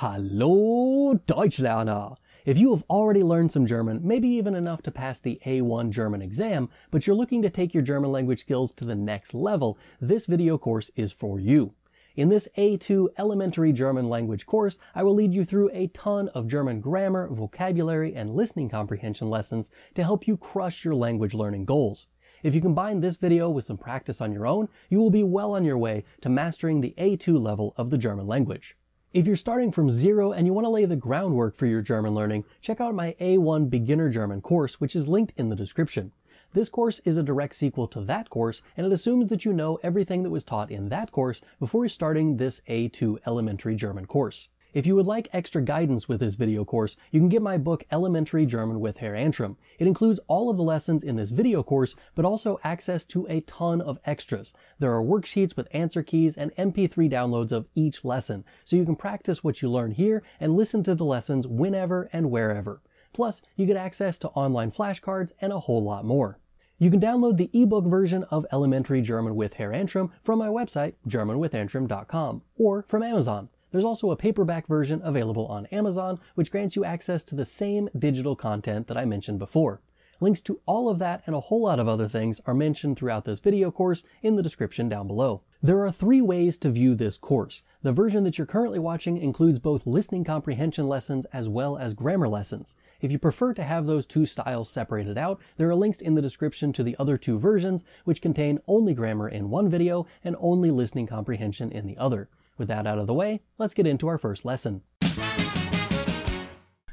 Hallo Deutschlerner! If you have already learned some German, maybe even enough to pass the A1 German exam, but you're looking to take your German language skills to the next level, this video course is for you. In this A2 elementary German language course, I will lead you through a ton of German grammar, vocabulary, and listening comprehension lessons to help you crush your language learning goals. If you combine this video with some practice on your own, you will be well on your way to mastering the A2 level of the German language. If you're starting from zero and you want to lay the groundwork for your German learning, check out my A1 Beginner German course, which is linked in the description. This course is a direct sequel to that course, and it assumes that you know everything that was taught in that course before starting this A2 elementary German course. If you would like extra guidance with this video course, you can get my book Elementary German with Herr Antrim. It includes all of the lessons in this video course, but also access to a ton of extras. There are worksheets with answer keys and MP3 downloads of each lesson, so you can practice what you learn here and listen to the lessons whenever and wherever. Plus, you get access to online flashcards and a whole lot more. You can download the ebook version of Elementary German with Herr Antrim from my website, germanwithantrim.com, or from Amazon. There's also a paperback version available on Amazon, which grants you access to the same digital content that I mentioned before. Links to all of that and a whole lot of other things are mentioned throughout this video course in the description down below. There are 3 ways to view this course. The version that you're currently watching includes both listening comprehension lessons as well as grammar lessons. If you prefer to have those 2 styles separated out, there are links in the description to the other 2 versions, which contain only grammar in one video and only listening comprehension in the other. With that out of the way, let's get into our first lesson.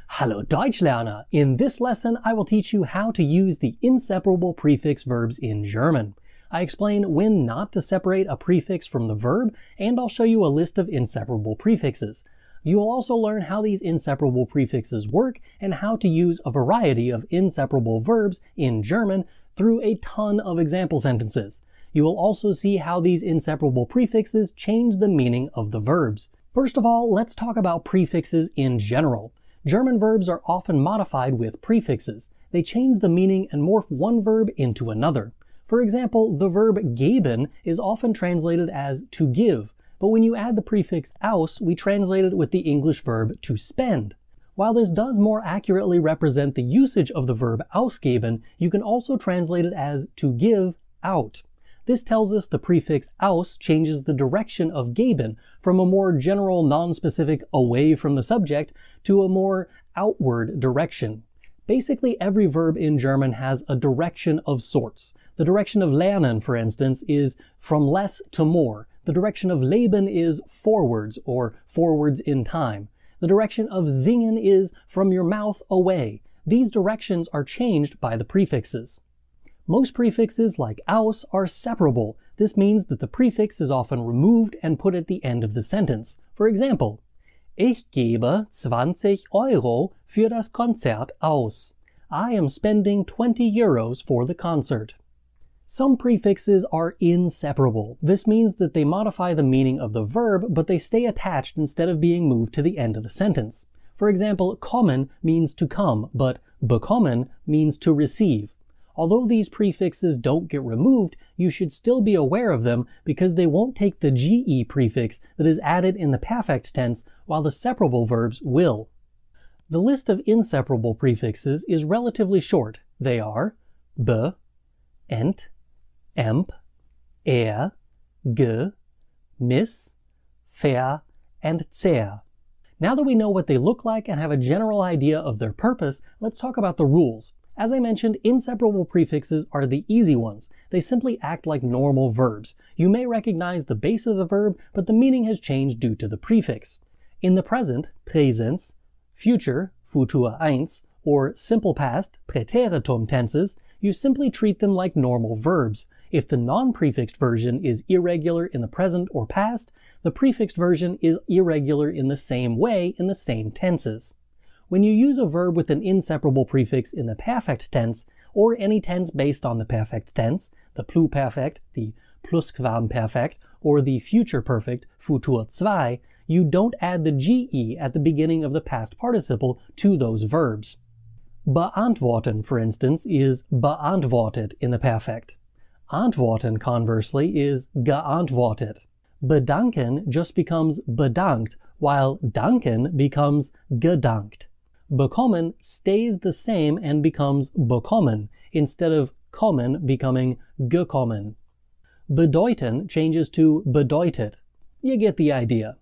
Hallo Deutschlerner! In this lesson, I will teach you how to use the inseparable prefix verbs in German. I explain when not to separate a prefix from the verb, and I'll show you a list of inseparable prefixes. You will also learn how these inseparable prefixes work and how to use a variety of inseparable verbs in German through a ton of example sentences. You will also see how these inseparable prefixes change the meaning of the verbs. First of all, let's talk about prefixes in general. German verbs are often modified with prefixes. They change the meaning and morph one verb into another. For example, the verb geben is often translated as to give, but when you add the prefix aus, we translate it with the English verb to spend. While this does more accurately represent the usage of the verb ausgeben, you can also translate it as to give out. This tells us the prefix aus changes the direction of geben from a more general, non-specific away from the subject to a more outward direction. Basically, every verb in German has a direction of sorts. The direction of lernen, for instance, is from less to more. The direction of leben is forwards, or forwards in time. The direction of singen is from your mouth away. These directions are changed by the prefixes. Most prefixes, like aus, are separable. This means that the prefix is often removed and put at the end of the sentence. For example, Ich gebe 20 Euro für das Konzert aus. I am spending 20 euros for the concert. Some prefixes are inseparable. This means that they modify the meaning of the verb, but they stay attached instead of being moved to the end of the sentence. For example, kommen means to come, but bekommen means to receive. Although these prefixes don't get removed, you should still be aware of them because they won't take the ge prefix that is added in the perfect tense, while the separable verbs will. The list of inseparable prefixes is relatively short. They are be, ent, emp, ge, mis, ver, and zer. Now that we know what they look like and have a general idea of their purpose, let's talk about the rules. As I mentioned, inseparable prefixes are the easy ones. They simply act like normal verbs. You may recognize the base of the verb, but the meaning has changed due to the prefix. In the present, Präsens, future, Futur 1, or simple past, Präteritum tenses, you simply treat them like normal verbs. If the non-prefixed version is irregular in the present or past, the prefixed version is irregular in the same way in the same tenses. When you use a verb with an inseparable prefix in the perfect tense, or any tense based on the perfect tense, the pluperfect, the plusquamperfect, or the future perfect, Futur 2, you don't add the ge at the beginning of the past participle to those verbs. Beantworten, for instance, is beantwortet in the perfect. Antworten, conversely, is geantwortet. Bedanken just becomes bedankt, while danken becomes gedankt. Bekommen stays the same and becomes bekommen, instead of kommen becoming gekommen. Bedeuten changes to bedeutet. You get the idea.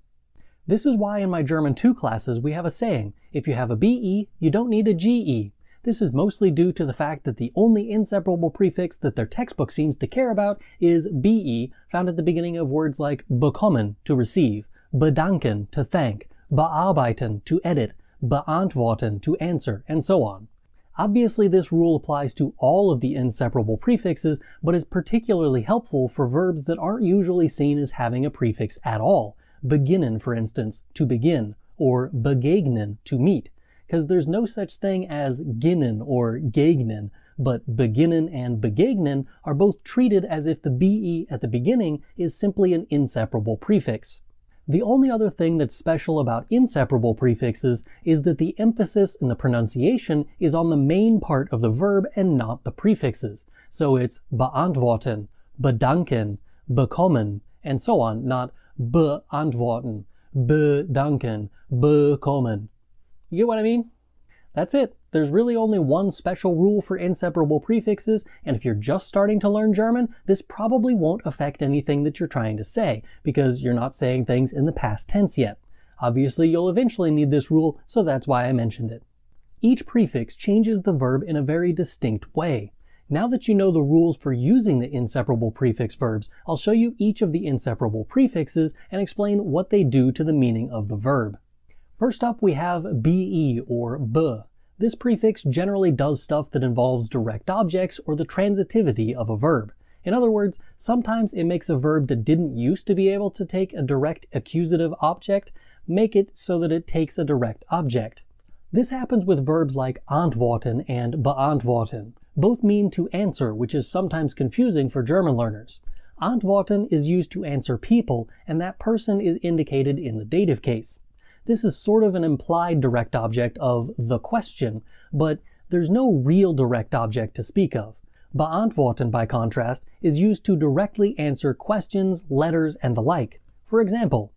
This is why in my German 2 classes we have a saying, if you have a BE, you don't need a GE. This is mostly due to the fact that the only inseparable prefix that their textbook seems to care about is BE, found at the beginning of words like bekommen, to receive, bedanken, to thank, bearbeiten, to edit, beantworten, to answer, and so on. Obviously, this rule applies to all of the inseparable prefixes, but is particularly helpful for verbs that aren't usually seen as having a prefix at all. Beginnen, for instance, to begin, or begegnen, to meet, because there's no such thing as ginnen or gegnen, but beginnen and begegnen are both treated as if the BE at the beginning is simply an inseparable prefix. The only other thing that's special about inseparable prefixes is that the emphasis in the pronunciation is on the main part of the verb and not the prefixes. So it's beantworten, bedanken, bekommen, and so on, not beantworten, bedanken, bekommen. You get what I mean? That's it. There's really only one special rule for inseparable prefixes, and if you're just starting to learn German, this probably won't affect anything that you're trying to say, because you're not saying things in the past tense yet. Obviously, you'll eventually need this rule, so that's why I mentioned it. Each prefix changes the verb in a very distinct way. Now that you know the rules for using the inseparable prefix verbs, I'll show you each of the inseparable prefixes and explain what they do to the meaning of the verb. First up, we have be, or be. This prefix generally does stuff that involves direct objects or the transitivity of a verb. In other words, sometimes it makes a verb that didn't used to be able to take a direct accusative object, make it so that it takes a direct object. This happens with verbs like antworten and beantworten. Both mean to answer, which is sometimes confusing for German learners. Antworten is used to answer people, and that person is indicated in the dative case. This is sort of an implied direct object of the question, but there's no real direct object to speak of. Beantworten, by contrast, is used to directly answer questions, letters, and the like. For example,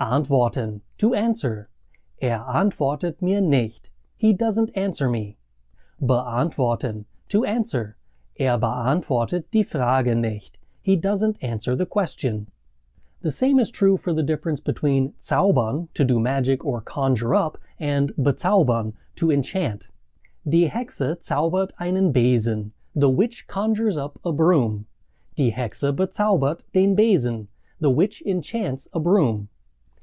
antworten, to answer. Antwortet mir nicht. He doesn't answer me. Beantworten, to answer. Beantwortet die Frage nicht. He doesn't answer the question. The same is true for the difference between zaubern, to do magic or conjure up, and bezaubern, to enchant. Die Hexe zaubert einen Besen. The witch conjures up a broom. Die Hexe bezaubert den Besen. The witch enchants a broom.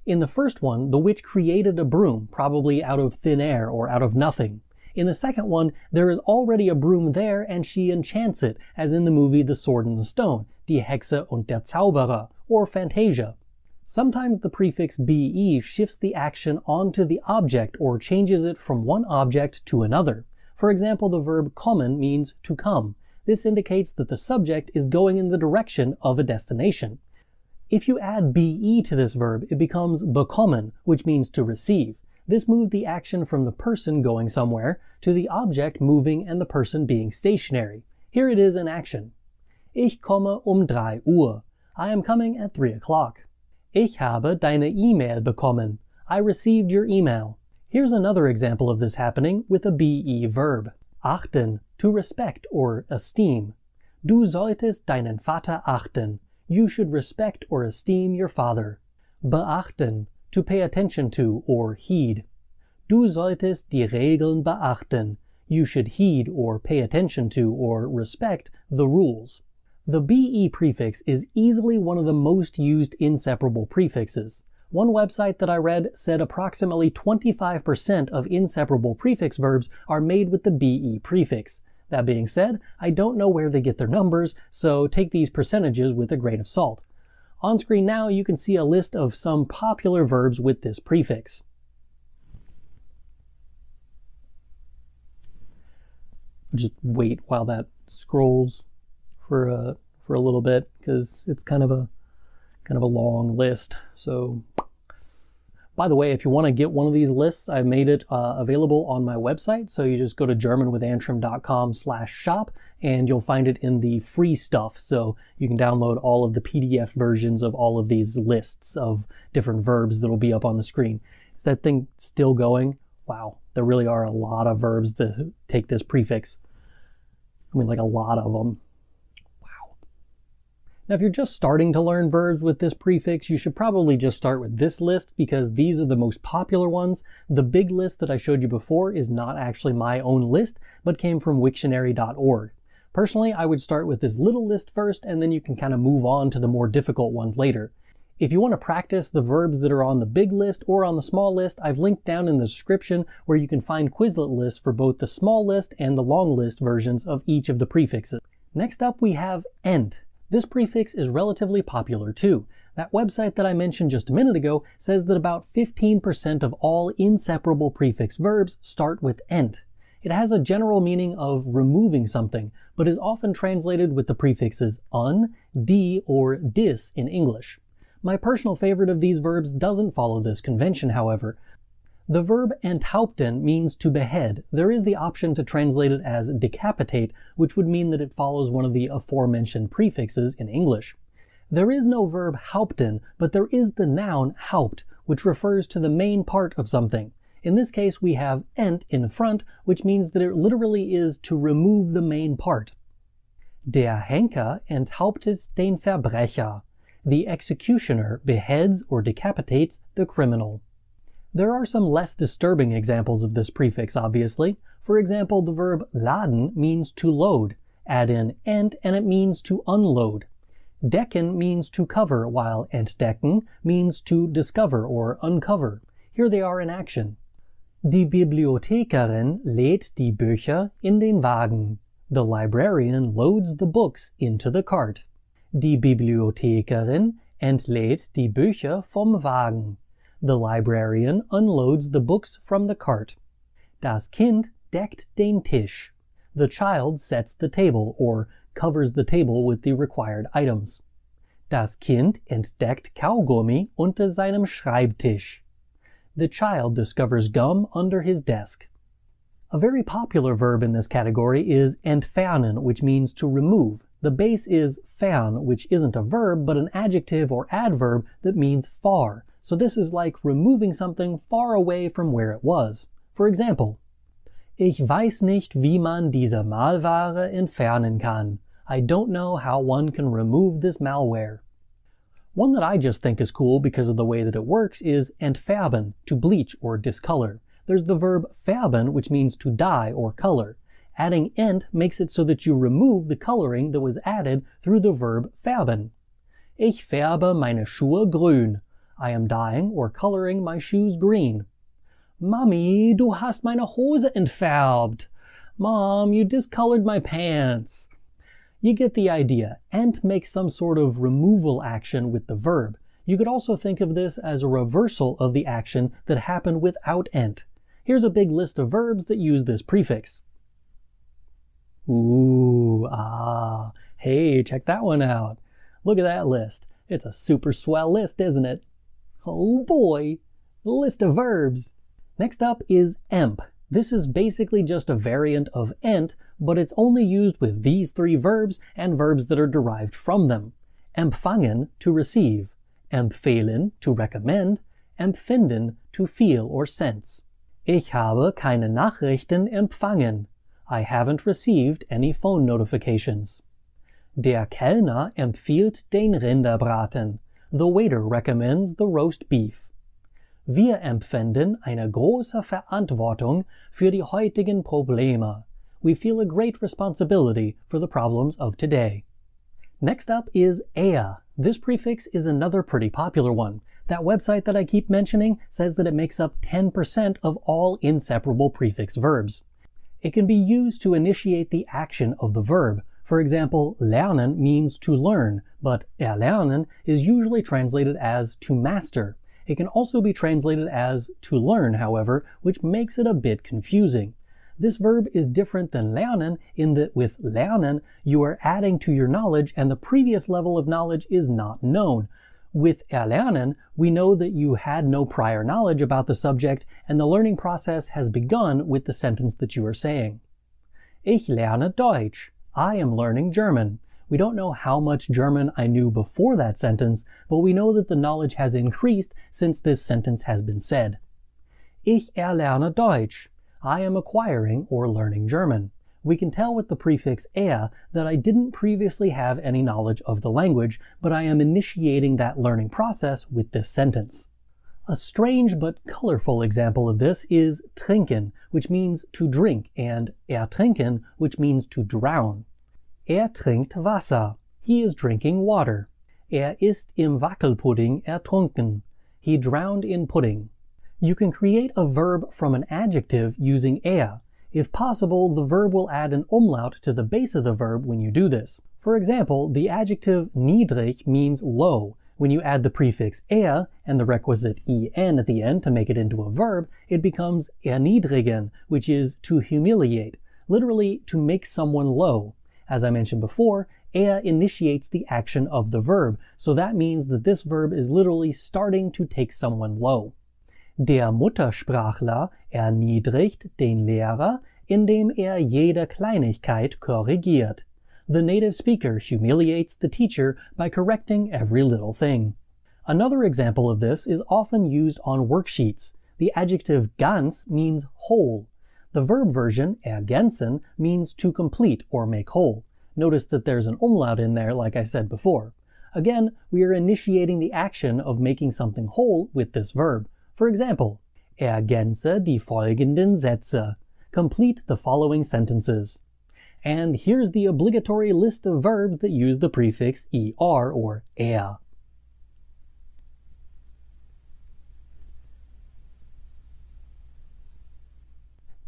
In the first one, the witch created a broom, probably out of thin air or out of nothing. In the second one, there is already a broom there and she enchants it, as in the movie The Sword and the Stone, Die Hexe und der Zauberer, or Fantasia. Sometimes the prefix be shifts the action onto the object or changes it from one object to another. For example, the verb kommen means to come. This indicates that the subject is going in the direction of a destination. If you add be to this verb, it becomes bekommen, which means to receive. This moved the action from the person going somewhere to the object moving and the person being stationary. Here it is in action. Ich komme 3 Uhr. I am coming at 3 o'clock. Ich habe deine E-Mail bekommen. I received your email. Here's another example of this happening with a be verb. Achten, to respect or esteem. Du solltest deinen Vater achten. You should respect or esteem your father. Beachten, to pay attention to or heed. Du solltest die Regeln beachten. You should heed or pay attention to or respect the rules. The be prefix is easily one of the most used inseparable prefixes. One website that I read said approximately 25% of inseparable prefix verbs are made with the be prefix. That being said, I don't know where they get their numbers, so take these percentages with a grain of salt. On screen now, you can see a list of some popular verbs with this prefix. Just wait while that scrolls for a little bit, because it's kind of a long list. So, By the way, if you want to get one of these lists, I've made it available on my website. So you just go to germanwithantrim.com/shop and you'll find it in the free stuff. So you can download all of the PDF versions of all of these lists of different verbs that'll be up on the screen. Is that thing still going? Wow, there really are a lot of verbs that take this prefix. I mean, like a lot of them. Now, if you're just starting to learn verbs with this prefix, you should probably just start with this list because these are the most popular ones. The big list that I showed you before is not actually my own list, but came from Wiktionary.org. Personally, I would start with this little list first, and then you can kind of move on to the more difficult ones later. If you want to practice the verbs that are on the big list or on the small list, I've linked down in the description where you can find Quizlet lists for both the small list and the long list versions of each of the prefixes. Next up, we have ent. This prefix is relatively popular too. That website that I mentioned just a minute ago says that about 15% of all inseparable prefix verbs start with ent. It has a general meaning of removing something, but is often translated with the prefixes un, di, or dis in English. My personal favorite of these verbs doesn't follow this convention, however. The verb enthaupten means to behead. There is the option to translate it as decapitate, which would mean that it follows one of the aforementioned prefixes in English. There is no verb haupten, but there is the noun haupt, which refers to the main part of something. In this case, we have ent in front, which means that it literally is to remove the main part. Der Henker enthauptet den Verbrecher. The executioner beheads or decapitates the criminal. There are some less disturbing examples of this prefix, obviously. For example, the verb laden means to load. Add in ent and it means to unload. Decken means to cover, while entdecken means to discover or uncover. Here they are in action. Die Bibliothekarin lädt die Bücher in den Wagen. The librarian loads the books into the cart. Die Bibliothekarin entlädt die Bücher vom Wagen. The librarian unloads the books from the cart. Das Kind deckt den Tisch. The child sets the table, or covers the table with the required items. Das Kind entdeckt Kaugummi unter seinem Schreibtisch. The child discovers gum under his desk. A very popular verb in this category is entfernen, which means to remove. The base is fern, which isn't a verb, but an adjective or adverb that means far. So this is like removing something far away from where it was. For example, Ich weiß nicht, wie man diese Malware entfernen kann. I don't know how one can remove this malware. One that I just think is cool because of the way that it works is entfärben, to bleach or discolor. There's the verb färben, which means to dye or color. Adding ent makes it so that you remove the coloring that was added through the verb färben. Ich färbe meine Schuhe grün. I am dyeing or coloring my shoes green. Mami, du hast meine Hose entfärbt. Mom, you discolored my pants. You get the idea. Ent makes some sort of removal action with the verb. You could also think of this as a reversal of the action that happened without ent. Here's a big list of verbs that use this prefix. Ooh, ah, hey, check that one out. Look at that list. It's a super swell list, isn't it? Oh boy, the list of verbs. Next up is emp. This is basically just a variant of ent, but it's only used with these three verbs and verbs that are derived from them. Empfangen, to receive. Empfehlen, to recommend. Empfinden, to feel or sense. Ich habe keine Nachrichten empfangen. I haven't received any phone notifications. Der Kellner empfiehlt den Rinderbraten. The waiter recommends the roast beef. Wir empfinden eine große Verantwortung für die heutigen Probleme. We feel a great responsibility for the problems of today. Next up is er. This prefix is another pretty popular one. That website that I keep mentioning says that it makes up 10% of all inseparable prefix verbs. It can be used to initiate the action of the verb. For example, lernen means to learn, but erlernen is usually translated as to master. It can also be translated as to learn, however, which makes it a bit confusing. This verb is different than lernen in that with lernen, you are adding to your knowledge and the previous level of knowledge is not known. With erlernen, we know that you had no prior knowledge about the subject and the learning process has begun with the sentence that you are saying. Ich lerne Deutsch. I am learning German. We don't know how much German I knew before that sentence, but we know that the knowledge has increased since this sentence has been said. Ich erlerne Deutsch. I am acquiring or learning German. We can tell with the prefix that I didn't previously have any knowledge of the language, but I am initiating that learning process with this sentence. A strange but colorful example of this is trinken, which means to drink, and ertrinken, which means to drown. Trinkt Wasser. He is drinking water. Ist im Wackelpudding ertrunken. He drowned in pudding. You can create a verb from an adjective using If possible, the verb will add an umlaut to the base of the verb when you do this. For example, the adjective niedrig means low. When you add the prefix and the requisite en at the end to make it into a verb, it becomes erniedrigen, which is to humiliate, literally to make someone low. As I mentioned before, initiates the action of the verb, so that means that this verb is literally starting to take someone low. Der Muttersprachler erniedrigt den Lehrer, indem jede Kleinigkeit korrigiert. The native speaker humiliates the teacher by correcting every little thing. Another example of this is often used on worksheets. The adjective ganz means whole. The verb version, ergänzen, means to complete or make whole. Notice that there's an umlaut in there like I said before. Again, we are initiating the action of making something whole with this verb. For example, ergänze die folgenden Sätze. Complete the following sentences. And here's the obligatory list of verbs that use the prefix er or er.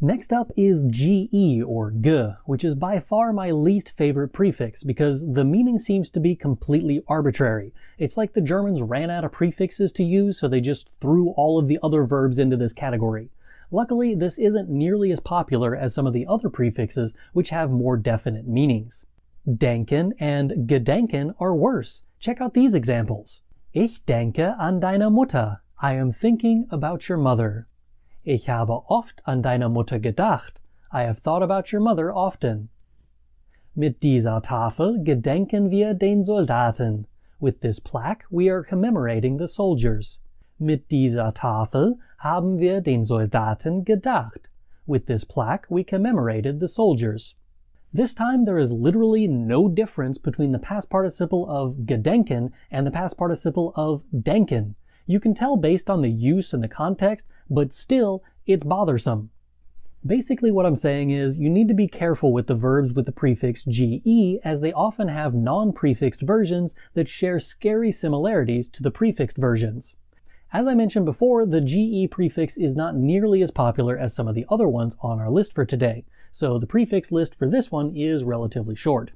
Next up is ge or g, which is by far my least favorite prefix because the meaning seems to be completely arbitrary. It's like the Germans ran out of prefixes to use, so they just threw all of the other verbs into this category. Luckily, this isn't nearly as popular as some of the other prefixes, which have more definite meanings. Denken and gedenken are worse. Check out these examples. Ich denke an deine Mutter. I am thinking about your mother. Ich habe oft an deine Mutter gedacht. I have thought about your mother often. Mit dieser Tafel gedenken wir den Soldaten. With this plaque, we are commemorating the soldiers. Mit dieser Tafel haben wir den Soldaten gedacht. With this plaque, we commemorated the soldiers. This time, there is literally no difference between the past participle of gedenken and the past participle of denken. You can tell based on the use and the context, but still, it's bothersome. Basically what I'm saying is you need to be careful with the verbs with the prefix ge, as they often have non-prefixed versions that share scary similarities to the prefixed versions. As I mentioned before, the ge prefix is not nearly as popular as some of the other ones on our list for today, so the prefix list for this one is relatively short.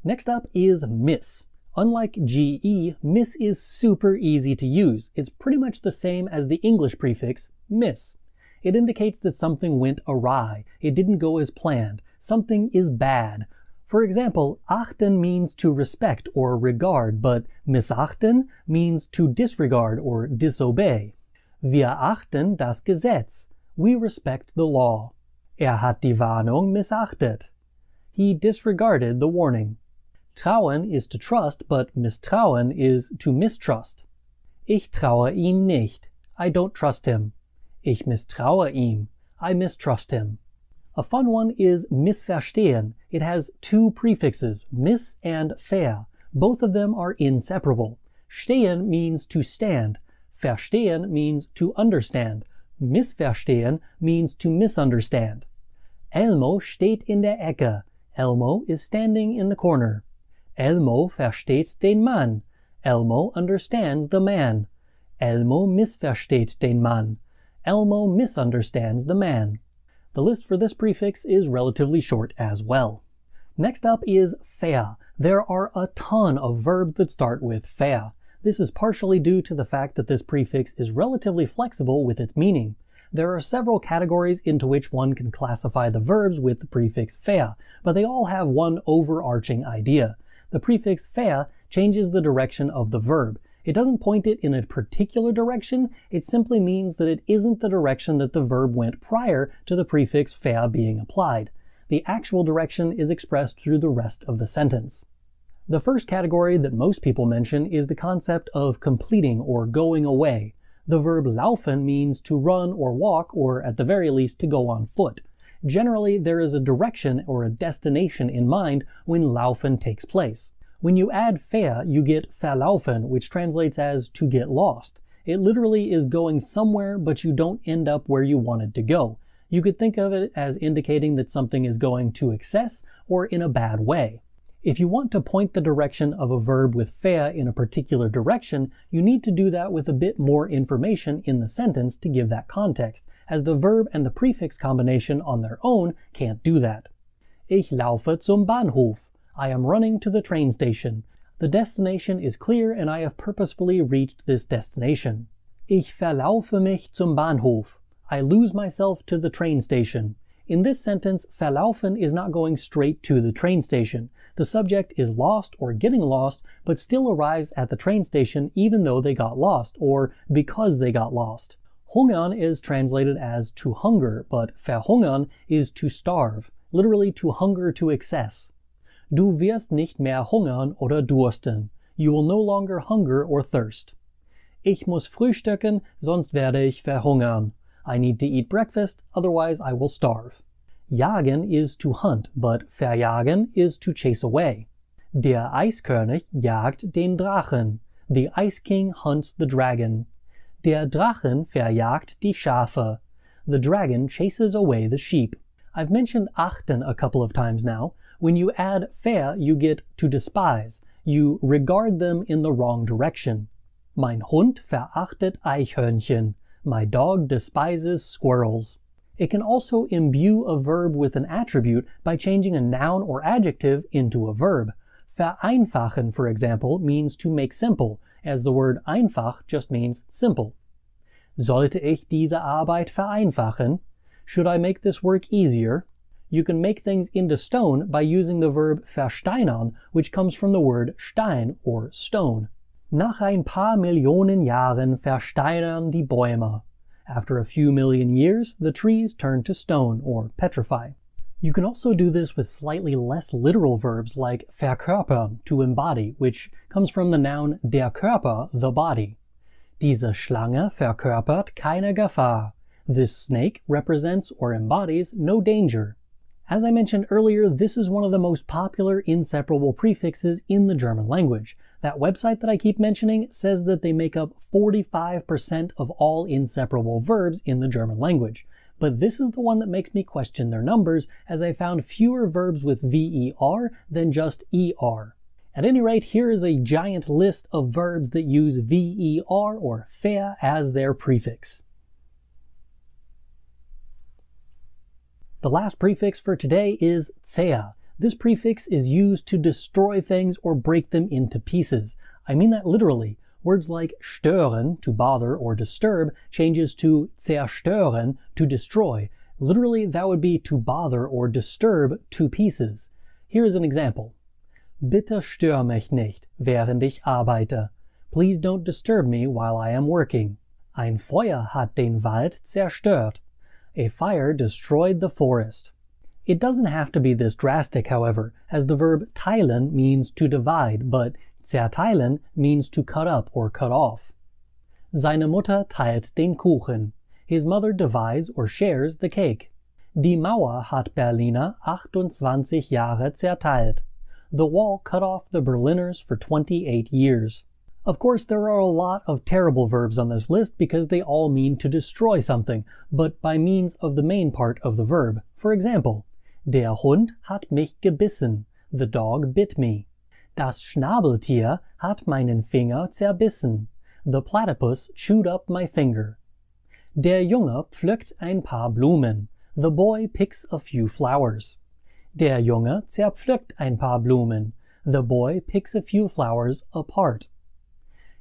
Next up is miss. Unlike ge, miss is super easy to use. It's pretty much the same as the English prefix miss. It indicates that something went awry. It didn't go as planned. Something is bad. For example, achten means to respect or regard, but missachten means to disregard or disobey. Wir achten das Gesetz. We respect the law. Hat die Warnung missachtet. He disregarded the warning. Trauen is to trust, but misstrauen is to mistrust. Ich traue ihm nicht. I don't trust him. Ich misstraue ihm. I mistrust him. A fun one is missverstehen. It has two prefixes, miss and ver. Both of them are inseparable. Stehen means to stand. Verstehen means to understand. Missverstehen means to misunderstand. Elmo steht in der Ecke. Elmo is standing in the corner. Elmo versteht den Mann. Elmo understands the man. Elmo missversteht den Mann. Elmo misunderstands the man. The list for this prefix is relatively short as well. Next up is ver. There are a ton of verbs that start with ver. This is partially due to the fact that this prefix is relatively flexible with its meaning. There are several categories into which one can classify the verbs with the prefix ver, but they all have one overarching idea. The prefix ver changes the direction of the verb. It doesn't point it in a particular direction, it simply means that it isn't the direction that the verb went prior to the prefix ver being applied. The actual direction is expressed through the rest of the sentence. The first category that most people mention is the concept of completing or going away. The verb laufen means to run or walk, or at the very least to go on foot. Generally, there is a direction or a destination in mind when laufen takes place. When you add ver, you get verlaufen, which translates as to get lost. It literally is going somewhere, but you don't end up where you wanted to go. You could think of it as indicating that something is going to excess or in a bad way. If you want to point the direction of a verb with ver in a particular direction, you need to do that with a bit more information in the sentence to give that context, as the verb and the prefix combination on their own can't do that. Ich laufe zum Bahnhof. I am running to the train station. The destination is clear and I have purposefully reached this destination. Ich verlaufe mich zum Bahnhof. I lose myself to the train station. In this sentence, verlaufen is not going straight to the train station. The subject is lost or getting lost, but still arrives at the train station even though they got lost, or because they got lost. Hungern is translated as to hunger, but verhungern is to starve, literally to hunger to excess. Du wirst nicht mehr hungern oder dursten. You will no longer hunger or thirst. Ich muss frühstücken, sonst werde ich verhungern. I need to eat breakfast, otherwise I will starve. Jagen is to hunt, but verjagen is to chase away. Der Eiskönig jagt den Drachen. The Ice King hunts the dragon. Der Drachen verjagt die Schafe. The dragon chases away the sheep. I've mentioned achten a couple of times now. When you add ver, you get to despise. You regard them in the wrong direction. Mein Hund verachtet Eichhörnchen. My dog despises squirrels. It can also imbue a verb with an attribute by changing a noun or adjective into a verb. Vereinfachen, for example, means to make simple, as the word einfach just means simple. Sollte ich diese Arbeit vereinfachen? Should I make this work easier? You can make things into stone by using the verb versteinern, which comes from the word Stein or stone. Nach ein paar Millionen Jahren versteinern die Bäume. After a few million years, the trees turn to stone or petrify. You can also do this with slightly less literal verbs like verkörpern, to embody, which comes from the noun der Körper, the body. Diese Schlange verkörpert keine Gefahr. This snake represents or embodies no danger. As I mentioned earlier, this is one of the most popular inseparable prefixes in the German language. That website that I keep mentioning says that they make up 45% of all inseparable verbs in the German language. But this is the one that makes me question their numbers, as I found fewer verbs with ver than just er. At any rate, here is a giant list of verbs that use ver or ver as their prefix. The last prefix for today is zer. This prefix is used to destroy things or break them into pieces. I mean that literally. Words like stören, to bother or disturb, changes to zerstören, to destroy. Literally, that would be to bother or disturb to pieces. Here is an example. Bitte stör mich nicht, während ich arbeite. Please don't disturb me while I am working. Ein Feuer hat den Wald zerstört. A fire destroyed the forest. It doesn't have to be this drastic, however, as the verb teilen means to divide, but zerteilen means to cut up or cut off. Seine Mutter teilt den Kuchen. His mother divides or shares the cake. Die Mauer hat Berliner 28 Jahre zerteilt. The wall cut off the Berliners for 28 years. Of course, there are a lot of terrible verbs on this list because they all mean to destroy something, but by means of the main part of the verb. For example, der Hund hat mich gebissen. The dog bit me. Das Schnabeltier hat meinen Finger zerbissen. The platypus chewed up my finger. Der Junge pflückt ein paar Blumen. The boy picks a few flowers. Der Junge zerpflückt ein paar Blumen. The boy picks a few flowers apart.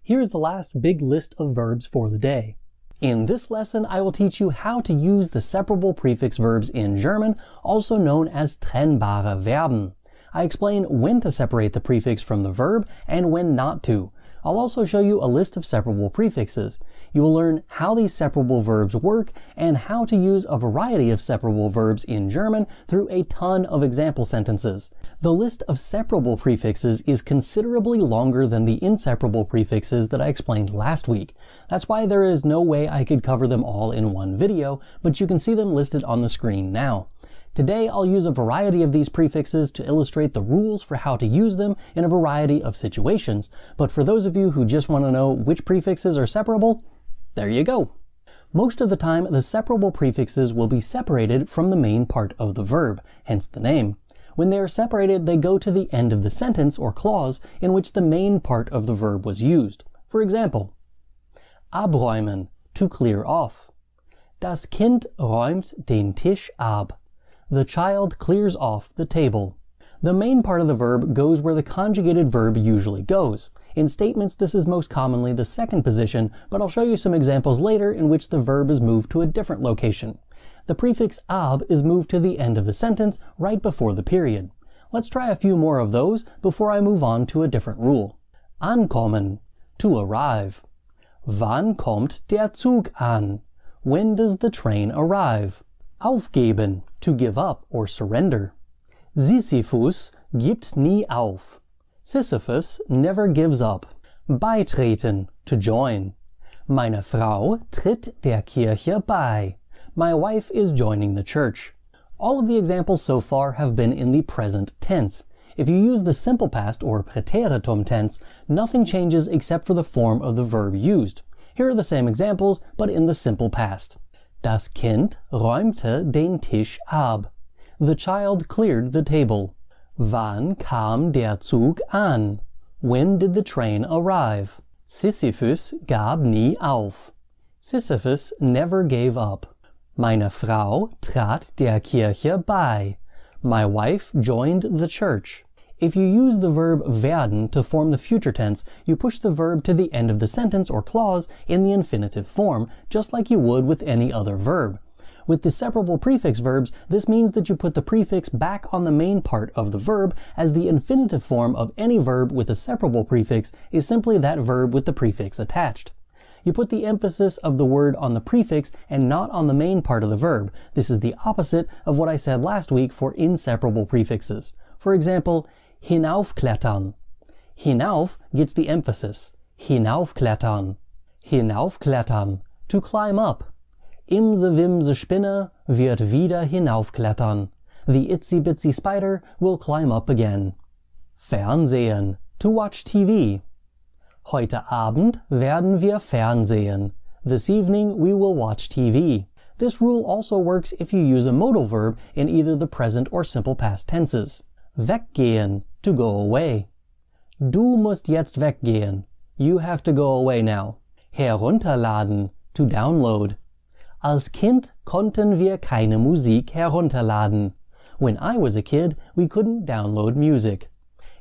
Here's the last big list of verbs for the day. In this lesson, I will teach you how to use the separable prefix verbs in German, also known as trennbare Verben. I explain when to separate the prefix from the verb and when not to. I'll also show you a list of separable prefixes. You will learn how these separable verbs work and how to use a variety of separable verbs in German through a ton of example sentences. The list of separable prefixes is considerably longer than the inseparable prefixes that I explained last week. That's why there is no way I could cover them all in one video, but you can see them listed on the screen now. Today I'll use a variety of these prefixes to illustrate the rules for how to use them in a variety of situations, but for those of you who just want to know which prefixes are separable, there you go. Most of the time, the separable prefixes will be separated from the main part of the verb, hence the name. When they are separated, they go to the end of the sentence or clause in which the main part of the verb was used. For example, abräumen, to clear off. Das Kind räumt den Tisch ab. The child clears off the table. The main part of the verb goes where the conjugated verb usually goes. In statements, this is most commonly the second position, but I'll show you some examples later in which the verb is moved to a different location. The prefix ab is moved to the end of the sentence right before the period. Let's try a few more of those before I move on to a different rule. Ankommen, to arrive. Wann kommt der Zug an? When does the train arrive? Aufgeben, to give up or surrender. Sisyphus gibt nie auf. Sisyphus never gives up. Beitreten, to join. Meine Frau tritt der Kirche bei. My wife is joining the church. All of the examples so far have been in the present tense. If you use the simple past or Präteritum tense, nothing changes except for the form of the verb used. Here are the same examples, but in the simple past. Das Kind räumte den Tisch ab. The child cleared the table. Wann kam der Zug an? When did the train arrive? Sisyphus gab nie auf. Sisyphus never gave up. Meine Frau trat der Kirche bei. My wife joined the church. If you use the verb werden to form the future tense, you push the verb to the end of the sentence or clause in the infinitive form, just like you would with any other verb. With the separable prefix verbs, this means that you put the prefix back on the main part of the verb, as the infinitive form of any verb with a separable prefix is simply that verb with the prefix attached. You put the emphasis of the word on the prefix and not on the main part of the verb. This is the opposite of what I said last week for inseparable prefixes. For example, hinaufklettern. Hinauf gets the emphasis. Hinaufklettern. Hinaufklettern. To climb up. Imse Wimse Spinne wird wieder hinaufklettern. The itsy bitsy spider will climb up again. Fernsehen. To watch TV. Heute Abend werden wir Fernsehen. This evening we will watch TV. This rule also works if you use a modal verb in either the present or simple past tenses. Weggehen, to go away. Du musst jetzt weggehen. You have to go away now. Herunterladen, to download. Als Kind konnten wir keine Musik herunterladen. When I was a kid, we couldn't download music.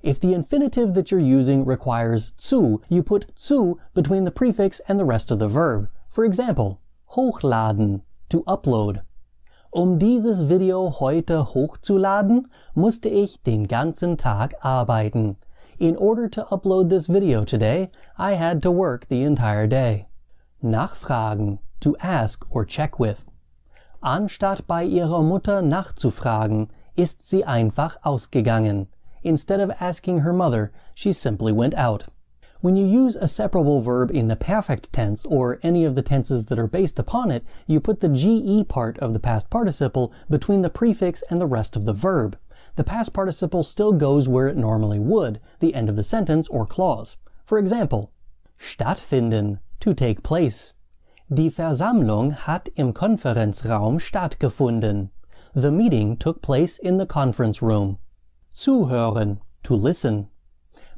If the infinitive that you're using requires zu, you put zu between the prefix and the rest of the verb. For example, hochladen, to upload. Dieses Video heute hochzuladen, musste ich den ganzen Tag arbeiten. In order to upload this video today, I had to work the entire day. Nachfragen, to ask or check with. Anstatt bei ihrer Mutter nachzufragen, ist sie einfach ausgegangen. Instead of asking her mother, she simply went out. When you use a separable verb in the perfect tense, or any of the tenses that are based upon it, you put the GE part of the past participle between the prefix and the rest of the verb. The past participle still goes where it normally would, the end of the sentence or clause. For example, stattfinden, to take place. Die Versammlung hat im Konferenzraum stattgefunden. The meeting took place in the conference room. Zuhören, to listen.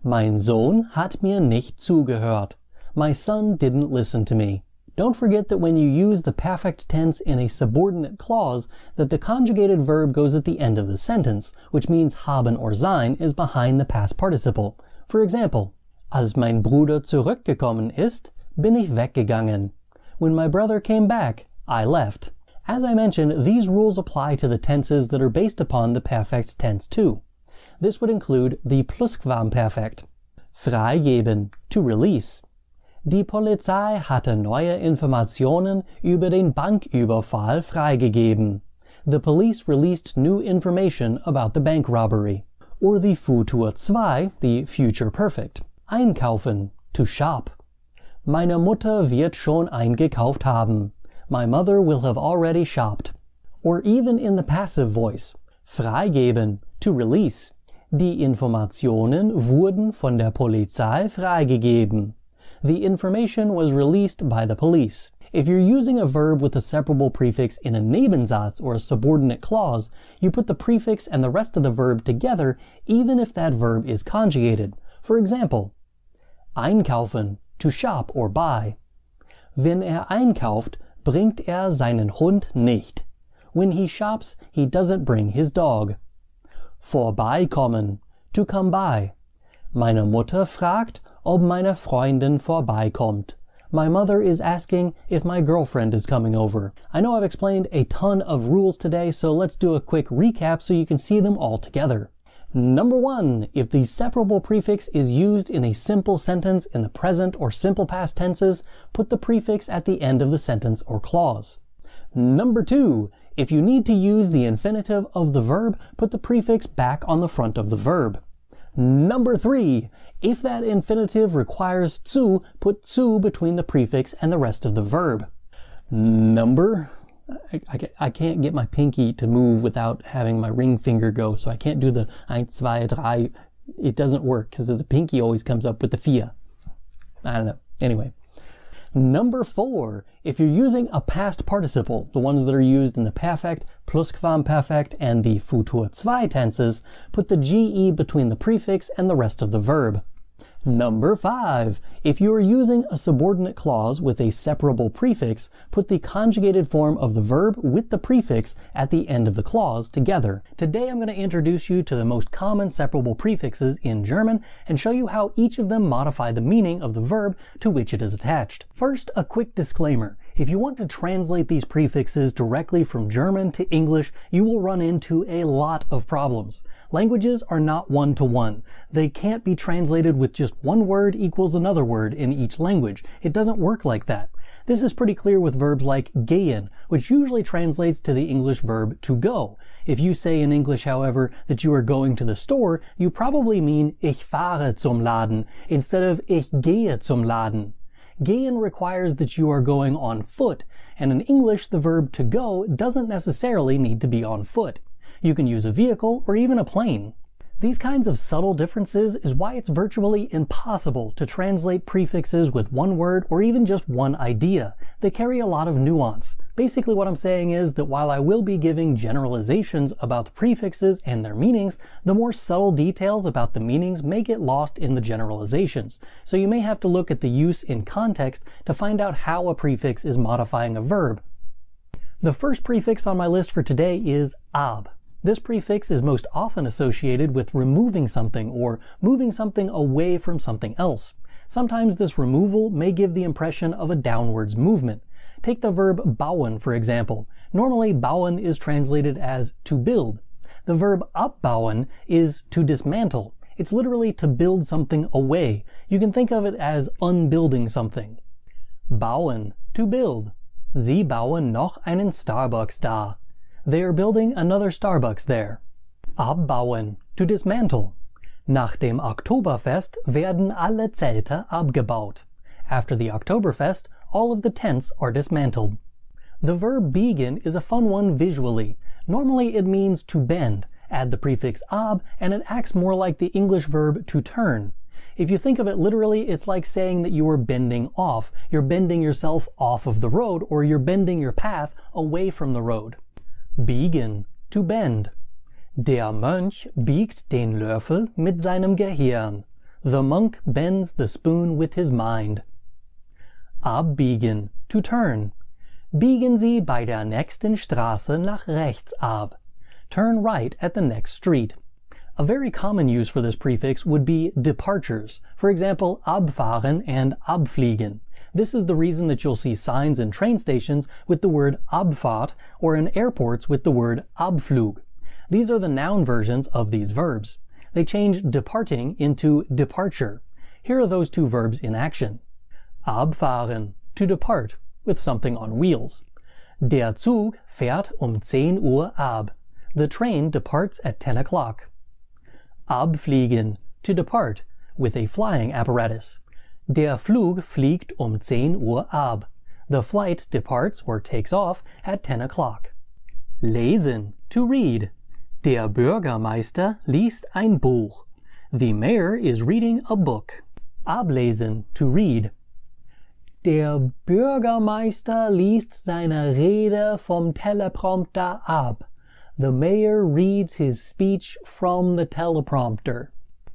Mein Sohn hat mir nicht zugehört. My son didn't listen to me. Don't forget that when you use the perfect tense in a subordinate clause, that the conjugated verb goes at the end of the sentence, which means haben or sein is behind the past participle. For example, als mein Bruder zurückgekommen ist, bin ich weggegangen. When my brother came back, I left. As I mentioned, these rules apply to the tenses that are based upon the perfect tense too. This would include the Plusquamperfekt. Freigeben, to release. Die Polizei hatte neue Informationen über den Banküberfall freigegeben. The police released new information about the bank robbery. Or the Futur 2, the future perfect. Einkaufen, to shop. Meine Mutter wird schon eingekauft haben. My mother will have already shopped. Or even in the passive voice. Freigeben, to release. Die Informationen wurden von der Polizei freigegeben. The information was released by the police. If you're using a verb with a separable prefix in a Nebensatz or a subordinate clause, you put the prefix and the rest of the verb together even if that verb is conjugated. For example, einkaufen, to shop or buy. Wenn einkauft, bringt seinen Hund nicht. When he shops, he doesn't bring his dog. Vorbeikommen, to come by. Meine Mutter fragt, ob meine Freundin vorbeikommt. My mother is asking if my girlfriend is coming over. I know I've explained a ton of rules today, so let's do a quick recap so you can see them all together. Number 1, if the separable prefix is used in a simple sentence in the present or simple past tenses, put the prefix at the end of the sentence or clause. Number 2, if you need to use the infinitive of the verb, put the prefix back on the front of the verb. Number 3, if that infinitive requires zu, put zu between the prefix and the rest of the verb. I can't get my pinky to move without having my ring finger go, so I can't do the 1, 2, 3. It doesn't work because the pinky always comes up with the 4. I don't know. Anyway. Number 4, if you're using a past participle, the ones that are used in the perfect, plusquamperfekt, and the Futur 2 tenses, put the GE between the prefix and the rest of the verb. Number 5, if you are using a subordinate clause with a separable prefix, put the conjugated form of the verb with the prefix at the end of the clause together. Today I'm going to introduce you to the most common separable prefixes in German and show you how each of them modify the meaning of the verb to which it is attached. First, a quick disclaimer. If you want to translate these prefixes directly from German to English, you will run into a lot of problems. Languages are not one-to-one. They can't be translated with just one word equals another word in each language. It doesn't work like that. This is pretty clear with verbs like gehen, which usually translates to the English verb to go. If you say in English, however, that you are going to the store, you probably mean ich fahre zum Laden instead of ich gehe zum Laden. Gehen requires that you are going on foot, and in English the verb to go doesn't necessarily need to be on foot. You can use a vehicle or even a plane. These kinds of subtle differences is why it's virtually impossible to translate prefixes with one word or even just one idea. They carry a lot of nuance. Basically what I'm saying is that while I will be giving generalizations about the prefixes and their meanings, the more subtle details about the meanings may get lost in the generalizations. So you may have to look at the use in context to find out how a prefix is modifying a verb. The first prefix on my list for today is ab. This prefix is most often associated with removing something or moving something away from something else. Sometimes this removal may give the impression of a downwards movement. Take the verb bauen, for example. Normally, bauen is translated as to build. The verb abbauen is to dismantle. It's literally to build something away. You can think of it as unbuilding something. Bauen, to build. Sie bauen noch einen Starbucks da. They are building another Starbucks there. Abbauen, to dismantle. Nach dem Oktoberfest werden alle Zelte abgebaut. After the Oktoberfest, all of the tents are dismantled. The verb biegen is a fun one visually. Normally it means to bend. Add the prefix ab, and it acts more like the English verb to turn. If you think of it literally, it's like saying that you are bending off. You're bending yourself off of the road, or you're bending your path away from the road. Biegen, to bend. Der Mönch biegt den Löffel mit seinem Gehirn. The monk bends the spoon with his mind. Abbiegen, to turn. Biegen Sie bei der nächsten Straße nach rechts ab. Turn right at the next street. A very common use for this prefix would be departures. For example, abfahren and abfliegen. This is the reason that you'll see signs in train stations with the word Abfahrt or in airports with the word Abflug. These are the noun versions of these verbs. They change departing into departure. Here are those two verbs in action. Abfahren, to depart, with something on wheels. Der Zug fährt 10 Uhr ab. The train departs at 10 o'clock. Abfliegen, to depart, with a flying apparatus. Der Flug fliegt 10 Uhr ab. The flight departs or takes off at 10 o'clock. Lesen, to read. Der Bürgermeister liest ein Buch. The mayor is reading a book. Ablesen, to read. Der Bürgermeister liest seine Rede vom Teleprompter ab. The mayor reads his speech from the teleprompter.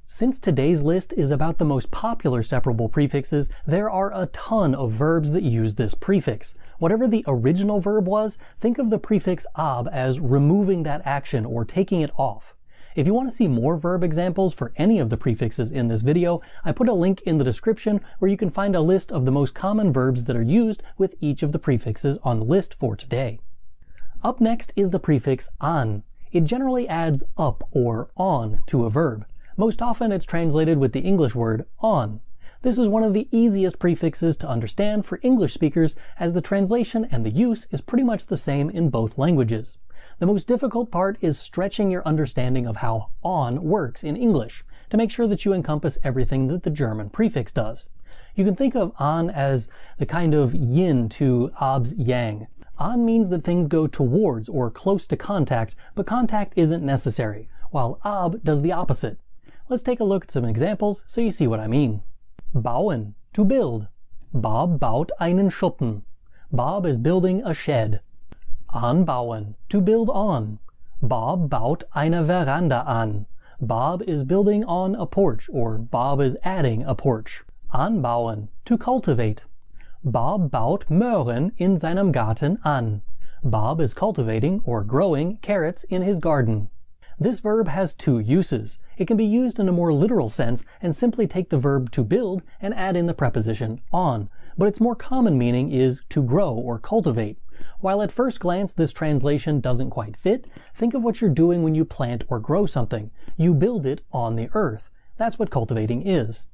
Since today's list is about the most popular separable prefixes, there are a ton of verbs that use this prefix. Whatever the original verb was, think of the prefix ab as removing that action or taking it off. If you want to see more verb examples for any of the prefixes in this video, I put a link in the description where you can find a list of the most common verbs that are used with each of the prefixes on the list for today. Up next is the prefix an. It generally adds up or on to a verb. Most often it's translated with the English word on. This is one of the easiest prefixes to understand for English speakers, as the translation and the use is pretty much the same in both languages. The most difficult part is stretching your understanding of how on works in English to make sure that you encompass everything that the German prefix does. You can think of an as the kind of yin to ab's yang. An means that things go towards or close to contact, but contact isn't necessary, while ab does the opposite. Let's take a look at some examples so you see what I mean. Bauen, to build. Bob baut einen Schuppen. Bob is building a shed. Anbauen, to build on. Bob baut eine Veranda an. Bob is building on a porch, or Bob is adding a porch. Anbauen, to cultivate. Bob baut Möhren in seinem Garten an. Bob is cultivating or growing carrots in his garden. This verb has two uses. It can be used in a more literal sense and simply take the verb to build and add in the preposition on, but its more common meaning is to grow or cultivate. While at first glance this translation doesn't quite fit, think of what you're doing when you plant or grow something. You build it on the earth. That's what cultivating is.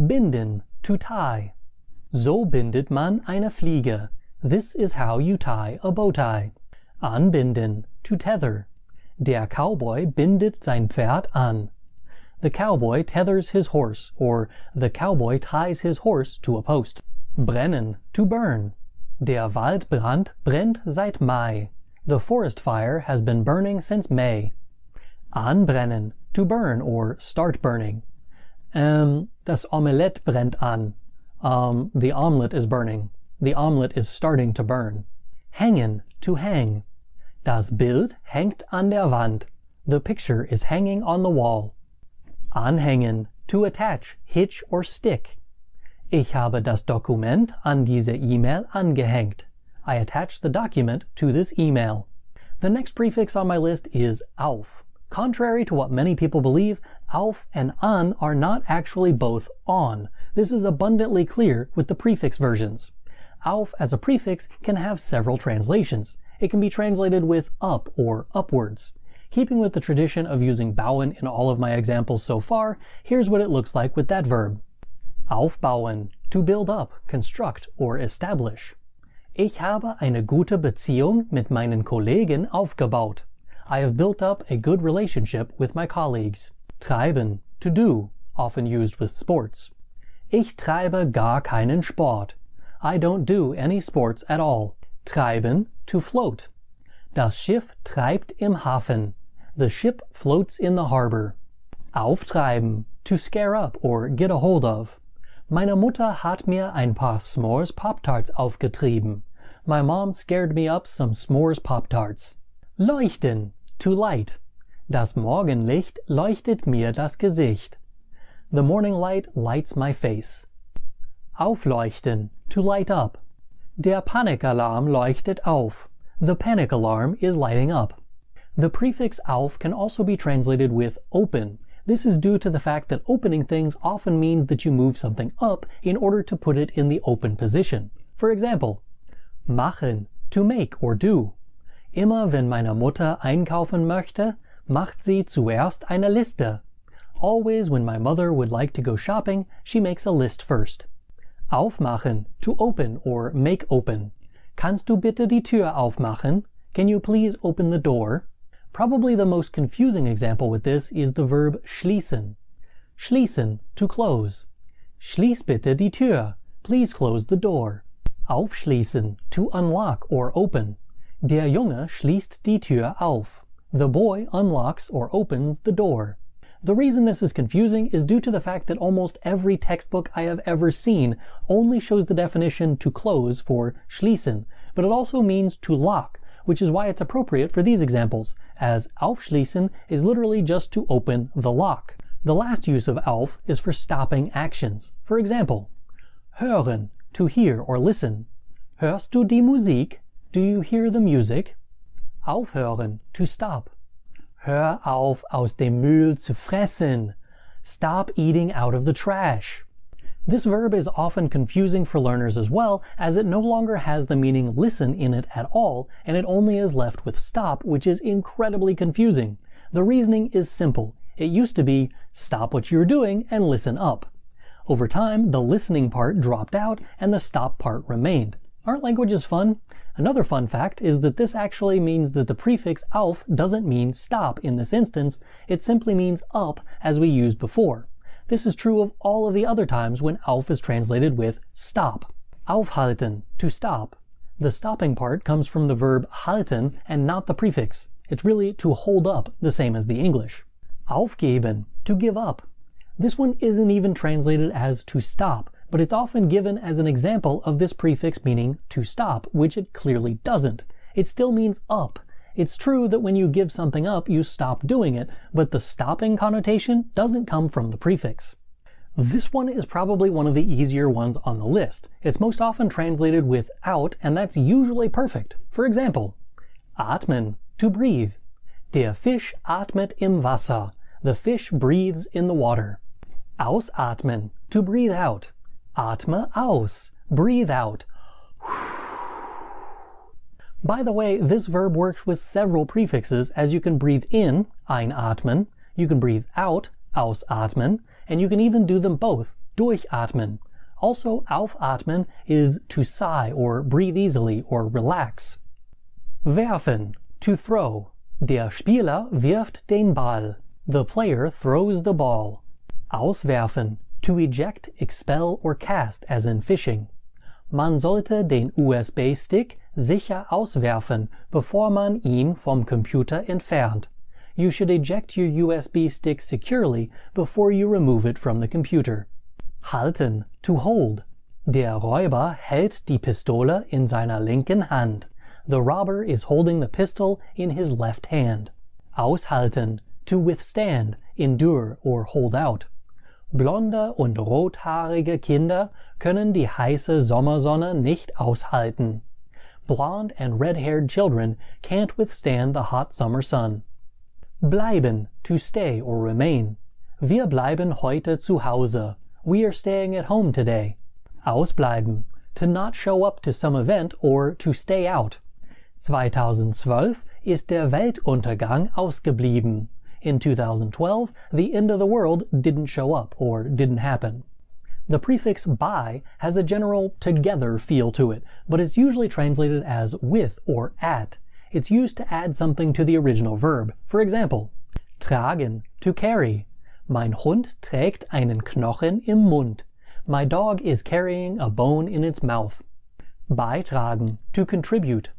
Binden, to tie. So bindet man eine Fliege. This is how you tie a bow tie. Anbinden, to tether. Der Cowboy bindet sein Pferd an. The cowboy tethers his horse, or the cowboy ties his horse to a post. Brennen, to burn. Der Waldbrand brennt seit Mai. The forest fire has been burning since May. Anbrennen, to burn or start burning. Das Omelett brennt an. The omelet is burning. The omelet is starting to burn. Hängen, to hang. Das Bild hängt an der Wand. The picture is hanging on the wall. Anhängen, to attach, hitch or stick. Ich habe das Dokument an diese E-Mail angehängt. I attached the document to this email. The next prefix on my list is auf. Contrary to what many people believe, auf and an are not actually both on. This is abundantly clear with the prefix versions. Auf as a prefix can have several translations. It can be translated with up or upwards. Keeping with the tradition of using bauen in all of my examples so far, here's what it looks like with that verb. Aufbauen, to build up, construct, or establish. Ich habe eine gute Beziehung mit meinen Kollegen aufgebaut. I have built up a good relationship with my colleagues. Treiben, to do, often used with sports. Ich treibe gar keinen Sport. I don't do any sports at all. Treiben, to float. Das Schiff treibt im Hafen. The ship floats in the harbor. Auftreiben, to scare up or get a hold of. Meine Mutter hat mir ein paar S'mores Pop-Tarts aufgetrieben. My mom scared me up some s'mores Pop-Tarts. Leuchten, to light. Das Morgenlicht leuchtet mir das Gesicht. The morning light lights my face. Aufleuchten, to light up. Der Panikalarm leuchtet auf. The panic alarm is lighting up. The prefix auf can also be translated with open. This is due to the fact that opening things often means that you move something up in order to put it in the open position. For example, machen, to make or do. Immer wenn meine Mutter einkaufen möchte, macht sie zuerst eine Liste. Always when my mother would like to go shopping, she makes a list first. Aufmachen, to open or make open. Kannst du bitte die Tür aufmachen? Can you please open the door? Probably the most confusing example with this is the verb schließen. Schließen, to close. Schließ bitte die Tür. Please close the door. Aufschließen, to unlock or open. Der Junge schließt die Tür auf. The boy unlocks or opens the door. The reason this is confusing is due to the fact that almost every textbook I have ever seen only shows the definition to close for schließen, but it also means to lock, which is why it's appropriate for these examples, as aufschließen is literally just to open the lock. The last use of auf is for stopping actions. For example, hören, to hear or listen. Hörst du die Musik? Do you hear the music? Aufhören, to stop. Hör auf, aus dem Müll zu fressen. Stop eating out of the trash. This verb is often confusing for learners as well, as it no longer has the meaning listen in it at all, and it only is left with stop, which is incredibly confusing. The reasoning is simple. It used to be, stop what you're doing and listen up. Over time, the listening part dropped out and the stop part remained. Aren't languages fun? Another fun fact is that this actually means that the prefix auf doesn't mean stop in this instance, it simply means up as we used before. This is true of all of the other times when auf is translated with stop. Aufhalten, to stop. The stopping part comes from the verb halten and not the prefix. It's really to hold up, the same as the English. Aufgeben, to give up. This one isn't even translated as to stop, but it's often given as an example of this prefix meaning to stop, which it clearly doesn't. It still means up. It's true that when you give something up, you stop doing it, but the stopping connotation doesn't come from the prefix. This one is probably one of the easier ones on the list. It's most often translated with out, and that's usually perfect. For example, atmen, to breathe. Der Fisch atmet im Wasser. The fish breathes in the water. Ausatmen, to breathe out. Atme aus, breathe out. By the way, this verb works with several prefixes, as you can breathe in, einatmen, you can breathe out, ausatmen, and you can even do them both, durchatmen. Also, aufatmen is to sigh or breathe easily or relax. Werfen, to throw. Der Spieler wirft den Ball. The player throws the ball. Auswerfen, to eject, expel, or cast, as in fishing. Man sollte den USB-Stick sicher auswerfen, bevor man ihn vom Computer entfernt. You should eject your USB stick securely before you remove it from the computer. Halten, to hold. Der Räuber hält die Pistole in seiner linken Hand. The robber is holding the pistol in his left hand. Aushalten, to withstand, endure, or hold out. Blonde und rothaarige Kinder können die heiße Sommersonne nicht aushalten. Blonde and red-haired children can't withstand the hot summer sun. Bleiben, to stay or remain. Wir bleiben heute zu Hause. We are staying at home today. Ausbleiben, to not show up to some event or to stay out. 2012 ist der Weltuntergang ausgeblieben. In 2012, the end of the world didn't show up or didn't happen. The prefix by has a general together feel to it, but it's usually translated as with or at. It's used to add something to the original verb. For example, tragen, to carry. Mein Hund trägt einen Knochen im Mund. My dog is carrying a bone in its mouth. Beitragen, to contribute.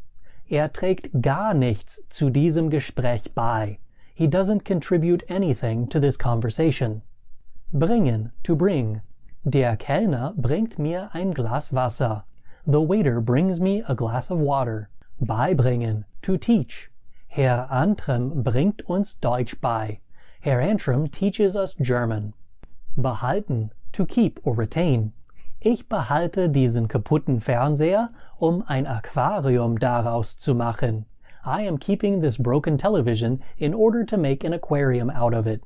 Er trägt gar nichts zu diesem Gespräch bei. He doesn't contribute anything to this conversation. Bringen, to bring. Der Kellner bringt mir ein Glas Wasser. The waiter brings me a glass of water. Beibringen, to teach. Herr Antrim bringt uns Deutsch bei. Herr Antrim teaches us German. Behalten, to keep or retain. Ich behalte diesen kaputten Fernseher, ein Aquarium daraus zu machen. I am keeping this broken television in order to make an aquarium out of it.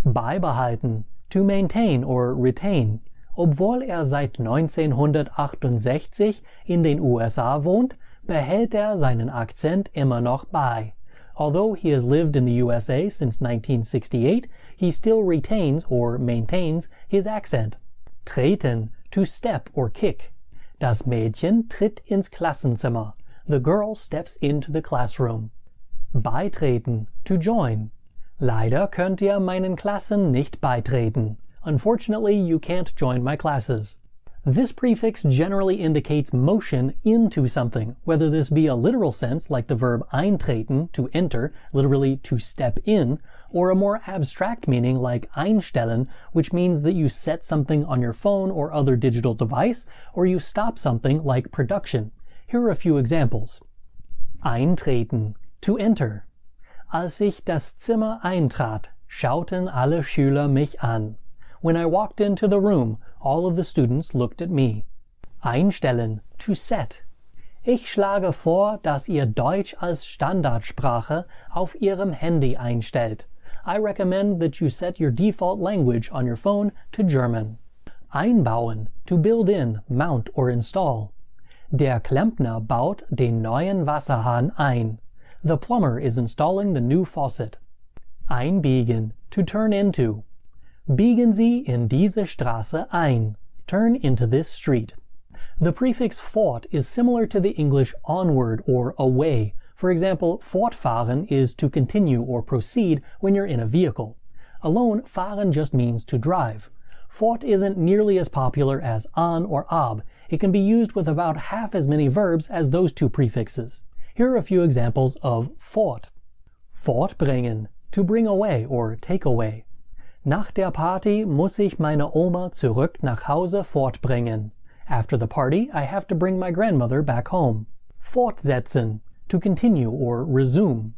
Beibehalten, to maintain or retain. Obwohl seit 1968 in den USA wohnt, behält seinen Akzent immer noch bei. Although he has lived in the USA since 1968, he still retains or maintains his accent. Treten, to step or kick. Das Mädchen tritt ins Klassenzimmer. The girl steps into the classroom. Beitreten, to join. Leider könnt ihr meinen Klassen nicht beitreten. Unfortunately, you can't join my classes. This prefix generally indicates motion into something, whether this be a literal sense like the verb eintreten, to enter, literally to step in, or a more abstract meaning like einstellen, which means that you set something on your phone or other digital device, or you stop something like production. Here are a few examples. Eintreten, to enter. Als ich das Zimmer eintrat, schauten alle Schüler mich an. When I walked into the room, all of the students looked at me. Einstellen, to set. Ich schlage vor, dass ihr Deutsch als Standardsprache auf Ihrem Handy einstellt. I recommend that you set your default language on your phone to German. Einbauen, to build in, mount or install. Der Klempner baut den neuen Wasserhahn ein. The plumber is installing the new faucet. Einbiegen, to turn into. Biegen Sie in diese Straße ein. Turn into this street. The prefix fort is similar to the English onward or away. For example, fortfahren is to continue or proceed when you're in a vehicle. Alone, fahren just means to drive. Fort isn't nearly as popular as an or ab. It can be used with about half as many verbs as those two prefixes. Here are a few examples of fort. Fortbringen, to bring away or take away. Nach der Party muss ich meine Oma zurück nach Hause fortbringen. After the party, I have to bring my grandmother back home. Fortsetzen, to continue or resume.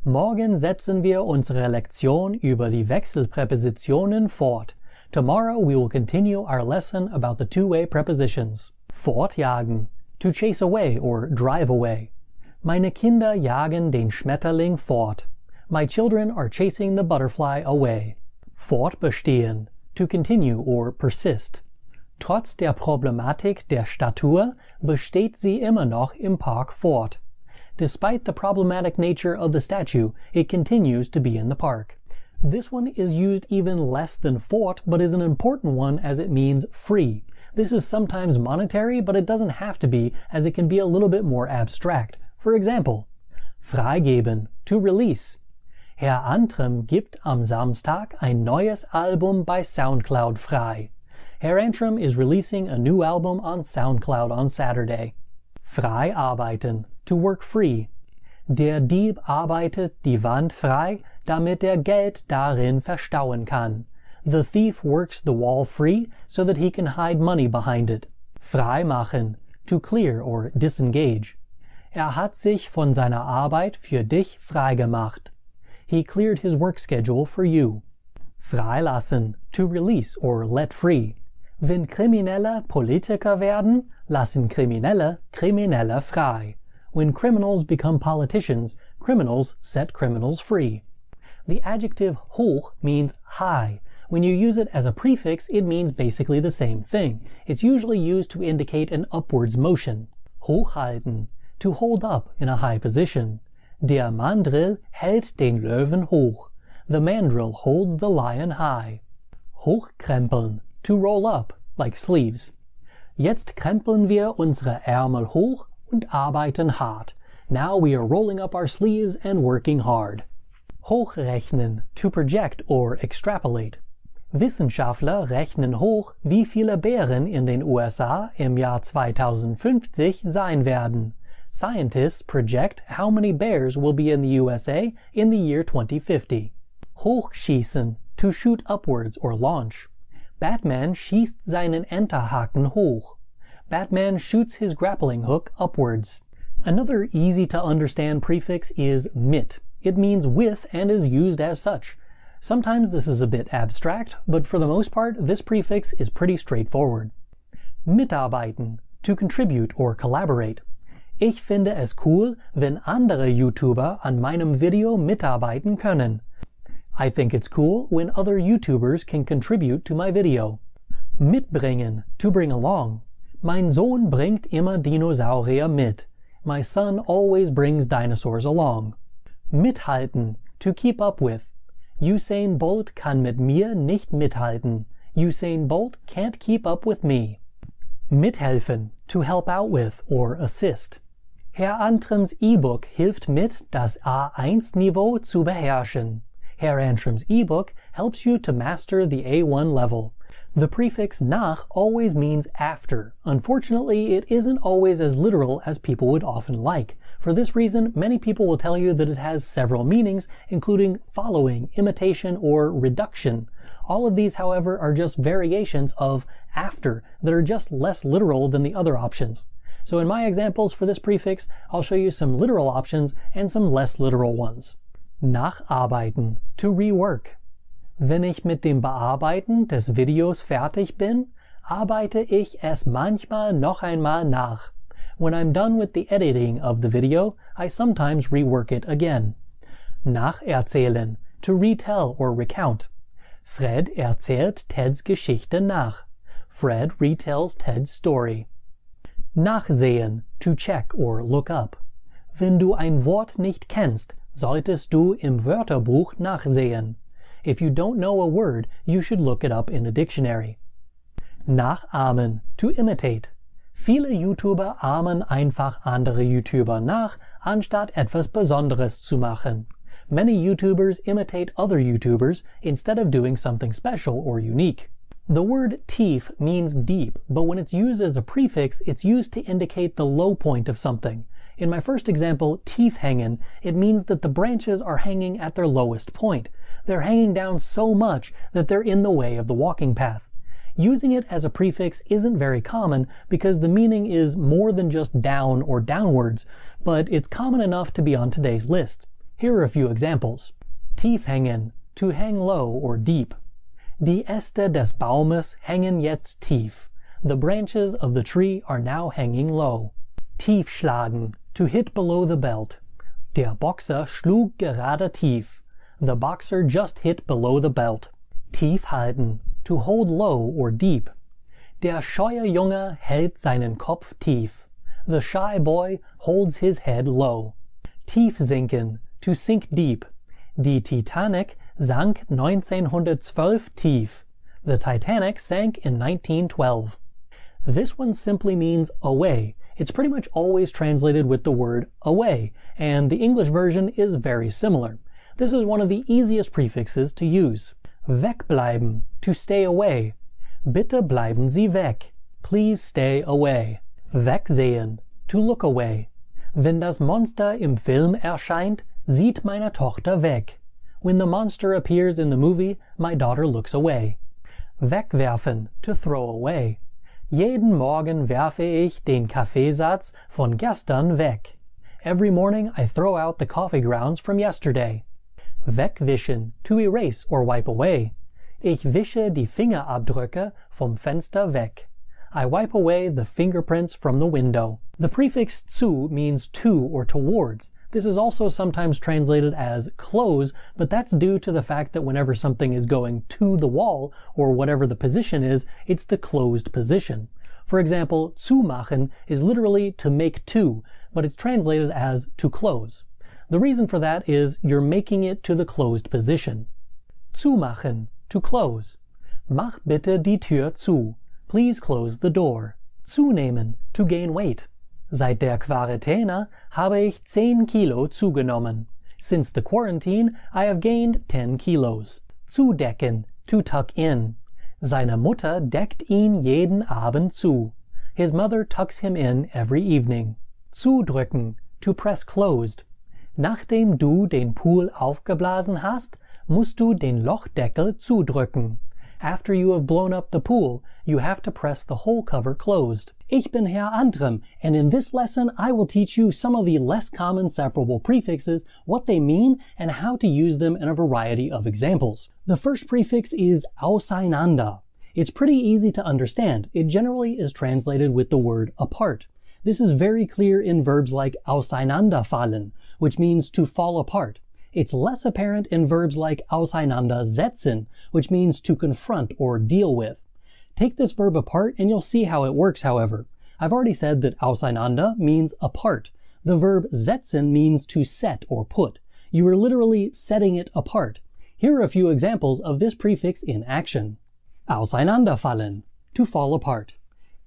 Morgen setzen wir unsere Lektion über die Wechselpräpositionen fort. Tomorrow we will continue our lesson about the two-way prepositions. Fortjagen, to chase away or drive away. Meine Kinder jagen den Schmetterling fort. My children are chasing the butterfly away. Fortbestehen, to continue or persist. Trotz der Problematik der Statue besteht sie immer noch im Park fort. Despite the problematic nature of the statue, it continues to be in the park. This one is used even less than fort, but is an important one as it means free. This is sometimes monetary, but it doesn't have to be, as it can be a little bit more abstract. For example, freigeben, to release. Herr Antrim gibt am Samstag ein neues Album bei SoundCloud frei. Herr Antrim is releasing a new album on SoundCloud on Saturday. Frei arbeiten, to work free. Der Dieb arbeitet die Wand frei, damit er Geld darin verstauen kann. The thief works the wall free so that he can hide money behind it. Frei machen, to clear or disengage. Hat sich von seiner Arbeit für dich freigemacht. He cleared his work schedule for you. Freilassen, to release or let free. Wenn Kriminelle Politiker werden, lassen Kriminelle Kriminelle frei. When criminals become politicians, criminals set criminals free. The adjective hoch means high. When you use it as a prefix, it means basically the same thing. It's usually used to indicate an upwards motion. Hochhalten, to hold up in a high position. Der Mandrill hält den Löwen hoch. The mandrill holds the lion high. Hochkrempeln, to roll up, like sleeves. Jetzt krempeln wir unsere Ärmel hoch und arbeiten hart. Now we are rolling up our sleeves and working hard. Hochrechnen, to project or extrapolate. Wissenschaftler rechnen hoch, wie viele Bären in den USA im Jahr 2050 sein werden. Scientists project how many bears will be in the USA in the year 2050. Hochschießen, to shoot upwards or launch. Batman schießt seinen Enterhaken hoch. Batman shoots his grappling hook upwards. Another easy-to-understand prefix is mit. It means with and is used as such. Sometimes this is a bit abstract, but for the most part, this prefix is pretty straightforward. Mitarbeiten, to contribute or collaborate. Ich finde es cool, wenn andere YouTuber an meinem Video mitarbeiten können. I think it's cool when other YouTubers can contribute to my video. Mitbringen, to bring along. Mein Sohn bringt immer Dinosaurier mit. My son always brings dinosaurs along. Mithalten, to keep up with. Usain Bolt kann mit mir nicht mithalten. Usain Bolt can't keep up with me. Mithelfen, to help out with or assist. Herr Antrams E-Book hilft mit, das A1-Niveau zu beherrschen. Herr Antrim's e-book helps you to master the A1 level. The prefix nach always means after. Unfortunately, it isn't always as literal as people would often like. For this reason, many people will tell you that it has several meanings, including following, imitation, or reduction. All of these, however, are just variations of after that are just less literal than the other options. So in my examples for this prefix, I'll show you some literal options and some less literal ones. Nacharbeiten, to rework. Wenn ich mit dem Bearbeiten des Videos fertig bin, arbeite ich es manchmal noch einmal nach. When I'm done with the editing of the video, I sometimes rework it again. Nacherzählen, to retell or recount. Fred erzählt Teds Geschichte nach. Fred retells Ted's story. Nachsehen, to check or look up. Wenn du ein Wort nicht kennst, solltest du im Wörterbuch nachsehen. If you don't know a word, you should look it up in a dictionary. Nachahmen, to imitate. Viele YouTuber ahmen einfach andere YouTuber nach, anstatt etwas Besonderes zu machen. Many YouTubers imitate other YouTubers instead of doing something special or unique. The word tief means deep, but when it's used as a prefix, it's used to indicate the low point of something. In my first example, tief hängen, it means that the branches are hanging at their lowest point. They're hanging down so much that they're in the way of the walking path. Using it as a prefix isn't very common because the meaning is more than just down or downwards, but it's common enough to be on today's list. Here are a few examples. Tief hängen, to hang low or deep. Die Äste des Baumes hängen jetzt tief. The branches of the tree are now hanging low. Tief schlagen, to hit below the belt. Der Boxer schlug gerade tief. The boxer just hit below the belt. Tief halten, to hold low or deep. Der scheue Junge hält seinen Kopf tief. The shy boy holds his head low. Tief sinken, to sink deep. Die Titanic sank 1912 tief. The Titanic sank in 1912. This one simply means away. It's pretty much always translated with the word away, and the English version is very similar. This is one of the easiest prefixes to use. Wegbleiben, to stay away. Bitte bleiben Sie weg. Please stay away. Wegsehen, to look away. Wenn das Monster im Film erscheint, sieht meine Tochter weg. When the monster appears in the movie, my daughter looks away. Wegwerfen, to throw away. Jeden Morgen werfe ich den Kaffeesatz von gestern weg. Every morning I throw out the coffee grounds from yesterday. Wegwischen, to erase or wipe away. Ich wische die Fingerabdrücke vom Fenster weg. I wipe away the fingerprints from the window. The prefix zu means to or towards. This is also sometimes translated as close, but that's due to the fact that whenever something is going to the wall, or whatever the position is, it's the closed position. For example, zumachen is literally to make to, but it's translated as to close. The reason for that is you're making it to the closed position. Zumachen, to close. Mach bitte die Tür zu. Please close the door. Zunehmen, to gain weight. Seit der Quarantäne habe ich 10 Kilo zugenommen. Since the quarantine, I have gained 10 kilos. Zudecken, to tuck in. Seine Mutter deckt ihn jeden Abend zu. His mother tucks him in every evening. Zudrücken, to press closed. Nachdem du den Pool aufgeblasen hast, musst du den Lochdeckel zudrücken. After you have blown up the pool, you have to press the hole cover closed. Ich bin Herr Antrim, and in this lesson I will teach you some of the less common separable prefixes, what they mean, and how to use them in a variety of examples. The first prefix is auseinander. It's pretty easy to understand. It generally is translated with the word apart. This is very clear in verbs like auseinanderfallen, which means to fall apart. It's less apparent in verbs like auseinandersetzen, which means to confront or deal with. Take this verb apart and you'll see how it works, however. I've already said that auseinander means apart. The verb setzen means to set or put. You are literally setting it apart. Here are a few examples of this prefix in action. Auseinanderfallen, to fall apart.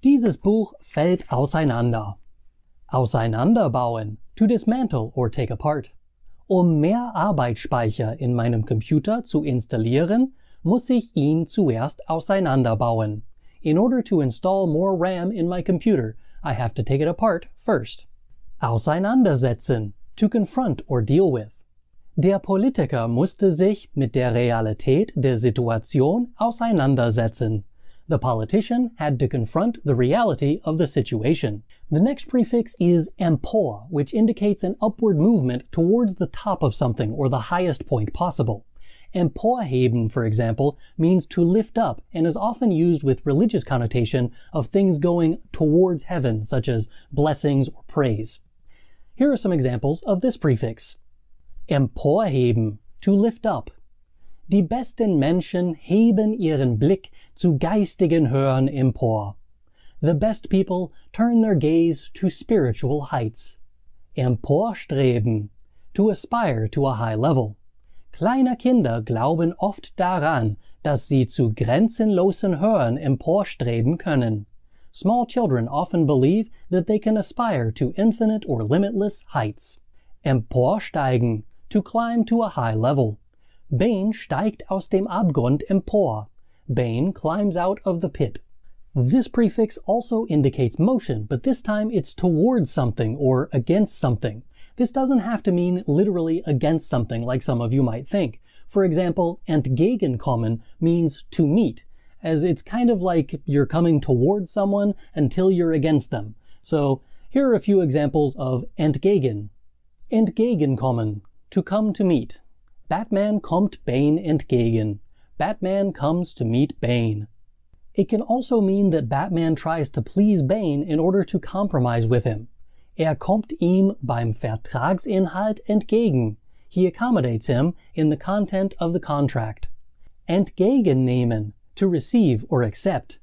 Dieses Buch fällt auseinander. Auseinanderbauen, to dismantle or take apart. Mehr Arbeitsspeicher in meinem Computer zu installieren, muss ich ihn zuerst auseinanderbauen. In order to install more RAM in my computer, I have to take it apart first. Auseinandersetzen, to confront or deal with. Der Politiker musste sich mit der Realität der Situation auseinandersetzen. The politician had to confront the reality of the situation. The next prefix is empor, which indicates an upward movement towards the top of something or the highest point possible. Emporheben, for example, means to lift up and is often used with religious connotation of things going towards heaven, such as blessings or praise. Here are some examples of this prefix. Emporheben, to lift up. Die besten Menschen heben ihren Blick zu geistigen Höhen empor. The best people turn their gaze to spiritual heights. Emporstreben, to aspire to a high level. Kleine Kinder glauben oft daran, dass sie zu grenzenlosen Höhen emporstreben können. Small children often believe that they can aspire to infinite or limitless heights. Emporsteigen, to climb to a high level. Bane steigt aus dem Abgrund empor. Bane climbs out of the pit. This prefix also indicates motion, but this time it's towards something or against something. This doesn't have to mean literally against something like some of you might think. For example, entgegenkommen means to meet, as it's kind of like you're coming towards someone until you're against them. So here are a few examples of entgegen. Entgegenkommen, to come to meet. Batman kommt Bane entgegen. Batman comes to meet Bane. It can also mean that Batman tries to please Bane in order to compromise with him. Kommt ihm beim Vertragsinhalt entgegen. He accommodates him in the content of the contract. Entgegennehmen, to receive or accept.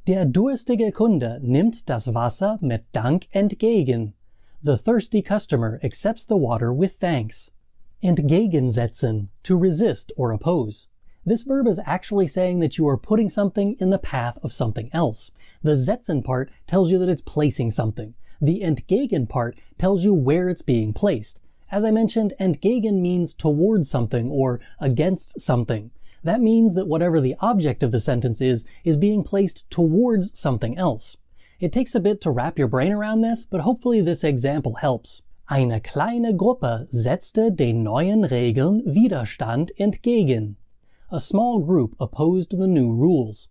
Der durstige Kunde nimmt das Wasser mit Dank entgegen. The thirsty customer accepts the water with thanks. Entgegensetzen, to resist or oppose. This verb is actually saying that you are putting something in the path of something else. The setzen part tells you that it's placing something. The entgegen part tells you where it's being placed. As I mentioned, entgegen means towards something or against something. That means that whatever the object of the sentence is being placed towards something else. It takes a bit to wrap your brain around this, but hopefully this example helps. Eine kleine Gruppe setzte den neuen Regeln Widerstand entgegen. A small group opposed the new rules.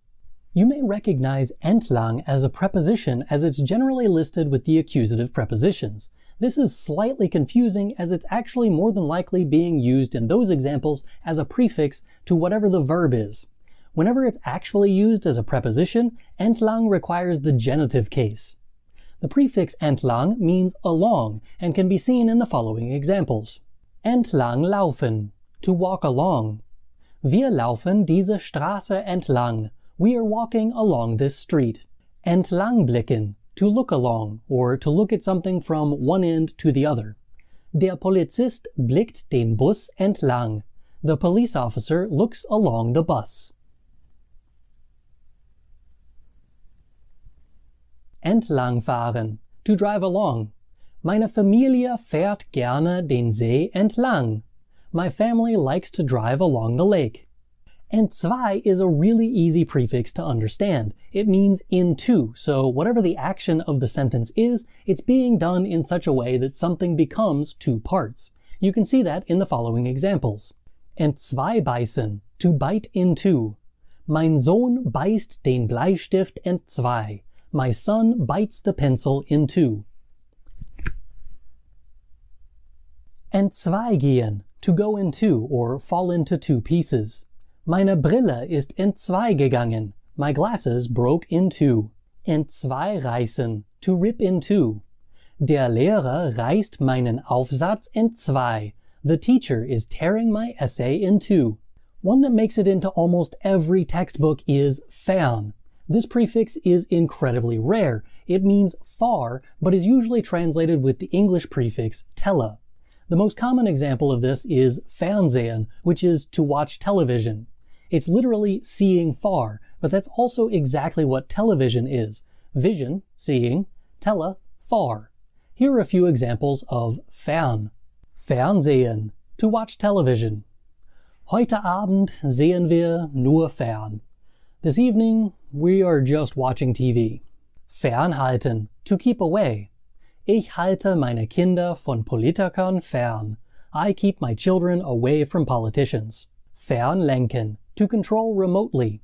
You may recognize entlang as a preposition as it's generally listed with the accusative prepositions. This is slightly confusing as it's actually more than likely being used in those examples as a prefix to whatever the verb is. Whenever it's actually used as a preposition, entlang requires the genitive case. The prefix entlang means along and can be seen in the following examples. Entlang laufen, to walk along. Wir laufen diese Straße entlang. We are walking along this street. Entlang blicken, to look along, or to look at something from one end to the other. Der Polizist blickt den Bus entlang. The police officer looks along the bus. Entlangfahren, to drive along. Meine Familie fährt gerne den See entlang. My family likes to drive along the lake. Entzwei is a really easy prefix to understand. It means into, so whatever the action of the sentence is, it's being done in such a way that something becomes two parts. You can see that in the following examples. Entzweibeißen, to bite into. Mein Sohn beißt den Bleistift entzwei. My son bites the pencil in two. Entzweigehen, to go in two or fall into two pieces. Meine Brille ist entzwei gegangen. My glasses broke in two. Entzweireißen, to rip in two. Der Lehrer reißt meinen Aufsatz entzwei. The teacher is tearing my essay in two. One that makes it into almost every textbook is fern. This prefix is incredibly rare. It means far, but is usually translated with the English prefix tella. The most common example of this is Fernsehen, which is to watch television. It's literally seeing far, but that's also exactly what television is. Vision, seeing, tele, far. Here are a few examples of fern. Fernsehen, to watch television. Heute Abend sehen wir nur fern. This evening, we are just watching TV. Fernhalten, to keep away. Ich halte meine Kinder von Politikern fern. I keep my children away from politicians. Fernlenken, to control remotely.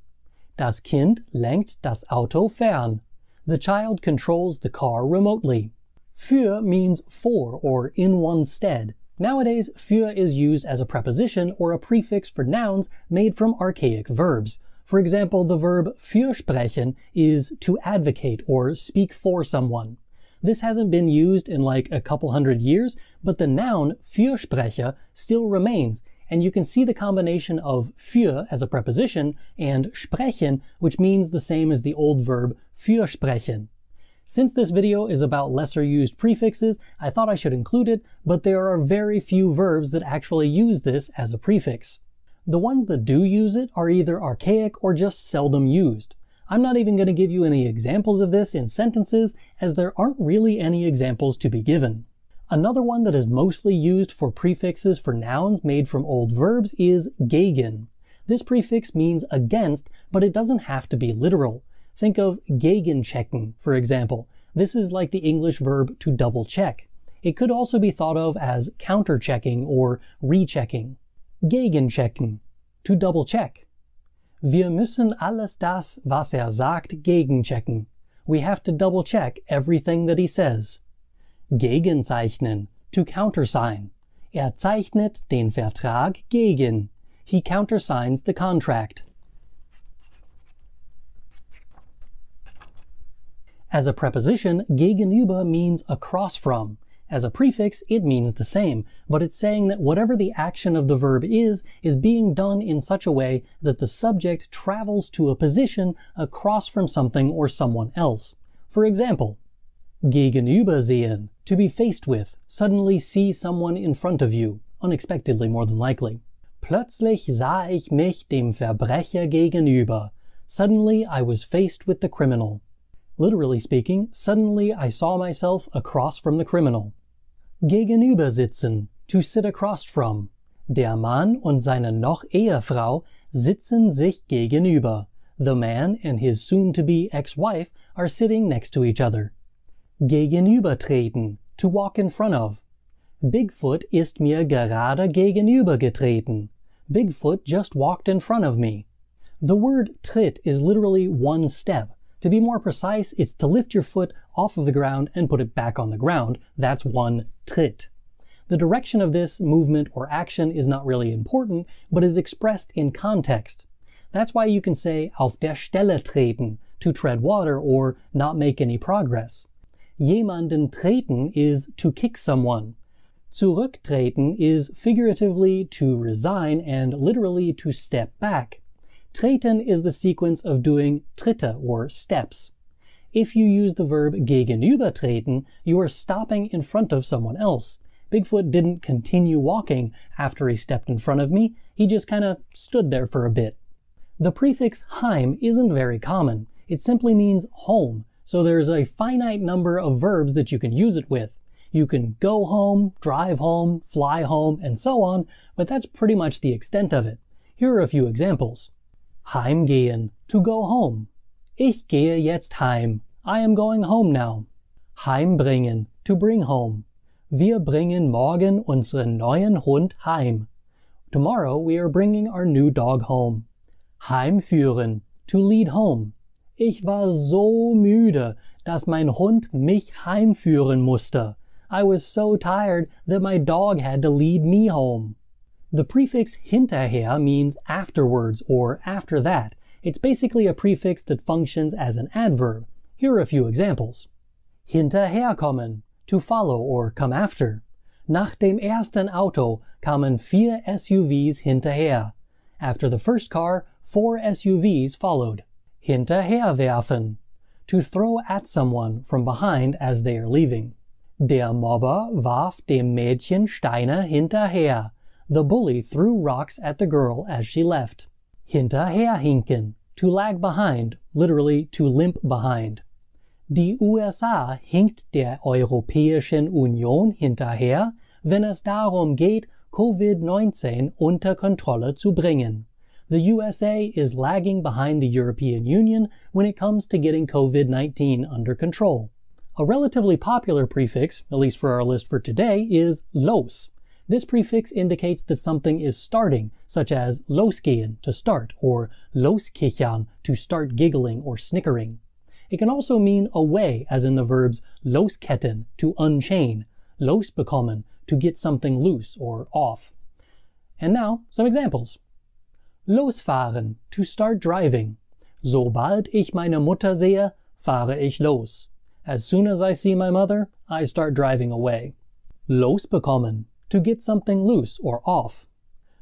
Das Kind lenkt das Auto fern. The child controls the car remotely. Für means for or in one's stead. Nowadays, für is used as a preposition or a prefix for nouns made from archaic verbs. For example, the verb fürsprechen is to advocate or speak for someone. This hasn't been used in like a couple hundred years, but the noun Fürsprecher still remains, and you can see the combination of für as a preposition and sprechen, which means the same as the old verb fürsprechen. Since this video is about lesser used prefixes, I thought I should include it, but there are very few verbs that actually use this as a prefix. The ones that do use it are either archaic or just seldom used. I'm not even going to give you any examples of this in sentences, as there aren't really any examples to be given. Another one that is mostly used for prefixes for nouns made from old verbs is gegen. This prefix means against, but it doesn't have to be literal. Think of gegenchecken, for example. This is like the English verb to double check. It could also be thought of as counter-checking or rechecking. Gegenchecken, to double check. Wir müssen alles das, was sagt, gegenchecken. We have to double check everything that he says. Gegenzeichnen, to countersign. Zeichnet den Vertrag gegen. He countersigns the contract. As a preposition, gegenüber means across from. As a prefix, it means the same, but it's saying that whatever the action of the verb is being done in such a way that the subject travels to a position across from something or someone else. For example, gegenübersehen, to be faced with, suddenly see someone in front of you, unexpectedly more than likely. Plötzlich sah ich mich dem Verbrecher gegenüber. Suddenly I was faced with the criminal. Literally speaking, suddenly I saw myself across from the criminal. Gegenüber sitzen, to sit across from. Der Mann und seine noch Ehefrau sitzen sich gegenüber. The man and his soon-to-be ex-wife are sitting next to each other. Gegenübertreten, to walk in front of. Bigfoot ist mir gerade gegenübergetreten. Bigfoot just walked in front of me. The word tritt is literally one step. To be more precise, it's to lift your foot off of the ground and put it back on the ground. That's one Tritt. The direction of this movement or action is not really important, but is expressed in context. That's why you can say auf der Stelle treten, to tread water or not make any progress. Jemanden treten is to kick someone. Zurücktreten is figuratively to resign and literally to step back. Treten is the sequence of doing Tritte or steps. If you use the verb gegenübertreten, you are stopping in front of someone else. Bigfoot didn't continue walking after he stepped in front of me, he just kinda stood there for a bit. The prefix heim isn't very common. It simply means home, so there's a finite number of verbs that you can use it with. You can go home, drive home, fly home, and so on, but that's pretty much the extent of it. Here are a few examples. Heimgehen, to go home. Ich gehe jetzt heim. I am going home now. Heimbringen, to bring home. Wir bringen morgen unseren neuen Hund heim. Tomorrow we are bringing our new dog home. Heimführen, to lead home. Ich war so müde, dass mein Hund mich heimführen musste. I was so tired that my dog had to lead me home. The prefix hinterher means afterwards or after that. It's basically a prefix that functions as an adverb. Here are a few examples. Hinterherkommen, to follow or come after. Nach dem ersten Auto kamen 4 SUVs hinterher. After the first car, 4 SUVs followed. Hinterherwerfen, to throw at someone from behind as they are leaving. Der Mobber warf dem Mädchen Steine hinterher. The bully threw rocks at the girl as she left. Hinterherhinken, to lag behind, literally to limp behind. Die USA hinkt der Europäischen Union hinterher, wenn es darum geht, Covid-19 unter Kontrolle zu bringen. The USA is lagging behind the European Union when it comes to getting COVID-19 under control. A relatively popular prefix, at least for our list for today, is los. This prefix indicates that something is starting, such as losgehen, to start, or loskichern, to start giggling or snickering. It can also mean away, as in the verbs losketten, to unchain, losbekommen, to get something loose or off. And now, some examples. Losfahren, to start driving. Sobald ich meine Mutter sehe, fahre ich los. As soon as I see my mother, I start driving away. Losbekommen, to get something loose or off.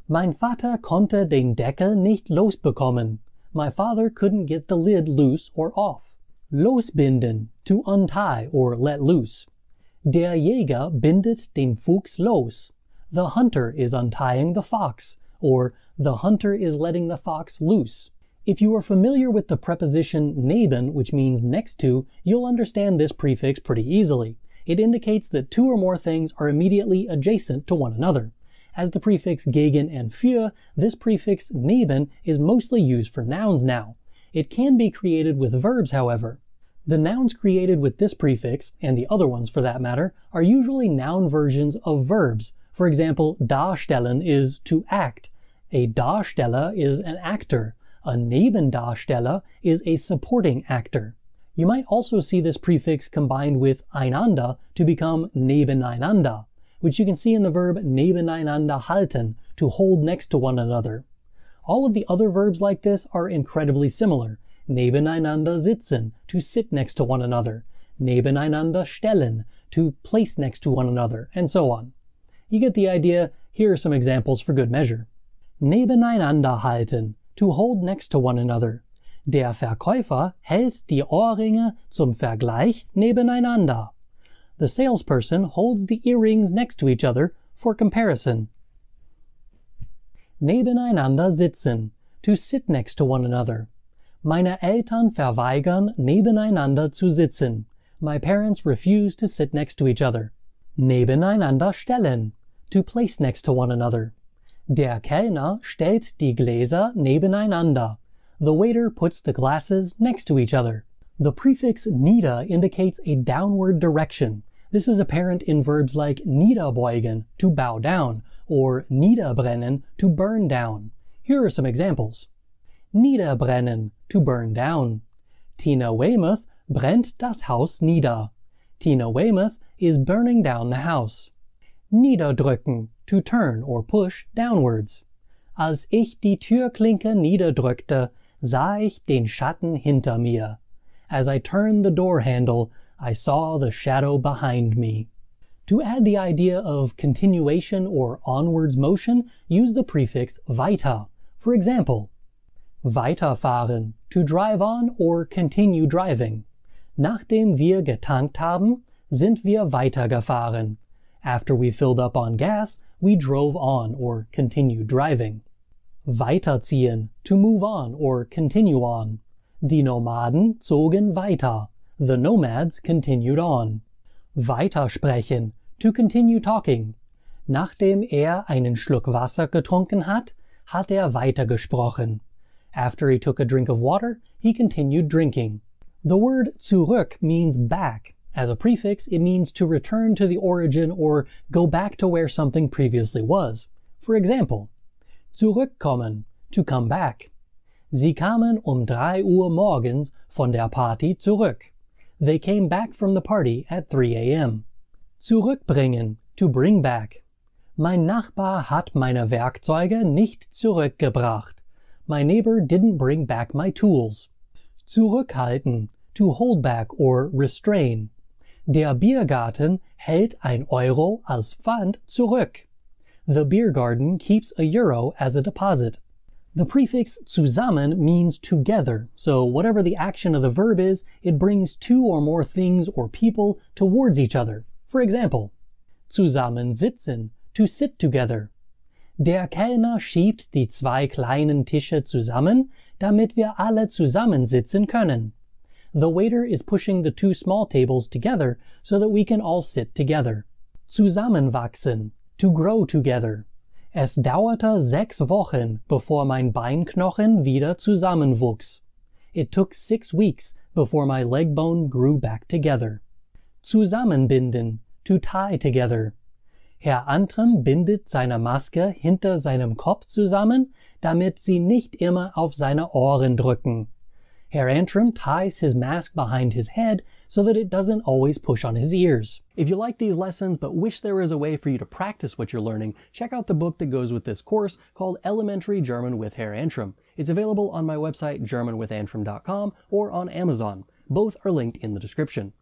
Mein Vater konnte den Deckel nicht losbekommen. My father couldn't get the lid loose or off. Losbinden, to untie or let loose. Der Jäger bindet den Fuchs los. The hunter is untying the fox, or the hunter is letting the fox loose. If you are familiar with the preposition neben, which means next to, you'll understand this prefix pretty easily. It indicates that two or more things are immediately adjacent to one another. As the prefix gegen and für, this prefix neben is mostly used for nouns now. It can be created with verbs, however. The nouns created with this prefix, and the other ones for that matter, are usually noun versions of verbs. For example, darstellen is to act. A Darsteller is an actor. A Nebendarsteller is a supporting actor. You might also see this prefix combined with einander to become nebeneinander, which you can see in the verb nebeneinander halten, to hold next to one another. All of the other verbs like this are incredibly similar. Nebeneinander sitzen, to sit next to one another. Nebeneinander stellen, to place next to one another, and so on. You get the idea. Here are some examples for good measure. Nebeneinander halten, to hold next to one another. Der Verkäufer hält die Ohrringe zum Vergleich nebeneinander. The salesperson holds the earrings next to each other for comparison. Nebeneinander sitzen, to sit next to one another. Meine Eltern verweigern, nebeneinander zu sitzen. My parents refuse to sit next to each other. Nebeneinander stellen, to place next to one another. Der Kellner stellt die Gläser nebeneinander. The waiter puts the glasses next to each other. The prefix nieder indicates a downward direction. This is apparent in verbs like niederbeugen, to bow down, or niederbrennen, to burn down. Here are some examples. Niederbrennen, to burn down. Tina Weymouth brennt das Haus nieder. Tina Weymouth is burning down the house. Niederdrücken, to turn or push downwards. Als ich die Türklinke niederdrückte, sah ich den Schatten hinter mir. As I turned the door handle, I saw the shadow behind me. To add the idea of continuation or onwards motion, use the prefix weiter. For example, weiterfahren, to drive on or continue driving. Nachdem wir getankt haben, sind wir weitergefahren. After we filled up on gas, we drove on or continued driving. Weiterziehen, to move on or continue on. Die Nomaden zogen weiter. The nomads continued on. Weitersprechen, to continue talking. Nachdem einen Schluck Wasser getrunken hat, hat weitergesprochen. After he took a drink of water, he continued drinking. The word zurück means back. As a prefix, it means to return to the origin or go back to where something previously was. For example, zurückkommen, to come back. Sie kamen 3 Uhr morgens von der Party zurück. They came back from the party at 3 a.m. Zurückbringen, to bring back. Mein Nachbar hat meine Werkzeuge nicht zurückgebracht. My neighbor didn't bring back my tools. Zurückhalten, to hold back or restrain. Der Biergarten hält €1 als Pfand zurück. The beer garden keeps €1 as a deposit. The prefix zusammen means together, so whatever the action of the verb is, it brings two or more things or people towards each other. For example, zusammensitzen, to sit together. Der Kellner schiebt die 2 kleinen Tische zusammen, damit wir alle zusammensitzen können. The waiter is pushing the 2 small tables together so that we can all sit together. Zusammenwachsen, to grow together. Es dauerte 6 Wochen, bevor mein Beinknochen wieder zusammenwuchs. It took 6 weeks before my leg bone grew back together. Zusammenbinden, to tie together. Herr Antrim bindet seine Maske hinter seinem Kopf zusammen, damit sie nicht immer auf seine Ohren drücken. Herr Antrim ties his mask behind his head so that it doesn't always push on his ears. If you like these lessons but wish there was a way for you to practice what you're learning, check out the book that goes with this course called Elementary German with Herr Antrim. It's available on my website germanwithantrim.com or on Amazon. Both are linked in the description.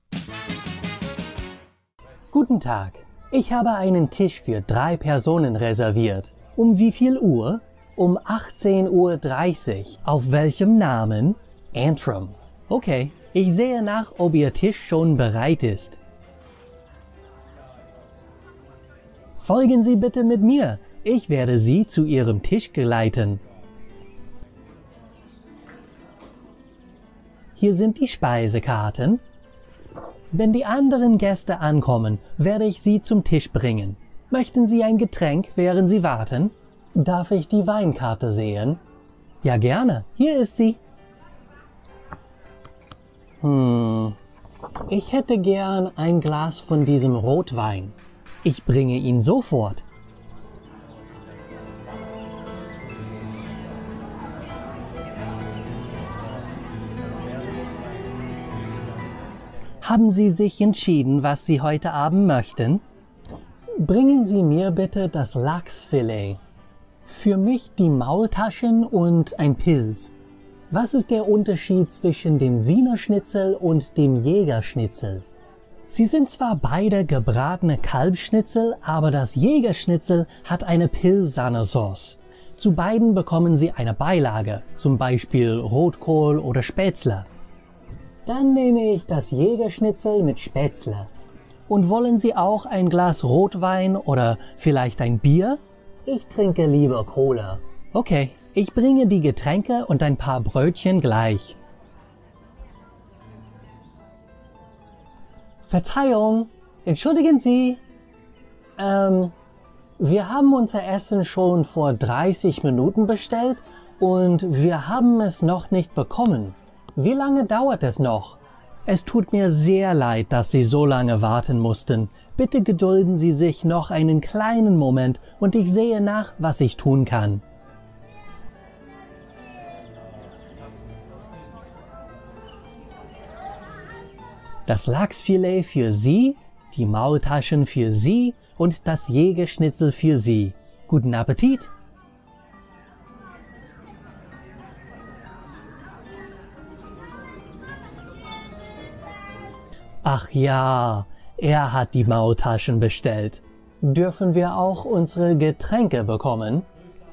Guten Tag. Ich habe einen Tisch für 3 Personen reserviert. Um wie viel Uhr? Um 18:30 Uhr. Auf welchem Namen? Antrim. Okay, ich sehe nach, ob Ihr Tisch schon bereit ist. Folgen Sie bitte mit mir. Ich werde Sie zu Ihrem Tisch geleiten. Hier sind die Speisekarten. Wenn die anderen Gäste ankommen, werde ich sie zum Tisch bringen. Möchten Sie ein Getränk, während Sie warten? Darf ich die Weinkarte sehen? Ja, gerne. Hier ist sie. Ich hätte gern ein Glas von diesem Rotwein. Ich bringe ihn sofort. Haben Sie sich entschieden, was Sie heute Abend möchten? Bringen Sie mir bitte das Lachsfilet. Für mich die Maultaschen und ein Pils. Was ist der Unterschied zwischen dem Wiener Schnitzel und dem Jägerschnitzel? Sie sind zwar beide gebratene Kalbsschnitzel, aber das Jägerschnitzel hat eine Pilsahne-Sauce. Zu beiden bekommen Sie eine Beilage, zum Beispiel Rotkohl oder Spätzle. Dann nehme ich das Jägerschnitzel mit Spätzle. Und wollen Sie auch ein Glas Rotwein oder vielleicht ein Bier? Ich trinke lieber Cola. Okay, ich bringe die Getränke und ein paar Brötchen gleich. Verzeihung, entschuldigen Sie. Wir haben unser Essen schon vor 30 Minuten bestellt und wir haben es noch nicht bekommen. Wie lange dauert es noch? Es tut mir sehr leid, dass Sie so lange warten mussten. Bitte gedulden Sie sich noch einen kleinen Moment und ich sehe nach, was ich tun kann. Das Lachsfilet für Sie, die Maultaschen für Sie und das Jägerschnitzel für Sie. Guten Appetit! Ach ja, er hat die Maultaschen bestellt. Dürfen wir auch unsere Getränke bekommen?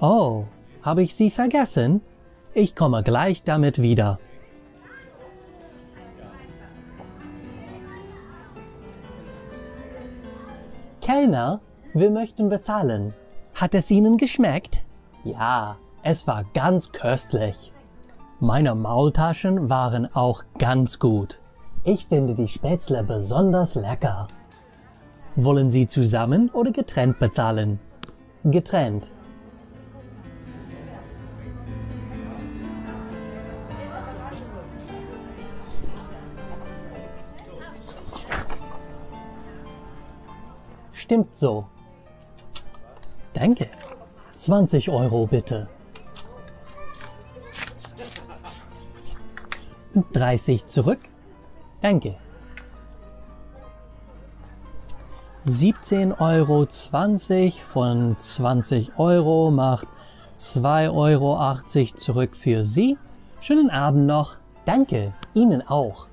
Oh, habe ich sie vergessen? Ich komme gleich damit wieder. Kellner, wir möchten bezahlen. Hat es Ihnen geschmeckt? Ja, es war ganz köstlich. Meine Maultaschen waren auch ganz gut. Ich finde die Spätzle besonders lecker. Wollen Sie zusammen oder getrennt bezahlen? Getrennt. Stimmt so. Danke. 20 Euro bitte. 30 zurück. Danke. 17,20 Euro von 20 Euro macht 2,80 Euro zurück für Sie. Schönen Abend noch. Danke. Ihnen auch.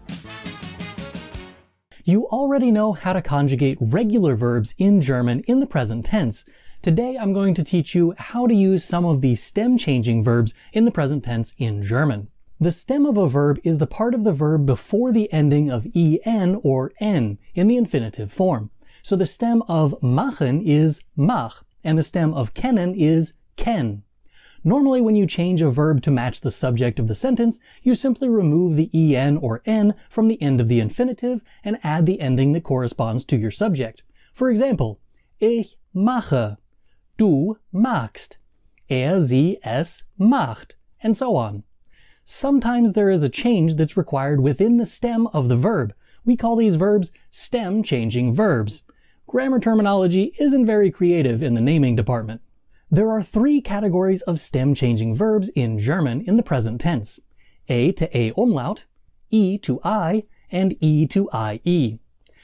You already know how to conjugate regular verbs in German in the present tense. Today I'm going to teach you how to use some of the stem-changing verbs in the present tense in German. The stem of a verb is the part of the verb before the ending of en or n in the infinitive form. So the stem of machen is mach, and the stem of kennen is ken. Normally when you change a verb to match the subject of the sentence, you simply remove the en or n from the end of the infinitive and add the ending that corresponds to your subject. For example, ich mache, du magst, sie, es macht, and so on. Sometimes there is a change that's required within the stem of the verb. We call these verbs stem-changing verbs. Grammar terminology isn't very creative in the naming department. There are 3 categories of stem-changing verbs in German in the present tense: a to a umlaut, e to I, and e to ie.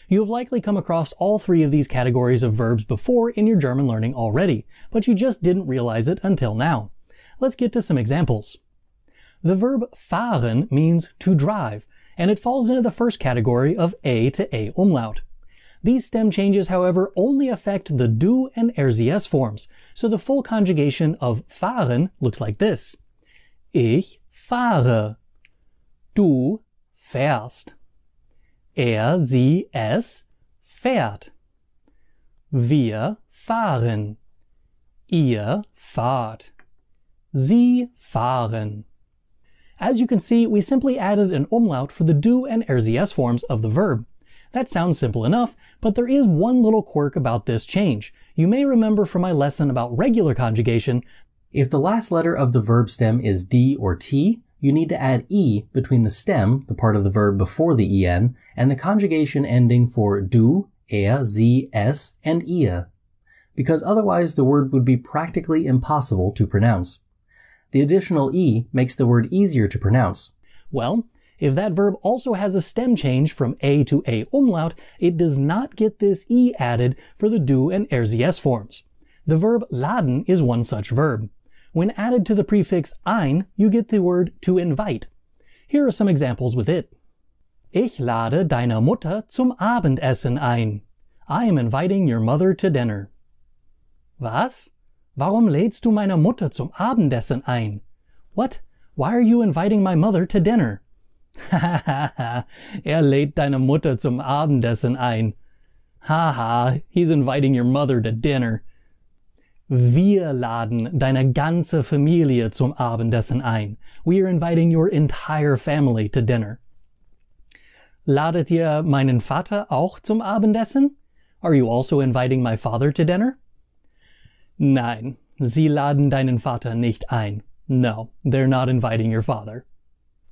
You have likely come across all 3 of these categories of verbs before in your German learning already, but you just didn't realize it until now. Let's get to some examples. The verb fahren means to drive, and it falls into the first category of a to a umlaut. These stem changes, however, only affect the du and RCS forms, so the full conjugation of fahren looks like this. Ich fahre. Du fährst. Sie, es fährt. Wir fahren. Ihr fahrt. Sie fahren. As you can see, we simply added an umlaut for the du and RCS forms of the verb. That sounds simple enough, but there is one little quirk about this change. You may remember from my lesson about regular conjugation, if the last letter of the verb stem is D or T, you need to add E between the stem, the part of the verb before the en, and the conjugation ending for du, sie, es, and ihr, because otherwise the word would be practically impossible to pronounce. The additional E makes the word easier to pronounce. Well, if that verb also has a stem change from a to a umlaut, it does not get this E added for the du and RCS forms. The verb laden is one such verb. When added to the prefix ein, you get the word to invite. Here are some examples with it. Ich lade deine Mutter zum Abendessen ein. I am inviting your mother to dinner. Was? Warum lädst du meine Mutter zum Abendessen ein? What? Why are you inviting my mother to dinner? Hahaha, lädt deine Mutter zum Abendessen ein. Haha, he's inviting your mother to dinner. Wir laden deine ganze Familie zum Abendessen ein. We are inviting your entire family to dinner. Ladet ihr meinen Vater auch zum Abendessen? Are you also inviting my father to dinner? Nein, sie laden deinen Vater nicht ein. No, they're not inviting your father.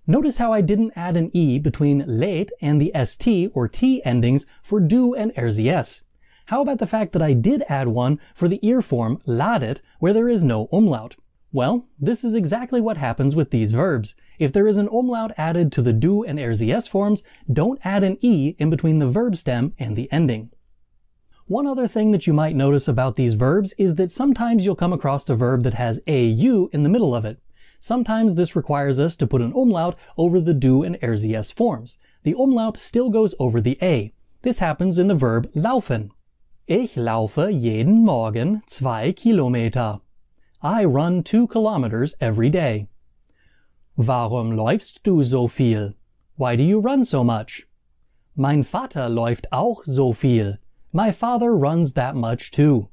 Notice how I didn't add an E between lädt and the st or t endings for du and RCS. How about the fact that I did add one for the ear form ladet where there is no umlaut? Well, this is exactly what happens with these verbs. If there is an umlaut added to the du and RCS forms, don't add an E in between the verb stem and the ending. One other thing that you might notice about these verbs is that sometimes you'll come across a verb that has AU in the middle of it. Sometimes this requires us to put an umlaut over the du and RCS forms. The umlaut still goes over the A. This happens in the verb laufen. Ich laufe jeden Morgen 2 Kilometer. I run 2 kilometers every day. Warum läufst du so viel? Why do you run so much? Mein Vater läuft auch so viel. My father runs that much too.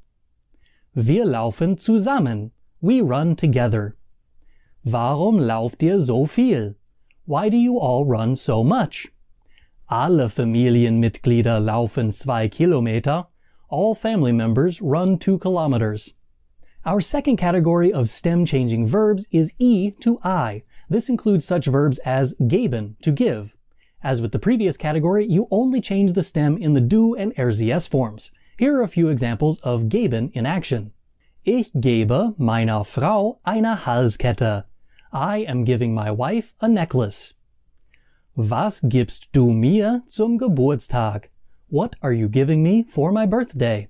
Wir laufen zusammen. We run together. Warum lauft ihr so viel? Why do you all run so much? Alle Familienmitglieder laufen 2 Kilometer. All family members run 2 kilometers. Our second category of stem-changing verbs is E to I. This includes such verbs as geben, to give. As with the previous category, you only change the stem in the du and RCS forms. Here are a few examples of geben in action. Ich gebe meiner Frau eine Halskette. I am giving my wife a necklace. Was gibst du mir zum Geburtstag? What are you giving me for my birthday?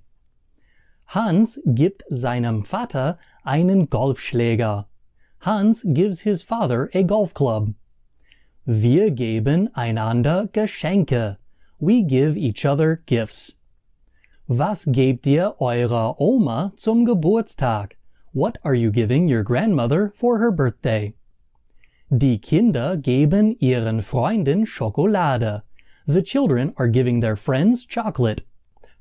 Hans gibt seinem Vater einen Golfschläger. Hans gives his father a golf club. Wir geben einander Geschenke. We give each other gifts. Was gebt ihr eurer Oma zum Geburtstag? What are you giving your grandmother for her birthday? Die Kinder geben ihren Freunden Schokolade. The children are giving their friends chocolate.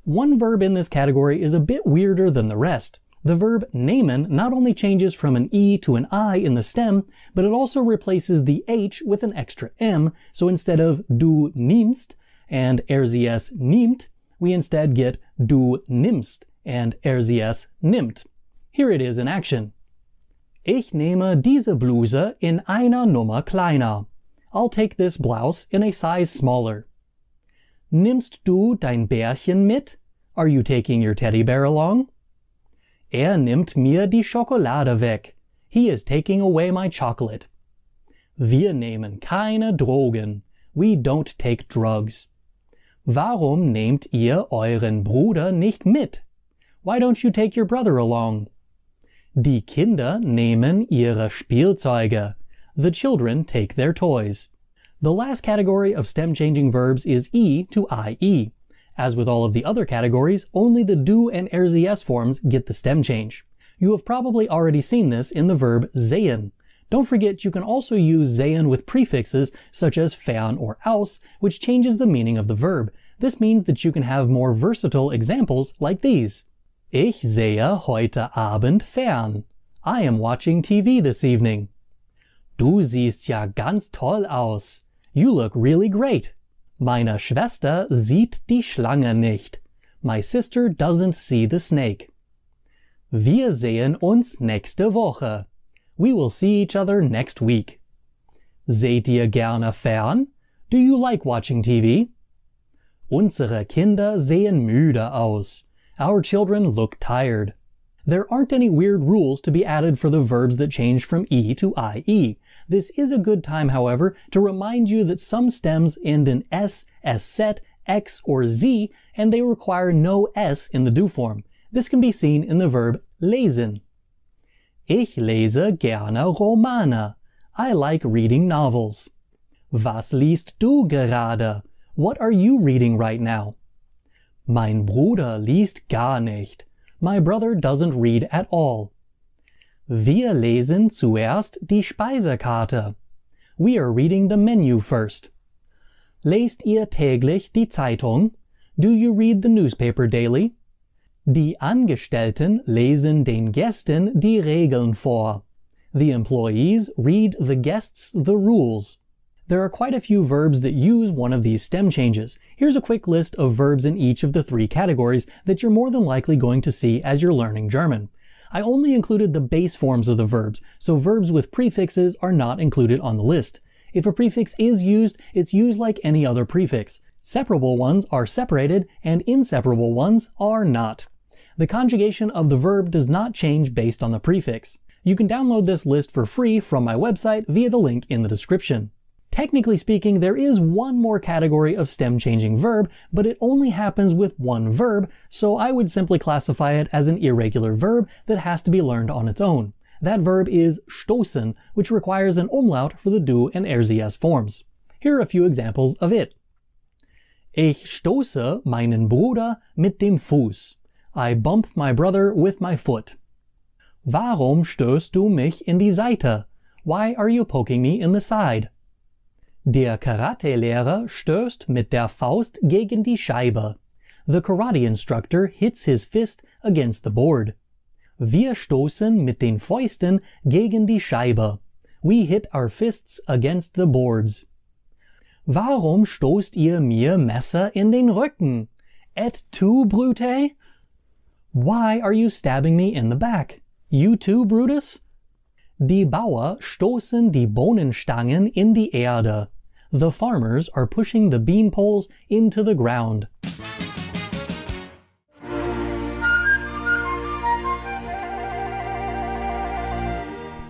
One verb in this category is a bit weirder than the rest. The verb nehmen not only changes from an E to an I in the stem, but it also replaces the H with an extra M, so instead of du nimmst and RZS nimmt, we instead get du nimmst and RZS nimmt. Here it is in action. Ich nehme diese Bluse in einer Nummer kleiner. I'll take this blouse in a size smaller. Nimmst du dein Bärchen mit? Are you taking your teddy bear along? Nimmt mir die Schokolade weg. He is taking away my chocolate. Wir nehmen keine Drogen. We don't take drugs. Warum nehmt ihr euren Bruder nicht mit? Why don't you take your brother along? Die Kinder nehmen ihre Spielzeuge. The children take their toys. The last category of stem-changing verbs is E to IE. As with all of the other categories, only the du and RZS forms get the stem change. You have probably already seen this in the verb sehen. Don't forget you can also use sehen with prefixes such as fern or aus, which changes the meaning of the verb. This means that you can have more versatile examples like these. Ich sehe heute Abend fern. I am watching TV this evening. Du siehst ja ganz toll aus. You look really great. Meine Schwester sieht die Schlange nicht. My sister doesn't see the snake. Wir sehen uns nächste Woche. We will see each other next week. Seht ihr gerne fern? Do you like watching TV? Unsere Kinder sehen müde aus. Our children look tired. There aren't any weird rules to be added for the verbs that change from E to IE. This is a good time, however, to remind you that some stems end in S, S-set, X, or Z, and they require no S in the du form. This can be seen in the verb lesen. Ich lese gerne Romane. I like reading novels. Was liest du gerade? What are you reading right now? Mein Bruder liest gar nicht. My brother doesn't read at all. Wir lesen zuerst die Speisekarte. We are reading the menu first. Lest ihr täglich die Zeitung? Do you read the newspaper daily? Die Angestellten lesen den Gästen die Regeln vor. The employees read the guests the rules. There are quite a few verbs that use one of these stem changes. Here's a quick list of verbs in each of the three categories that you're more than likely going to see as you're learning German. I only included the base forms of the verbs, so verbs with prefixes are not included on the list. If a prefix is used, it's used like any other prefix. Separable ones are separated, and inseparable ones are not. The conjugation of the verb does not change based on the prefix. You can download this list for free from my website via the link in the description. Technically speaking, there is one more category of stem-changing verb, but it only happens with one verb, so I would simply classify it as an irregular verb that has to be learned on its own. That verb is stoßen, which requires an umlaut for the du and RZS forms. Here are a few examples of it. Ich stoße meinen Bruder mit dem Fuß. I bump my brother with my foot. Warum stößt du mich in die Seite? Why are you poking me in the side? Der Karate-Lehrer stößt mit der Faust gegen die Scheibe. The karate instructor hits his fist against the board. Wir stoßen mit den Fäusten gegen die Scheibe. We hit our fists against the boards. Warum stoßt ihr mir Messer in den Rücken? Et tu, Brute? Why are you stabbing me in the back? You too, Brutus? Die Bauer stoßen die Bohnenstangen in die Erde. The farmers are pushing the bean poles into the ground.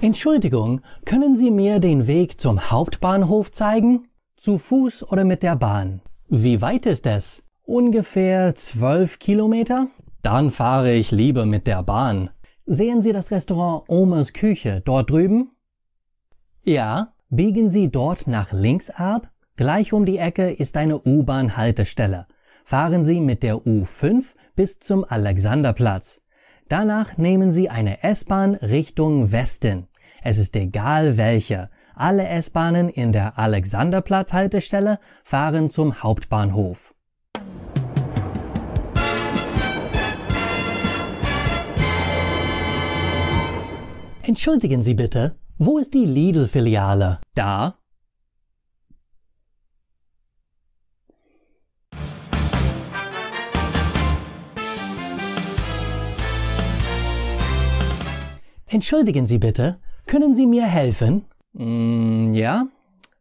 Entschuldigung, können Sie mir den Weg zum Hauptbahnhof zeigen? Zu Fuß oder mit der Bahn? Wie weit ist es? Ungefähr 12 Kilometer? Dann fahre ich lieber mit der Bahn. Sehen Sie das Restaurant Omas Küche dort drüben? Ja. Biegen Sie dort nach links ab. Gleich um die Ecke ist eine U-Bahn-Haltestelle. Fahren Sie mit der U5 bis zum Alexanderplatz. Danach nehmen Sie eine S-Bahn Richtung Westen. Es ist egal welche. Alle S-Bahnen in der Alexanderplatz-Haltestelle fahren zum Hauptbahnhof. Entschuldigen Sie bitte, wo ist die Lidl-Filiale? Da? Entschuldigen Sie bitte, können Sie mir helfen? Ja?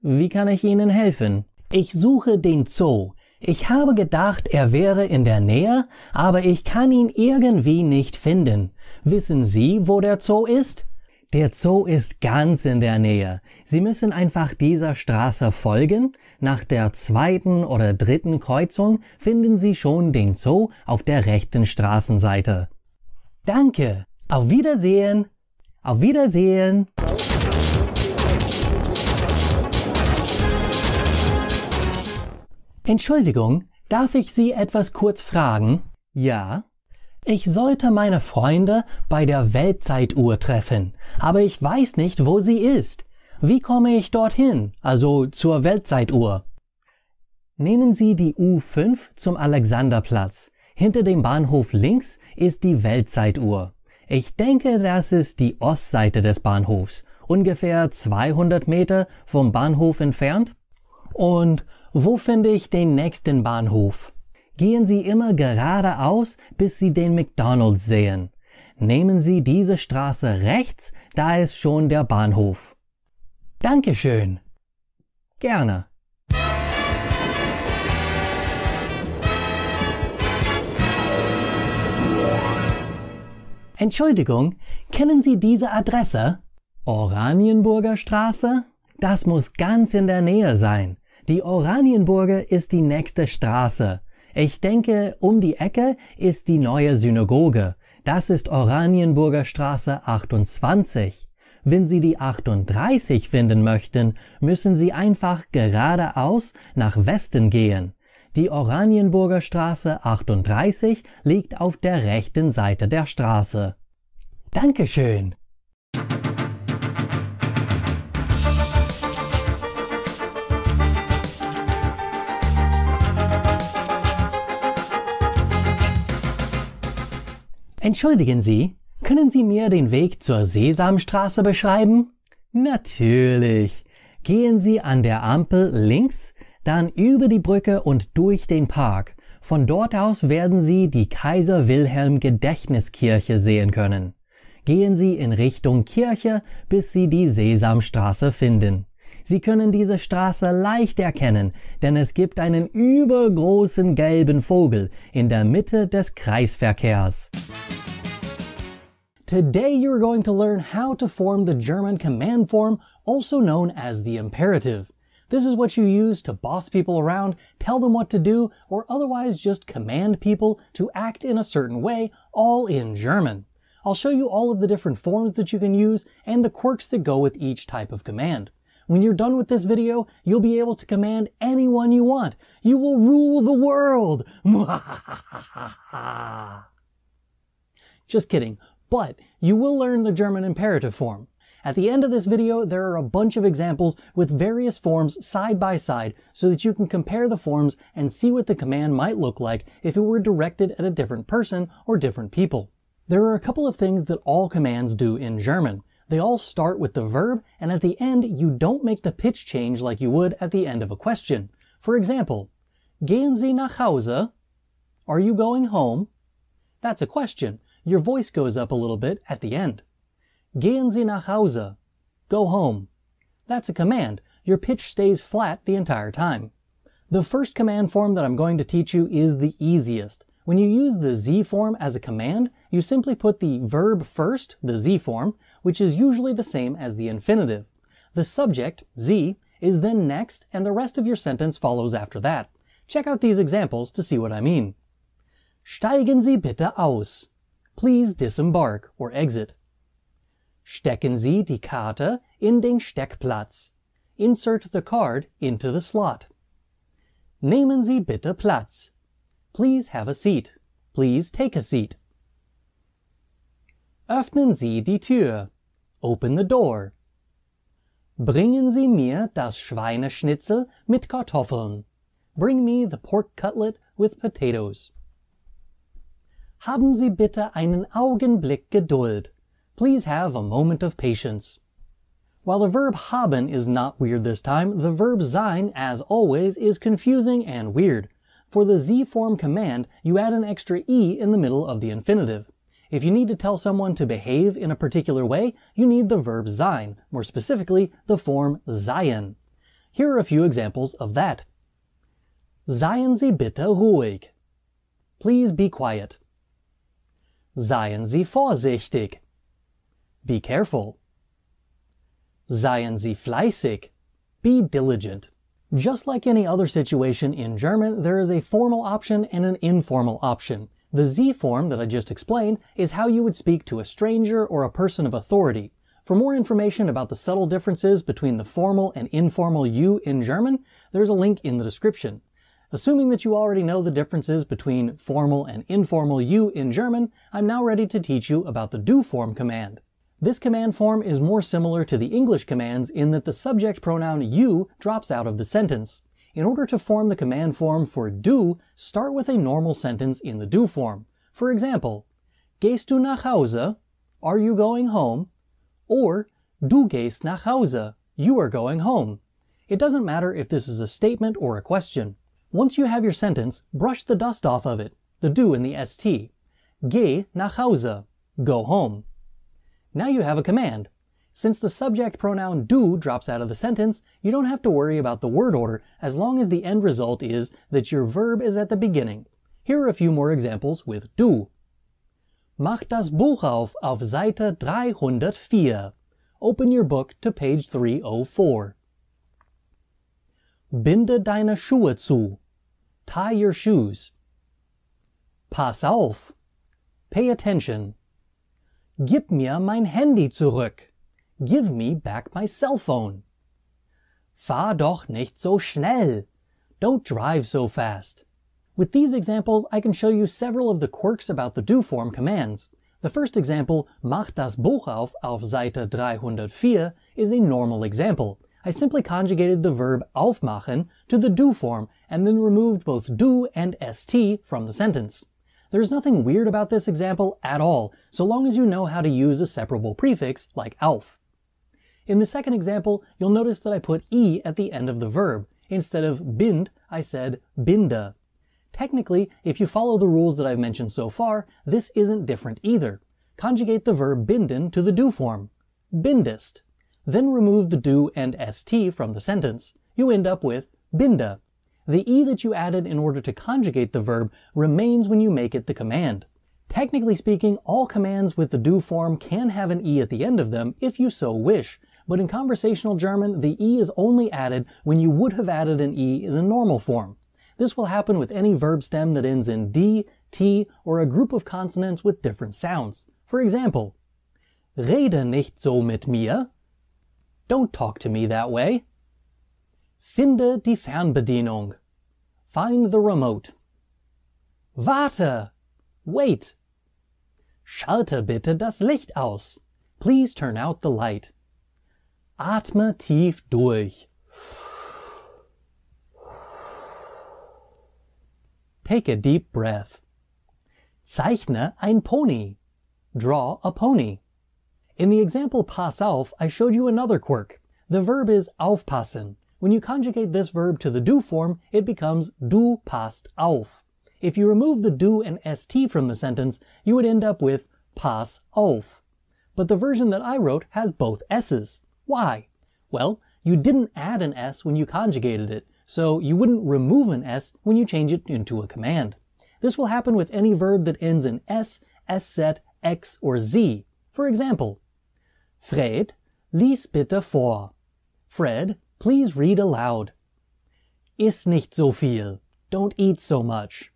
Wie kann ich Ihnen helfen? Ich suche den Zoo. Ich habe gedacht, er wäre in der Nähe, aber ich kann ihn irgendwie nicht finden. Wissen Sie, wo der Zoo ist? Der Zoo ist ganz in der Nähe. Sie müssen einfach dieser Straße folgen. Nach der 2. oder 3. Kreuzung finden Sie schon den Zoo auf der rechten Straßenseite. Danke. Auf Wiedersehen. Auf Wiedersehen. Entschuldigung, darf ich Sie etwas kurz fragen? Ja? Ich sollte meine Freunde bei der Weltzeituhr treffen, aber ich weiß nicht, wo sie ist. Wie komme ich dorthin, also zur Weltzeituhr? Nehmen Sie die U5 zum Alexanderplatz. Hinter dem Bahnhof links ist die Weltzeituhr. Ich denke, das ist die Ostseite des Bahnhofs, ungefähr 200 Meter vom Bahnhof entfernt. Und wo finde ich den nächsten Bahnhof? Gehen Sie immer geradeaus, bis Sie den McDonald's sehen. Nehmen Sie diese Straße rechts, da ist schon der Bahnhof. Dankeschön. Gerne. Entschuldigung, kennen Sie diese Adresse? Oranienburger Straße? Das muss ganz in der Nähe sein. Die Oranienburger ist die nächste Straße. Ich denke, um die Ecke ist die neue Synagoge. Das ist Oranienburger Straße 28. Wenn Sie die 38 finden möchten, müssen Sie einfach geradeaus nach Westen gehen. Die Oranienburger Straße 38 liegt auf der rechten Seite der Straße. Dankeschön. Entschuldigen Sie, können Sie mir den Weg zur Sesamstraße beschreiben? Natürlich. Gehen Sie an der Ampel links, dann über die Brücke und durch den Park. Von dort aus werden Sie die Kaiser-Wilhelm-Gedächtniskirche sehen können. Gehen Sie in Richtung Kirche, bis Sie die Sesamstraße finden. Sie können diese Straße leicht erkennen, denn es gibt einen übergroßen gelben Vogel in der Mitte des Kreisverkehrs. Today you're going to learn how to form the German command form, also known as the imperative. This is what you use to boss people around, tell them what to do, or otherwise just command people to act in a certain way, all in German. I'll show you all of the different forms that you can use and the quirks that go with each type of command. When you're done with this video, you'll be able to command anyone you want. You will rule the world! Just kidding. But you will learn the German imperative form. At the end of this video, there are a bunch of examples with various forms side by side so that you can compare the forms and see what the command might look like if it were directed at a different person or different people. There are a couple of things that all commands do in German. They all start with the verb, and at the end, you don't make the pitch change like you would at the end of a question. For example, Gehen Sie nach Hause? Are you going home? That's a question. Your voice goes up a little bit at the end. Gehen Sie nach Hause. Go home. That's a command. Your pitch stays flat the entire time. The first command form that I'm going to teach you is the easiest. When you use the Z form as a command, you simply put the verb first, the Z form, which is usually the same as the infinitive. The subject, Z, is then next, and the rest of your sentence follows after that. Check out these examples to see what I mean. Steigen Sie bitte aus. Please disembark or exit. Stecken Sie die Karte in den Steckplatz. Insert the card into the slot. Nehmen Sie bitte Platz. Please have a seat. Please take a seat. Öffnen Sie die Tür. Open the door. Bringen Sie mir das Schweineschnitzel mit Kartoffeln. Bring me the pork cutlet with potatoes. Haben Sie bitte einen Augenblick Geduld. Please have a moment of patience. While the verb haben is not weird this time, the verb sein, as always, is confusing and weird. For the Sie form command, you add an extra E in the middle of the infinitive. If you need to tell someone to behave in a particular way, you need the verb sein, more specifically, the form seien. Here are a few examples of that. Seien Sie bitte ruhig. Please be quiet. Seien Sie vorsichtig. Be careful. Seien Sie fleißig. Be diligent. Just like any other situation in German, there is a formal option and an informal option. The Sie form that I just explained is how you would speak to a stranger or a person of authority. For more information about the subtle differences between the formal and informal you in German, there's a link in the description. Assuming that you already know the differences between formal and informal you in German, I'm now ready to teach you about the du form command. This command form is more similar to the English commands in that the subject pronoun you drops out of the sentence. In order to form the command form for du, start with a normal sentence in the du form. For example, Gehst du nach Hause? Are you going home? Or Du gehst nach Hause. You are going home. It doesn't matter if this is a statement or a question. Once you have your sentence, brush the dust off of it, the du and the st. Geh nach Hause. Go home. Now you have a command. Since the subject pronoun du drops out of the sentence, you don't have to worry about the word order as long as the end result is that your verb is at the beginning. Here are a few more examples with du. Mach das Buch auf Seite 304. Open your book to page 304. Binde deine Schuhe zu. Tie your shoes. Pass auf. Pay attention. Gib mir mein Handy zurück. Give me back my cell phone. Fahr doch nicht so schnell. Don't drive so fast. With these examples, I can show you several of the quirks about the du form commands. The first example, Mach das Buch auf Seite 304, is a normal example. I simply conjugated the verb aufmachen to the du form and then removed both du and st from the sentence. There's nothing weird about this example at all, so long as you know how to use a separable prefix like auf. In the second example, you'll notice that I put e at the end of the verb. Instead of bind, I said binde. Technically, if you follow the rules that I've mentioned so far, this isn't different either. Conjugate the verb binden to the du form. Bindest. Then remove the du and st from the sentence. You end up with binde. The e that you added in order to conjugate the verb remains when you make it the command. Technically speaking, all commands with the du form can have an e at the end of them if you so wish, but in conversational German, the e is only added when you would have added an e in the normal form. This will happen with any verb stem that ends in d, t, or a group of consonants with different sounds. For example, Rede nicht so mit mir. Don't talk to me that way. Finde die Fernbedienung. Find the remote. Warte. Wait. Schalte bitte das Licht aus. Please turn out the light. Atme tief durch. Take a deep breath. Zeichne ein Pony. Draw a pony. In the example pass auf, I showed you another quirk. The verb is aufpassen. When you conjugate this verb to the du form, it becomes du passt auf. If you remove the du and st from the sentence, you would end up with pass auf. But the version that I wrote has both s's. Why? Well, you didn't add an s when you conjugated it, so you wouldn't remove an s when you change it into a command. This will happen with any verb that ends in s, sz, x, or z. For example, Fred, lies bitte vor. Fred, please read aloud. Iss nicht so viel. Don't eat so much.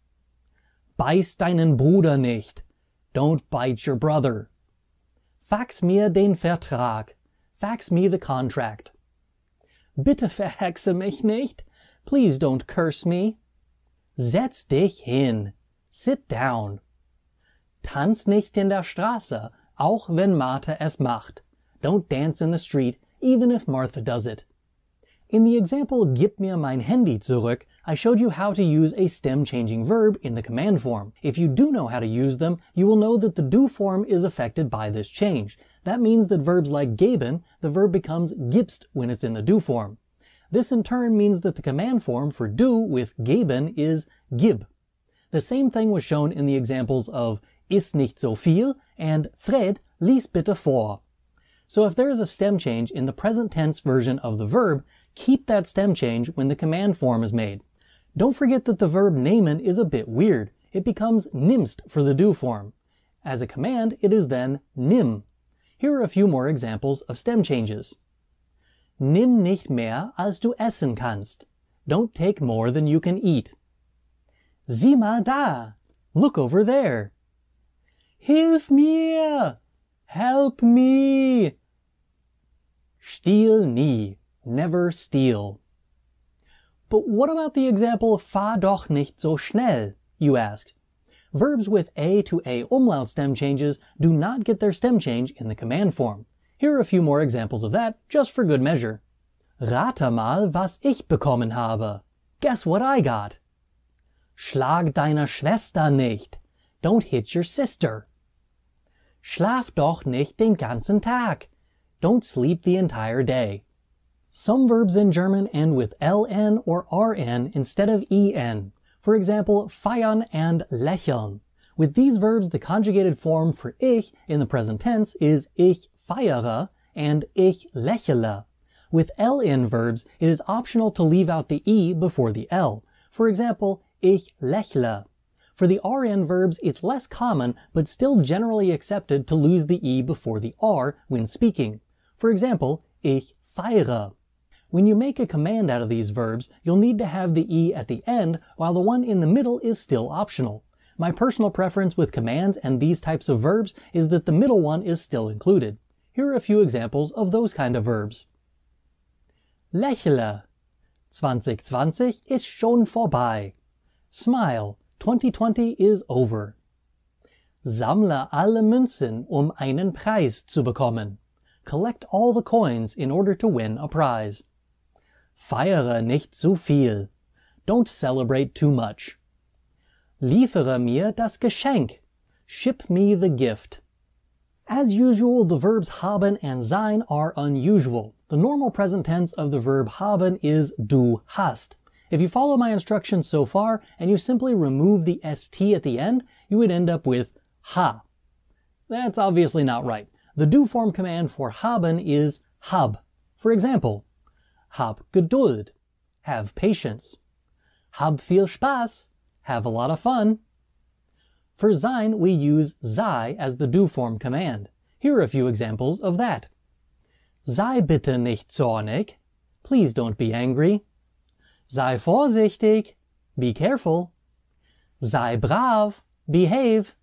Beiß deinen Bruder nicht. Don't bite your brother. Fax mir den Vertrag. Fax me the contract. Bitte verhexe mich nicht. Please don't curse me. Setz dich hin. Sit down. Tanz nicht in der Straße, auch wenn Martha es macht. Don't dance in the street, even if Martha does it. In the example Gib mir mein Handy zurück, I showed you how to use a stem-changing verb in the command form. If you do know how to use them, you will know that the du form is affected by this change. That means that verbs like geben, the verb becomes gibst when it's in the do form. This in turn means that the command form for do with geben is gib. The same thing was shown in the examples of ist nicht so viel and Fred, lies bitte vor. So if there is a stem change in the present tense version of the verb, keep that stem change when the command form is made. Don't forget that the verb nehmen is a bit weird. It becomes nimmst for the do form. As a command, it is then nimm. Here are a few more examples of stem changes. Nimm nicht mehr, als du essen kannst. Don't take more than you can eat. Sieh mal da. Look over there. Hilf mir. Help me. Stiehl nie. Never steal. But what about the example fahr doch nicht so schnell, you asked? Verbs with A to A umlaut stem changes do not get their stem change in the command form. Here are a few more examples of that, just for good measure. Rate mal, was ich bekommen habe. Guess what I got? Schlag deine Schwester nicht. Don't hit your sister. Schlaf doch nicht den ganzen Tag. Don't sleep the entire day. Some verbs in German end with ln or rn instead of en. For example, feiern and lächeln. With these verbs, the conjugated form for ich in the present tense is ich feiere and ich lächle. With ln verbs, it is optional to leave out the e before the l. For example, ich lächle. For the rn verbs, it's less common, but still generally accepted to lose the e before the r when speaking. For example, ich feiere. When you make a command out of these verbs, you'll need to have the e at the end, while the one in the middle is still optional. My personal preference with commands and these types of verbs is that the middle one is still included. Here are a few examples of those kind of verbs. Lächle. 2020 ist schon vorbei. Smile. 2020 is over. Sammle alle Münzen, einen Preis zu bekommen. Collect all the coins in order to win a prize. Feiere nicht zu viel. Don't celebrate too much. Liefere mir das Geschenk. Ship me the gift. As usual, the verbs haben and sein are unusual. The normal present tense of the verb haben is du hast. If you follow my instructions so far and you simply remove the st at the end, you would end up with ha. That's obviously not right. The do form command for haben is hab. For example, hab Geduld, have patience. Hab viel Spaß, have a lot of fun. For sein, we use sei as the do form command. Here are a few examples of that. Sei bitte nicht zornig. Please don't be angry. Sei vorsichtig. Be careful. Sei brav. Behave.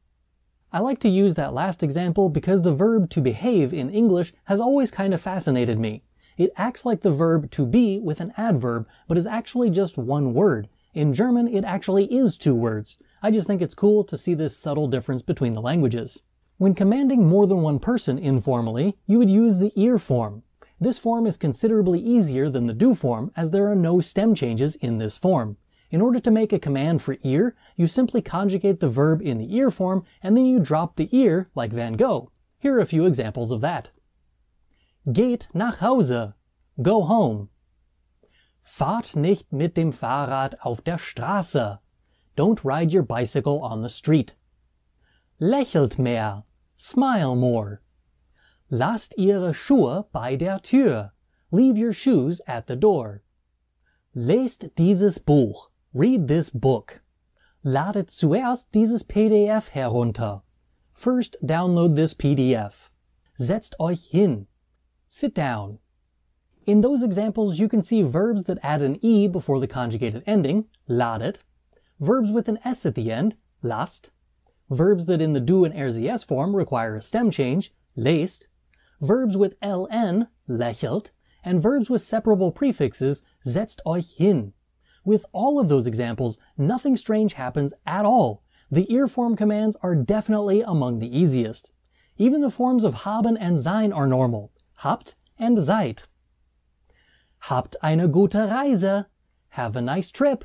I like to use that last example because the verb to behave in English has always kind of fascinated me. It acts like the verb to be with an adverb, but is actually just one word. In German, it actually is two words. I just think it's cool to see this subtle difference between the languages. When commanding more than one person informally, you would use the ir form. This form is considerably easier than the do form as there are no stem changes in this form. In order to make a command for ir, you simply conjugate the verb in the ir form and then you drop the ir like Van Gogh. Here are a few examples of that. Geht nach Hause. Go home. Fahrt nicht mit dem Fahrrad auf der Straße. Don't ride your bicycle on the street. Lächelt mehr. Smile more. Lasst ihre Schuhe bei der Tür. Leave your shoes at the door. Lest dieses Buch. Read this book. Ladet zuerst dieses PDF herunter. First download this PDF. Setzt euch hin. Sit down. In those examples, you can see verbs that add an e before the conjugated ending, ladet, verbs with an s at the end, lasst, verbs that in the do and RZS form require a stem change, lest, verbs with ln, lächelt, and verbs with separable prefixes, setzt euch hin. With all of those examples, nothing strange happens at all. The ir form commands are definitely among the easiest. Even the forms of haben and sein are normal, habt and seid. Habt eine gute Reise. Have a nice trip.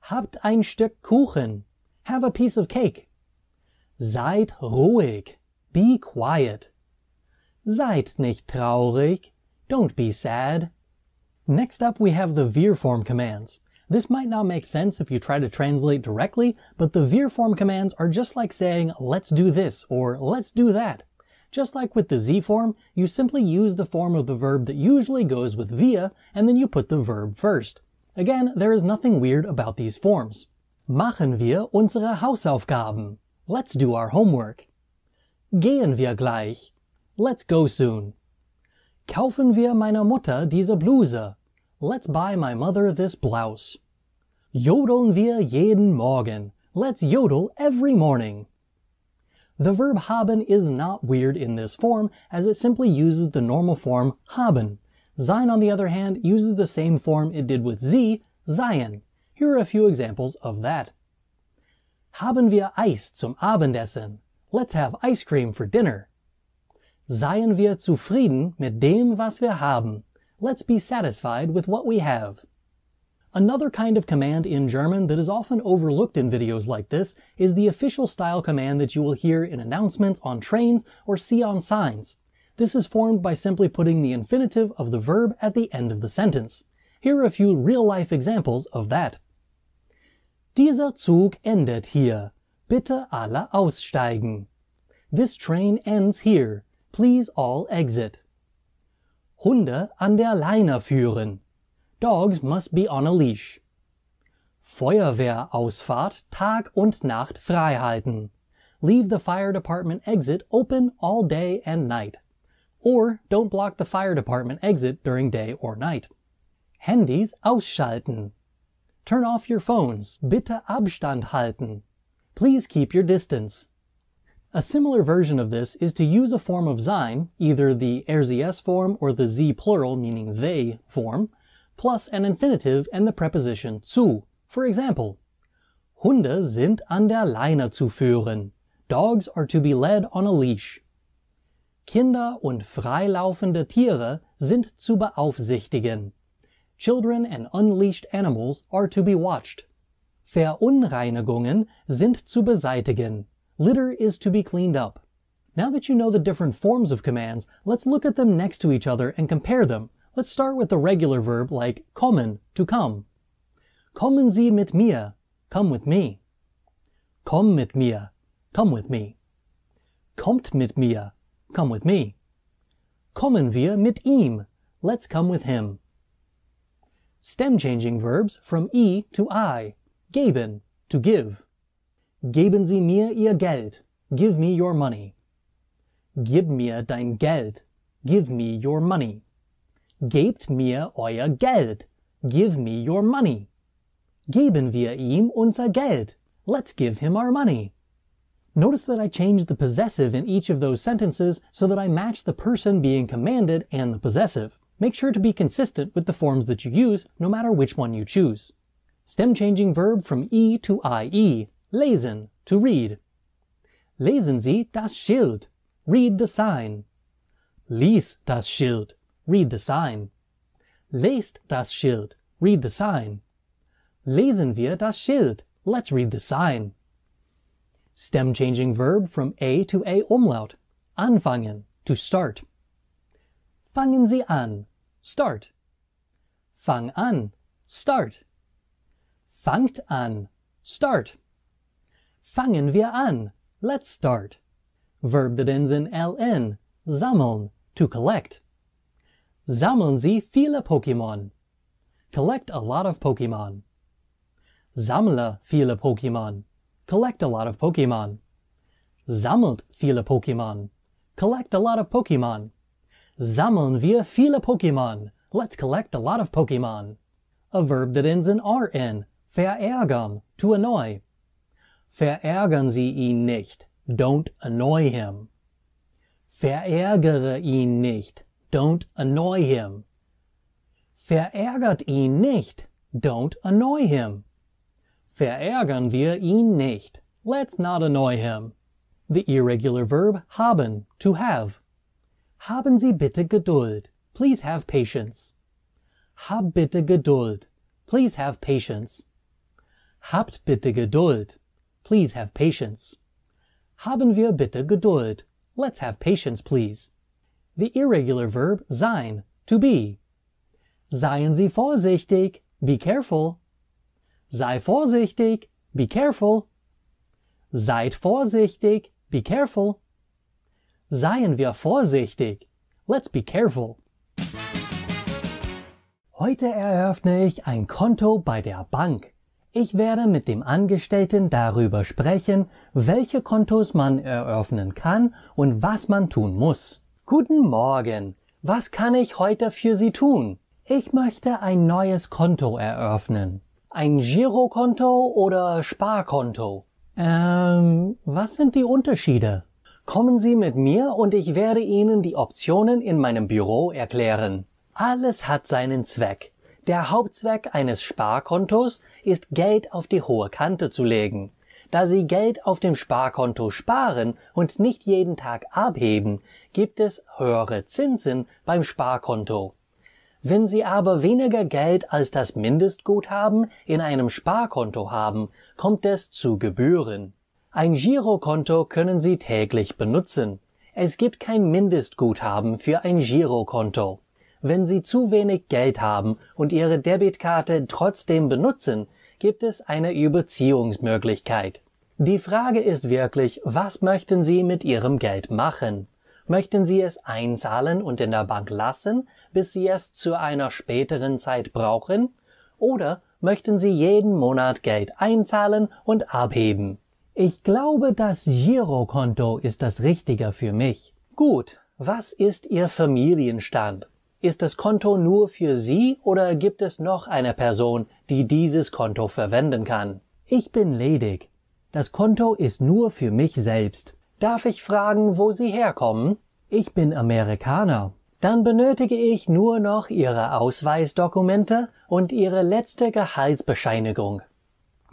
Habt ein Stück Kuchen. Have a piece of cake. Seid ruhig. Be quiet. Seid nicht traurig. Don't be sad. Next up we have the wir form commands. This might not make sense if you try to translate directly, but the wir form commands are just like saying let's do this or let's do that. Just like with the Sie form, you simply use the form of the verb that usually goes with wir, and then you put the verb first. Again, there is nothing weird about these forms. Machen wir unsere Hausaufgaben. Let's do our homework. Gehen wir gleich. Let's go soon. Kaufen wir meiner Mutter diese Bluse. Let's buy my mother this blouse. Jodeln wir jeden Morgen. Let's yodel every morning. The verb haben is not weird in this form, as it simply uses the normal form haben. Sein, on the other hand, uses the same form it did with Sie, seien. Here are a few examples of that. Haben wir Eis zum Abendessen? Let's have ice cream for dinner. Seien wir zufrieden mit dem, was wir haben? Let's be satisfied with what we have. Another kind of command in German that is often overlooked in videos like this is the official style command that you will hear in announcements on trains or see on signs. This is formed by simply putting the infinitive of the verb at the end of the sentence. Here are a few real-life examples of that. Dieser Zug endet hier. Bitte alle aussteigen. This train ends here. Please all exit. Hunde an der Leine führen. Dogs must be on a leash. Feuerwehrausfahrt Tag und Nacht frei halten. Leave the fire department exit open all day and night. Or don't block the fire department exit during day or night. Handys ausschalten. Turn off your phones. Bitte Abstand halten. Please keep your distance. A similar version of this is to use a form of sein, either the RZS form or the Sie plural meaning they form, plus an infinitive and the preposition zu. For example, Hunde sind an der Leine zu führen. Dogs are to be led on a leash. Kinder und freilaufende Tiere sind zu beaufsichtigen. Children and unleashed animals are to be watched. Verunreinigungen sind zu beseitigen. Litter is to be cleaned up. Now that you know the different forms of commands, let's look at them next to each other and compare them. Let's start with the regular verb like kommen, to come. Kommen Sie mit mir, come with me. Komm mit mir, come with me. Kommt mit mir, come with me. Kommen wir mit ihm, let's come with him. Stem changing verbs from I to I. Geben, to give. Geben Sie mir Ihr Geld, give me your money. Gib mir dein Geld, give me your money. Gebt mir euer Geld, give me your money. Geben wir ihm unser Geld, let's give him our money. Notice that I changed the possessive in each of those sentences so that I match the person being commanded and the possessive. Make sure to be consistent with the forms that you use, no matter which one you choose. Stem changing verb from I to IE. Lesen, to read. Lesen Sie das Schild. Read the sign. Lies das Schild. Read the sign. Lest das Schild. Read the sign. Lesen wir das Schild. Let's read the sign. Stem changing verb from A to A umlaut. Anfangen, to start. Fangen Sie an. Start. Fang an. Start. Fangt an. Start. Fangen wir an. Let's start. Verb that ends in ln. Sammeln, to collect. Sammeln Sie viele Pokémon. Collect a lot of Pokémon. Sammle viele Pokémon. Collect a lot of Pokémon. Sammelt viele Pokémon. Collect a lot of Pokémon. Sammeln wir viele Pokémon. Let's collect a lot of Pokémon. A verb that ends in rn. Verärgern, to annoy. Verärgern Sie ihn nicht. Don't annoy him. Verärgere ihn nicht. Don't annoy him. Verärgert ihn nicht. Don't annoy him. Verärgern wir ihn nicht. Let's not annoy him. The irregular verb haben, to have. Haben Sie bitte Geduld. Please have patience. Hab bitte Geduld. Please have patience. Habt bitte Geduld. Please have patience. Haben wir bitte Geduld. Let's have patience, please. The irregular verb sein, to be. Seien Sie vorsichtig, be careful. Sei vorsichtig, be careful. Seid vorsichtig, be careful. Seien wir vorsichtig, let's be careful. Heute eröffne ich ein Konto bei der Bank. Ich werde mit dem Angestellten darüber sprechen, welche Kontos man eröffnen kann und was man tun muss. Guten Morgen, was kann ich heute für Sie tun? Ich möchte ein neues Konto eröffnen. Ein Girokonto oder Sparkonto? Was sind die Unterschiede? Kommen Sie mit mir und ich werde Ihnen die Optionen in meinem Büro erklären. Alles hat seinen Zweck. Der Hauptzweck eines Sparkontos ist, Geld auf die hohe Kante zu legen. Da Sie Geld auf dem Sparkonto sparen und nicht jeden Tag abheben, gibt es höhere Zinsen beim Sparkonto. Wenn Sie aber weniger Geld als das Mindestguthaben in einem Sparkonto haben, kommt es zu Gebühren. Ein Girokonto können Sie täglich benutzen. Es gibt kein Mindestguthaben für ein Girokonto. Wenn Sie zu wenig Geld haben und Ihre Debitkarte trotzdem benutzen, gibt es eine Überziehungsmöglichkeit. Die Frage ist wirklich, was möchten Sie mit Ihrem Geld machen? Möchten Sie es einzahlen und in der Bank lassen, bis Sie es zu einer späteren Zeit brauchen? Oder möchten Sie jeden Monat Geld einzahlen und abheben? Ich glaube, das Girokonto ist das Richtige für mich. Gut, was ist Ihr Familienstand? Ist das Konto nur für Sie oder gibt es noch eine Person, die dieses Konto verwenden kann? Ich bin ledig. Das Konto ist nur für mich selbst. Darf ich fragen, wo Sie herkommen? Ich bin Amerikaner. Dann benötige ich nur noch Ihre Ausweisdokumente und Ihre letzte Gehaltsbescheinigung.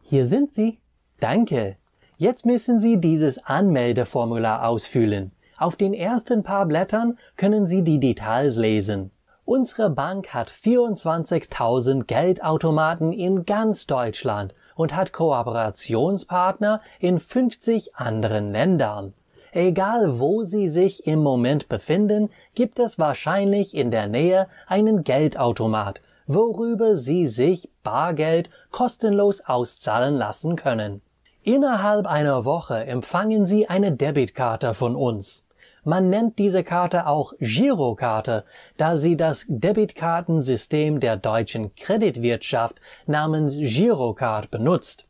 Hier sind sie. Danke. Jetzt müssen Sie dieses Anmeldeformular ausfüllen. Auf den ersten paar Blättern können Sie die Details lesen. Unsere Bank hat 24.000 Geldautomaten in ganz Deutschland und hat Kooperationspartner in 50 anderen Ländern. Egal wo Sie sich im Moment befinden, gibt es wahrscheinlich in der Nähe einen Geldautomat, worüber Sie sich Bargeld kostenlos auszahlen lassen können. Innerhalb einer Woche empfangen Sie eine Debitkarte von uns. Man nennt diese Karte auch Girokarte, da sie das Debitkartensystem der deutschen Kreditwirtschaft namens Girocard benutzt.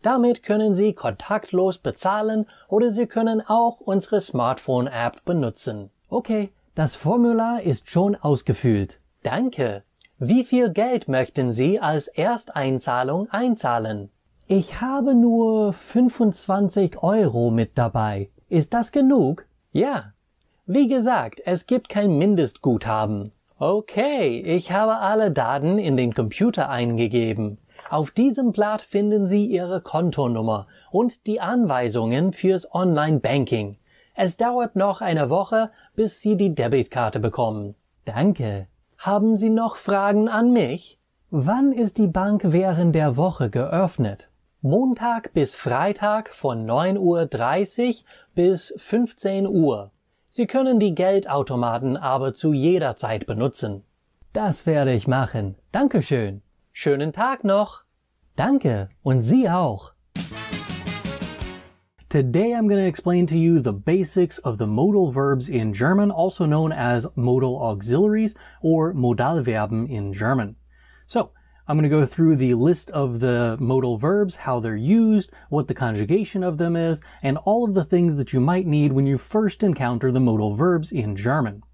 Damit können Sie kontaktlos bezahlen oder Sie können auch unsere Smartphone-App benutzen. Okay, das Formular ist schon ausgefüllt. Danke. Wie viel Geld möchten Sie als Ersteinzahlung einzahlen? Ich habe nur 25 € mit dabei. Ist das genug? Ja. Wie gesagt, es gibt kein Mindestguthaben. Okay, ich habe alle Daten in den Computer eingegeben. Auf diesem Blatt finden Sie Ihre Kontonummer und die Anweisungen fürs Online-Banking. Es dauert noch eine Woche, bis Sie die Debitkarte bekommen. Danke. Haben Sie noch Fragen an mich? Wann ist die Bank während der Woche geöffnet? Montag bis Freitag von 9:30 Uhr bis 15 Uhr. Sie können die Geldautomaten aber zu jeder Zeit benutzen. Das werde ich machen. Dankeschön. Schönen Tag noch. Danke. Und Sie auch. Today I'm going to explain to you the basics of the modal verbs in German, also known as modal auxiliaries or Modalverben in German. So, I'm going to go through the list of the modal verbs, how they're used, what the conjugation of them is, and all of the things that you might need when you first encounter the modal verbs in German.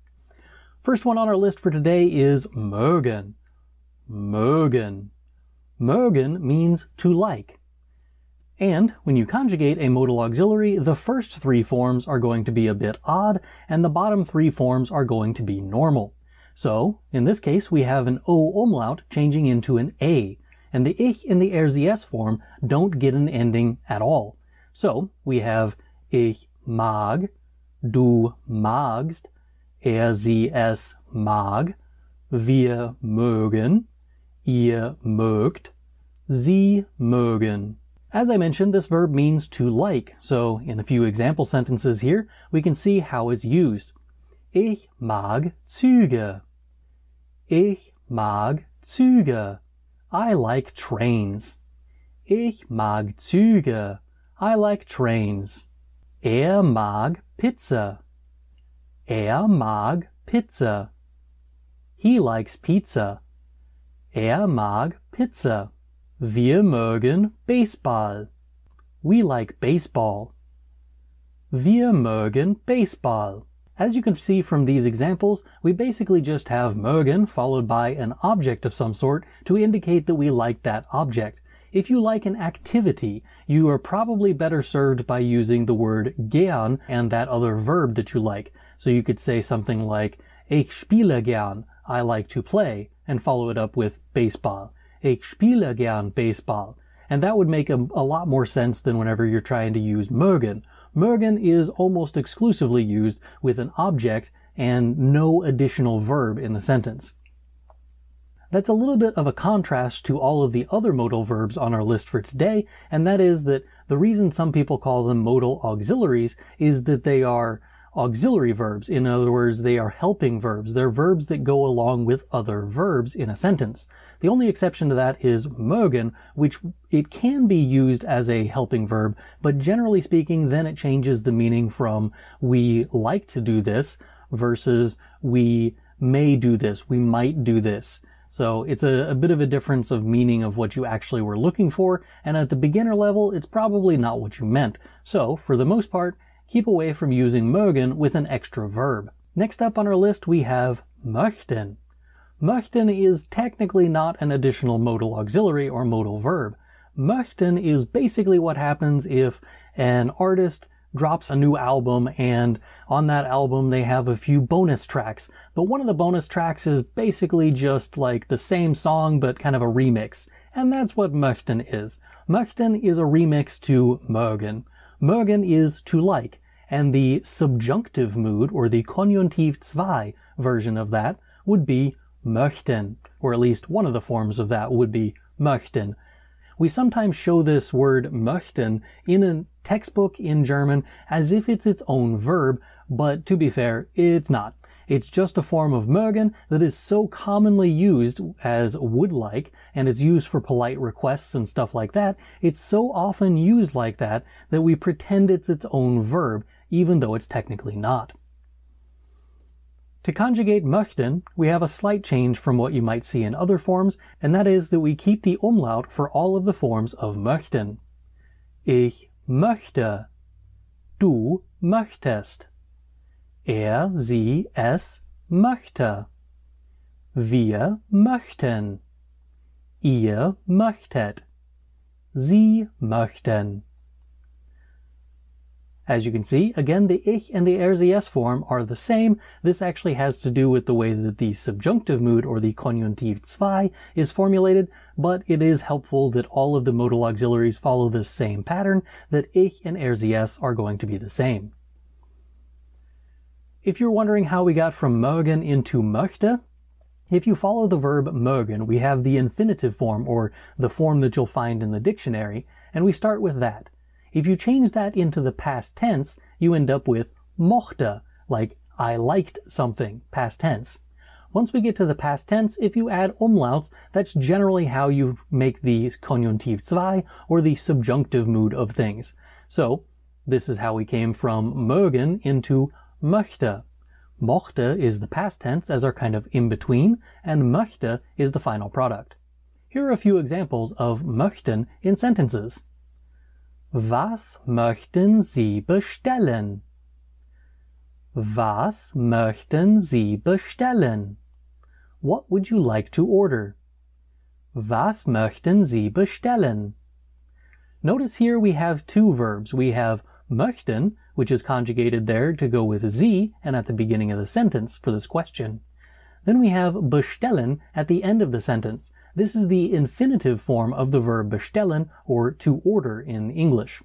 First one on our list for today is mögen. Mögen. Mögen means to like. And when you conjugate a modal auxiliary, the first three forms are going to be a bit odd, and the bottom three forms are going to be normal. So, in this case, we have an O umlaut changing into an A, and the ich in the RZS form don't get an ending at all. So, we have ich mag, du magst, sie mag, wir mögen, ihr mögt, sie mögen. As I mentioned, this verb means to like, so in a few example sentences here, we can see how it's used. Ich mag Züge. Ich mag Züge. I like trains. Ich mag Züge. I like trains. Er mag Pizza. Er mag Pizza. He likes pizza. Er mag Pizza. Wir mögen Baseball. We like baseball. Wir mögen Baseball. As you can see from these examples, we basically just have mögen followed by an object of some sort to indicate that we like that object. If you like an activity, you are probably better served by using the word gern and that other verb that you like. So you could say something like, Ich spiele gern, I like to play, and follow it up with baseball. Ich spiele gern Baseball. And that would make a lot more sense than whenever you're trying to use mögen. Mögen is almost exclusively used with an object and no additional verb in the sentence. That's a little bit of a contrast to all of the other modal verbs on our list for today, and that is that the reason some people call them modal auxiliaries is that they are auxiliary verbs. In other words, they are helping verbs. They're verbs that go along with other verbs in a sentence. The only exception to that is mögen, which it can be used as a helping verb, but generally speaking, then it changes the meaning from we like to do this versus we may do this, we might do this. So it's a bit of a difference of meaning of what you actually were looking for, and at the beginner level, it's probably not what you meant. So, for the most part, keep away from using mögen with an extra verb. Next up on our list, we have möchten. Möchten is technically not an additional modal auxiliary or modal verb. Möchten is basically what happens if an artist drops a new album and on that album they have a few bonus tracks, but one of the bonus tracks is basically just like the same song but kind of a remix. And that's what möchten is. Möchten is a remix to mögen. Mögen is to like, and the subjunctive mood or the Konjunktiv 2 version of that would be möchten, or at least one of the forms of that would be möchten. We sometimes show this word möchten in a textbook in German as if it's its own verb, but to be fair, it's not. It's just a form of mögen that is so commonly used as would like, and it's used for polite requests and stuff like that. It's so often used like that that we pretend it's its own verb, even though it's technically not. To conjugate möchten, we have a slight change from what you might see in other forms, and that is that we keep the umlaut for all of the forms of möchten. Ich möchte. Du möchtest. Sie, es möchte. Wir möchten. Ihr möchtet. Sie möchten. As you can see, again, the ich and the sie form are the same. This actually has to do with the way that the subjunctive mood, or the Konjunktiv 2, is formulated, but it is helpful that all of the modal auxiliaries follow this same pattern, that ich and sie are going to be the same. If you're wondering how we got from mögen into möchte, if you follow the verb mögen, we have the infinitive form, or the form that you'll find in the dictionary, and we start with that. If you change that into the past tense, you end up with mochte, like I liked something, past tense. Once we get to the past tense, if you add umlauts, that's generally how you make the Konjunktiv 2, or the subjunctive mood of things. So, this is how we came from mögen into möchte. Mochte is the past tense as our kind of in-between, and möchte is the final product. Here are a few examples of möchten in sentences. Was möchten Sie bestellen? Was möchten Sie bestellen? What would you like to order? Was möchten Sie bestellen? Notice here we have two verbs. We have möchten, which is conjugated there to go with Sie and at the beginning of the sentence for this question. Then we have bestellen at the end of the sentence. This is the infinitive form of the verb bestellen, or to order in English.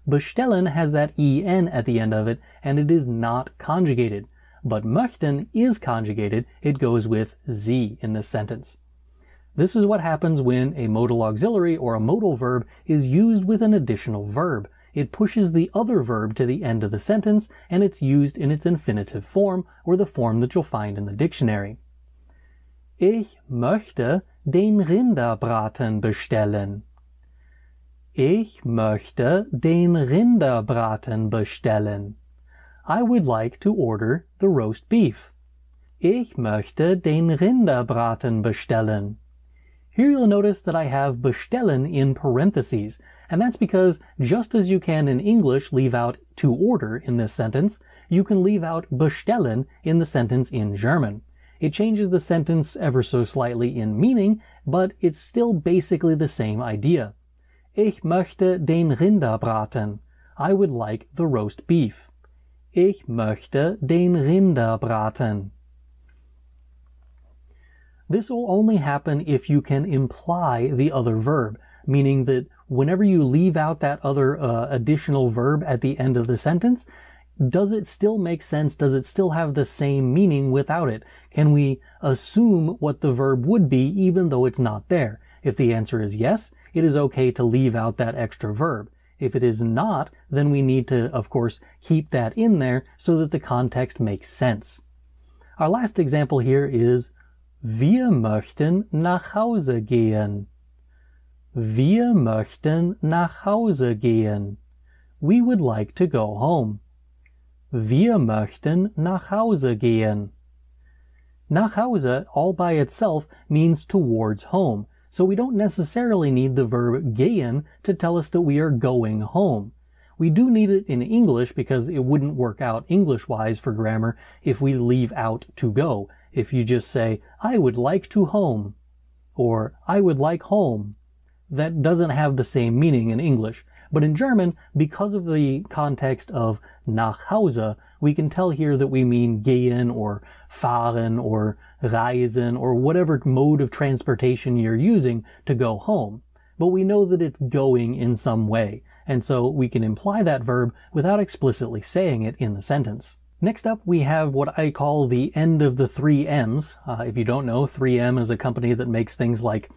Bestellen has that en at the end of it, and it is not conjugated. But möchten is conjugated. It goes with Sie in this sentence. This is what happens when a modal auxiliary or a modal verb is used with an additional verb. it pushes the other verb to the end of the sentence, and it's used in its infinitive form, or the form that you'll find in the dictionary. Ich möchte den Rinderbraten bestellen. Ich möchte den Rinderbraten bestellen. I would like to order the roast beef. Ich möchte den Rinderbraten bestellen. Here you'll notice that I have bestellen in parentheses, and that's because just as you can in English leave out to order in this sentence, you can leave out bestellen in the sentence in German. It changes the sentence ever so slightly in meaning, but it's still basically the same idea. Ich möchte den Rinderbraten. I would like the roast beef. Ich möchte den Rinderbraten. This will only happen if you can imply the other verb, meaning that whenever you leave out that other additional verb at the end of the sentence, does it still make sense? Does it still have the same meaning without it? Can we assume what the verb would be even though it's not there? If the answer is yes, it is okay to leave out that extra verb. If it is not, then we need to, of course, keep that in there so that the context makes sense. Our last example here is Wir möchten nach Hause gehen. Wir möchten nach Hause gehen. We would like to go home. Wir möchten nach Hause gehen. Nach Hause, all by itself, means towards home, so we don't necessarily need the verb gehen to tell us that we are going home. We do need it in English because it wouldn't work out English-wise for grammar if we leave out to go. If you just say, I would like to home, or I would like home, that doesn't have the same meaning in English. But in German, because of the context of nach Hause, we can tell here that we mean gehen or fahren or reisen or whatever mode of transportation you're using to go home. But we know that it's going in some way, and so we can imply that verb without explicitly saying it in the sentence. Next up, we have what I call the end of the 3 M's. If you don't know, 3M is a company that makes things like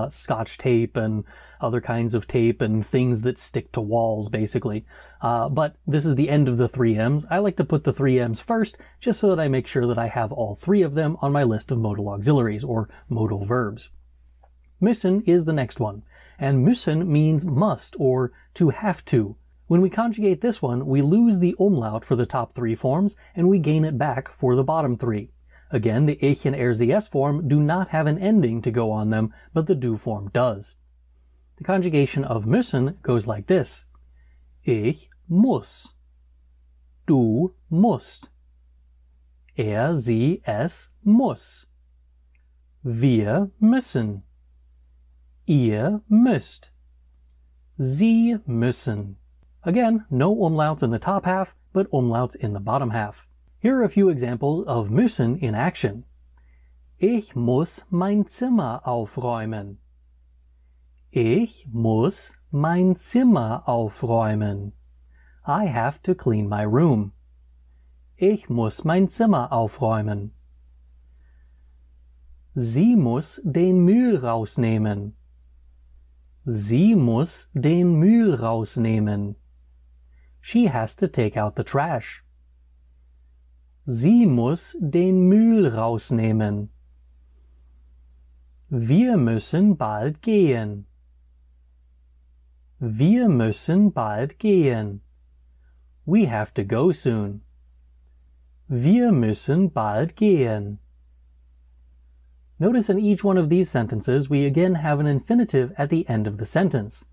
Scotch tape and other kinds of tape and things that stick to walls, basically. But this is the end of the 3 M's. I like to put the 3 M's first, just so that I make sure that I have all 3 of them on my list of modal auxiliaries, or modal verbs. Müssen is the next one, and müssen means must, or to have to. When we conjugate this one, we lose the umlaut for the top 3 forms, and we gain it back for the bottom 3. Again, the ich and RZS form do not have an ending to go on them, but the du form does. The conjugation of müssen goes like this. Ich muss. Du musst. Sie, es muss. Wir müssen. Ihr müsst. Sie müssen. Again, no umlauts in the top half, but umlauts in the bottom half. Here are a few examples of müssen in action. Ich muss mein Zimmer aufräumen. Ich muss mein Zimmer aufräumen. I have to clean my room. Ich muss mein Zimmer aufräumen. Sie muss den Müll rausnehmen. Sie muss den Müll rausnehmen. She has to take out the trash. Sie muss den Müll rausnehmen. Wir müssen bald gehen. Wir müssen bald gehen. We have to go soon. Wir müssen bald gehen. Notice in each one of these sentences we again have an infinitive at the end of the sentence.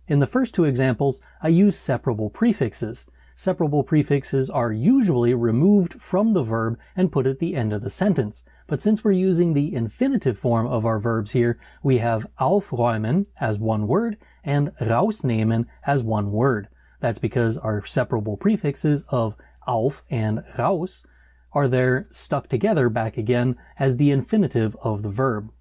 In the first 2 examples, I use separable prefixes. Separable prefixes are usually removed from the verb and put at the end of the sentence. But since we're using the infinitive form of our verbs here, we have aufräumen as one word and rausnehmen as one word. That's because our separable prefixes of auf and raus are there stuck together back again as the infinitive of the verb.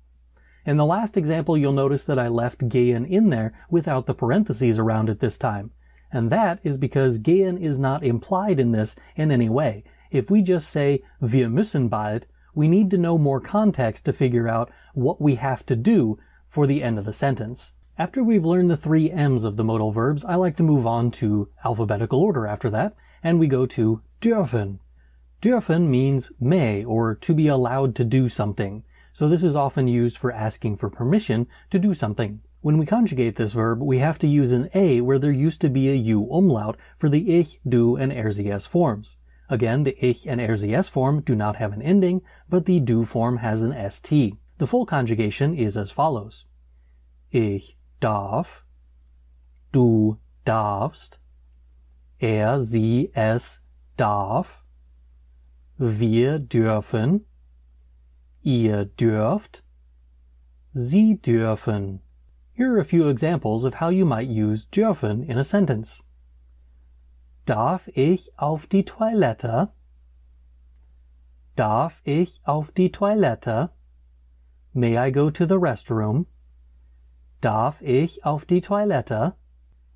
In the last example, you'll notice that I left gehen in there without the parentheses around it this time. And that is because gehen is not implied in this in any way. If we just say wir müssen bald, we need to know more context to figure out what we have to do for the end of the sentence. After we've learned the 3 M's of the modal verbs, I like to move on to alphabetical order after that, and we go to dürfen. Dürfen means may, or to be allowed to do something. So this is often used for asking for permission to do something. When we conjugate this verb, we have to use an A where there used to be a U umlaut for the ich, du, and RZS forms. Again, the ich and RZS form do not have an ending, but the du form has an ST. The full conjugation is as follows. Ich darf, du darfst, sie, es darf, wir dürfen, ihr dürft, sie dürfen. Here are a few examples of how you might use dürfen in a sentence. Darf ich auf die Toilette? Darf ich auf die Toilette? May I go to the restroom? Darf ich auf die Toilette?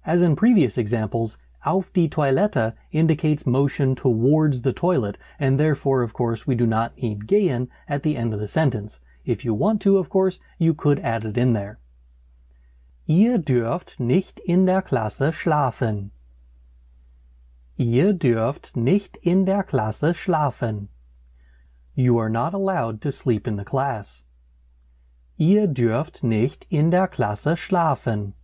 As in previous examples, auf die Toilette indicates motion towards the toilet, and therefore, of course, we do not need gehen at the end of the sentence. If you want to, of course, you could add it in there. Ihr dürft nicht in der Klasse schlafen. Ihr dürft nicht in der Klasse schlafen. You are not allowed to sleep in the class. Ihr dürft nicht in der Klasse schlafen.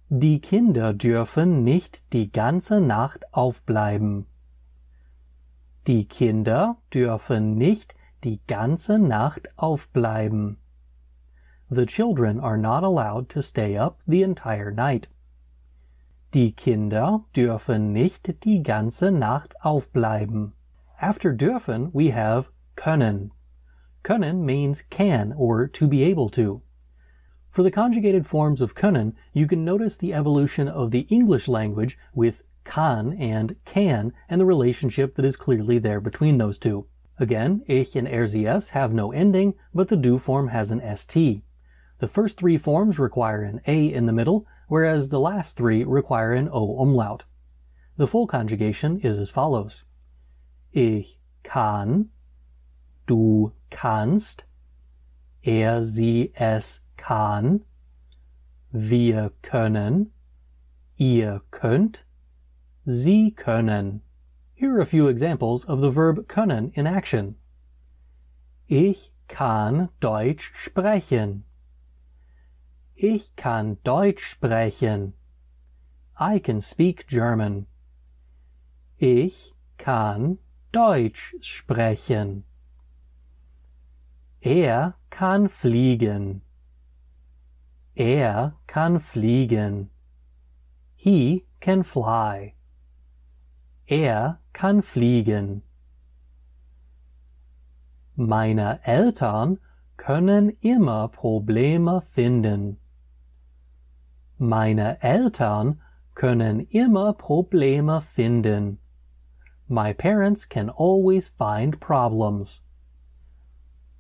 Die Kinder dürfen nicht die ganze Nacht aufbleiben. Die Kinder dürfen nicht die ganze Nacht aufbleiben. The children are not allowed to stay up the entire night. Die Kinder dürfen nicht die ganze Nacht aufbleiben. After dürfen, we have können. Können means can, or to be able to. For the conjugated forms of können, you can notice the evolution of the English language with kann and can, and the relationship that is clearly there between those two. Again, ich and RZS have no ending, but the du form has an ST. The first 3 forms require an A in the middle, whereas the last 3 require an O umlaut. The full conjugation is as follows. Ich kann, du kannst, sie, es kann, wir können, ihr könnt, sie können. Here are a few examples of the verb können in action. Ich kann Deutsch sprechen. Ich kann Deutsch sprechen. I can speak German. Ich kann Deutsch sprechen. Er kann fliegen. Er kann fliegen. He can fly. Er kann fliegen. Meine Eltern können immer Probleme finden. Meine Eltern können immer Probleme finden. My parents can always find problems.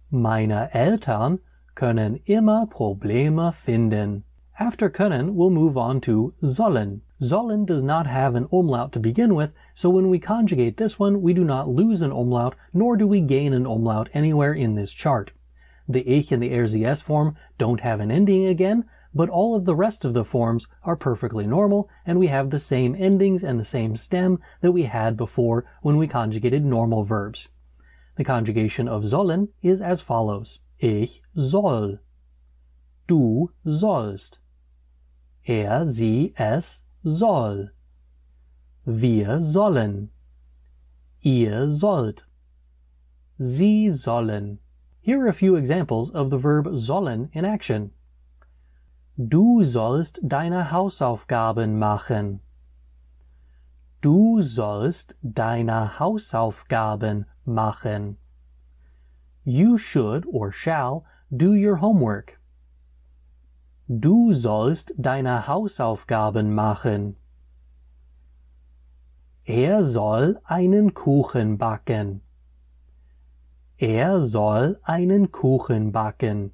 Meine Eltern können immer Probleme finden. After können, we'll move on to sollen. Sollen does not have an umlaut to begin with, so when we conjugate this one, we do not lose an umlaut, nor do we gain an umlaut anywhere in this chart. The ich and the RZS form don't have an ending again, but all of the rest of the forms are perfectly normal, and we have the same endings and the same stem that we had before when we conjugated normal verbs. The conjugation of sollen is as follows. Ich soll. Du sollst. Sie, es soll. Wir sollen. Ihr sollt. Sie sollen. Here are a few examples of the verb sollen in action. Du sollst deine Hausaufgaben machen. Du sollst deine Hausaufgaben machen. You should or shall do your homework. Du sollst deine Hausaufgaben machen. Er soll einen Kuchen backen. Er soll einen Kuchen backen.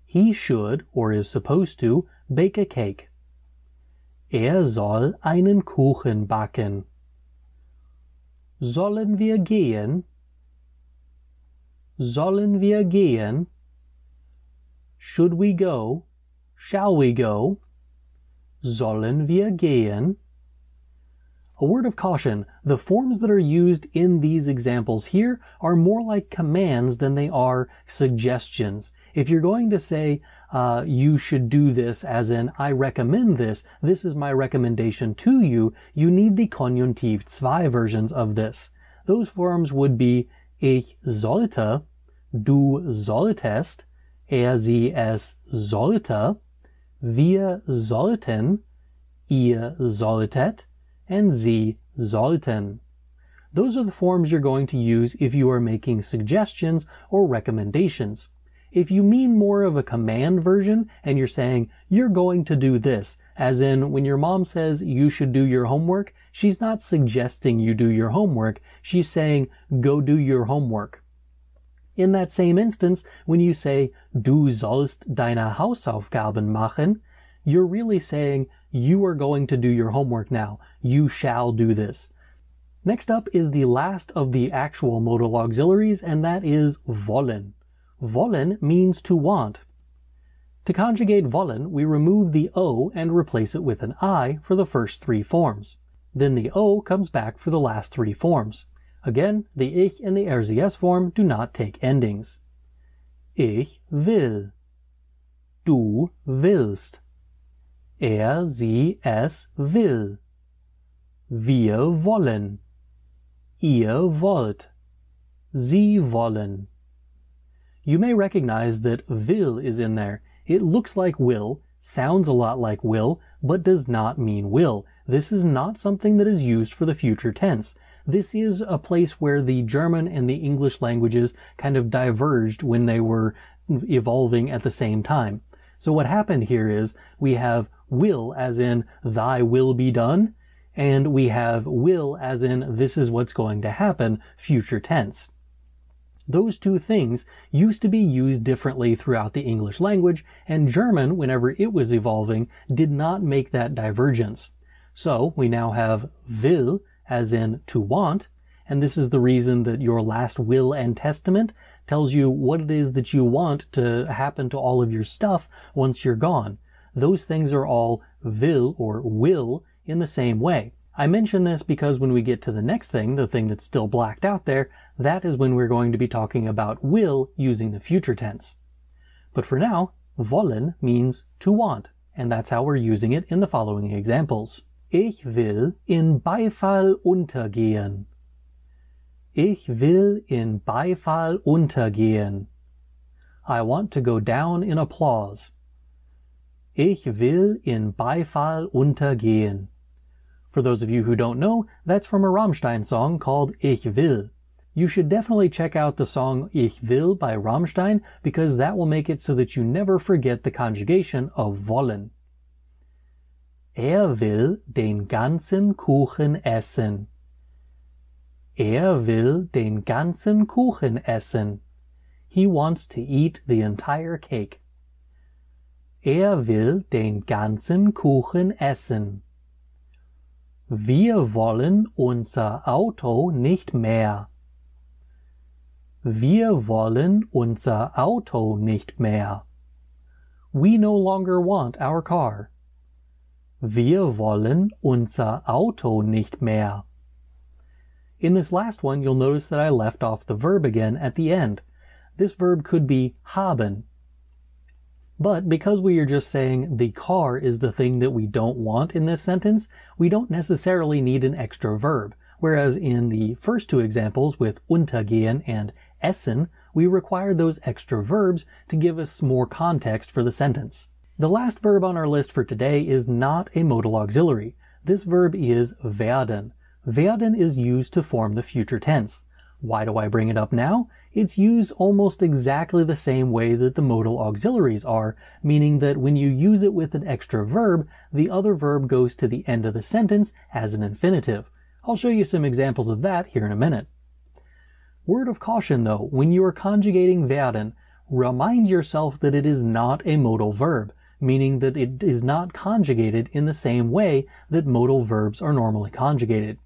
He should, or is supposed to, bake a cake. Er soll einen Kuchen backen. Sollen wir gehen? Sollen wir gehen? Should we go? Shall we go? Sollen wir gehen? A word of caution, the forms that are used in these examples here are more like commands than they are suggestions. If you're going to say, you should do this, as in, I recommend this, this is my recommendation to you, you need the Konjunktiv 2 versions of this. Those forms would be ich sollte, du solltest, sie es sollte, wir sollten, ihr solltet, and sie sollten. Those are the forms you're going to use if you are making suggestions or recommendations. If you mean more of a command version and you're saying, you're going to do this, as in when your mom says you should do your homework, she's not suggesting you do your homework, she's saying, go do your homework. In that same instance, when you say, du sollst deine Hausaufgaben machen, you're really saying, you are going to do your homework now. You shall do this. Next up is the last of the actual modal auxiliaries, and that is wollen. Wollen means to want. To conjugate wollen, we remove the O and replace it with an I for the first three forms. Then the O comes back for the last three forms. Again, the ich and the RCS form do not take endings. Ich will. Du willst. Sie, es will. Wir wollen. Ihr wollt. Sie wollen. You may recognize that will is in there. It looks like will, sounds a lot like will, but does not mean will. This is not something that is used for the future tense. This is a place where the German and the English languages kind of diverged when they were evolving at the same time. So what happened here is we have will as in thy will be done, and we have will as in this is what's going to happen, future tense. Those two things used to be used differently throughout the English language, and German, whenever it was evolving, did not make that divergence. So we now have will as in to want, and this is the reason that your last will and testament tells you what it is that you want to happen to all of your stuff once you're gone. Those things are all will or will in the same way. I mention this because when we get to the next thing, the thing that's still blacked out there, that is when we're going to be talking about will using the future tense. But for now, wollen means to want, and that's how we're using it in the following examples. Ich will in Beifall untergehen. Ich will in Beifall untergehen. I want to go down in applause. Ich will in Beifall untergehen. For those of you who don't know, that's from a Rammstein song called Ich will. You should definitely check out the song Ich will by Rammstein because that will make it so that you never forget the conjugation of wollen. Will den ganzen Kuchen essen. Will den ganzen Kuchen essen. He wants to eat the entire cake. Will den ganzen Kuchen essen. Wir wollen unser Auto nicht mehr. Wir wollen unser Auto nicht mehr. We no longer want our car. Wir wollen unser Auto nicht mehr. In this last one, you'll notice that I left off the verb again at the end. This verb could be haben. But because we are just saying the car is the thing that we don't want in this sentence, we don't necessarily need an extra verb. Whereas in the first two examples with untergehen and essen, we required those extra verbs to give us more context for the sentence. The last verb on our list for today is not a modal auxiliary. This verb is werden. Werden is used to form the future tense. Why do I bring it up now? It's used almost exactly the same way that the modal auxiliaries are, meaning that when you use it with an extra verb, the other verb goes to the end of the sentence as an infinitive. I'll show you some examples of that here in a minute. Word of caution though, when you are conjugating werden, remind yourself that it is not a modal verb, meaning that it is not conjugated in the same way that modal verbs are normally conjugated.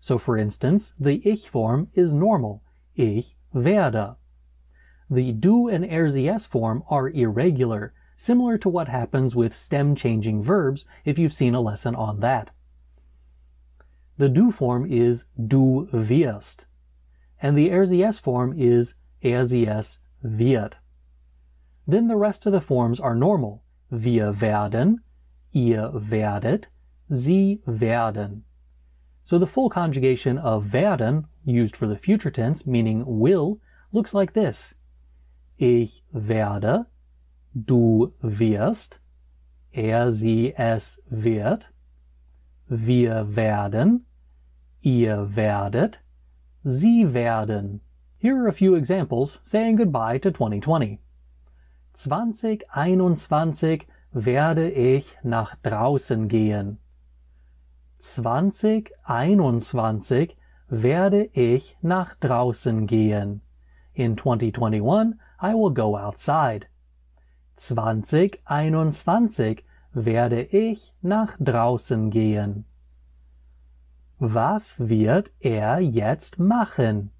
So for instance, the ich form is normal, ich werde. The du and RCS form are irregular, similar to what happens with stem-changing verbs if you've seen a lesson on that. The du form is du wirst, and the er sie es form is er sie es wird. Then the rest of the forms are normal. Wir werden, ihr werdet, sie werden. So the full conjugation of werden, used for the future tense, meaning will, looks like this. Ich werde, du wirst, er sie es wird, wir werden, ihr werdet, sie werden. Here are a few examples saying goodbye to 2020. 2021 werde ich nach draußen gehen. 2021 werde ich nach draußen gehen. In 2021, I will go outside. 2021 werde ich nach draußen gehen. Was wird er jetzt machen?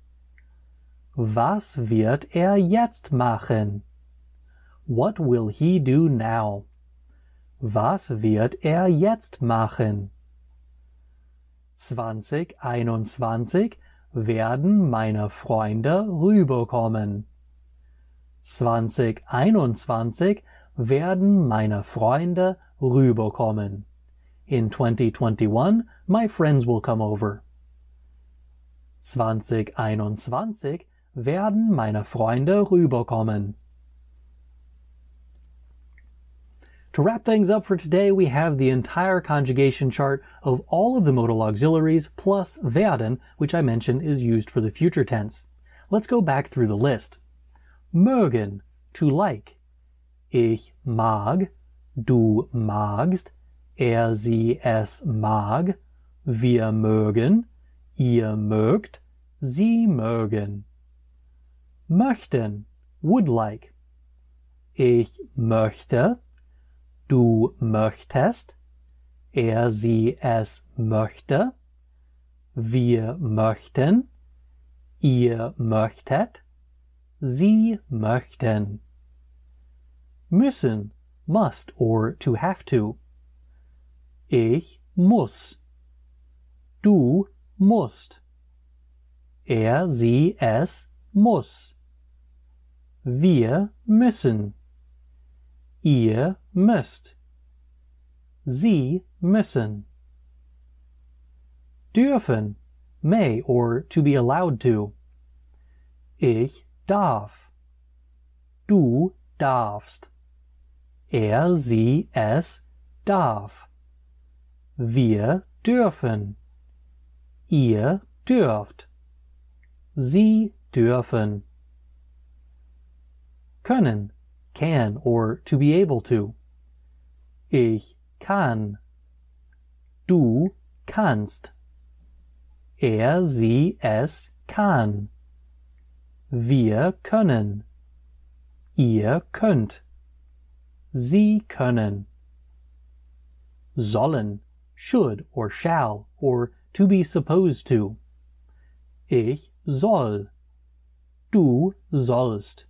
Was wird er jetzt machen? What will he do now? Was wird er jetzt machen? 2021 werden meine Freunde rüberkommen. 2021 werden meine Freunde rüberkommen. In 2021, my friends will come over. 2021 werden meine Freunde rüberkommen. To wrap things up for today, we have the entire conjugation chart of all of the modal auxiliaries plus werden, which I mentioned is used for the future tense. Let's go back through the list. Mögen, to like. Ich mag, du magst, er sie es mag, wir mögen, ihr mögt, sie mögen. Möchten, would like. Ich möchte, du möchtest, er sie es möchte, wir möchten, ihr möchtet, sie möchten. Müssen, must or to have to. Ich muss, du musst, er sie es muss, wir müssen, ihr müsst, sie müssen. Dürfen, may or to be allowed to. Ich darf, du darfst, er sie es darf, wir dürfen, ihr dürft, sie dürfen. Können, can or to be able to. Ich kann, du kannst, er sie es kann, wir können, ihr könnt, sie können. Sollen, should or shall or to be supposed to. Ich soll, du sollst,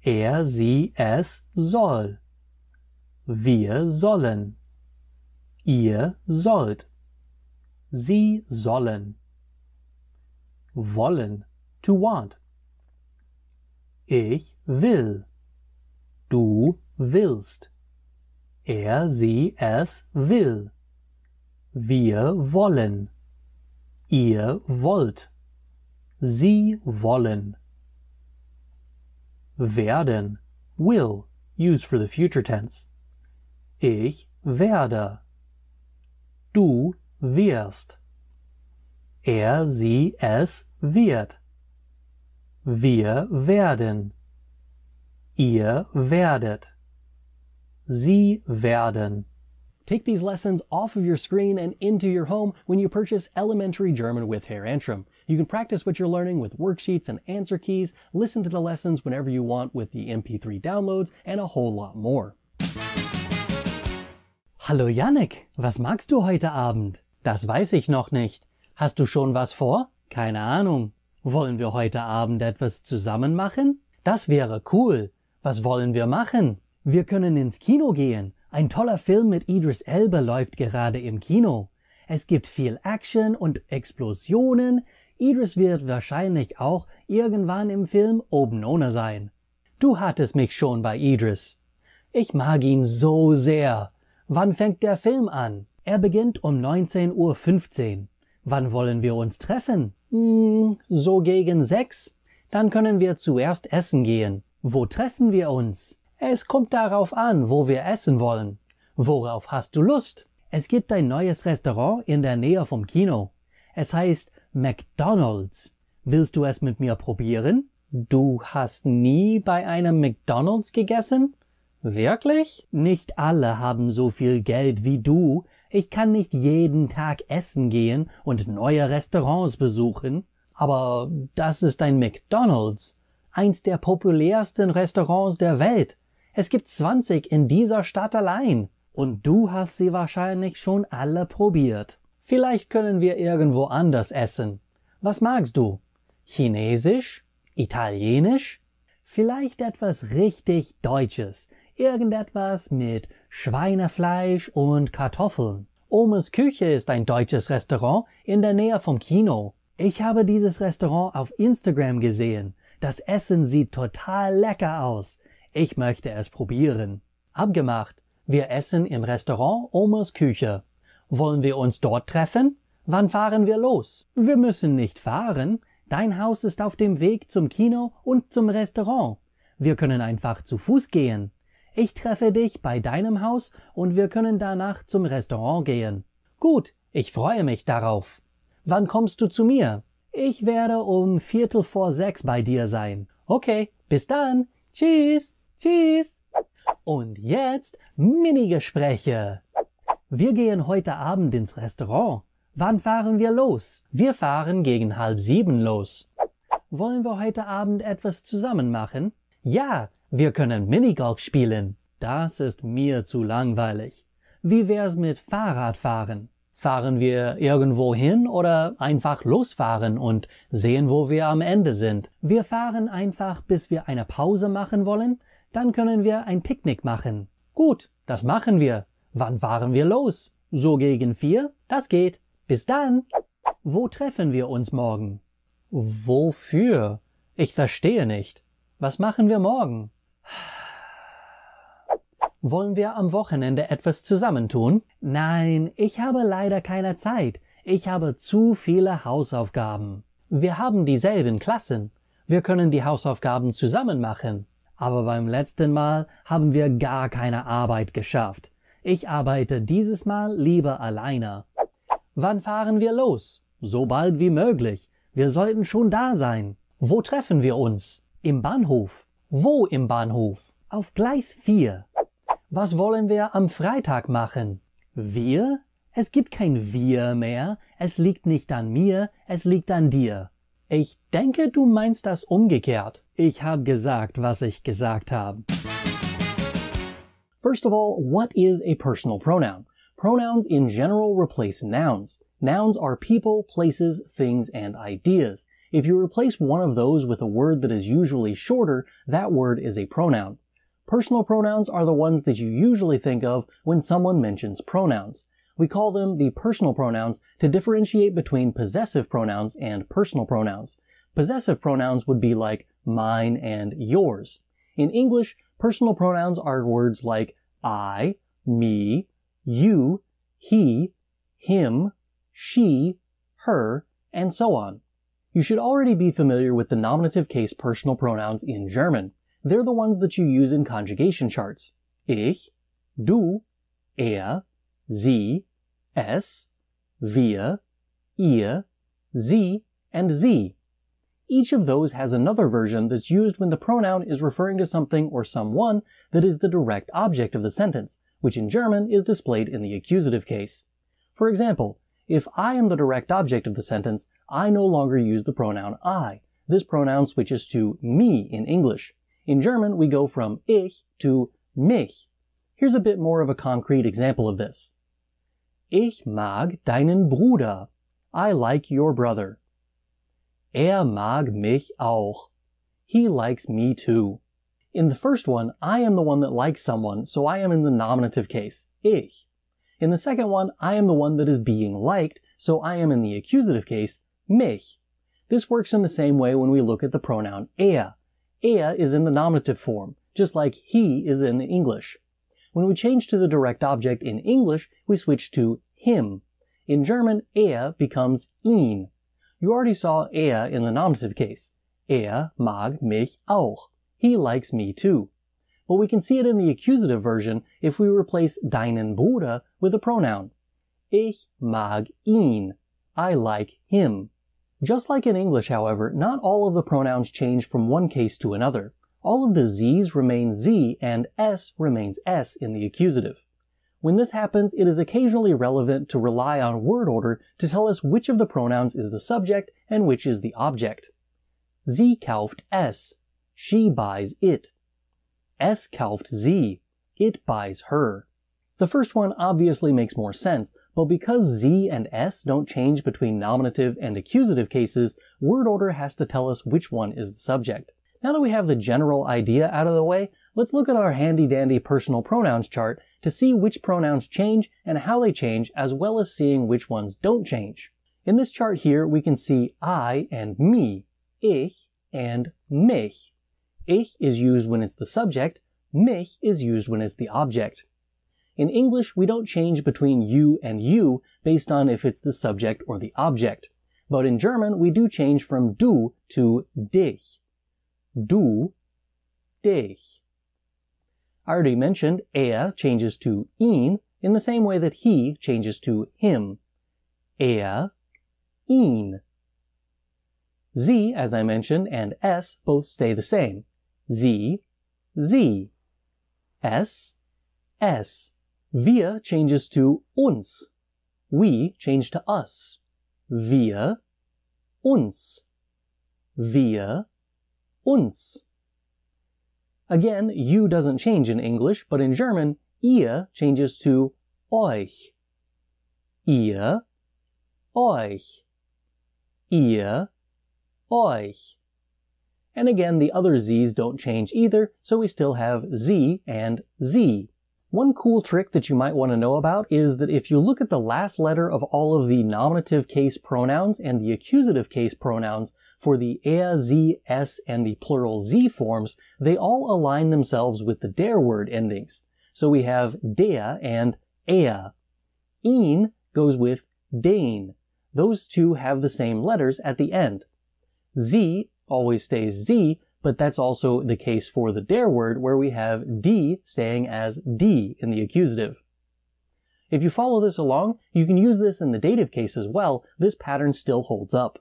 er sie es soll, wir sollen, ihr sollt, sie sollen. Wollen, to want. Ich will, du willst, er sie es will, wir wollen, ihr wollt, sie wollen. Werden, will, used for the future tense. Ich werde, du wirst, er sie es wird, wir werden, ihr werdet, sie werden. Take these lessons off of your screen and into your home when you purchase Elementary German with Herr Antrim. You can practice what you're learning with worksheets and answer keys, listen to the lessons whenever you want with the MP3 downloads, and a whole lot more. Hallo Jannik, was magst du heute Abend? Das weiß ich noch nicht. Hast du schon was vor? Keine Ahnung. Wollen wir heute Abend etwas zusammen machen? Das wäre cool. Was wollen wir machen? Wir können ins Kino gehen. Ein toller Film mit Idris Elba läuft gerade im Kino. Es gibt viel Action und Explosionen. Idris wird wahrscheinlich auch irgendwann im Film oben ohne sein. Du hattest mich schon bei Idris. Ich mag ihn so sehr. Wann fängt der Film an? Er beginnt um 19:15 Uhr. Wann wollen wir uns treffen? So gegen 6. Dann können wir zuerst essen gehen. Wo treffen wir uns? Es kommt darauf an, wo wir essen wollen. Worauf hast du Lust? Es gibt ein neues Restaurant in der Nähe vom Kino. Es heißt McDonald's. Willst du es mit mir probieren? Du hast nie bei einem McDonald's gegessen? Wirklich? Nicht alle haben so viel Geld wie du. Ich kann nicht jeden Tag essen gehen und neue Restaurants besuchen. Aber das ist ein McDonald's. Eins der populärsten Restaurants der Welt. Es gibt 20 in dieser Stadt allein. Und du hast sie wahrscheinlich schon alle probiert. Vielleicht können wir irgendwo anders essen. Was magst du? Chinesisch? Italienisch? Vielleicht etwas richtig Deutsches. Irgendetwas mit Schweinefleisch und Kartoffeln. Omas Küche ist ein deutsches Restaurant in der Nähe vom Kino. Ich habe dieses Restaurant auf Instagram gesehen. Das Essen sieht total lecker aus. Ich möchte es probieren. Abgemacht. Wir essen im Restaurant Omas Küche. Wollen wir uns dort treffen? Wann fahren wir los? Wir müssen nicht fahren. Dein Haus ist auf dem Weg zum Kino und zum Restaurant. Wir können einfach zu Fuß gehen. Ich treffe dich bei deinem Haus und wir können danach zum Restaurant gehen. Gut, ich freue mich darauf. Wann kommst du zu mir? Ich werde um 5:45 bei dir sein. Okay, bis dann. Tschüss. Tschüss. Und jetzt Minigespräche. Wir gehen heute Abend ins Restaurant. Wann fahren wir los? Wir fahren gegen 6:30 los. Wollen wir heute Abend etwas zusammen machen? Ja, wir können Minigolf spielen. Das ist mir zu langweilig. Wie wär's mit Fahrradfahren? Fahren wir irgendwo hin oder einfach losfahren und sehen, wo wir am Ende sind? Wir fahren einfach, bis wir eine Pause machen wollen. Dann können wir ein Picknick machen. Gut, das machen wir. Wann fahren wir los? So gegen 4? Das geht. Bis dann. Wo treffen wir uns morgen? Wofür? Ich verstehe nicht. Was machen wir morgen? Wollen wir am Wochenende etwas zusammentun? Nein, ich habe leider keine Zeit. Ich habe zu viele Hausaufgaben. Wir haben dieselben Klassen. Wir können die Hausaufgaben zusammen machen. Aber beim letzten Mal haben wir gar keine Arbeit geschafft. Ich arbeite dieses Mal lieber alleine. Wann fahren wir los? So bald wie möglich. Wir sollten schon da sein. Wo treffen wir uns? Im Bahnhof. Wo im Bahnhof? Auf Gleis 4. Was wollen wir am Freitag machen? Wir? Es gibt kein Wir mehr. Es liegt nicht an mir, es liegt an dir. Ich denke, du meinst das umgekehrt. Ich habe gesagt, was ich gesagt habe. First of all, what is a personal pronoun? Pronouns in general replace nouns. Nouns are people, places, things, and ideas. If you replace one of those with a word that is usually shorter, that word is a pronoun. Personal pronouns are the ones that you usually think of when someone mentions pronouns. We call them the personal pronouns to differentiate between possessive pronouns and personal pronouns. Possessive pronouns would be like mine and yours. In English, personal pronouns are words like I, me, you, he, him, she, her, and so on. You should already be familiar with the nominative case personal pronouns in German. They're the ones that you use in conjugation charts. Ich, du, er, sie, es, wir, ihr, sie, and sie. Each of those has another version that's used when the pronoun is referring to something or someone that is the direct object of the sentence, which in German is displayed in the accusative case. For example, if I am the direct object of the sentence, I no longer use the pronoun I. This pronoun switches to me in English. In German, we go from ich to mich. Here's a bit more of a concrete example of this. Ich mag deinen Bruder. I like your brother. Er mag mich auch. He likes me too. In the first one, I am the one that likes someone, so I am in the nominative case, ich. In the second one, I am the one that is being liked, so I am in the accusative case, mich. This works in the same way when we look at the pronoun er. Er is in the nominative form, just like he is in English. When we change to the direct object in English, we switch to him. In German, er becomes ihn. You already saw er in the nominative case. Er mag mich auch. He likes me too. But we can see it in the accusative version if we replace deinen Bruder with a pronoun. Ich mag ihn. I like him. Just like in English, however, not all of the pronouns change from one case to another. All of the Z's remain Z and S remains S in the accusative. When this happens, it is occasionally relevant to rely on word order to tell us which of the pronouns is the subject and which is the object. Sie kauft es. She buys it. Es kauft sie. It buys her. The first one obviously makes more sense, but because Z and S don't change between nominative and accusative cases, word order has to tell us which one is the subject. Now that we have the general idea out of the way, let's look at our handy-dandy personal pronouns chart to see which pronouns change and how they change, as well as seeing which ones don't change. In this chart here, we can see I and me, ich and mich. Ich is used when it's the subject, mich is used when it's the object. In English, we don't change between you and you based on if it's the subject or the object. But in German, we do change from du to dich. Du, dich. I already mentioned er changes to ihn in the same way that he changes to him. Er, ihn. Z, as I mentioned, and S both stay the same. Sie, sie. Es, es. Wir changes to uns. We change to us. Wir, uns. Wir, uns. Again, you doesn't change in English, but in German, ihr changes to euch. Ihr, euch. Ihr, euch. And again, the other Z's don't change either, so we still have Sie and Sie. One cool trick that you might want to know about is that if you look at the last letter of all of the nominative case pronouns and the accusative case pronouns for the er, sie, es, and the plural sie forms, they all align themselves with the der word endings. So we have der and er. Ihn goes with den. Those two have the same letters at the end. Sie always stays sie, but that's also the case for the der word where we have die staying as die in the accusative. If you follow this along, you can use this in the dative case as well. This pattern still holds up.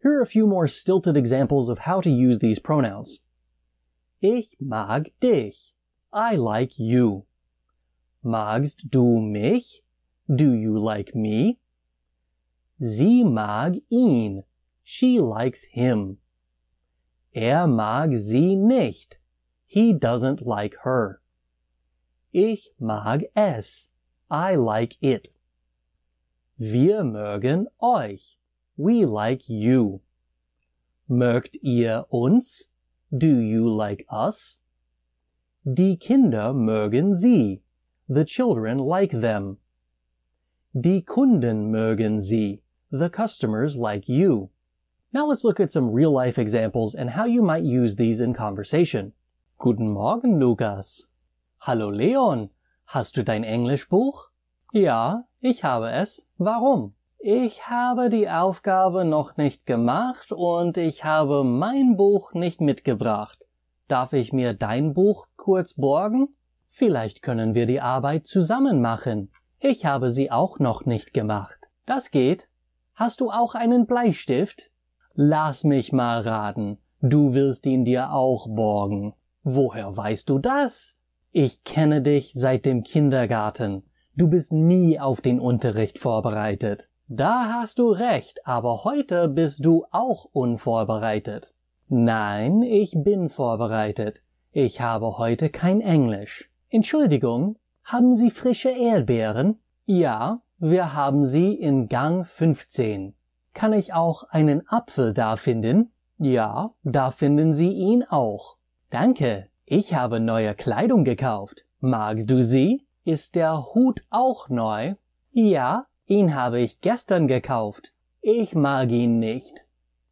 Here are a few more stilted examples of how to use these pronouns. Ich mag dich. I like you. Magst du mich? Do you like me? Sie mag ihn. She likes him. Er mag sie nicht. He doesn't like her. Ich mag es. I like it. Wir mögen euch. We like you. Mögt ihr uns? Do you like us? Die Kinder mögen sie. The children like them. Die Kunden mögen sie. The customers like you. Now let's look at some real-life examples and how you might use these in conversation. Guten Morgen, Lukas. Hallo, Leon. Hast du dein Englischbuch? Ja, ich habe es. Warum? Ich habe die Aufgabe noch nicht gemacht und ich habe mein Buch nicht mitgebracht. Darf ich mir dein Buch kurz borgen? Vielleicht können wir die Arbeit zusammen machen. Ich habe sie auch noch nicht gemacht. Das geht. Hast du auch einen Bleistift? Lass mich mal raten. Du willst ihn dir auch borgen. Woher weißt du das? Ich kenne dich seit dem Kindergarten. Du bist nie auf den Unterricht vorbereitet. Da hast du recht, aber heute bist du auch unvorbereitet. Nein, ich bin vorbereitet. Ich habe heute kein Englisch. Entschuldigung, haben Sie frische Erdbeeren? Ja, wir haben sie in Gang 15. Kann ich auch einen Apfel da finden? Ja, da finden Sie ihn auch. Danke. Ich habe neue Kleidung gekauft. Magst du sie? Ist der Hut auch neu? Ja, ihn habe ich gestern gekauft. Ich mag ihn nicht.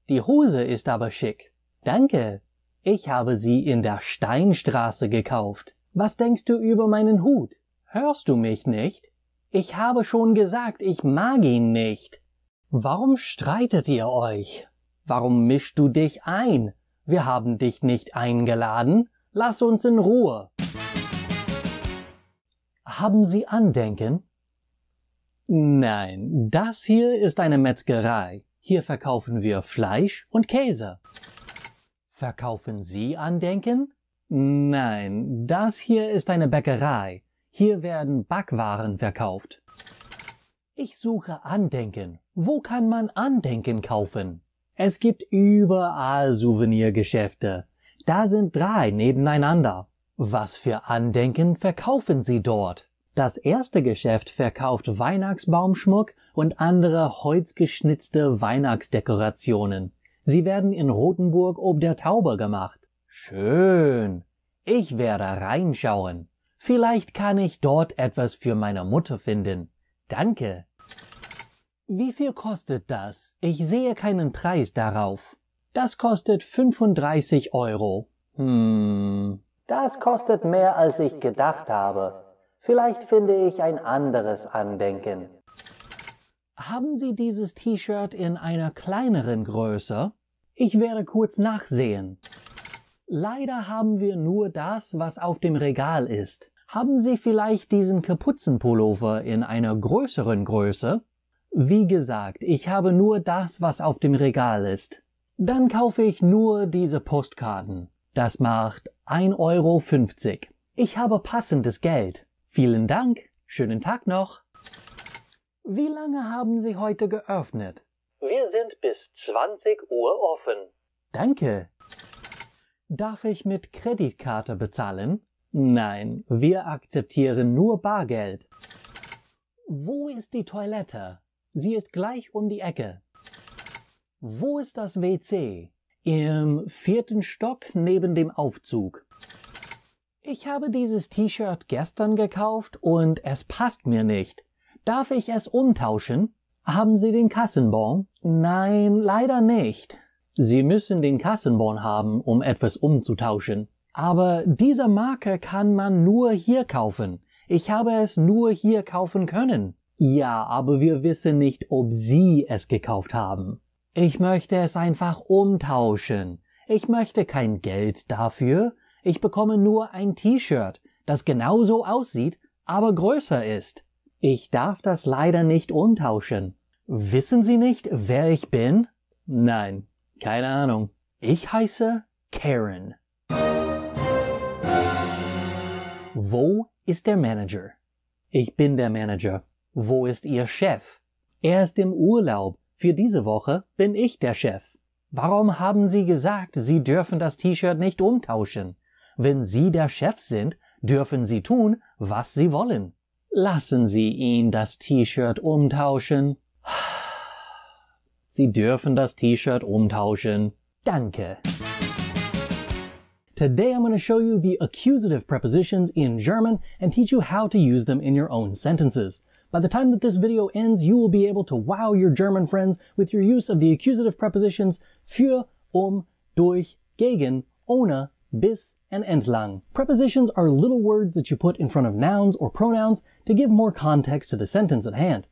Die Hose ist aber schick. Danke. Ich habe sie in der Steinstraße gekauft. Was denkst du über meinen Hut? Hörst du mich nicht? Ich habe schon gesagt, ich mag ihn nicht. Warum streitet ihr euch? Warum mischst du dich ein? Wir haben dich nicht eingeladen. Lass uns in Ruhe. Haben Sie Andenken? Nein, das hier ist eine Metzgerei. Hier verkaufen wir Fleisch und Käse. Verkaufen Sie Andenken? Nein, das hier ist eine Bäckerei. Hier werden Backwaren verkauft. Ich suche Andenken. Wo kann man Andenken kaufen? Es gibt überall Souvenirgeschäfte. Da sind 3 nebeneinander. Was für Andenken verkaufen Sie dort? Das erste Geschäft verkauft Weihnachtsbaumschmuck und andere holzgeschnitzte Weihnachtsdekorationen. Sie werden in Rothenburg ob der Tauber gemacht. Schön. Ich werde reinschauen. Vielleicht kann ich dort etwas für meine Mutter finden. Danke. Wie viel kostet das? Ich sehe keinen Preis darauf. Das kostet 35 Euro. Das kostet mehr, als ich gedacht habe. Vielleicht finde ich ein anderes Andenken. Haben Sie dieses T-Shirt in einer kleineren Größe? Ich werde kurz nachsehen. Leider haben wir nur das, was auf dem Regal ist. Haben Sie vielleicht diesen Kapuzenpullover in einer größeren Größe? Wie gesagt, ich habe nur das, was auf dem Regal ist. Dann kaufe ich nur diese Postkarten. Das macht 1,50 Euro. Ich habe passendes Geld. Vielen Dank. Schönen Tag noch. Wie lange haben Sie heute geöffnet? Wir sind bis 20 Uhr offen. Danke. Darf ich mit Kreditkarte bezahlen? Nein, wir akzeptieren nur Bargeld. Wo ist die Toilette? Sie ist gleich um die Ecke. Wo ist das WC? Im 4. Stock neben dem Aufzug. Ich habe dieses T-Shirt gestern gekauft und es passt mir nicht. Darf ich es umtauschen? Haben Sie den Kassenbon? Nein, leider nicht. Sie müssen den Kassenbon haben, um etwas umzutauschen. Aber diese Marke kann man nur hier kaufen. Ich habe es nur hier kaufen können. Ja, aber wir wissen nicht, ob Sie es gekauft haben. Ich möchte es einfach umtauschen. Ich möchte kein Geld dafür. Ich bekomme nur ein T-Shirt, das genauso aussieht, aber größer ist. Ich darf das leider nicht umtauschen. Wissen Sie nicht, wer ich bin? Nein, keine Ahnung. Ich heiße Karen. Wo ist der Manager? Ich bin der Manager. Wo ist Ihr Chef? Er ist im Urlaub. Für diese Woche bin ich der Chef. Warum haben Sie gesagt, Sie dürfen das T-Shirt nicht umtauschen? Wenn Sie der Chef sind, dürfen Sie tun, was Sie wollen. Lassen Sie ihn das T-Shirt umtauschen. Sie dürfen das T-Shirt umtauschen. Danke. Today I'm going to show you the accusative prepositions in German and teach you how to use them in your own sentences. By the time that this video ends, you will be able to wow your German friends with your use of the accusative prepositions für, durch, gegen, ohne, bis, and entlang. Prepositions are little words that you put in front of nouns or pronouns to give more context to the sentence at hand.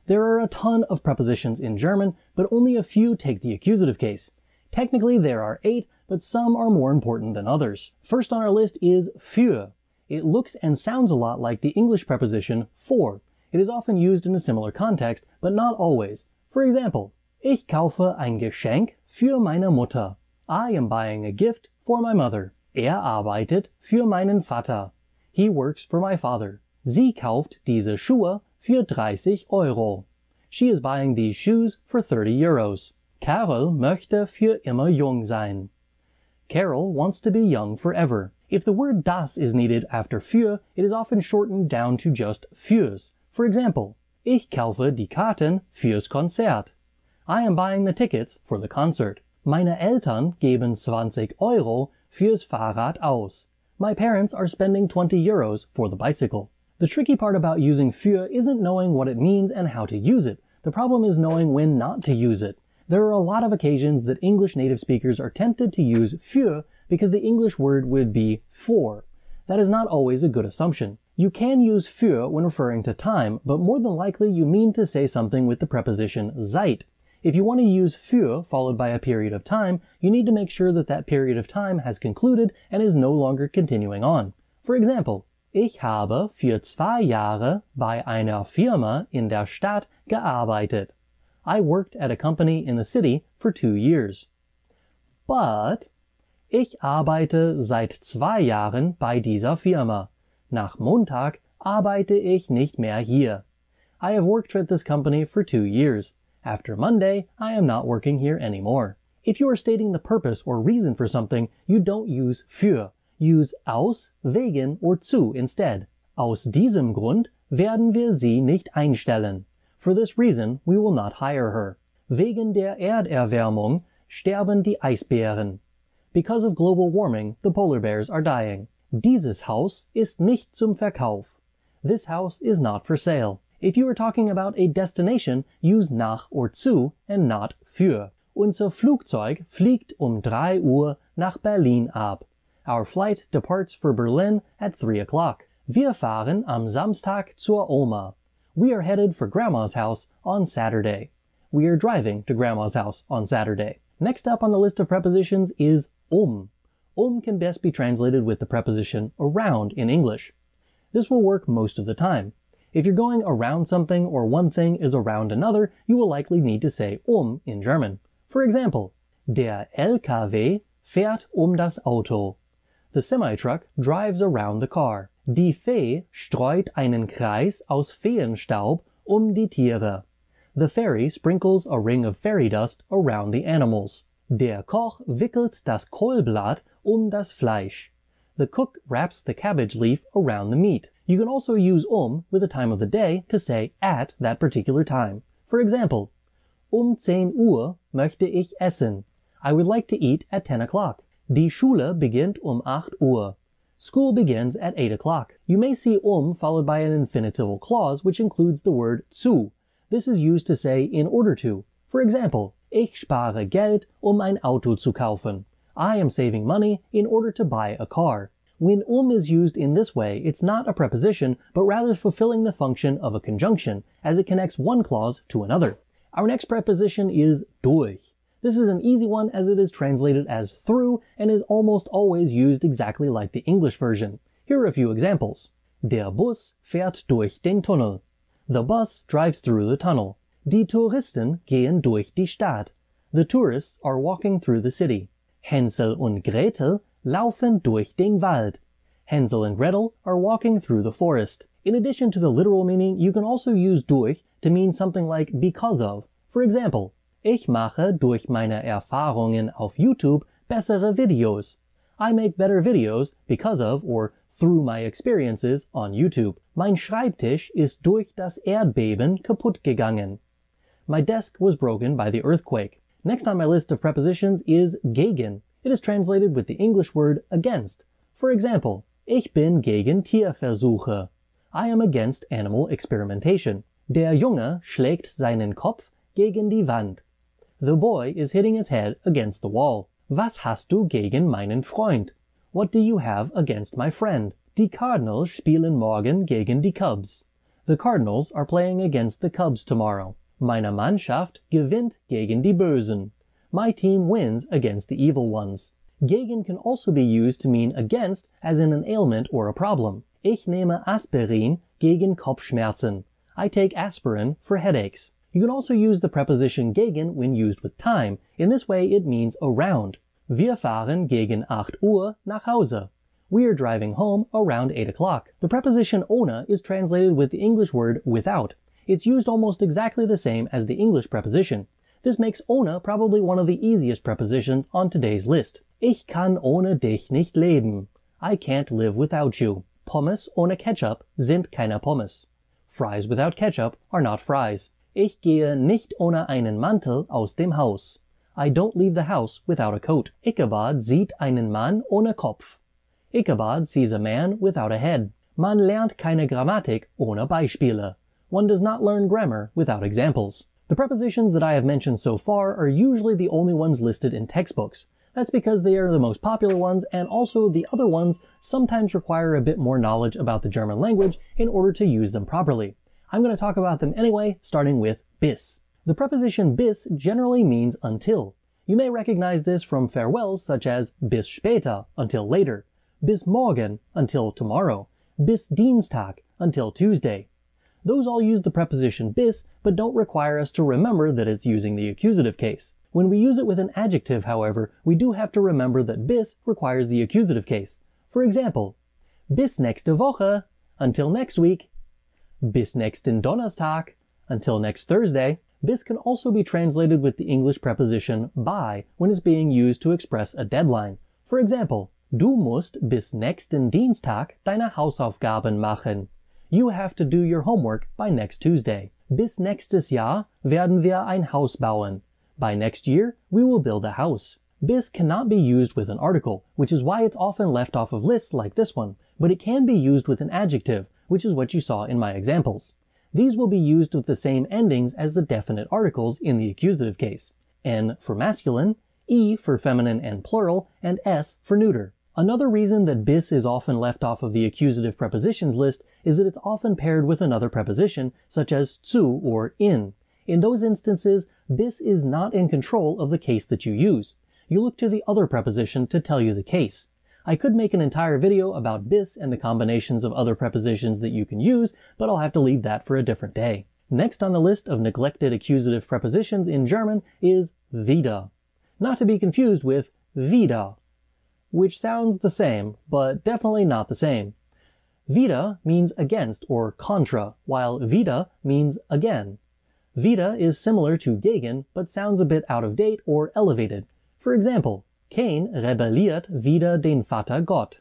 There are a ton of prepositions in German, but only a few take the accusative case. Technically, there are 8, but some are more important than others. First on our list is für. It looks and sounds a lot like the English preposition for. It is often used in a similar context, but not always. For example, ich kaufe ein Geschenk für meine Mutter. I am buying a gift for my mother. Arbeitet für meinen Vater. He works for my father. Sie kauft diese Schuhe für 30 Euro. She is buying these shoes for 30 euros. Carol möchte für immer jung sein. Carol wants to be young forever. If the word das is needed after für, it is often shortened down to just fürs. For example, ich kaufe die Karten fürs Konzert. I am buying the tickets for the concert. Meine Eltern geben 20 Euro fürs Fahrrad aus. My parents are spending 20 euros for the bicycle. The tricky part about using für isn't knowing what it means and how to use it. The problem is knowing when not to use it. There are a lot of occasions that English native speakers are tempted to use für because the English word would be for. That is not always a good assumption. You can use für when referring to time, but more than likely you mean to say something with the preposition seit. If you want to use für followed by a period of time, you need to make sure that that period of time has concluded and is no longer continuing on. For example, ich habe für 2 Jahre bei einer Firma in der Stadt gearbeitet. I worked at a company in the city for 2 years. But ich arbeite seit 2 Jahren bei dieser Firma. Nach Montag arbeite ich nicht mehr hier. I have worked at this company for 2 years. After Monday, I am not working here anymore. If you are stating the purpose or reason for something, you don't use für. Use aus, wegen or zu instead. Aus diesem Grund werden wir sie nicht einstellen. For this reason, we will not hire her. Wegen der Erderwärmung sterben die Eisbären. Because of global warming, the polar bears are dying. Dieses Haus ist nicht zum Verkauf. This house is not for sale. If you are talking about a destination, use nach or zu and not für. Unser Flugzeug fliegt 3 Uhr nach Berlin ab. Our flight departs for Berlin at 3 o'clock. Wir fahren am Samstag zur Oma. We are headed for Grandma's house on Saturday. We are driving to Grandma's house on Saturday. Next up on the list of prepositions is can best be translated with the preposition around in English. This will work most of the time. If you're going around something or one thing is around another, you will likely need to say in German. For example, der LKW fährt das Auto. The semi-truck drives around the car. Die Fee streut einen Kreis aus Feenstaub die Tiere. The fairy sprinkles a ring of fairy dust around the animals. Der Koch wickelt das Kohlblatt das Fleisch. The cook wraps the cabbage leaf around the meat. You can also use with the time of the day to say at that particular time. For example, 10 Uhr möchte ich essen. I would like to eat at 10 o'clock. Die Schule beginnt 8 Uhr. School begins at 8 o'clock. You may see followed by an infinitival clause which includes the word zu. This is used to say in order to. For example, ich spare Geld ein Auto zu kaufen. I am saving money in order to buy a car. When is used in this way, it's not a preposition, but rather fulfilling the function of a conjunction, as it connects one clause to another. Our next preposition is durch. This is an easy one as it is translated as through and is almost always used exactly like the English version. Here are a few examples. Der Bus fährt durch den Tunnel. The bus drives through the tunnel. Die Touristen gehen durch die Stadt. The tourists are walking through the city. Hänsel und Gretel laufen durch den Wald. Hansel and Gretel are walking through the forest. In addition to the literal meaning, you can also use durch to mean something like because of. For example, ich mache durch meine Erfahrungen auf YouTube bessere Videos. I make better videos because of or through my experiences on YouTube. Mein Schreibtisch ist durch das Erdbeben kaputt gegangen. My desk was broken by the earthquake. Next on my list of prepositions is gegen. It is translated with the English word against. For example, ich bin gegen Tierversuche. I am against animal experimentation. Der Junge schlägt seinen Kopf gegen die Wand. The boy is hitting his head against the wall. Was hast du gegen meinen Freund? What do you have against my friend? Die Cardinals spielen morgen gegen die Cubs. The Cardinals are playing against the Cubs tomorrow. Meine Mannschaft gewinnt gegen die Bösen. My team wins against the evil ones. Gegen can also be used to mean against, as in an ailment or a problem. Ich nehme Aspirin gegen Kopfschmerzen. I take aspirin for headaches. You can also use the preposition gegen when used with time. In this way it means around. Wir fahren gegen 8 Uhr nach Hause. We are driving home around 8 o'clock. The preposition ohne is translated with the English word without. It's used almost exactly the same as the English preposition. This makes ohne probably one of the easiest prepositions on today's list. Ich kann ohne dich nicht leben. I can't live without you. Pommes ohne Ketchup sind keine Pommes. Fries without ketchup are not fries. Ich gehe nicht ohne einen Mantel aus dem Haus. I don't leave the house without a coat. Ichabod sieht einen Mann ohne Kopf. Ichabod sees a man without a head. Man lernt keine Grammatik ohne Beispiele. One does not learn grammar without examples. The prepositions that I have mentioned so far are usually the only ones listed in textbooks. That's because they are the most popular ones, and also the other ones sometimes require a bit more knowledge about the German language in order to use them properly. I'm going to talk about them anyway, starting with bis. The preposition bis generally means until. You may recognize this from farewells such as bis später, until later, bis morgen, until tomorrow, bis Dienstag, until Tuesday. Those all use the preposition bis, but don't require us to remember that it's using the accusative case. When we use it with an adjective, however, we do have to remember that bis requires the accusative case. For example, bis nächste Woche, until next week. Bis nächsten Donnerstag, until next Thursday. Bis can also be translated with the English preposition by when it's being used to express a deadline. For example, du musst bis nächsten Dienstag deine Hausaufgaben machen. You have to do your homework by next Tuesday. Bis nächstes Jahr werden wir ein Haus bauen. By next year, we will build a house. Bis cannot be used with an article, which is why it's often left off of lists like this one, but it can be used with an adjective, which is what you saw in my examples. These will be used with the same endings as the definite articles in the accusative case. N for masculine, E for feminine and plural, and S for neuter. Another reason that bis is often left off of the accusative prepositions list is that it's often paired with another preposition, such as zu or in. In those instances, bis is not in control of the case that you use. You look to the other preposition to tell you the case. I could make an entire video about bis and the combinations of other prepositions that you can use, but I'll have to leave that for a different day. Next on the list of neglected accusative prepositions in German is wieder. Not to be confused with wieder, which sounds the same, but definitely not the same. Wieder means against or contra, while wieder means again. Wieder is similar to gegen, but sounds a bit out of date or elevated. For example, Cain rebelliert wider den Vater Gott.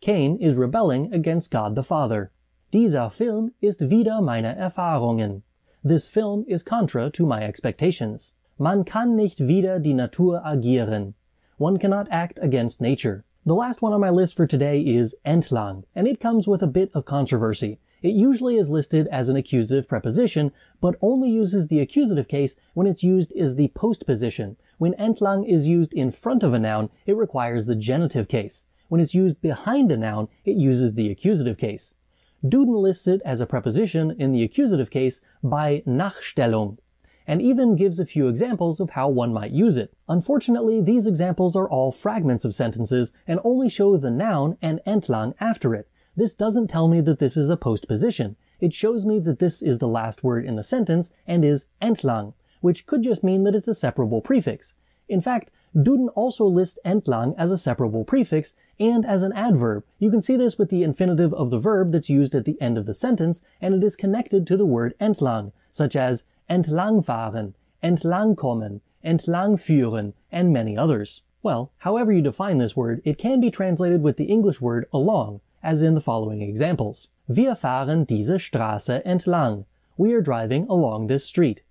Cain is rebelling against God the Father. Dieser Film ist wider meine Erfahrungen. This film is contra to my expectations. Man kann nicht wider die Natur agieren. One cannot act against nature. The last one on my list for today is entlang, and it comes with a bit of controversy. It usually is listed as an accusative preposition, but only uses the accusative case when it's used as the postposition. When entlang is used in front of a noun, it requires the genitive case. When it's used behind a noun, it uses the accusative case. Duden lists it as a preposition in the accusative case by Nachstellung, and even gives a few examples of how one might use it. Unfortunately, these examples are all fragments of sentences and only show the noun and entlang after it. This doesn't tell me that this is a postposition. It shows me that this is the last word in the sentence and is entlang, which could just mean that it's a separable prefix. In fact, Duden also lists entlang as a separable prefix and as an adverb. You can see this with the infinitive of the verb that's used at the end of the sentence, and it is connected to the word entlang, such as entlangfahren, entlangkommen, entlangführen, and many others. Well, however you define this word, it can be translated with the English word along, as in the following examples. Wir fahren diese Straße entlang. We are driving along this street.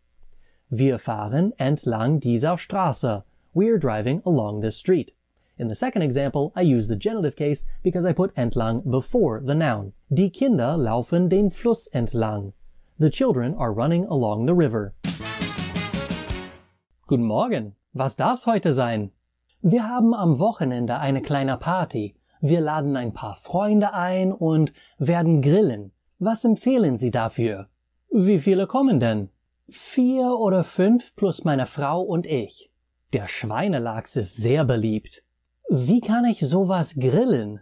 Wir fahren entlang dieser Straße. We are driving along this street. In the second example, I use the genitive case because I put entlang before the noun. Die Kinder laufen den Fluss entlang. The children are running along the river. Guten Morgen. Was darf's heute sein? Wir haben am Wochenende eine kleine Party. Wir laden ein paar Freunde ein und werden grillen. Was empfehlen Sie dafür? Wie viele kommen denn? 4 oder 5 plus meine Frau und ich. Der Schweinelachs ist sehr beliebt. Wie kann ich sowas grillen?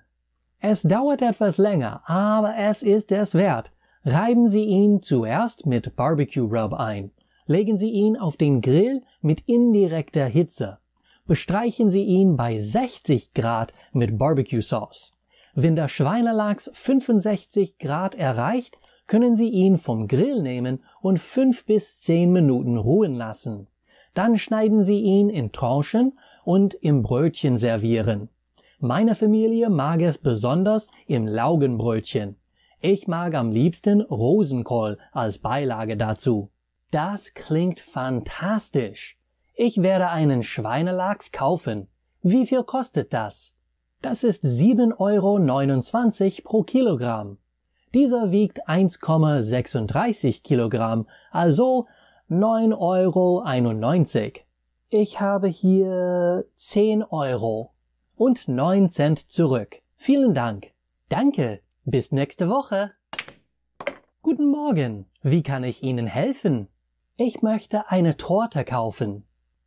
Es dauert etwas länger, aber es ist es wert. Reiben Sie ihn zuerst mit Barbecue Rub ein. Legen Sie ihn auf den Grill mit indirekter Hitze. Bestreichen Sie ihn bei 60 Grad mit Barbecue Sauce. Wenn der Schweinelachs 65 Grad erreicht, können Sie ihn vom Grill nehmen und 5 bis 10 Minuten ruhen lassen. Dann schneiden Sie ihn in Tranchen und im Brötchen servieren. Meine Familie mag es besonders im Laugenbrötchen. Ich mag am liebsten Rosenkohl als Beilage dazu. Das klingt fantastisch. Ich werde einen Schweinelachs kaufen. Wie viel kostet das? Das ist 7,29 € pro Kilogramm. Dieser wiegt 1,36 Kilogramm, also 9,91 €. Ich habe hier 10 € und 9 Cent zurück. Vielen Dank. Danke. Bis nächste Woche. Guten Morgen. Wie kann ich Ihnen helfen? Ich möchte eine Torte kaufen.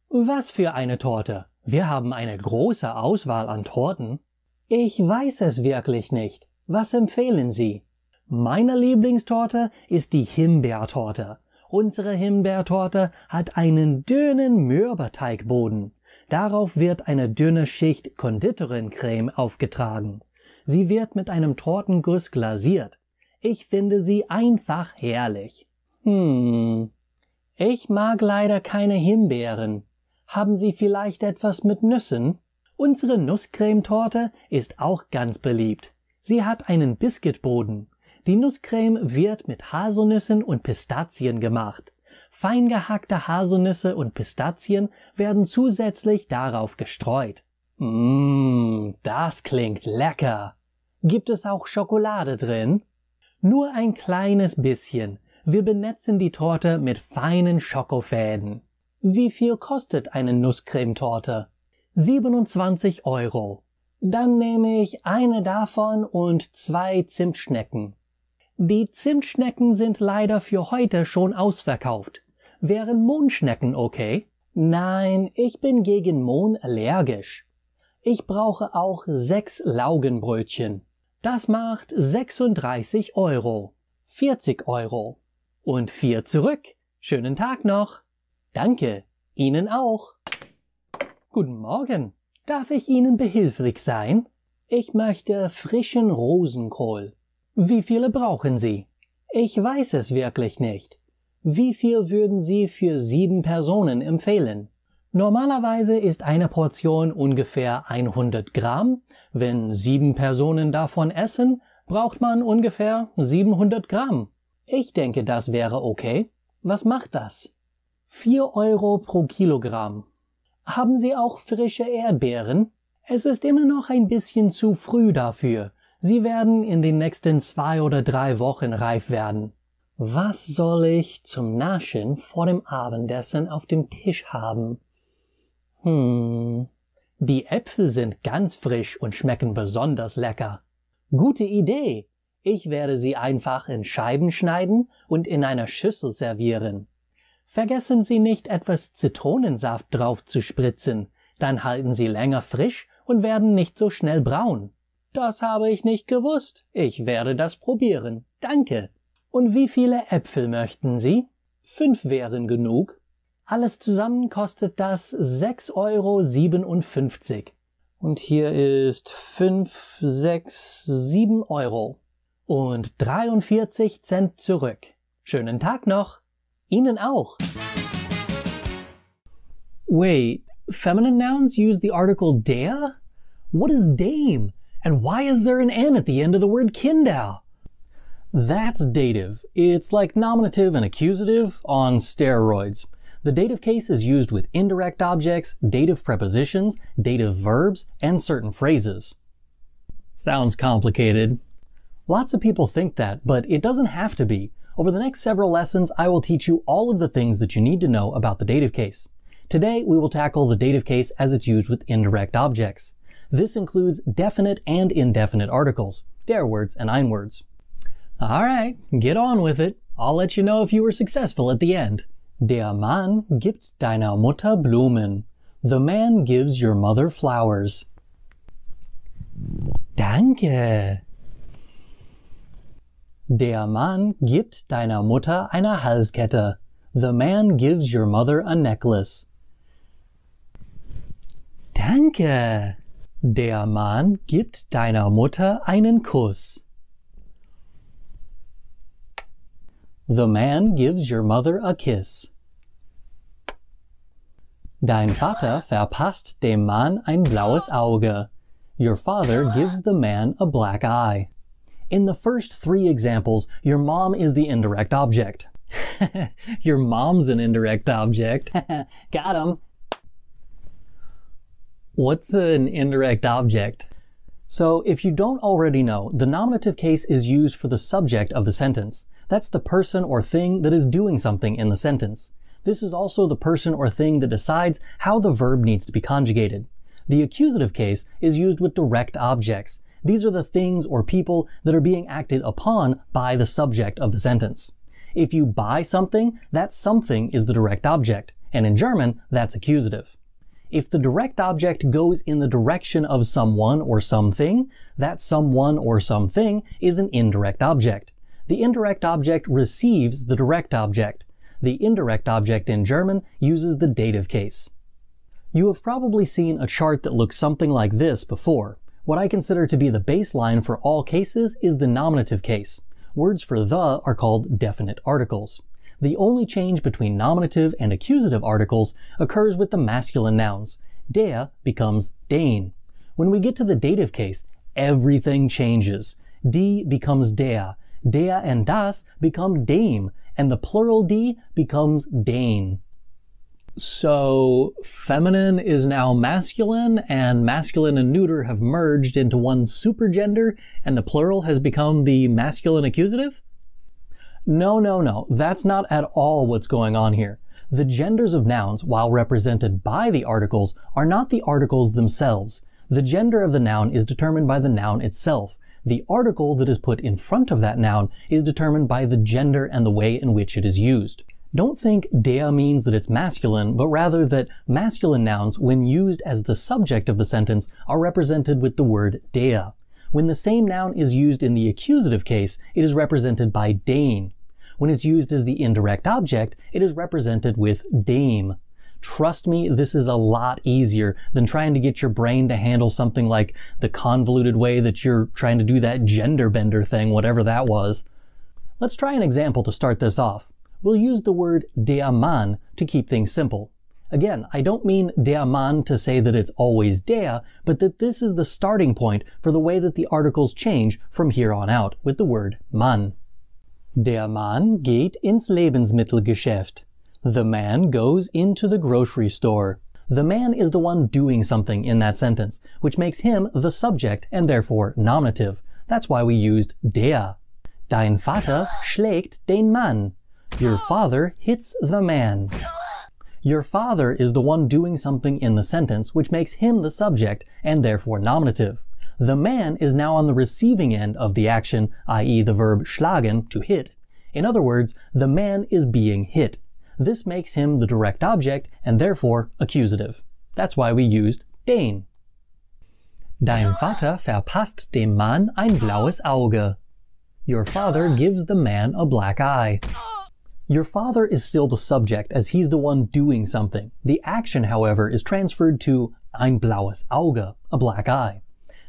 Was für eine Torte? Wir haben eine große Auswahl an Torten. Ich weiß es wirklich nicht. Was empfehlen Sie? Meine Lieblingstorte ist die Himbeertorte. Unsere Himbeertorte hat einen dünnen Mürbeteigboden. Darauf wird eine dünne Schicht Konditorencreme aufgetragen. Sie wird mit einem Tortenguss glasiert. Ich finde sie einfach herrlich. Ich mag leider keine Himbeeren. Haben Sie vielleicht etwas mit Nüssen? Unsere Nusscremetorte ist auch ganz beliebt. Sie hat einen Biscuitboden. Die Nusscreme wird mit Haselnüssen und Pistazien gemacht. Fein gehackte Haselnüsse und Pistazien werden zusätzlich darauf gestreut. Das klingt lecker. Gibt es auch Schokolade drin? Nur ein kleines bisschen. Wir benetzen die Torte mit feinen Schokofäden. Wie viel kostet eine Nusscremetorte? 27 €. Dann nehme ich eine davon und 2 Zimtschnecken. Die Zimtschnecken sind leider für heute schon ausverkauft. Wären Mohnschnecken okay? Nein, ich bin gegen Mohn allergisch. Ich brauche auch 6 Laugenbrötchen. Das macht 36 €. 40 €. Und 4 zurück. Schönen Tag noch. Danke. Ihnen auch. Guten Morgen. Darf ich Ihnen behilflich sein? Ich möchte frischen Rosenkohl. Wie viele brauchen Sie? Ich weiß es wirklich nicht. Wie viel würden Sie für 7 Personen empfehlen? Normalerweise ist eine Portion ungefähr 100 Gramm. Wenn 7 Personen davon essen, braucht man ungefähr 700 Gramm. Ich denke, das wäre okay. Was macht das? 4 € pro Kilogramm. Haben Sie auch frische Erdbeeren? Es ist immer noch ein bisschen zu früh dafür. Sie werden in den nächsten 2 oder 3 Wochen reif werden. Was soll ich zum Naschen vor dem Abendessen auf dem Tisch haben? Die Äpfel sind ganz frisch und schmecken besonders lecker. Gute Idee. Ich werde sie einfach in Scheiben schneiden und in einer Schüssel servieren. Vergessen Sie nicht, etwas Zitronensaft drauf zu spritzen, dann halten sie länger frisch und werden nicht so schnell braun. Das habe ich nicht gewusst. Ich werde das probieren. Danke. Und wie viele Äpfel möchten Sie? 5 wären genug. Alles zusammen kostet das 6,57 €. Und hier ist 5, 6, 7 €. Und 43 Cent zurück. Schönen Tag noch. Ihnen auch. Wait, feminine nouns use the article der? What is dame? And why is there an N at the end of the word Kinder? That's dative. It's like nominative and accusative on steroids. The dative case is used with indirect objects, dative prepositions, dative verbs, and certain phrases. Sounds complicated. Lots of people think that, but it doesn't have to be. Over the next several lessons, I will teach you all of the things that you need to know about the dative case. Today, we will tackle the dative case as it's used with indirect objects. This includes definite and indefinite articles, der words and ein words. Alright, get on with it. I'll let you know if you were successful at the end. Der Mann gibt deiner Mutter Blumen. The man gives your mother flowers. Danke. Der Mann gibt deiner Mutter eine Halskette. The man gives your mother a necklace. Danke. Der Mann gibt deiner Mutter einen Kuss. The man gives your mother a kiss. Dein Vater verpasst dem Mann ein blaues Auge. Your father gives the man a black eye. In the first 3 examples, your mom is the indirect object. Your mom's an indirect object. Got him. What's an indirect object? So if you don't already know, the nominative case is used for the subject of the sentence. That's the person or thing that is doing something in the sentence. This is also the person or thing that decides how the verb needs to be conjugated. The accusative case is used with direct objects. These are the things or people that are being acted upon by the subject of the sentence. If you buy something, that something is the direct object, and in German, that's accusative. If the direct object goes in the direction of someone or something, that someone or something is an indirect object. The indirect object receives the direct object. The indirect object in German uses the dative case. You have probably seen a chart that looks something like this before. What I consider to be the baseline for all cases is the nominative case. Words for the are called definite articles. The only change between nominative and accusative articles occurs with the masculine nouns. Der becomes den. When we get to the dative case, everything changes. Die becomes der and das become dem, and the plural die becomes den. So, feminine is now masculine, and masculine and neuter have merged into one supergender, and the plural has become the masculine accusative? No, that's not at all what's going on here. The genders of nouns, while represented by the articles, are not the articles themselves. The gender of the noun is determined by the noun itself. The article that is put in front of that noun is determined by the gender and the way in which it is used. Don't think der means that it's masculine, but rather that masculine nouns, when used as the subject of the sentence, are represented with the word der. When the same noun is used in the accusative case, it is represented by den. When it's used as the indirect object, it is represented with dem. Trust me, this is a lot easier than trying to get your brain to handle something like the convoluted way that you're trying to do that gender bender thing, whatever that was. Let's try an example to start this off. We'll use the word der Mann to keep things simple. Again, I don't mean der Mann to say that it's always der, but that this is the starting point for the way that the articles change from here on out with the word Mann. Der Mann geht ins Lebensmittelgeschäft. The man goes into the grocery store. The man is the one doing something in that sentence, which makes him the subject and therefore nominative. That's why we used der. Dein Vater schlägt den Mann. Your father hits the man. Your father is the one doing something in the sentence, which makes him the subject and therefore nominative. The man is now on the receiving end of the action, i.e. the verb schlagen, to hit. In other words, the man is being hit. This makes him the direct object and therefore accusative. That's why we used den. Dein Vater verpasst dem Mann ein blaues Auge. Your father gives the man a black eye. Your father is still the subject as he's the one doing something. The action, however, is transferred to ein blaues Auge, a black eye.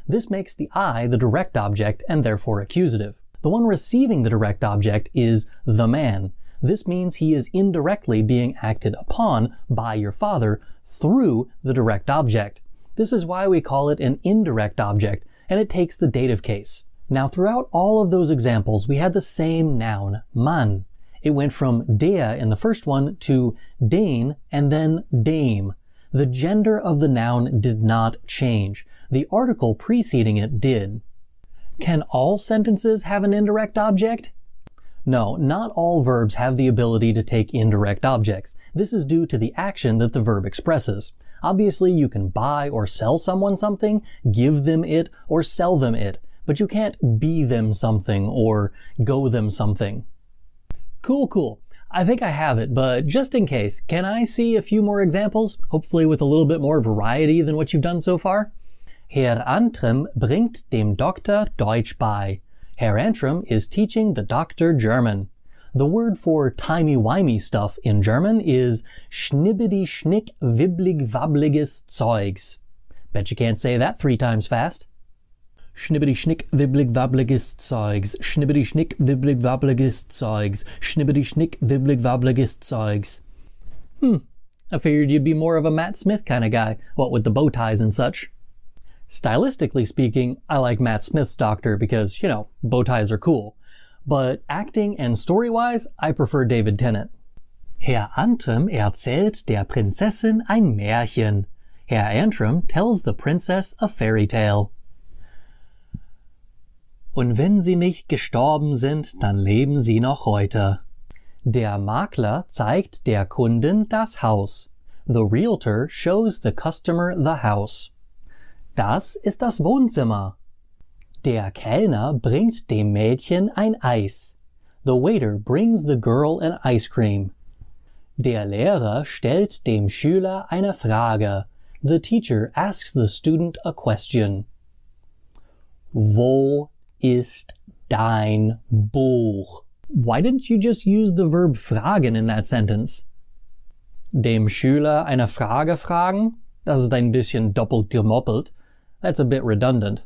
This makes the eye the direct object and therefore accusative. The one receiving the direct object is the man. This means he is indirectly being acted upon by your father through the direct object. This is why we call it an indirect object, and it takes the dative case. Now, throughout all of those examples, we had the same noun, Mann. It went from der in the first one to den and then dem. The gender of the noun did not change. The article preceding it did. Can all sentences have an indirect object? No, not all verbs have the ability to take indirect objects. This is due to the action that the verb expresses. Obviously, you can buy or sell someone something, give them it, or sell them it, but you can't be them something or go them something. Cool. I think I have it, but just in case, can I see a few more examples? Hopefully with a little bit more variety than what you've done so far. Herr Antrim bringt dem Doktor Deutsch bei. Herr Antrim is teaching the doctor German. The word for timey-wimey stuff in German is schnibbidi-schnick wibblig-wabbliges Zeugs. Bet you can't say that 3 times fast. Schnibbidi-schnick wibblig-wabbliges Zeugs. Schnibbidi-schnick wibblig-wabbliges Zeugs. Schnibbidi-schnick wibblig-wabbliges Zeugs. I figured you'd be more of a Matt Smith kind of guy, what with the bow ties and such. Stylistically speaking, I like Matt Smith's Doctor because, bow ties are cool. But acting and story-wise, I prefer David Tennant. Herr Antrim erzählt der Prinzessin ein Märchen. Herr Antrim tells the princess a fairy tale. Und wenn sie nicht gestorben sind, dann leben sie noch heute. Der Makler zeigt der Kundin das Haus. The realtor shows the customer the house. Das ist das Wohnzimmer. Der Kellner bringt dem Mädchen ein Eis. The waiter brings the girl an ice cream. Der Lehrer stellt dem Schüler eine Frage. The teacher asks the student a question. Wo ist dein Buch? Why didn't you just use the verb fragen in that sentence? Dem Schüler eine Frage fragen? Das ist ein bisschen doppelt gemoppelt. That's a bit redundant.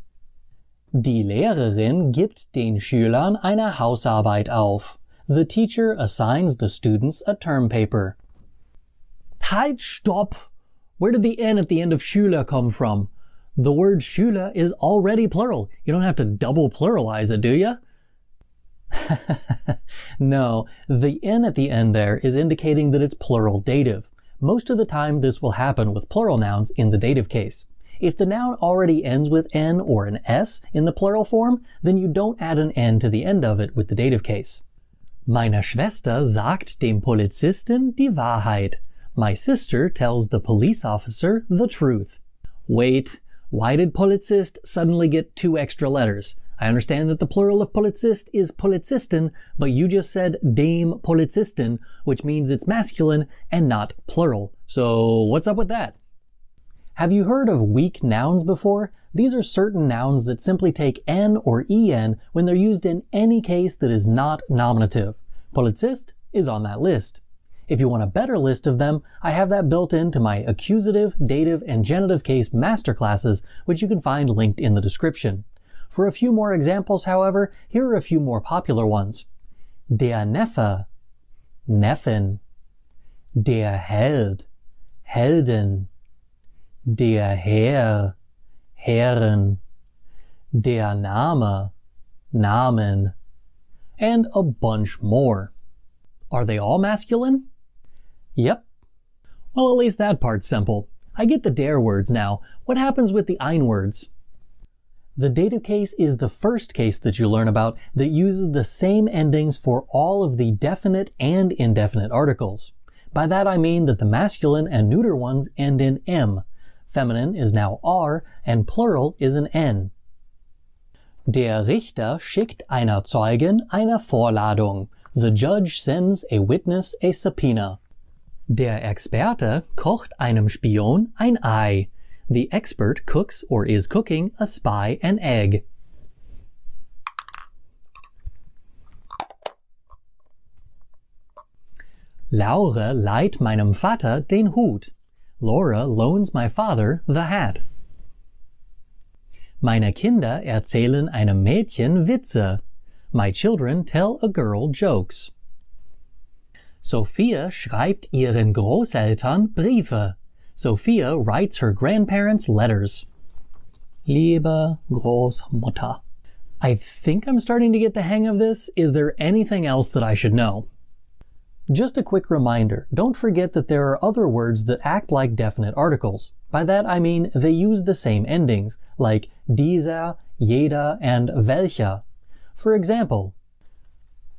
Die Lehrerin gibt den Schülern eine Hausarbeit auf. The teacher assigns the students a term paper. Halt, stopp! Where did the N at the end of Schüler come from? The word Schüler is already plural. You don't have to double pluralize it, do you? No, the N at the end there is indicating that it's plural dative. Most of the time this will happen with plural nouns in the dative case. If the noun already ends with N or an S in the plural form, then you don't add an N to the end of it with the dative case. Meine Schwester sagt dem Polizisten die Wahrheit. My sister tells the police officer the truth. Wait, why did Polizist suddenly get 2 extra letters? I understand that the plural of Polizist is Polizisten, but you just said dem Polizisten, which means it's masculine and not plural. So what's up with that? Have you heard of weak nouns before? These are certain nouns that simply take N or EN when they're used in any case that is not nominative. Polizist is on that list. If you want a better list of them, I have that built into my accusative, dative, and genitive case masterclasses, which you can find linked in the description. For a few more examples, however, here are a few more popular ones. Der Neffe, Neffin. Der Held, Heldin. Der Herr, Herren. Der Name, Namen. And a bunch more. Are they all masculine? Yep. Well, at least that part's simple. I get the der words now. What happens with the ein words? The dative case is the first case that you learn about that uses the same endings for all of the definite and indefinite articles. By that I mean that the masculine and neuter ones end in M. Feminine is now R, and plural is an N. Der Richter schickt einer Zeugin eine Vorladung. The judge sends a witness a subpoena. Der Experte kocht einem Spion ein Ei. The expert cooks or is cooking a spy an egg. Laura leiht meinem Vater den Hut. Laura loans my father the hat. Meine Kinder erzählen einem Mädchen Witze. My children tell a girl jokes. Sophia schreibt ihren Großeltern Briefe. Sophia writes her grandparents letters. Liebe Großmutter. I think I'm starting to get the hang of this. Is there anything else that I should know? Just a quick reminder, don't forget that there are other words that act like definite articles. By that I mean they use the same endings, like dieser, jeder, and welcher. For example,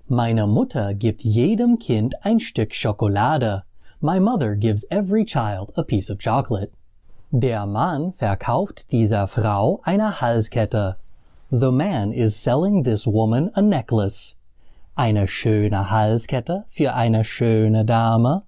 meine Mutter gibt jedem Kind ein Stück Schokolade. My mother gives every child a piece of chocolate. Der Mann verkauft dieser Frau eine Halskette. The man is selling this woman a necklace. Eine schöne Halskette für eine schöne Dame.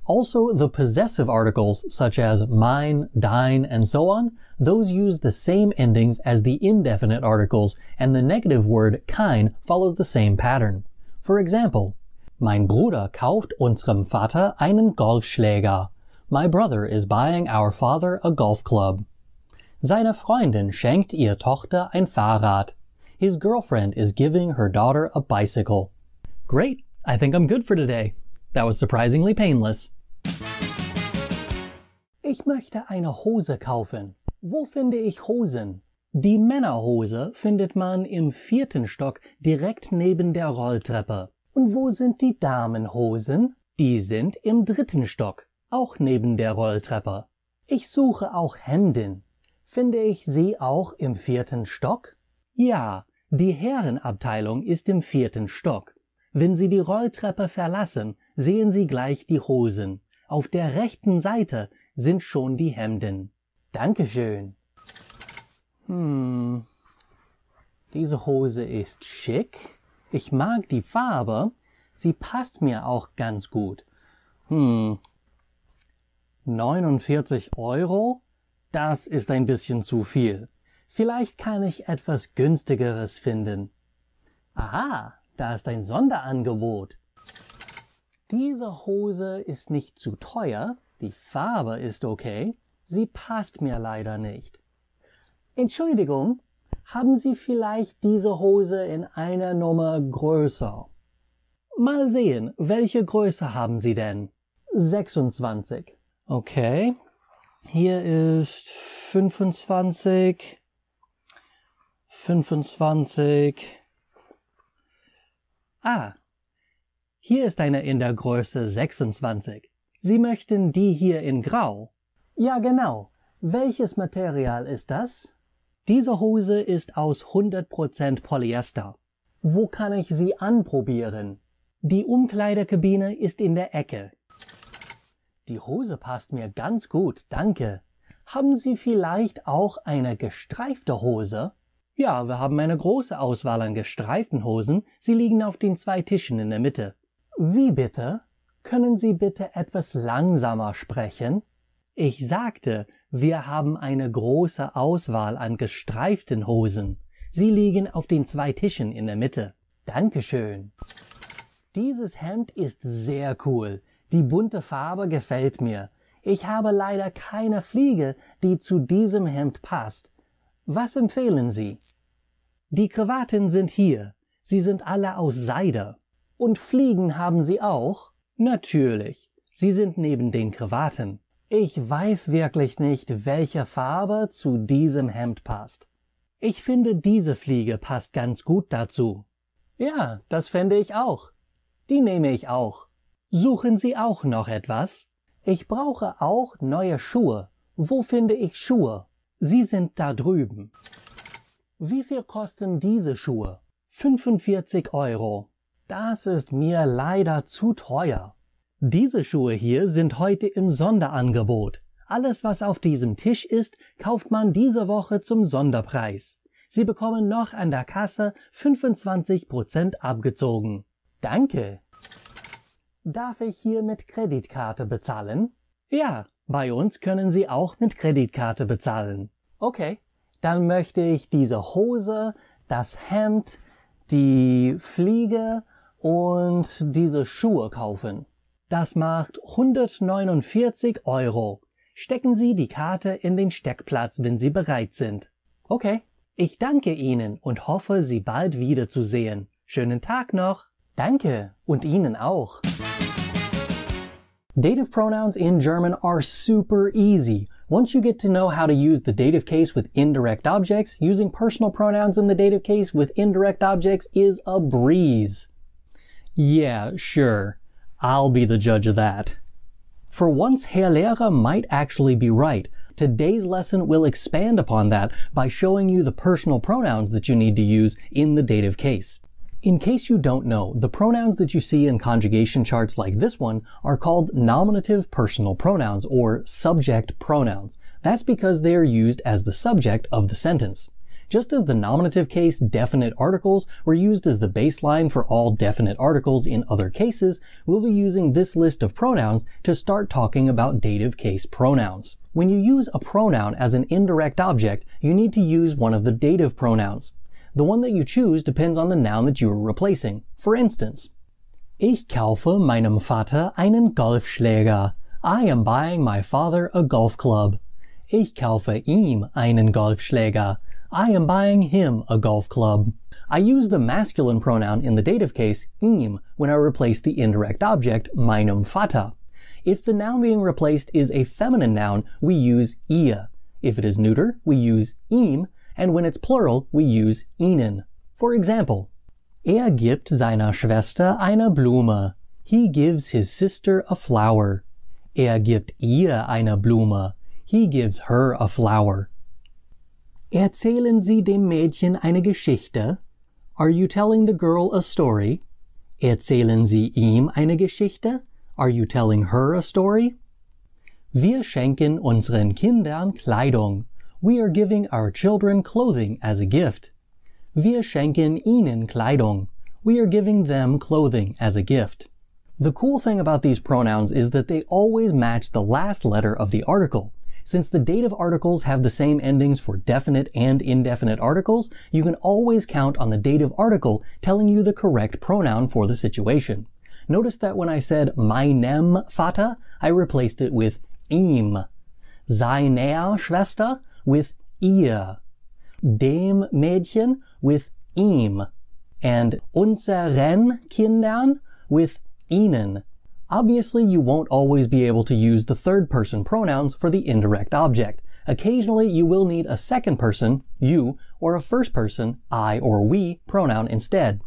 Also, the possessive articles, such as mine, dein, and so on, those use the same endings as the indefinite articles, and the negative word kein follows the same pattern. For example, mein Bruder kauft unserem Vater einen Golfschläger. My brother is buying our father a golf club. Seine Freundin schenkt ihr Tochter ein Fahrrad. His girlfriend is giving her daughter a bicycle. Great! I think I'm good for today. That was surprisingly painless. Ich möchte eine Hose kaufen. Wo finde ich Hosen? Die Männerhose findet man im 4. Stock direkt neben der Rolltreppe. Und wo sind die Damenhosen? Die sind im 3. Stock, auch neben der Rolltreppe. Ich suche auch Hemden. Finde ich sie auch im 4. Stock? Ja, Die Herrenabteilung ist im 4. Stock. Wenn Sie die Rolltreppe verlassen, sehen Sie gleich die Hosen. Auf der rechten Seite sind schon die Hemden. Dankeschön. Diese Hose ist schick. Ich mag die Farbe. Sie passt mir auch ganz gut. 49 €? Das ist ein bisschen zu viel. Vielleicht kann ich etwas günstigeres finden. Aha, da ist ein Sonderangebot. Diese Hose ist nicht zu teuer. Die Farbe ist okay. Sie passt mir leider nicht. Entschuldigung, haben Sie vielleicht diese Hose in einer Nummer größer? Mal sehen, welche Größe haben Sie denn? 26. Okay. Hier ist 25. 25. Ah, hier ist eine in der Größe 26. Sie möchten die hier in Grau? Ja, genau. Welches Material ist das? Diese Hose ist aus 100% Polyester. Wo kann ich sie anprobieren? Die Umkleidekabine ist in der Ecke. Die Hose passt mir ganz gut, danke. Haben Sie vielleicht auch eine gestreifte Hose? Ja, wir haben eine große Auswahl an gestreiften Hosen. Sie liegen auf den 2 Tischen in der Mitte. Wie bitte? Können Sie bitte etwas langsamer sprechen? Ich sagte, wir haben eine große Auswahl an gestreiften Hosen. Sie liegen auf den 2 Tischen in der Mitte. Dankeschön. Dieses Hemd ist sehr cool. Die bunte Farbe gefällt mir. Ich habe leider keine Fliege, die zu diesem Hemd passt. Was empfehlen Sie? Die Krawatten sind hier. Sie sind alle aus Seide. Und Fliegen haben Sie auch? Natürlich. Sie sind neben den Krawatten. Ich weiß wirklich nicht, welche Farbe zu diesem Hemd passt. Ich finde, diese Fliege passt ganz gut dazu. Ja, das fände ich auch. Die nehme ich auch. Suchen Sie auch noch etwas? Ich brauche auch neue Schuhe. Wo finde ich Schuhe? Sie sind da drüben. Wie viel kosten diese Schuhe? 45 €. Das ist mir leider zu teuer. Diese Schuhe hier sind heute im Sonderangebot. Alles, was auf diesem Tisch ist, kauft man diese Woche zum Sonderpreis. Sie bekommen noch an der Kasse 25% abgezogen. Danke. Darf ich hier mit Kreditkarte bezahlen? Ja, bei uns können Sie auch mit Kreditkarte bezahlen. Okay, dann möchte ich diese Hose, das Hemd, die Fliege und diese Schuhe kaufen. Das macht 149 €. Stecken Sie die Karte in den Steckplatz, wenn Sie bereit sind. Okay, ich danke Ihnen und hoffe, Sie bald wiederzusehen. Schönen Tag noch. Danke und Ihnen auch. Dative pronouns in German are super easy. Once you get to know how to use the dative case with indirect objects, using personal pronouns in the dative case with indirect objects is a breeze. Yeah, sure. I'll be the judge of that. For once, Herr Lehrer might actually be right. Today's lesson will expand upon that by showing you the personal pronouns that you need to use in the dative case. In case you don't know, the pronouns that you see in conjugation charts like this one are called nominative personal pronouns or subject pronouns. That's because they are used as the subject of the sentence. Just as the nominative case definite articles were used as the baseline for all definite articles in other cases, we'll be using this list of pronouns to start talking about dative case pronouns. When you use a pronoun as an indirect object, you need to use one of the dative pronouns. The one that you choose depends on the noun that you are replacing. For instance, ich kaufe meinem Vater einen Golfschläger. I am buying my father a golf club. Ich kaufe ihm einen Golfschläger. I am buying him a golf club. I use the masculine pronoun in the dative case, ihm, when I replace the indirect object, meinem Vater. If the noun being replaced is a feminine noun, we use ihr. If it is neuter, we use ihm, and when it's plural, we use ihnen. For example, gibt seiner Schwester eine Blume. He gives his sister a flower. Gibt ihr eine Blume. He gives her a flower. Erzählen Sie dem Mädchen eine Geschichte. Are you telling the girl a story? Erzählen Sie ihm eine Geschichte? Are you telling her a story? Wir schenken unseren Kindern Kleidung. We are giving our children clothing as a gift. Wir schenken ihnen Kleidung. We are giving them clothing as a gift. The cool thing about these pronouns is that they always match the last letter of the article. Since the dative articles have the same endings for definite and indefinite articles, you can always count on the dative article telling you the correct pronoun for the situation. Notice that when I said meinem Vater, I replaced it with ihm. Seiner Schwester with ihr. Dem Mädchen with ihm. And unseren Kindern with ihnen. Obviously, you won't always be able to use the third-person pronouns for the indirect object. Occasionally, you will need a second-person, you, or a first-person, I or we, pronoun instead.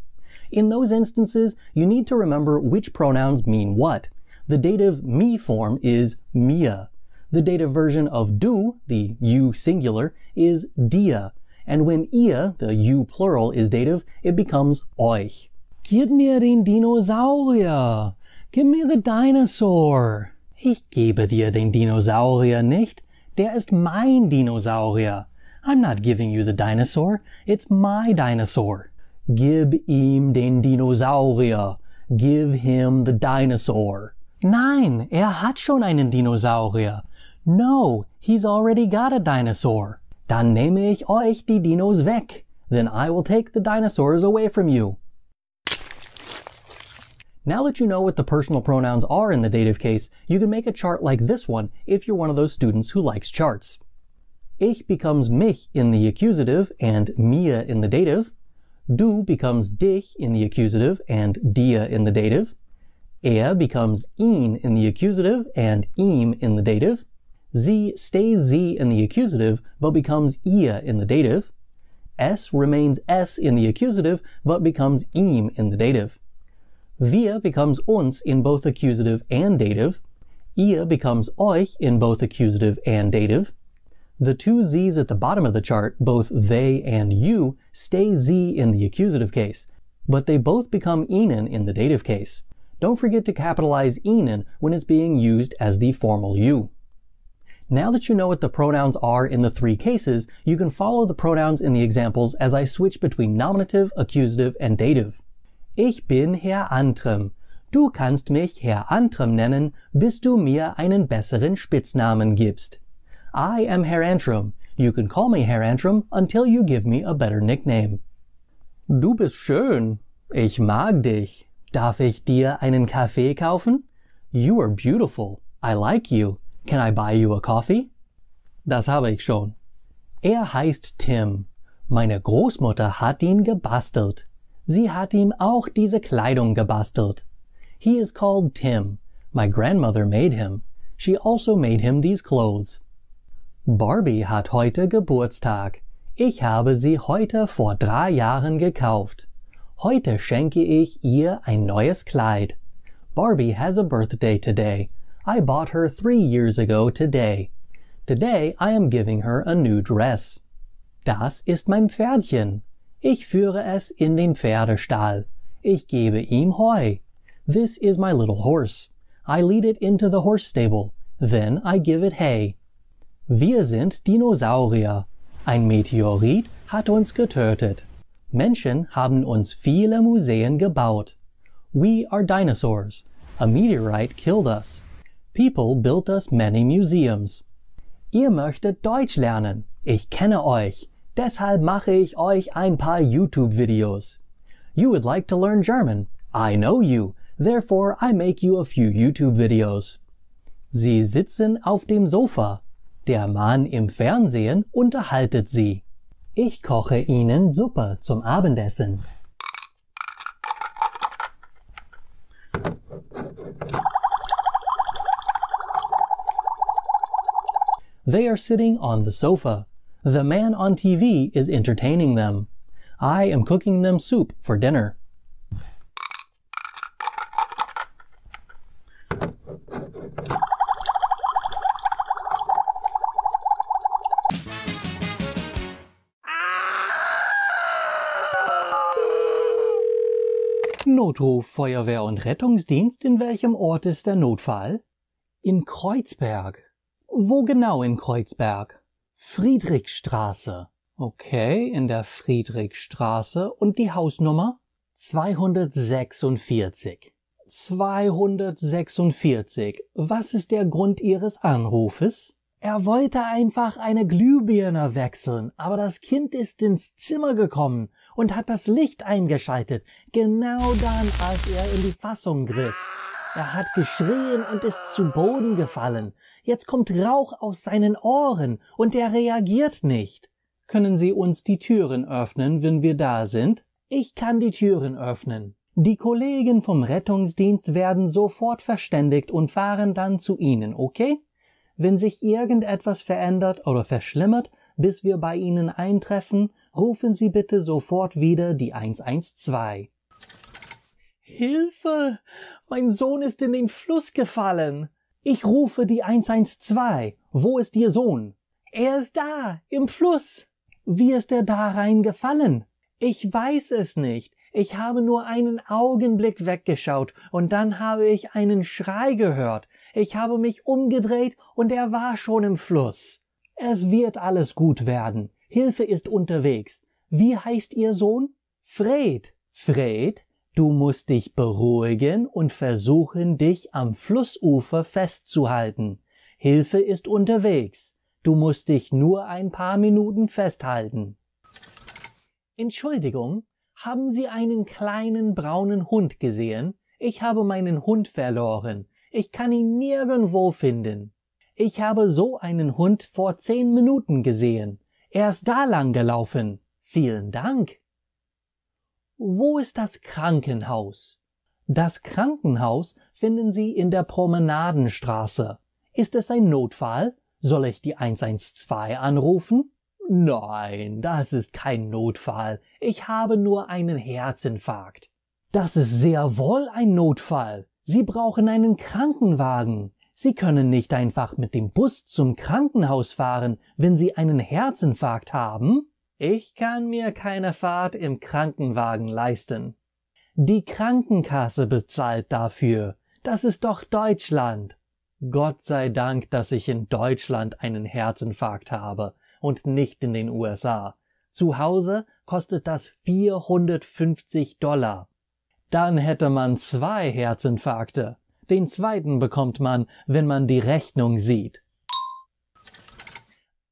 In those instances, you need to remember which pronouns mean what. The dative me form is mir. The dative version of du, the you singular, is dir. And when ihr, the you plural, is dative, it becomes euch. Gib mir den Dinosaurier! Give me the dinosaur. Ich gebe dir den Dinosaurier nicht. Der ist mein Dinosaurier. I'm not giving you the dinosaur. It's my dinosaur. Gib ihm den Dinosaurier. Give him the dinosaur. Nein, hat schon einen Dinosaurier. No, he's already got a dinosaur. Dann nehme ich euch die Dinos weg. Then I will take the dinosaurs away from you. Now that you know what the personal pronouns are in the dative case, you can make a chart like this one if you're one of those students who likes charts. Ich becomes mich in the accusative and mir in the dative. Du becomes dich in the accusative and dir in the dative. Becomes ihn in the accusative and ihm in the dative. Sie stays sie in the accusative but becomes ihr in the dative. Es remains es in the accusative but becomes ihm in the dative. Wir becomes uns in both accusative and dative. Ihr becomes euch in both accusative and dative. The two z's at the bottom of the chart, both they and you, stay z in the accusative case, but they both become ihnen in the dative case. Don't forget to capitalize ihnen when it's being used as the formal you. Now that you know what the pronouns are in the three cases, you can follow the pronouns in the examples as I switch between nominative, accusative, and dative. Ich bin Herr Antrem. Du kannst mich Herr Antrem nennen, bis du mir einen besseren Spitznamen gibst. I am Herr Antrim. You can call me Herr Antrim until you give me a better nickname. Du bist schön. Ich mag dich. Darf ich dir einen Kaffee kaufen? You are beautiful. I like you. Can I buy you a coffee? Das habe ich schon. Heißt Tim. Meine Großmutter hat ihn gebastelt. Sie hat ihm auch diese Kleidung gebastelt. He is called Tim. My grandmother made him. She also made him these clothes. Barbie hat heute Geburtstag. Ich habe sie heute vor 3 Jahren gekauft. Heute schenke ich ihr ein neues Kleid. Barbie has a birthday today. I bought her 3 years ago today. Today I am giving her a new dress. Das ist mein Pferdchen. Ich führe es in den Pferdestall. Ich gebe ihm Heu. This is my little horse. I lead it into the horse stable. Then I give it hay. Wir sind Dinosaurier. Ein Meteorit hat uns getötet. Menschen haben uns viele Museen gebaut. We are dinosaurs. A meteorite killed us. People built us many museums. Ihr möchtet Deutsch lernen. Ich kenne euch. Deshalb mache ich euch ein paar YouTube-Videos. You would like to learn German. I know you. Therefore, I make you a few YouTube videos. Sie sitzen auf dem Sofa. Der Mann im Fernsehen unterhaltet sie. Ich koche Ihnen Suppe zum Abendessen. They are sitting on the sofa. The man on TV is entertaining them. I am cooking them soup for dinner. Notruf Feuerwehr und Rettungsdienst, in welchem Ort ist der Notfall? In Kreuzberg. Wo genau in Kreuzberg? Friedrichstraße. Okay, in der Friedrichstraße. Und die Hausnummer? 246. 246. Was ist der Grund Ihres Anrufes? Er wollte einfach eine Glühbirne wechseln, aber das Kind ist ins Zimmer gekommen und hat das Licht eingeschaltet, genau dann, als er in die Fassung griff. Er hat geschrien und ist zu Boden gefallen. Jetzt kommt Rauch aus seinen Ohren und er reagiert nicht. Können Sie uns die Türen öffnen, wenn wir da sind? Ich kann die Türen öffnen. Die Kollegen vom Rettungsdienst werden sofort verständigt und fahren dann zu Ihnen, okay? Wenn sich irgendetwas verändert oder verschlimmert, bis wir bei Ihnen eintreffen, rufen Sie bitte sofort wieder die 112. Hilfe! Mein Sohn ist in den Fluss gefallen. Ich rufe die 112. Wo ist Ihr Sohn? Er ist da, im Fluss. Wie ist er da reingefallen? Ich weiß es nicht. Ich habe nur einen Augenblick weggeschaut und dann habe ich einen Schrei gehört. Ich habe mich umgedreht und er war schon im Fluss. Es wird alles gut werden. Hilfe ist unterwegs. Wie heißt Ihr Sohn? Fred. Fred, du musst dich beruhigen und versuchen, dich am Flussufer festzuhalten. Hilfe ist unterwegs. Du musst dich nur ein paar Minuten festhalten. Entschuldigung, haben Sie einen kleinen braunen Hund gesehen? Ich habe meinen Hund verloren. Ich kann ihn nirgendwo finden. Ich habe so einen Hund vor 10 Minuten gesehen. Er ist da lang gelaufen. Vielen Dank. Wo ist das Krankenhaus? Das Krankenhaus finden Sie in der Promenadenstraße. Ist es ein Notfall? Soll ich die 112 anrufen? Nein, das ist kein Notfall. Ich habe nur einen Herzinfarkt. Das ist sehr wohl ein Notfall. Sie brauchen einen Krankenwagen. Sie können nicht einfach mit dem Bus zum Krankenhaus fahren, wenn Sie einen Herzinfarkt haben. Ich kann mir keine Fahrt im Krankenwagen leisten. Die Krankenkasse bezahlt dafür. Das ist doch Deutschland. Gott sei Dank, dass ich in Deutschland einen Herzinfarkt habe und nicht in den USA. Zu Hause kostet das $450. Dann hätte man 2 Herzinfarkte. Den zweiten bekommt man, wenn man die Rechnung sieht.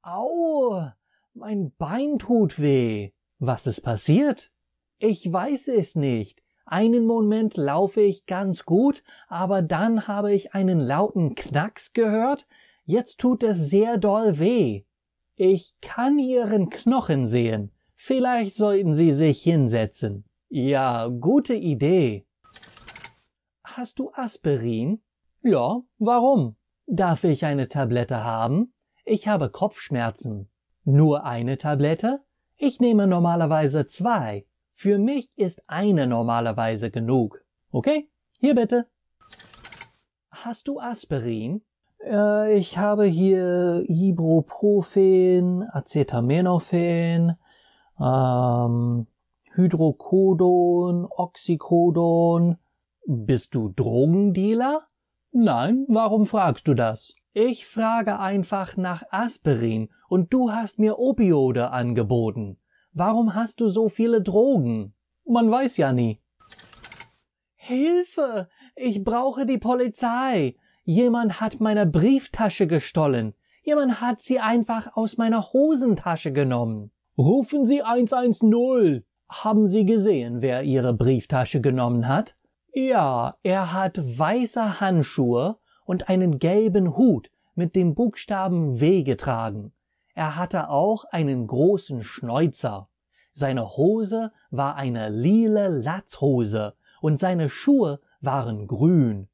Au, mein Bein tut weh. Was ist passiert? Ich weiß es nicht. Einen Moment laufe ich ganz gut, aber dann habe ich einen lauten Knacks gehört. Jetzt tut es sehr doll weh. Ich kann Ihren Knochen sehen. Vielleicht sollten Sie sich hinsetzen. Ja, gute Idee. Hast du Aspirin? Ja, warum? Darf ich eine Tablette haben? Ich habe Kopfschmerzen. Nur eine Tablette? Ich nehme normalerweise 2. Für mich ist eine normalerweise genug. Okay, hier bitte. Hast du Aspirin? Ich habe hier Ibuprofen, Acetaminophen, Hydrocodon, Oxycodon. Bist du Drogendealer? Nein, warum fragst du das? Ich frage einfach nach Aspirin und du hast mir Opioide angeboten. Warum hast du so viele Drogen? Man weiß ja nie. Hilfe! Ich brauche die Polizei! Jemand hat meine Brieftasche gestohlen. Jemand hat sie einfach aus meiner Hosentasche genommen. Rufen Sie 110. Haben Sie gesehen, wer Ihre Brieftasche genommen hat? Ja, er hat weiße Handschuhe und einen gelben Hut mit dem Buchstaben W getragen. Er hatte auch einen großen Schnäuzer. Seine Hose war eine lila Latzhose und seine Schuhe waren grün.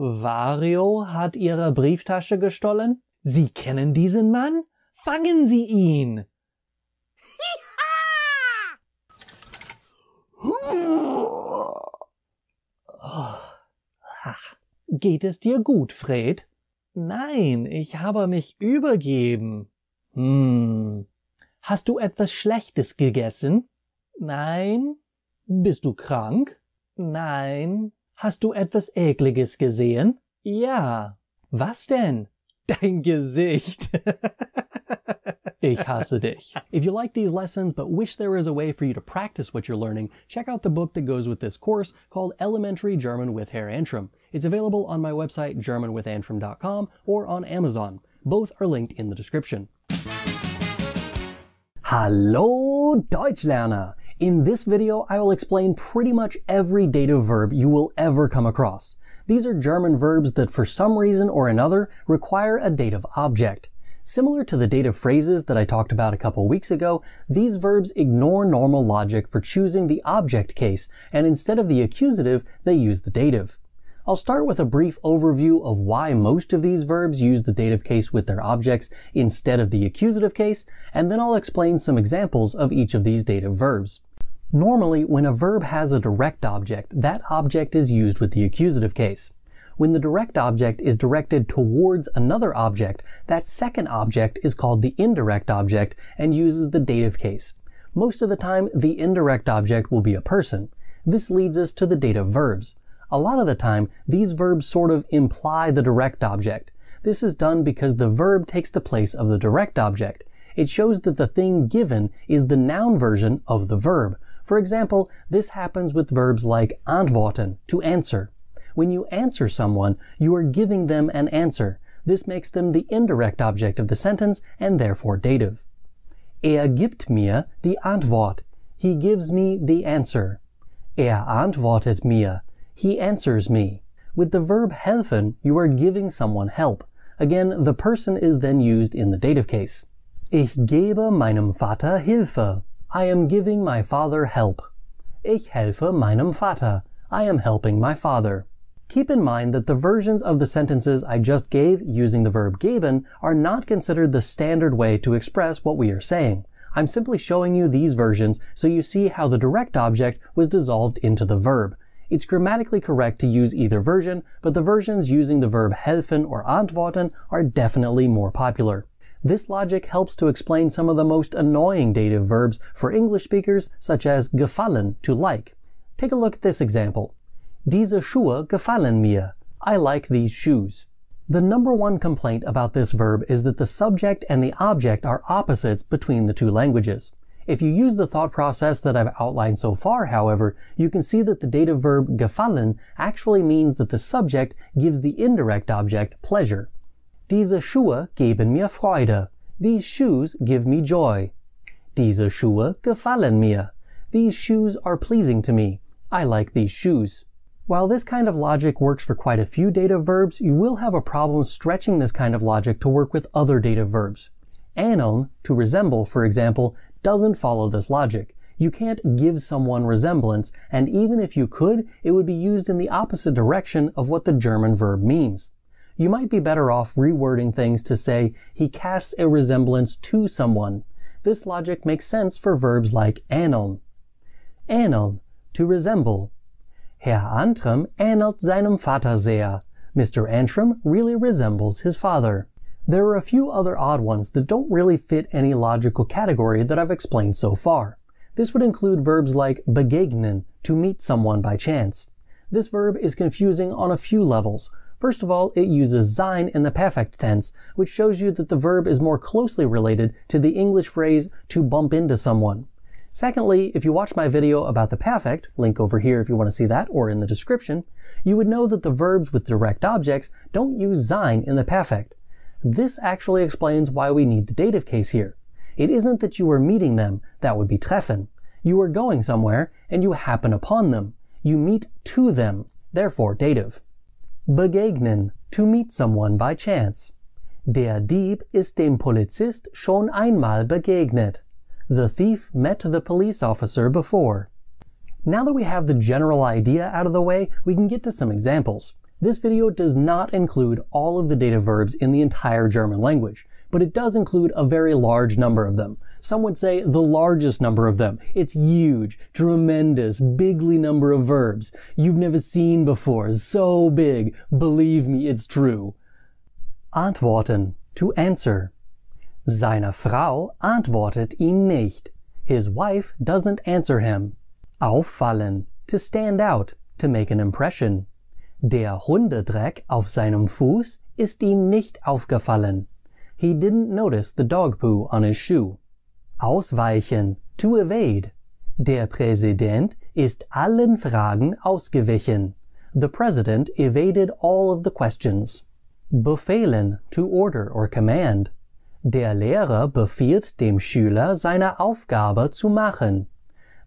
Vario hat Ihre Brieftasche gestohlen? Sie kennen diesen Mann? Fangen Sie ihn! Geht es dir gut, Fred? Nein, ich habe mich übergeben. Hast du etwas Schlechtes gegessen? Nein. Bist du krank? Nein. Hast du etwas Ekliges gesehen? Ja. Was denn? Dein Gesicht. Ich hasse dich. If you like these lessons but wish there was a way for you to practice what you're learning, check out the book that goes with this course called Elementary German with Herr Antrim. It's available on my website germanwithantrim.com or on Amazon. Both are linked in the description. Hallo Deutschlerner! In this video, I will explain pretty much every dative verb you will ever come across. These are German verbs that for some reason or another require a dative object. Similar to the dative phrases that I talked about a couple weeks ago, these verbs ignore normal logic for choosing the object case, and instead of the accusative, they use the dative. I'll start with a brief overview of why most of these verbs use the dative case with their objects instead of the accusative case, and then I'll explain some examples of each of these dative verbs. Normally, when a verb has a direct object, that object is used with the accusative case. When the direct object is directed towards another object, that second object is called the indirect object and uses the dative case. Most of the time, the indirect object will be a person. This leads us to the dative verbs. A lot of the time, these verbs sort of imply the direct object. This is done because the verb takes the place of the direct object. It shows that the thing given is the noun version of the verb. For example, this happens with verbs like antworten, to answer. When you answer someone, you are giving them an answer. This makes them the indirect object of the sentence and therefore dative. Gibt mir die Antwort. He gives me the answer. Antwortet mir. He answers me. With the verb helfen, you are giving someone help. Again, the person is then used in the dative case. Ich gebe meinem Vater Hilfe. I am giving my father help. Ich helfe meinem Vater. I am helping my father. Keep in mind that the versions of the sentences I just gave using the verb geben are not considered the standard way to express what we are saying. I'm simply showing you these versions so you see how the direct object was dissolved into the verb. It's grammatically correct to use either version, but the versions using the verb helfen or antworten are definitely more popular. This logic helps to explain some of the most annoying dative verbs for English speakers, such as gefallen, to like. Take a look at this example. Diese Schuhe gefallen mir. I like these shoes. The number one complaint about this verb is that the subject and the object are opposites between the two languages. If you use the thought process that I've outlined so far, however, you can see that the dative verb gefallen actually means that the subject gives the indirect object pleasure. Diese Schuhe geben mir Freude. These shoes give me joy. Diese Schuhe gefallen mir. These shoes are pleasing to me. I like these shoes. While this kind of logic works for quite a few dative verbs, you will have a problem stretching this kind of logic to work with other dative verbs. Ähneln, to resemble, for example, doesn't follow this logic. You can't give someone resemblance, and even if you could, it would be used in the opposite direction of what the German verb means. You might be better off rewording things to say, he casts a resemblance to someone. This logic makes sense for verbs like ähneln. Ähneln, to resemble. Herr Antrim ähnelt seinem Vater sehr. Mr. Antrim really resembles his father. There are a few other odd ones that don't really fit any logical category that I've explained so far. This would include verbs like begegnen, to meet someone by chance. This verb is confusing on a few levels. First of all, it uses sein in the perfect tense, which shows you that the verb is more closely related to the English phrase to bump into someone. Secondly, if you watch my video about the perfect, link over here if you want to see that, or in the description, you would know that the verbs with direct objects don't use sein in the perfect. This actually explains why we need the dative case here. It isn't that you are meeting them, that would be treffen. You are going somewhere, and you happen upon them. You meet to them, therefore dative. Begegnen, to meet someone by chance. Der Dieb ist dem Polizist schon einmal begegnet. The thief met the police officer before. Now that we have the general idea out of the way, we can get to some examples. This video does not include all of the dative verbs in the entire German language, but it does include a very large number of them. Some would say the largest number of them. It's huge, tremendous, bigly number of verbs you've never seen before. So big. Believe me, it's true. Antworten, to answer. Seine Frau antwortet ihm nicht. His wife doesn't answer him. Auffallen, to stand out. to make an impression. Der Hundedreck auf seinem Fuß ist ihm nicht aufgefallen. He didn't notice the dog poo on his shoe. Ausweichen, to evade. Der Präsident ist allen Fragen ausgewichen. The president evaded all of the questions. Befehlen, to order or command. Der Lehrer befiehlt dem Schüler, seine Aufgabe zu machen.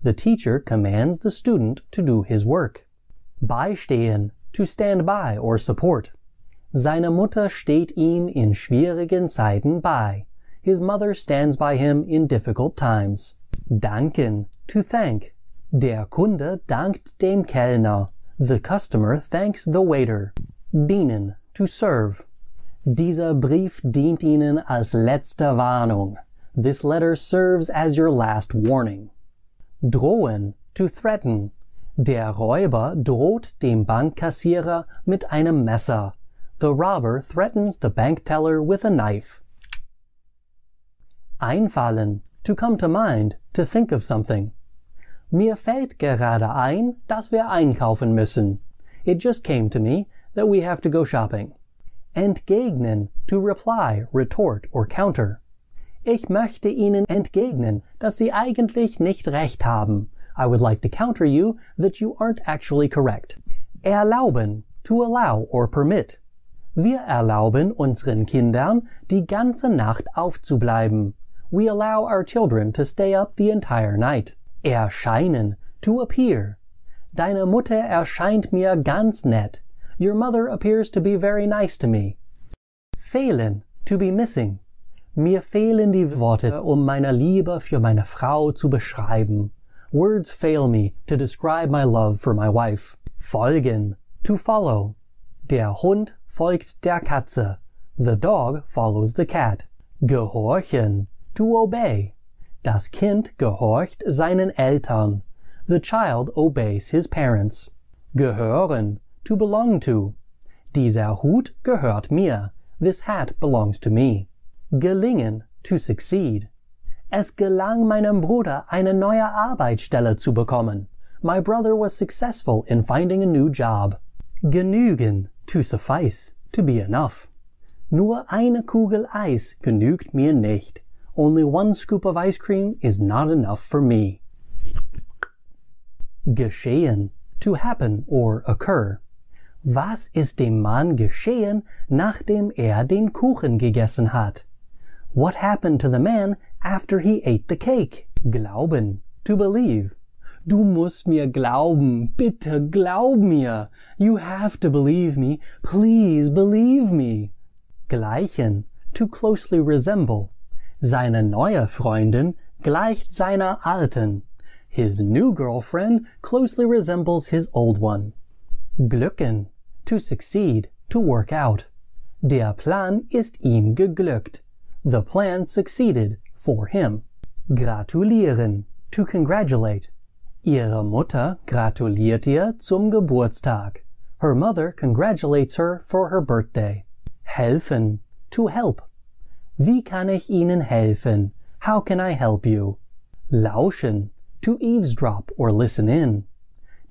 The teacher commands the student to do his work. Beistehen, to stand by or support. Seine Mutter steht ihm in schwierigen Zeiten bei. His mother stands by him in difficult times. Danken, to thank. Der Kunde dankt dem Kellner. The customer thanks the waiter. Dienen, to serve. Dieser Brief dient Ihnen als letzte Warnung. This letter serves as your last warning. Drohen, to threaten. Der Räuber droht dem Bankkassierer mit einem Messer. The robber threatens the bank teller with a knife. Einfallen, to come to mind, to think of something. Mir fällt gerade ein, dass wir einkaufen müssen. It just came to me that we have to go shopping. Entgegnen, to reply, retort or counter. Ich möchte Ihnen entgegnen, dass Sie eigentlich nicht recht haben. I would like to counter you that you aren't actually correct. Erlauben, to allow or permit. Wir erlauben unseren Kindern, die ganze Nacht aufzubleiben. We allow our children to stay up the entire night. Erscheinen, to appear. Deine Mutter erscheint mir ganz nett. Your mother appears to be very nice to me. Fehlen, to be missing. Mir fehlen die Worte, meine Liebe für meine Frau zu beschreiben. Words fail me to describe my love for my wife. Folgen, to follow. Der Hund folgt der Katze. The dog follows the cat. Gehorchen, to obey. Das Kind gehorcht seinen Eltern. The child obeys his parents. Gehören, to belong to. Dieser Hut gehört mir. This hat belongs to me. Gelingen, to succeed. Es gelang meinem Bruder, eine neue Arbeitsstelle zu bekommen. My brother was successful in finding a new job. Genügen, to suffice, to be enough. Nur eine Kugel Eis genügt mir nicht. Only one scoop of ice cream is not enough for me. Geschehen, to happen or occur. Was ist dem Mann geschehen, nachdem den Kuchen gegessen hat? What happened to the man after he ate the cake? Glauben, to believe. Du musst mir glauben, bitte glaub mir. You have to believe me, please believe me. Gleichen, to closely resemble. Seine neue Freundin gleicht seiner alten. His new girlfriend closely resembles his old one. Glücken, to succeed, to work out. Der Plan ist ihm geglückt. The plan succeeded for him. Gratulieren, to congratulate. Ihre Mutter gratuliert ihr zum Geburtstag. Her mother congratulates her for her birthday. Helfen, to help. Wie kann ich Ihnen helfen? How can I help you? Lauschen, to eavesdrop or listen in.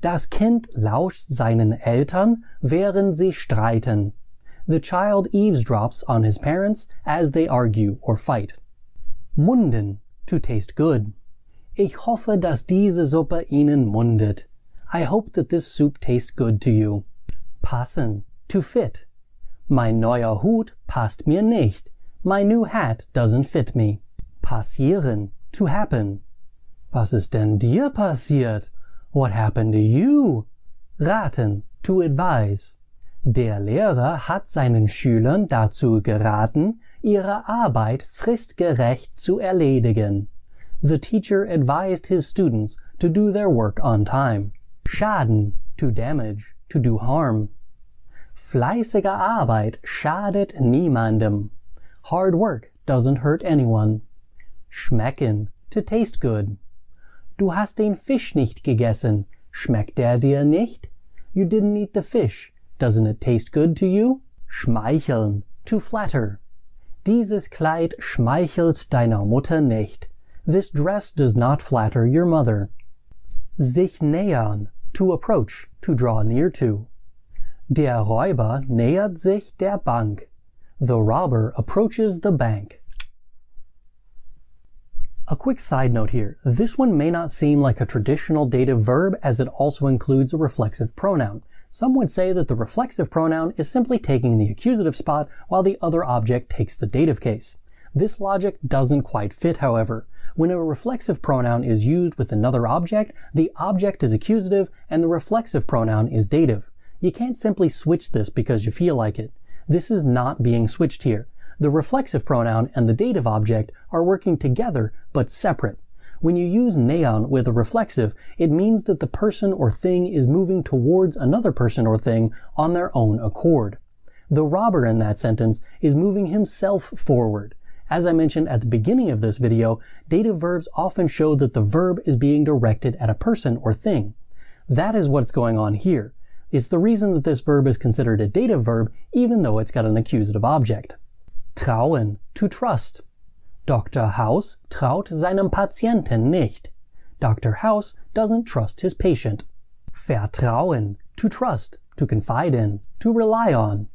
Das Kind lauscht seinen Eltern, während sie streiten. The child eavesdrops on his parents as they argue or fight. Munden, to taste good. Ich hoffe, dass diese Suppe Ihnen mundet. I hope that this soup tastes good to you. Passen, to fit. Mein neuer Hut passt mir nicht. My new hat doesn't fit me. Passieren, to happen. Was ist denn dir passiert? What happened to you? Raten, to advise. Der Lehrer hat seinen Schülern dazu geraten, ihre Arbeit fristgerecht zu erledigen. The teacher advised his students to do their work on time. Schaden, to damage, to do harm. Fleißige Arbeit schadet niemandem. Hard work doesn't hurt anyone. Schmecken, to taste good. Du hast den Fisch nicht gegessen. Schmeckt der dir nicht? You didn't eat the fish. Doesn't it taste good to you? Schmeicheln, to flatter. Dieses Kleid schmeichelt deiner Mutter nicht. This dress does not flatter your mother. Sich nähern, to approach, to draw near to. Der Räuber nähert sich der Bank. The robber approaches the bank. A quick side note here. This one may not seem like a traditional dative verb as it also includes a reflexive pronoun. Some would say that the reflexive pronoun is simply taking the accusative spot while the other object takes the dative case. This logic doesn't quite fit, however. When a reflexive pronoun is used with another object, the object is accusative and the reflexive pronoun is dative. You can't simply switch this because you feel like it. This is not being switched here. The reflexive pronoun and the dative object are working together but separate. When you use neon with a reflexive, it means that the person or thing is moving towards another person or thing on their own accord. The robber in that sentence is moving himself forward. As I mentioned at the beginning of this video, dative verbs often show that the verb is being directed at a person or thing. That is what's going on here. It's the reason that this verb is considered a dative verb even though it's got an accusative object. Trauen, to trust. Dr. House traut seinem Patienten nicht. Dr. House doesn't trust his patient. Vertrauen, to trust, to confide in, to rely on.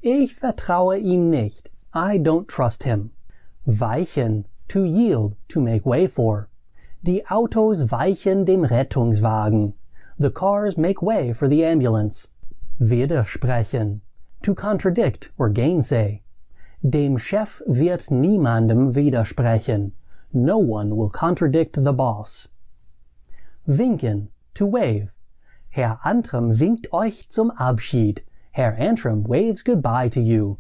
Ich vertraue ihm nicht. I don't trust him. Weichen, to yield, to make way for. Die Autos weichen dem Rettungswagen. The cars make way for the ambulance. Widersprechen, to contradict or gainsay. Dem Chef wird niemandem widersprechen. No one will contradict the boss. Winken, to wave. Herr Antrim winkt euch zum Abschied. Herr Antrim waves goodbye to you.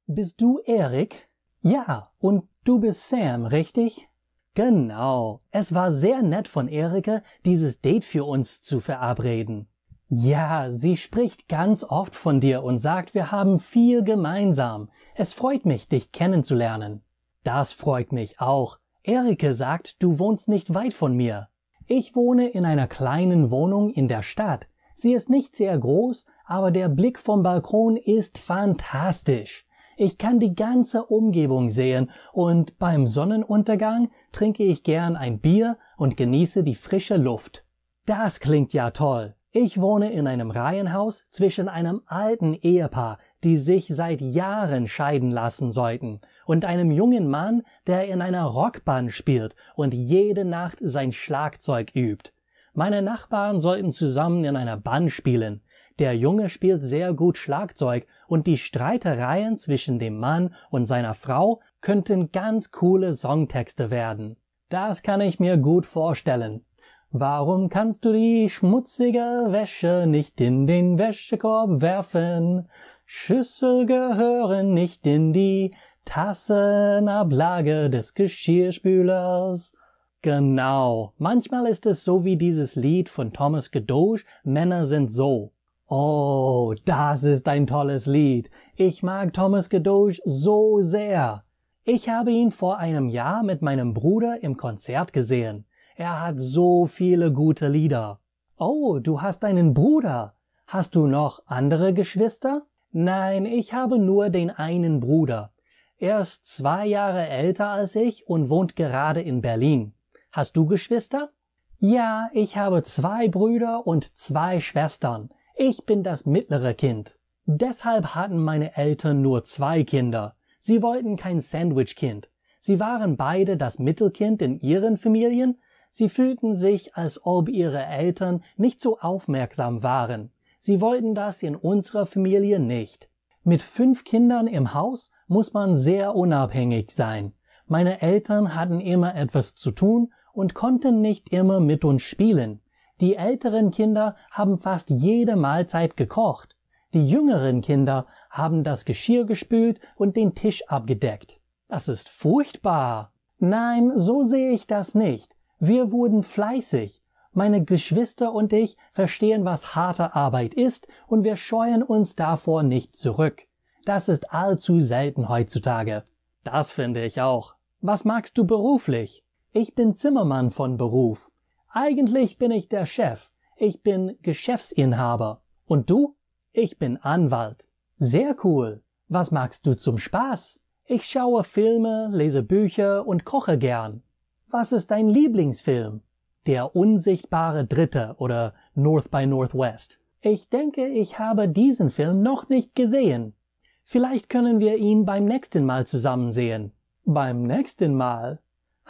Bist du Erik? Ja, und du bist Sam, richtig? Genau. Es war sehr nett von Erike, dieses Date für uns zu verabreden. Ja, sie spricht ganz oft von dir und sagt, wir haben viel gemeinsam. Es freut mich, dich kennenzulernen. Das freut mich auch. Erike sagt, du wohnst nicht weit von mir. Ich wohne in einer kleinen Wohnung in der Stadt. Sie ist nicht sehr groß, aber der Blick vom Balkon ist fantastisch. Ich kann die ganze Umgebung sehen und beim Sonnenuntergang trinke ich gern ein Bier und genieße die frische Luft. Das klingt ja toll. Ich wohne in einem Reihenhaus zwischen einem alten Ehepaar, die sich seit Jahren scheiden lassen sollten, und einem jungen Mann, der in einer Rockband spielt und jede Nacht sein Schlagzeug übt. Meine Nachbarn sollten zusammen in einer Band spielen. Der Junge spielt sehr gut Schlagzeug und die Streitereien zwischen dem Mann und seiner Frau könnten ganz coole Songtexte werden. Das kann ich mir gut vorstellen. Warum kannst du die schmutzige Wäsche nicht in den Wäschekorb werfen? Schüssel gehören nicht in die Tassenablage des Geschirrspülers. Genau, manchmal ist es so wie dieses Lied von Thomas Gedoge, Männer sind so. Oh, das ist ein tolles Lied. Ich mag Thomas Gedoge so sehr. Ich habe ihn vor einem Jahr mit meinem Bruder im Konzert gesehen. Er hat so viele gute Lieder. Oh, du hast einen Bruder. Hast du noch andere Geschwister? Nein, ich habe nur den einen Bruder. Er ist 2 Jahre älter als ich und wohnt gerade in Berlin. Hast du Geschwister? Ja, ich habe 2 Brüder und 2 Schwestern. Ich bin das mittlere Kind. Deshalb hatten meine Eltern nur 2 Kinder. Sie wollten kein Sandwich-Kind. Sie waren beide das Mittelkind in ihren Familien. Sie fühlten sich, als ob ihre Eltern nicht so aufmerksam waren. Sie wollten das in unserer Familie nicht. Mit 5 Kindern im Haus muss man sehr unabhängig sein. Meine Eltern hatten immer etwas zu tun und konnten nicht immer mit uns spielen. Die älteren Kinder haben fast jede Mahlzeit gekocht. Die jüngeren Kinder haben das Geschirr gespült und den Tisch abgedeckt. Das ist furchtbar. Nein, so sehe ich das nicht. Wir wurden fleißig. Meine Geschwister und ich verstehen, was harte Arbeit ist, und wir scheuen uns davor nicht zurück. Das ist allzu selten heutzutage. Das finde ich auch. Was magst du beruflich? Ich bin Zimmermann von Beruf. Eigentlich bin ich der Chef. Ich bin Geschäftsinhaber. Und du? Ich bin Anwalt. Sehr cool. Was magst du zum Spaß? Ich schaue Filme, lese Bücher und koche gern. Was ist dein Lieblingsfilm? Der unsichtbare Dritte oder North by Northwest. Ich denke, ich habe diesen Film noch nicht gesehen. Vielleicht können wir ihn beim nächsten Mal zusammen sehen. Beim nächsten Mal?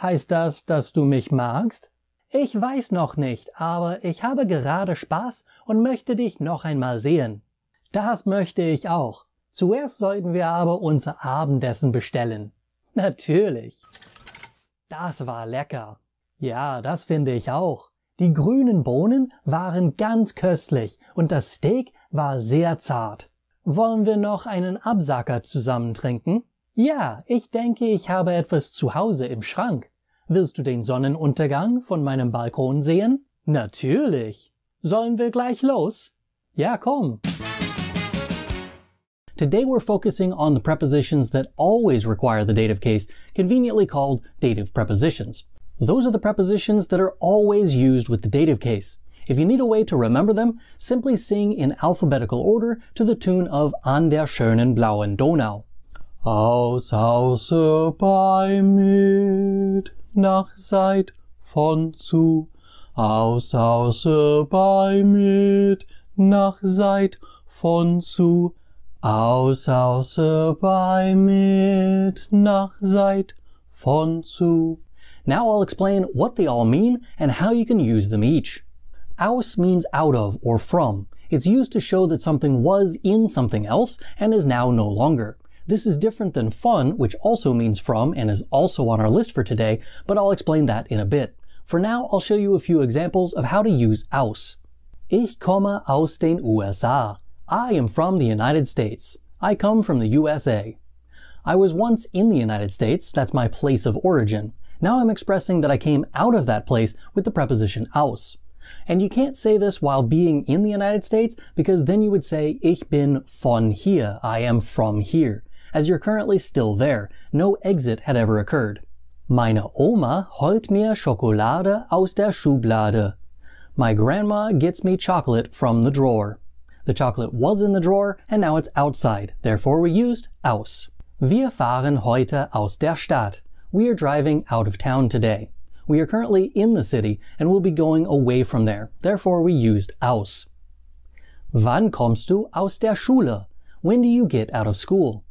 Heißt das, dass du mich magst? Ich weiß noch nicht, aber ich habe gerade Spaß und möchte dich noch einmal sehen. Das möchte ich auch. Zuerst sollten wir aber unser Abendessen bestellen. Natürlich. Das war lecker. Ja, das finde ich auch. Die grünen Bohnen waren ganz köstlich und das Steak war sehr zart. Wollen wir noch einen Absacker zusammen trinken? Ja, ich denke, ich habe etwas zu Hause im Schrank. Willst du den Sonnenuntergang von meinem Balkon sehen? Natürlich. Sollen wir gleich los? Ja, komm. Today we're focusing on the prepositions that always require the dative case, conveniently called dative prepositions. Those are the prepositions that are always used with the dative case. If you need a way to remember them, simply sing in alphabetical order to the tune of An der schönen blauen Donau. Aus Hause bei mit, nach Seit von zu. Aus Hause bei mit, nach Seit von zu. Aus Hause bei mit, nach Seit von zu. Now I'll explain what they all mean and how you can use them each. Aus means out of or from. It's used to show that something was in something else and is now no longer. This is different than von, which also means from and is also on our list for today, but I'll explain that in a bit. For now, I'll show you a few examples of how to use aus. Ich komme aus den USA. I am from the United States. I come from the USA. I was once in the United States. That's my place of origin. Now I'm expressing that I came out of that place with the preposition aus. And you can't say this while being in the United States because then you would say Ich bin von hier. I am from here. As you're currently still there. No exit had ever occurred. Meine Oma holt mir Schokolade aus der Schublade. My grandma gets me chocolate from the drawer. The chocolate was in the drawer and now it's outside. Therefore we used aus. Wir fahren heute aus der Stadt. We are driving out of town today. We are currently in the city and will be going away from there. Therefore we used aus. Wann kommst du aus der Schule? When do you get out of school?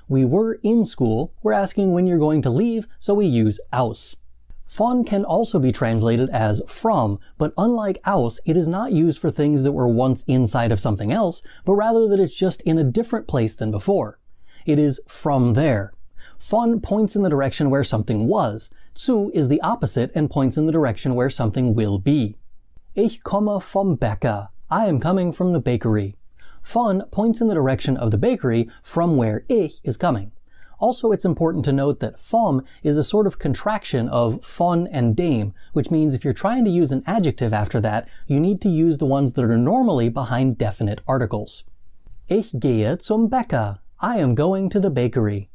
We were in school. We're asking when you're going to leave, so we use aus. Von can also be translated as from, but unlike aus, it is not used for things that were once inside of something else, but rather that it's just in a different place than before. It is from there. Von points in the direction where something was. Zu is the opposite and points in the direction where something will be. Ich komme vom Bäcker. I am coming from the bakery. Von points in the direction of the bakery from where ich is coming. Also, it's important to note that vom is a sort of contraction of von and dem, which means if you're trying to use an adjective after that, you need to use the ones that are normally behind definite articles. Ich gehe zum Bäcker. I am going to the bakery.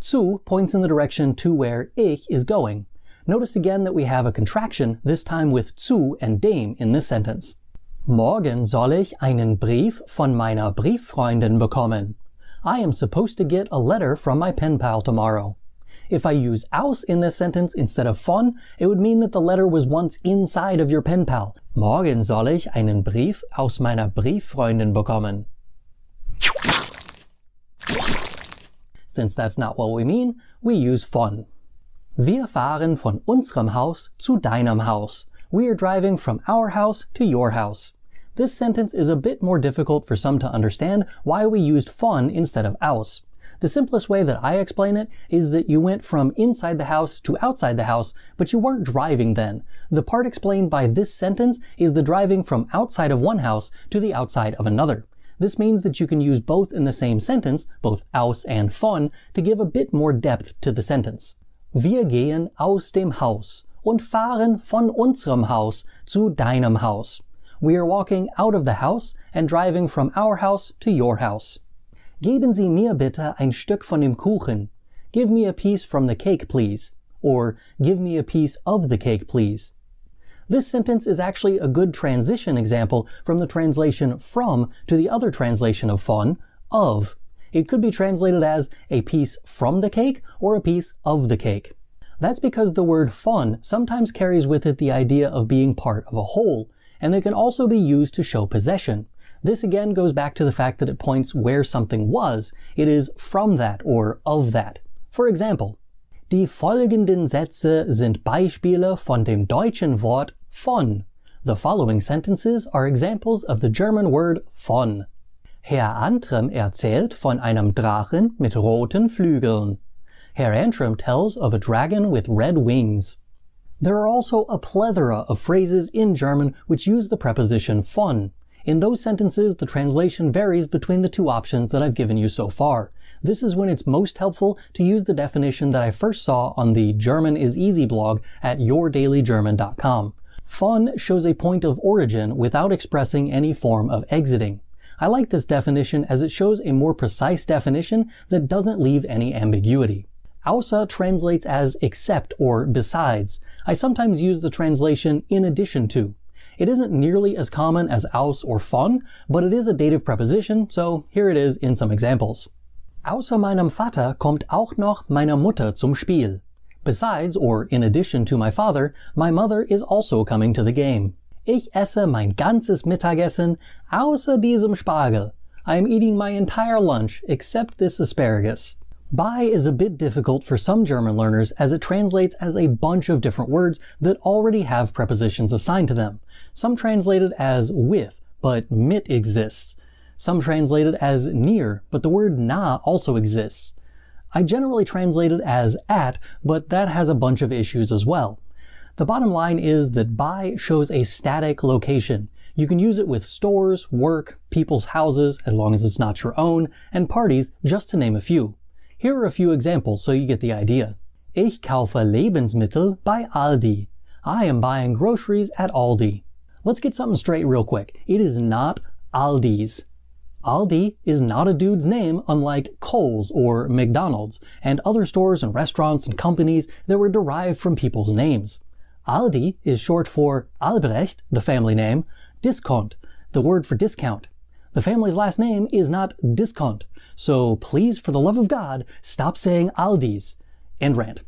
Zu points in the direction to where ich is going. Notice again that we have a contraction, this time with zu and dem in this sentence. Morgen soll ich einen Brief von meiner Brieffreundin bekommen. I am supposed to get a letter from my pen pal tomorrow. If I use aus in this sentence instead of von, it would mean that the letter was once inside of your pen pal. Morgen soll ich einen Brief aus meiner Brieffreundin bekommen. Since that's not what we mean, we use von. Wir fahren von unserem Haus zu deinem Haus. We are driving from our house to your house. This sentence is a bit more difficult for some to understand why we used von instead of aus. The simplest way that I explain it is that you went from inside the house to outside the house, but you weren't driving then. The part explained by this sentence is the driving from outside of one house to the outside of another. This means that you can use both in the same sentence, both aus and von, to give a bit more depth to the sentence. Wir gehen aus dem Haus und fahren von unserem Haus zu deinem Haus. We are walking out of the house and driving from our house to your house. Geben Sie mir bitte ein Stück von dem Kuchen. Give me a piece from the cake, please. Or, give me a piece of the cake, please. This sentence is actually a good transition example from the translation from to the other translation of von, of. It could be translated as a piece from the cake or a piece of the cake. That's because the word von sometimes carries with it the idea of being part of a whole, and it can also be used to show possession. This again goes back to the fact that it points where something was. It is from that or of that. For example, Die folgenden Sätze sind Beispiele von dem deutschen Wort von. The following sentences are examples of the German word von. Herr Antrim erzählt von einem Drachen mit roten Flügeln. Herr Antrim tells of a dragon with red wings. There are also a plethora of phrases in German which use the preposition von. In those sentences, the translation varies between the two options that I've given you so far. This is when it's most helpful to use the definition that I first saw on the German is Easy blog at yourdailygerman.com. Von shows a point of origin without expressing any form of exiting. I like this definition as it shows a more precise definition that doesn't leave any ambiguity. Außer translates as except or besides. I sometimes use the translation in addition to. It isn't nearly as common as aus or von, but it is a dative preposition, so here it is in some examples. Außer meinem Vater kommt auch noch meine Mutter zum Spiel. Besides, or in addition to my father, my mother is also coming to the game. Ich esse mein ganzes Mittagessen außer diesem Spargel. I am eating my entire lunch except this asparagus. Bei is a bit difficult for some German learners as it translates as a bunch of different words that already have prepositions assigned to them. Some translated as with, but mit exists. Some translated as near, but the word nah also exists. I generally translate it as at, but that has a bunch of issues as well. The bottom line is that bei shows a static location. You can use it with stores, work, people's houses, as long as it's not your own, and parties, just to name a few. Here are a few examples so you get the idea. Ich kaufe Lebensmittel bei Aldi. I am buying groceries at Aldi. Let's get something straight real quick. It is not Aldi's. Aldi is not a dude's name, unlike Kohl's or McDonald's and other stores and restaurants and companies that were derived from people's names. Aldi is short for Albrecht, the family name, Discount, the word for discount. The family's last name is not Discount, so please, for the love of God, stop saying Aldi's. End rant.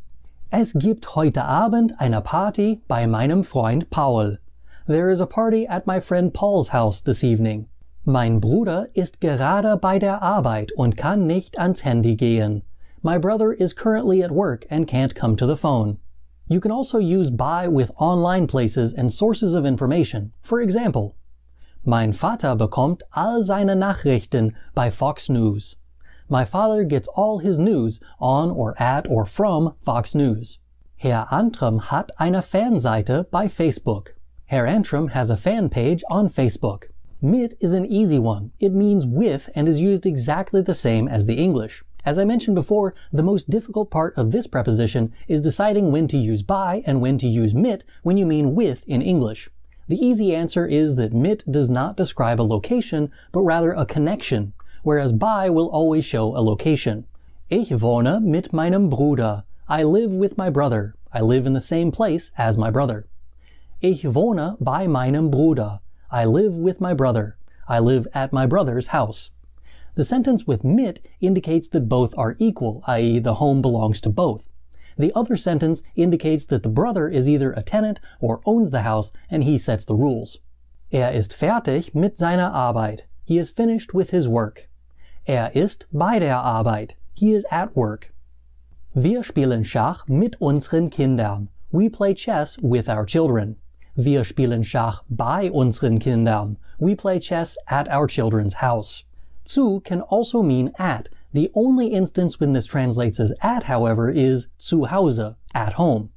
Es gibt heute Abend eine Party bei meinem Freund Paul. There is a party at my friend Paul's house this evening. Mein Bruder ist gerade bei der Arbeit und kann nicht ans Handy gehen. My brother is currently at work and can't come to the phone. You can also use bei with online places and sources of information. For example, Mein Vater bekommt all seine Nachrichten bei Fox News. My father gets all his news on or at or from Fox News. Herr Antrim hat eine Fanseite bei Facebook. Herr Antrim has a fan page on Facebook. Mit is an easy one. It means with and is used exactly the same as the English. As I mentioned before, the most difficult part of this preposition is deciding when to use bei and when to use mit when you mean with in English. The easy answer is that mit does not describe a location, but rather a connection, whereas bei will always show a location. Ich wohne mit meinem Bruder. I live with my brother. I live in the same place as my brother. Ich wohne bei meinem Bruder. I live with my brother. I live at my brother's house. The sentence with mit indicates that both are equal, i.e. the home belongs to both. The other sentence indicates that the brother is either a tenant or owns the house and he sets the rules. Ist fertig mit seiner Arbeit. He is finished with his work. Ist bei der Arbeit. He is at work. Wir spielen Schach mit unseren Kindern. We play chess with our children. Wir spielen Schach bei unseren Kindern. We play chess at our children's house. Zu can also mean at. The only instance when this translates as at, however, is zu Hause, at home.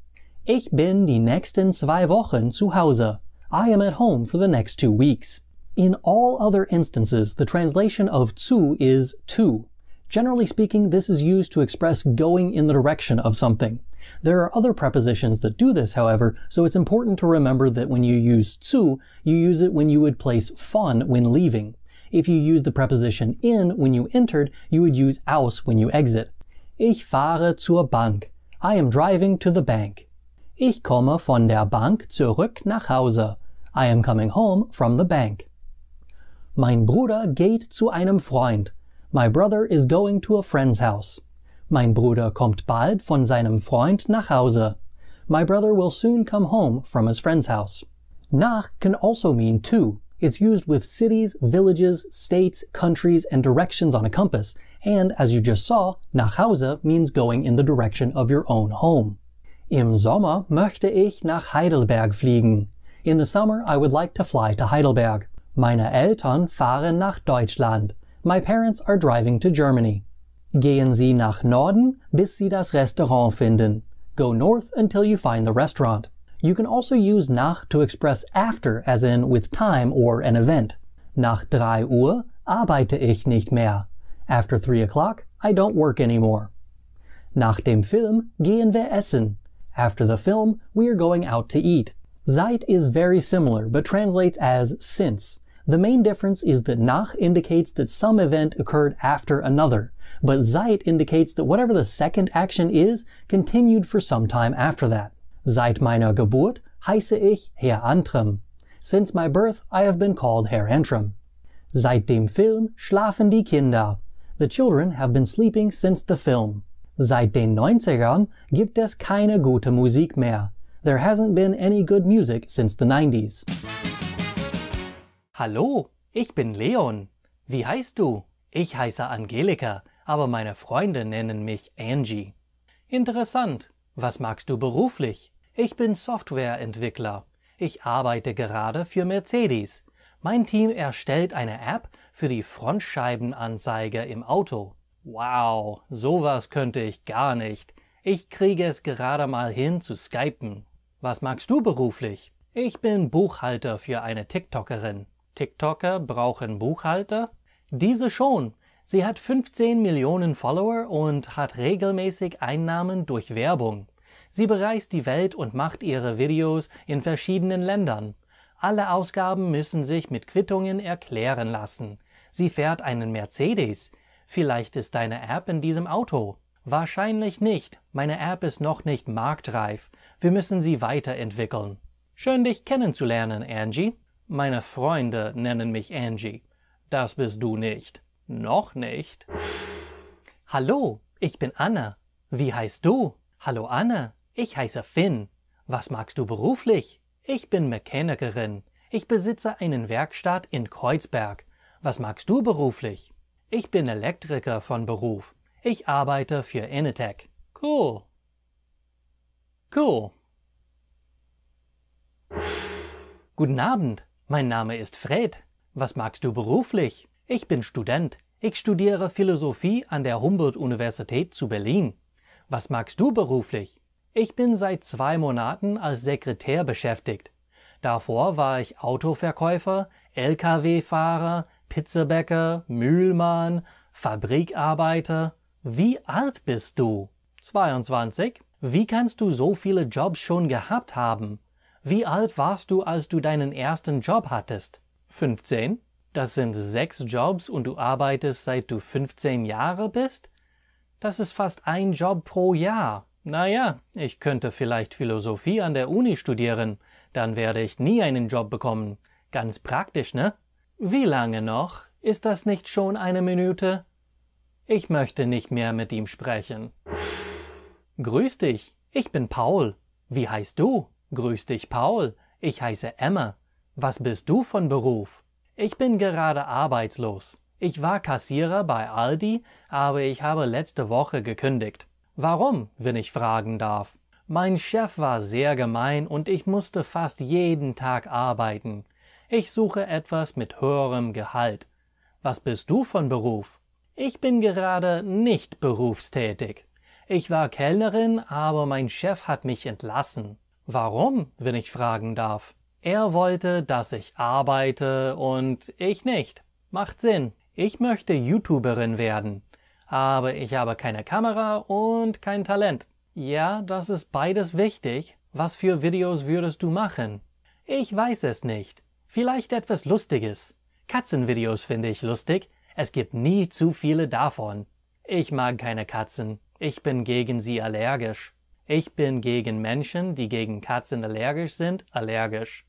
Ich bin die nächsten 2 Wochen zu Hause. I am at home for the next 2 weeks. In all other instances, the translation of zu is to. Generally speaking, this is used to express going in the direction of something. There are other prepositions that do this, however, so it's important to remember that when you use zu, you use it when you would place von when leaving. If you use the preposition in when you entered, you would use aus when you exit. Ich fahre zur Bank. I am driving to the bank. Ich komme von der Bank zurück nach Hause. I am coming home from the bank. Mein Bruder geht zu einem Freund. My brother is going to a friend's house. Mein Bruder kommt bald von seinem Freund nach Hause. My brother will soon come home from his friend's house. Nach can also mean to. It's used with cities, villages, states, countries, and directions on a compass. And as you just saw, nach Hause means going in the direction of your own home. Im Sommer möchte ich nach Heidelberg fliegen. In the summer, I would like to fly to Heidelberg. Meine Eltern fahren nach Deutschland. My parents are driving to Germany. Gehen Sie nach Norden, bis Sie das Restaurant finden. Go north until you find the restaurant. You can also use nach to express after, as in with time or an event. Nach 3 Uhr arbeite ich nicht mehr. After 3 o'clock, I don't work anymore. Nach dem Film gehen wir essen. After the film, we are going out to eat. Seit is very similar, but translates as since. The main difference is that nach indicates that some event occurred after another, but seit indicates that whatever the second action is continued for some time after that. Seit meiner Geburt heiße ich Herr Antrim. Since my birth, I have been called Herr Antrim. Seit dem Film schlafen die Kinder. The children have been sleeping since the film. Seit den 90ern gibt es keine gute Musik mehr. There hasn't been any good music since the 90s. Hallo, ich bin Leon. Wie heißt du? Ich heiße Angelika, aber meine Freunde nennen mich Angie. Interessant. Was magst du beruflich? Ich bin Softwareentwickler. Ich arbeite gerade für Mercedes. Mein Team erstellt eine App für die Frontscheibenanzeige im Auto. Wow, sowas könnte ich gar nicht. Ich kriege es gerade mal hin zu skypen. Was magst du beruflich? Ich bin Buchhalter für eine TikTokerin. TikToker brauchen Buchhalter? Diese schon. Sie hat 15 Millionen Follower und hat regelmäßig Einnahmen durch Werbung. Sie bereist die Welt und macht ihre Videos in verschiedenen Ländern. Alle Ausgaben müssen sich mit Quittungen erklären lassen. Sie fährt einen Mercedes. Vielleicht ist deine App in diesem Auto. Wahrscheinlich nicht. Meine App ist noch nicht marktreif. Wir müssen sie weiterentwickeln. Schön, dich kennenzulernen, Angie. Meine Freunde nennen mich Angie. Das bist du nicht. Noch nicht. Hallo, ich bin Anne. Wie heißt du? Hallo Anne, ich heiße Finn. Was magst du beruflich? Ich bin Mechanikerin. Ich besitze eine Werkstatt in Kreuzberg. Was magst du beruflich? Ich bin Elektriker von Beruf. Ich arbeite für Initech. Cool. Cool. Guten Abend, mein Name ist Fred. Was magst du beruflich? Ich bin Student. Ich studiere Philosophie an der Humboldt-Universität zu Berlin. Was magst du beruflich? Ich bin seit 2 Monaten als Sekretär beschäftigt. Davor war ich Autoverkäufer, LKW-Fahrer, Pizzabäcker, Mühlmann, Fabrikarbeiter. Wie alt bist du? 22. Wie kannst du so viele Jobs schon gehabt haben? Wie alt warst du, als du deinen ersten Job hattest? 15. Das sind 6 Jobs und du arbeitest seit du 15 Jahre bist? Das ist fast ein Job pro Jahr. Naja, ich könnte vielleicht Philosophie an der Uni studieren. Dann werde ich nie einen Job bekommen. Ganz praktisch, ne? Wie lange noch? Ist das nicht schon 1 Minute? Ich möchte nicht mehr mit ihm sprechen. Grüß dich, ich bin Paul. Wie heißt du? Grüß dich, Paul. Ich heiße Emma. Was bist du von Beruf? Ich bin gerade arbeitslos. Ich war Kassierer bei Aldi, aber ich habe letzte Woche gekündigt. Warum, wenn ich fragen darf? Mein Chef war sehr gemein und ich musste fast jeden Tag arbeiten. Ich suche etwas mit höherem Gehalt. Was bist du von Beruf? Ich bin gerade nicht berufstätig. Ich war Kellnerin, aber mein Chef hat mich entlassen. Warum, wenn ich fragen darf? Er wollte, dass ich arbeite und ich nicht. Macht Sinn. Ich möchte YouTuberin werden. Aber ich habe keine Kamera und kein Talent. Ja, das ist beides wichtig. Was für Videos würdest du machen? Ich weiß es nicht. Vielleicht etwas Lustiges. Katzenvideos finde ich lustig. Es gibt nie zu viele davon. Ich mag keine Katzen. Ich bin gegen sie allergisch. Ich bin gegen Menschen, die gegen Katzen allergisch sind, allergisch.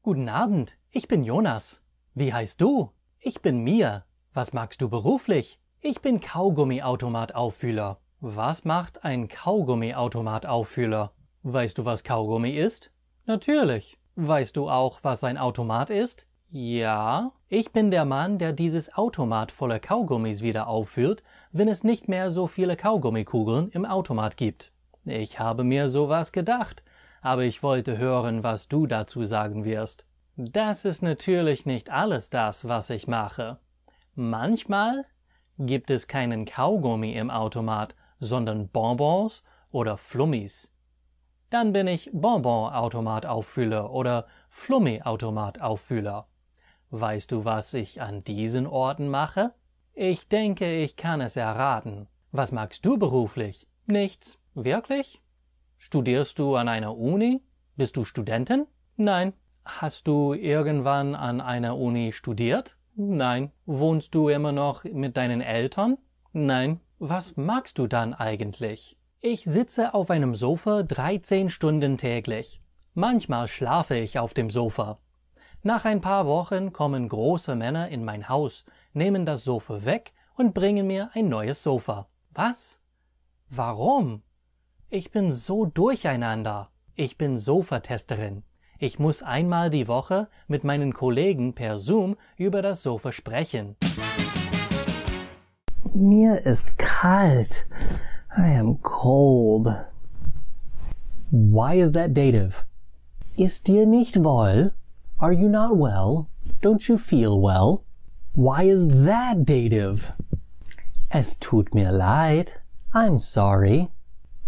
Guten Abend, ich bin Jonas. Wie heißt du? Ich bin Mia. Was magst du beruflich? Ich bin Kaugummi-Automat-Auffüller. Was macht ein Kaugummi-Automat-Auffüller? Weißt du, was Kaugummi ist? Natürlich. Weißt du auch, was ein Automat ist? Ja. Ich bin der Mann, der dieses Automat voller Kaugummis wieder auffüllt, wenn es nicht mehr so viele Kaugummikugeln im Automat gibt. Ich habe mir sowas gedacht, aber ich wollte hören, was du dazu sagen wirst. Das ist natürlich nicht alles das, was ich mache. Manchmal gibt es keinen Kaugummi im Automat, sondern Bonbons oder Flummis. Dann bin ich Bonbon-Automat-Auffüller oder Flummi-Automat-Auffüller. Weißt du, was ich an diesen Orten mache? Ich denke, ich kann es erraten. Was magst du beruflich? Nichts. Wirklich? Studierst du an einer Uni? Bist du Studentin? Nein. Hast du irgendwann an einer Uni studiert? Nein. Wohnst du immer noch mit deinen Eltern? Nein. Was magst du dann eigentlich? Ich sitze auf einem Sofa 13 Stunden täglich. Manchmal schlafe ich auf dem Sofa. Nach ein paar Wochen kommen große Männer in mein Haus, nehmen das Sofa weg und bringen mir ein neues Sofa. Was? Warum? Ich bin so durcheinander. Ich bin Sofatesterin. Ich muss einmal die Woche mit meinen Kollegen per Zoom über das Sofa sprechen. Mir ist kalt. I am cold. Why is that dative? Ist dir nicht wohl? Are you not well? Don't you feel well? Why is that dative? Es tut mir leid. I'm sorry.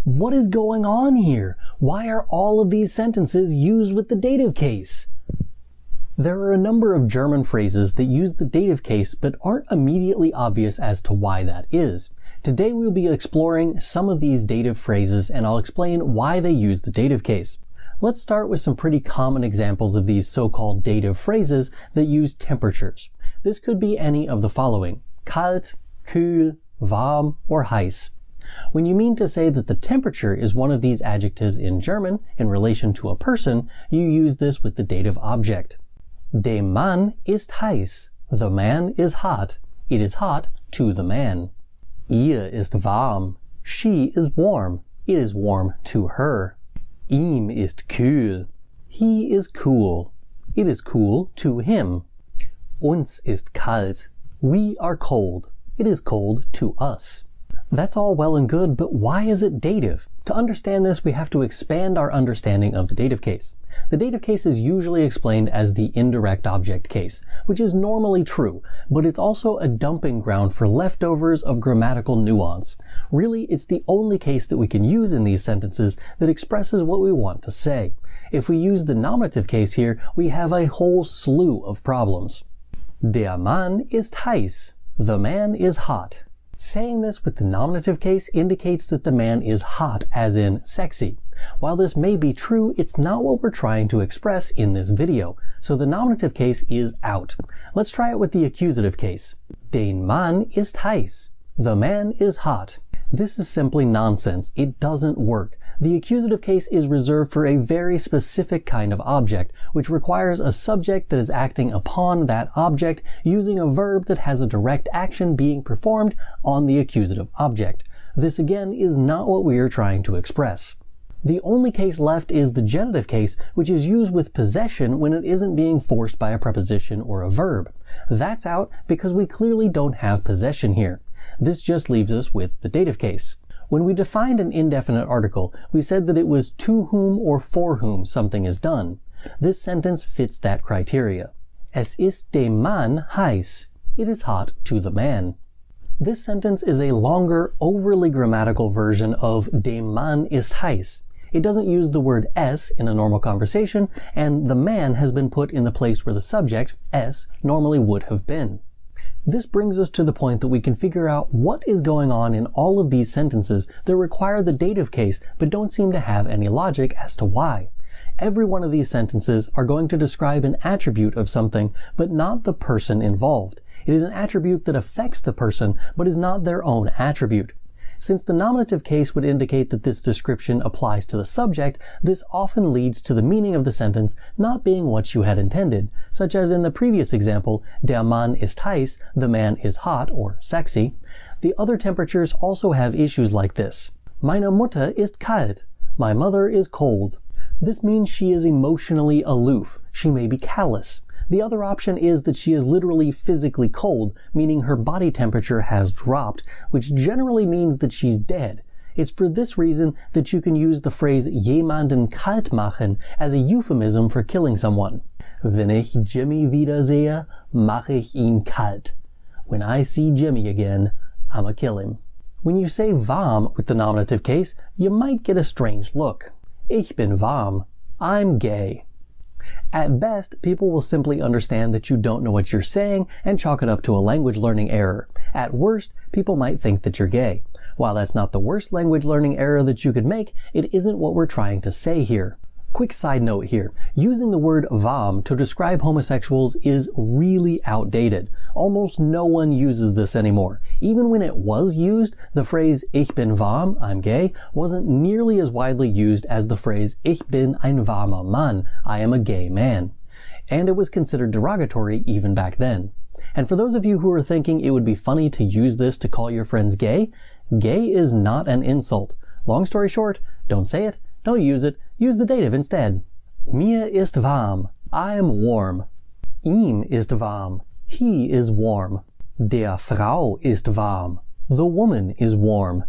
What is going on here? Why are all of these sentences used with the dative case? There are a number of German phrases that use the dative case but aren't immediately obvious as to why that is. Today we'll be exploring some of these dative phrases and I'll explain why they use the dative case. Let's start with some pretty common examples of these so-called dative phrases that use temperatures. This could be any of the following: kalt, kühl, warm, or heiß. When you mean to say that the temperature is one of these adjectives in German in relation to a person, you use this with the dative object. Der Mann ist heiß. The man is hot. It is hot to the man. Ihr ist warm. She is warm. It is warm to her. Ihm ist kühl. He is cool. It is cool to him. Uns ist kalt. We are cold. It is cold to us. That's all well and good, but why is it dative? To understand this, we have to expand our understanding of the dative case. The dative case is usually explained as the indirect object case, which is normally true, but it's also a dumping ground for leftovers of grammatical nuance. Really, it's the only case that we can use in these sentences that expresses what we want to say. If we use the nominative case here, we have a whole slew of problems. Der Mann ist heiß. The man is hot. Saying this with the nominative case indicates that the man is hot, as in sexy. While this may be true, it's not what we're trying to express in this video, so the nominative case is out. Let's try it with the accusative case. Den Mann ist heiß. The man is hot. This is simply nonsense. It doesn't work. The accusative case is reserved for a very specific kind of object, which requires a subject that is acting upon that object using a verb that has a direct action being performed on the accusative object. This again is not what we are trying to express. The only case left is the genitive case, which is used with possession when it isn't being forced by a preposition or a verb. That's out because we clearly don't have possession here. This just leaves us with the dative case. When we defined an indefinite article, we said that it was to whom or for whom something is done. This sentence fits that criteria. Es ist dem Mann heiß. It is hot to the man. This sentence is a longer, overly grammatical version of dem Mann ist heiß. It doesn't use the word es in a normal conversation, and the man has been put in the place where the subject, es, normally would have been. This brings us to the point that we can figure out what is going on in all of these sentences that require the dative case but don't seem to have any logic as to why. Every one of these sentences are going to describe an attribute of something but not the person involved. It is an attribute that affects the person but is not their own attribute. Since the nominative case would indicate that this description applies to the subject, this often leads to the meaning of the sentence not being what you had intended, such as in the previous example, der Mann ist heiß, the man is hot or sexy. The other temperatures also have issues like this. Meine Mutter ist kalt. My mother is cold. This means she is emotionally aloof. She may be callous. The other option is that she is literally physically cold, meaning her body temperature has dropped, which generally means that she's dead. It's for this reason that you can use the phrase jemanden kalt machen as a euphemism for killing someone. Wenn ich Jimmy wiedersehe, mache ich ihn kalt. When I see Jimmy again, I'ma kill him. When you say warm with the nominative case, you might get a strange look. Ich bin warm. I'm gay. At best, people will simply understand that you don't know what you're saying and chalk it up to a language learning error. At worst, people might think that you're gay. While that's not the worst language learning error that you could make, it isn't what we're trying to say here. Quick side note here. Using the word warm to describe homosexuals is really outdated. Almost no one uses this anymore. Even when it was used, the phrase Ich bin warm, I'm gay, wasn't nearly as widely used as the phrase Ich bin ein warmer Mann, I am a gay man. And it was considered derogatory even back then. And for those of you who are thinking it would be funny to use this to call your friends gay, gay is not an insult. Long story short, don't say it, don't use it, use the dative instead. Mir ist warm. I am warm. Ihm ist warm. He is warm. Der Frau ist warm. The woman is warm.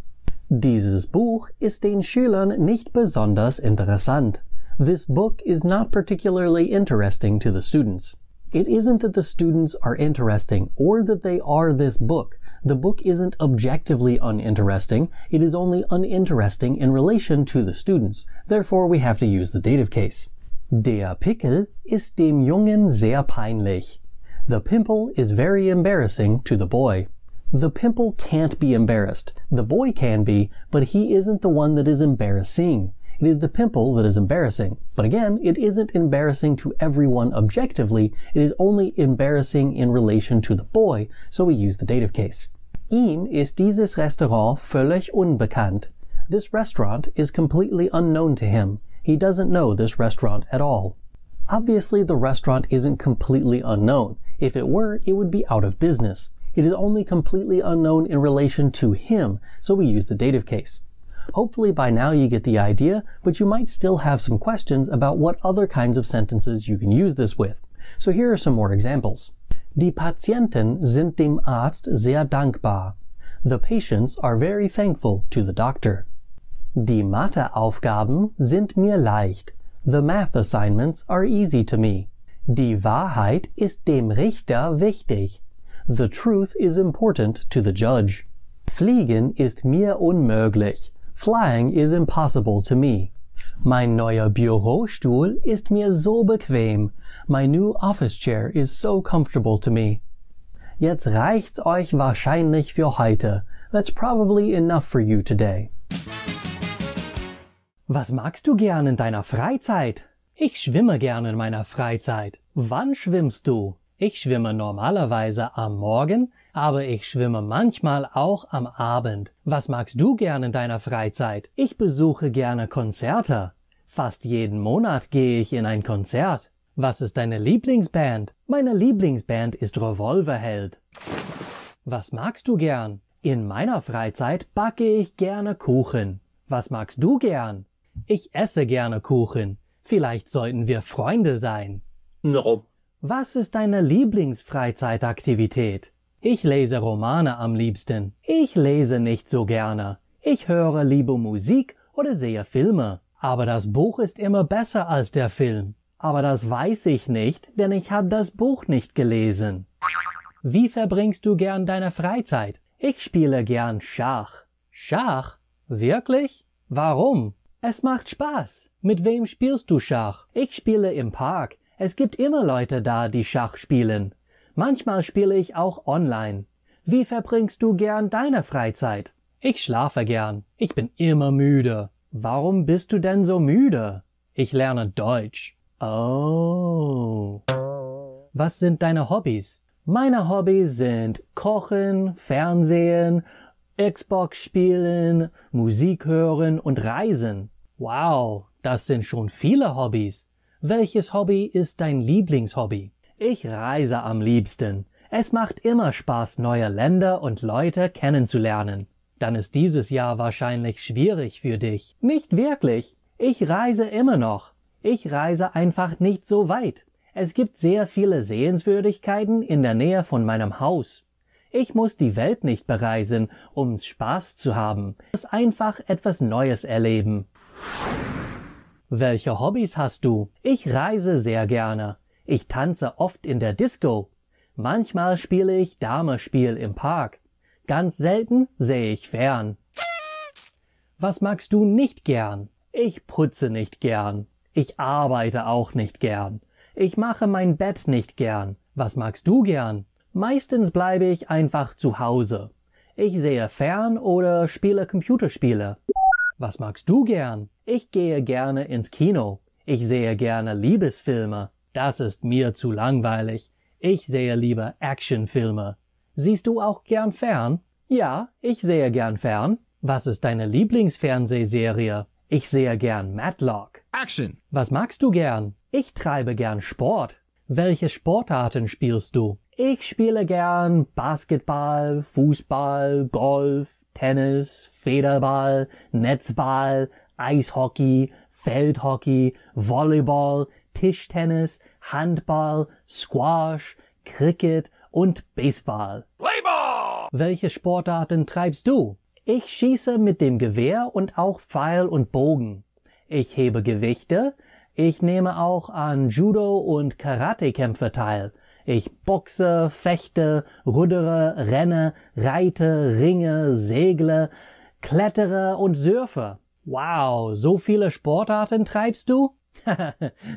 Dieses Buch ist den Schülern nicht besonders interessant. This book is not particularly interesting to the students. It isn't that the students are interesting or that they are this book. The book isn't objectively uninteresting, it is only uninteresting in relation to the students. Therefore, we have to use the dative case. Der Pickel ist dem Jungen sehr peinlich. The pimple is very embarrassing to the boy. The pimple can't be embarrassed. The boy can be, but he isn't the one that is embarrassing. It is the pimple that is embarrassing. But again, it isn't embarrassing to everyone objectively, it is only embarrassing in relation to the boy, so we use the dative case. Ihm ist dieses Restaurant völlig unbekannt. This restaurant is completely unknown to him. He doesn't know this restaurant at all. Obviously, the restaurant isn't completely unknown. If it were, it would be out of business. It is only completely unknown in relation to him, so we use the dative case. Hopefully by now you get the idea, but you might still have some questions about what other kinds of sentences you can use this with. So here are some more examples. Die Patienten sind dem Arzt sehr dankbar. The patients are very thankful to the doctor. Die Matheaufgaben sind mir leicht. The math assignments are easy to me. Die Wahrheit ist dem Richter wichtig. The truth is important to the judge. Fliegen ist mir unmöglich. Flying is impossible to me. Mein neuer Bürostuhl ist mir so bequem. My new office chair is so comfortable to me. Jetzt reicht's euch wahrscheinlich für heute. That's probably enough for you today. Was magst du gern in deiner Freizeit? Ich schwimme gern in meiner Freizeit. Wann schwimmst du? Ich schwimme normalerweise am Morgen, aber ich schwimme manchmal auch am Abend. Was magst du gern in deiner Freizeit? Ich besuche gerne Konzerte. Fast jeden Monat gehe ich in ein Konzert. Was ist deine Lieblingsband? Meine Lieblingsband ist Revolverheld. Was magst du gern? In meiner Freizeit backe ich gerne Kuchen. Was magst du gern? Ich esse gerne Kuchen. Vielleicht sollten wir Freunde sein. No. Was ist deine Lieblingsfreizeitaktivität? Ich lese Romane am liebsten. Ich lese nicht so gerne. Ich höre lieber Musik oder sehe Filme. Aber das Buch ist immer besser als der Film. Aber das weiß ich nicht, denn ich habe das Buch nicht gelesen. Wie verbringst du gern deine Freizeit? Ich spiele gern Schach. Schach? Wirklich? Warum? Es macht Spaß. Mit wem spielst du Schach? Ich spiele im Park. Es gibt immer Leute da, die Schach spielen. Manchmal spiele ich auch online. Wie verbringst du gern deine Freizeit? Ich schlafe gern. Ich bin immer müde. Warum bist du denn so müde? Ich lerne Deutsch. Oh. Was sind deine Hobbys? Meine Hobbys sind Kochen, Fernsehen, Xbox spielen, Musik hören und reisen. Wow, das sind schon viele Hobbys. Welches Hobby ist dein Lieblingshobby? Ich reise am liebsten. Es macht immer Spaß, neue Länder und Leute kennenzulernen. Dann ist dieses Jahr wahrscheinlich schwierig für dich. Nicht wirklich. Ich reise immer noch. Ich reise einfach nicht so weit. Es gibt sehr viele Sehenswürdigkeiten in der Nähe von meinem Haus. Ich muss die Welt nicht bereisen, um Spaß zu haben. Ich muss einfach etwas Neues erleben. Welche Hobbys hast du? Ich reise sehr gerne. Ich tanze oft in der Disco. Manchmal spiele ich Damespiel im Park. Ganz selten sehe ich fern. Was magst du nicht gern? Ich putze nicht gern. Ich arbeite auch nicht gern. Ich mache mein Bett nicht gern. Was magst du gern? Meistens bleibe ich einfach zu Hause. Ich sehe fern oder spiele Computerspiele. Was magst du gern? Ich gehe gerne ins Kino. Ich sehe gerne Liebesfilme. Das ist mir zu langweilig. Ich sehe lieber Actionfilme. Siehst du auch gern fern? Ja, ich sehe gern fern. Was ist deine Lieblingsfernsehserie? Ich sehe gern Matlock. Action! Was magst du gern? Ich treibe gern Sport. Welche Sportarten spielst du? Ich spiele gern Basketball, Fußball, Golf, Tennis, Federball, Netzball, Eishockey, Feldhockey, Volleyball, Tischtennis, Handball, Squash, Cricket und Baseball. Playball! Welche Sportarten treibst du? Ich schieße mit dem Gewehr und auch Pfeil und Bogen. Ich hebe Gewichte. Ich nehme auch an Judo- und Karatekämpfe teil. Ich boxe, fechte, ruddere, renne, reite, ringe, segle, klettere und surfe. Wow, so viele Sportarten treibst du?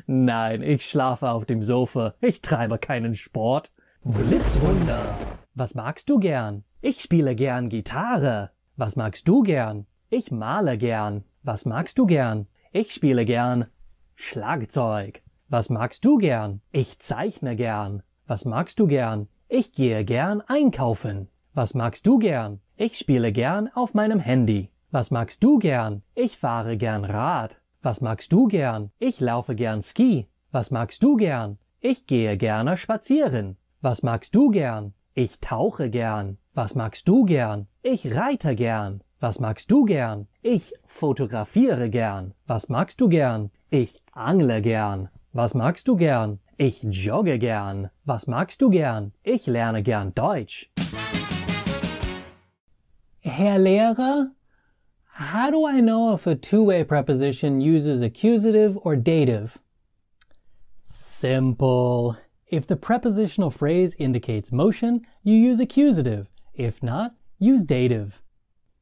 Nein, ich schlafe auf dem Sofa. Ich treibe keinen Sport. Blitzwunder. Was magst du gern? Ich spiele gern Gitarre. Was magst du gern? Ich male gern. Was magst du gern? Ich spiele gern Schlagzeug. Was magst du gern? Ich zeichne gern. Was magst du gern? Ich gehe gern einkaufen. Was magst du gern? Ich spiele gern auf meinem Handy. Was magst du gern? Ich fahre gern Rad. Was magst du gern? Ich laufe gern Ski. Was magst du gern? Ich gehe gerne spazieren. Was magst du gern? Ich tauche gern. Was magst du gern? Ich reite gern. Was magst du gern? Ich fotografiere gern. Was magst du gern? Ich angle gern. Was magst du gern? Ich jogge gern. Was magst du gern? Ich lerne gern Deutsch. Herr Lehrer, how do I know if a two-way preposition uses accusative or dative? Simple. If the prepositional phrase indicates motion, you use accusative. If not, use dative.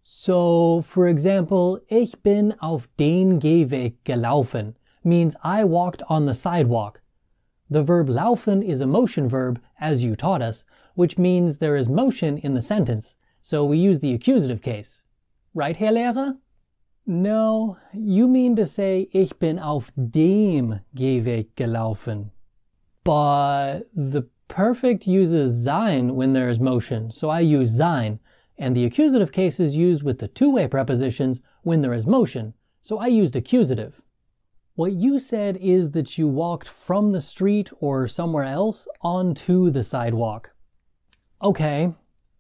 So, for example, ich bin auf den Gehweg gelaufen means I walked on the sidewalk. The verb laufen is a motion verb, as you taught us, which means there is motion in the sentence, so we use the accusative case. Right, Herr Lehrer? No, you mean to say ich bin auf dem Gehweg gelaufen. But the perfect uses sein when there is motion, so I use sein, and the accusative case is used with the two-way prepositions when there is motion, so I used accusative. What you said is that you walked from the street or somewhere else onto the sidewalk. Okay,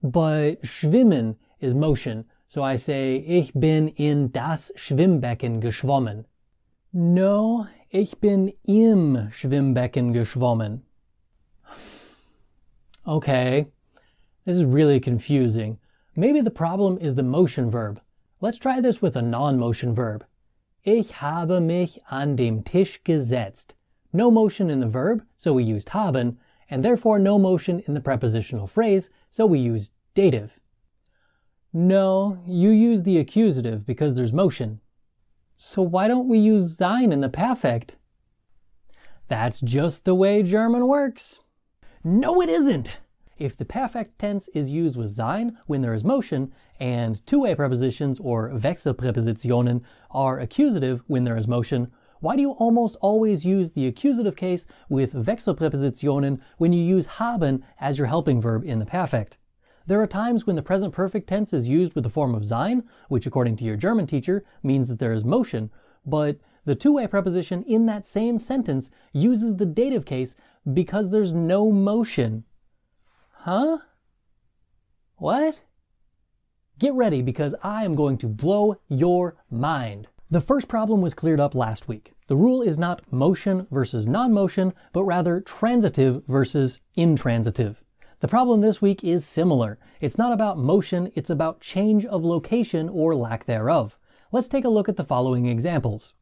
but schwimmen is motion, so I say ich bin in das Schwimmbecken geschwommen. No, ich bin im Schwimmbecken geschwommen. Okay, this is really confusing. Maybe the problem is the motion verb. Let's try this with a non-motion verb. Ich habe mich an dem Tisch gesetzt. No motion in the verb, so we used haben, and therefore no motion in the prepositional phrase, so we used dative. No, you use the accusative because there's motion. So why don't we use sein in the perfect? That's just the way German works. No, it isn't! If the perfect tense is used with sein when there is motion, and two-way prepositions or Wechselpräpositionen are accusative when there is motion, why do you almost always use the accusative case with Wechselpräpositionen when you use haben as your helping verb in the perfect? There are times when the present perfect tense is used with the form of sein, which according to your German teacher means that there is motion, but the two-way preposition in that same sentence uses the dative case because there's no motion. Huh? What? Get ready because I am going to blow your mind. The first problem was cleared up last week. The rule is not motion versus non-motion, but rather transitive versus intransitive. The problem this week is similar. It's not about motion, it's about change of location or lack thereof. Let's take a look at the following examples.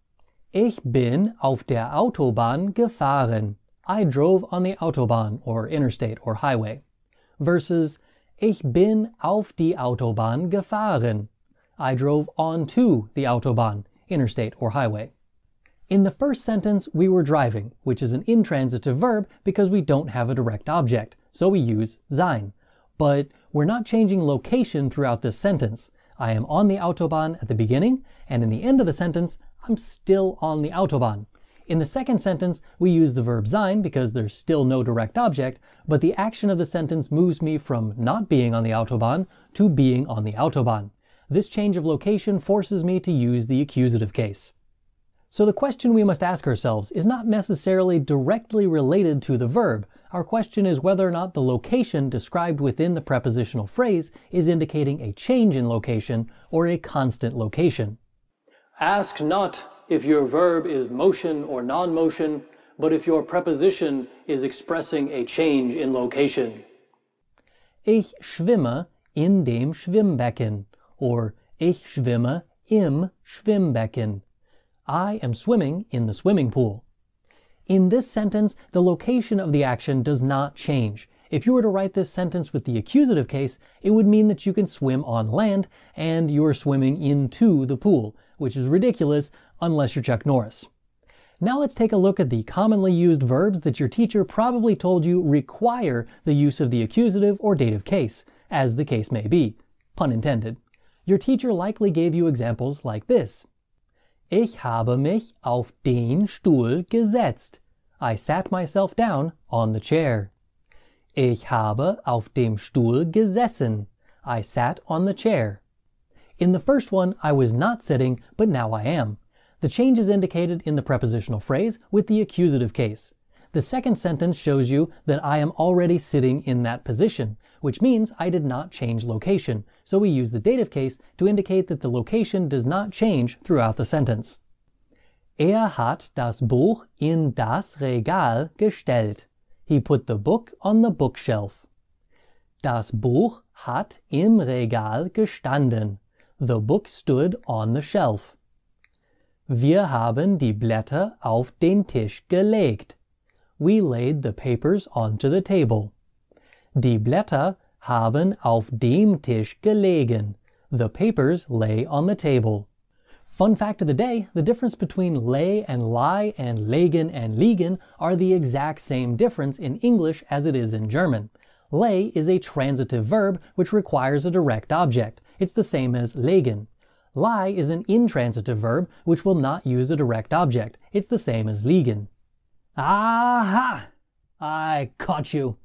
Ich bin auf der Autobahn gefahren. I drove on the Autobahn, or interstate, or highway. Versus, ich bin auf die Autobahn gefahren. I drove onto the Autobahn, interstate, or highway. In the first sentence, we were driving, which is an intransitive verb because we don't have a direct object, so we use sein. But we're not changing location throughout this sentence. I am on the Autobahn at the beginning, and in the end of the sentence, I'm still on the Autobahn. In the second sentence, we use the verb sein because there's still no direct object, but the action of the sentence moves me from not being on the Autobahn to being on the Autobahn. This change of location forces me to use the accusative case. So the question we must ask ourselves is not necessarily directly related to the verb. Our question is whether or not the location described within the prepositional phrase is indicating a change in location or a constant location. Ask not if your verb is motion or non-motion, but if your preposition is expressing a change in location. Ich schwimme in dem Schwimmbecken, or ich schwimme im Schwimmbecken. I am swimming in the swimming pool. In this sentence, the location of the action does not change. If you were to write this sentence with the accusative case, it would mean that you can swim on land and you are swimming into the pool, which is ridiculous unless you're Chuck Norris. Now let's take a look at the commonly used verbs that your teacher probably told you require the use of the accusative or dative case, as the case may be. Pun intended. Your teacher likely gave you examples like this. Ich habe mich auf den Stuhl gesetzt. I sat myself down on the chair. Ich habe auf dem Stuhl gesessen. I sat on the chair. In the first one, I was not sitting, but now I am. The change is indicated in the prepositional phrase with the accusative case. The second sentence shows you that I am already sitting in that position, which means I did not change location, so we use the dative case to indicate that the location does not change throughout the sentence. Hat das Buch in das Regal gestellt. He put the book on the bookshelf. Das Buch hat im Regal gestanden. The book stood on the shelf. Wir haben die Blätter auf den Tisch gelegt. We laid the papers onto the table. Die Blätter haben auf dem Tisch gelegen. The papers lay on the table. Fun fact of the day, the difference between lay and lie and legen and liegen are the exact same difference in English as it is in German. Lay is a transitive verb which requires a direct object. It's the same as legen. Lie is an intransitive verb which will not use a direct object. It's the same as liegen. Aha! I caught you.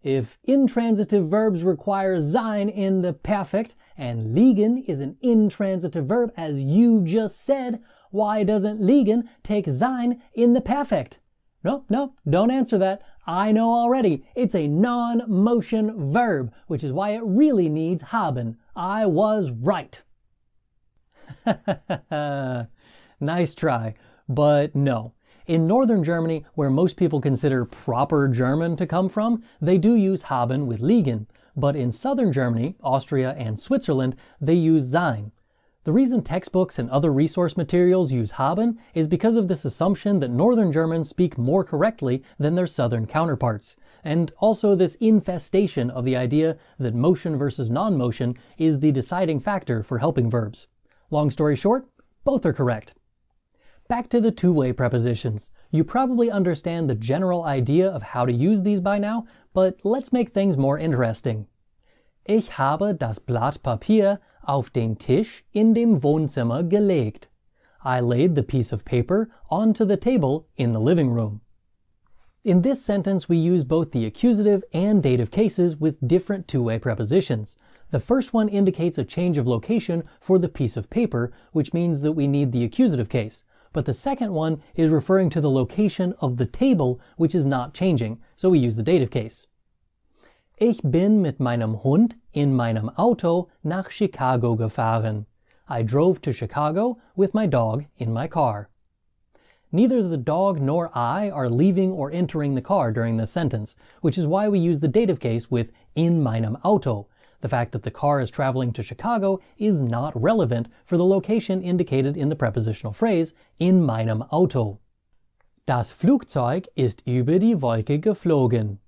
If intransitive verbs require sein in the perfect, and liegen is an intransitive verb as you just said, why doesn't liegen take sein in the perfect? Nope, don't answer that. I know already. It's a non-motion verb, which is why it really needs haben. I was right. Nice try, but no. In northern Germany, where most people consider proper German to come from, they do use haben with liegen, but in southern Germany, Austria, and Switzerland, they use sein. The reason textbooks and other resource materials use haben is because of this assumption that northern Germans speak more correctly than their southern counterparts, and also this infestation of the idea that motion versus non-motion is the deciding factor for helping verbs. Long story short, both are correct. Back to the two-way prepositions. You probably understand the general idea of how to use these by now, but let's make things more interesting. Ich habe das Blatt Papier auf den Tisch in dem Wohnzimmer gelegt. I laid the piece of paper onto the table in the living room. In this sentence, we use both the accusative and dative cases with different two-way prepositions. The first one indicates a change of location for the piece of paper, which means that we need the accusative case. But the second one is referring to the location of the table, which is not changing, so we use the dative case. Ich bin mit meinem Hund in meinem Auto nach Chicago gefahren. I drove to Chicago with my dog in my car. Neither the dog nor I are leaving or entering the car during this sentence, which is why we use the dative case with in meinem Auto. The fact that the car is traveling to Chicago is not relevant for the location indicated in the prepositional phrase in meinem Auto. Das Flugzeug ist über die Wolke geflogen.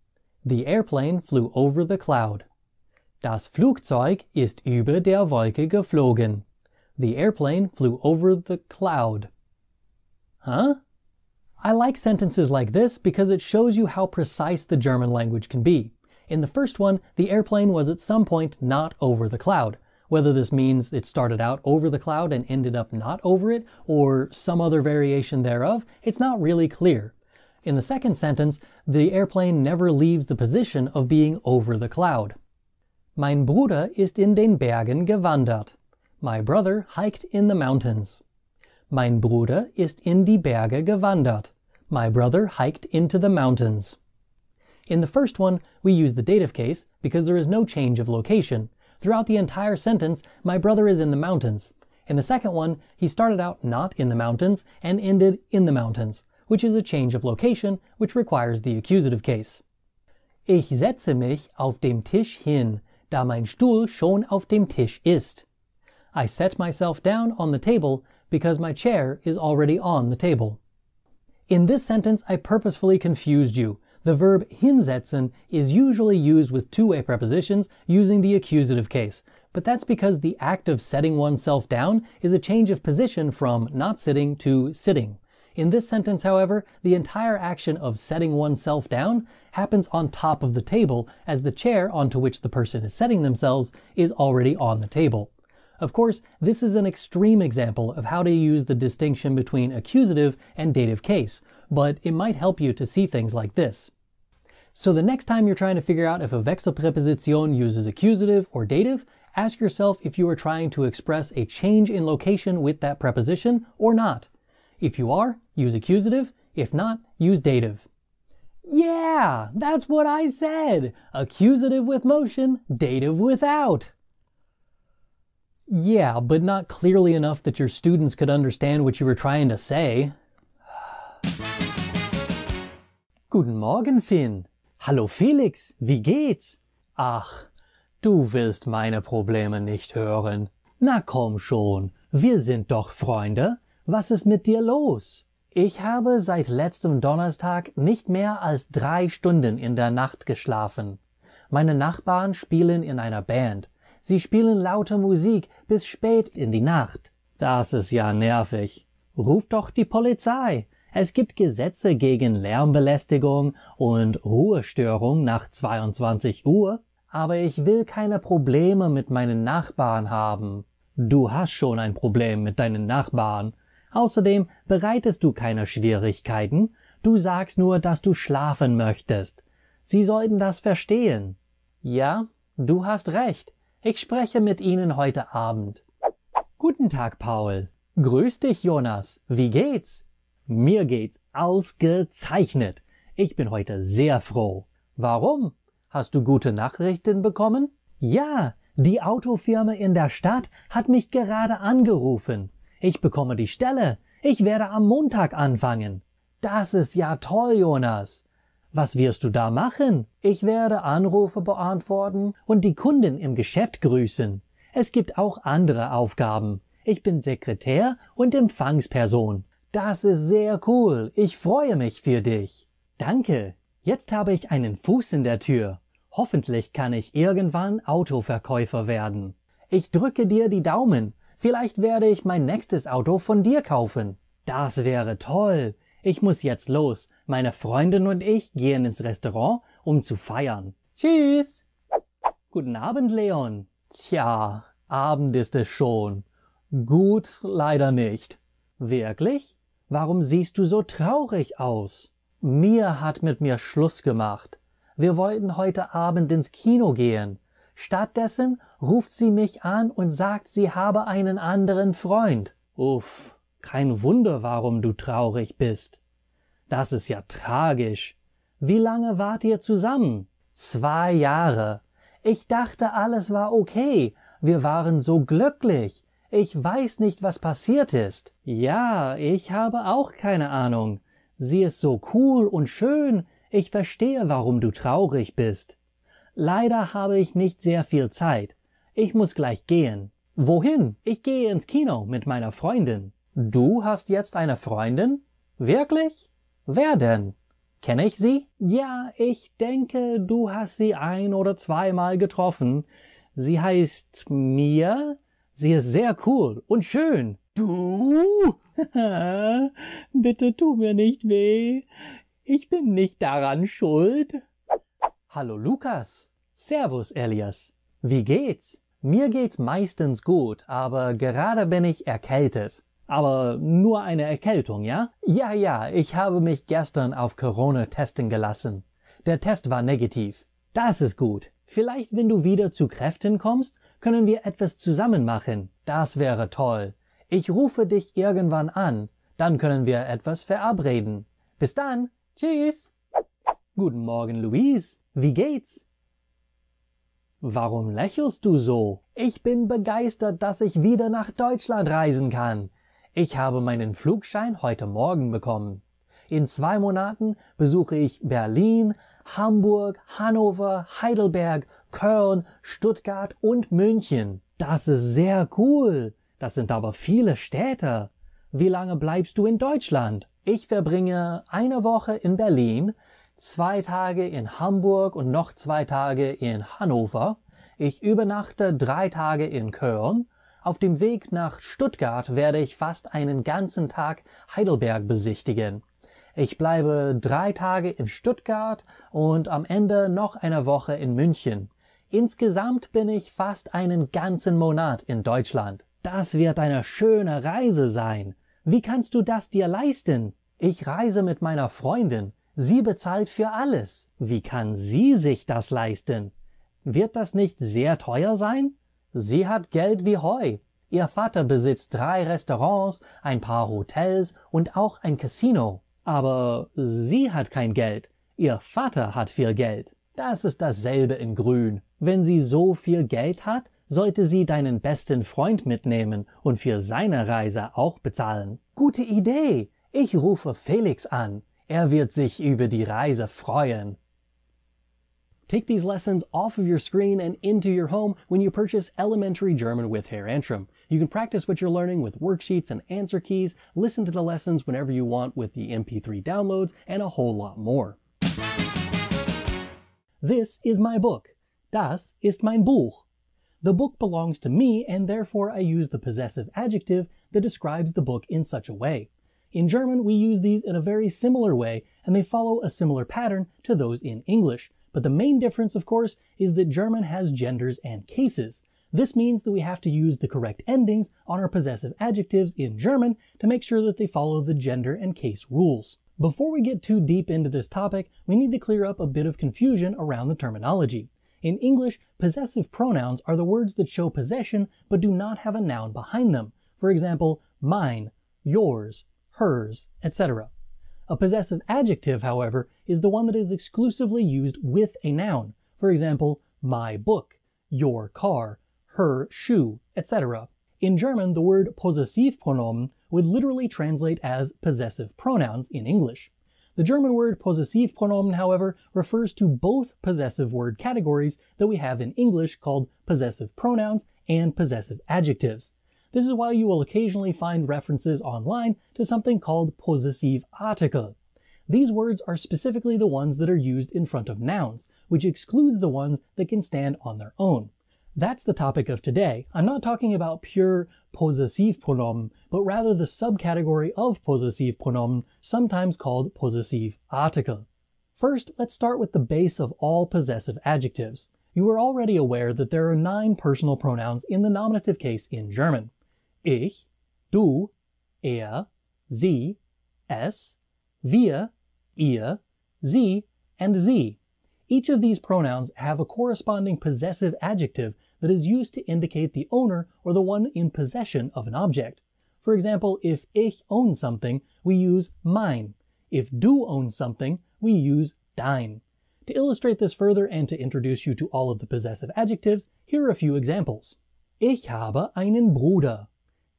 The airplane flew over the cloud. Das Flugzeug ist über der Wolke geflogen. The airplane flew over the cloud. Huh? I like sentences like this because it shows you how precise the German language can be. In the first one, the airplane was at some point not over the cloud. Whether this means it started out over the cloud and ended up not over it, or some other variation thereof, it's not really clear. In the second sentence, the airplane never leaves the position of being over the cloud. Mein Bruder ist in den Bergen gewandert. My brother hiked in the mountains. Mein Bruder ist in die Berge gewandert. My brother hiked into the mountains. In the first one, we use the dative case because there is no change of location. Throughout the entire sentence, my brother is in the mountains. In the second one, he started out not in the mountains and ended in the mountains, which is a change of location, which requires the accusative case. Ich setze mich auf dem Tisch hin, da mein Stuhl schon auf dem Tisch ist. I set myself down on the table because my chair is already on the table. In this sentence, I purposefully confused you. The verb hinsetzen is usually used with two-way prepositions using the accusative case, but that's because the act of setting oneself down is a change of position from not sitting to sitting. In this sentence, however, the entire action of setting oneself down happens on top of the table, as the chair onto which the person is setting themselves is already on the table. Of course, this is an extreme example of how to use the distinction between accusative and dative case, but it might help you to see things like this. So the next time you're trying to figure out if a Wechselpräposition uses accusative or dative, ask yourself if you are trying to express a change in location with that preposition or not. If you are, use accusative. If not, use dative. Yeah, that's what I said! Accusative with motion, dative without. Yeah, but not clearly enough that your students could understand what you were trying to say. Guten Morgen, Finn. Hallo Felix, wie geht's? Ach, du willst meine Probleme nicht hören. Na komm schon, wir sind doch Freunde. Was ist mit dir los? Ich habe seit letztem Donnerstag nicht mehr als 3 Stunden in der Nacht geschlafen. Meine Nachbarn spielen in einer Band. Sie spielen laute Musik bis spät in die Nacht. Das ist ja nervig. Ruf doch die Polizei. Es gibt Gesetze gegen Lärmbelästigung und Ruhestörung nach 22 Uhr. Aber ich will keine Probleme mit meinen Nachbarn haben. Du hast schon ein Problem mit deinen Nachbarn. Außerdem bereitest du keine Schwierigkeiten. Du sagst nur, dass du schlafen möchtest. Sie sollten das verstehen. Ja, du hast recht. Ich spreche mit Ihnen heute Abend. Guten Tag, Paul. Grüß dich, Jonas. Wie geht's? Mir geht's ausgezeichnet. Ich bin heute sehr froh. Warum? Hast du gute Nachrichten bekommen? Ja, die Autofirma in der Stadt hat mich gerade angerufen. Ich bekomme die Stelle. Ich werde am Montag anfangen. Das ist ja toll, Jonas. Was wirst du da machen? Ich werde Anrufe beantworten und die Kunden im Geschäft grüßen. Es gibt auch andere Aufgaben. Ich bin Sekretär und Empfangsperson. Das ist sehr cool. Ich freue mich für dich. Danke. Jetzt habe ich einen Fuß in der Tür. Hoffentlich kann ich irgendwann Autoverkäufer werden. Ich drücke dir die Daumen. Vielleicht werde ich mein nächstes Auto von dir kaufen. Das wäre toll. Ich muss jetzt los. Meine Freundin und ich gehen ins Restaurant, um zu feiern. Tschüss! Guten Abend, Leon. Tja, Abend ist es schon. Gut, leider nicht. Wirklich? Warum siehst du so traurig aus? Mia hat mit mir Schluss gemacht. Wir wollten heute Abend ins Kino gehen. Stattdessen ruft sie mich an und sagt, sie habe einen anderen Freund. Uff. Kein Wunder, warum du traurig bist. Das ist ja tragisch. Wie lange wart ihr zusammen? 2 Jahre. Ich dachte, alles war okay. Wir waren so glücklich. Ich weiß nicht, was passiert ist. Ja, ich habe auch keine Ahnung. Sie ist so cool und schön. Ich verstehe, warum du traurig bist. Leider habe ich nicht sehr viel Zeit. Ich muss gleich gehen. Wohin? Ich gehe ins Kino mit meiner Freundin. Du hast jetzt eine Freundin? Wirklich? Wer denn? Kenne ich sie? Ja, ich denke, du hast sie 1 oder 2 Mal getroffen. Sie heißt Mia. Sie ist sehr cool und schön. Du? Bitte tu mir nicht weh. Ich bin nicht daran schuld. Hallo Lukas. Servus Elias. Wie geht's? Mir geht's meistens gut, aber gerade bin ich erkältet. Aber nur eine Erkältung, ja? Ja, ich habe mich gestern auf Corona testen gelassen. Der Test war negativ. Das ist gut. Vielleicht, wenn du wieder zu Kräften kommst, können wir etwas zusammen machen. Das wäre toll. Ich rufe dich irgendwann an. Dann können wir etwas verabreden. Bis dann. Tschüss. Guten Morgen, Luis. Wie geht's? Warum lächelst du so? Ich bin begeistert, dass ich wieder nach Deutschland reisen kann. Ich habe meinen Flugschein heute Morgen bekommen. In 2 Monaten besuche ich Berlin, Hamburg, Hannover, Heidelberg, Köln, Stuttgart und München. Das ist sehr cool. Das sind aber viele Städte. Wie lange bleibst du in Deutschland? Ich verbringe 1 Woche in Berlin, 2 Tage in Hamburg und noch 2 Tage in Hannover. Ich übernachte 3 Tage in Köln. Auf dem Weg nach Stuttgart werde ich fast einen ganzen Tag Heidelberg besichtigen. Ich bleibe 3 Tage in Stuttgart und am Ende noch eine Woche in München. Insgesamt bin ich fast einen ganzen Monat in Deutschland. Das wird eine schöne Reise sein. Wie kannst du das dir leisten? Ich reise mit meiner Freundin. Sie bezahlt für alles. Wie kann sie sich das leisten? Wird das nicht sehr teuer sein? Sie hat Geld wie Heu. Ihr Vater besitzt 3 Restaurants, ein paar Hotels und auch ein Casino. Aber sie hat kein Geld. Ihr Vater hat viel Geld. Das ist dasselbe in Grün. Wenn sie so viel Geld hat, sollte sie deinen besten Freund mitnehmen und für seine Reise auch bezahlen. Gute Idee. Ich rufe Felix an. Er wird sich über die Reise freuen. Take these lessons off of your screen and into your home when you purchase Elementary German with Herr Antrim. You can practice what you're learning with worksheets and answer keys, listen to the lessons whenever you want with the MP3 downloads, and a whole lot more. This is my book. Das ist mein Buch. The book belongs to me, and therefore I use the possessive adjective that describes the book in such a way. In German, we use these in a very similar way, and they follow a similar pattern to those in English. But the main difference, of course, is that German has genders and cases. This means that we have to use the correct endings on our possessive adjectives in German to make sure that they follow the gender and case rules. Before we get too deep into this topic, we need to clear up a bit of confusion around the terminology. In English, possessive pronouns are the words that show possession but do not have a noun behind them. For example, mine, yours, hers, etc. A possessive adjective, however, is the one that is exclusively used with a noun. For example, my book, your car, her shoe, etc. In German, the word Possessivpronomen would literally translate as possessive pronouns in English. The German word Possessivpronomen, however, refers to both possessive word categories that we have in English called possessive pronouns and possessive adjectives. This is why you will occasionally find references online to something called Possessivartikel. These words are specifically the ones that are used in front of nouns, which excludes the ones that can stand on their own. That's the topic of today. I'm not talking about pure Possessivpronomen, but rather the subcategory of Possessivpronomen, sometimes called Possessivartikel. First, let's start with the base of all possessive adjectives. You are already aware that there are 9 personal pronouns in the nominative case in German. Ich, du, er, sie, es, wir, ihr, sie, and sie. Each of these pronouns have a corresponding possessive adjective that is used to indicate the owner or the one in possession of an object. For example, if ich own something, we use mein. If du own something, we use dein. To illustrate this further and to introduce you to all of the possessive adjectives, here are a few examples. Ich habe einen Bruder.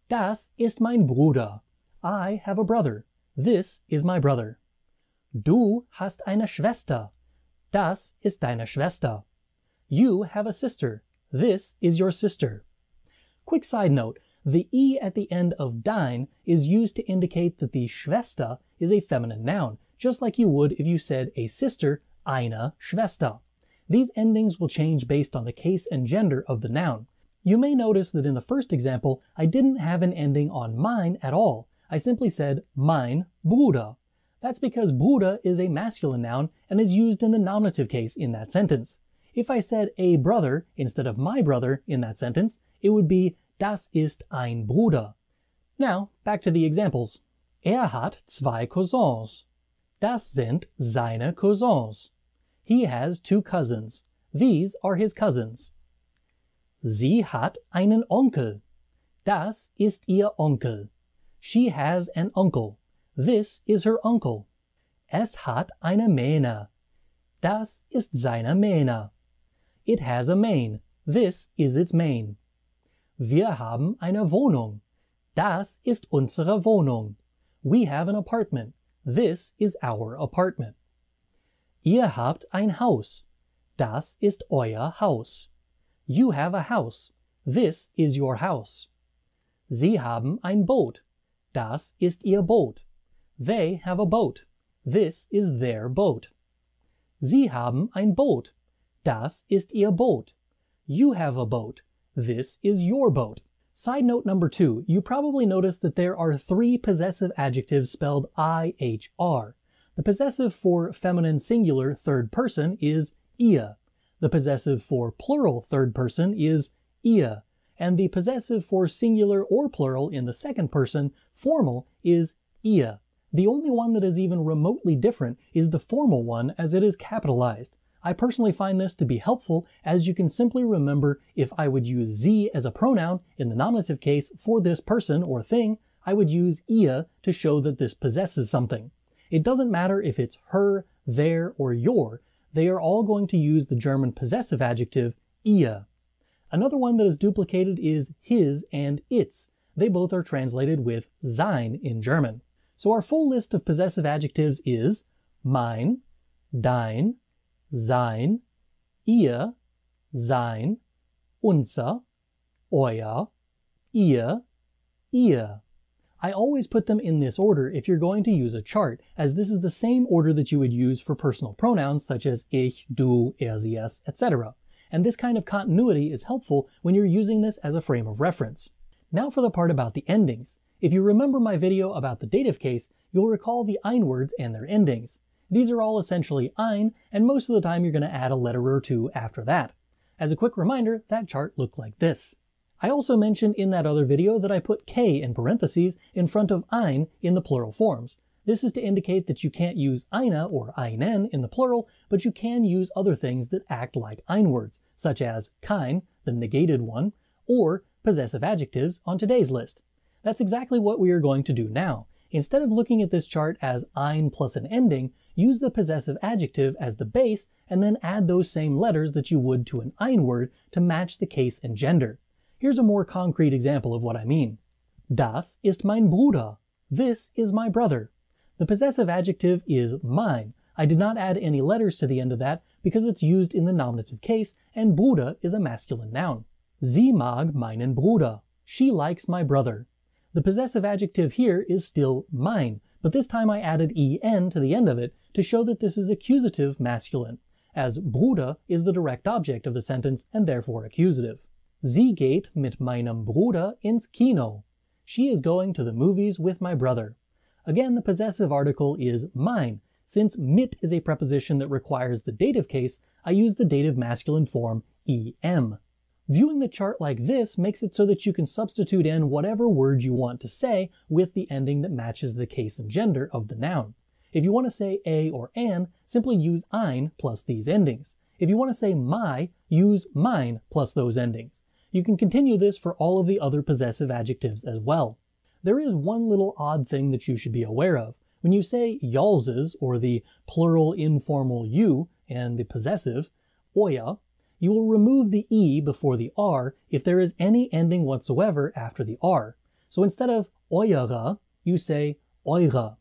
Das ist mein Bruder. I have a brother. This is my brother. Du hast eine Schwester. Das ist deine Schwester. You have a sister. This is your sister. Quick side note, the E at the end of dein is used to indicate that the Schwester is a feminine noun, just like you would if you said a sister, eine Schwester. These endings will change based on the case and gender of the noun. You may notice that in the first example, I didn't have an ending on mein at all. I simply said mein Bruder. That's because Bruder is a masculine noun and is used in the nominative case in that sentence. If I said a brother instead of my brother in that sentence, it would be das ist ein Bruder. Now, back to the examples. Er hat zwei Cousins. Das sind seine Cousins. He has two cousins. These are his cousins. Sie hat einen Onkel. Das ist ihr Onkel. She has an uncle. This is her uncle. Es hat eine Mähne. Das ist seine Mähne. It has a mane. This is its mane. Wir haben eine Wohnung. Das ist unsere Wohnung. We have an apartment. This is our apartment. Ihr habt ein Haus. Das ist euer Haus. You have a house. This is your house. Sie haben ein Boot. Das ist ihr Boot. They have a boat. This is their boat. Sie haben ein Boot. Das ist ihr Boot. You have a boat. This is your boat. Side note number 2, you probably noticed that there are 3 possessive adjectives spelled I-H-R. The possessive for feminine singular third person is ihr. The possessive for plural third person is ihr. And the possessive for singular or plural in the second person, formal, is ihr. The only one that is even remotely different is the formal one, as it is capitalized. I personally find this to be helpful, as you can simply remember if I would use sie as a pronoun in the nominative case for this person or thing, I would use ihr to show that this possesses something. It doesn't matter if it's her, their, or your, they are all going to use the German possessive adjective ihr. Another one that is duplicated is his and its. They both are translated with sein in German. So our full list of possessive adjectives is mein, dein, sein, ihr, sein, unser, euer, ihr. I always put them in this order if you're going to use a chart, as this is the same order that you would use for personal pronouns such as ich, du, er, sie, es, etc. And this kind of continuity is helpful when you're using this as a frame of reference. Now for the part about the endings. If you remember my video about the dative case, you'll recall the ein words and their endings. These are all essentially ein, and most of the time you're going to add a letter or two after that. As a quick reminder, that chart looked like this. I also mentioned in that other video that I put k in parentheses in front of ein in the plural forms. This is to indicate that you can't use eine or einen in the plural, but you can use other things that act like ein words, such as kein, the negated one, or possessive adjectives on today's list. That's exactly what we are going to do now. Instead of looking at this chart as ein plus an ending, use the possessive adjective as the base and then add those same letters that you would to an ein word to match the case and gender. Here's a more concrete example of what I mean. Das ist mein Bruder. This is my brother. The possessive adjective is mein. I did not add any letters to the end of that because it's used in the nominative case, and Bruder is a masculine noun. Sie mag meinen Bruder. She likes my brother. The possessive adjective here is still mein, but this time I added en to the end of it to show that this is accusative masculine, as Bruder is the direct object of the sentence and therefore accusative. Sie geht mit meinem Bruder ins Kino. She is going to the movies with my brother. Again, the possessive article is mein. Since mit is a preposition that requires the dative case, I use the dative masculine form em. Viewing the chart like this makes it so that you can substitute in whatever word you want to say with the ending that matches the case and gender of the noun. If you want to say a or an, simply use ein plus these endings. If you want to say my, use mein plus those endings. You can continue this for all of the other possessive adjectives as well. There is one little odd thing that you should be aware of. When you say y'allses, or the plural informal you, and the possessive, euer, you will remove the E before the R if there is any ending whatsoever after the R. So instead of eure, you say eure.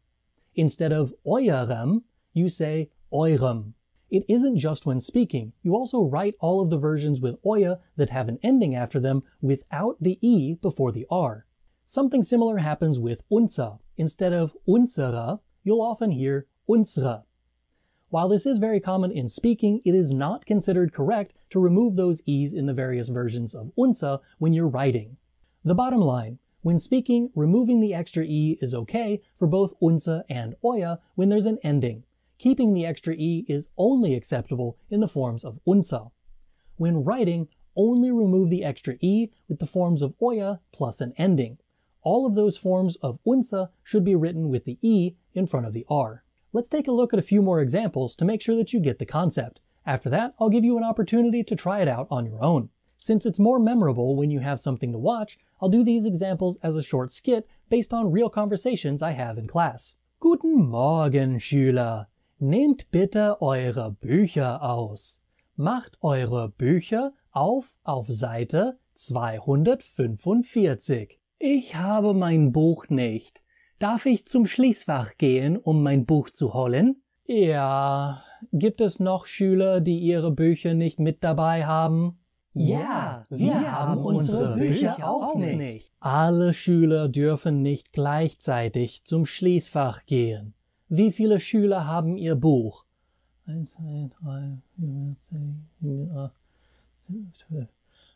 Instead of eurem, you say eurem. It isn't just when speaking. You also write all of the versions with euer that have an ending after them without the E before the R. Something similar happens with unser. Instead of unsere, you'll often hear unsere. While this is very common in speaking, it is not considered correct to remove those E's in the various versions of unser when you're writing. The bottom line, when speaking, removing the extra E is okay for both unser and euer when there's an ending. Keeping the extra E is only acceptable in the forms of unser. When writing, only remove the extra E with the forms of euer plus an ending. All of those forms of unser should be written with the E in front of the R. Let's take a look at a few more examples to make sure that you get the concept. After that, I'll give you an opportunity to try it out on your own. Since it's more memorable when you have something to watch, I'll do these examples as a short skit based on real conversations I have in class. Guten Morgen, Schüler. Nehmt bitte eure Bücher aus. Macht eure Bücher auf Seite 245. Ich habe mein Buch nicht. Darf ich zum Schließfach gehen, um mein Buch zu holen? Ja. Gibt es noch Schüler, die ihre Bücher nicht mit dabei haben? Ja, wir haben unsere Bücher auch nicht. Alle Schüler dürfen nicht gleichzeitig zum Schließfach gehen. Wie viele Schüler haben ihr Buch? 1, 2, 3, 4, 10, 8, 12.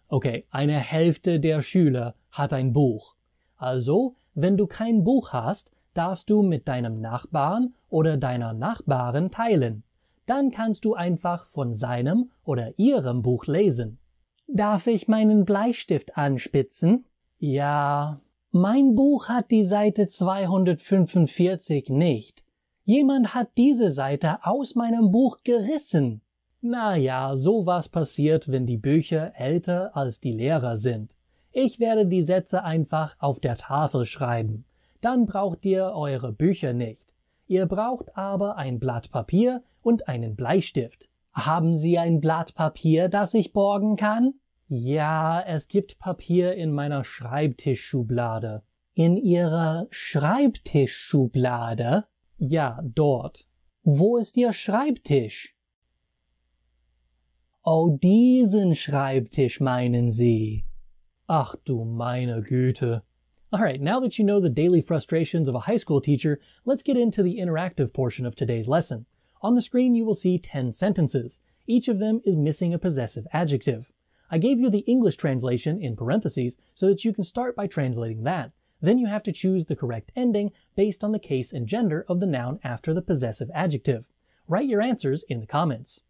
Okay, eine Hälfte der Schüler hat ein Buch. Also, wenn du kein Buch hast, darfst du mit deinem Nachbarn oder deiner Nachbarin teilen. Dann kannst du einfach von seinem oder ihrem Buch lesen. Darf ich meinen Bleistift anspitzen? Ja. Mein Buch hat die Seite 245 nicht. Jemand hat diese Seite aus meinem Buch gerissen. Naja, sowas passiert, wenn die Bücher älter als die Lehrer sind. Ich werde die Sätze einfach auf der Tafel schreiben. Dann braucht ihr eure Bücher nicht. Ihr braucht aber ein Blatt Papier und einen Bleistift. Haben Sie ein Blatt Papier, das ich borgen kann? Ja, es gibt Papier in meiner Schreibtischschublade. In Ihrer Schreibtischschublade? Ja, dort. Wo ist Ihr Schreibtisch? Oh, diesen Schreibtisch meinen Sie. Ach du meine Güte. Alright, now that you know the daily frustrations of a high school teacher, let's get into the interactive portion of today's lesson. On the screen you will see 10 sentences. Each of them is missing a possessive adjective. I gave you the English translation in parentheses so that you can start by translating that. Then you have to choose the correct ending based on the case and gender of the noun after the possessive adjective. Write your answers in the comments.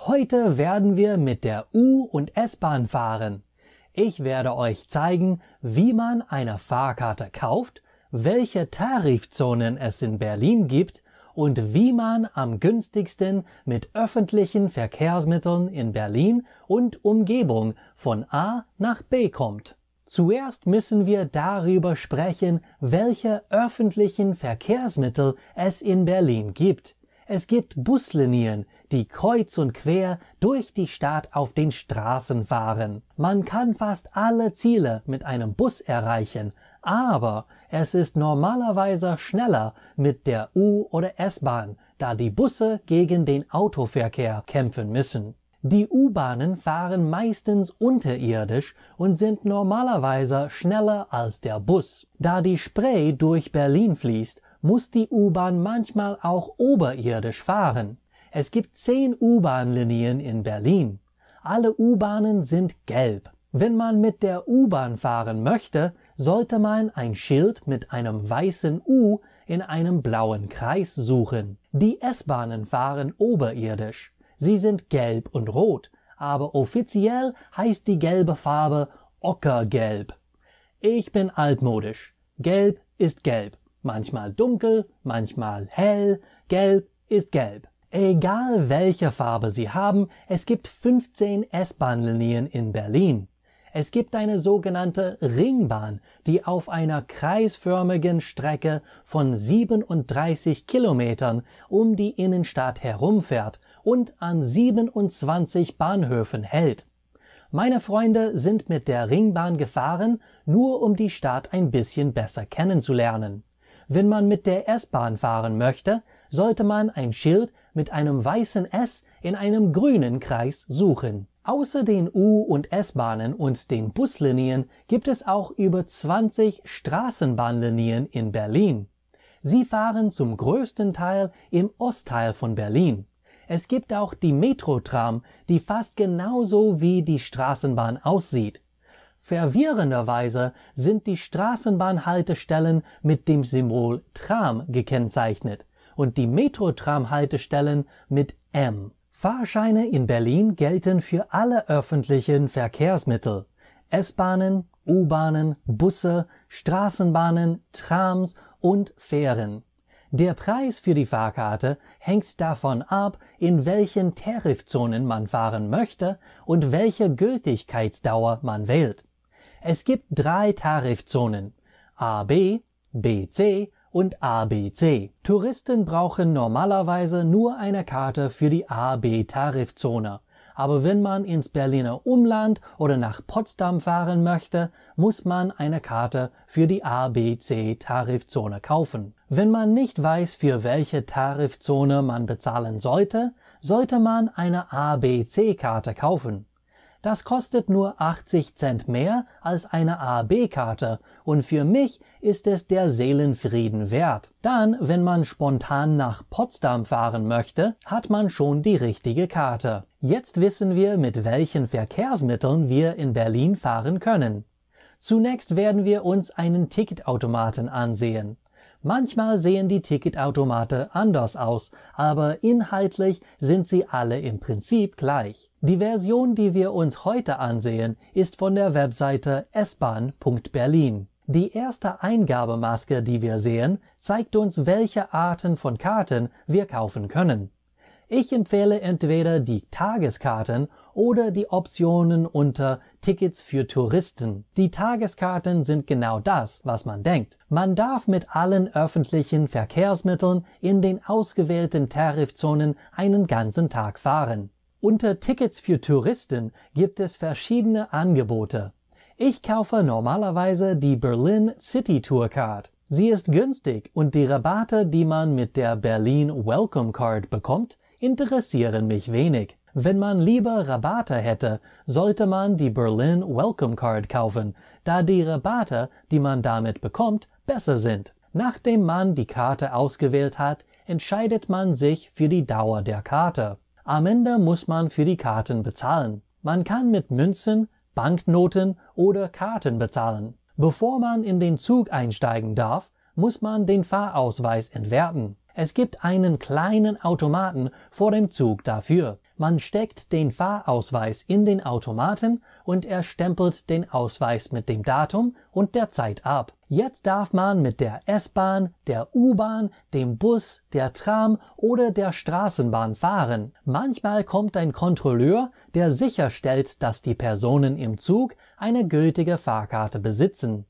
Heute werden wir mit der U- und S-Bahn fahren. Ich werde euch zeigen, wie man eine Fahrkarte kauft, welche Tarifzonen es in Berlin gibt und wie man am günstigsten mit öffentlichen Verkehrsmitteln in Berlin und Umgebung von A nach B kommt. Zuerst müssen wir darüber sprechen, welche öffentlichen Verkehrsmittel es in Berlin gibt. Es gibt Buslinien, die kreuz und quer durch die Stadt auf den Straßen fahren. Man kann fast alle Ziele mit einem Bus erreichen, aber es ist normalerweise schneller mit der U- oder S-Bahn, da die Busse gegen den Autoverkehr kämpfen müssen. Die U-Bahnen fahren meistens unterirdisch und sind normalerweise schneller als der Bus. Da die Spree durch Berlin fließt, muss die U-Bahn manchmal auch oberirdisch fahren. Es gibt 10 U-Bahn-Linien in Berlin. Alle U-Bahnen sind gelb. Wenn man mit der U-Bahn fahren möchte, sollte man ein Schild mit einem weißen U in einem blauen Kreis suchen. Die S-Bahnen fahren oberirdisch. Sie sind gelb und rot, aber offiziell heißt die gelbe Farbe Ockergelb. Ich bin altmodisch. Gelb ist gelb. Manchmal dunkel, manchmal hell. Gelb ist gelb. Egal welche Farbe Sie haben, es gibt 15 S-Bahn-Linien in Berlin. Es gibt eine sogenannte Ringbahn, die auf einer kreisförmigen Strecke von 37 Kilometern um die Innenstadt herumfährt und an 27 Bahnhöfen hält. Meine Freunde sind mit der Ringbahn gefahren, nur um die Stadt ein bisschen besser kennenzulernen. Wenn man mit der S-Bahn fahren möchte, sollte man ein Schild mit einem weißen S in einem grünen Kreis suchen. Außer den U- und S-Bahnen und den Buslinien gibt es auch über 20 Straßenbahnlinien in Berlin. Sie fahren zum größten Teil im Ostteil von Berlin. Es gibt auch die Metro-Tram, die fast genauso wie die Straßenbahn aussieht. Verwirrenderweise sind die Straßenbahnhaltestellen mit dem Symbol Tram gekennzeichnet und die Metro-Tram-Haltestellen mit M. Fahrscheine in Berlin gelten für alle öffentlichen Verkehrsmittel. S-Bahnen, U-Bahnen, Busse, Straßenbahnen, Trams und Fähren. Der Preis für die Fahrkarte hängt davon ab, in welchen Tarifzonen man fahren möchte und welche Gültigkeitsdauer man wählt. Es gibt 3 Tarifzonen: AB, BC und ABC. Touristen brauchen normalerweise nur eine Karte für die AB-Tarifzone. Aber wenn man ins Berliner Umland oder nach Potsdam fahren möchte, muss man eine Karte für die ABC-Tarifzone kaufen. Wenn man nicht weiß, für welche Tarifzone man bezahlen sollte, sollte man eine ABC-Karte kaufen. Das kostet nur 80 Cent mehr als eine AB-Karte und für mich ist es der Seelenfrieden wert. Dann, wenn man spontan nach Potsdam fahren möchte, hat man schon die richtige Karte. Jetzt wissen wir, mit welchen Verkehrsmitteln wir in Berlin fahren können. Zunächst werden wir uns einen Ticketautomaten ansehen. Manchmal sehen die Ticketautomate anders aus, aber inhaltlich sind sie alle im Prinzip gleich. Die Version, die wir uns heute ansehen, ist von der Webseite sbahn.berlin. Die erste Eingabemaske, die wir sehen, zeigt uns, welche Arten von Karten wir kaufen können. Ich empfehle entweder die Tageskarten oder die Optionen unter Tickets für Touristen. Die Tageskarten sind genau das, was man denkt. Man darf mit allen öffentlichen Verkehrsmitteln in den ausgewählten Tarifzonen einen ganzen Tag fahren. Unter Tickets für Touristen gibt es verschiedene Angebote. Ich kaufe normalerweise die Berlin City Tour Card. Sie ist günstig und die Rabatte, die man mit der Berlin Welcome Card bekommt, interessieren mich wenig. Wenn man lieber Rabatte hätte, sollte man die Berlin Welcome Card kaufen, da die Rabatte, die man damit bekommt, besser sind. Nachdem man die Karte ausgewählt hat, entscheidet man sich für die Dauer der Karte. Am Ende muss man für die Karten bezahlen. Man kann mit Münzen, Banknoten oder Karten bezahlen. Bevor man in den Zug einsteigen darf, muss man den Fahrausweis entwerten. Es gibt einen kleinen Automaten vor dem Zug dafür. Man steckt den Fahrausweis in den Automaten und er stempelt den Ausweis mit dem Datum und der Zeit ab. Jetzt darf man mit der S-Bahn, der U-Bahn, dem Bus, der Tram oder der Straßenbahn fahren. Manchmal kommt ein Kontrolleur, der sicherstellt, dass die Personen im Zug eine gültige Fahrkarte besitzen.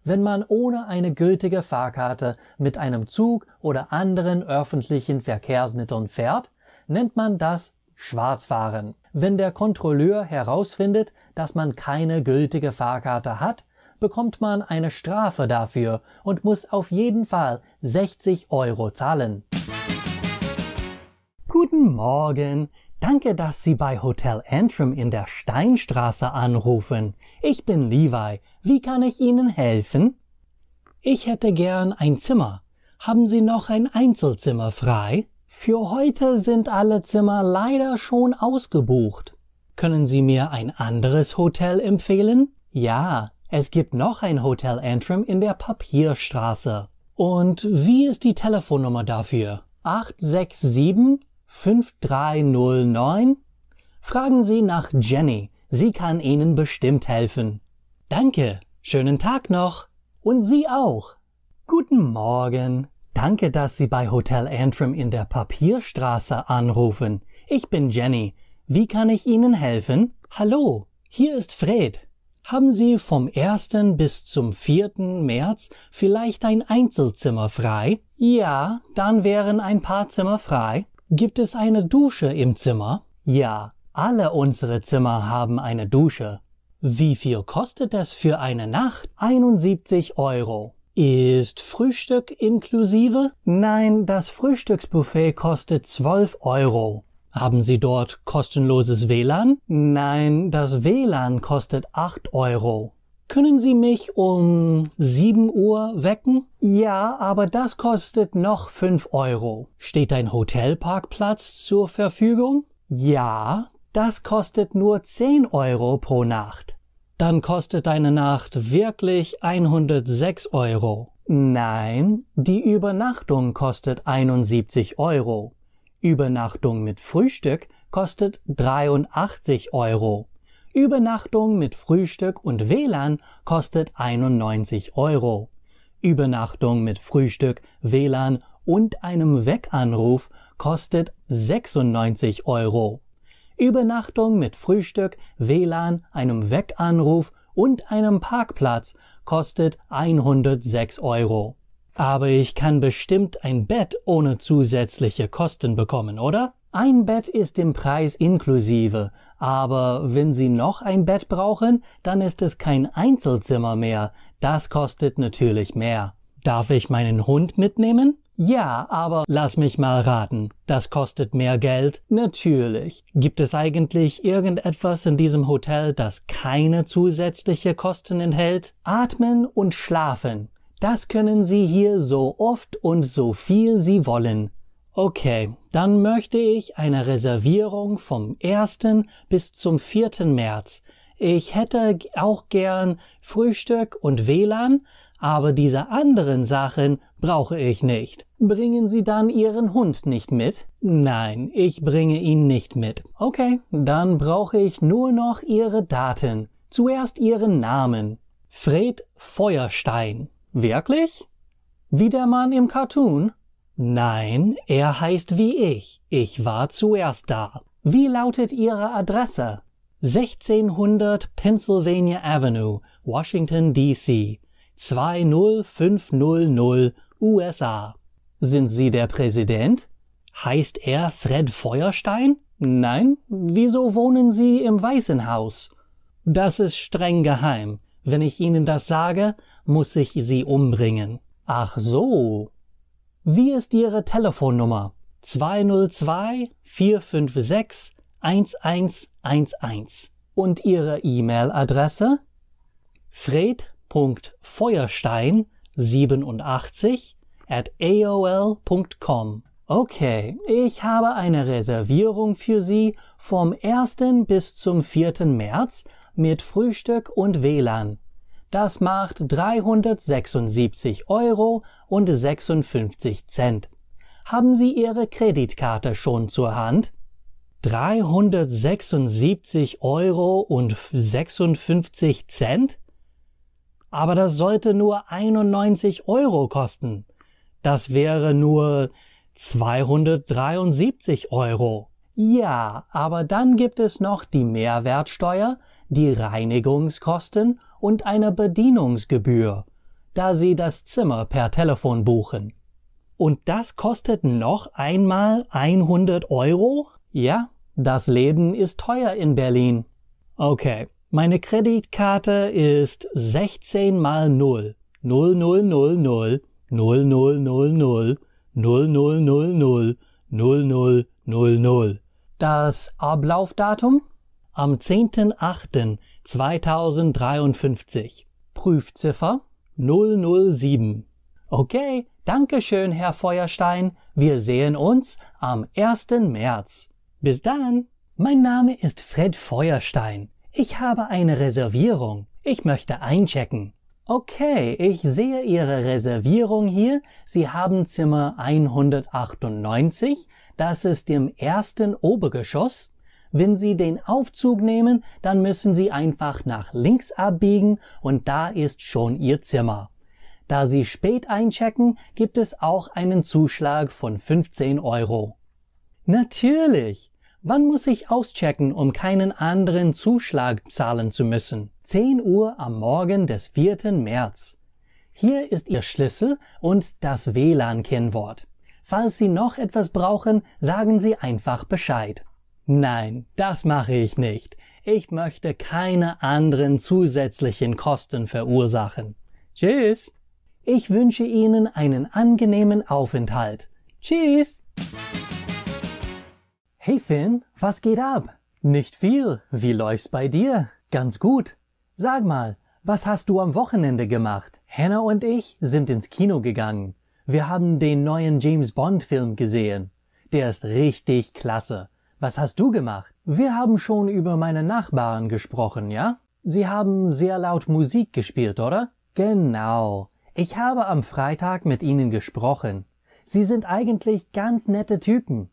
Wenn man ohne eine gültige Fahrkarte mit einem Zug oder anderen öffentlichen Verkehrsmitteln fährt, nennt man das Schwarzfahren. Wenn der Kontrolleur herausfindet, dass man keine gültige Fahrkarte hat, bekommt man eine Strafe dafür und muss auf jeden Fall 60 € zahlen. Guten Morgen. Danke, dass Sie bei Hotel Antrim in der Steinstraße anrufen. Ich bin Levi. Wie kann ich Ihnen helfen? Ich hätte gern ein Zimmer. Haben Sie noch ein Einzelzimmer frei? Für heute sind alle Zimmer leider schon ausgebucht. Können Sie mir ein anderes Hotel empfehlen? Ja, es gibt noch ein Hotel Antrim in der Papierstraße. Und wie ist die Telefonnummer dafür? 867-5309? Fragen Sie nach Jenny. Sie kann Ihnen bestimmt helfen. Danke. Schönen Tag noch. Und Sie auch. Guten Morgen. Danke, dass Sie bei Hotel Antrim in der Papierstraße anrufen. Ich bin Jenny. Wie kann ich Ihnen helfen? Hallo, hier ist Fred. Haben Sie vom 1. bis zum 4. März vielleicht ein Einzelzimmer frei? Ja, dann wären ein paar Zimmer frei. Gibt es eine Dusche im Zimmer? Ja, alle unsere Zimmer haben eine Dusche. Wie viel kostet es für eine Nacht? 71 €. Ist Frühstück inklusive? Nein, das Frühstücksbuffet kostet 12 €. Haben Sie dort kostenloses WLAN? Nein, das WLAN kostet 8 €. Können Sie mich um 7 Uhr wecken? Ja, aber das kostet noch 5 €. Steht ein Hotelparkplatz zur Verfügung? Ja, das kostet nur 10 € pro Nacht. Dann kostet eine Nacht wirklich 106 €. Nein, die Übernachtung kostet 71 €. Übernachtung mit Frühstück kostet 83 €. Übernachtung mit Frühstück und WLAN kostet 91 €. Übernachtung mit Frühstück, WLAN und einem Weckanruf kostet 96 €. Übernachtung mit Frühstück, WLAN, einem Weckanruf und einem Parkplatz kostet 106 €. Aber ich kann bestimmt ein Bett ohne zusätzliche Kosten bekommen, oder? Ein Bett ist im Preis inklusive, aber wenn Sie noch ein Bett brauchen, dann ist es kein Einzelzimmer mehr. Das kostet natürlich mehr. Darf ich meinen Hund mitnehmen? Ja, aber lass mich mal raten. Das kostet mehr Geld? Natürlich. Gibt es eigentlich irgendetwas in diesem Hotel, das keine zusätzliche Kosten enthält? Atmen und schlafen. Das können Sie hier so oft und so viel Sie wollen. Okay, dann möchte ich eine Reservierung vom 1. bis zum 4. März. Ich hätte auch gern Frühstück und WLAN, aber diese anderen Sachen brauche ich nicht. Bringen Sie dann Ihren Hund nicht mit? Nein, ich bringe ihn nicht mit. Okay, dann brauche ich nur noch Ihre Daten. Zuerst Ihren Namen. Fred Feuerstein. Wirklich? Wie der Mann im Cartoon? Nein, er heißt wie ich. Ich war zuerst da. Wie lautet Ihre Adresse? 1600 Pennsylvania Avenue, Washington, D.C. 20500 USA. Sind Sie der Präsident? Heißt er Fred Feuerstein? Nein. Wieso wohnen Sie im Weißen Haus? Das ist streng geheim. Wenn ich Ihnen das sage, muss ich Sie umbringen. Ach so. Wie ist Ihre Telefonnummer? 202-456-1111. Und Ihre E-Mail-Adresse? fred.feuerstein87@aol.com. Okay, ich habe eine Reservierung für Sie vom 1. bis zum 4. März mit Frühstück und WLAN. Das macht 376,56 €. Haben Sie Ihre Kreditkarte schon zur Hand? 376,56 €? Aber das sollte nur 91 € kosten. Das wäre nur 273 €. Ja, aber dann gibt es noch die Mehrwertsteuer, die Reinigungskosten und eine Bedienungsgebühr, da Sie das Zimmer per Telefon buchen. Und das kostet noch einmal 100 €? Ja, das Leben ist teuer in Berlin. Okay, meine Kreditkarte ist 16 mal 0. 0000 0000 0000 0000. Das Ablaufdatum? Am 10.08.2053. Prüfziffer 007. Okay, danke schön, Herr Feuerstein. Wir sehen uns am 1. März. Bis dann. Mein Name ist Fred Feuerstein. Ich habe eine Reservierung. Ich möchte einchecken. Okay, ich sehe Ihre Reservierung hier. Sie haben Zimmer 198. Das ist im 1. Obergeschoss. Wenn Sie den Aufzug nehmen, dann müssen Sie einfach nach links abbiegen und da ist schon Ihr Zimmer. Da Sie spät einchecken, gibt es auch einen Zuschlag von 15 €. Natürlich! Wann muss ich auschecken, um keinen anderen Zuschlag zahlen zu müssen? 10 Uhr am Morgen des 4. März. Hier ist Ihr Schlüssel und das WLAN-Kennwort. Falls Sie noch etwas brauchen, sagen Sie einfach Bescheid. Nein, das mache ich nicht. Ich möchte keine anderen zusätzlichen Kosten verursachen. Tschüss! Ich wünsche Ihnen einen angenehmen Aufenthalt. Tschüss! Hey Finn, was geht ab? Nicht viel. Wie läuft's bei dir? Ganz gut. Sag mal, was hast du am Wochenende gemacht? Hannah und ich sind ins Kino gegangen. Wir haben den neuen James Bond Film gesehen. Der ist richtig klasse. Was hast du gemacht? Wir haben schon über meine Nachbarn gesprochen, ja? Sie haben sehr laut Musik gespielt, oder? Genau. Ich habe am Freitag mit ihnen gesprochen. Sie sind eigentlich ganz nette Typen.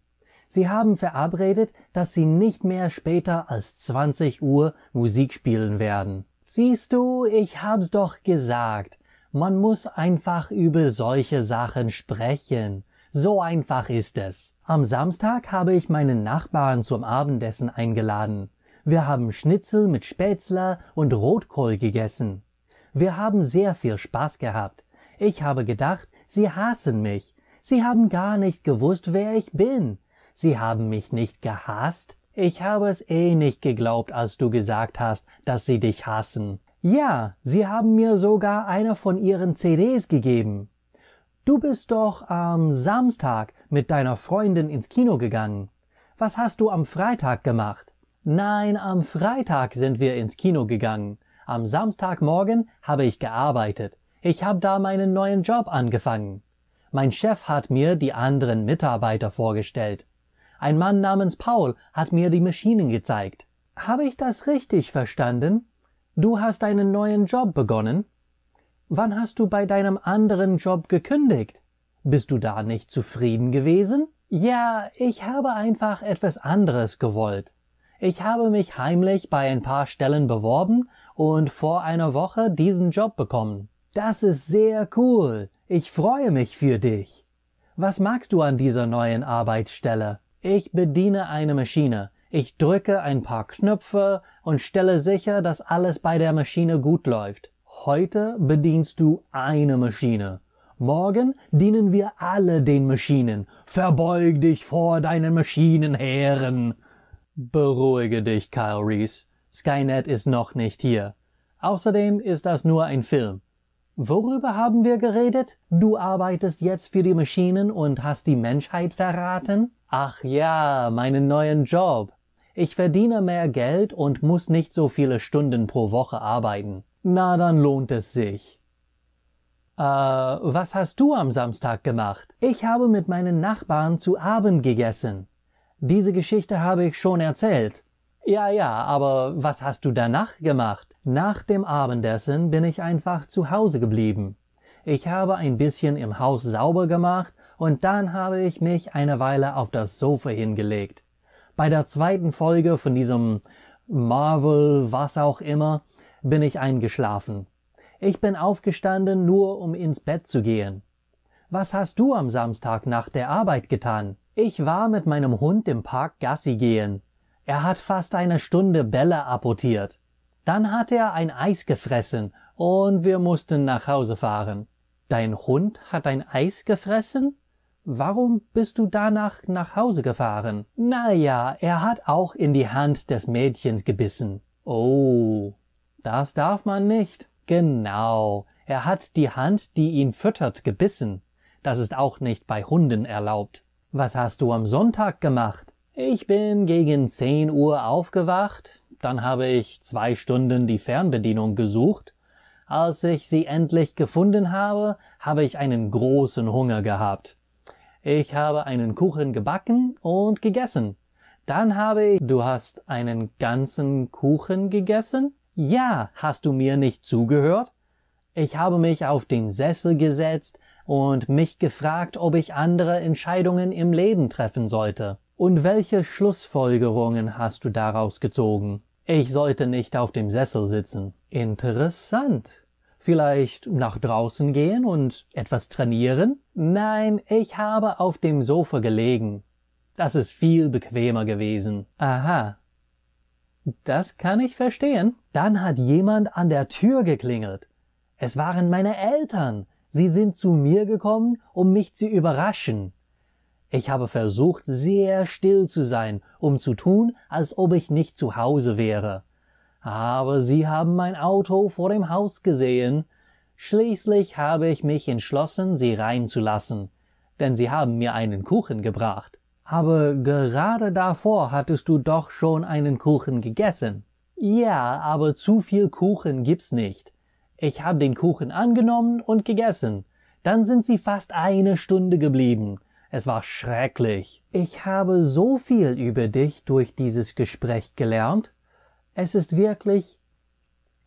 Sie haben verabredet, dass sie nicht mehr später als 20 Uhr Musik spielen werden. Siehst du, ich hab's doch gesagt. Man muss einfach über solche Sachen sprechen. So einfach ist es. Am Samstag habe ich meinen Nachbarn zum Abendessen eingeladen. Wir haben Schnitzel mit Spätzle und Rotkohl gegessen. Wir haben sehr viel Spaß gehabt. Ich habe gedacht, sie hassen mich. Sie haben gar nicht gewusst, wer ich bin. Sie haben mich nicht gehasst? Ich habe es nicht geglaubt, als du gesagt hast, dass sie dich hassen. Ja, sie haben mir sogar eine von ihren CDs gegeben. Du bist doch am Samstag mit deiner Freundin ins Kino gegangen. Was hast du am Freitag gemacht? Nein, am Freitag sind wir ins Kino gegangen. Am Samstagmorgen habe ich gearbeitet. Ich habe da meinen neuen Job angefangen. Mein Chef hat mir die anderen Mitarbeiter vorgestellt. Ein Mann namens Paul hat mir die Maschinen gezeigt. Habe ich das richtig verstanden? Du hast einen neuen Job begonnen? Wann hast du bei deinem anderen Job gekündigt? Bist du da nicht zufrieden gewesen? Ja, ich habe einfach etwas anderes gewollt. Ich habe mich heimlich bei ein paar Stellen beworben und vor einer Woche diesen Job bekommen. Das ist sehr cool. Ich freue mich für dich. Was magst du an dieser neuen Arbeitsstelle? Ich bediene eine Maschine. Ich drücke ein paar Knöpfe und stelle sicher, dass alles bei der Maschine gut läuft. Heute bedienst du eine Maschine. Morgen dienen wir alle den Maschinen. Verbeug dich vor deinen Maschinenherren. Beruhige dich, Kyle Reese. Skynet ist noch nicht hier. Außerdem ist das nur ein Film. Worüber haben wir geredet? Du arbeitest jetzt für die Maschinen und hast die Menschheit verraten? Ach ja, meinen neuen Job. Ich verdiene mehr Geld und muss nicht so viele Stunden pro Woche arbeiten. Na, dann lohnt es sich. Was hast du am Samstag gemacht? Ich habe mit meinen Nachbarn zu Abend gegessen. Diese Geschichte habe ich schon erzählt. Ja, aber was hast du danach gemacht? Nach dem Abendessen bin ich einfach zu Hause geblieben. Ich habe ein bisschen im Haus sauber gemacht und dann habe ich mich eine Weile auf das Sofa hingelegt. Bei der zweiten Folge von diesem Marvel, was auch immer, bin ich eingeschlafen. Ich bin aufgestanden, nur um ins Bett zu gehen. Was hast du am Samstag nach der Arbeit getan? Ich war mit meinem Hund im Park Gassi gehen. Er hat fast eine Stunde Bälle apportiert. Dann hat er ein Eis gefressen und wir mussten nach Hause fahren. Dein Hund hat ein Eis gefressen? Warum bist du danach nach Hause gefahren? Na ja, er hat auch in die Hand des Mädchens gebissen. Oh, das darf man nicht. Genau, er hat die Hand, die ihn füttert, gebissen. Das ist auch nicht bei Hunden erlaubt. Was hast du am Sonntag gemacht? Ich bin gegen 10 Uhr aufgewacht. Dann habe ich 2 Stunden die Fernbedienung gesucht. Als ich sie endlich gefunden habe, habe ich einen großen Hunger gehabt. Ich habe einen Kuchen gebacken und gegessen. Dann habe ich... Du hast einen ganzen Kuchen gegessen? Ja, hast du mir nicht zugehört? Ich habe mich auf den Sessel gesetzt und mich gefragt, ob ich andere Entscheidungen im Leben treffen sollte. Und welche Schlussfolgerungen hast du daraus gezogen? Ich sollte nicht auf dem Sessel sitzen. Interessant. Vielleicht nach draußen gehen und etwas trainieren? Nein, ich habe auf dem Sofa gelegen. Das ist viel bequemer gewesen. Aha. Das kann ich verstehen. Dann hat jemand an der Tür geklingelt. Es waren meine Eltern. Sie sind zu mir gekommen, um mich zu überraschen. Ich habe versucht, sehr still zu sein, um zu tun, als ob ich nicht zu Hause wäre. Aber sie haben mein Auto vor dem Haus gesehen. Schließlich habe ich mich entschlossen, sie reinzulassen, denn sie haben mir einen Kuchen gebracht. Aber gerade davor hattest du doch schon einen Kuchen gegessen. Ja, aber zu viel Kuchen gibt's nicht. Ich habe den Kuchen angenommen und gegessen. Dann sind sie fast eine Stunde geblieben. Es war schrecklich. Ich habe so viel über dich durch dieses Gespräch gelernt. Es ist wirklich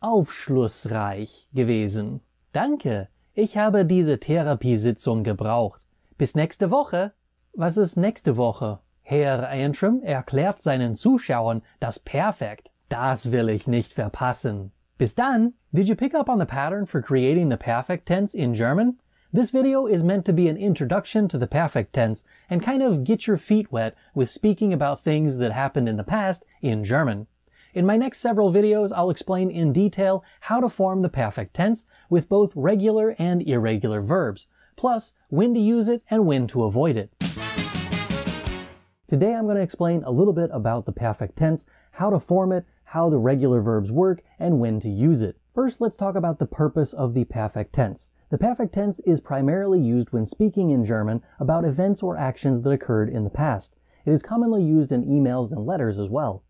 aufschlussreich gewesen. Danke. Ich habe diese Therapiesitzung gebraucht. Bis nächste Woche. Was ist nächste Woche? Herr Antrim erklärt seinen Zuschauern das Perfekt. Das will ich nicht verpassen. Bis dann. Did you pick up on the pattern for creating the perfect tense in German? This video is meant to be an introduction to the perfect tense and kind of get your feet wet with speaking about things that happened in the past in German. In my next several videos, I'll explain in detail how to form the perfect tense with both regular and irregular verbs, plus when to use it and when to avoid it. Today I'm going to explain a little bit about the perfect tense, how to form it, how the regular verbs work, and when to use it. First, let's talk about the purpose of the perfect tense. The perfect tense is primarily used when speaking in German about events or actions that occurred in the past. It is commonly used in emails and letters as well.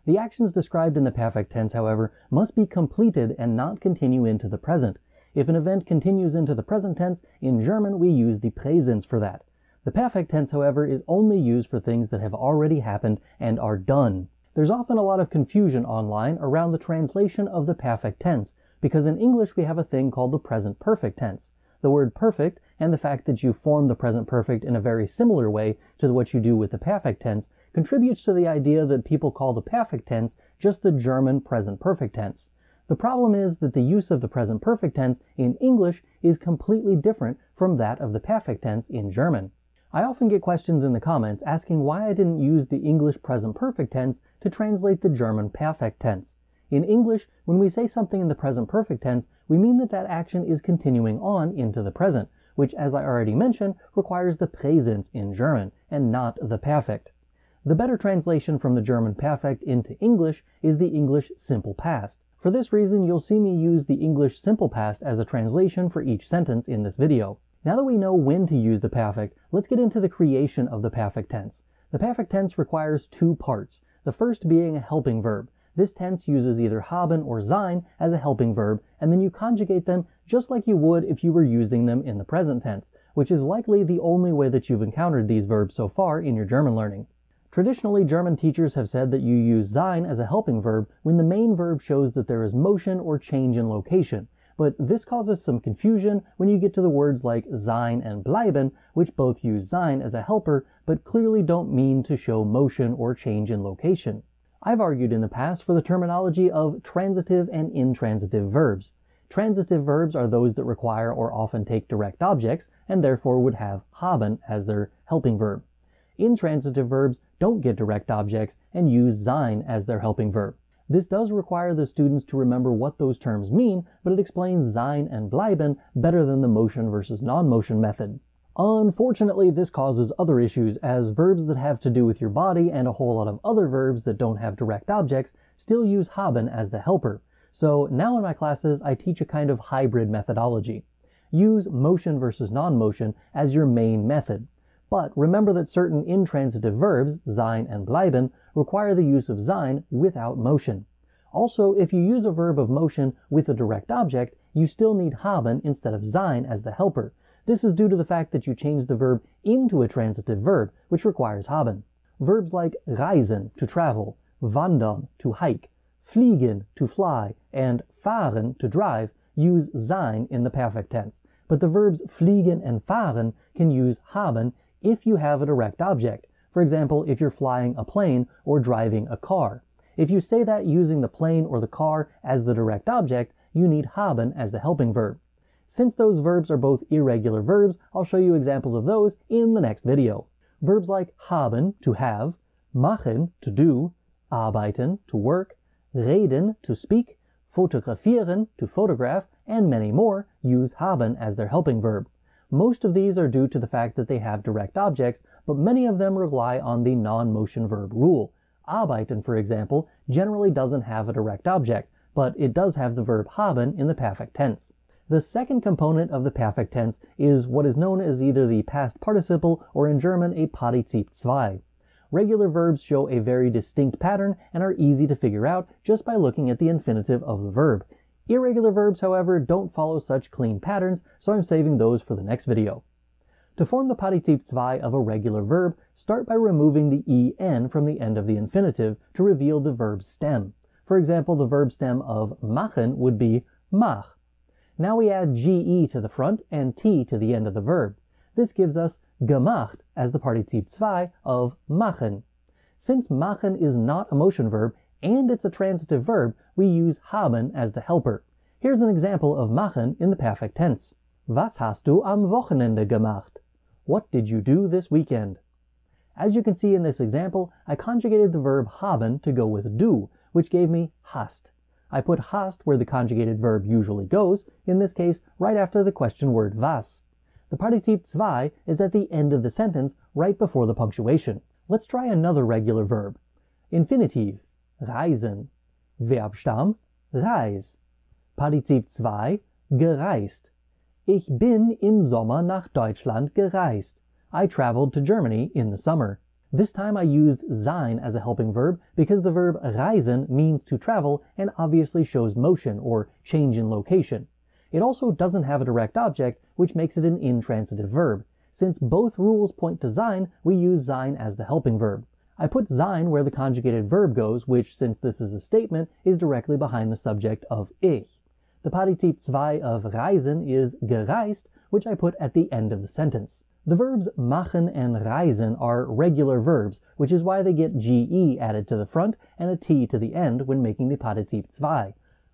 The actions described in the perfect tense, however, must be completed and not continue into the present. If an event continues into the present tense, in German we use the Präsens for that. The perfect tense, however, is only used for things that have already happened and are done. There's often a lot of confusion online around the translation of the perfect tense, because in English we have a thing called the present perfect tense. The word perfect and the fact that you form the present perfect in a very similar way to what you do with the perfect tense contributes to the idea that people call the perfect tense just the German present perfect tense. The problem is that the use of the present perfect tense in English is completely different from that of the perfect tense in German. I often get questions in the comments asking why I didn't use the English present perfect tense to translate the German perfect tense. In English, when we say something in the present perfect tense, we mean that that action is continuing on into the present, which, as I already mentioned, requires the Präsens in German, and not the perfect. The better translation from the German perfect into English is the English simple past. For this reason, you'll see me use the English simple past as a translation for each sentence in this video. Now that we know when to use the perfect, let's get into the creation of the perfect tense. The perfect tense requires two parts, the first being a helping verb. This tense uses either haben or sein as a helping verb, and then you conjugate them just like you would if you were using them in the present tense, which is likely the only way that you've encountered these verbs so far in your German learning. Traditionally, German teachers have said that you use sein as a helping verb when the main verb shows that there is motion or change in location, but this causes some confusion when you get to the words like sein and bleiben, which both use sein as a helper, but clearly don't mean to show motion or change in location. I've argued in the past for the terminology of transitive and intransitive verbs. Transitive verbs are those that require or often take direct objects, and therefore would have haben as their helping verb. Intransitive verbs don't get direct objects and use sein as their helping verb. This does require the students to remember what those terms mean, but it explains sein and bleiben better than the motion versus non-motion method. Unfortunately, this causes other issues, as verbs that have to do with your body and a whole lot of other verbs that don't have direct objects still use haben as the helper. So now in my classes, I teach a kind of hybrid methodology. Use motion versus non-motion as your main method. But remember that certain intransitive verbs, sein and bleiben, require the use of sein without motion. Also, if you use a verb of motion with a direct object, you still need haben instead of sein as the helper. This is due to the fact that you change the verb into a transitive verb, which requires haben. Verbs like reisen, to travel, wandern, to hike, fliegen, to fly, and fahren, to drive, use sein in the perfect tense. But the verbs fliegen and fahren can use haben if you have a direct object. For example, if you're flying a plane or driving a car. If you say that using the plane or the car as the direct object, you need haben as the helping verb. Since those verbs are both irregular verbs, I'll show you examples of those in the next video. Verbs like haben, to have, machen, to do, arbeiten, to work, Reden, to speak, fotografieren, to photograph, and many more use haben as their helping verb. Most of these are due to the fact that they have direct objects, but many of them rely on the non-motion verb rule. Arbeiten, for example, generally doesn't have a direct object, but it does have the verb haben in the perfect tense. The second component of the perfect tense is what is known as either the past participle or in German a Partizip zwei. Regular verbs show a very distinct pattern and are easy to figure out just by looking at the infinitive of the verb. Irregular verbs, however, don't follow such clean patterns, so I'm saving those for the next video. To form the Partizip zwei of a regular verb, start by removing the en from the end of the infinitive to reveal the verb stem. For example, the verb stem of machen would be mach. Now we add ge to the front and t to the end of the verb. This gives us gemacht as the Partizip zwei of machen. Since machen is not a motion verb and it's a transitive verb, we use haben as the helper. Here's an example of machen in the perfect tense. Was hast du am Wochenende gemacht? What did you do this weekend? As you can see in this example, I conjugated the verb haben to go with do, which gave me hast. I put hast where the conjugated verb usually goes, in this case right after the question word was. The Partizip zwei is at the end of the sentence right before the punctuation. Let's try another regular verb. Infinitiv, reisen. Verbstamm, reis. Partizip zwei, gereist. Ich bin im Sommer nach Deutschland gereist. I traveled to Germany in the summer. This time I used sein as a helping verb because the verb reisen means to travel and obviously shows motion or change in location. It also doesn't have a direct object, which makes it an intransitive verb. Since both rules point to sein, we use sein as the helping verb. I put sein where the conjugated verb goes, which, since this is a statement, is directly behind the subject of ich. The Partizip zwei of reisen is gereist, which I put at the end of the sentence. The verbs machen and reisen are regular verbs, which is why they get ge added to the front and a t to the end when making the Partizip zwei.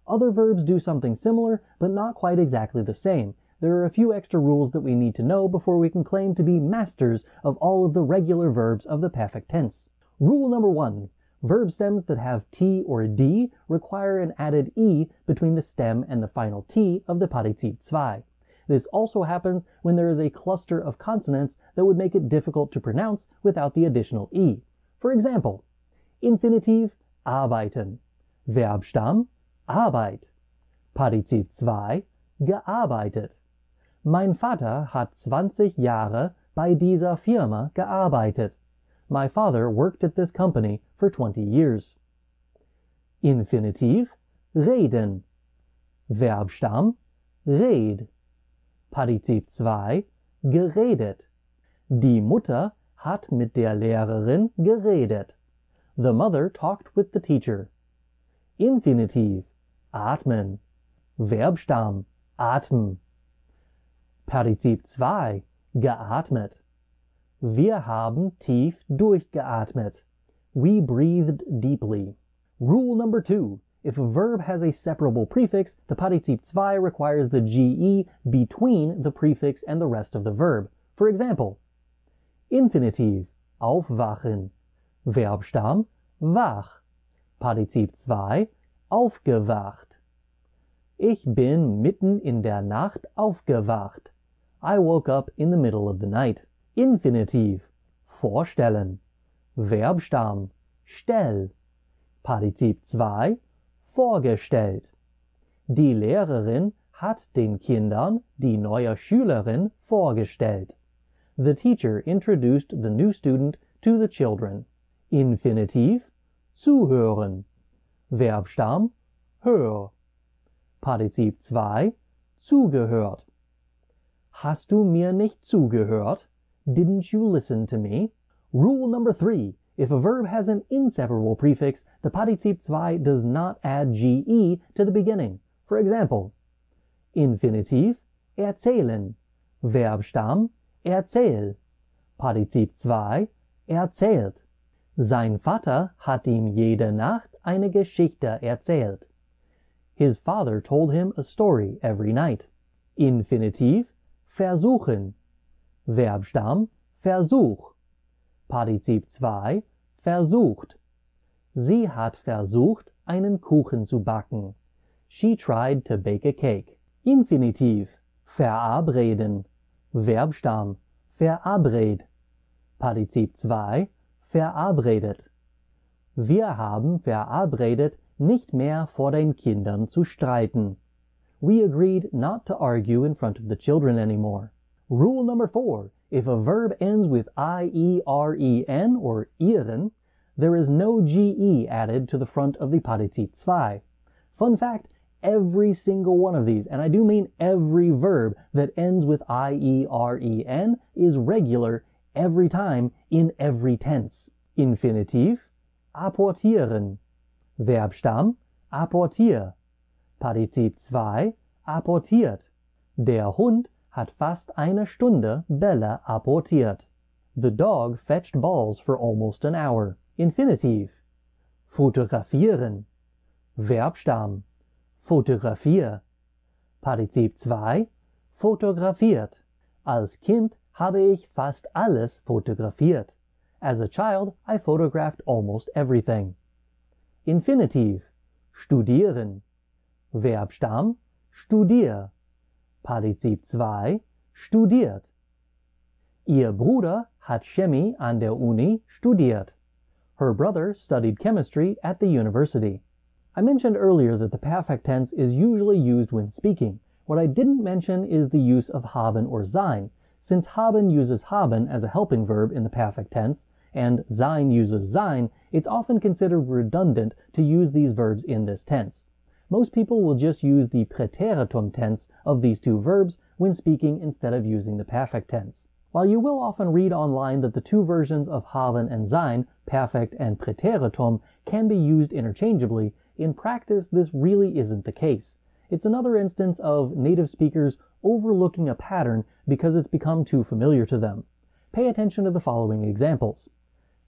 Other verbs do something similar, but not quite exactly the same. There are a few extra rules that we need to know before we can claim to be masters of all of the regular verbs of the perfect tense. Rule number 1. Verb stems that have t or d require an added e between the stem and the final t of the Partizip zwei. This also happens when there is a cluster of consonants that would make it difficult to pronounce without the additional e. For example, Infinitiv, arbeiten. Verbstamm, Arbeit. Partizip zwei, gearbeitet. Mein Vater hat 20 Jahre bei dieser Firma gearbeitet. My father worked at this company for 20 years. Infinitiv, reden. Verbstamm, red. Partizip zwei, geredet. Die Mutter hat mit der Lehrerin geredet. The mother talked with the teacher. Infinitiv, atmen. Verbstamm, atmen. Partizip zwei, geatmet. Wir haben tief durchgeatmet. We breathed deeply. Rule number 2. If a verb has a separable prefix, the Partizip zwei requires the ge between the prefix and the rest of the verb. For example, Infinitiv, aufwachen. Verbstamm, wach. Partizip zwei, aufgewacht. Ich bin mitten in der Nacht aufgewacht. I woke up in the middle of the night. Infinitiv, vorstellen. Verbstamm, stell. Partizip zwei, vorgestellt. Die Lehrerin hat den Kindern die neue Schülerin vorgestellt. The teacher introduced the new student to the children. Infinitiv, zuhören. Verbstamm, hör. Partizip zwei, zugehört. Hast du mir nicht zugehört? Didn't you listen to me? Rule number 3. If a verb has an inseparable prefix, the Partizip zwei does not add ge to the beginning. For example, Infinitiv, erzählen. Verbstamm, erzähl. Partizip zwei, erzählt. Sein Vater hat ihm jede Nacht eine Geschichte erzählt. His father told him a story every night. Infinitiv, versuchen. Verbstamm, Versuch. Partizip zwei, versucht. Sie hat versucht, einen Kuchen zu backen. She tried to bake a cake. Infinitiv. Verabreden. Verbstamm. Verabred. Partizip 2. Verabredet. Wir haben verabredet, nicht mehr vor den Kindern zu streiten. We agreed not to argue in front of the children anymore. Rule number 4. If a verb ends with I-E-R-E-N or ieren, there is no GE added to the front of the Partizip 2. Fun fact, every single one of these, and I do mean every verb that ends with I-E-R-E-N, is regular every time in every tense. Infinitiv, apportieren. Verbstamm, apportier. Partizip 2, apportiert. Der Hund hat fast eine Stunde Bälle apportiert. The dog fetched balls for almost an hour. Infinitiv. Fotografieren. Verbstamm. Fotografier. Partizip 2. Fotografiert. Als Kind habe ich fast alles fotografiert. As a child, I photographed almost everything. Infinitiv. Studieren. Verbstamm. Studier. Partizip 2. Studiert. Ihr Bruder hat Chemie an der Uni studiert. Her brother studied chemistry at the university. I mentioned earlier that the perfect tense is usually used when speaking. What I didn't mention is the use of haben or sein. Since haben uses haben as a helping verb in the perfect tense, and sein uses sein, it's often considered redundant to use these verbs in this tense. Most people will just use the Präteritum tense of these two verbs when speaking instead of using the perfect tense. While you will often read online that the two versions of haben and sein, perfect and Präteritum, can be used interchangeably, in practice this really isn't the case. It's another instance of native speakers overlooking a pattern because it's become too familiar to them. Pay attention to the following examples.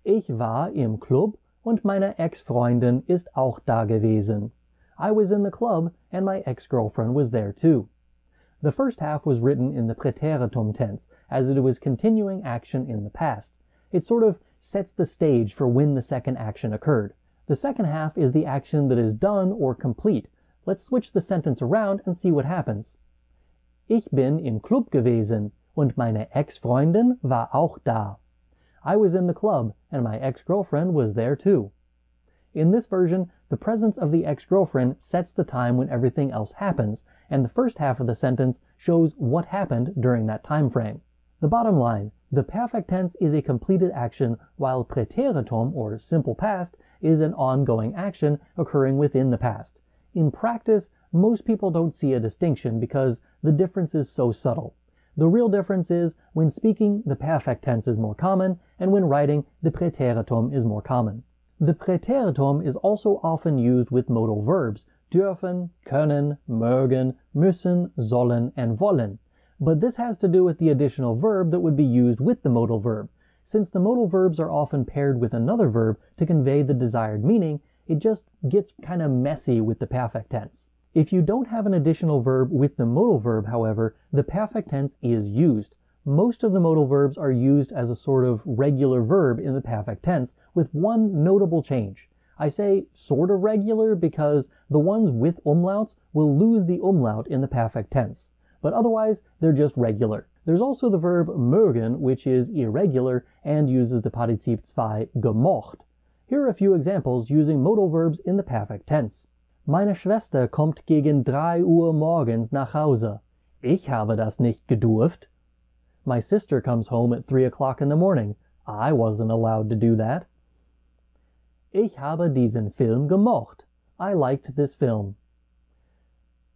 Ich war im Club und meine Ex-Freundin ist auch da gewesen. I was in the club and my ex-girlfriend was there too. The first half was written in the Präteritum tense, as it was continuing action in the past. It sort of sets the stage for when the second action occurred. The second half is the action that is done or complete. Let's switch the sentence around and see what happens. Ich bin im Club gewesen und meine Ex-Freundin war auch da. I was in the club and my ex-girlfriend was there too. In this version, the presence of the ex-girlfriend sets the time when everything else happens, and the first half of the sentence shows what happened during that time frame. The bottom line, the perfect tense is a completed action, while Präteritum, or simple past, is an ongoing action occurring within the past. In practice, most people don't see a distinction because the difference is so subtle. The real difference is, when speaking, the perfect tense is more common, and when writing, the Präteritum is more common. The Präteritum is also often used with modal verbs, dürfen, können, mögen, müssen, sollen, and wollen. But this has to do with the additional verb that would be used with the modal verb. Since the modal verbs are often paired with another verb to convey the desired meaning, it just gets kind of messy with the perfect tense. If you don't have an additional verb with the modal verb, however, the perfect tense is used. Most of the modal verbs are used as a sort of regular verb in the perfect tense, with one notable change. I say sort of regular because the ones with umlauts will lose the umlaut in the perfect tense. But otherwise, they're just regular. There's also the verb mögen, which is irregular and uses the Partizip 2 gemocht. Here are a few examples using modal verbs in the perfect tense. Meine Schwester kommt gegen 3 Uhr morgens nach Hause. Ich habe das nicht gedurft. My sister comes home at 3 o'clock in the morning. I wasn't allowed to do that. Ich habe diesen Film gemocht. I liked this film.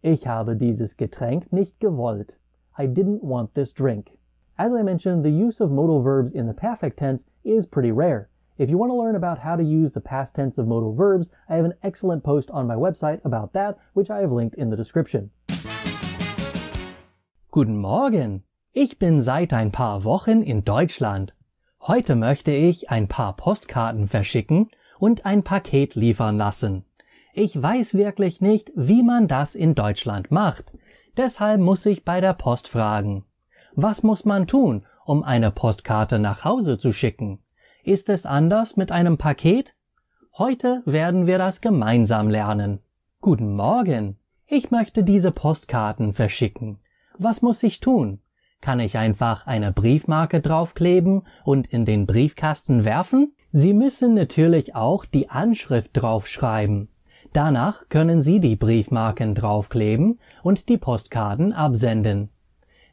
Ich habe dieses Getränk nicht gewollt. I didn't want this drink. As I mentioned, the use of modal verbs in the perfect tense is pretty rare. If you want to learn about how to use the past tense of modal verbs, I have an excellent post on my website about that, which I have linked in the description. Guten Morgen! Ich bin seit ein paar Wochen in Deutschland. Heute möchte ich ein paar Postkarten verschicken und ein Paket liefern lassen. Ich weiß wirklich nicht, wie man das in Deutschland macht. Deshalb muss ich bei der Post fragen. Was muss man tun, um eine Postkarte nach Hause zu schicken? Ist es anders mit einem Paket? Heute werden wir das gemeinsam lernen. Guten Morgen. Ich möchte diese Postkarten verschicken. Was muss ich tun? Kann ich einfach eine Briefmarke draufkleben und in den Briefkasten werfen? Sie müssen natürlich auch die Anschrift draufschreiben. Danach können Sie die Briefmarken draufkleben und die Postkarten absenden.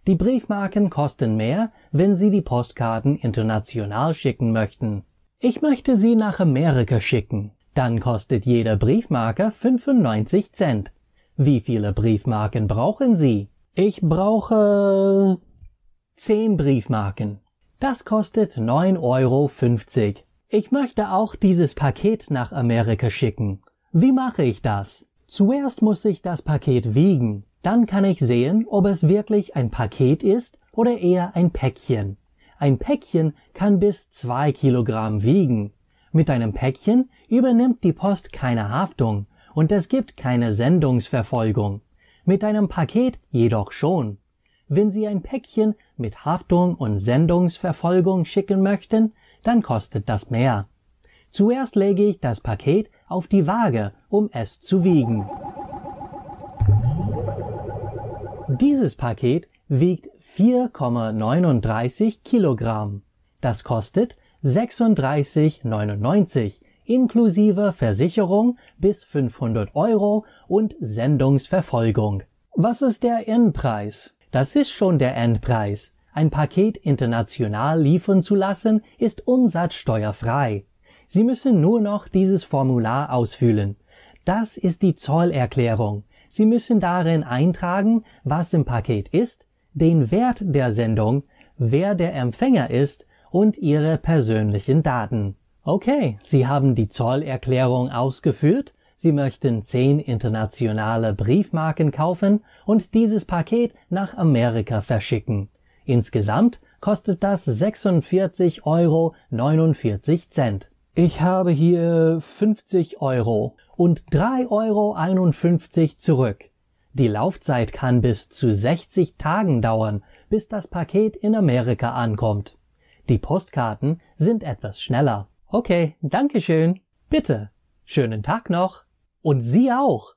Die Briefmarken kosten mehr, wenn Sie die Postkarten international schicken möchten. Ich möchte sie nach Amerika schicken. Dann kostet jede Briefmarke 95 Cent. Wie viele Briefmarken brauchen Sie? Ich brauche 10 Briefmarken. Das kostet 9,50 €. Ich möchte auch dieses Paket nach Amerika schicken. Wie mache ich das? Zuerst muss ich das Paket wiegen. Dann kann ich sehen, ob es wirklich ein Paket ist oder eher ein Päckchen. Ein Päckchen kann bis 2 Kilogramm wiegen. Mit einem Päckchen übernimmt die Post keine Haftung und es gibt keine Sendungsverfolgung. Mit einem Paket jedoch schon. Wenn Sie ein Päckchen mit Haftung und Sendungsverfolgung schicken möchten, dann kostet das mehr. Zuerst lege ich das Paket auf die Waage, um es zu wiegen. Dieses Paket wiegt 4,39 Kilogramm. Das kostet 36,99 inklusive Versicherung bis 500 € und Sendungsverfolgung. Was ist der Endpreis? Das ist schon der Endpreis. Ein Paket international liefern zu lassen, ist umsatzsteuerfrei. Sie müssen nur noch dieses Formular ausfüllen. Das ist die Zollerklärung. Sie müssen darin eintragen, was im Paket ist, den Wert der Sendung, wer der Empfänger ist und Ihre persönlichen Daten. Okay, Sie haben die Zollerklärung ausgefüllt, Sie möchten 10 internationale Briefmarken kaufen und dieses Paket nach Amerika verschicken. Insgesamt kostet das 46,49 €. Ich habe hier 50 € und 3,51 € zurück. Die Laufzeit kann bis zu 60 Tagen dauern, bis das Paket in Amerika ankommt. Die Postkarten sind etwas schneller. Okay, dankeschön. Bitte. Schönen Tag noch. Und Sie auch.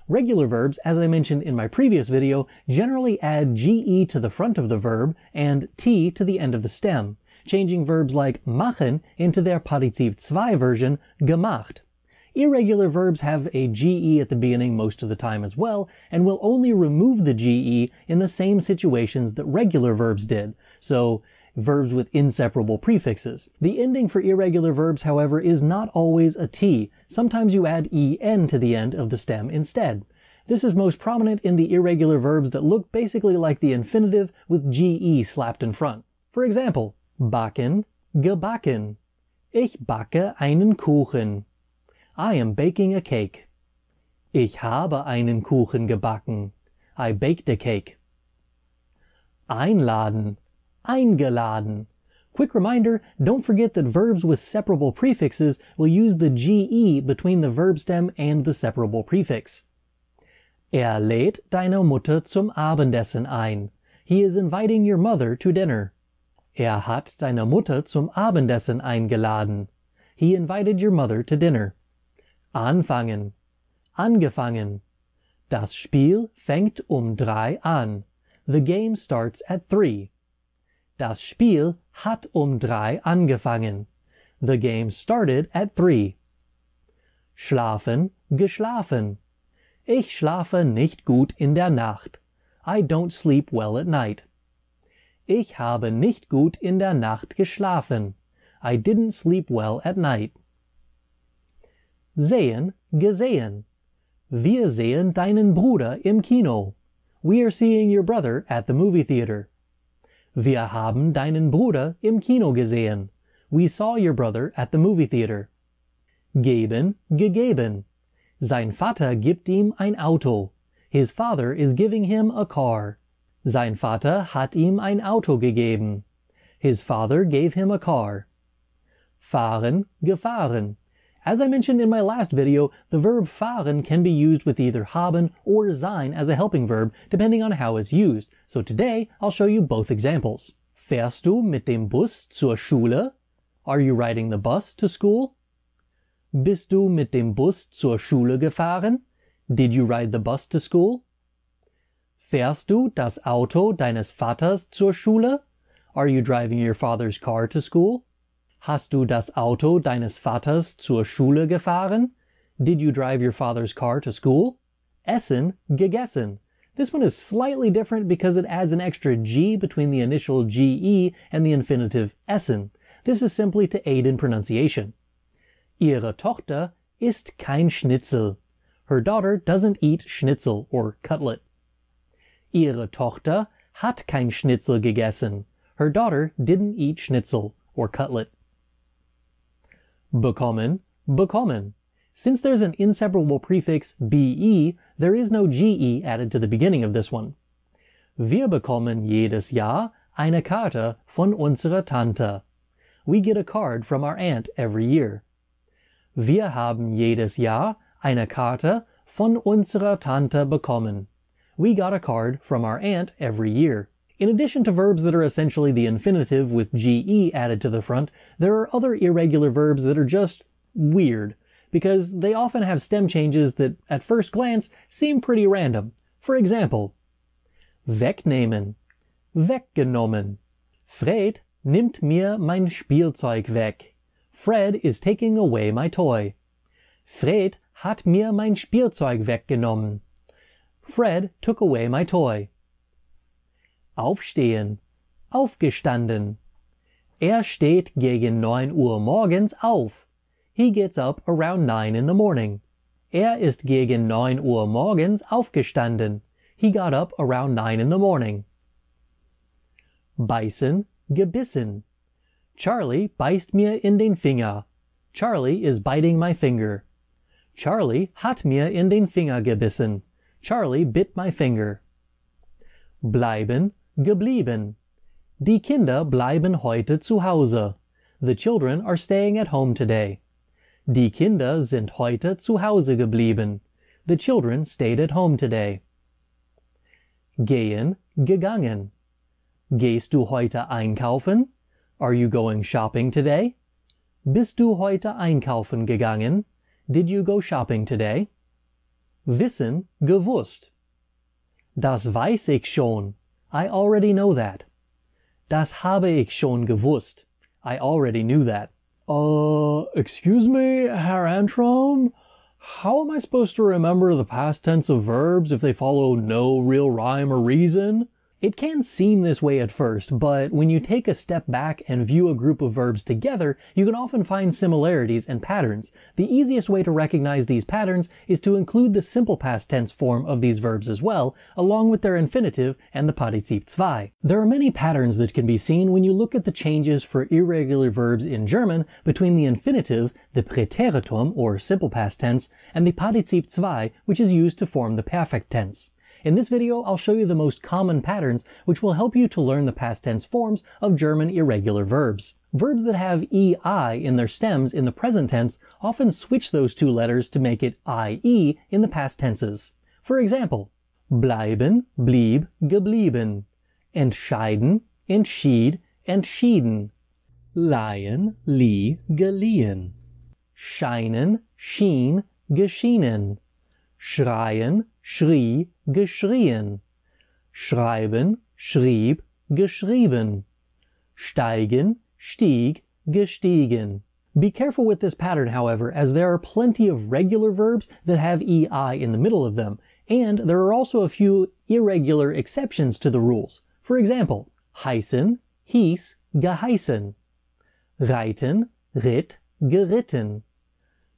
Regular verbs, as I mentioned in my previous video, generally add GE to the front of the verb and T to the end of the stem, changing verbs like machen into their Partizip 2 version, gemacht. Irregular verbs have a GE at the beginning most of the time as well, and will only remove the GE in the same situations that regular verbs did, so verbs with inseparable prefixes. The ending for irregular verbs, however, is not always a T. Sometimes you add EN to the end of the stem instead. This is most prominent in the irregular verbs that look basically like the infinitive with GE slapped in front. For example, backen, gebacken. Ich backe einen Kuchen. I am baking a cake. Ich habe einen Kuchen gebacken. I baked a cake. Einladen. Eingeladen. Quick reminder, don't forget that verbs with separable prefixes will use the GE between the verb stem and the separable prefix. Lädt deine Mutter zum Abendessen ein. He is inviting your mother to dinner. Hat deine Mutter zum Abendessen eingeladen. He invited your mother to dinner. Anfangen. Angefangen. Das Spiel fängt 3 an. The game starts at 3. Das Spiel hat 3 angefangen. The game started at 3. Schlafen, geschlafen. Ich schlafe nicht gut in der Nacht. I don't sleep well at night. Ich habe nicht gut in der Nacht geschlafen. I didn't sleep well at night. Sehen, gesehen. Wir sehen deinen Bruder im Kino. We are seeing your brother at the movie theater. Wir haben deinen Bruder im Kino gesehen. We saw your brother at the movie theater. Geben, gegeben. Sein Vater gibt ihm ein Auto. His father is giving him a car. Sein Vater hat ihm ein Auto gegeben. His father gave him a car. Fahren, gefahren. As I mentioned in my last video, the verb fahren can be used with either haben or sein as a helping verb, depending on how it's used. So today, I'll show you both examples. Fährst du mit dem Bus zur Schule? Are you riding the bus to school? Bist du mit dem Bus zur Schule gefahren? Did you ride the bus to school? Fährst du das Auto deines Vaters zur Schule? Are you driving your father's car to school? Hast du das Auto deines Vaters zur Schule gefahren? Did you drive your father's car to school? Essen, gegessen. This one is slightly different because it adds an extra G between the initial GE and the infinitive essen. This is simply to aid in pronunciation. Ihre Tochter isst kein Schnitzel. Her daughter doesn't eat Schnitzel or cutlet. Ihre Tochter hat kein Schnitzel gegessen. Her daughter didn't eat Schnitzel or cutlet. Bekommen, bekommen. Since there's an inseparable prefix BE, there is no GE added to the beginning of this one. Wir bekommen jedes Jahr eine Karte von unserer Tante. We get a card from our aunt every year. Wir haben jedes Jahr eine Karte von unserer Tante bekommen. We got a card from our aunt every year. In addition to verbs that are essentially the infinitive with GE added to the front, there are other irregular verbs that are just weird, because they often have stem changes that at first glance seem pretty random. For example, wegnehmen, weggenommen. Fred nimmt mir mein Spielzeug weg. Fred is taking away my toy. Fred hat mir mein Spielzeug weggenommen. Fred took away my toy. Aufstehen, aufgestanden. Er steht gegen 9 Uhr morgens auf. He gets up around 9 in the morning. Er ist gegen 9 Uhr morgens aufgestanden. He got up around 9 in the morning. Beißen, gebissen. Charlie beißt mir in den Finger. Charlie is biting my finger. Charlie hat mir in den Finger gebissen. Charlie bit my finger. Bleiben, geblieben. Die Kinder bleiben heute zu Hause. The children are staying at home today. Die Kinder sind heute zu Hause geblieben. The children stayed at home today. Gehen, gegangen. Gehst du heute einkaufen? Are you going shopping today? Bist du heute einkaufen gegangen? Did you go shopping today? Wissen, gewusst. Das weiß ich schon. I already know that. Das habe ich schon gewusst. I already knew that. Excuse me, Herr Antrim? How am I supposed to remember the past tense of verbs if they follow no real rhyme or reason? It can seem this way at first, but when you take a step back and view a group of verbs together, you can often find similarities and patterns. The easiest way to recognize these patterns is to include the simple past tense form of these verbs as well, along with their infinitive and the Partizip zwei. There are many patterns that can be seen when you look at the changes for irregular verbs in German between the infinitive, the Präteritum or simple past tense, and the Partizip zwei, which is used to form the perfect tense. In this video, I'll show you the most common patterns which will help you to learn the past tense forms of German irregular verbs. Verbs that have EI in their stems in the present tense often switch those two letters to make it IE in the past tenses. For example, bleiben, blieb, geblieben. Entscheiden, entschied, entschieden. Leihen, lieh, geliehen. Scheinen, schien, geschienen. Schreien, schrie, geschrien. Schreiben, schrieb, geschrieben. Steigen, stieg, gestiegen. Be careful with this pattern, however, as there are plenty of regular verbs that have EI in the middle of them, and there are also a few irregular exceptions to the rules. For example, heißen, hieß, geheißen. Reiten, ritt, geritten.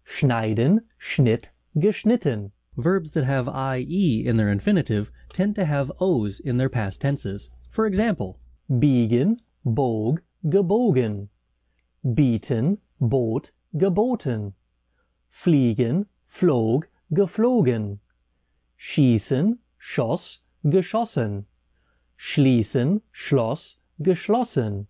Schneiden, schnitt, geschnitten. Verbs that have IE in their infinitive tend to have O's in their past tenses. For example, biegen, bog, gebogen. Bieten, bot, geboten. Fliegen, flog, geflogen. Schießen, schoss, geschossen. Schließen, schloss, geschlossen.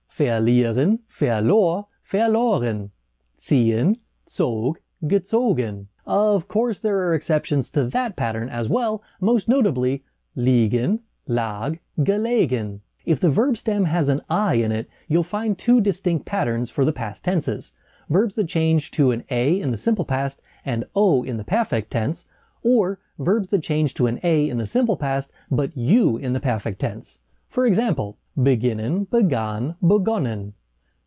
Verlieren, verlor, verloren. Ziehen, zog, gezogen. Of course, there are exceptions to that pattern as well, most notably liegen, lag, gelegen. If the verb stem has an I in it, you'll find two distinct patterns for the past tenses. Verbs that change to an A in the simple past and O in the perfect tense, or verbs that change to an A in the simple past but U in the perfect tense. For example, beginnen, begann, begonnen.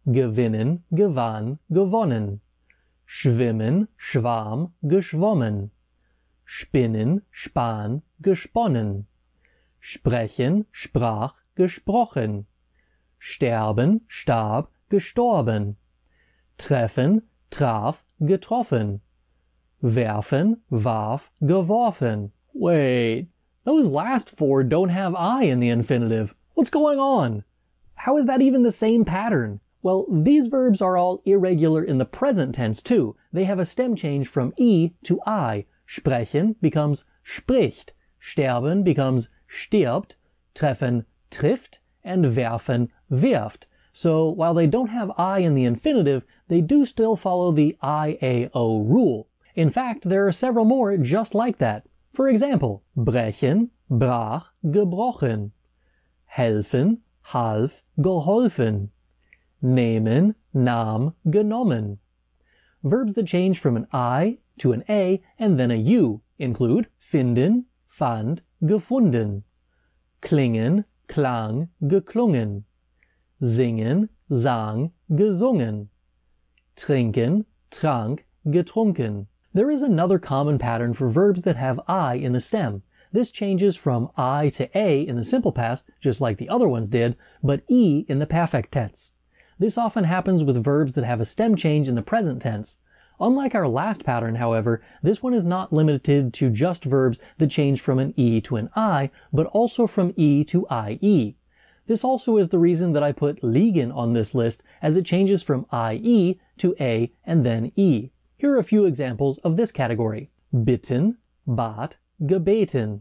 Gewinnen, gewann, gewonnen. Schwimmen, schwamm, geschwommen. Spinnen, spann, gesponnen. Sprechen, sprach, gesprochen. Sterben, starb, gestorben. Treffen, traf, getroffen. Werfen, warf, geworfen. Wait, those last four don't have I in the infinitive. What's going on? How is that even the same pattern? Well, these verbs are all irregular in the present tense too. They have a stem change from I to I. Sprechen becomes spricht. Sterben becomes stirbt. Treffen, trifft. And werfen, wirft. So while they don't have I in the infinitive, they do still follow the I-A-O rule. In fact, there are several more just like that. For example, brechen, brach, gebrochen. Helfen, half, geholfen. Nehmen, nahm, genommen. Verbs that change from an I to an A and then a U include finden, fand, gefunden. Klingen, klang, geklungen. Singen, sang, gesungen. Trinken, trank, getrunken. There is another common pattern for verbs that have I in the stem. This changes from I to A in the simple past, just like the other ones did, but E in the perfect tense. This often happens with verbs that have a stem change in the present tense. Unlike our last pattern, however, this one is not limited to just verbs that change from an E to an I, but also from E to IE. This also is the reason that I put liegen on this list, as it changes from IE to A and then E. Here are a few examples of this category. Bitten, bat, gebeten.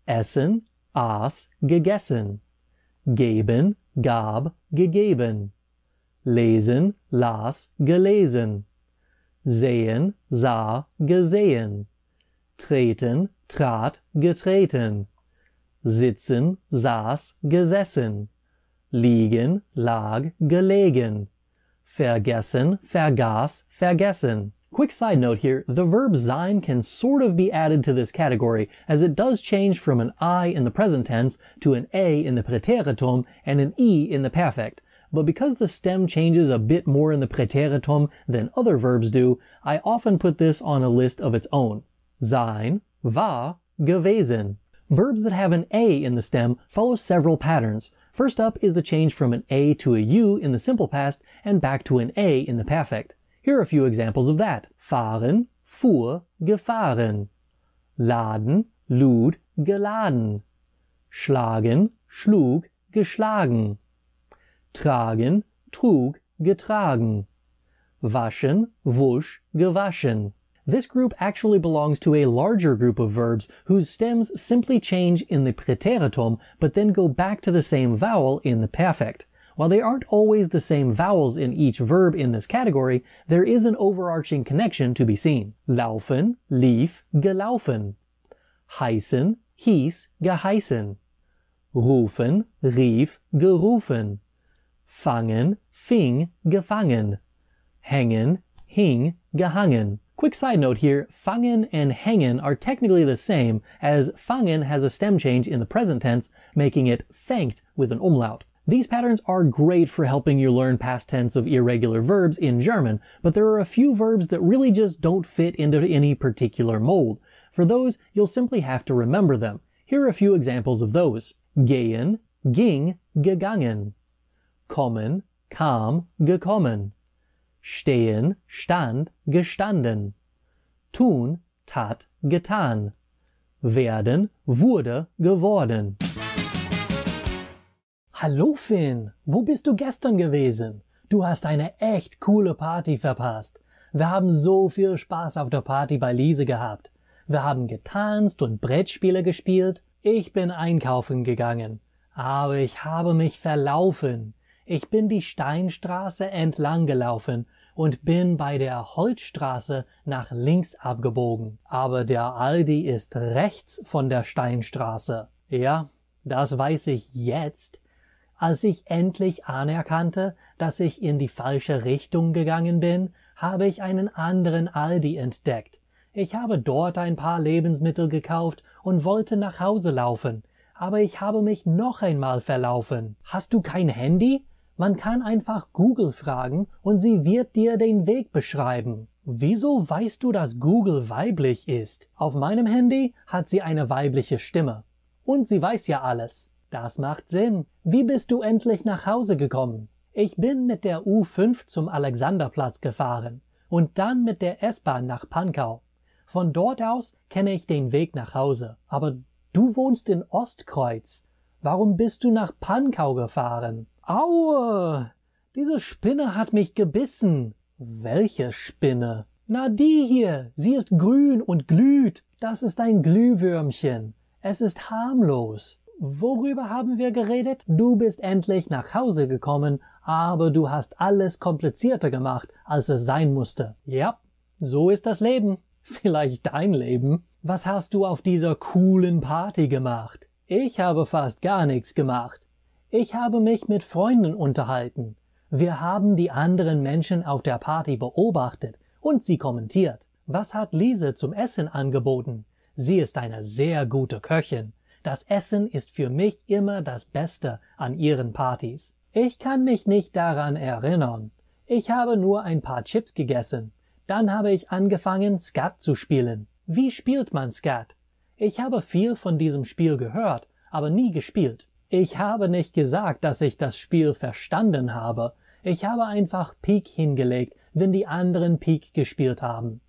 Essen, aß, gegessen. Geben, gab, gegeben. Lesen, las, gelesen. Sehen, sah, gesehen. Treten, trat, getreten. Sitzen, saß, gesessen. Liegen, lag, gelegen. Vergessen, vergaß, vergessen. Quick side note here, the verb sein can sort of be added to this category, as it does change from an I in the present tense to an A in the Präteritum and an E in the perfect. But because the stem changes a bit more in the Präteritum than other verbs do, I often put this on a list of its own. Sein, war, gewesen. Verbs that have an A in the stem follow several patterns. First up is the change from an A to a U in the simple past and back to an A in the perfect. Here are a few examples of that. Fahren, fuhr, gefahren. Laden, lud, geladen. Schlagen, schlug, geschlagen. Tragen, trug, getragen. Waschen, wusch, gewaschen. This group actually belongs to a larger group of verbs whose stems simply change in the Präteritum but then go back to the same vowel in the perfect. While they aren't always the same vowels in each verb in this category, there is an overarching connection to be seen. Laufen, lief, gelaufen. Heißen, hieß, geheißen. Rufen, rief, gerufen. Fangen, fing, gefangen. Hängen, hing, gehangen. Quick side note here, fangen and hängen are technically the same, as fangen has a stem change in the present tense, making it fängt with an umlaut. These patterns are great for helping you learn past tense of irregular verbs in German, but there are a few verbs that really just don't fit into any particular mold. For those, you'll simply have to remember them. Here are a few examples of those. Gehen, ging, gegangen. Kommen, kam, gekommen. Stehen, stand, gestanden. Tun, tat, getan. Werden, wurde, geworden. Hallo Finn, wo bist du gestern gewesen? Du hast eine echt coole Party verpasst. Wir haben so viel Spaß auf der Party bei Lise gehabt. Wir haben getanzt und Brettspiele gespielt. Ich bin einkaufen gegangen, aber ich habe mich verlaufen. Ich bin die Steinstraße entlang gelaufen und bin bei der Holzstraße nach links abgebogen. Aber der Aldi ist rechts von der Steinstraße. Ja, das weiß ich jetzt. Als ich endlich anerkannte, dass ich in die falsche Richtung gegangen bin, habe ich einen anderen Aldi entdeckt. Ich habe dort ein paar Lebensmittel gekauft und wollte nach Hause laufen, aber ich habe mich noch einmal verlaufen. Hast du kein Handy? Man kann einfach Google fragen und sie wird dir den Weg beschreiben. Wieso weißt du, dass Google weiblich ist? Auf meinem Handy hat sie eine weibliche Stimme. Und sie weiß ja alles. Das macht Sinn. Wie bist du endlich nach Hause gekommen? Ich bin mit der U5 zum Alexanderplatz gefahren und dann mit der S-Bahn nach Pankow. Von dort aus kenne ich den Weg nach Hause. Aber du wohnst in Ostkreuz. Warum bist du nach Pankow gefahren? Aue! Diese Spinne hat mich gebissen. Welche Spinne? Na die hier. Sie ist grün und glüht. Das ist ein Glühwürmchen. Es ist harmlos. Worüber haben wir geredet? Du bist endlich nach Hause gekommen, aber du hast alles komplizierter gemacht, als es sein musste. Ja, so ist das Leben. Vielleicht dein Leben. Was hast du auf dieser coolen Party gemacht? Ich habe fast gar nichts gemacht. Ich habe mich mit Freunden unterhalten. Wir haben die anderen Menschen auf der Party beobachtet und sie kommentiert. Was hat Lise zum Essen angeboten? Sie ist eine sehr gute Köchin. Das Essen ist für mich immer das Beste an ihren Partys. Ich kann mich nicht daran erinnern. Ich habe nur ein paar Chips gegessen. Dann habe ich angefangen, Skat zu spielen. Wie spielt man Skat? Ich habe viel von diesem Spiel gehört, aber nie gespielt. Ich habe nicht gesagt, dass ich das Spiel verstanden habe. Ich habe einfach Pik hingelegt, wenn die anderen Pik gespielt haben.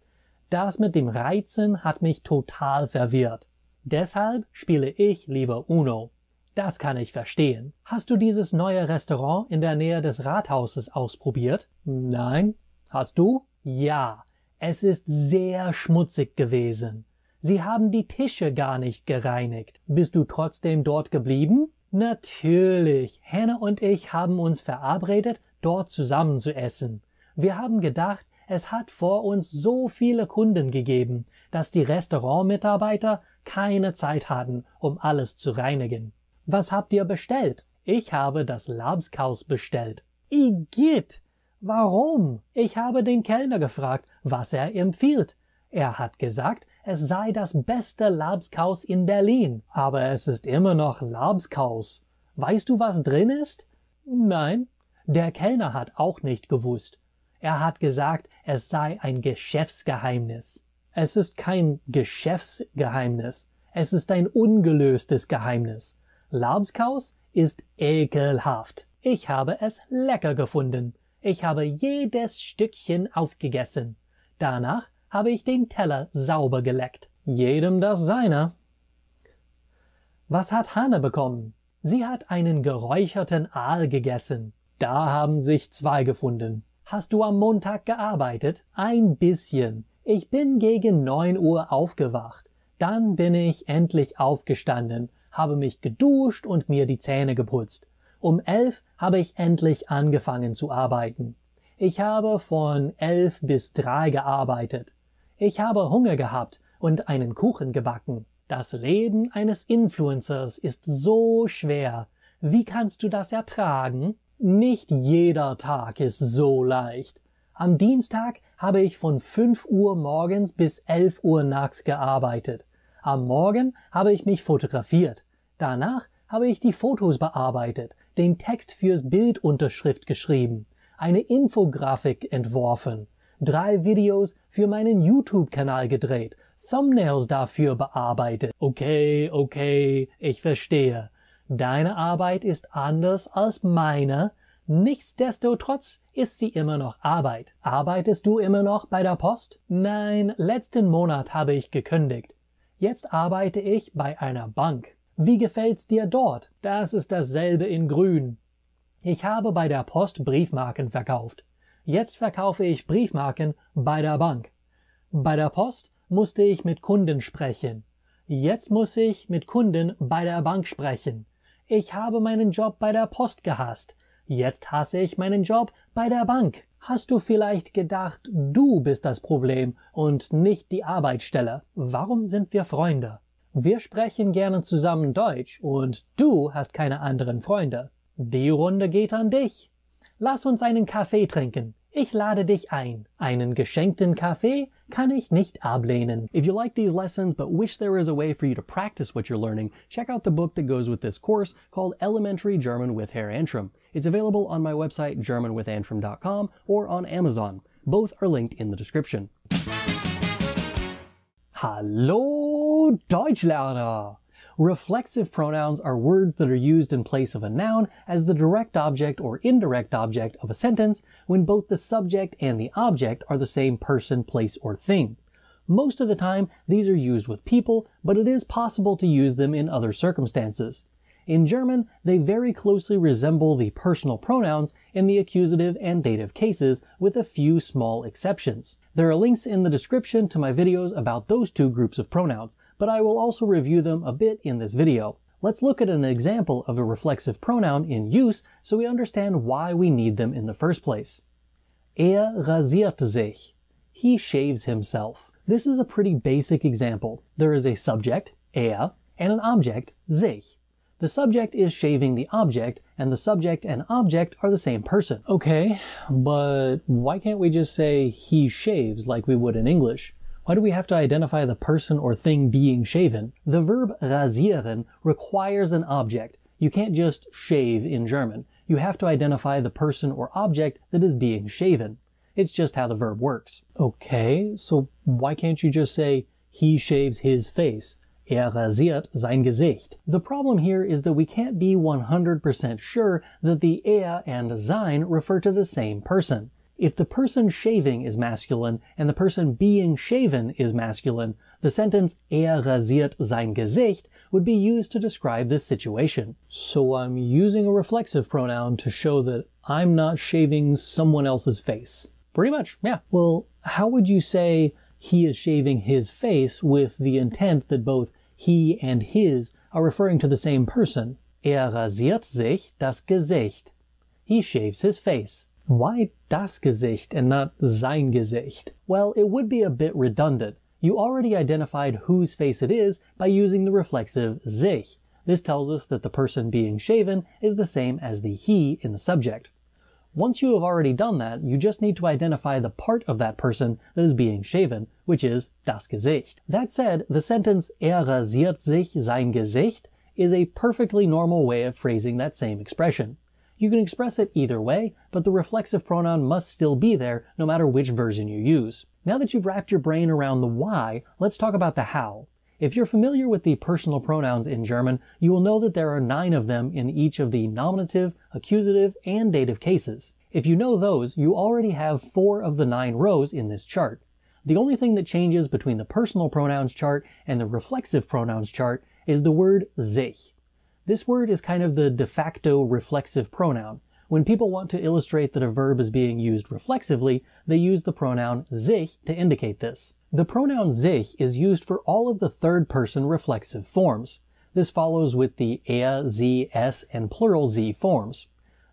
Das mit dem Reizen hat mich total verwirrt. Deshalb spiele ich lieber Uno. Das kann ich verstehen. Hast du dieses neue Restaurant in der Nähe des Rathauses ausprobiert? Nein. Hast du? Ja. Es ist sehr schmutzig gewesen. Sie haben die Tische gar nicht gereinigt. Bist du trotzdem dort geblieben? Natürlich. Hannah und ich haben uns verabredet, dort zusammen zu essen. Wir haben gedacht, es hat vor uns so viele Kunden gegeben, dass die Restaurantmitarbeiter keine Zeit hatten, um alles zu reinigen. Was habt ihr bestellt? Ich habe das Labskaus bestellt. Igitt! Warum? Ich habe den Kellner gefragt, was er empfiehlt. Er hat gesagt, es sei das beste Labskaus in Berlin. Aber es ist immer noch Labskaus. Weißt du, was drin ist? Nein. Der Kellner hat auch nicht gewusst. Er hat gesagt, es sei ein Geschäftsgeheimnis. Es ist kein Geschäftsgeheimnis. Es ist ein ungelöstes Geheimnis. Labskaus ist ekelhaft. Ich habe es lecker gefunden. Ich habe jedes Stückchen aufgegessen. Danach habe ich den Teller sauber geleckt. Jedem das seine. Was hat Hannah bekommen? Sie hat einen geräucherten Aal gegessen. Da haben sich 2 gefunden. Hast du am Montag gearbeitet? Ein bisschen. Ich bin gegen 9 Uhr aufgewacht. Dann bin ich endlich aufgestanden, habe mich geduscht und mir die Zähne geputzt. Um 11 habe ich endlich angefangen zu arbeiten. Ich habe von 11 bis 3 gearbeitet. Ich habe Hunger gehabt und einen Kuchen gebacken. Das Leben eines Influencers ist so schwer. Wie kannst du das ertragen? Nicht jeder Tag ist so leicht. Am Dienstag habe ich von 5 Uhr morgens bis 11 Uhr nachts gearbeitet. Am Morgen habe ich mich fotografiert. Danach habe ich die Fotos bearbeitet, den Text fürs Bildunterschrift geschrieben, eine Infografik entworfen, 3 Videos für meinen YouTube-Kanal gedreht, Thumbnails dafür bearbeitet. Okay, ich verstehe. Deine Arbeit ist anders als meine. Nichtsdestotrotz ist sie immer noch Arbeit. Arbeitest du immer noch bei der Post? Nein, letzten Monat habe ich gekündigt. Jetzt arbeite ich bei einer Bank. Wie gefällt's dir dort? Das ist dasselbe in Grün. Ich habe bei der Post Briefmarken verkauft. Jetzt verkaufe ich Briefmarken bei der Bank. Bei der Post musste ich mit Kunden sprechen. Jetzt muss ich mit Kunden bei der Bank sprechen. Ich habe meinen Job bei der Post gehasst. Jetzt hasse ich meinen Job bei der Bank. Hast du vielleicht gedacht, du bist das Problem und nicht die Arbeitsstelle? Warum sind wir Freunde? Wir sprechen gerne zusammen Deutsch und du hast keine anderen Freunde. Die Runde geht an dich. Lass uns einen Kaffee trinken. Ich lade dich ein. Einen geschenkten Kaffee kann ich nicht ablehnen. If you like these lessons but wish there was a way for you to practice what you're learning, check out the book that goes with this course called Elementary German with Herr Antrim. It's available on my website germanwithantrim.com or on Amazon. Both are linked in the description. Hallo Deutschlerner! Reflexive pronouns are words that are used in place of a noun as the direct object or indirect object of a sentence when both the subject and the object are the same person, place, or thing. Most of the time, these are used with people, but it is possible to use them in other circumstances. In German, they very closely resemble the personal pronouns in the accusative and dative cases, with a few small exceptions. There are links in the description to my videos about those two groups of pronouns, but I will also review them a bit in this video. Let's look at an example of a reflexive pronoun in use so we understand why we need them in the first place. Rasiert sich. He shaves himself. This is a pretty basic example. There is a subject, and an object, sich. The subject is shaving the object, and the subject and object are the same person. Okay, but why can't we just say he shaves like we would in English? Why do we have to identify the person or thing being shaven? The verb rasieren requires an object. You can't just shave in German. You have to identify the person or object that is being shaven. It's just how the verb works. Okay, so why can't you just say he shaves his face? Rasiert sein Gesicht. The problem here is that we can't be 100% sure that the and sein refer to the same person. If the person shaving is masculine and the person being shaven is masculine, the sentence rasiert sein Gesicht would be used to describe this situation. So I'm using a reflexive pronoun to show that I'm not shaving someone else's face. Pretty much, yeah. Well, how would you say he is shaving his face with the intent that both he and his are referring to the same person? Rasiert sich das Gesicht. He shaves his face. Why das Gesicht and not sein Gesicht? Well, it would be a bit redundant. You already identified whose face it is by using the reflexive sich. This tells us that the person being shaven is the same as the he in the subject. Once you have already done that, you just need to identify the part of that person that is being shaven, which is das Gesicht. That said, the sentence rasiert sich sein Gesicht is a perfectly normal way of phrasing that same expression. You can express it either way, but the reflexive pronoun must still be there no matter which version you use. Now that you've wrapped your brain around the why, let's talk about the how. If you're familiar with the personal pronouns in German, you will know that there are 9 of them in each of the nominative, accusative, and dative cases. If you know those, you already have 4 of the 9 rows in this chart. The only thing that changes between the personal pronouns chart and the reflexive pronouns chart is the word sich. This word is kind of the de facto reflexive pronoun. When people want to illustrate that a verb is being used reflexively, they use the pronoun sich to indicate this. The pronoun sich is used for all of the third-person reflexive forms. This follows with the sie, es, and plural sie forms.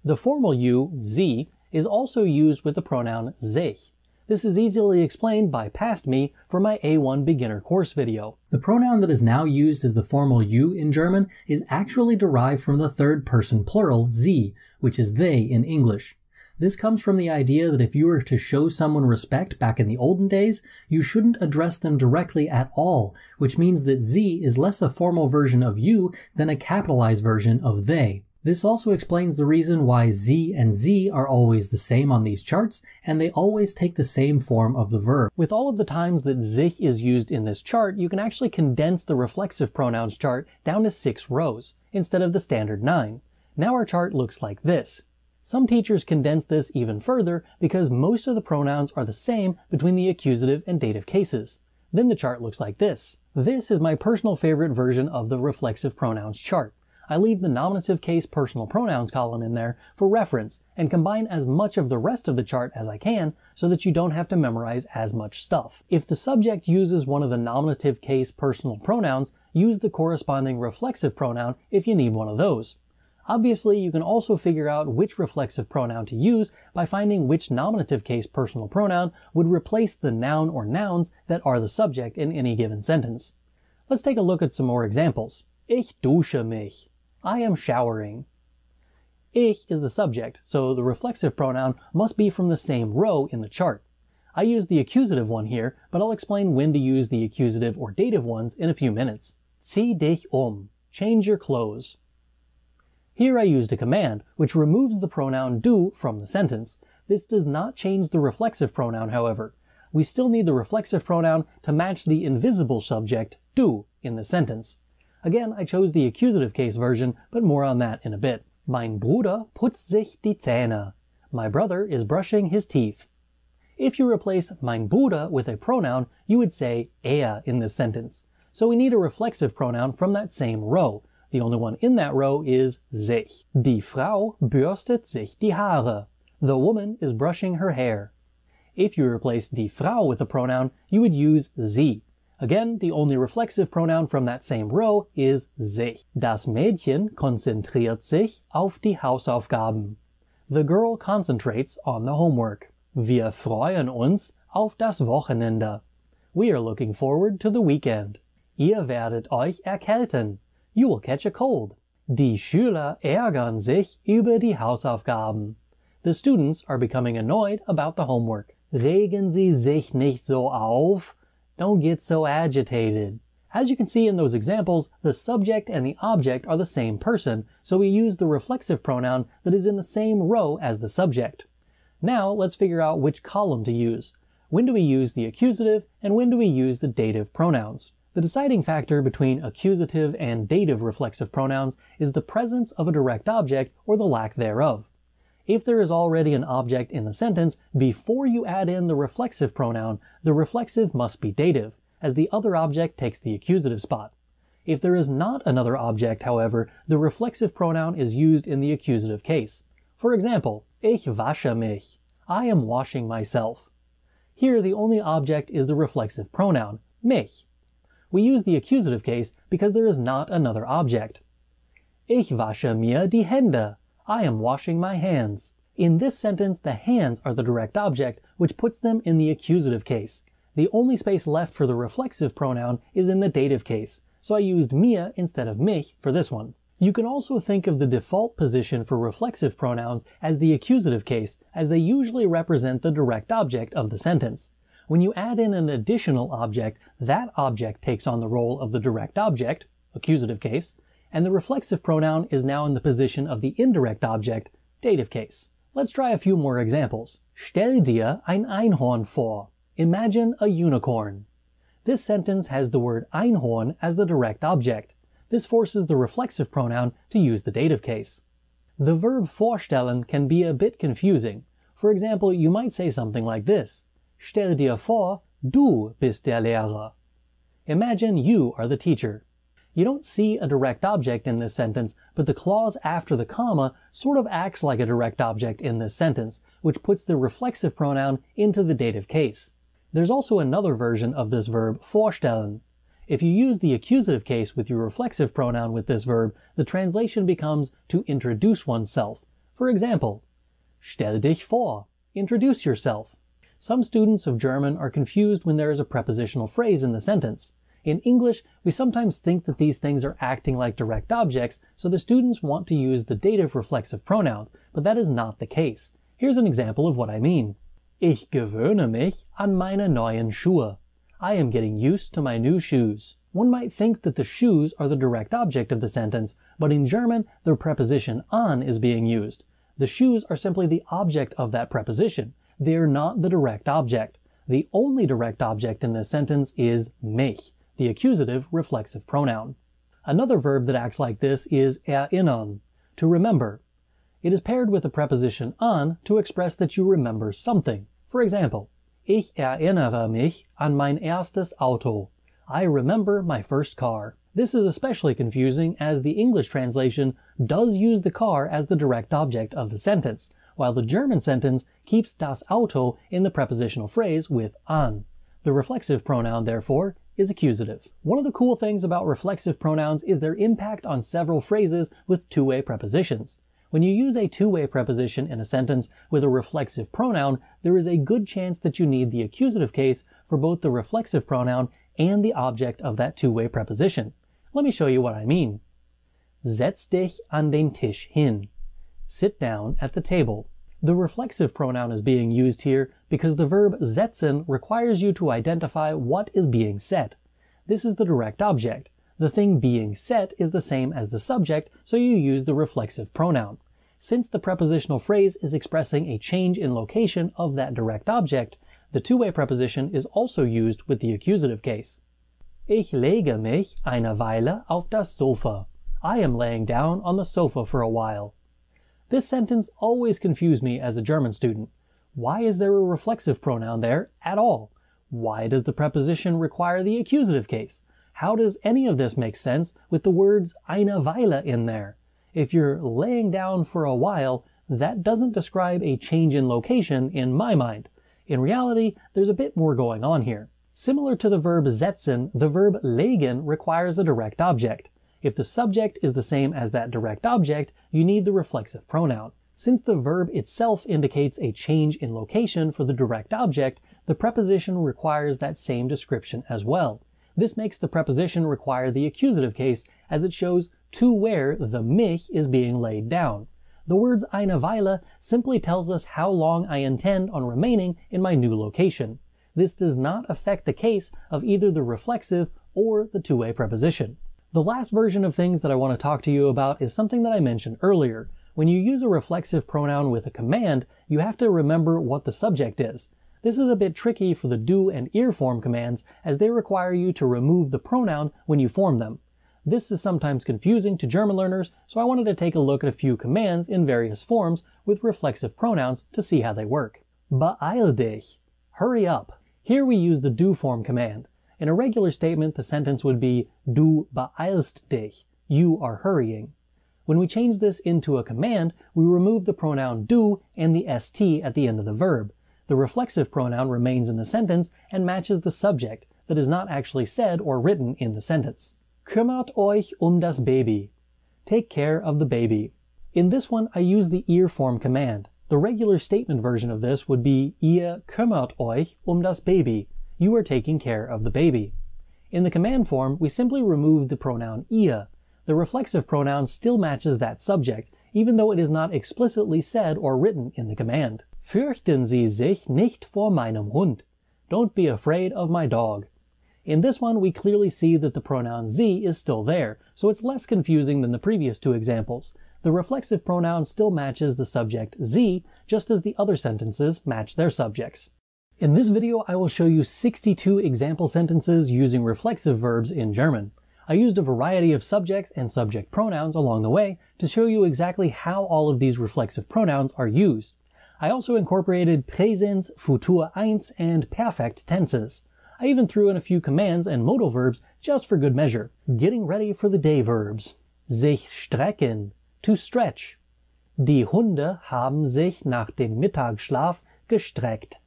The formal you, sie, is also used with the pronoun sich. This is easily explained by Past Me for my A1 beginner course video. The pronoun that is now used as the formal you in German is actually derived from the third person plural sie, which is they in English. This comes from the idea that if you were to show someone respect back in the olden days, you shouldn't address them directly at all, which means that sie is less a formal version of you than a capitalized version of they. This also explains the reason why sie and sie are always the same on these charts, and they always take the same form of the verb. With all of the times that sich is used in this chart, you can actually condense the reflexive pronouns chart down to 6 rows, instead of the standard 9. Now our chart looks like this. Some teachers condense this even further because most of the pronouns are the same between the accusative and dative cases. Then the chart looks like this. This is my personal favorite version of the reflexive pronouns chart. I leave the nominative case personal pronouns column in there for reference and combine as much of the rest of the chart as I can so that you don't have to memorize as much stuff. If the subject uses one of the nominative case personal pronouns, use the corresponding reflexive pronoun if you need one of those. Obviously, you can also figure out which reflexive pronoun to use by finding which nominative case personal pronoun would replace the noun or nouns that are the subject in any given sentence. Let's take a look at some more examples. Ich dusche mich. I am showering. Ich is the subject, so the reflexive pronoun must be from the same row in the chart. I use the accusative one here, but I'll explain when to use the accusative or dative ones in a few minutes. Zieh dich change your clothes. Here I used a command, which removes the pronoun du from the sentence. This does not change the reflexive pronoun, however. We still need the reflexive pronoun to match the invisible subject, du, in the sentence. Again, I chose the accusative case version, but more on that in a bit. Mein Bruder putzt sich die Zähne. My brother is brushing his teeth. If you replace mein Bruder with a pronoun, you would say in this sentence. So we need a reflexive pronoun from that same row. The only one in that row is sich. Die Frau bürstet sich die Haare. The woman is brushing her hair. If you replace die Frau with a pronoun, you would use sie. Again, the only reflexive pronoun from that same row is sich. Das Mädchen konzentriert sich auf die Hausaufgaben. The girl concentrates on the homework. Wir freuen uns auf das Wochenende. We are looking forward to the weekend. Ihr werdet euch erkälten. You will catch a cold. Die Schüler ärgern sich über die Hausaufgaben. The students are becoming annoyed about the homework. Regen Sie sich nicht so auf. Don't get so agitated. As you can see in those examples, the subject and the object are the same person, so we use the reflexive pronoun that is in the same row as the subject. Now let's figure out which column to use. When do we use the accusative and when do we use the dative pronouns? The deciding factor between accusative and dative reflexive pronouns is the presence of a direct object or the lack thereof. If there is already an object in the sentence, before you add in the reflexive pronoun, the reflexive must be dative, as the other object takes the accusative spot. If there is not another object, however, the reflexive pronoun is used in the accusative case. For example, ich wasche mich. I am washing myself. Here the only object is the reflexive pronoun, mich. We use the accusative case because there is not another object. Ich wasche mir die Hände. I am washing my hands. In this sentence, the hands are the direct object, which puts them in the accusative case. The only space left for the reflexive pronoun is in the dative case, so I used mir instead of mich for this one. You can also think of the default position for reflexive pronouns as the accusative case, as they usually represent the direct object of the sentence. When you add in an additional object, that object takes on the role of the direct object, accusative case, and the reflexive pronoun is now in the position of the indirect object, dative case. Let's try a few more examples. Stell dir ein Einhorn vor. Imagine a unicorn. This sentence has the word Einhorn as the direct object. This forces the reflexive pronoun to use the dative case. The verb vorstellen can be a bit confusing. For example, you might say something like this. Stell dir vor, du bist der Lehrer. Imagine you are the teacher. You don't see a direct object in this sentence, but the clause after the comma sort of acts like a direct object in this sentence, which puts the reflexive pronoun into the dative case. There's also another version of this verb, vorstellen. If you use the accusative case with your reflexive pronoun with this verb, the translation becomes to introduce oneself. For example, stell dich vor, introduce yourself. Some students of German are confused when there is a prepositional phrase in the sentence. In English, we sometimes think that these things are acting like direct objects, so the students want to use the dative reflexive pronouns, but that is not the case. Here's an example of what I mean. Ich gewöhne mich an meine neuen Schuhe. I am getting used to my new shoes. One might think that the shoes are the direct object of the sentence, but in German, the preposition an is being used. The shoes are simply the object of that preposition. They are not the direct object. The only direct object in this sentence is mich, the accusative reflexive pronoun. Another verb that acts like this is erinnern, to remember. It is paired with the preposition an to express that you remember something. For example, ich erinnere mich an mein erstes Auto. I remember my first car. This is especially confusing as the English translation does use the car as the direct object of the sentence, while the German sentence keeps das Auto in the prepositional phrase with an. The reflexive pronoun, therefore, is accusative. One of the cool things about reflexive pronouns is their impact on several phrases with two-way prepositions. When you use a two-way preposition in a sentence with a reflexive pronoun, there is a good chance that you need the accusative case for both the reflexive pronoun and the object of that two-way preposition. Let me show you what I mean. Setz dich an den Tisch hin. sit down at the table. The reflexive pronoun is being used here because the verb setzen requires you to identify what is being set. This is the direct object. The thing being set is the same as the subject, so you use the reflexive pronoun. Since the prepositional phrase is expressing a change in location of that direct object, the two-way preposition is also used with the accusative case. Ich lege mich eine Weile auf das Sofa. I am laying down on the sofa for a while. This sentence always confused me as a German student. Why is there a reflexive pronoun there at all? Why does the preposition require the accusative case? How does any of this make sense with the words eine Weile in there? If you're laying down for a while, that doesn't describe a change in location in my mind. In reality, there's a bit more going on here. Similar to the verb setzen, the verb legen requires a direct object. If the subject is the same as that direct object, you need the reflexive pronoun. Since the verb itself indicates a change in location for the direct object, the preposition requires that same description as well. This makes the preposition require the accusative case, as it shows to where the mich is being laid down. The words eine Weile simply tells us how long I intend on remaining in my new location. This does not affect the case of either the reflexive or the two-way preposition. The last version of things that I want to talk to you about is something that I mentioned earlier. When you use a reflexive pronoun with a command, you have to remember what the subject is. This is a bit tricky for the do and ir form commands, as they require you to remove the pronoun when you form them. This is sometimes confusing to German learners, so I wanted to take a look at a few commands in various forms with reflexive pronouns to see how they work. Beeil dich. Hurry up. Here we use the do form command. In a regular statement, the sentence would be Du beeilst dich. You are hurrying. When we change this into a command, we remove the pronoun du and the st at the end of the verb. The reflexive pronoun remains in the sentence and matches the subject that is not actually said or written in the sentence. Kümmert euch das Baby. Take care of the baby. In this one, I use the ir form command. The regular statement version of this would be Ihr kümmert euch das Baby. You are taking care of the baby. In the command form, we simply remove the pronoun ihr. The reflexive pronoun still matches that subject, even though it is not explicitly said or written in the command. Fürchten Sie sich nicht vor meinem Hund. Don't be afraid of my dog. In this one, we clearly see that the pronoun sie is still there, so it's less confusing than the previous two examples. The reflexive pronoun still matches the subject sie, just as the other sentences match their subjects. In this video, I will show you 62 example sentences using reflexive verbs in German. I used a variety of subjects and subject pronouns along the way to show you exactly how all of these reflexive pronouns are used. I also incorporated Präsens, Futur 1, and Perfect tenses. I even threw in a few commands and modal verbs just for good measure. Getting ready for the day verbs. Sich strecken, to stretch. Die Hunde haben sich nach dem Mittagsschlaf gestreckt.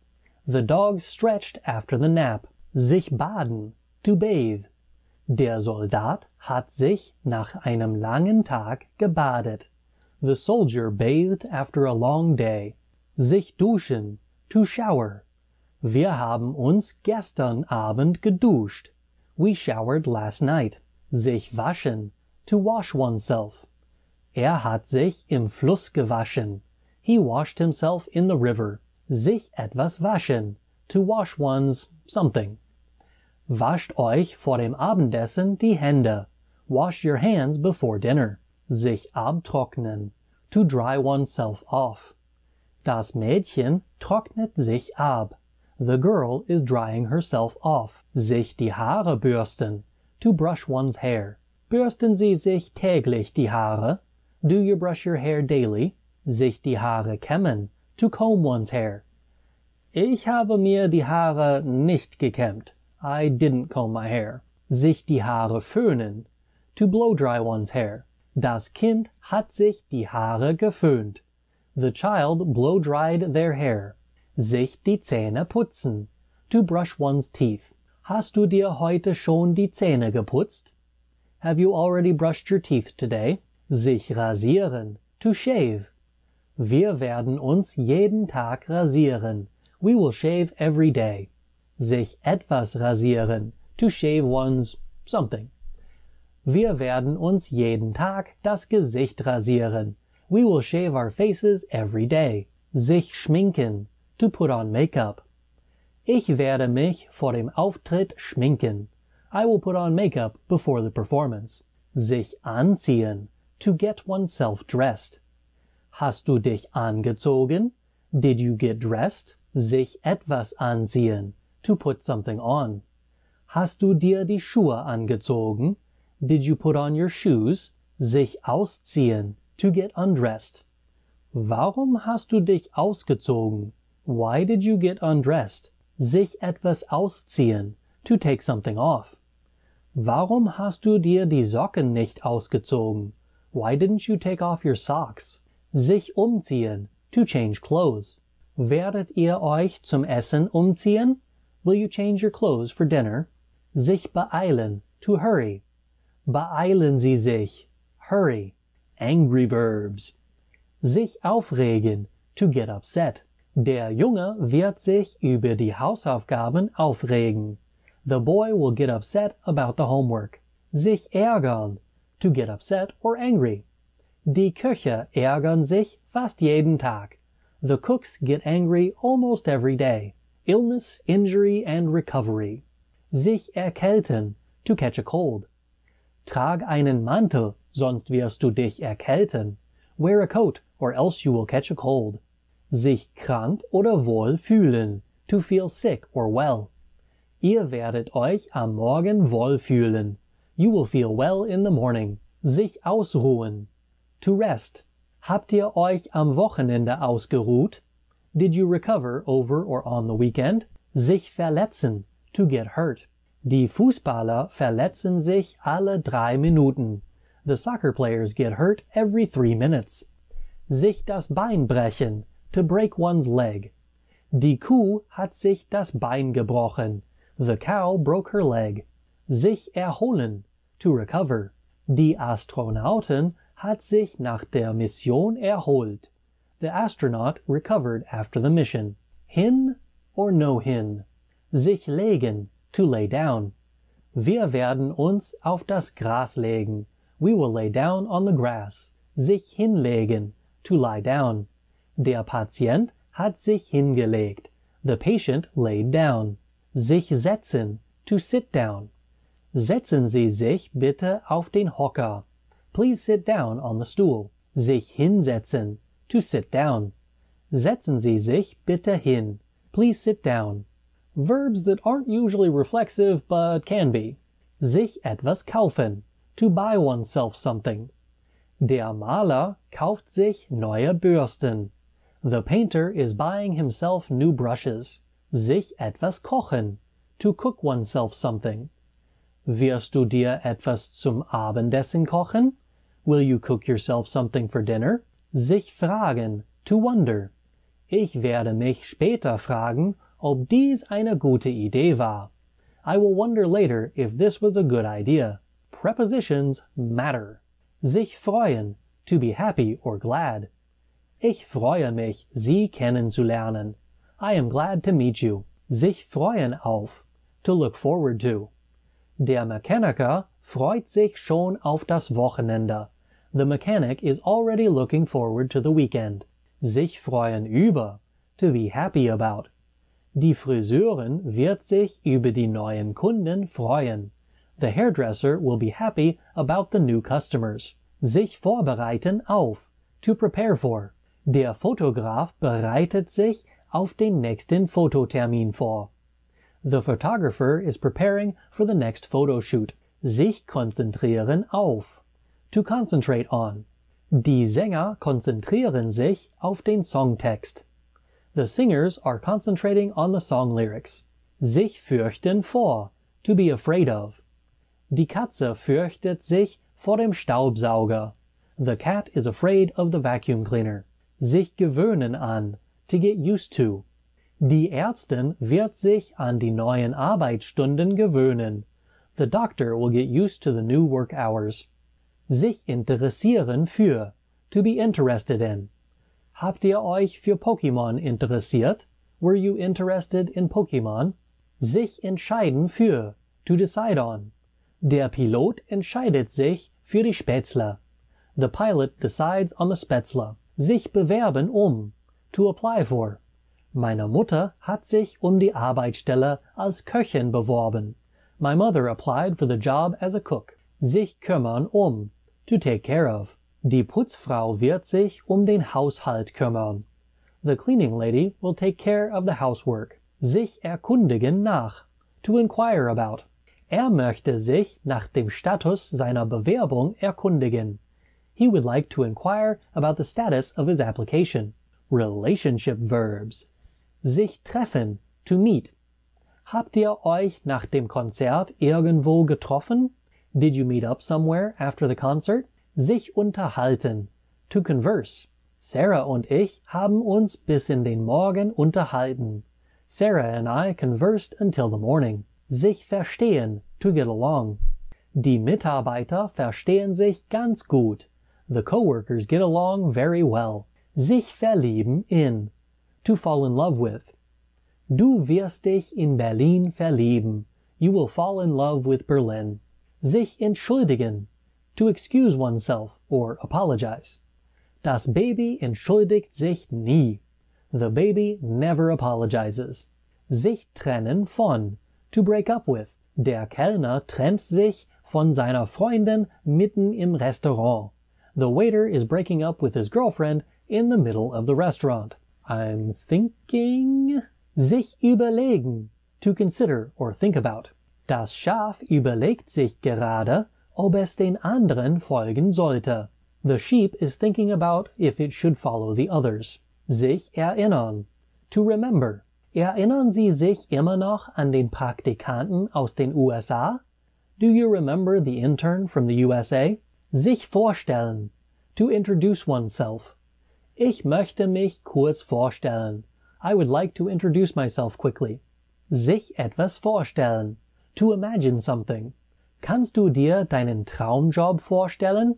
The dogs stretched after the nap. Sich baden, to bathe. Der Soldat hat sich nach einem langen Tag gebadet. The soldier bathed after a long day. Sich duschen, to shower. Wir haben uns gestern Abend geduscht. We showered last night. Sich waschen, to wash oneself. Hat sich im Fluss gewaschen. He washed himself in the river. Sich etwas waschen, to wash one's something. Wascht euch vor dem Abendessen die Hände. Wash your hands before dinner. Sich abtrocknen, to dry oneself off. Das Mädchen trocknet sich ab. The girl is drying herself off. Sich die Haare bürsten, to brush one's hair. Bürsten Sie sich täglich die Haare? Do you brush your hair daily? Sich die Haare kämmen, to comb one's hair. Ich habe mir die Haare nicht gekämmt. I didn't comb my hair. Sich die Haare föhnen, to blow dry one's hair. Das Kind hat sich die Haare geföhnt. The child blow dried their hair. Sich die Zähne putzen, to brush one's teeth. Hast du dir heute schon die Zähne geputzt? Have you already brushed your teeth today? Sich rasieren, to shave. Wir werden uns jeden Tag rasieren. We will shave every day. Sich etwas rasieren, to shave one's something. Wir werden uns jeden Tag das Gesicht rasieren. We will shave our faces every day. Sich schminken. To put on makeup. Ich werde mich vor dem Auftritt schminken. I will put on makeup before the performance. Sich anziehen. To get oneself dressed. Hast du dich angezogen? Did you get dressed? Sich etwas anziehen. To put something on. Hast du dir die Schuhe angezogen? Did you put on your shoes? Sich ausziehen. To get undressed. Warum hast du dich ausgezogen? Why did you get undressed? Sich etwas ausziehen. To take something off. Warum hast du dir die Socken nicht ausgezogen? Why didn't you take off your socks? Sich umziehen. To change clothes. Werdet ihr euch zum Essen umziehen? Will you change your clothes for dinner? Sich beeilen. To hurry. Beeilen Sie sich. Hurry. Angry verbs. Sich aufregen. To get upset. Der Junge wird sich über die Hausaufgaben aufregen. The boy will get upset about the homework. Sich ärgern. To get upset or angry. Die Köche ärgern sich fast jeden Tag. The cooks get angry almost every day. Illness, injury, and recovery. Sich erkälten. To catch a cold. Trag einen Mantel, sonst wirst du dich erkälten. Wear a coat, or else you will catch a cold. Sich krank oder wohl fühlen. To feel sick or well. Ihr werdet euch am Morgen wohl fühlen. You will feel well in the morning. Sich ausruhen. To rest. Habt ihr euch am Wochenende ausgeruht? Did you recover over or on the weekend? Sich verletzen. To get hurt. Die Fußballer verletzen sich alle 3 Minuten. The soccer players get hurt every 3 minutes. Sich das Bein brechen. To break one's leg. Die Kuh hat sich das Bein gebrochen. The cow broke her leg. Sich erholen. To recover. Die Astronauten hat sich nach der Mission erholt. The astronaut recovered after the mission. Hin or no hin. Sich legen. To lay down. Wir werden uns auf das Gras legen. We will lay down on the grass. Sich hinlegen. To lie down. Der Patient hat sich hingelegt. The patient laid down. Sich setzen. To sit down. Setzen Sie sich bitte auf den Hocker. Please sit down on the stool. Sich hinsetzen. To sit down. Setzen Sie sich bitte hin. Please sit down. Verbs that aren't usually reflexive but can be. Sich etwas kaufen. To buy oneself something. Der Maler kauft sich neue Bürsten. The painter is buying himself new brushes. Sich etwas kochen. To cook oneself something. Wirst du dir etwas zum Abendessen kochen? Will you cook yourself something for dinner? Sich fragen. To wonder. Ich werde mich später fragen, ob dies eine gute Idee war. I will wonder later if this was a good idea. Prepositions matter. Sich freuen. To be happy or glad. Ich freue mich, Sie kennenzulernen. I am glad to meet you. Sich freuen auf. To look forward to. Der Mechaniker freut sich schon auf das Wochenende. The mechanic is already looking forward to the weekend. Sich freuen über. To be happy about. Die Friseurin wird sich über die neuen Kunden freuen. The hairdresser will be happy about the new customers. Sich vorbereiten auf. To prepare for. Der Fotograf bereitet sich auf den nächsten Fototermin vor. The photographer is preparing for the next photo shoot. Sich konzentrieren auf. To concentrate on. Die Sänger konzentrieren sich auf den Songtext. The singers are concentrating on the song lyrics. Sich fürchten vor. To be afraid of. Die Katze fürchtet sich vor dem Staubsauger. The cat is afraid of the vacuum cleaner. Sich gewöhnen an. To get used to. Die Ärztin wird sich an die neuen Arbeitsstunden gewöhnen. The doctor will get used to the new work hours. Sich interessieren für. To be interested in. Habt ihr euch für Pokémon interessiert? Were you interested in Pokémon? Sich entscheiden für. To decide on. Der Pilot entscheidet sich für die Spätzle. The pilot decides on the Spätzle. Sich bewerben to apply for. Meine Mutter hat sich die Arbeitsstelle als Köchin beworben. My mother applied for the job as a cook. Sich kümmern to take care of. Die Putzfrau wird sich den Haushalt kümmern. The cleaning lady will take care of the housework. Sich erkundigen nach, to inquire about. Möchte sich nach dem Status seiner Bewerbung erkundigen. He would like to inquire about the status of his application. Relationship verbs. Sich treffen, to meet. Habt ihr euch nach dem Konzert irgendwo getroffen? Did you meet up somewhere after the concert? Sich unterhalten, to converse. Sarah und ich haben uns bis in den Morgen unterhalten. Sarah and I conversed until the morning. Sich verstehen, to get along. Die Mitarbeiter verstehen sich ganz gut. The coworkers get along very well. Sich verlieben in, to fall in love with. Du wirst dich in Berlin verlieben. You will fall in love with Berlin. Sich entschuldigen, to excuse oneself or apologize. Das Baby entschuldigt sich nie. The baby never apologizes. Sich trennen von, to break up with. Der Kellner trennt sich von seiner Freundin mitten im Restaurant. The waiter is breaking up with his girlfriend in the middle of the restaurant. I'm thinking. Sich überlegen, to consider or think about. Das Schaf überlegt sich gerade, ob es den anderen folgen sollte. The sheep is thinking about if it should follow the others. Sich erinnern, to remember. Erinnern Sie sich immer noch an den Praktikanten aus den USA? Do you remember the intern from the USA? Sich vorstellen, to introduce oneself. Ich möchte mich kurz vorstellen. I would like to introduce myself quickly. Sich etwas vorstellen, to imagine something. Kannst du dir deinen Traumjob vorstellen?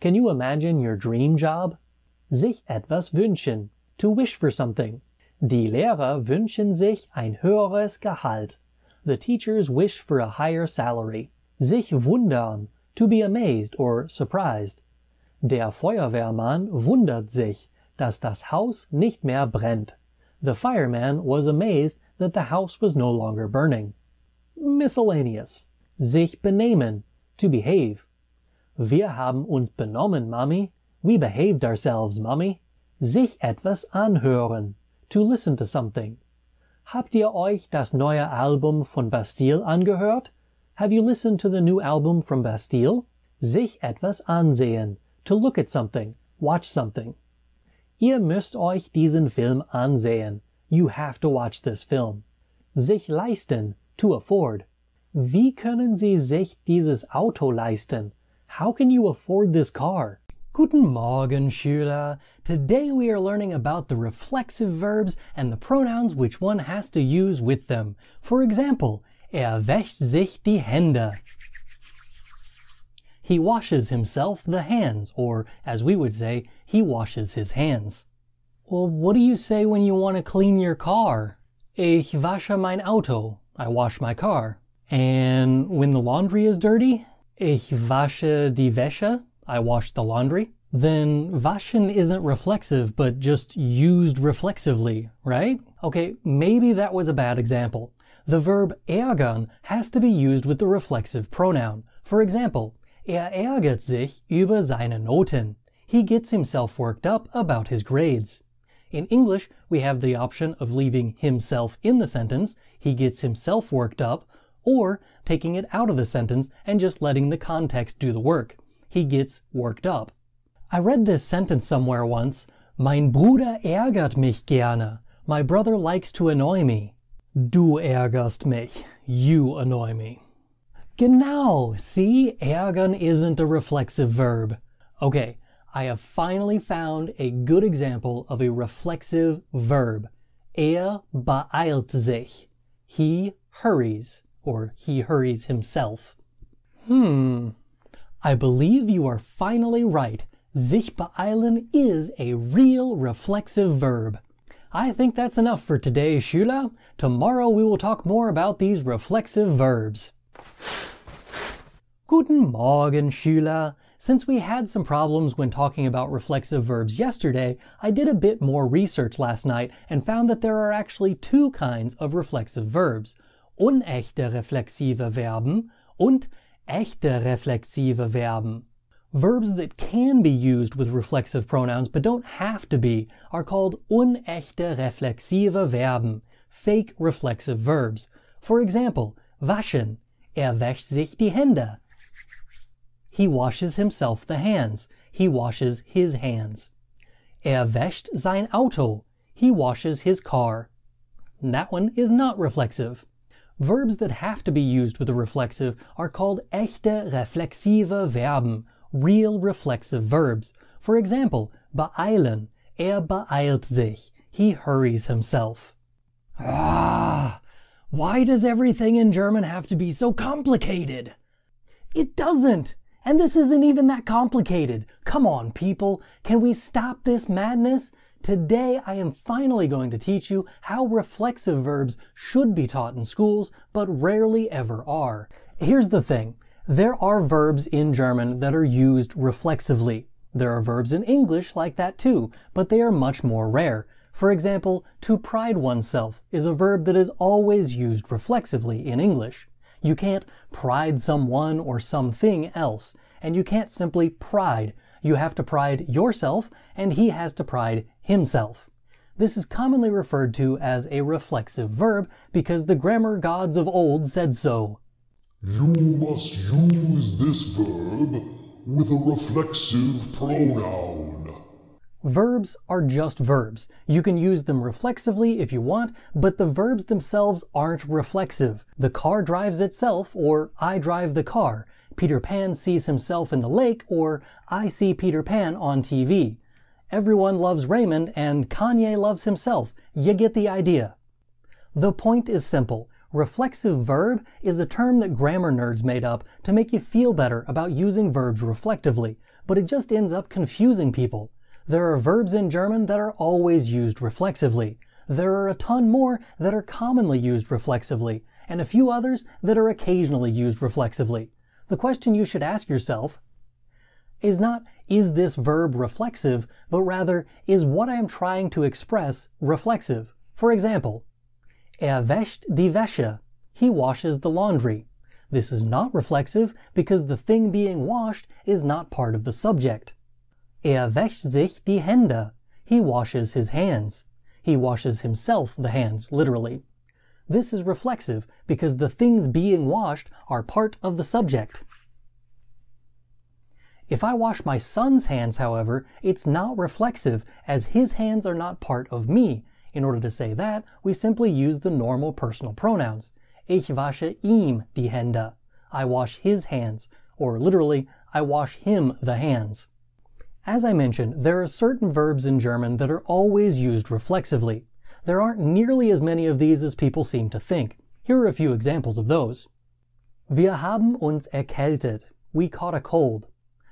Can you imagine your dream job? Sich etwas wünschen, to wish for something. Die Lehrer wünschen sich ein höheres Gehalt. The teachers wish for a higher salary. Sich wundern, to be amazed or surprised. Der Feuerwehrmann wundert sich, dass das Haus nicht mehr brennt. The fireman was amazed that the house was no longer burning. Miscellaneous. Sich benehmen, to behave. Wir haben uns benommen, Mami. We behaved ourselves, Mami. Sich etwas anhören, to listen to something. Habt ihr euch das neue Album von Bastille angehört? Have you listened to the new album from Bastille? Sich etwas ansehen, to look at something, watch something. Ihr müsst euch diesen Film ansehen. You have to watch this film. Sich leisten, to afford. Wie können Sie sich dieses Auto leisten? How can you afford this car? Guten Morgen, Schüler. Today we are learning about the reflexive verbs and the pronouns which one has to use with them. For example, wäscht sich die Hände. He washes himself the hands, or as we would say, he washes his hands. Well, what do you say when you want to clean your car? Ich wasche mein Auto. I wash my car. And when the laundry is dirty? Ich wasche die Wäsche. I wash the laundry. Then waschen isn't reflexive, but just used reflexively, right? Okay, maybe that was a bad example. The verb ärgern has to be used with the reflexive pronoun. For example, ärgert sich über seine Noten. He gets himself worked up about his grades. In English, we have the option of leaving himself in the sentence, he gets himself worked up, or taking it out of the sentence and just letting the context do the work. He gets worked up. I read this sentence somewhere once. Mein Bruder ärgert mich gerne. My brother likes to annoy me. Du ärgerst mich. You annoy me. Genau. See, ärgern isn't a reflexive verb. Okay, I have finally found a good example of a reflexive verb. Beeilt sich. He hurries, or he hurries himself. I believe you are finally right. Sich beeilen is a real reflexive verb. I think that's enough for today, Schüler. Tomorrow we will talk more about these reflexive verbs. Guten Morgen, Schüler. Since we had some problems when talking about reflexive verbs yesterday, I did a bit more research last night and found that there are actually two kinds of reflexive verbs: unechte reflexive Verben und echte reflexive Verben. Verbs that can be used with reflexive pronouns but don't have to be are called unechte reflexive Verben, fake reflexive verbs. For example, waschen, wäscht sich die Hände. He washes himself the hands. He washes his hands. Wäscht sein Auto. He washes his car. That one is not reflexive. Verbs that have to be used with a reflexive are called echte reflexive Verben, real reflexive verbs. For example, beeilen. Beeilt sich. He hurries himself. Why does everything in German have to be so complicated? It doesn't! And this isn't even that complicated. Come on, people. Can we stop this madness? Today I am finally going to teach you how reflexive verbs should be taught in schools, but rarely ever are. Here's the thing. There are verbs in German that are used reflexively. There are verbs in English like that too, but they are much more rare. For example, to pride oneself is a verb that is always used reflexively in English. You can't pride someone or something else, and you can't simply pride. You have to pride yourself, and he has to pride himself. This is commonly referred to as a reflexive verb because the grammar gods of old said so. You must use this verb with a reflexive pronoun. Verbs are just verbs. You can use them reflexively if you want, but the verbs themselves aren't reflexive. The car drives itself, or I drive the car. Peter Pan sees himself in the lake, or I see Peter Pan on TV. Everyone loves Raymond, and Kanye loves himself. You get the idea. The point is simple. Reflexive verb is a term that grammar nerds made up to make you feel better about using verbs reflectively, but it just ends up confusing people. There are verbs in German that are always used reflexively. There are a ton more that are commonly used reflexively, and a few others that are occasionally used reflexively. The question you should ask yourself is not, is this verb reflexive, but rather, is what I am trying to express reflexive? For example, wäscht die Wäsche. He washes the laundry. This is not reflexive because the thing being washed is not part of the subject. Wäscht sich die Hände. He washes his hands. He washes himself the hands, literally. This is reflexive because the things being washed are part of the subject. If I wash my son's hands, however, it's not reflexive as his hands are not part of me. In order to say that, we simply use the normal personal pronouns. Ich wasche ihm die Hände. I wash his hands. Or literally, I wash him the hands. As I mentioned, there are certain verbs in German that are always used reflexively. There aren't nearly as many of these as people seem to think. Here are a few examples of those. Wir haben uns erkältet. We caught a cold.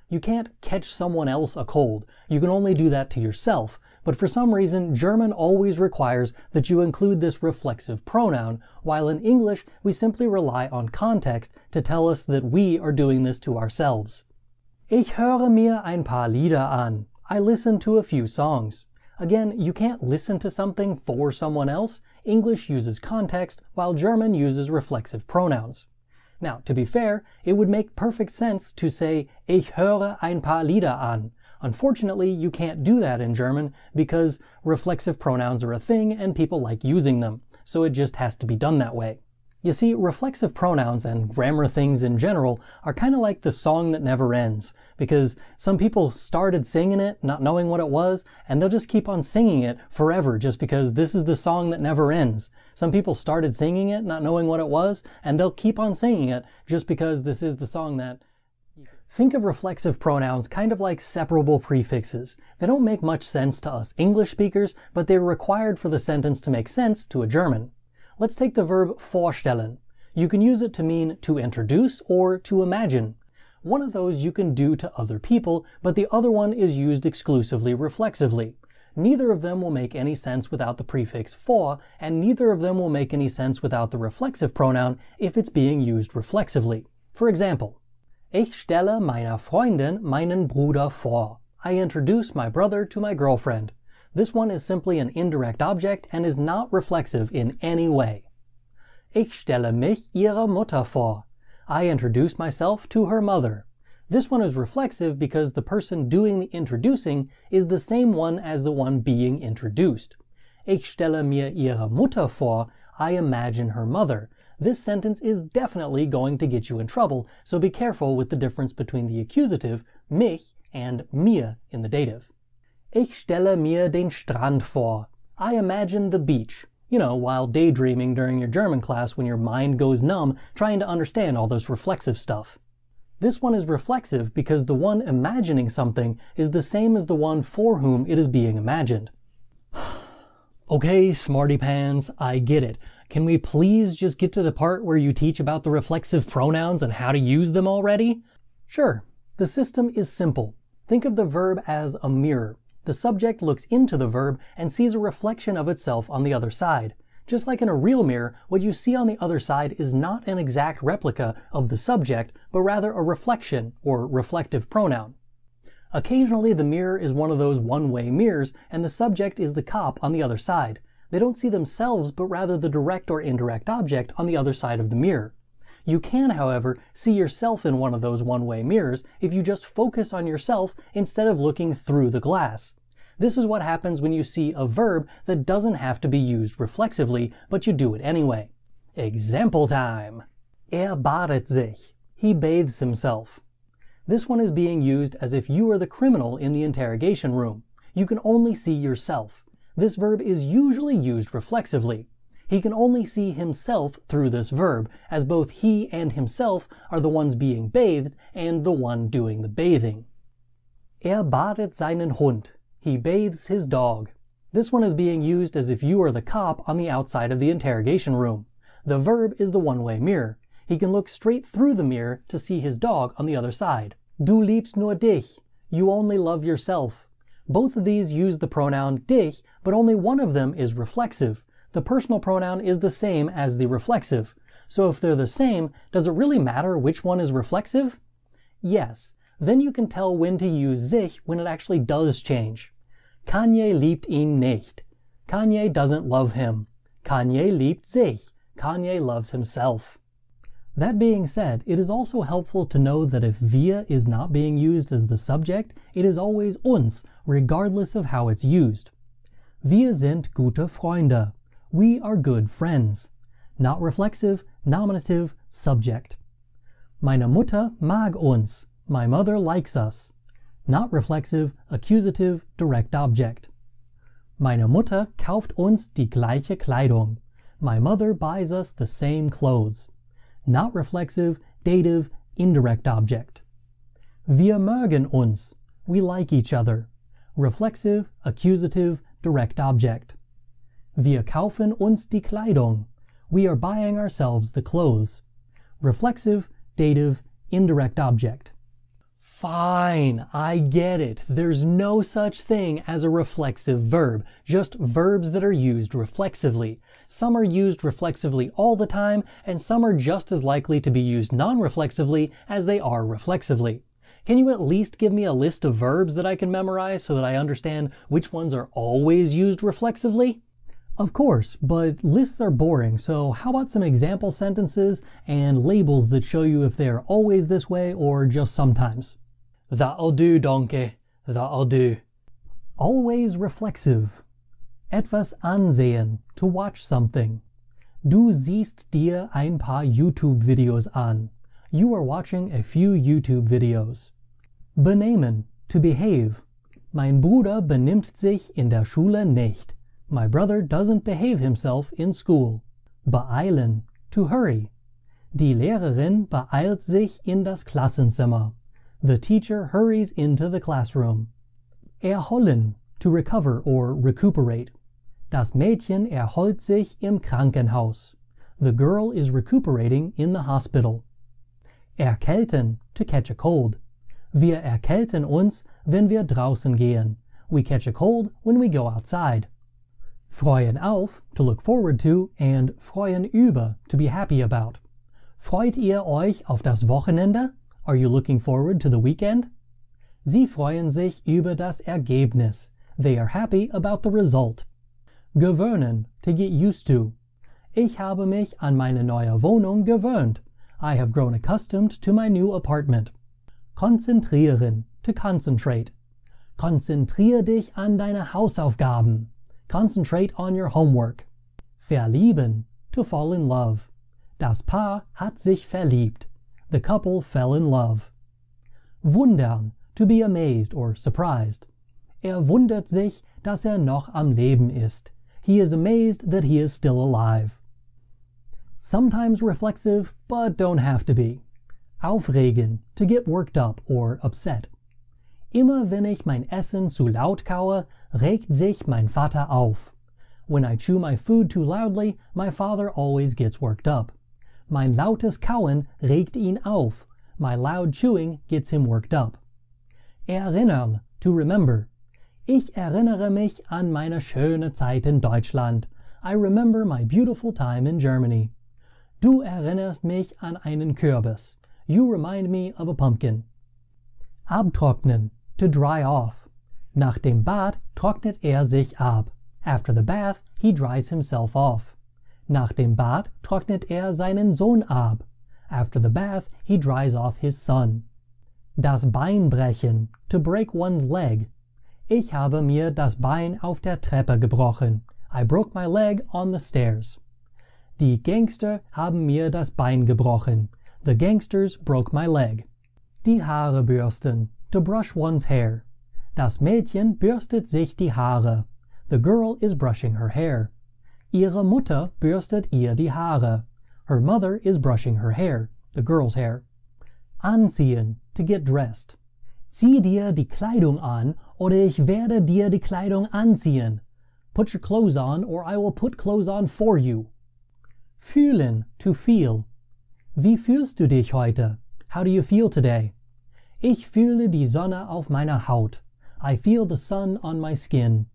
You can't catch someone else a cold. You can only do that to yourself. But for some reason, German always requires that you include this reflexive pronoun, while in English, we simply rely on context to tell us that we are doing this to ourselves. Ich höre mir ein paar Lieder an. I listen to a few songs. Again, you can't listen to something for someone else. English uses context, while German uses reflexive pronouns. Now, to be fair, it would make perfect sense to say, Ich höre ein paar Lieder an. Unfortunately, you can't do that in German because reflexive pronouns are a thing and people like using them, so it just has to be done that way. You see, reflexive pronouns and grammar things in general are kind of like the song that never ends, because some people started singing it not knowing what it was, and they'll just keep on singing it forever just because this is the song that never ends. Some people started singing it not knowing what it was, and they'll keep on singing it just because this is the song that... Think of reflexive pronouns kind of like separable prefixes. They don't make much sense to us English speakers, but they're required for the sentence to make sense to a German. Let's take the verb vorstellen. You can use it to mean to introduce or to imagine. One of those you can do to other people, but the other one is used exclusively reflexively. Neither of them will make any sense without the prefix vor, and neither of them will make any sense without the reflexive pronoun if it's being used reflexively. For example, Ich stelle meiner Freundin meinen Bruder vor. I introduce my brother to my girlfriend. This one is simply an indirect object and is not reflexive in any way. Ich stelle mich ihrer Mutter vor. I introduce myself to her mother. This one is reflexive because the person doing the introducing is the same one as the one being introduced. Ich stelle mir ihre Mutter vor. I imagine her mother. This sentence is definitely going to get you in trouble, so be careful with the difference between the accusative, mich, and mir in the dative. Ich stelle mir den Strand vor. I imagine the beach. You know, while daydreaming during your German class when your mind goes numb trying to understand all this reflexive stuff. This one is reflexive because the one imagining something is the same as the one for whom it is being imagined. Okay, smarty pants, I get it. Can we please just get to the part where you teach about the reflexive pronouns and how to use them already? Sure. The system is simple. Think of the verb as a mirror. The subject looks into the verb and sees a reflection of itself on the other side. Just like in a real mirror, what you see on the other side is not an exact replica of the subject, but rather a reflection, or reflective pronoun. Occasionally the mirror is one of those one-way mirrors, and the subject is the cop on the other side. They don't see themselves, but rather the direct or indirect object on the other side of the mirror. You can, however, see yourself in one of those one-way mirrors if you just focus on yourself instead of looking through the glass. This is what happens when you see a verb that doesn't have to be used reflexively, but you do it anyway. Example time! Badet sich. He bathes himself. This one is being used as if you are the criminal in the interrogation room. You can only see yourself. This verb is usually used reflexively. He can only see himself through this verb, as both he and himself are the ones being bathed and the one doing the bathing. Badet seinen Hund. He bathes his dog. This one is being used as if you are the cop on the outside of the interrogation room. The verb is the one-way mirror. He can look straight through the mirror to see his dog on the other side. Du liebst nur dich. You only love yourself. Both of these use the pronoun dich, but only one of them is reflexive. The personal pronoun is the same as the reflexive. So if they're the same, does it really matter which one is reflexive? Yes. Then you can tell when to use sich when it actually does change. Kanye liebt ihn nicht. Kanye doesn't love him. Kanye liebt sich. Kanye loves himself. That being said, it is also helpful to know that if wir is not being used as the subject, it is always uns, regardless of how it's used. Wir sind gute Freunde. We are good friends. Not reflexive, nominative, subject. Meine Mutter mag uns. My mother likes us. Not reflexive, accusative, direct object. Meine Mutter kauft uns die gleiche Kleidung. My mother buys us the same clothes. Not reflexive, dative, indirect object. Wir mögen uns. We like each other. Reflexive, accusative, direct object. Wir kaufen uns die Kleidung. We are buying ourselves the clothes. Reflexive, dative, indirect object. Fine, I get it. There's no such thing as a reflexive verb, just verbs that are used reflexively. Some are used reflexively all the time, and some are just as likely to be used non-reflexively as they are reflexively. Can you at least give me a list of verbs that I can memorize so that I understand which ones are always used reflexively? Of course, but lists are boring, so how about some example sentences and labels that show you if they are always this way or just sometimes? That'll do, donkey. That'll do. Always reflexive. Etwas ansehen, to watch something. Du siehst dir ein paar YouTube-Videos an. You are watching a few YouTube videos. Benehmen, to behave. Mein Bruder benimmt sich in der Schule nicht. My brother doesn't behave himself in school. Beeilen, to hurry. Die Lehrerin beeilt sich in das Klassenzimmer. The teacher hurries into the classroom. Erholen, to recover or recuperate. Das Mädchen erholt sich im Krankenhaus. The girl is recuperating in the hospital. Erkälten, to catch a cold. Wir erkälten uns, wenn wir draußen gehen. We catch a cold when we go outside. Freuen auf, to look forward to, and freuen über, to be happy about. Freut ihr euch auf das Wochenende? Are you looking forward to the weekend? Sie freuen sich über das Ergebnis. They are happy about the result. Gewöhnen, to get used to. Ich habe mich an meine neue Wohnung gewöhnt. I have grown accustomed to my new apartment. Konzentrieren, to concentrate. Konzentrier dich an deine Hausaufgaben. Concentrate on your homework. Verlieben, to fall in love. Das Paar hat sich verliebt. The couple fell in love. Wundern, to be amazed or surprised. Wundert sich, dass noch am Leben ist. He is amazed that he is still alive. Sometimes reflexive, but don't have to be. Aufregen, to get worked up or upset. Immer wenn ich mein Essen zu laut kaue, regt sich mein Vater auf. When I chew my food too loudly, my father always gets worked up. Mein lautes Kauen regt ihn auf. My loud chewing gets him worked up. Erinnern, to remember. Ich erinnere mich an meine schöne Zeit in Deutschland. I remember my beautiful time in Germany. Du erinnerst mich an einen Kürbis. You remind me of a pumpkin. Abtrocknen, to dry off. Nach dem Bad trocknet sich ab. After the bath, he dries himself off. Nach dem Bad trocknet seinen Sohn ab. After the bath, he dries off his son. Das Bein brechen, to break one's leg. Ich habe mir das Bein auf der Treppe gebrochen. I broke my leg on the stairs. Die Gangster haben mir das Bein gebrochen. The gangsters broke my leg. Die Haare bürsten, to brush one's hair. Das Mädchen bürstet sich die Haare. The girl is brushing her hair. Ihre Mutter bürstet ihr die Haare. Her mother is brushing her hair, the girl's hair. Anziehen, to get dressed. Zieh dir die Kleidung an, oder ich werde dir die Kleidung anziehen. Put your clothes on, or I will put clothes on for you. Fühlen, to feel. Wie fühlst du dich heute? How do you feel today? Ich fühle die Sonne auf meiner Haut. I feel the sun on my skin.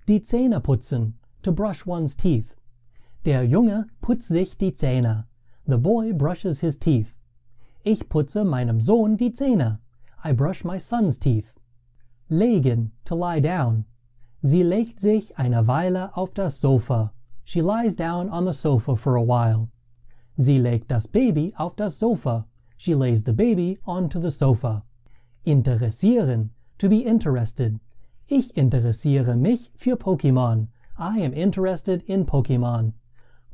Die Zähne putzen, to brush one's teeth. Der Junge putzt sich die Zähne. The boy brushes his teeth. Ich putze meinem Sohn die Zähne. I brush my son's teeth. Legen, to lie down. Sie legt sich eine Weile auf das Sofa. She lies down on the sofa for a while. Sie legt das Baby auf das Sofa. She lays the baby onto the sofa. Interessieren, to be interested. Ich interessiere mich für Pokémon. I am interested in Pokémon.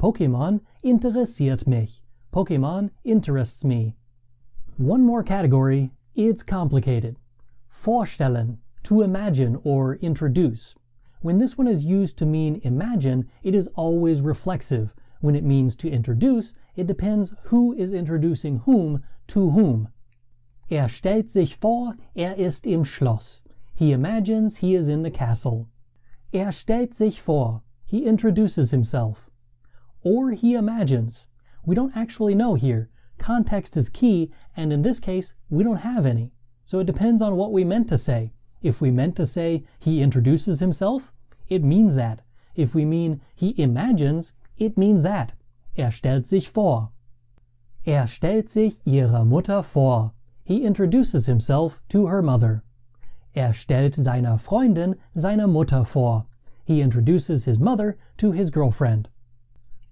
Pokémon interessiert mich. Pokémon interests me. One more category. It's complicated. Vorstellen, to imagine or introduce. When this one is used to mean imagine, it is always reflexive. When it means to introduce, it depends who is introducing whom to whom. Stellt sich vor, ist im Schloss. He imagines he is in the castle. Stellt sich vor. He introduces himself. Or he imagines. We don't actually know here. Context is key, and in this case, we don't have any. So it depends on what we meant to say. If we meant to say he introduces himself, it means that. If we mean he imagines, it means that. Stellt sich vor. Stellt sich ihre Mutter vor. He introduces himself to her mother. Stellt seiner Freundin seine Mutter vor. He introduces his mother to his girlfriend.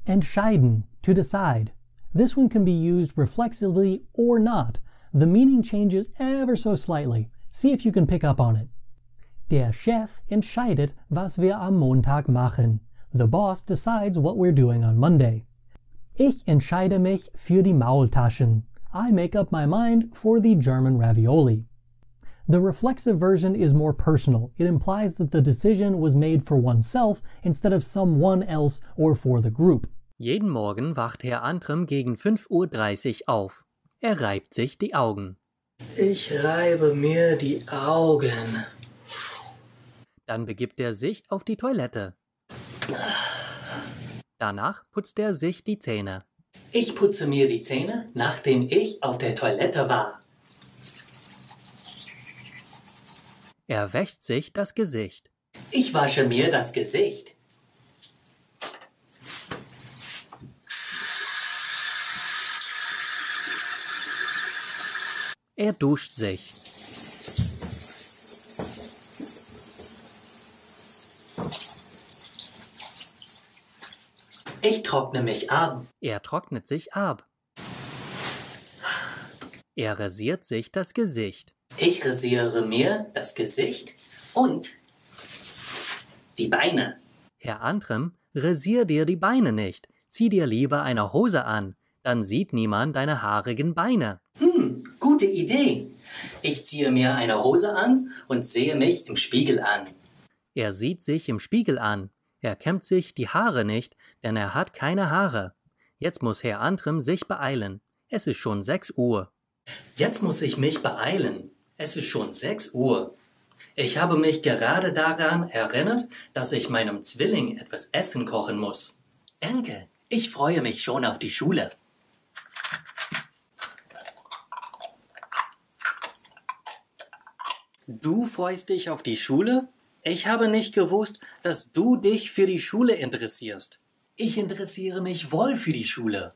Entscheiden, to decide. This one can be used reflexively or not. The meaning changes ever so slightly. See if you can pick up on it. Der Chef entscheidet, was wir am Montag machen. The boss decides what we're doing on Monday. Ich entscheide mich für die Maultaschen. I make up my mind for the German ravioli. The reflexive version is more personal. It implies that the decision was made for oneself instead of someone else or for the group. Jeden Morgen wacht Herr Antrim gegen 5:30 Uhr auf. Reibt sich die Augen. Ich reibe mir die Augen. Dann begibt sich auf die Toilette. Danach putzt sich die Zähne. Ich putze mir die Zähne, nachdem ich auf der Toilette war. Wäscht sich das Gesicht. Ich wasche mir das Gesicht. Er duscht sich. Ich trockne mich ab. Er trocknet sich ab. Er rasiert sich das Gesicht. Ich rasiere mir das Gesicht und die Beine. Herr Antrim, rasier dir die Beine nicht. Zieh dir lieber eine Hose an. Dann sieht niemand deine haarigen Beine. Gute Idee. Ich ziehe mir eine Hose an und sehe mich im Spiegel an. Er sieht sich im Spiegel an. Er kämmt sich die Haare nicht, denn er hat keine Haare. Jetzt muss Herr Antrim sich beeilen. Es ist schon 6 Uhr. Jetzt muss ich mich beeilen. Es ist schon 6 Uhr. Ich habe mich gerade daran erinnert, dass ich meinem Zwilling etwas Essen kochen muss. Danke, ich freue mich schon auf die Schule. Du freust dich auf die Schule? Ich habe nicht gewusst, dass du dich für die Schule interessierst. Ich interessiere mich wohl für die Schule.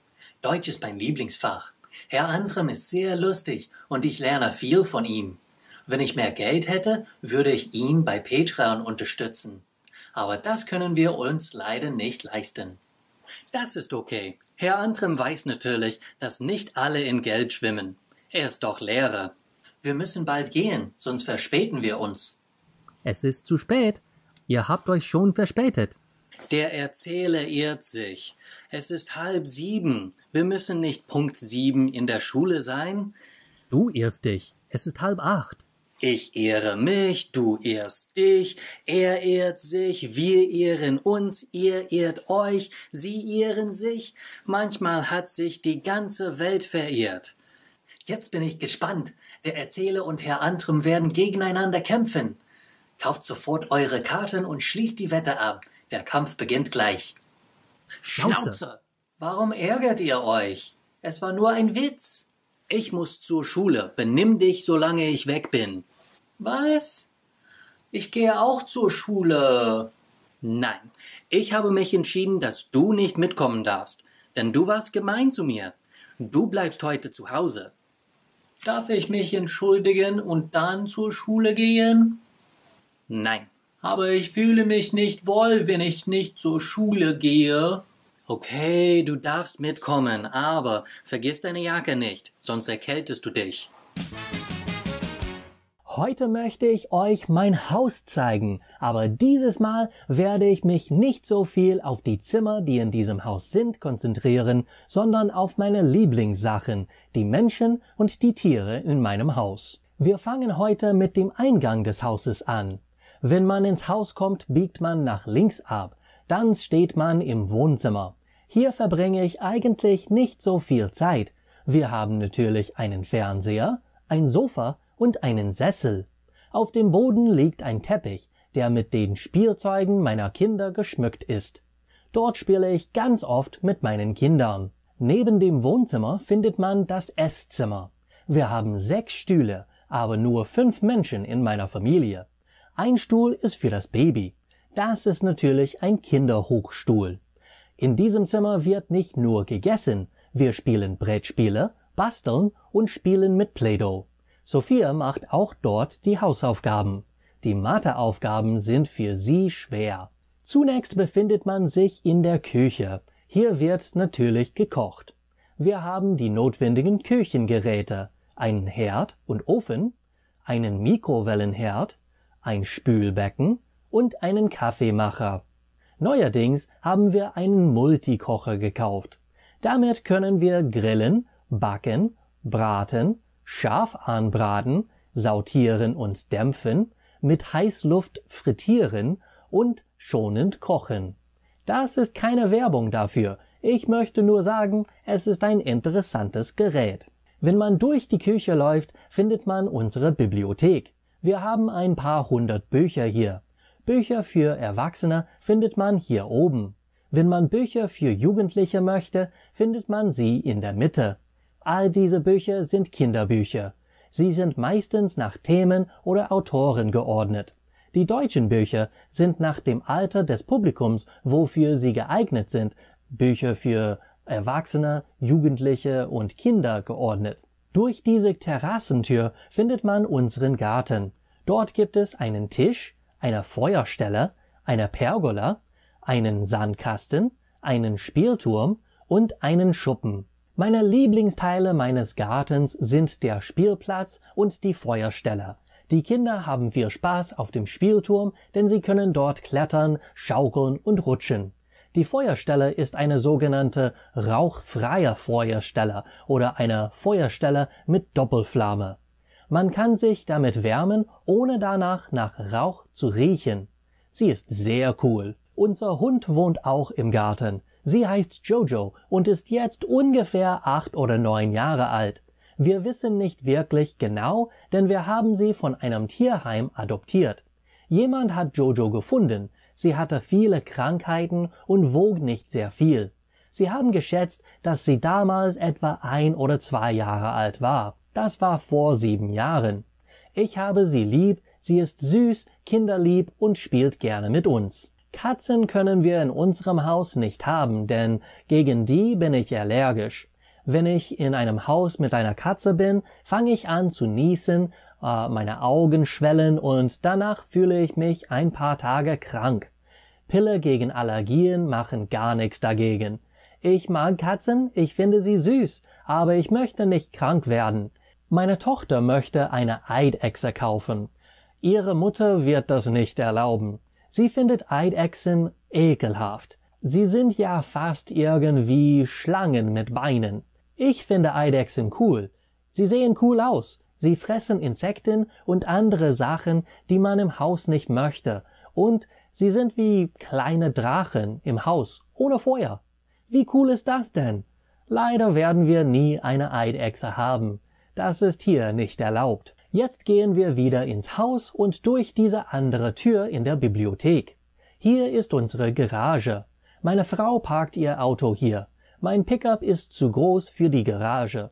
Deutsch ist mein Lieblingsfach. Herr Antrim ist sehr lustig und ich lerne viel von ihm. Wenn ich mehr Geld hätte, würde ich ihn bei Patreon unterstützen. Aber das können wir uns leider nicht leisten. Das ist okay. Herr Antrim weiß natürlich, dass nicht alle in Geld schwimmen. Er ist doch Lehrer. Wir müssen bald gehen, sonst verspäten wir uns. Es ist zu spät. Ihr habt euch schon verspätet. Der Erzähler irrt sich. Es ist 6:30. Wir müssen nicht Punkt 7 in der Schule sein. Du irrst dich. Es ist 7:30. Ich ehre mich, du ehrst dich, er ehrt sich, wir ehren uns, ihr ehrt euch, sie ehren sich. Manchmal hat sich die ganze Welt verehrt. Jetzt bin ich gespannt. Der Erzähler und Herr Antrim werden gegeneinander kämpfen. Kauft sofort eure Karten und schließt die Wette ab. Der Kampf beginnt gleich. Schnauze! Warum ärgert ihr euch? Es war nur ein Witz. Ich muss zur Schule. Benimm dich, solange ich weg bin. Was? Ich gehe auch zur Schule. Nein, ich habe mich entschieden, dass du nicht mitkommen darfst. Denn du warst gemein zu mir. Du bleibst heute zu Hause. Darf ich mich entschuldigen und dann zur Schule gehen? Nein. Aber ich fühle mich nicht wohl, wenn ich nicht zur Schule gehe. Okay, du darfst mitkommen, aber vergiss deine Jacke nicht, sonst erkältest du dich. Heute möchte ich euch mein Haus zeigen, aber dieses Mal werde ich mich nicht so viel auf die Zimmer, die in diesem Haus sind, konzentrieren, sondern auf meine Lieblingssachen, die Menschen und die Tiere in meinem Haus. Wir fangen heute mit dem Eingang des Hauses an. Wenn man ins Haus kommt, biegt man nach links ab. Dann steht man im Wohnzimmer. Hier verbringe ich eigentlich nicht so viel Zeit. Wir haben natürlich einen Fernseher, ein Sofa und einen Sessel. Auf dem Boden liegt ein Teppich, der mit den Spielzeugen meiner Kinder geschmückt ist. Dort spiele ich ganz oft mit meinen Kindern. Neben dem Wohnzimmer findet man das Esszimmer. Wir haben 6 Stühle, aber nur 5 Menschen in meiner Familie. Ein Stuhl ist für das Baby. Das ist natürlich ein Kinderhochstuhl. In diesem Zimmer wird nicht nur gegessen. Wir spielen Brettspiele, basteln und spielen mit Play-Doh. Sophia macht auch dort die Hausaufgaben. Die Matheaufgaben sind für sie schwer. Zunächst befindet man sich in der Küche. Hier wird natürlich gekocht. Wir haben die notwendigen Küchengeräte, einen Herd und Ofen, einen Mikrowellenherd, ein Spülbecken und einen Kaffeemacher. Neuerdings haben wir einen Multikocher gekauft. Damit können wir grillen, backen, braten, scharf anbraten, sautieren und dämpfen, mit Heißluft frittieren und schonend kochen. Das ist keine Werbung dafür. Ich möchte nur sagen, es ist ein interessantes Gerät. Wenn man durch die Küche läuft, findet man unsere Bibliothek. Wir haben ein paar 100 Bücher hier. Bücher für Erwachsene findet man hier oben. Wenn man Bücher für Jugendliche möchte, findet man sie in der Mitte. All diese Bücher sind Kinderbücher. Sie sind meistens nach Themen oder Autoren geordnet. Die deutschen Bücher sind nach dem Alter des Publikums, wofür sie geeignet sind, Bücher für Erwachsene, Jugendliche und Kinder geordnet. Durch diese Terrassentür findet man unseren Garten. Dort gibt es einen Tisch, eine Feuerstelle, eine Pergola, einen Sandkasten, einen Spielturm und einen Schuppen. Meine Lieblingsteile meines Gartens sind der Spielplatz und die Feuerstelle. Die Kinder haben viel Spaß auf dem Spielturm, denn sie können dort klettern, schaukeln und rutschen. Die Feuerstelle ist eine sogenannte rauchfreie Feuerstelle oder eine Feuerstelle mit Doppelflamme. Man kann sich damit wärmen, ohne danach nach Rauch zu riechen. Sie ist sehr cool. Unser Hund wohnt auch im Garten. Sie heißt Jojo und ist jetzt ungefähr 8 oder 9 Jahre alt. Wir wissen nicht wirklich genau, denn wir haben sie von einem Tierheim adoptiert. Jemand hat Jojo gefunden. Sie hatte viele Krankheiten und wog nicht sehr viel. Sie haben geschätzt, dass sie damals etwa 1 oder 2 Jahre alt war. Das war vor 7 Jahren. Ich habe sie lieb, sie ist süß, kinderlieb und spielt gerne mit uns. Katzen können wir in unserem Haus nicht haben, denn gegen die bin ich allergisch. Wenn ich in einem Haus mit einer Katze bin, fange ich an zu niesen, meine Augen schwellen und danach fühle ich mich ein paar Tage krank. Pille gegen Allergien machen gar nichts dagegen. Ich mag Katzen, ich finde sie süß, aber ich möchte nicht krank werden. Meine Tochter möchte eine Eidechse kaufen. Ihre Mutter wird das nicht erlauben. Sie findet Eidechsen ekelhaft. Sie sind ja fast irgendwie Schlangen mit Beinen. Ich finde Eidechsen cool. Sie sehen cool aus. Sie fressen Insekten und andere Sachen, die man im Haus nicht möchte. Und sie sind wie kleine Drachen im Haus, ohne Feuer. Wie cool ist das denn? Leider werden wir nie eine Eidechse haben. Das ist hier nicht erlaubt. Jetzt gehen wir wieder ins Haus und durch diese andere Tür in der Bibliothek. Hier ist unsere Garage. Meine Frau parkt ihr Auto hier. Mein Pickup ist zu groß für die Garage.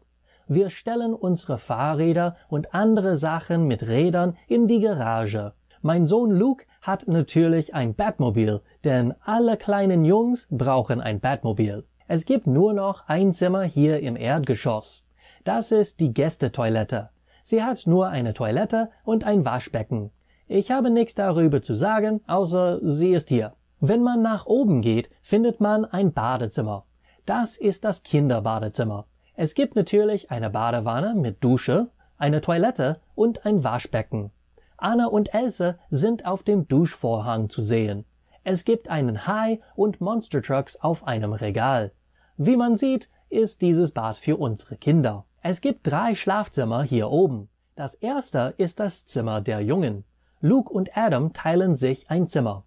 Wir stellen unsere Fahrräder und andere Sachen mit Rädern in die Garage. Mein Sohn Luke hat natürlich ein Batmobil, denn alle kleinen Jungs brauchen ein Batmobil. Es gibt nur noch ein Zimmer hier im Erdgeschoss. Das ist die Gästetoilette. Sie hat nur eine Toilette und ein Waschbecken. Ich habe nichts darüber zu sagen, außer sie ist hier. Wenn man nach oben geht, findet man ein Badezimmer. Das ist das Kinderbadezimmer. Es gibt natürlich eine Badewanne mit Dusche, eine Toilette und ein Waschbecken. Anna und Else sind auf dem Duschvorhang zu sehen. Es gibt einen Hai und Monster Trucks auf einem Regal. Wie man sieht, ist dieses Bad für unsere Kinder. Es gibt 3 Schlafzimmer hier oben. Das erste ist das Zimmer der Jungen. Luke und Adam teilen sich ein Zimmer.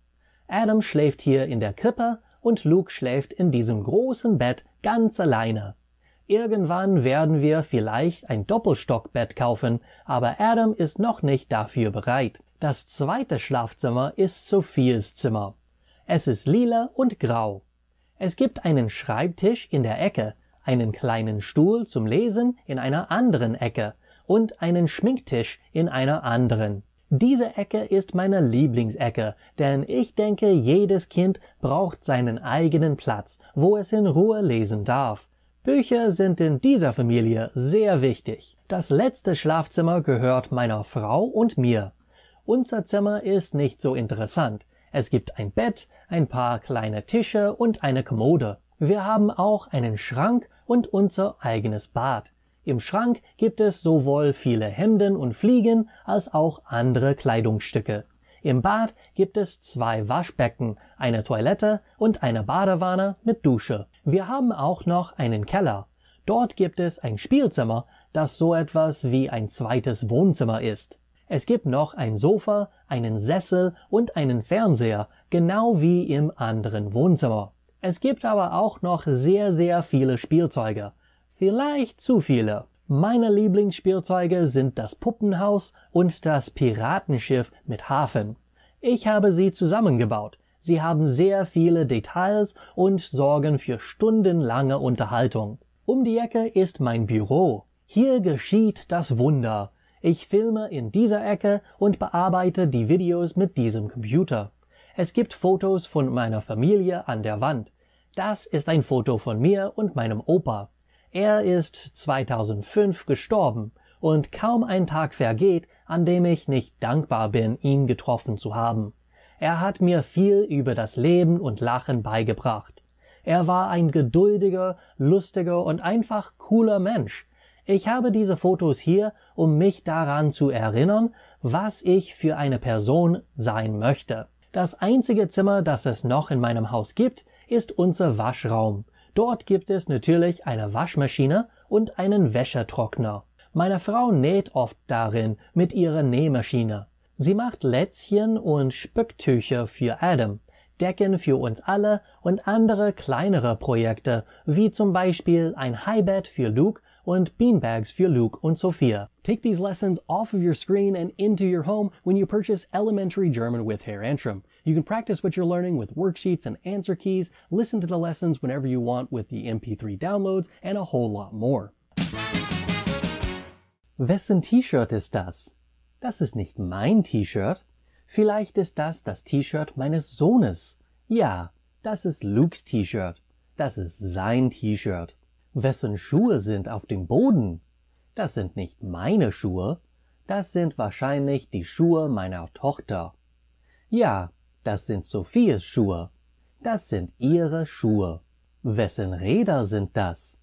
Adam schläft hier in der Krippe und Luke schläft in diesem großen Bett ganz alleine. Irgendwann werden wir vielleicht ein Doppelstockbett kaufen, aber Adam ist noch nicht dafür bereit. Das zweite Schlafzimmer ist Sophies Zimmer. Es ist lila und grau. Es gibt einen Schreibtisch in der Ecke, einen kleinen Stuhl zum Lesen in einer anderen Ecke und einen Schminktisch in einer anderen. Diese Ecke ist meine Lieblingsecke, denn ich denke, jedes Kind braucht seinen eigenen Platz, wo es in Ruhe lesen darf. Bücher sind in dieser Familie sehr wichtig. Das letzte Schlafzimmer gehört meiner Frau und mir. Unser Zimmer ist nicht so interessant. Es gibt ein Bett, ein paar kleine Tische und eine Kommode. Wir haben auch einen Schrank und unser eigenes Bad. Im Schrank gibt es sowohl viele Hemden und Fliegen als auch andere Kleidungsstücke. Im Bad gibt es 2 Waschbecken, eine Toilette und eine Badewanne mit Dusche. Wir haben auch noch einen Keller. Dort gibt es ein Spielzimmer, das so etwas wie ein zweites Wohnzimmer ist. Es gibt noch ein Sofa, einen Sessel und einen Fernseher, genau wie im anderen Wohnzimmer. Es gibt aber auch noch sehr, sehr viele Spielzeuge. Vielleicht zu viele. Meine Lieblingsspielzeuge sind das Puppenhaus und das Piratenschiff mit Hafen. Ich habe sie zusammengebaut. Sie haben sehr viele Details und sorgen für stundenlange Unterhaltung. Um die Ecke ist mein Büro. Hier geschieht das Wunder. Ich filme in dieser Ecke und bearbeite die Videos mit diesem Computer. Es gibt Fotos von meiner Familie an der Wand. Das ist ein Foto von mir und meinem Opa. ist 2005 gestorben und kaum ein Tag vergeht, an dem ich nicht dankbar bin, ihn getroffen zu haben. Er hat mir viel über das Leben und Lachen beigebracht. Er war ein geduldiger, lustiger und einfach cooler Mensch. Ich habe diese Fotos hier, um mich daran zu erinnern, was ich für eine Person sein möchte. Das einzige Zimmer, das es noch in meinem Haus gibt, ist unser Waschraum. Dort gibt es natürlich eine Waschmaschine und einen Wäschetrockner. Meine Frau näht oft darin mit ihrer Nähmaschine. Sie macht Lätzchen und Spücktücher für Adam, Decken für uns alle und andere kleinere Projekte, wie zum Beispiel ein Highbed für Luke und Beanbags für Luke und Sophia. Take these lessons off of your screen and into your home when you purchase Elementary German with Herr Antrim. You can practice what you're learning with worksheets and answer keys, listen to the lessons whenever you want with the MP3 downloads, and a whole lot more. Wessen T-Shirt ist das? Das ist nicht mein T-Shirt. Vielleicht ist das T-Shirt meines Sohnes. Ja, das ist Lukes T-Shirt. Das ist sein T-Shirt. Wessen Schuhe sind auf dem Boden? Das sind nicht meine Schuhe. Das sind wahrscheinlich die Schuhe meiner Tochter. Ja, das sind Sophies Schuhe. Das sind ihre Schuhe. Wessen Räder sind das?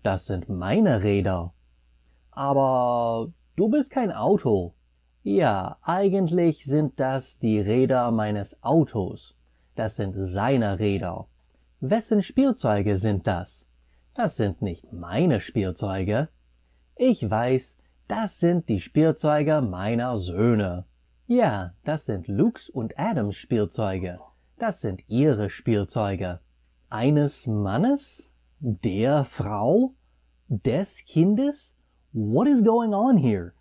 Das sind meine Räder. Aber du bist kein Auto. Ja, eigentlich sind das die Räder meines Autos. Das sind seine Räder. Wessen Spielzeuge sind das? Das sind nicht meine Spielzeuge. Ich weiß, das sind die Spielzeuge meiner Söhne. Ja, das sind Lukes und Adams Spielzeuge. Das sind ihre Spielzeuge. Eines Mannes? Der Frau? Des Kindes? What is going on here?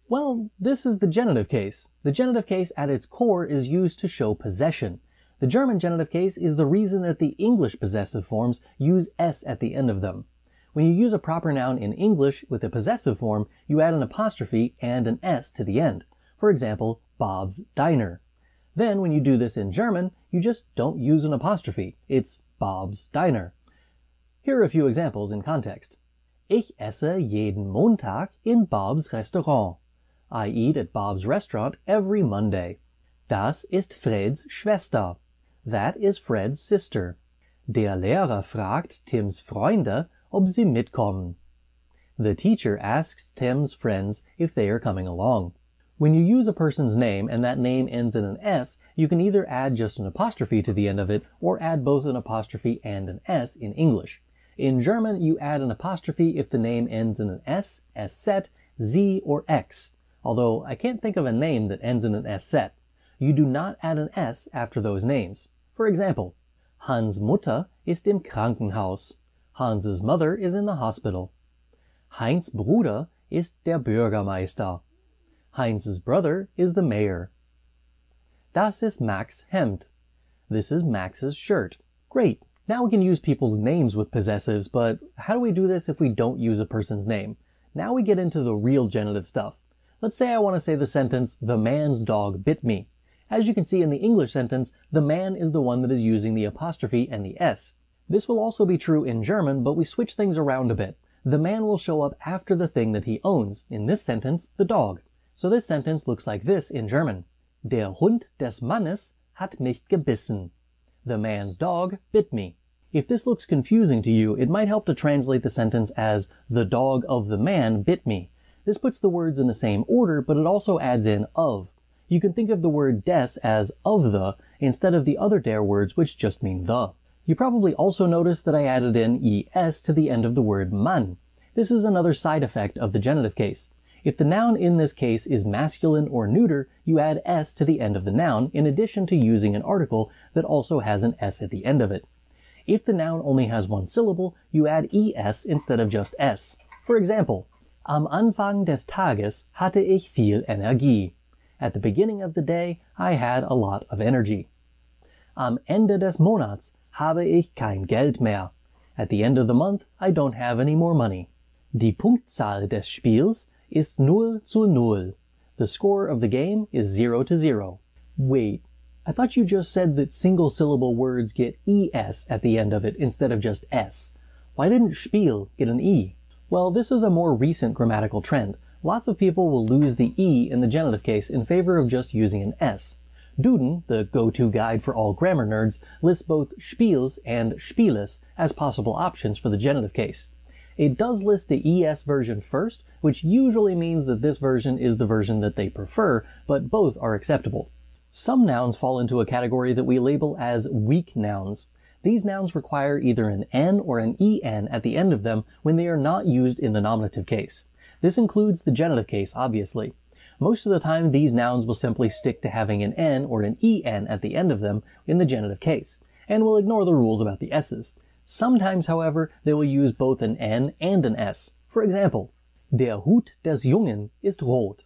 Well, this is the genitive case. The genitive case at its core is used to show possession. The German genitive case is the reason that the English possessive forms use s at the end of them. When you use a proper noun in English with a possessive form, you add an apostrophe and an s to the end. For example, Bob's Diner. Then when you do this in German, you just don't use an apostrophe. It's Bob's Diner. Here are a few examples in context. Ich esse jeden Montag in Bob's Restaurant. I eat at Bob's restaurant every Monday. Das ist Freds Schwester. That is Fred's sister. Der Lehrer fragt Tims Freunde, ob sie mitkommen. The teacher asks Tim's friends if they are coming along. When you use a person's name and that name ends in an S, you can either add just an apostrophe to the end of it or add both an apostrophe and an S in English. In German, you add an apostrophe if the name ends in an S, S-set, Z, or X. Although I can't think of a name that ends in an S-set. You do not add an S after those names. For example, Hans' Mutter ist im Krankenhaus. Hans's mother is in the hospital. Heinz' Bruder ist der Bürgermeister. Heinz's brother is the mayor. Das ist Max' Hemd. This is Max's shirt. Great! Now we can use people's names with possessives, but how do we do this if we don't use a person's name? Now we get into the real genitive stuff. Let's say I want to say the sentence, the man's dog bit me. As you can see in the English sentence, the man is the one that is using the apostrophe and the S. This will also be true in German, but we switch things around a bit. The man will show up after the thing that he owns, in this sentence, the dog. So this sentence looks like this in German. Der Hund des Mannes hat mich gebissen. The man's dog bit me. If this looks confusing to you, it might help to translate the sentence as the dog of the man bit me. This puts the words in the same order, but it also adds in of. You can think of the word des as of the, instead of the other der words which just mean the. You probably also noticed that I added in es to the end of the word Mann. This is another side effect of the genitive case. If the noun in this case is masculine or neuter, you add s to the end of the noun in addition to using an article that also has an s at the end of it. If the noun only has one syllable, you add es instead of just s. For example, am Anfang des Tages hatte ich viel Energie. At the beginning of the day, I had a lot of energy. Am Ende des Monats habe ich kein Geld mehr. At the end of the month, I don't have any more money. Die Punktzahl des Spiels ist 0:0. The score of the game is 0-0. Wait, I thought you just said that single-syllable words get es at the end of it instead of just s. Why didn't Spiel get an E? Well, this is a more recent grammatical trend. Lots of people will lose the E in the genitive case in favor of just using an S. Duden, the go-to guide for all grammar nerds, lists both Spiels and Spieles as possible options for the genitive case. It does list the ES version first, which usually means that this version is the version that they prefer, but both are acceptable. Some nouns fall into a category that we label as weak nouns. These nouns require either an N or an EN at the end of them when they are not used in the nominative case. This includes the genitive case, obviously. Most of the time, these nouns will simply stick to having an N or an EN at the end of them in the genitive case, and will ignore the rules about the S's. Sometimes, however, they will use both an N and an S. For example, Der Hut des Jungen ist rot.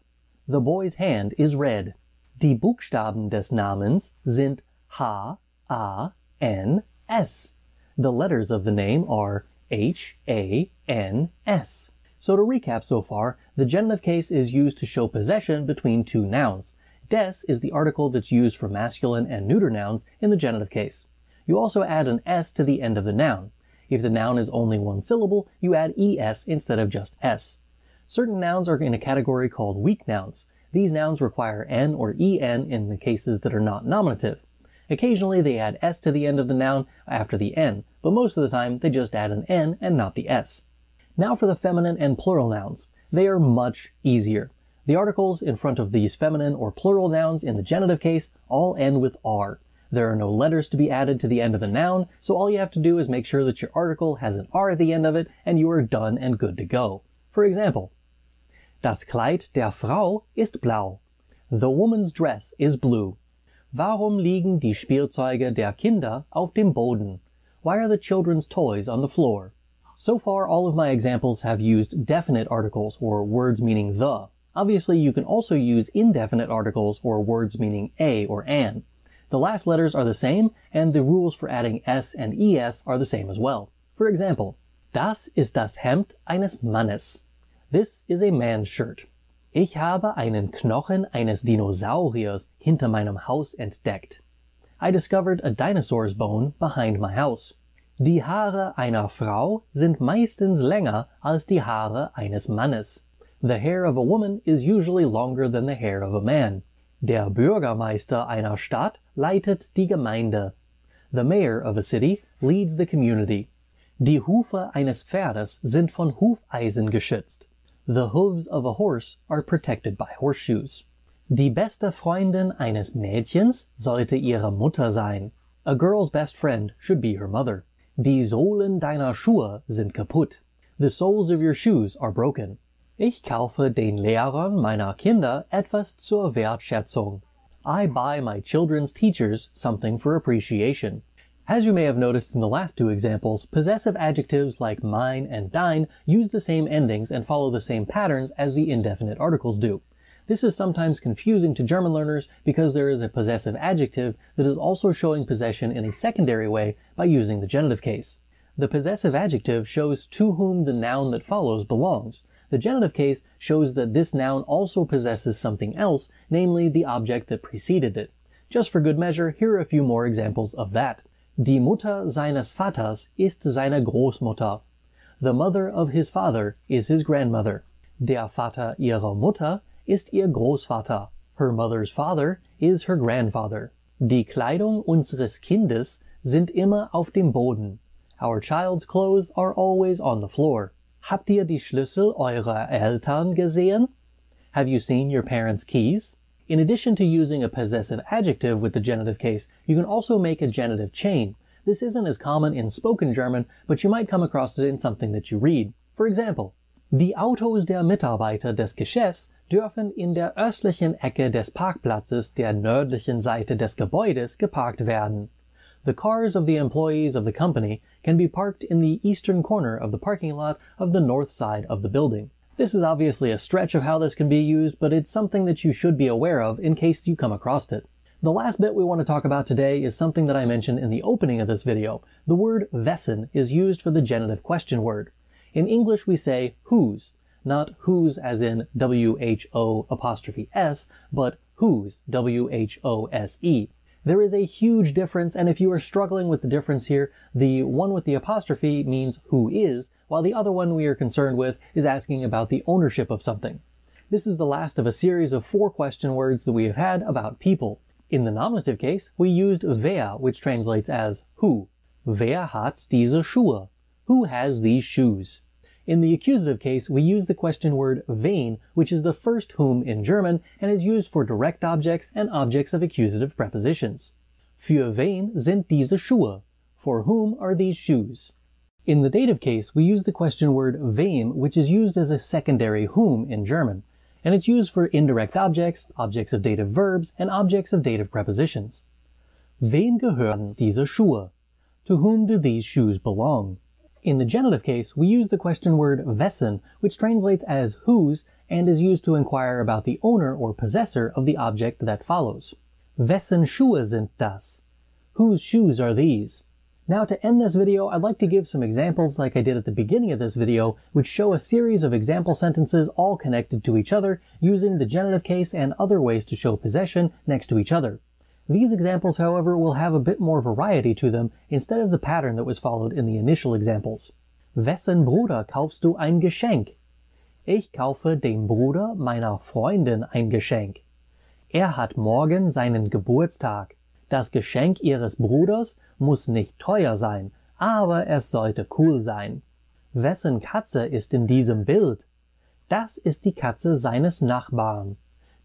The boy's hand is red. Die Buchstaben des Namens sind H, A, N, S. The letters of the name are H, A, N, S. So to recap so far, the genitive case is used to show possession between two nouns. Des is the article that's used for masculine and neuter nouns in the genitive case. You also add an S to the end of the noun. If the noun is only one syllable, you add ES instead of just S. Certain nouns are in a category called weak nouns. These nouns require N or EN in the cases that are not nominative. Occasionally they add S to the end of the noun after the N, but most of the time they just add an N and not the S. Now for the feminine and plural nouns. They are much easier. The articles in front of these feminine or plural nouns in the genitive case all end with R. There are no letters to be added to the end of the noun, so all you have to do is make sure that your article has an R at the end of it, and you are done and good to go. For example, Das Kleid der Frau ist blau. The woman's dress is blue. Warum liegen die Spielzeuge der Kinder auf dem Boden? Why are the children's toys on the floor? So far, all of my examples have used definite articles, or words meaning the. Obviously, you can also use indefinite articles, or words meaning a or an. The last letters are the same, and the rules for adding S and ES are the same as well. For example, Das ist das Hemd eines Mannes. This is a man's shirt. Ich habe einen Knochen eines Dinosauriers hinter meinem Haus entdeckt. I discovered a dinosaur's bone behind my house. Die Haare einer Frau sind meistens länger als die Haare eines Mannes. The hair of a woman is usually longer than the hair of a man. Der Bürgermeister einer Stadt leitet die Gemeinde. The mayor of a city leads the community. Die Hufe eines Pferdes sind von Hufeisen geschützt. The hooves of a horse are protected by horseshoes. Die beste Freundin eines Mädchens sollte ihre Mutter sein. A girl's best friend should be her mother. Die Sohlen deiner Schuhe sind kaputt. The soles of your shoes are broken. Ich kaufe den Lehrern meiner Kinder etwas zur Wertschätzung. I buy my children's teachers something for appreciation. As you may have noticed in the last two examples, possessive adjectives like mine and dein use the same endings and follow the same patterns as the indefinite articles do. This is sometimes confusing to German learners because there is a possessive adjective that is also showing possession in a secondary way by using the genitive case. The possessive adjective shows to whom the noun that follows belongs. The genitive case shows that this noun also possesses something else, namely the object that preceded it. Just for good measure, here are a few more examples of that. Die Mutter seines Vaters ist seine Großmutter. The mother of his father is his grandmother. Der Vater ihrer Mutter ist ihr Großvater. Her mother's father is her grandfather. Die Kleidung unseres Kindes sind immer auf dem Boden. Our child's clothes are always on the floor. Habt ihr die Schlüssel eurer Eltern gesehen? Have you seen your parents' keys? In addition to using a possessive adjective with the genitive case, you can also make a genitive chain. This isn't as common in spoken German, but you might come across it in something that you read. For example, die Autos der Mitarbeiter des Geschäfts dürfen in der östlichen Ecke des Parkplatzes der nördlichen Seite des Gebäudes geparkt werden. The cars of the employees of the company can be parked in the eastern corner of the parking lot of the north side of the building. This is obviously a stretch of how this can be used, but it's something that you should be aware of in case you come across it. The last bit we want to talk about today is something that I mentioned in the opening of this video. The word wessen is used for the genitive question word. In English we say whose, not whose as in W-H-O''S, but whose, W-H-O-S-E. There is a huge difference, and if you are struggling with the difference here, the one with the apostrophe means who is, while the other one we are concerned with is asking about the ownership of something. This is the last of a series of 4 question words that we have had about people. In the nominative case, we used wer, which translates as who. Wer hat diese Schuhe? Who has these shoes? In the accusative case, we use the question word wen, which is the first whom in German and is used for direct objects and objects of accusative prepositions. Für wen sind diese Schuhe? For whom are these shoes? In the dative case, we use the question word wem, which is used as a secondary whom in German, and it's used for indirect objects, objects of dative verbs, and objects of dative prepositions. Wem gehören diese Schuhe? To whom do these shoes belong? In the genitive case, we use the question word wessen, which translates as whose, and is used to inquire about the owner or possessor of the object that follows. Wessen Schuhe sind das? Whose shoes are these? Now to end this video, I'd like to give some examples like I did at the beginning of this video, which show a series of example sentences all connected to each other using the genitive case and other ways to show possession next to each other. These examples, however, will have a bit more variety to them instead of the pattern that was followed in the initial examples. Wessen Bruder kaufst du ein Geschenk? Ich kaufe dem Bruder meiner Freundin ein Geschenk. Hat morgen seinen Geburtstag. Das Geschenk ihres Bruders muss nicht teuer sein, aber es sollte cool sein. Wessen Katze ist in diesem Bild? Das ist die Katze seines Nachbarn.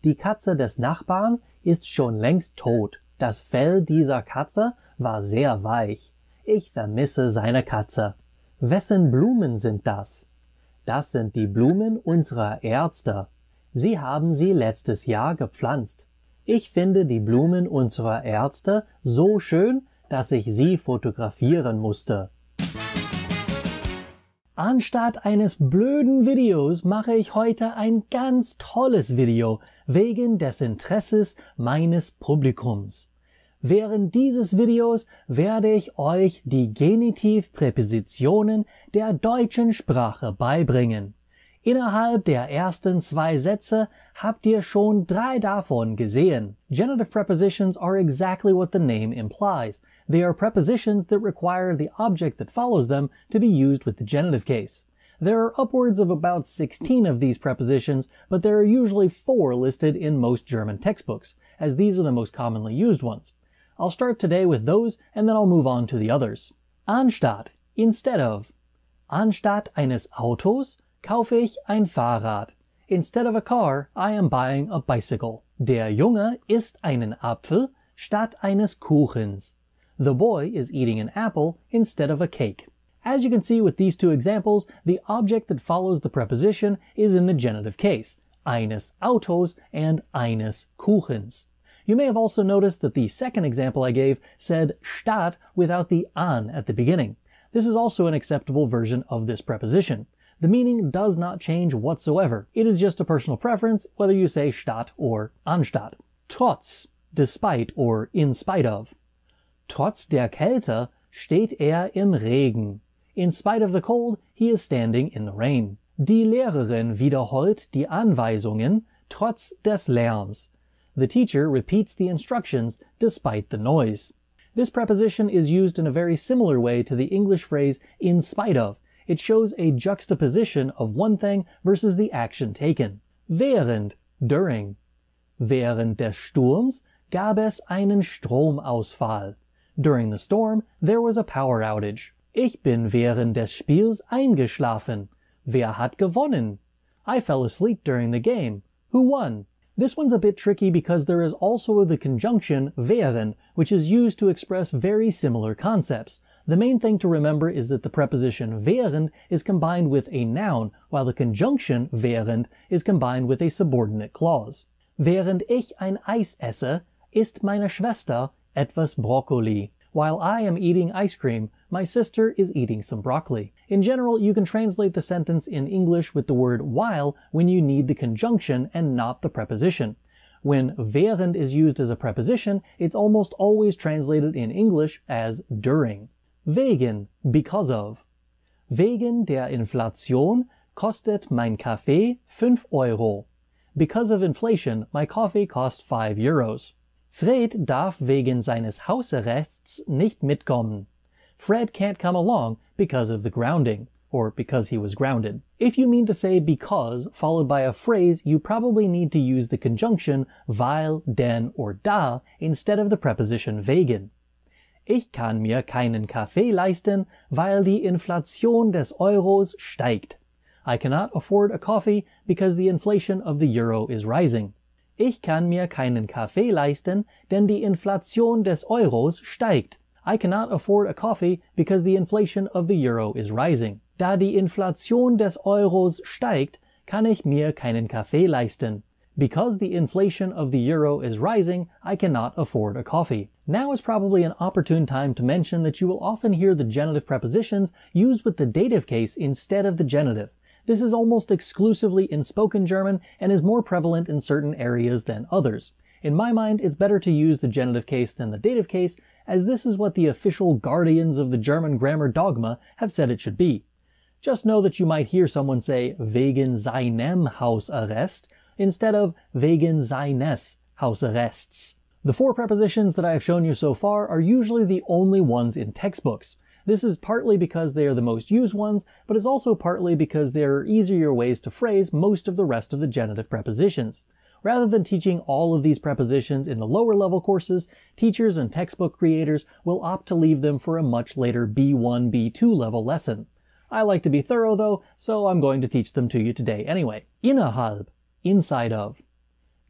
Die Katze des Nachbarn ist schon längst tot. Das Fell dieser Katze war sehr weich. Ich vermisse seine Katze. Wessen Blumen sind das? Das sind die Blumen unserer Ärzte. Sie haben sie letztes Jahr gepflanzt. Ich finde die Blumen unserer Ärzte so schön, dass ich sie fotografieren musste. Anstatt eines blöden Videos mache ich heute ein ganz tolles Video wegen des Interesses meines Publikums. Während dieses Videos werde ich euch die Genitivpräpositionen der deutschen Sprache beibringen. Innerhalb der ersten 2 Sätze habt ihr schon 3 davon gesehen. Genitive prepositions are exactly what the name implies. They are prepositions that require the object that follows them to be used with the genitive case. There are upwards of about 16 of these prepositions, but there are usually 4 listed in most German textbooks, as these are the most commonly used ones. I'll start today with those, and then I'll move on to the others. Anstatt, instead of. Anstatt eines Autos kaufe ich ein Fahrrad. Instead of a car, I am buying a bicycle. Der Junge isst einen Apfel statt eines Kuchens. The boy is eating an apple instead of a cake. As you can see with these 2 examples, the object that follows the preposition is in the genitive case, eines Autos and eines Kuchens. You may have also noticed that the second example I gave said statt without the an at the beginning. This is also an acceptable version of this preposition. The meaning does not change whatsoever. It is just a personal preference whether you say statt or anstatt. Trotz, despite or in spite of. Trotz der Kälte steht im Regen. In spite of the cold, he is standing in the rain. Die Lehrerin wiederholt die Anweisungen trotz des Lärms. The teacher repeats the instructions despite the noise. This preposition is used in a very similar way to the English phrase in spite of. It shows a juxtaposition of one thing versus the action taken. Während, during. Während des Sturms gab es einen Stromausfall. During the storm, there was a power outage. Ich bin während des Spiels eingeschlafen. Wer hat gewonnen? I fell asleep during the game. Who won? This one's a bit tricky because there is also the conjunction während, which is used to express very similar concepts. The main thing to remember is that the preposition während is combined with a noun, while the conjunction während is combined with a subordinate clause. Während ich ein Eis esse, isst meine Schwester etwas Brokkoli. While I am eating ice cream, my sister is eating some broccoli. In general, you can translate the sentence in English with the word while when you need the conjunction and not the preposition. When während is used as a preposition, it's almost always translated in English as during. Wegen, because of. Wegen der Inflation kostet mein Kaffee 5 Euro. Because of inflation, my coffee cost 5 euros. Fred darf wegen seines Hausarrests nicht mitkommen. Fred can't come along because of the grounding, or because he was grounded. If you mean to say because followed by a phrase, you probably need to use the conjunction weil, denn, or da instead of the preposition wegen. Ich kann mir keinen Kaffee leisten, weil die Inflation des Euros steigt. I cannot afford a coffee because the inflation of the euro is rising. Ich kann mir keinen Kaffee leisten, denn die Inflation des Euros steigt. I cannot afford a coffee because the inflation of the euro is rising. Da die Inflation des Euros steigt, kann ich mir keinen Kaffee leisten. Because the inflation of the euro is rising, I cannot afford a coffee. Now is probably an opportune time to mention that you will often hear the genitive prepositions used with the dative case instead of the genitive. This is almost exclusively in spoken German and is more prevalent in certain areas than others. In my mind, it's better to use the genitive case than the dative case, as this is what the official guardians of the German grammar dogma have said it should be. Just know that you might hear someone say wegen seinem Hausarrest instead of wegen seines Hausarrests. The four prepositions that I have shown you so far are usually the only ones in textbooks. This is partly because they are the most used ones, but is also partly because there are easier ways to phrase most of the rest of the genitive prepositions. Rather than teaching all of these prepositions in the lower level courses, teachers and textbook creators will opt to leave them for a much later B1, B2 level lesson. I like to be thorough though, so I'm going to teach them to you today anyway. Innerhalb, inside of.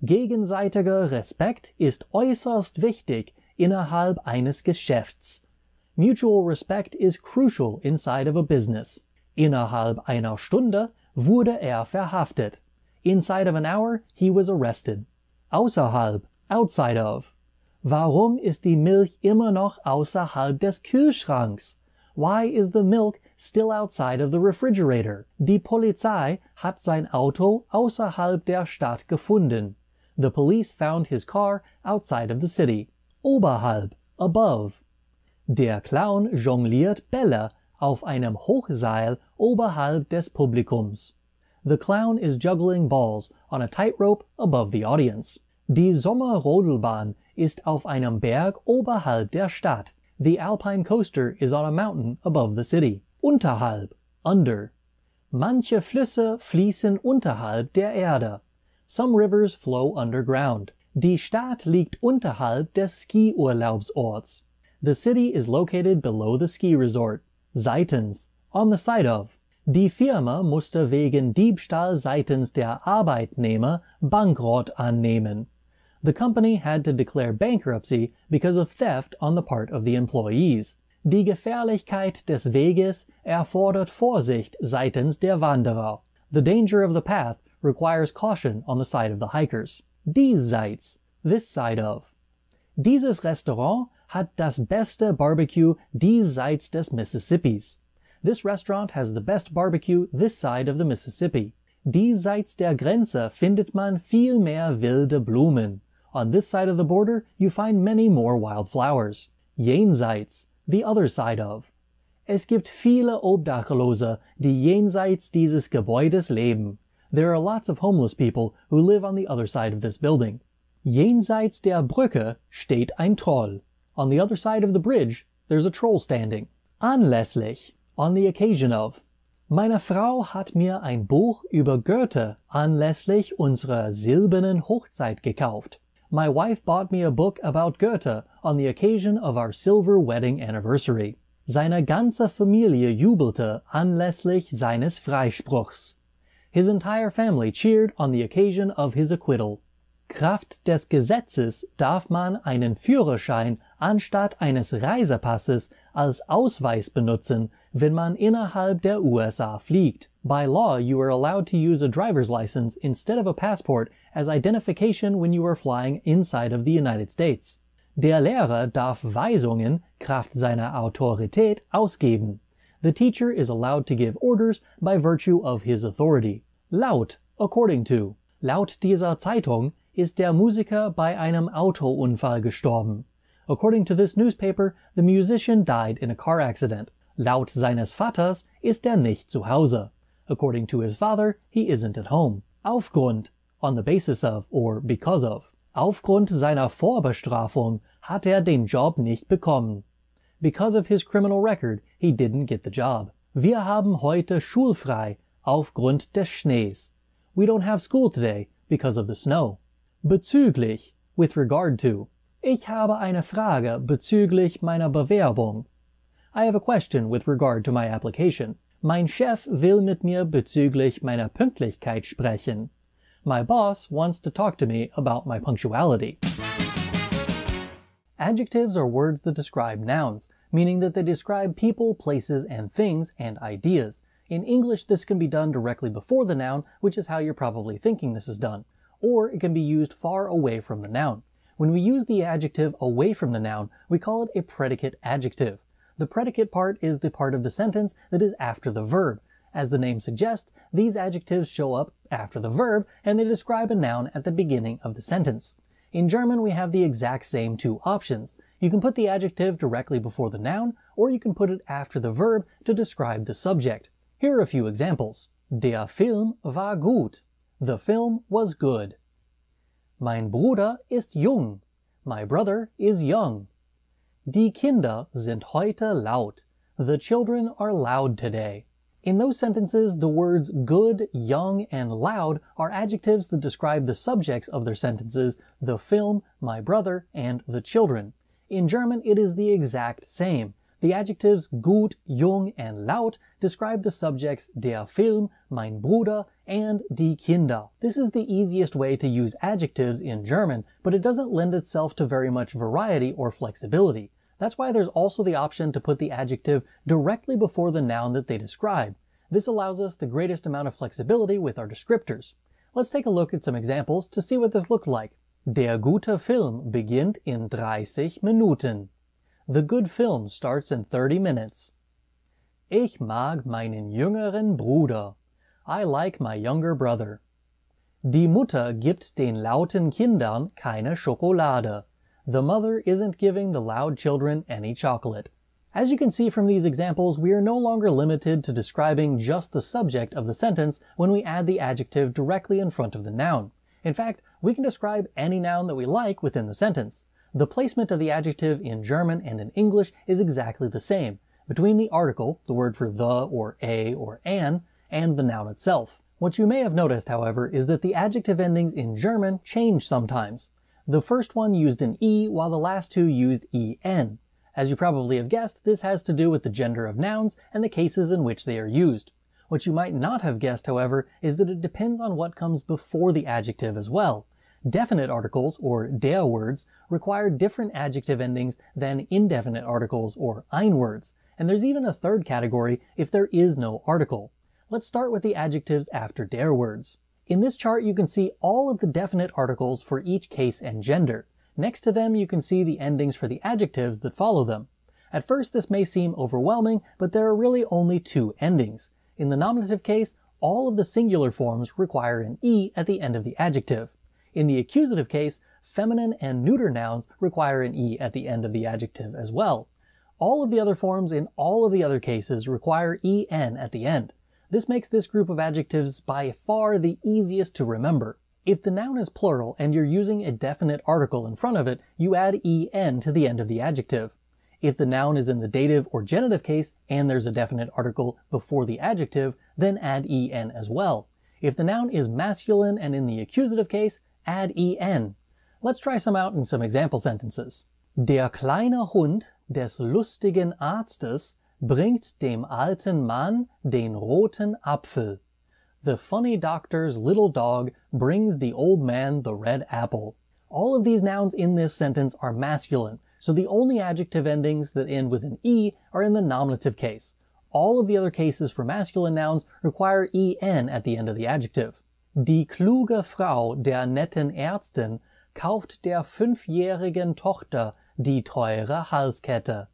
Gegenseitiger Respekt ist äußerst wichtig innerhalb eines Geschäfts. Mutual respect is crucial inside of a business. Innerhalb einer Stunde wurde verhaftet. Inside of an hour, he was arrested. Außerhalb, outside of. Warum ist die Milch immer noch außerhalb des Kühlschranks? Why is the milk still outside of the refrigerator? Die Polizei hat sein Auto außerhalb der Stadt gefunden. The police found his car outside of the city. Oberhalb, above. Der Clown jongliert Bälle auf einem Hochseil oberhalb des Publikums. The clown is juggling balls on a tightrope above the audience. Die Sommerrodelbahn ist auf einem Berg oberhalb der Stadt. The Alpine coaster is on a mountain above the city. Unterhalb, under. Manche Flüsse fließen unterhalb der Erde. Some rivers flow underground. Die Stadt liegt unterhalb des Skiurlaubsorts. The city is located below the ski resort. Seitens, on the side of. Die Firma musste wegen Diebstahl seitens der Arbeitnehmer Bankrott annehmen. The company had to declare bankruptcy because of theft on the part of the employees. Die Gefährlichkeit des Weges erfordert Vorsicht seitens der Wanderer. The danger of the path requires caution on the side of the hikers. Diesseits, this side of. Dieses Restaurant hat das beste Barbecue diesseits des Mississippis. This restaurant has the best barbecue this side of the Mississippi. Diesseits der Grenze findet man viel mehr wilde Blumen. On this side of the border, you find many more wild flowers. Jenseits, the other side of. Es gibt viele Obdachlose, die jenseits dieses Gebäudes leben. There are lots of homeless people who live on the other side of this building. Jenseits der Brücke steht ein Troll. On the other side of the bridge, there's a troll standing. Anlässlich, on the occasion of. Meine Frau hat mir ein Buch über Goethe anlässlich unserer silbernen Hochzeit gekauft. My wife bought me a book about Goethe on the occasion of our silver wedding anniversary. Seine ganze Familie jubelte anlässlich seines Freispruchs. His entire family cheered on the occasion of his acquittal. Kraft des Gesetzes darf man einen Führerschein anstatt eines Reisepasses als Ausweis benutzen, wenn man innerhalb der USA fliegt. By law, you are allowed to use a driver's license instead of a passport as identification when you are flying inside of the United States. Der Lehrer darf Weisungen Kraft seiner Autorität ausgeben. The teacher is allowed to give orders by virtue of his authority. Laut, according to. Laut dieser Zeitung ist der Musiker bei einem Autounfall gestorben. According to this newspaper, the musician died in a car accident. Laut seines Vaters ist er nicht zu Hause. According to his father, he isn't at home. Aufgrund, on the basis of or because of. Aufgrund seiner Vorbestrafung hat den Job nicht bekommen. Because of his criminal record, he didn't get the job. Wir haben heute schulfrei aufgrund des Schnees. We don't have school today because of the snow. Bezüglich, with regard to. Ich habe eine Frage bezüglich meiner Bewerbung. I have a question with regard to my application. Mein Chef will mit mir bezüglich meiner Pünktlichkeit sprechen. My boss wants to talk to me about my punctuality. Adjectives are words that describe nouns, meaning that they describe people, places, and things, and ideas. In English, this can be done directly before the noun, which is how you're probably thinking this is done. Or it can be used far away from the noun. When we use the adjective away from the noun, we call it a predicate adjective. The predicate part is the part of the sentence that is after the verb. As the name suggests, these adjectives show up after the verb, and they describe a noun at the beginning of the sentence. In German, we have the exact same two options. You can put the adjective directly before the noun, or you can put it after the verb to describe the subject. Here are a few examples. Der Film war gut. The film was good. Mein Bruder ist jung. My brother is young. Die Kinder sind heute laut. The children are loud today. In those sentences, the words good, young, and loud are adjectives that describe the subjects of their sentences, the film, my brother, and the children. In German, it is the exact same. The adjectives gut, jung, and laut describe the subjects der Film, mein Bruder, and die Kinder. This is the easiest way to use adjectives in German, but it doesn't lend itself to very much variety or flexibility. That's why there's also the option to put the adjective directly before the noun that they describe. This allows us the greatest amount of flexibility with our descriptors. Let's take a look at some examples to see what this looks like. Der gute Film beginnt in 30 Minuten. The good film starts in 30 minutes. Ich mag meinen jüngeren Bruder. I like my younger brother. Die Mutter gibt den lauten Kindern keine Schokolade. The mother isn't giving the loud children any chocolate. As you can see from these examples, we are no longer limited to describing just the subject of the sentence when we add the adjective directly in front of the noun. In fact, we can describe any noun that we like within the sentence. The placement of the adjective in German and in English is exactly the same, between the article, the word for the or a or an, and the noun itself. What you may have noticed, however, is that the adjective endings in German change sometimes. The first one used an E, while the last two used en. As you probably have guessed, this has to do with the gender of nouns and the cases in which they are used. What you might not have guessed, however, is that it depends on what comes before the adjective as well. Definite articles, or der words, require different adjective endings than indefinite articles, or ein words, and there's even a third category if there is no article. Let's start with the adjectives after der words. In this chart you can see all of the definite articles for each case and gender. Next to them you can see the endings for the adjectives that follow them. At first this may seem overwhelming, but there are really only two endings. In the nominative case, all of the singular forms require an E at the end of the adjective. In the accusative case, feminine and neuter nouns require an E at the end of the adjective as well. All of the other forms in all of the other cases require en at the end. This makes this group of adjectives by far the easiest to remember. If the noun is plural and you're using a definite article in front of it, you add en to the end of the adjective. If the noun is in the dative or genitive case and there's a definite article before the adjective, then add en as well. If the noun is masculine and in the accusative case, add en. Let's try some out in some example sentences. Der kleine Hund des lustigen Arztes bringt dem alten Mann den roten Apfel. The funny doctor's little dog brings the old man the red apple. All of these nouns in this sentence are masculine, so the only adjective endings that end with an E are in the nominative case. All of the other cases for masculine nouns require en at the end of the adjective. Die kluge Frau der netten Ärztin kauft der 5-jährigen Tochter die teure Halskette.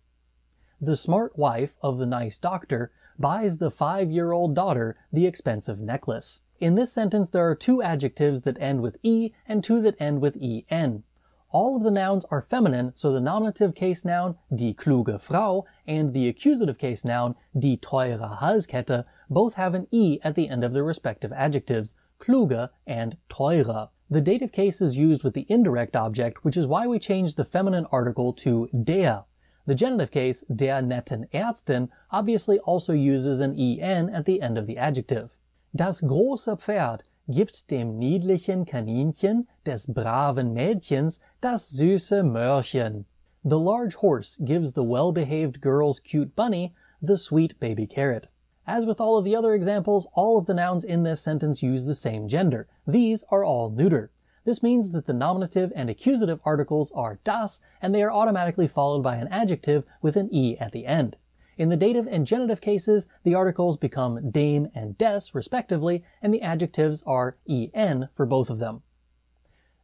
The smart wife of the nice doctor buys the 5-year-old daughter the expensive necklace. In this sentence there are two adjectives that end with E and two that end with en. All of the nouns are feminine, so the nominative case noun, die kluge Frau, and the accusative case noun, die teure Halskette, both have an E at the end of their respective adjectives, kluge and teure. The dative case is used with the indirect object, which is why we changed the feminine article to der. The genitive case, der netten Ärztin, obviously also uses an en at the end of the adjective. Das große Pferd gibt dem niedlichen Kaninchen des braven Mädchens das süße Möhrchen. The large horse gives the well-behaved girl's cute bunny the sweet baby carrot. As with all of the other examples, all of the nouns in this sentence use the same gender. These are all neuter. This means that the nominative and accusative articles are das, and they are automatically followed by an adjective with an e at the end. In the dative and genitive cases, the articles become dem and des, respectively, and the adjectives are en for both of them.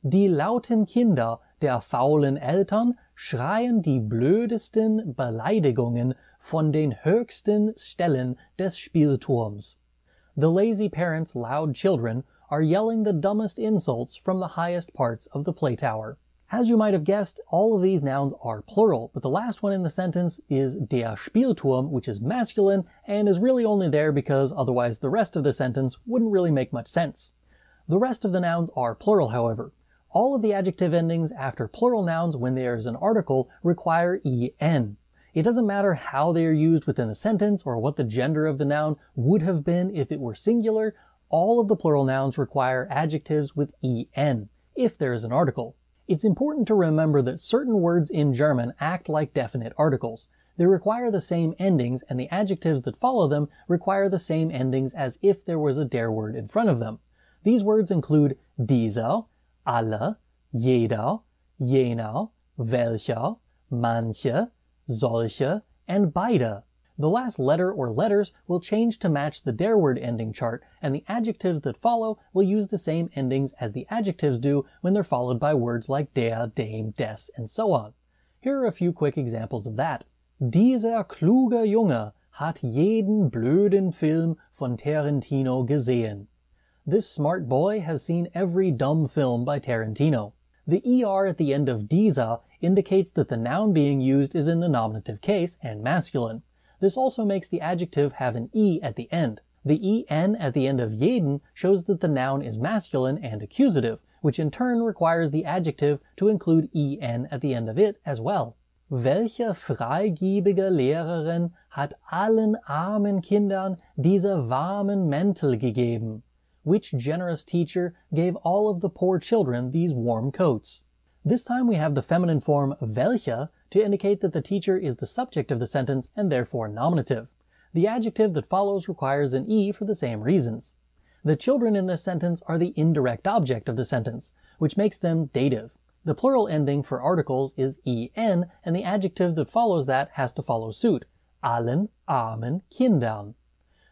Die lauten Kinder der faulen Eltern schreien die blödesten Beleidigungen von den höchsten Stellen des Spielturms. The lazy parents' loud children are yelling the dumbest insults from the highest parts of the play tower. As you might have guessed, all of these nouns are plural, but the last one in the sentence is der Spielturm, which is masculine, and is really only there because otherwise the rest of the sentence wouldn't really make much sense. The rest of the nouns are plural, however. All of the adjective endings after plural nouns when there is an article require en. It doesn't matter how they are used within the sentence or what the gender of the noun would have been if it were singular, all of the plural nouns require adjectives with en, if there is an article. It's important to remember that certain words in German act like definite articles. They require the same endings, and the adjectives that follow them require the same endings as if there was a der word in front of them. These words include dieser, alle, jeder, jener, welcher, manche, solche, and beide. The last letter or letters will change to match the der word ending chart, and the adjectives that follow will use the same endings as the adjectives do when they're followed by words like der, dem, des, and so on. Here are a few quick examples of that. Dieser kluge Junge hat jeden blöden Film von Tarantino gesehen. This smart boy has seen every dumb film by Tarantino. The er at the end of dieser indicates that the noun being used is in the nominative case and masculine. This also makes the adjective have an e at the end. The en at the end of jeden shows that the noun is masculine and accusative, which in turn requires the adjective to include en at the end of it as well. Welche freigebige Lehrerin hat allen armen Kindern diese warmen Mäntel gegeben? Which generous teacher gave all of the poor children these warm coats? This time we have the feminine form welche to indicate that the teacher is the subject of the sentence and therefore nominative. The adjective that follows requires an e for the same reasons. The children in this sentence are the indirect object of the sentence, which makes them dative. The plural ending for articles is en, and the adjective that follows that has to follow suit. Allen armen Kindern.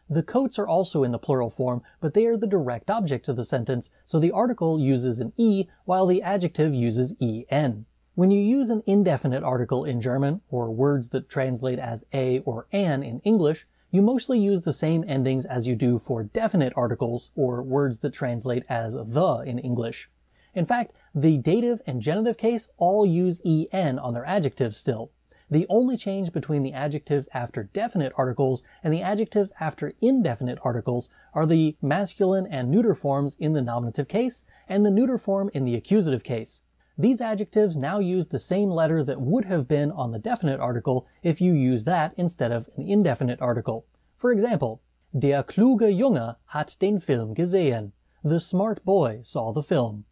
The coats are also in the plural form, but they are the direct objects of the sentence, so the article uses an e while the adjective uses en. When you use an indefinite article in German, or words that translate as a or an in English, you mostly use the same endings as you do for definite articles, or words that translate as the in English. In fact, the dative and genitive case all use en on their adjectives still. The only change between the adjectives after definite articles and the adjectives after indefinite articles are the masculine and neuter forms in the nominative case and the neuter form in the accusative case. These adjectives now use the same letter that would have been on the definite article if you use that instead of an indefinite article. For example, der kluge Junge hat den Film gesehen. The smart boy saw the film.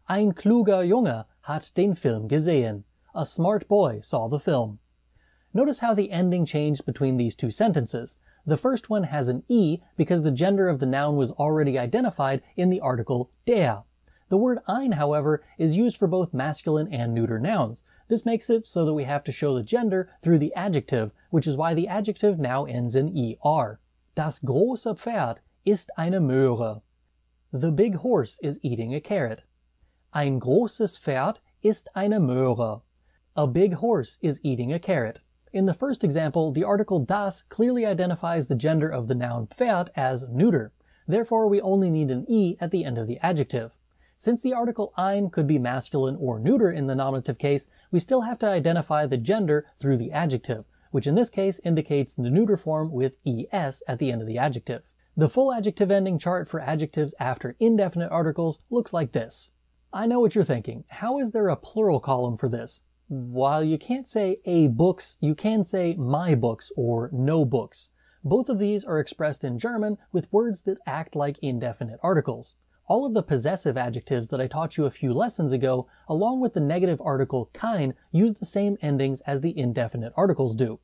Ein kluger Junge hat den Film gesehen. A smart boy saw the film. Notice how the ending changed between these two sentences. The first one has an e because the gender of the noun was already identified in the article der. The word ein, however, is used for both masculine and neuter nouns. This makes it so that we have to show the gender through the adjective, which is why the adjective now ends in er. Das große Pferd ist eine Möhre. The big horse is eating a carrot. Ein großes Pferd ist eine Möhre. A big horse is eating a carrot. In the first example, the article das clearly identifies the gender of the noun Pferd as neuter. Therefore, we only need an e at the end of the adjective. Since the article ein could be masculine or neuter in the nominative case, we still have to identify the gender through the adjective, which in this case indicates the neuter form with es at the end of the adjective. The full adjective ending chart for adjectives after indefinite articles looks like this. I know what you're thinking. How is there a plural column for this? While you can't say a books, you can say my books or no books. Both of these are expressed in German with words that act like indefinite articles. All of the possessive adjectives that I taught you a few lessons ago, along with the negative article kein, use the same endings as the indefinite articles do.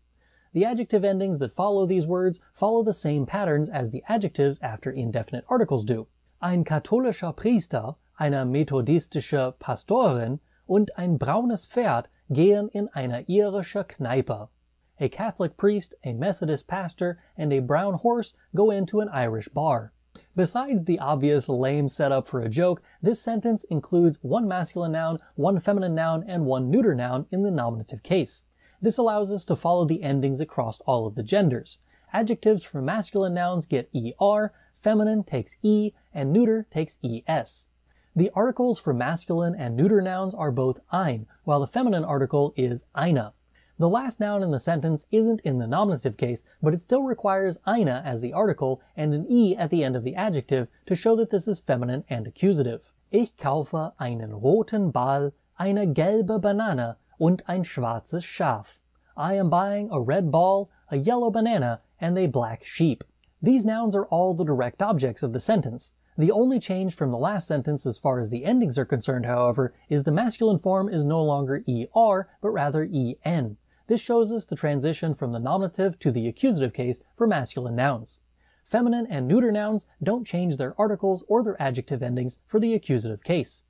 The adjective endings that follow these words follow the same patterns as the adjectives after indefinite articles do. Ein katholischer Priester, eine methodistische Pastorin und ein braunes Pferd gehen in eine irische Kneipe. A Catholic priest, a Methodist pastor, and a brown horse go into an Irish bar. Besides the obvious lame setup for a joke, this sentence includes one masculine noun, one feminine noun, and one neuter noun in the nominative case. This allows us to follow the endings across all of the genders. Adjectives for masculine nouns get ER, feminine takes E, and neuter takes ES. The articles for masculine and neuter nouns are both ein, while the feminine article is eine. The last noun in the sentence isn't in the nominative case, but it still requires eine as the article and an E at the end of the adjective to show that this is feminine and accusative. Ich kaufe einen roten Ball, eine gelbe Banane und ein schwarzes Schaf. I am buying a red ball, a yellow banana, and a black sheep. These nouns are all the direct objects of the sentence. The only change from the last sentence as far as the endings are concerned, however, is the masculine form is no longer ER, but rather EN. This shows us the transition from the nominative to the accusative case for masculine nouns. Feminine and neuter nouns don't change their articles or their adjective endings for the accusative case.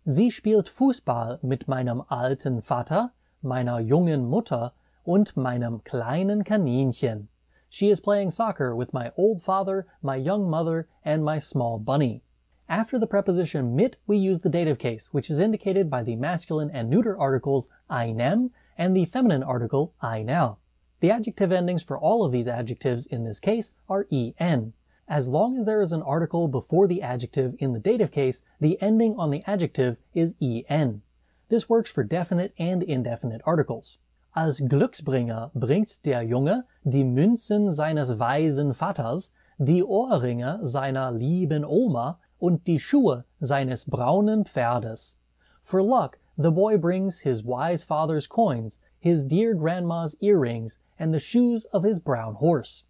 Sie spielt Fußball mit meinem alten Vater, meiner jungen Mutter und meinem kleinen Kaninchen. She is playing soccer with my old father, my young mother, and my small bunny. After the preposition mit, we use the dative case, which is indicated by the masculine and neuter articles einem and the feminine article I now. The adjective endings for all of these adjectives in this case are en. As long as there is an article before the adjective in the dative case, the ending on the adjective is en. This works for definite and indefinite articles. Als Glücksbringer bringt der Junge die Münzen seines weisen Vaters, die Ohrringe seiner lieben Oma und die Schuhe seines braunen Pferdes. For luck, the boy brings his wise father's coins, his dear grandma's earrings, and the shoes of his brown horse.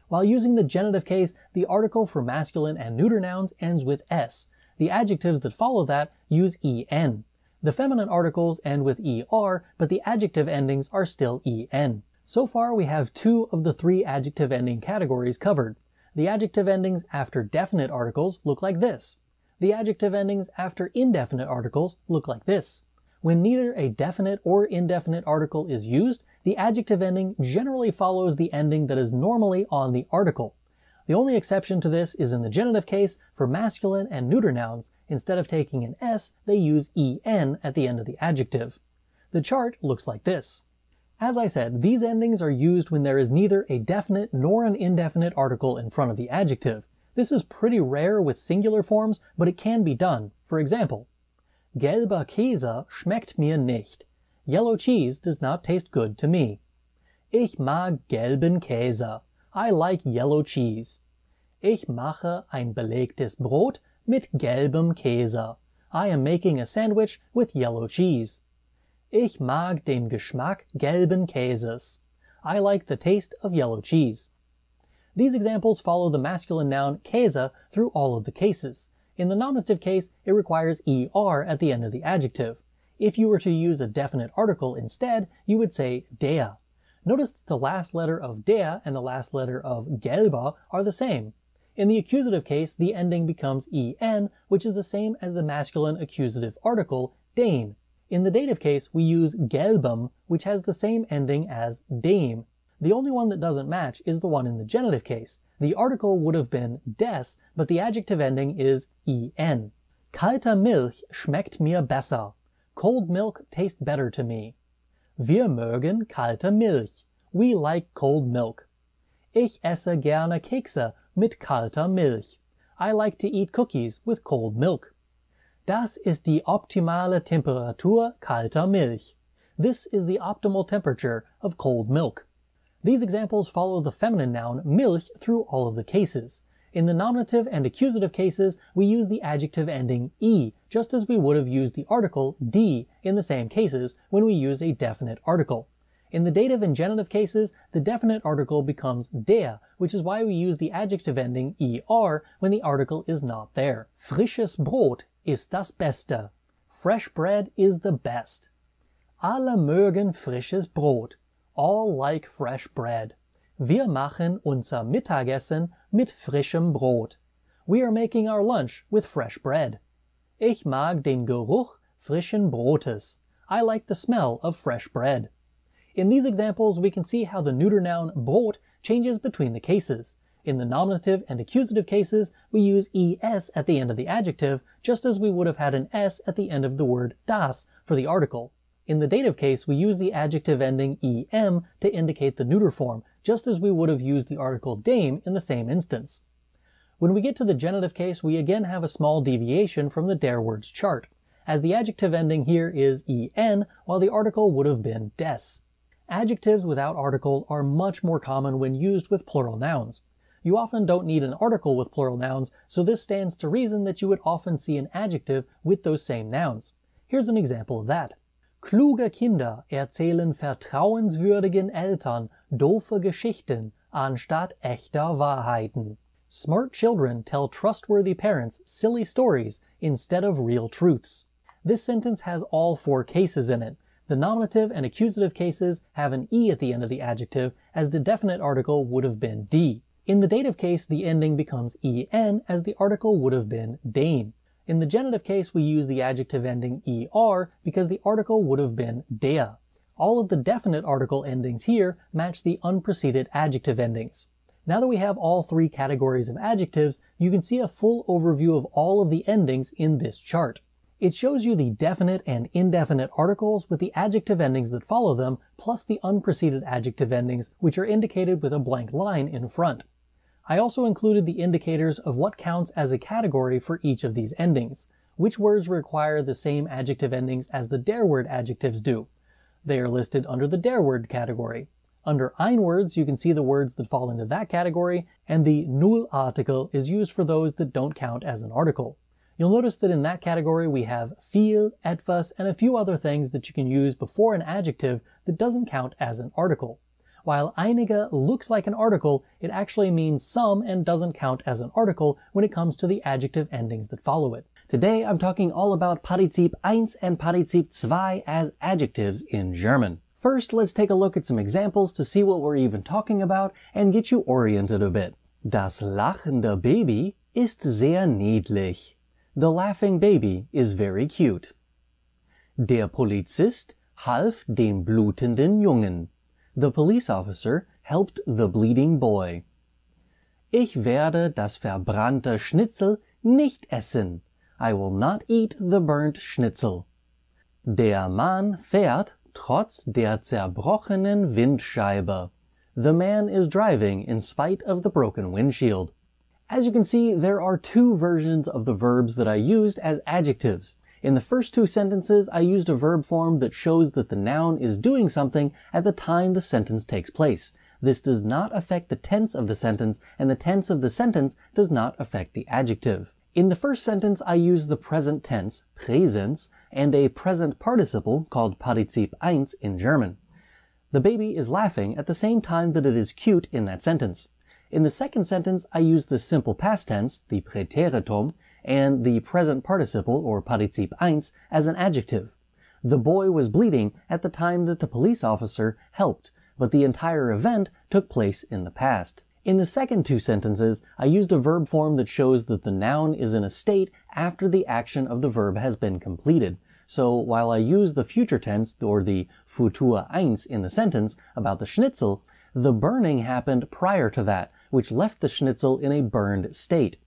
While using the genitive case, the article for masculine and neuter nouns ends with s. The adjectives that follow that use en. The feminine articles end with er, but the adjective endings are still en. So far we have 2 of the 3 adjective ending categories covered. The adjective endings after definite articles look like this. The adjective endings after indefinite articles look like this. When neither a definite or indefinite article is used, the adjective ending generally follows the ending that is normally on the article. The only exception to this is in the genitive case for masculine and neuter nouns. Instead of taking an s, they use en at the end of the adjective. The chart looks like this. As I said, these endings are used when there is neither a definite nor an indefinite article in front of the adjective. This is pretty rare with singular forms, but it can be done. For example, Gelber Käse schmeckt mir nicht. Yellow cheese does not taste good to me. Ich mag gelben Käse. I like yellow cheese. Ich mache ein belegtes Brot mit gelbem Käse. I am making a sandwich with yellow cheese. Ich mag den Geschmack gelben Käses. I like the taste of yellow cheese. These examples follow the masculine noun Käse through all of the cases. In the nominative case, it requires er at the end of the adjective. If you were to use a definite article instead, you would say der. Notice that the last letter of der and the last letter of gelber are the same. In the accusative case, the ending becomes en, which is the same as the masculine accusative article den. In the dative case, we use gelbem, which has the same ending as dem. The only one that doesn't match is the one in the genitive case. The article would have been des, but the adjective ending is en. Kalte Milch schmeckt mir besser. Cold milk tastes better to me. Wir mögen kalte Milch. We like cold milk. Ich esse gerne Kekse mit kalter Milch. I like to eat cookies with cold milk. Das ist die optimale Temperatur kalter Milch. This is the optimal temperature of cold milk. These examples follow the feminine noun Milch through all of the cases. In the nominative and accusative cases, we use the adjective ending e just as we would have used the article die in the same cases when we use a definite article. In the dative and genitive cases, the definite article becomes der, which is why we use the adjective ending er when the article is not there. Frisches Brot ist das Beste. Fresh bread is the best. Alle mögen frisches Brot. All like fresh bread. Wir machen unser Mittagessen mit frischem Brot. We are making our lunch with fresh bread. Ich mag den Geruch frischen Brotes. I like the smell of fresh bread. In these examples, we can see how the neuter noun Brot changes between the cases. In the nominative and accusative cases, we use es at the end of the adjective, just as we would have had an s at the end of the word das for the article. In the dative case, we use the adjective ending em to indicate the neuter form, just as we would have used the article dem in the same instance. When we get to the genitive case, we again have a small deviation from the der words chart, as the adjective ending here is en, while the article would have been des. Adjectives without articles are much more common when used with plural nouns. You often don't need an article with plural nouns, so this stands to reason that you would often see an adjective with those same nouns. Here's an example of that. Kluge Kinder erzählen vertrauenswürdigen Eltern doofe Geschichten anstatt echter Wahrheiten. Smart children tell trustworthy parents silly stories instead of real truths. This sentence has all four cases in it. The nominative and accusative cases have an e at the end of the adjective, as the definite article would have been die. In the dative case, the ending becomes en, as the article would have been dem. In the genitive case, we use the adjective ending er because the article would have been der. All of the definite article endings here match the unpreceded adjective endings. Now that we have all three categories of adjectives, you can see a full overview of all of the endings in this chart. It shows you the definite and indefinite articles with the adjective endings that follow them, plus the unpreceded adjective endings, which are indicated with a blank line in front. I also included the indicators of what counts as a category for each of these endings, which words require the same adjective endings as the der word adjectives do. They are listed under the der word category. Under ein words, you can see the words that fall into that category, and the null article is used for those that don't count as an article. You'll notice that in that category we have viel, etwas, and a few other things that you can use before an adjective that doesn't count as an article. While einige looks like an article, it actually means some and doesn't count as an article when it comes to the adjective endings that follow it. Today I'm talking all about Partizip 1 and Partizip 2 as adjectives in German. First, let's take a look at some examples to see what we're even talking about and get you oriented a bit. Das lachende Baby ist sehr niedlich. The laughing baby is very cute. Der Polizist half dem blutenden Jungen. The police officer helped the bleeding boy. Ich werde das verbrannte Schnitzel nicht essen. I will not eat the burnt Schnitzel. Der Mann fährt trotz der zerbrochenen Windscheibe. The man is driving in spite of the broken windshield. As you can see, there are two versions of the verbs that I used as adjectives. In the first two sentences, I used a verb form that shows that the noun is doing something at the time the sentence takes place. This does not affect the tense of the sentence, and the tense of the sentence does not affect the adjective. In the first sentence, I used the present tense, Präsens, and a present participle called Partizip 1 in German. The baby is laughing at the same time that it is cute in that sentence. In the second sentence, I used the simple past tense, the Präteritum, and the present participle, or Partizip 1, as an adjective. The boy was bleeding at the time that the police officer helped, but the entire event took place in the past. In the second two sentences, I used a verb form that shows that the noun is in a state after the action of the verb has been completed. So while I use the future tense, or the Futur 1 in the sentence about the schnitzel, the burning happened prior to that, which left the schnitzel in a burned state.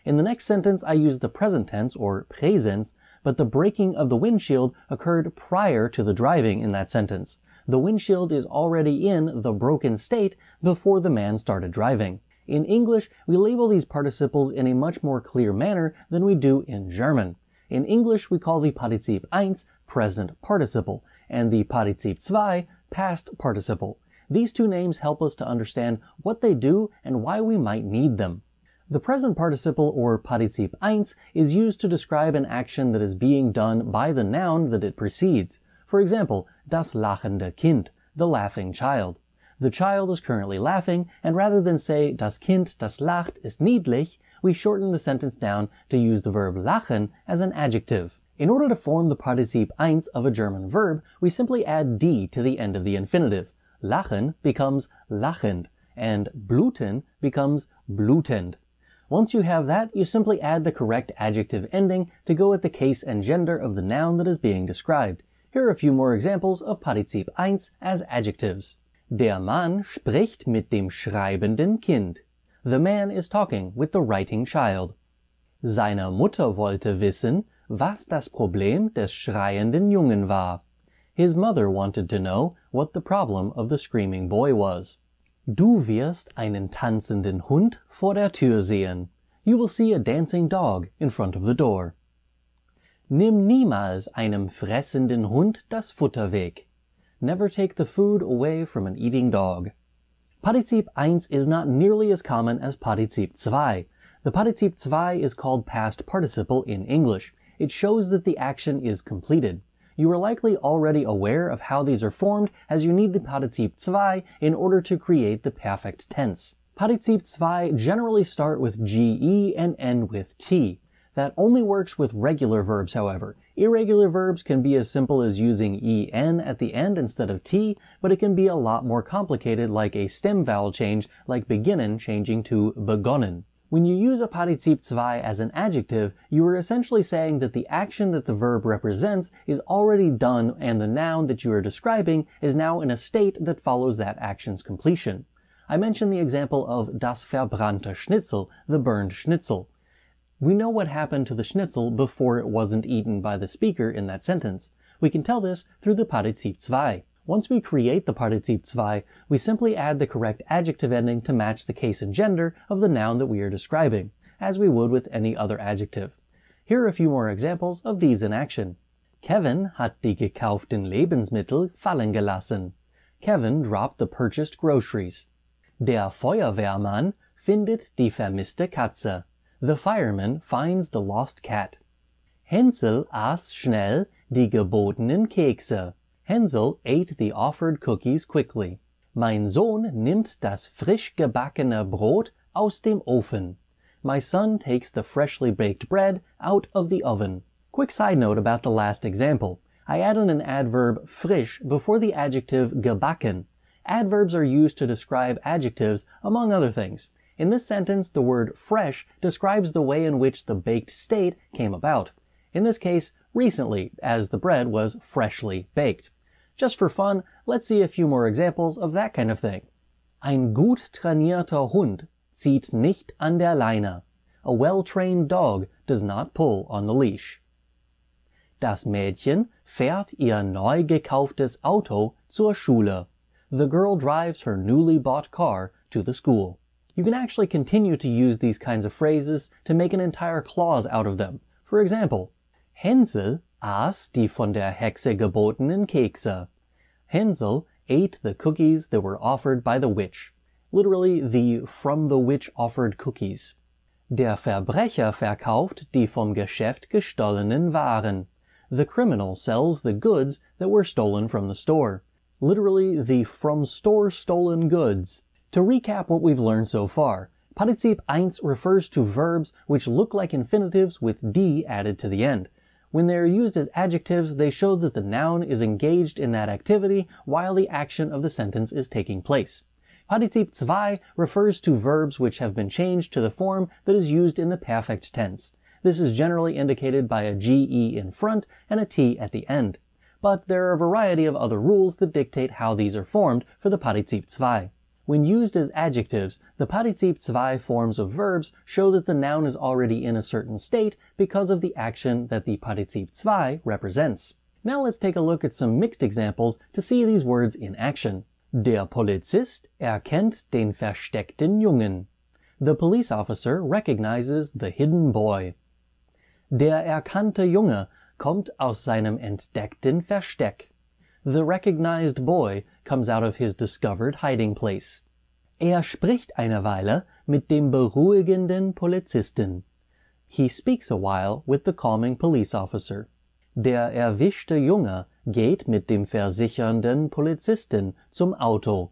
In the next sentence, I used the present tense, or Präsens, but the breaking of the windshield occurred prior to the driving in that sentence. The windshield is already in the broken state before the man started driving. In English, we label these participles in a much more clear manner than we do in German. In English, we call the Partizip 1 present participle, and the Partizip 2 past participle. These two names help us to understand what they do and why we might need them. The present participle, or Partizip 1, is used to describe an action that is being done by the noun that it precedes. For example, das lachende Kind, the laughing child. The child is currently laughing, and rather than say das Kind, das lacht, ist niedlich, we shorten the sentence down to use the verb lachen as an adjective. In order to form the Partizip 1 of a German verb, we simply add d to the end of the infinitive. Lachen becomes lachend, and bluten becomes blutend. Once you have that, you simply add the correct adjective ending to go with the case and gender of the noun that is being described. Here are a few more examples of Partizip 1 as adjectives. Der Mann spricht mit dem schreibenden Kind. The man is talking with the writing child. Seine Mutter wollte wissen, was das Problem des schreienden Jungen war. His mother wanted to know what the problem of the screaming boy was. Du wirst einen tanzenden Hund vor der Tür sehen. You will see a dancing dog in front of the door. Nimm niemals einem fressenden Hund das Futter weg. Never take the food away from an eating dog. Partizip 1 is not nearly as common as Partizip 2. The Partizip 2 is called past participle in English. It shows that the action is completed. You are likely already aware of how these are formed, as you need the Partizip 2 in order to create the perfect tense. Partizip 2 generally start with ge and end with t. That only works with regular verbs, however. Irregular verbs can be as simple as using en at the end instead of t, but it can be a lot more complicated, like a stem vowel change, like beginnen changing to begonnen. When you use a Partizip 2 as an adjective, you are essentially saying that the action that the verb represents is already done and the noun that you are describing is now in a state that follows that action's completion. I mentioned the example of das verbrannte Schnitzel, the burned schnitzel. We know what happened to the schnitzel before it wasn't eaten by the speaker in that sentence. We can tell this through the Partizip 2. Once we create the Partizip 2, we simply add the correct adjective ending to match the case and gender of the noun that we are describing, as we would with any other adjective. Here are a few more examples of these in action. Kevin hat die gekauften Lebensmittel fallen gelassen. Kevin dropped the purchased groceries. Der Feuerwehrmann findet die vermisste Katze. The fireman finds the lost cat. Hänsel aß schnell die gebotenen Kekse. Hänsel ate the offered cookies quickly. Mein Sohn nimmt das frisch gebackene Brot aus dem Ofen. My son takes the freshly baked bread out of the oven. Quick side note about the last example. I added an adverb frisch before the adjective gebacken. Adverbs are used to describe adjectives, among other things. In this sentence, the word fresh describes the way in which the baked state came about. In this case, recently, as the bread was freshly baked. Just for fun, let's see a few more examples of that kind of thing. Ein gut trainierter Hund zieht nicht an der Leine. A well-trained dog does not pull on the leash. Das Mädchen fährt ihr neu gekauftes Auto zur Schule. The girl drives her newly bought car to the school. You can actually continue to use these kinds of phrases to make an entire clause out of them. For example, Hänsel aß die von der Hexe gebotenen Kekse. Hänsel ate the cookies that were offered by the witch. Literally, the from the witch offered cookies. Der Verbrecher verkauft die vom Geschäft gestohlenen Waren. The criminal sells the goods that were stolen from the store. Literally, the from store stolen goods. To recap what we've learned so far, Partizip 1 refers to verbs which look like infinitives with d added to the end. When they are used as adjectives, they show that the noun is engaged in that activity while the action of the sentence is taking place. Partizip 2 refers to verbs which have been changed to the form that is used in the perfect tense. This is generally indicated by a ge in front and a t at the end. But there are a variety of other rules that dictate how these are formed for the Partizip 2. When used as adjectives, the Partizip 2 forms of verbs show that the noun is already in a certain state because of the action that the Partizip 2 represents. Now let's take a look at some mixed examples to see these words in action. Der Polizist erkennt den versteckten Jungen. The police officer recognizes the hidden boy. Der erkannte Junge kommt aus seinem entdeckten Versteck. The recognized boy comes out of his discovered hiding place. spricht eine Weile mit dem beruhigenden Polizisten. He speaks a while with the calming police officer. Der erwischte Junge geht mit dem versichernden Polizisten zum Auto.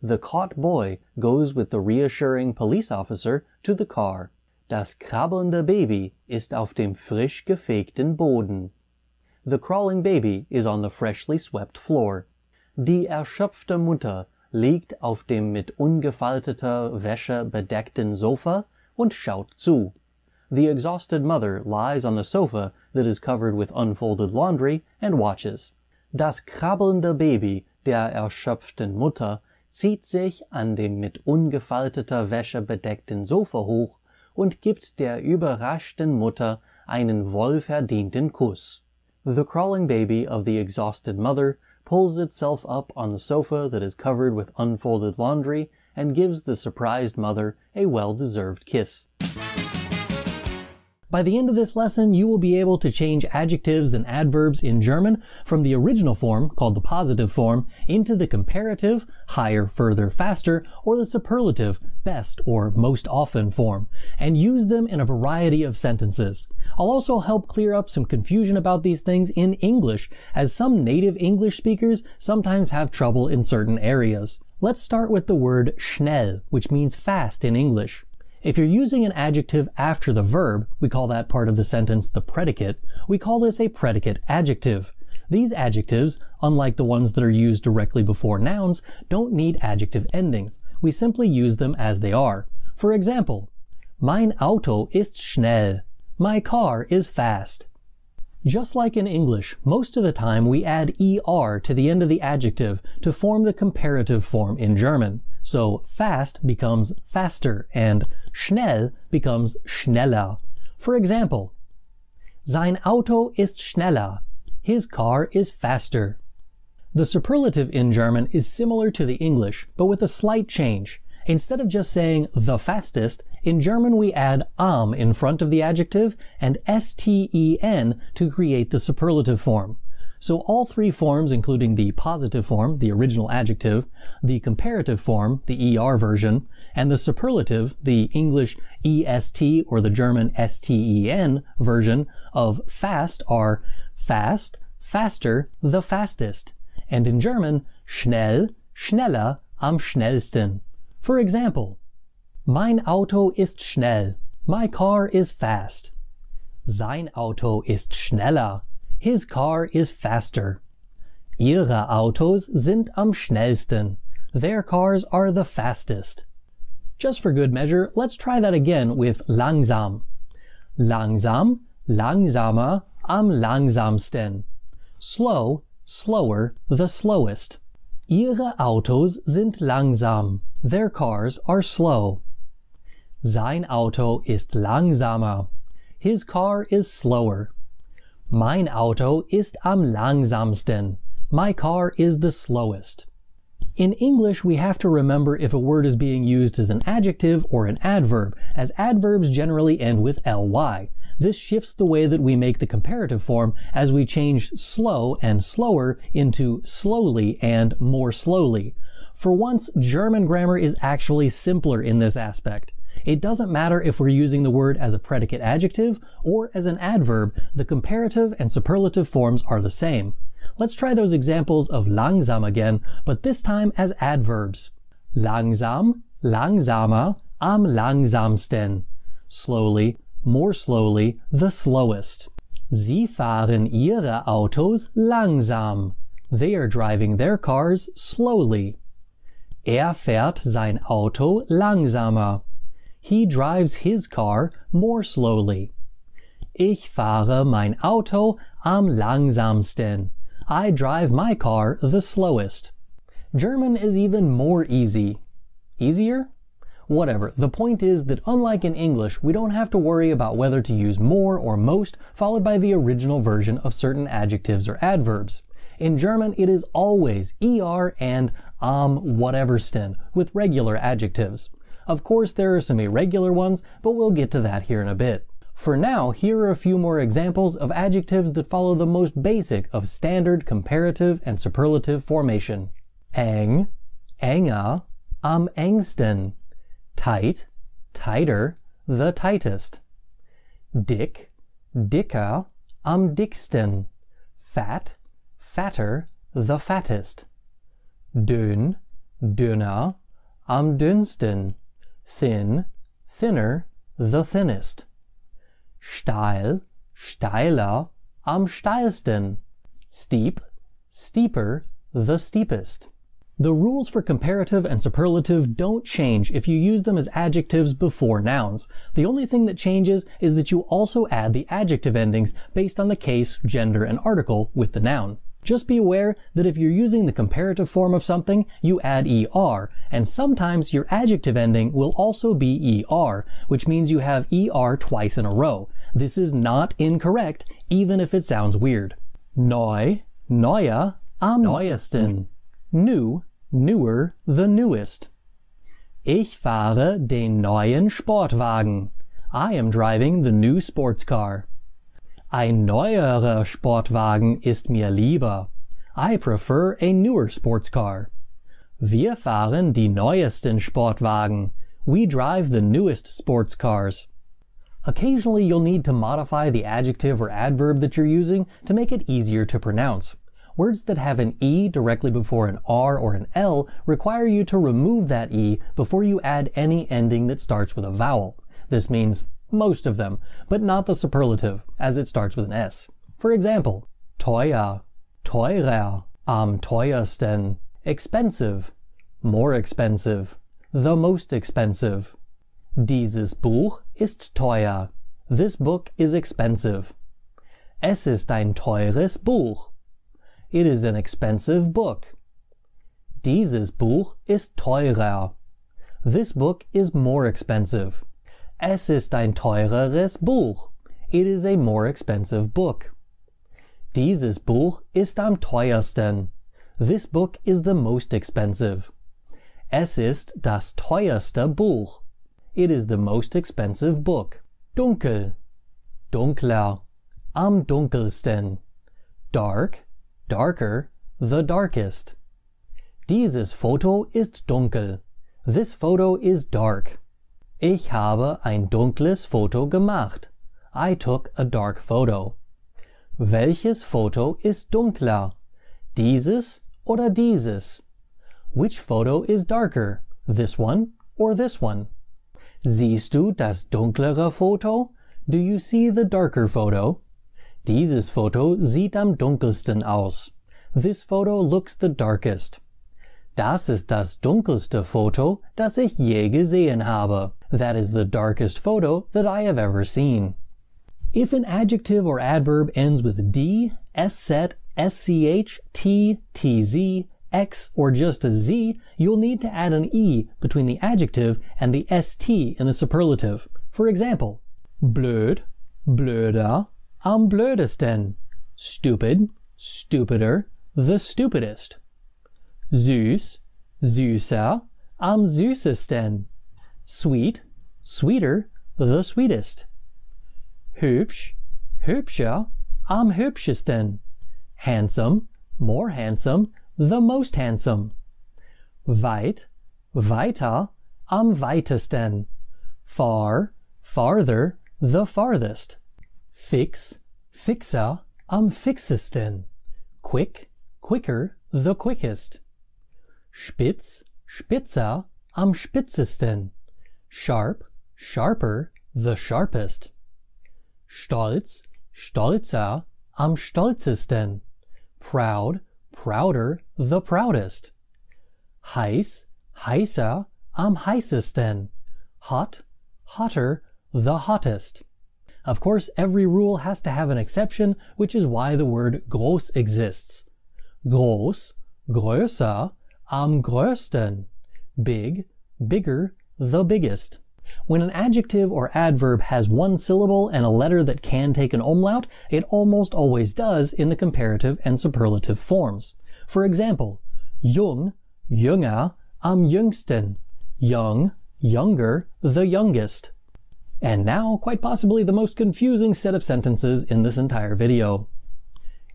The caught boy goes with the reassuring police officer to the car. Das krabbelnde Baby ist auf dem frisch gefegten Boden. The crawling baby is on the freshly swept floor. Die erschöpfte Mutter liegt auf dem mit ungefalteter Wäsche bedeckten Sofa und schaut zu. The exhausted mother lies on the sofa that is covered with unfolded laundry and watches. Das krabbelnde Baby der erschöpften Mutter zieht sich an dem mit ungefalteter Wäsche bedeckten Sofa hoch und gibt der überraschten Mutter einen wohlverdienten Kuss. The crawling baby of the exhausted mother pulls itself up on the sofa that is covered with unfolded laundry and gives the surprised mother a well-deserved kiss. By the end of this lesson, you will be able to change adjectives and adverbs in German from the original form, called the positive form, into the comparative, higher, further, faster, or the superlative, best or most often form, and use them in a variety of sentences. I'll also help clear up some confusion about these things in English, as some native English speakers sometimes have trouble in certain areas. Let's start with the word schnell, which means fast in English. If you're using an adjective after the verb, we call that part of the sentence the predicate, we call this a predicate adjective. These adjectives, unlike the ones that are used directly before nouns, don't need adjective endings. We simply use them as they are. For example, mein Auto ist schnell. My car is fast. Just like in English, most of the time we add er to the end of the adjective to form the comparative form in German. So fast becomes faster and schnell becomes schneller. For example, sein Auto ist schneller. His car is faster. The superlative in German is similar to the English, but with a slight change. Instead of just saying the fastest, in German we add am in front of the adjective and sten to create the superlative form. So all three forms, including the positive form, the original adjective, the comparative form, the er version, and the superlative, the English est or the German sten version of fast are fast, faster, the fastest, and in German schnell, schneller, am schnellsten. For example, mein Auto ist schnell. My car is fast. Sein Auto ist schneller. His car is faster. Ihre Autos sind am schnellsten. Their cars are the fastest. Just for good measure, let's try that again with langsam. Langsam, langsamer, am langsamsten. Slow, slower, the slowest. Ihre Autos sind langsam. Their cars are slow. Sein Auto ist langsamer. His car is slower. Mein Auto ist am langsamsten. My car is the slowest. In English, we have to remember if a word is being used as an adjective or an adverb, as adverbs generally end with ly. This shifts the way that we make the comparative form as we change slow and slower into slowly and more slowly. For once, German grammar is actually simpler in this aspect. It doesn't matter if we're using the word as a predicate adjective or as an adverb, the comparative and superlative forms are the same. Let's try those examples of langsam again, but this time as adverbs. Langsam, langsamer, am langsamsten. Slowly, more slowly, the slowest. Sie fahren ihre Autos langsam. They are driving their cars slowly. Fährt sein Auto langsamer. He drives his car more slowly. Ich fahre mein Auto am langsamsten. I drive my car the slowest. German is even more easy. Easier? Whatever. The point is that unlike in English, we don't have to worry about whether to use more or most followed by the original version of certain adjectives or adverbs. In German, it is always er and am whateversten with regular adjectives. Of course, there are some irregular ones, but we'll get to that here in a bit. For now, here are a few more examples of adjectives that follow the most basic of standard comparative and superlative formation. Eng, enger, am engsten. Tight, tighter, the tightest. Dick, dicker, am dicksten. Fat, fatter, the fattest. Dünn, dünner, am dünnsten. Thin, thinner, the thinnest. Steil, steiler, am steilsten. Steep, steeper, the steepest. The rules for comparative and superlative don't change if you use them as adjectives before nouns. The only thing that changes is that you also add the adjective endings based on the case, gender, and article with the noun. Just be aware that if you're using the comparative form of something, you add ER, and sometimes your adjective ending will also be ER, which means you have ER twice in a row. This is not incorrect, even if it sounds weird. Neu, neuer, am neuesten. New, newer, the newest. Ich fahre den neuen Sportwagen. I am driving the new sports car. Ein neuerer Sportwagen ist mir lieber. I prefer a newer sports car. Wir fahren die neuesten Sportwagen. We drive the newest sports cars. Occasionally you'll need to modify the adjective or adverb that you're using to make it easier to pronounce. Words that have an E directly before an R or an L require you to remove that E before you add any ending that starts with a vowel. This means most of them, but not the superlative, as it starts with an S. For example, teuer, teurer, am teuersten, expensive, more expensive, the most expensive. Dieses Buch ist teuer. This book is expensive. Es ist ein teures Buch. It is an expensive book. Dieses Buch ist teurer. This book is more expensive. Es ist ein teureres Buch. It is a more expensive book. Dieses Buch ist am teuersten. This book is the most expensive. Es ist das teuerste Buch. It is the most expensive book. Dunkel, dunkler, am dunkelsten. Dark, darker, the darkest. Dieses Foto ist dunkel. This photo is dark. Ich habe ein dunkles Foto gemacht. I took a dark photo. Welches Foto ist dunkler? Dieses oder dieses? Which photo is darker? This one or this one? Siehst du das dunklere Foto? Do you see the darker photo? Dieses Foto sieht am dunkelsten aus. This photo looks the darkest. Das ist das dunkelste Foto, das ich je gesehen habe. That is the darkest photo that I have ever seen. If an adjective or adverb ends with D, SZ, SCH, T, TZ, X, or just a Z, you'll need to add an E between the adjective and the ST in the superlative. For example, blöd, blöder, am blödesten. Stupid, stupider, the stupidest. Süß, süßer, am süßesten. Sweet, sweeter, the sweetest. Hübsch, hübscher, am hübschesten. Handsome, more handsome, the most handsome. Weit, weiter, am weitesten. Far, farther, the farthest. Fix, fixer, am fixesten. Quick, quicker, the quickest. Spitz, spitzer, am spitzesten. Sharp, sharper, the sharpest. Stolz, stolzer, am stolzesten. Proud, prouder, the proudest. Heiß, heißer, am heißesten. Hot, hotter, the hottest. Of course, every rule has to have an exception, which is why the word groß exists. Groß, größer, am größten. Big, bigger, the biggest. When an adjective or adverb has one syllable and a letter that can take an umlaut, it almost always does in the comparative and superlative forms. For example, jung, jünger, am jüngsten. Young, younger, the youngest. And now, quite possibly the most confusing set of sentences in this entire video.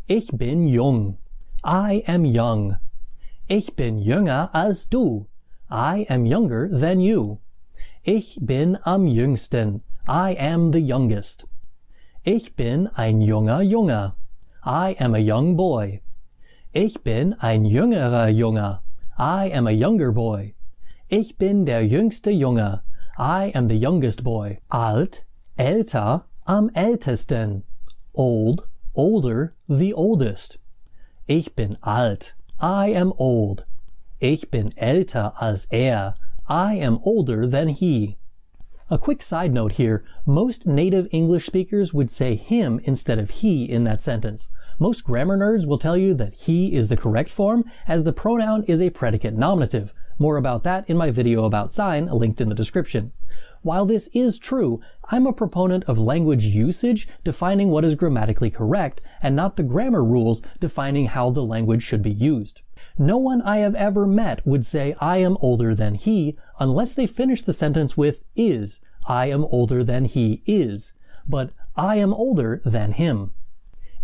Ich bin jung. I am young. Ich bin jünger als du. I am younger than you. Ich bin am jüngsten. I am the youngest. Ich bin ein junger Junge. I am a young boy. Ich bin ein jüngerer Junge. I am a younger boy. Ich bin der jüngste Junge. I am the youngest boy. Alt, älter, am ältesten. Old, older, the oldest. Ich bin alt. I am old. Ich bin älter als er. I am older than he. A quick side note here, most native English speakers would say him instead of he in that sentence. Most grammar nerds will tell you that he is the correct form, as the pronoun is a predicate nominative. More about that in my video about sign, linked in the description. While this is true, I'm a proponent of language usage defining what is grammatically correct, and not the grammar rules defining how the language should be used. No one I have ever met would say I am older than he unless they finish the sentence with is. I am older than he is. But I am older than him.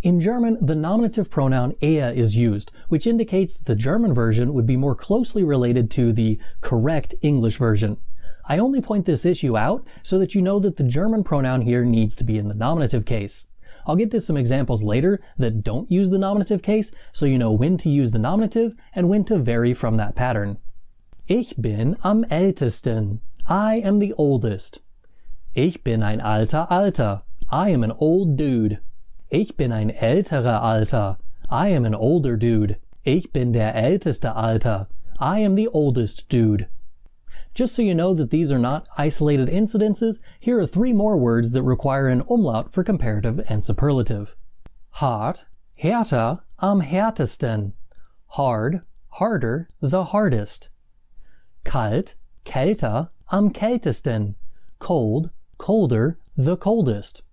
In German, the nominative pronoun er is used, which indicates that the German version would be more closely related to the correct English version. I only point this issue out so that you know that the German pronoun here needs to be in the nominative case. I'll get to some examples later that don't use the nominative case, so you know when to use the nominative and when to vary from that pattern. Ich bin am ältesten. I am the oldest. Ich bin ein alter Alter. I am an old dude. Ich bin ein älterer Alter. I am an older dude. Ich bin der älteste Alter. I am the oldest dude. Just so you know that these are not isolated incidences, here are 3 more words that require an umlaut for comparative and superlative. Hart, härter, am härtesten. Hard, harder, the hardest. Kalt, kälter, am kältesten. Cold, colder, the coldest.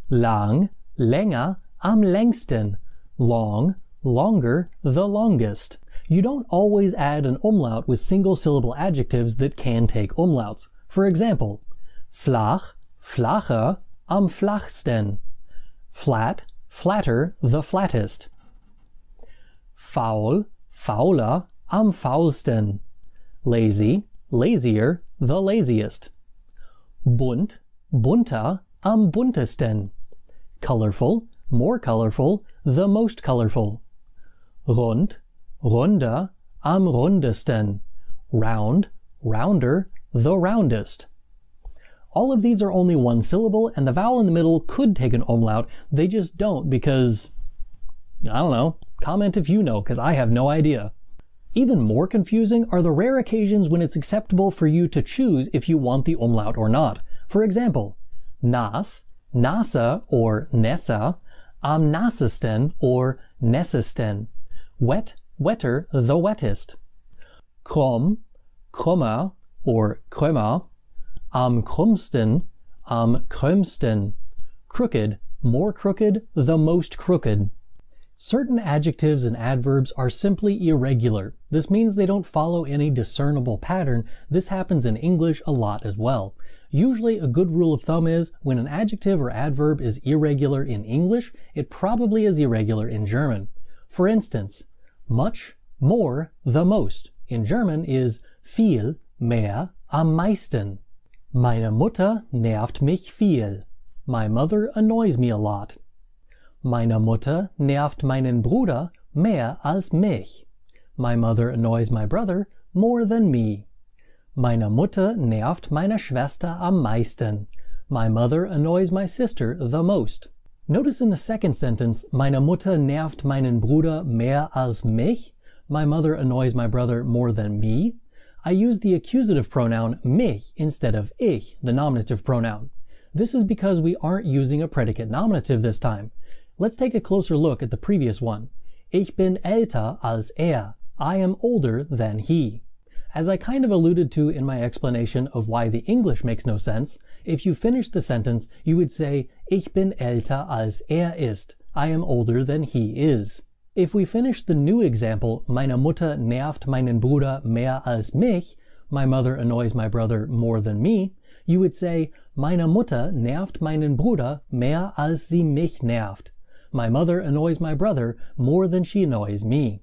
Lang, länger, am längsten. Long, longer, the longest. You don't always add an umlaut with single-syllable adjectives that can take umlauts. For example, flach, flacher, am flachsten. Flat, flatter, the flattest. Faul, fauler, am faulsten. Lazy, lazier, the laziest. Bunt, bunter, am buntesten. Colorful, more colorful, the most colorful. Rund, runder, am rundesten. Round, rounder, the roundest. All of these are only one syllable, and the vowel in the middle could take an umlaut. They just don't because, I don't know, comment if you know, because I have no idea. Even more confusing are the rare occasions when it's acceptable for you to choose if you want the umlaut or not. For example, nass, nasser or nessa, am nassesten or nessesten. Wet, wetter, the wettest. Krumm, krummer or krömer, am krummsten, am krömsten. Crooked, more crooked, the most crooked. Certain adjectives and adverbs are simply irregular. This means they don't follow any discernible pattern. This happens in English a lot as well. Usually a good rule of thumb is when an adjective or adverb is irregular in English, it probably is irregular in German. For instance, much, more, the most in German is viel, mehr, am meisten. Meine Mutter nervt mich viel. My mother annoys me a lot. Meine Mutter nervt meinen Bruder mehr als mich. My mother annoys my brother more than me. Meine Mutter nervt meine Schwester am meisten. My mother annoys my sister the most. Notice in the second sentence, meine Mutter nervt meinen Bruder mehr als mich. My mother annoys my brother more than me. I use the accusative pronoun mich instead of ich, the nominative pronoun. This is because we aren't using a predicate nominative this time. Let's take a closer look at the previous one. Ich bin älter als er. I am older than he. As I kind of alluded to in my explanation of why the English makes no sense, if you finish the sentence, you would say, Ich bin älter als er ist. I am older than he is. If we finish the new example, meine Mutter nervt meinen Bruder mehr als mich, my mother annoys my brother more than me, you would say, meine Mutter nervt meinen Bruder mehr als sie mich nervt. My mother annoys my brother more than she annoys me.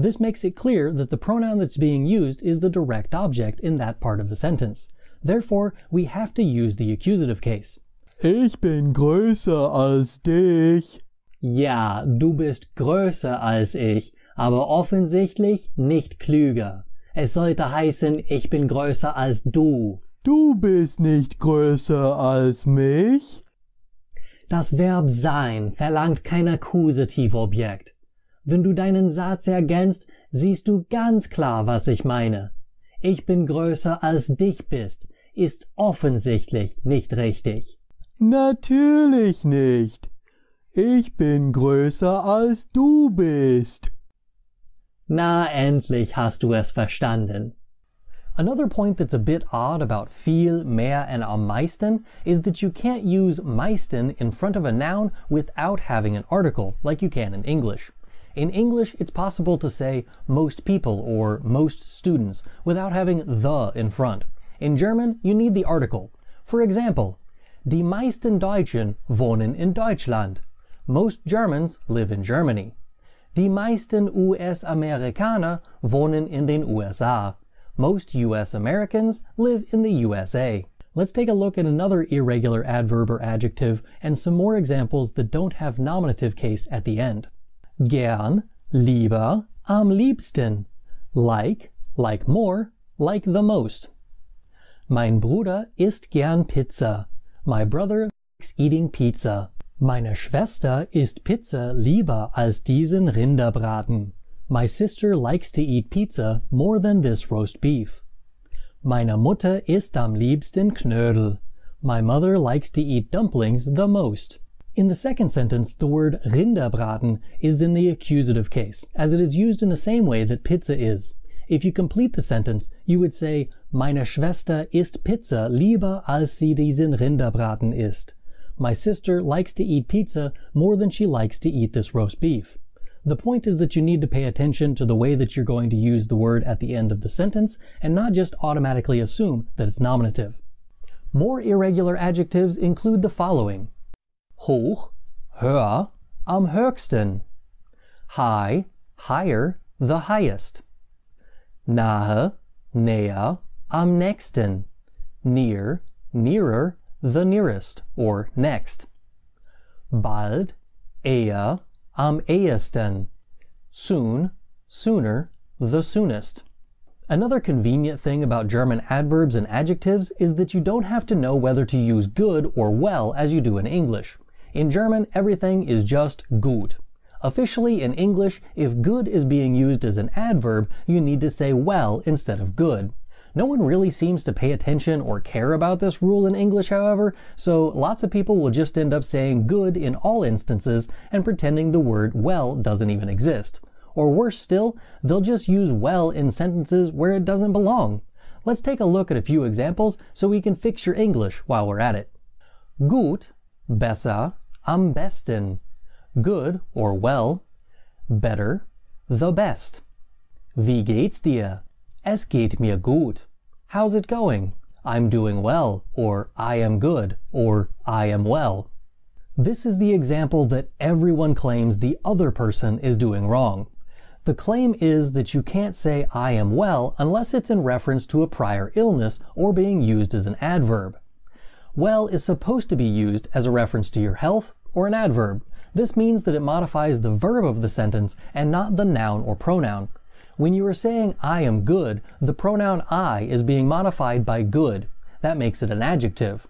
This makes it clear that the pronoun that's being used is the direct object in that part of the sentence. Therefore, we have to use the accusative case. Ich bin größer als dich. Ja, du bist größer als ich, aber offensichtlich nicht klüger. Es sollte heißen, ich bin größer als du. Du bist nicht größer als mich. Das Verb sein verlangt kein Akkusativobjekt. Wenn du deinen Satz ergänzt, siehst du ganz klar, was ich meine. Ich bin größer als dich bist, ist offensichtlich nicht richtig. Natürlich nicht. Ich bin größer als du bist. Na, endlich hast du es verstanden. Another point that's a bit odd about viel, mehr, and am meisten is that you can't use meisten in front of a noun without having an article, like you can in English. In English, it's possible to say most people or most students without having the in front. In German, you need the article. For example, die meisten Deutschen wohnen in Deutschland. Most Germans live in Germany. Die meisten US-Amerikaner wohnen in den USA. Most US Americans live in the USA. Let's take a look at another irregular adverb or adjective and some more examples that don't have nominative case at the end. Gern, lieber, am liebsten. Like more, like the most. Mein Bruder isst gern Pizza. My brother likes eating pizza. Meine Schwester isst Pizza lieber als diesen Rinderbraten. My sister likes to eat pizza more than this roast beef. Meine Mutter isst am liebsten Knödel. My mother likes to eat dumplings the most. In the second sentence, the word Rinderbraten is in the accusative case, as it is used in the same way that pizza is. If you complete the sentence, you would say, Meine Schwester isst Pizza lieber als sie diesen Rinderbraten isst. My sister likes to eat pizza more than she likes to eat this roast beef. The point is that you need to pay attention to the way that you're going to use the word at the end of the sentence and not just automatically assume that it's nominative. More irregular adjectives include the following: hoch, höher, am höchsten; high, higher, the highest; nahe, näher, am nächsten; near, nearer, the nearest, or next; bald, eher, am ehesten; soon, sooner, the soonest. Another convenient thing about German adverbs and adjectives is that you don't have to know whether to use good or well as you do in English. In German, everything is just gut. Officially, in English, if good is being used as an adverb, you need to say well instead of good. No one really seems to pay attention or care about this rule in English, however, so lots of people will just end up saying good in all instances and pretending the word well doesn't even exist. Or worse still, they'll just use well in sentences where it doesn't belong. Let's take a look at a few examples so we can fix your English while we're at it. Gut, besser, am besten. Good, or well. Better, the best. Wie geht's dir? Es geht mir gut. How's it going? I'm doing well, or I am good, or I am well. This is the example that everyone claims the other person is doing wrong. The claim is that you can't say I am well unless it's in reference to a prior illness or being used as an adverb. Well is supposed to be used as a reference to your health or an adverb. This means that it modifies the verb of the sentence and not the noun or pronoun. When you are saying I am good, the pronoun I is being modified by good. That makes it an adjective.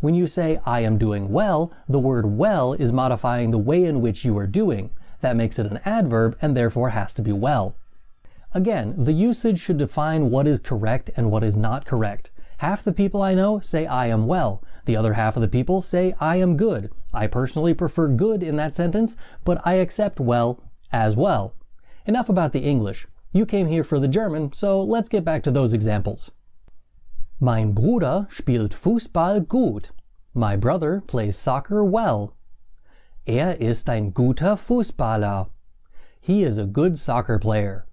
When you say I am doing well, the word well is modifying the way in which you are doing. That makes it an adverb and therefore has to be well. Again, the usage should define what is correct and what is not correct. Half the people I know say I am well. The other half of the people say I am good. I personally prefer good in that sentence, but I accept well as well. Enough about the English. You came here for the German, so let's get back to those examples. Mein Bruder spielt Fußball gut. My brother plays soccer well. Ist ein guter Fußballer. He is a good soccer player.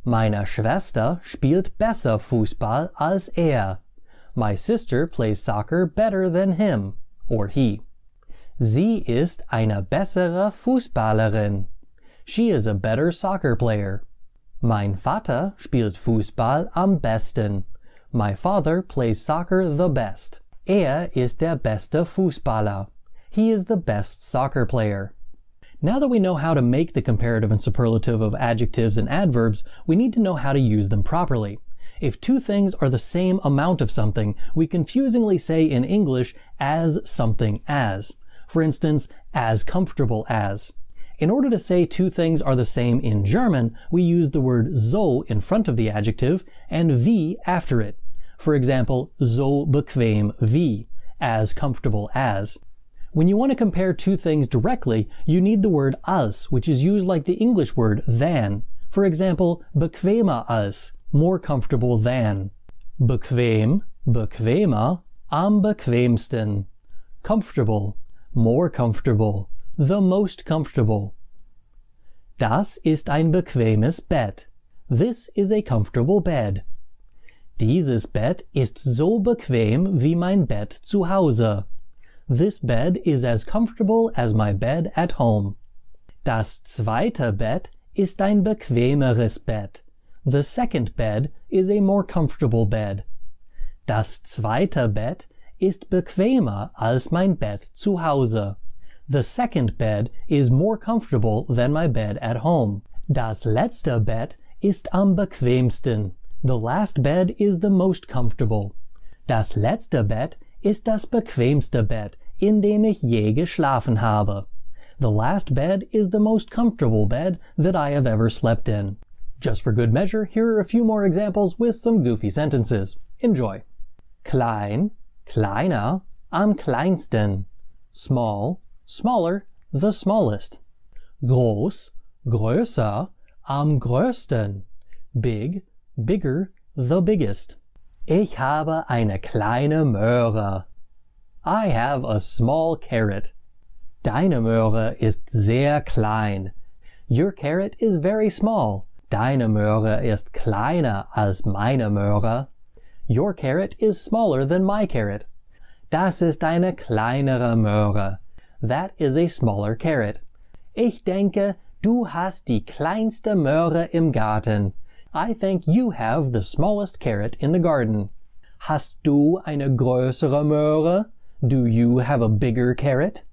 Meine Schwester spielt besser Fußball als My sister plays soccer better than him, or he. Sie ist eine bessere Fußballerin. She is a better soccer player, Mein Vater spielt Fußball am besten. My father plays soccer the best. Ist der beste Fußballer. He is the best soccer player. Now that we know how to make the comparative and superlative of adjectives and adverbs, we need to know how to use them properly. If two things are the same amount of something, we confusingly say in English as something as. For instance, as comfortable as. In order to say two things are the same in German, we use the word so in front of the adjective and wie after it. For example, so bequem wie, as comfortable as. When you want to compare two things directly, you need the word als, which is used like the English word than. For example, bequemer als, more comfortable than. Bequem, bequemer, am bequemsten. Comfortable, more comfortable, the most comfortable. Das ist ein bequemes Bett. This is a comfortable bed. Dieses Bett ist so bequem wie mein Bett zu Hause. This bed is as comfortable as my bed at home. Das zweite Bett ist ein bequemeres Bett. The second bed is a more comfortable bed. Das zweite Bett ist bequemer als mein Bett zu Hause. The second bed is more comfortable than my bed at home. Das letzte Bett ist am bequemsten. The last bed is the most comfortable. Das letzte Bett ist das bequemste Bett, in dem ich je geschlafen habe. The last bed is the most comfortable bed that I have ever slept in. Just for good measure, here are a few more examples with some goofy sentences. Enjoy. Klein, kleiner, am kleinsten. Small, smaller, the smallest. Groß, größer, am größten. Big, bigger, the biggest. Ich habe eine kleine Möhre. I have a small carrot. Deine Möhre ist sehr klein. Your carrot is very small. Deine Möhre ist kleiner als meine Möhre. Your carrot is smaller than my carrot. Das ist eine kleinere Möhre. That is a smaller carrot. Ich denke, du hast die kleinste Möhre im Garten. I think you have the smallest carrot in the garden. Hast du eine größere Möhre? Do you have a bigger carrot?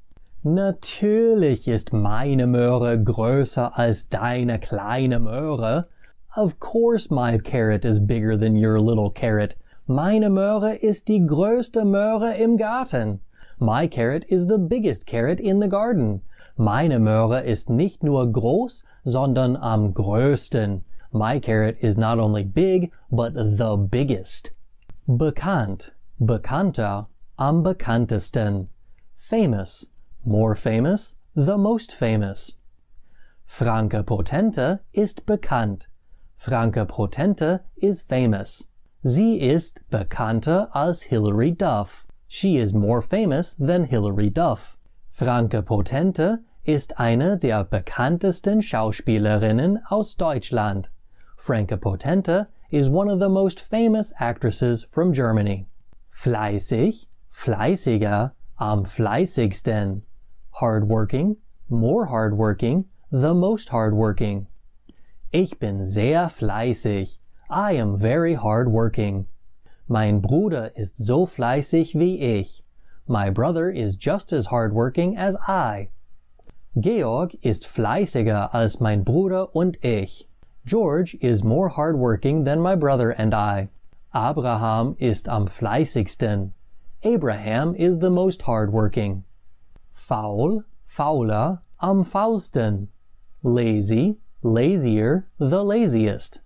Natürlich ist meine Möhre größer als deine kleine Möhre. Of course my carrot is bigger than your little carrot. Meine Möhre ist die größte Möhre im Garten. My carrot is the biggest carrot in the garden. Meine Möhre ist nicht nur groß, sondern am größten. My carrot is not only big, but the biggest. Bekannt, bekannter, am bekanntesten. Famous, more famous, the most famous. Franke Potente ist bekannt. Franke Potente is famous. Sie ist bekannter als Hilary Duff. She is more famous than Hilary Duff. Franke Potente ist eine der bekanntesten Schauspielerinnen aus Deutschland. Franke Potente is one of the most famous actresses from Germany. Fleißig, fleißiger, am fleißigsten. Hardworking, more hardworking, the most hardworking. Ich bin sehr fleißig. I am very hardworking. Mein Bruder ist so fleißig wie ich. My brother is just as hardworking as I. Georg ist fleißiger als mein Bruder und ich. George is more hardworking than my brother and I. Abraham ist am fleißigsten. Abraham is the most hardworking. Faul, fauler, am faulsten. Lazy, lazier, the laziest.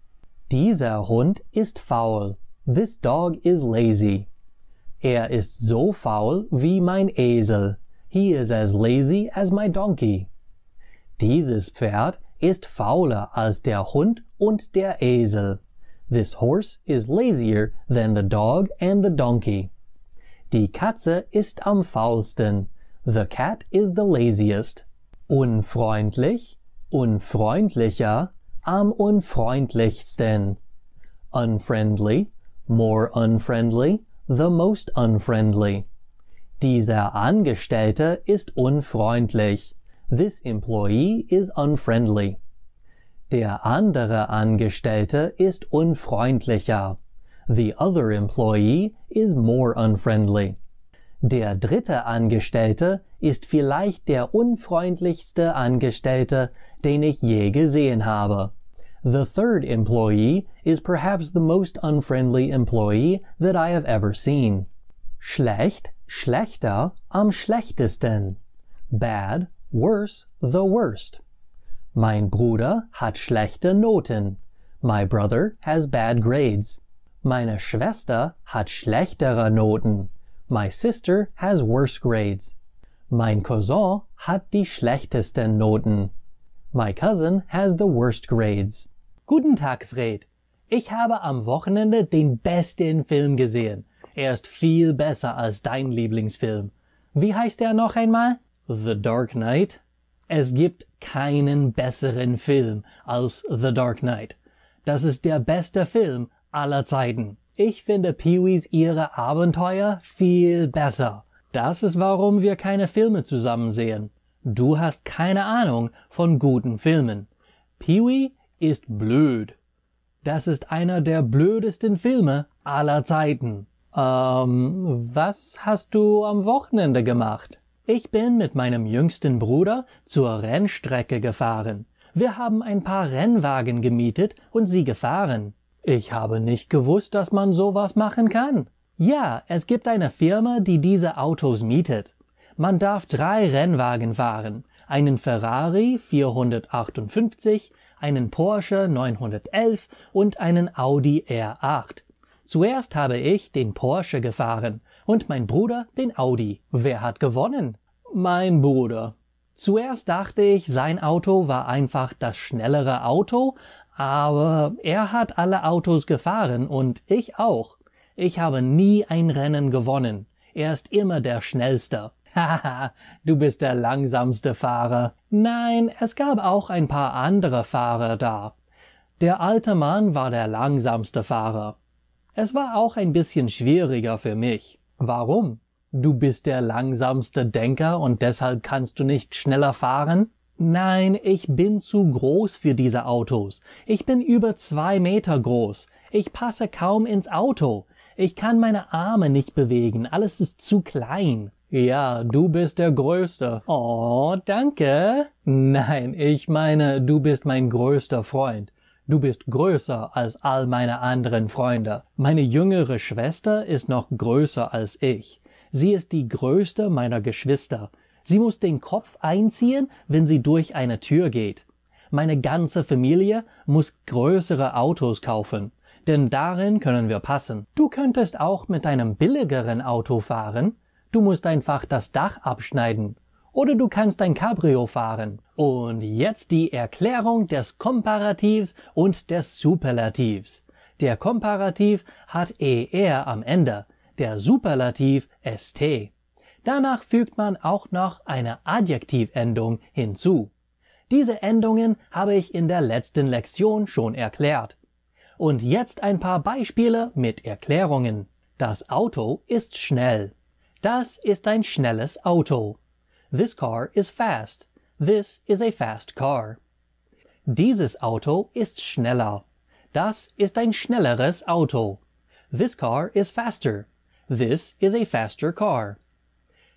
Dieser Hund ist faul. This dog is lazy. Ist so faul wie mein Esel. He is as lazy as my donkey. Dieses Pferd ist fauler als der Hund und der Esel. This horse is lazier than the dog and the donkey. Die Katze ist am faulsten. The cat is the laziest. Unfreundlich, unfreundlicher, am unfreundlichsten. Unfriendly, more unfriendly, the most unfriendly. Dieser Angestellte ist unfreundlich. This employee is unfriendly. Der andere Angestellte ist unfreundlicher. The other employee is more unfriendly. Der dritte Angestellte ist vielleicht der unfreundlichste Angestellte, den ich je gesehen habe. The third employee is perhaps the most unfriendly employee that I have ever seen. Schlecht, schlechter, am schlechtesten. Bad, worse, the worst. Mein Bruder hat schlechte Noten. My brother has bad grades. Meine Schwester hat schlechtere Noten. My sister has worse grades. Mein Cousin hat die schlechtesten Noten. My cousin has the worst grades. Guten Tag, Fred. Ich habe am Wochenende den besten Film gesehen. Er ist viel besser als dein Lieblingsfilm. Wie heißt er noch einmal? The Dark Knight. Es gibt keinen besseren Film als The Dark Knight. Das ist der beste Film aller Zeiten. Ich finde Pee-wees ihre Abenteuer viel besser. Das ist, warum wir keine Filme zusammen sehen. Du hast keine Ahnung von guten Filmen. Pee-wee ist blöd. Das ist einer der blödesten Filme aller Zeiten. Was hast du am Wochenende gemacht? Ich bin mit meinem jüngsten Bruder zur Rennstrecke gefahren. Wir haben ein paar Rennwagen gemietet und sie gefahren. Ich habe nicht gewusst, dass man sowas machen kann. Ja, es gibt eine Firma, die diese Autos mietet. Man darf 3 Rennwagen fahren. Einen Ferrari 458, einen Porsche 911 und einen Audi R8. Zuerst habe ich den Porsche gefahren und mein Bruder den Audi. Wer hat gewonnen? Mein Bruder. Zuerst dachte ich, sein Auto war einfach das schnellere Auto, aber er hat alle Autos gefahren und ich auch. Ich habe nie ein Rennen gewonnen. Er ist immer der Schnellste. Haha, du bist der langsamste Fahrer. Nein, es gab auch ein paar andere Fahrer da. Der alte Mann war der langsamste Fahrer. Es war auch ein bisschen schwieriger für mich. Warum? Du bist der langsamste Denker und deshalb kannst du nicht schneller fahren? Nein, ich bin zu groß für diese Autos. Ich bin über 2 Meter groß. Ich passe kaum ins Auto. Ich kann meine Arme nicht bewegen. Alles ist zu klein. Ja, du bist der Größte. Oh, danke. Nein, ich meine, du bist mein größter Freund. Du bist größer als all meine anderen Freunde. Meine jüngere Schwester ist noch größer als ich. Sie ist die größte meiner Geschwister. Sie muss den Kopf einziehen, wenn sie durch eine Tür geht. Meine ganze Familie muss größere Autos kaufen, denn darin können wir passen. Du könntest auch mit einem billigeren Auto fahren. Du musst einfach das Dach abschneiden. Oder du kannst ein Cabrio fahren. Und jetzt die Erklärung des Komparativs und des Superlativs. Der Komparativ hat ER am Ende, der Superlativ ST. Danach fügt man auch noch eine Adjektivendung hinzu. Diese Endungen habe ich in der letzten Lektion schon erklärt. Und jetzt ein paar Beispiele mit Erklärungen. Das Auto ist schnell. Das ist ein schnelles Auto. This car is fast. This is a fast car. Dieses Auto ist schneller. Das ist ein schnelleres Auto. This car is faster. This is a faster car.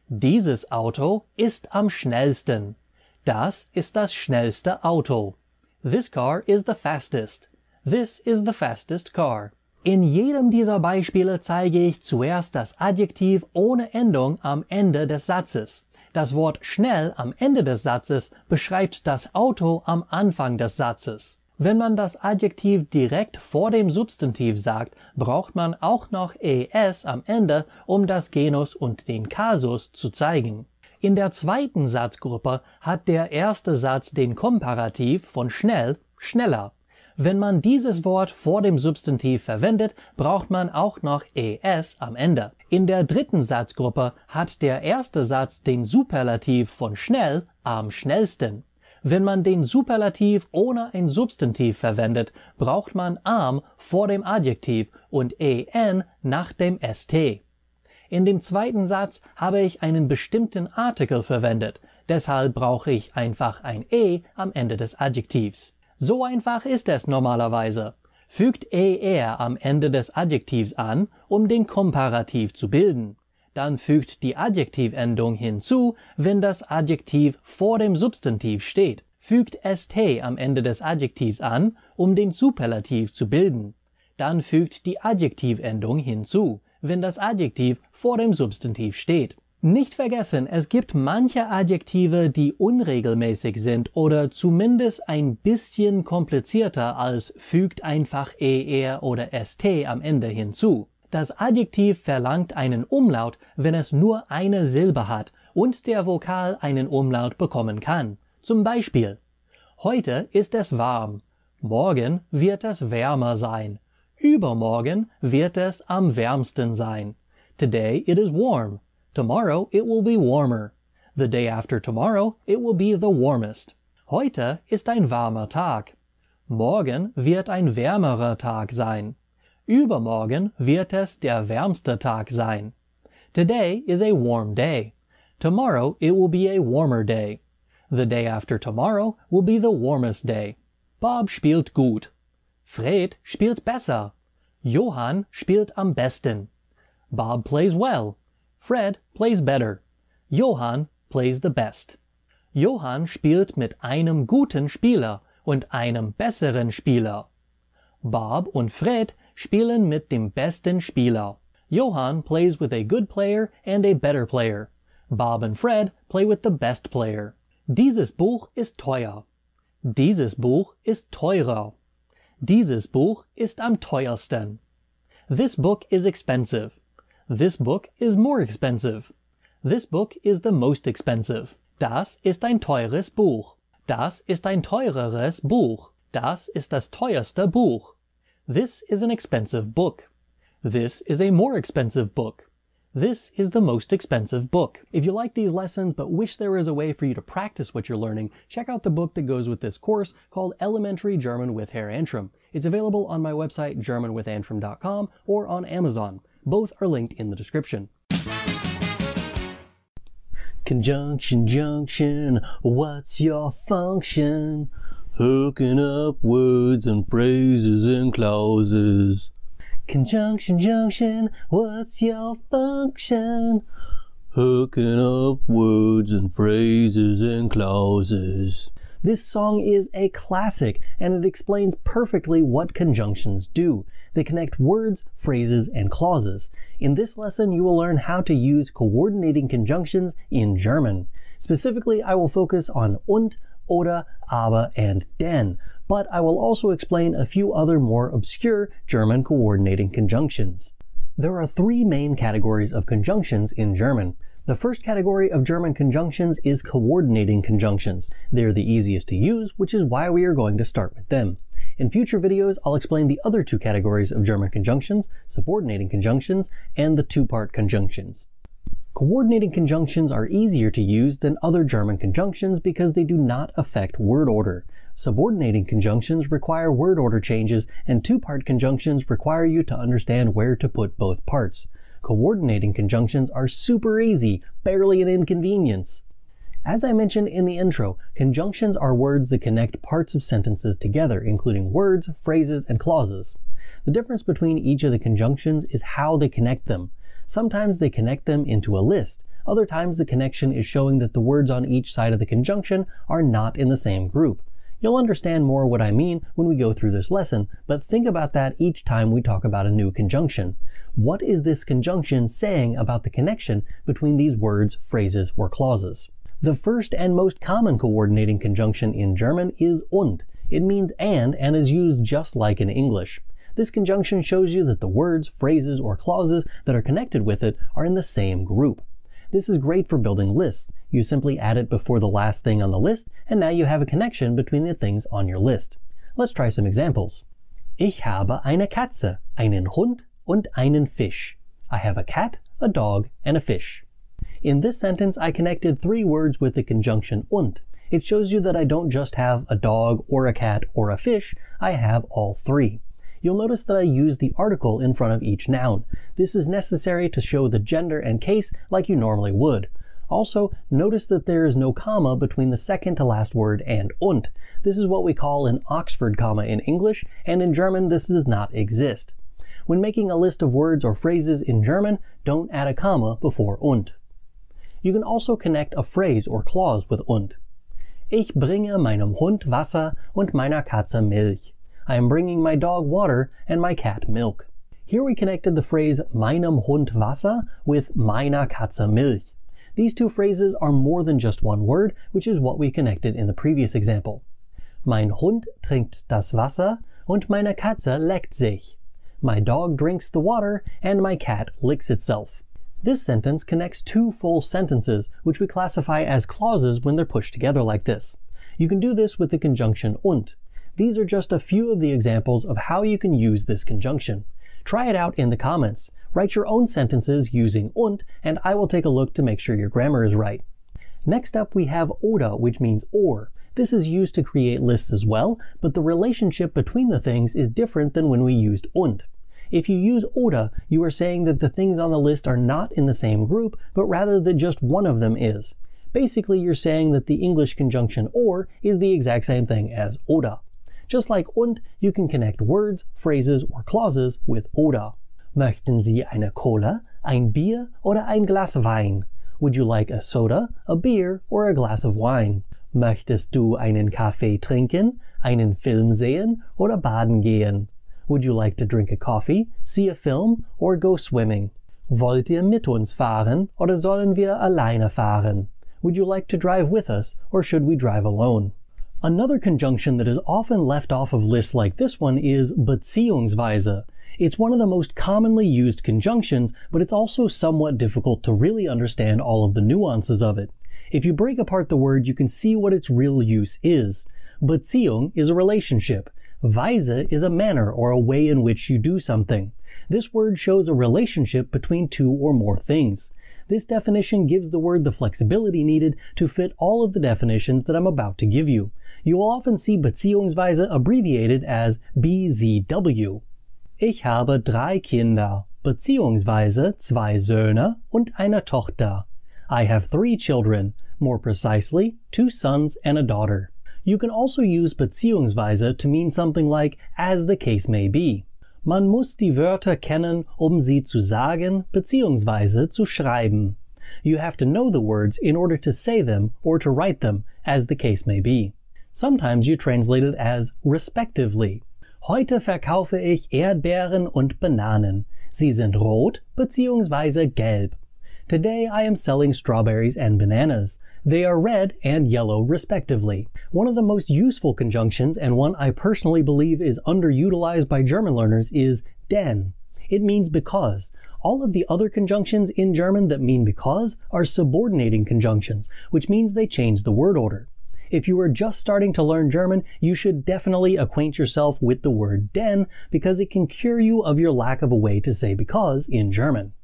Dieses Auto ist am schnellsten. Das ist das schnellste Auto. This car is the fastest. This is the fastest car. In jedem dieser Beispiele zeige ich zuerst das Adjektiv ohne Endung am Ende des Satzes. Das Wort schnell am Ende des Satzes beschreibt das Auto am Anfang des Satzes. Wenn man das Adjektiv direkt vor dem Substantiv sagt, braucht man auch noch es am Ende, um das Genus und den Kasus zu zeigen. In der zweiten Satzgruppe hat der erste Satz den Komparativ von schnell, schneller. Wenn man dieses Wort vor dem Substantiv verwendet, braucht man auch noch es am Ende. In der dritten Satzgruppe hat der erste Satz den Superlativ von schnell, am schnellsten. Wenn man den Superlativ ohne ein Substantiv verwendet, braucht man am vor dem Adjektiv und en nach dem st. In dem zweiten Satz habe ich einen bestimmten Artikel verwendet, deshalb brauche ich einfach ein am Ende des Adjektivs. So einfach ist es normalerweise. Fügt er am Ende des Adjektivs an, um den Komparativ zu bilden. Dann fügt die Adjektivendung hinzu, wenn das Adjektiv vor dem Substantiv steht. Fügt st am Ende des Adjektivs an, um den Superlativ zu bilden. Dann fügt die Adjektivendung hinzu, wenn das Adjektiv vor dem Substantiv steht. Nicht vergessen, es gibt manche Adjektive, die unregelmäßig sind oder zumindest ein bisschen komplizierter als fügt einfach er oder st am Ende hinzu. Das Adjektiv verlangt einen Umlaut, wenn es nur eine Silbe hat und der Vokal einen Umlaut bekommen kann. Zum Beispiel: Heute ist es warm, morgen wird es wärmer sein, übermorgen wird es am wärmsten sein. Today it is warm. Tomorrow it will be warmer. The day after tomorrow it will be the warmest. Heute ist ein warmer Tag. Morgen wird ein wärmerer Tag sein. Übermorgen wird es der wärmste Tag sein. Today is a warm day. Tomorrow it will be a warmer day. The day after tomorrow will be the warmest day. Bob spielt gut. Fred spielt besser. Johann spielt am besten. Bob plays well. Fred plays better. Johann plays the best. Johann spielt mit einem guten Spieler und einem besseren Spieler. Bob und Fred spielen mit dem besten Spieler. Johann plays with a good player and a better player. Bob and Fred play with the best player. Dieses Buch ist teuer. Dieses Buch ist teurer. Dieses Buch ist am teuersten. This book is expensive. This book is more expensive. This book is the most expensive. Das ist ein teures Buch. Das ist ein teureres Buch. Das ist das teuerste Buch. This is an expensive book. This is a more expensive book. This is the most expensive book. If you like these lessons but wish there was a way for you to practice what you're learning, check out the book that goes with this course called Elementary German with Herr Antrim. It's available on my website germanwithantrim.com or on Amazon. Both are linked in the description. Conjunction, junction, what's your function? Hooking up words and phrases and clauses. Conjunction, junction, what's your function? Hooking up words and phrases and clauses. This song is a classic, and it explains perfectly what conjunctions do. They connect words, phrases, and clauses. In this lesson, you will learn how to use coordinating conjunctions in German. Specifically, I will focus on und, oder, aber, and denn, but I will also explain a few other more obscure German coordinating conjunctions. There are three main categories of conjunctions in German. The first category of German conjunctions is coordinating conjunctions. They're the easiest to use, which is why we are going to start with them. In future videos, I'll explain the other two categories of German conjunctions, subordinating conjunctions, and the two-part conjunctions. Coordinating conjunctions are easier to use than other German conjunctions because they do not affect word order. Subordinating conjunctions require word order changes, and two-part conjunctions require you to understand where to put both parts. Coordinating conjunctions are super easy, barely an inconvenience. As I mentioned in the intro, conjunctions are words that connect parts of sentences together, including words, phrases, and clauses. The difference between each of the conjunctions is how they connect them. Sometimes they connect them into a list. Other times the connection is showing that the words on each side of the conjunction are not in the same group. You'll understand more what I mean when we go through this lesson, but think about that each time we talk about a new conjunction. What is this conjunction saying about the connection between these words, phrases, or clauses? The first and most common coordinating conjunction in German is und. It means and is used just like in English. This conjunction shows you that the words, phrases, or clauses that are connected with it are in the same group. This is great for building lists. You simply add it before the last thing on the list, and now you have a connection between the things on your list. Let's try some examples. Ich habe eine Katze, einen Hund und einen Fisch. I have a cat, a dog, and a fish. In this sentence, I connected three words with the conjunction und. It shows you that I don't just have a dog or a cat or a fish, I have all three. You'll notice that I use the article in front of each noun. This is necessary to show the gender and case like you normally would. Also, notice that there is no comma between the second to last word and und. This is what we call an Oxford comma in English, and in German this does not exist. When making a list of words or phrases in German, don't add a comma before und. You can also connect a phrase or clause with und. Ich bringe meinem Hund Wasser und meiner Katze Milch. I am bringing my dog water and my cat milk. Here we connected the phrase meinem Hund Wasser with meiner Katze Milch. These two phrases are more than just one word, which is what we connected in the previous example. Mein Hund trinkt das Wasser und meine Katze leckt sich. My dog drinks the water and my cat licks itself. This sentence connects two full sentences, which we classify as clauses when they're pushed together like this. You can do this with the conjunction und. These are just a few of the examples of how you can use this conjunction. Try it out in the comments. Write your own sentences using und, and I will take a look to make sure your grammar is right. Next up we have oder, which means or. This is used to create lists as well, but the relationship between the things is different than when we used und. If you use oder, you are saying that the things on the list are not in the same group, but rather that just one of them is. Basically, you're saying that the English conjunction or is the exact same thing as oder. Just like und, you can connect words, phrases, or clauses with oder. Möchten Sie eine Cola, ein Bier oder ein Glas Wein? Would you like a soda, a beer, or a glass of wine? Möchtest du einen Kaffee trinken, einen Film sehen oder baden gehen? Would you like to drink a coffee, see a film, or go swimming? Wollt ihr mit uns fahren oder sollen wir alleine fahren? Would you like to drive with us or should we drive alone? Another conjunction that is often left off of lists like this one is beziehungsweise. It's one of the most commonly used conjunctions, but it's also somewhat difficult to really understand all of the nuances of it. If you break apart the word, you can see what its real use is. Beziehung is a relationship. Weise is a manner or a way in which you do something. This word shows a relationship between two or more things. This definition gives the word the flexibility needed to fit all of the definitions that I'm about to give you. You will often see beziehungsweise abbreviated as BZW. Ich habe 3 Kinder, beziehungsweise 2 Söhne und eine Tochter. I have 3 children, more precisely, 2 sons and a daughter. You can also use beziehungsweise to mean something like as the case may be. Man muss die Wörter kennen, sie zu sagen beziehungsweise zu schreiben. You have to know the words in order to say them or to write them, as the case may be. Sometimes you translate it as respectively. Heute verkaufe ich Erdbeeren und Bananen. Sie sind rot beziehungsweise gelb. Today I am selling strawberries and bananas. They are red and yellow respectively. One of the most useful conjunctions, and one I personally believe is underutilized by German learners, is denn. It means because. All of the other conjunctions in German that mean because are subordinating conjunctions, which means they change the word order. If you are just starting to learn German, you should definitely acquaint yourself with the word denn because it can cure you of your lack of a way to say because in German.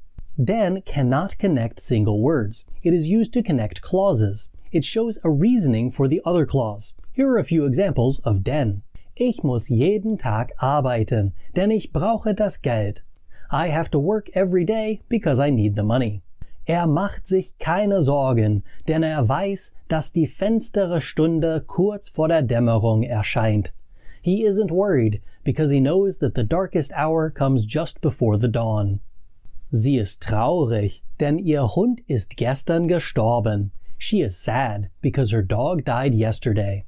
Denn cannot connect single words. It is used to connect clauses. It shows a reasoning for the other clause. Here are a few examples of denn. Ich muss jeden Tag arbeiten, denn ich brauche das Geld. I have to work every day because I need the money. Macht sich keine Sorgen, denn weiß, dass die finstere Stunde kurz vor der Dämmerung erscheint. He isn't worried because he knows that the darkest hour comes just before the dawn. Sie ist traurig, denn ihr Hund ist gestern gestorben. She is sad because her dog died yesterday.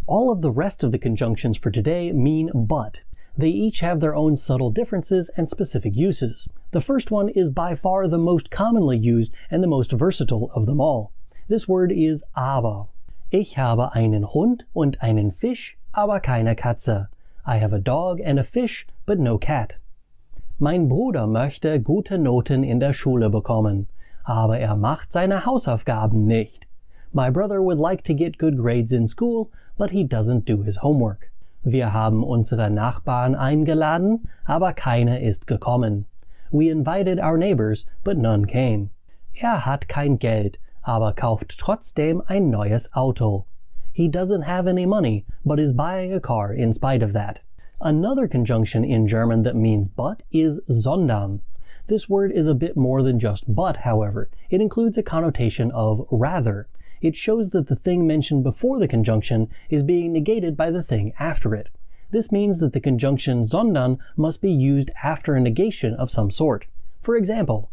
All of the rest of the conjunctions for today mean but. They each have their own subtle differences and specific uses. The first one is by far the most commonly used and the most versatile of them all. This word is aber. Ich habe einen Hund und einen Fisch, aber keine Katze. I have a dog and a fish, but no cat. Mein Bruder möchte gute Noten in der Schule bekommen, aber macht seine Hausaufgaben nicht. My brother would like to get good grades in school, but he doesn't do his homework. Wir haben unsere Nachbarn eingeladen, aber keiner ist gekommen. We invited our neighbors, but none came. Hat kein Geld, aber kauft trotzdem ein neues Auto. He doesn't have any money, but is buying a car in spite of that. Another conjunction in German that means but is sondern. This word is a bit more than just but, however. It includes a connotation of rather. It shows that the thing mentioned before the conjunction is being negated by the thing after it. This means that the conjunction sondern must be used after a negation of some sort. For example,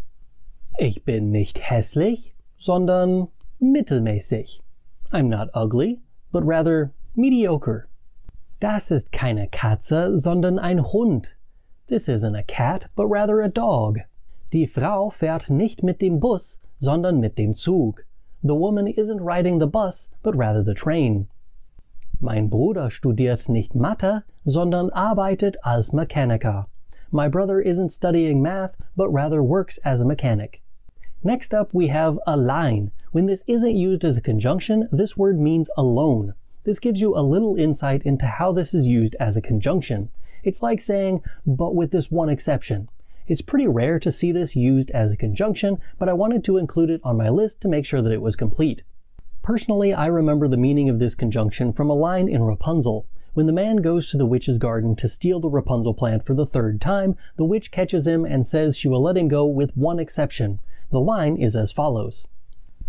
Ich bin nicht hässlich, sondern mittelmäßig. I'm not ugly, but rather mediocre. Das ist keine Katze, sondern ein Hund. This isn't a cat, but rather a dog. Die Frau fährt nicht mit dem Bus, sondern mit dem Zug. The woman isn't riding the bus, but rather the train. Mein Bruder studiert nicht Mathe, sondern arbeitet als Mechaniker. My brother isn't studying math, but rather works as a mechanic. Next up, we have allein. When this isn't used as a conjunction, this word means alone. This gives you a little insight into how this is used as a conjunction. It's like saying, but with this one exception. It's pretty rare to see this used as a conjunction, but I wanted to include it on my list to make sure that it was complete. Personally, I remember the meaning of this conjunction from a line in Rapunzel. When the man goes to the witch's garden to steal the Rapunzel plant for the third time, the witch catches him and says she will let him go with one exception. The line is as follows.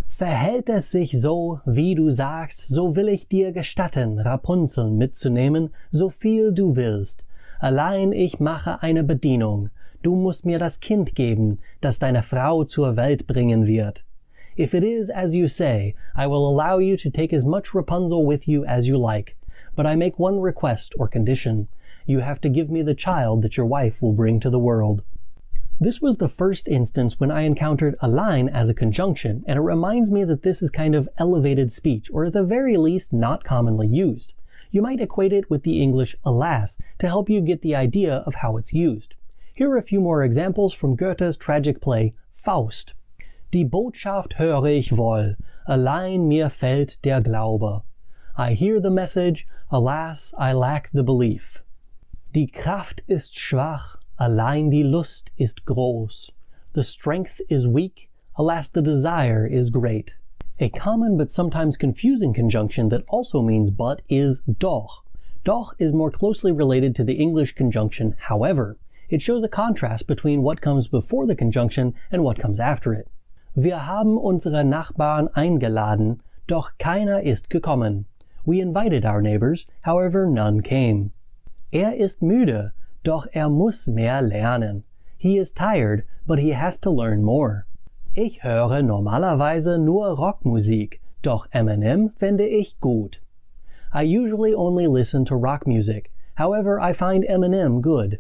Verhält es sich so, wie du sagst, so will ich dir gestatten, Rapunzel mitzunehmen, so viel du willst. Allein ich mache eine Bedienung. Du musst mir das Kind geben, das deine Frau zur Welt bringen wird. If it is as you say, I will allow you to take as much Rapunzel with you as you like. But I make one request or condition. You have to give me the child that your wife will bring to the world. This was the first instance when I encountered allein as a conjunction, and it reminds me that this is kind of elevated speech, or at the very least not commonly used. You might equate it with the English alas to help you get the idea of how it's used. Here are a few more examples from Goethe's tragic play Faust. Die Botschaft höre ich wohl, allein mir fehlt der Glaube. I hear the message, alas, I lack the belief. Die Kraft ist schwach, allein die Lust ist groß. The strength is weak, alas, the desire is great. A common but sometimes confusing conjunction that also means but is doch. Doch is more closely related to the English conjunction however. It shows a contrast between what comes before the conjunction and what comes after it. Wir haben unsere Nachbarn eingeladen, doch keiner ist gekommen. We invited our neighbors, however none came. Ist müde, doch muss mehr lernen. He is tired, but he has to learn more. Ich höre normalerweise nur Rockmusik, doch Eminem finde ich gut. I usually only listen to rock music, however I find Eminem good.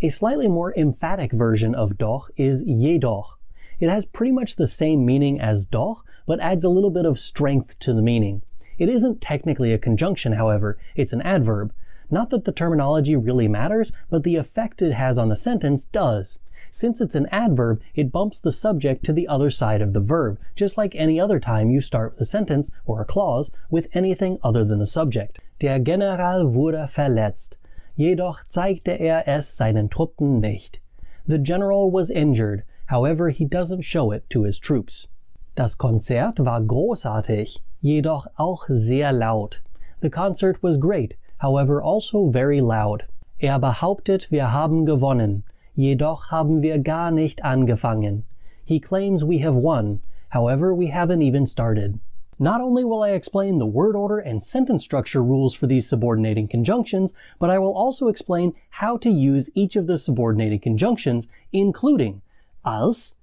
A slightly more emphatic version of doch is jedoch. It has pretty much the same meaning as doch, but adds a little bit of strength to the meaning. It isn't technically a conjunction, however, it's an adverb. Not that the terminology really matters, but the effect it has on the sentence does. Since it's an adverb, it bumps the subject to the other side of the verb, just like any other time you start with a sentence or a clause with anything other than the subject. Der General wurde verletzt. Jedoch zeigte es seinen Truppen nicht. The general was injured, however he doesn't show it to his troops. Das Konzert war großartig, jedoch auch sehr laut. The concert was great, however also very loud. Behauptet, wir haben gewonnen, jedoch haben wir gar nicht angefangen. He claims we have won, however we haven't even started. Not only will I explain the word order and sentence structure rules for these subordinating conjunctions, but I will also explain how to use each of the subordinating conjunctions, including als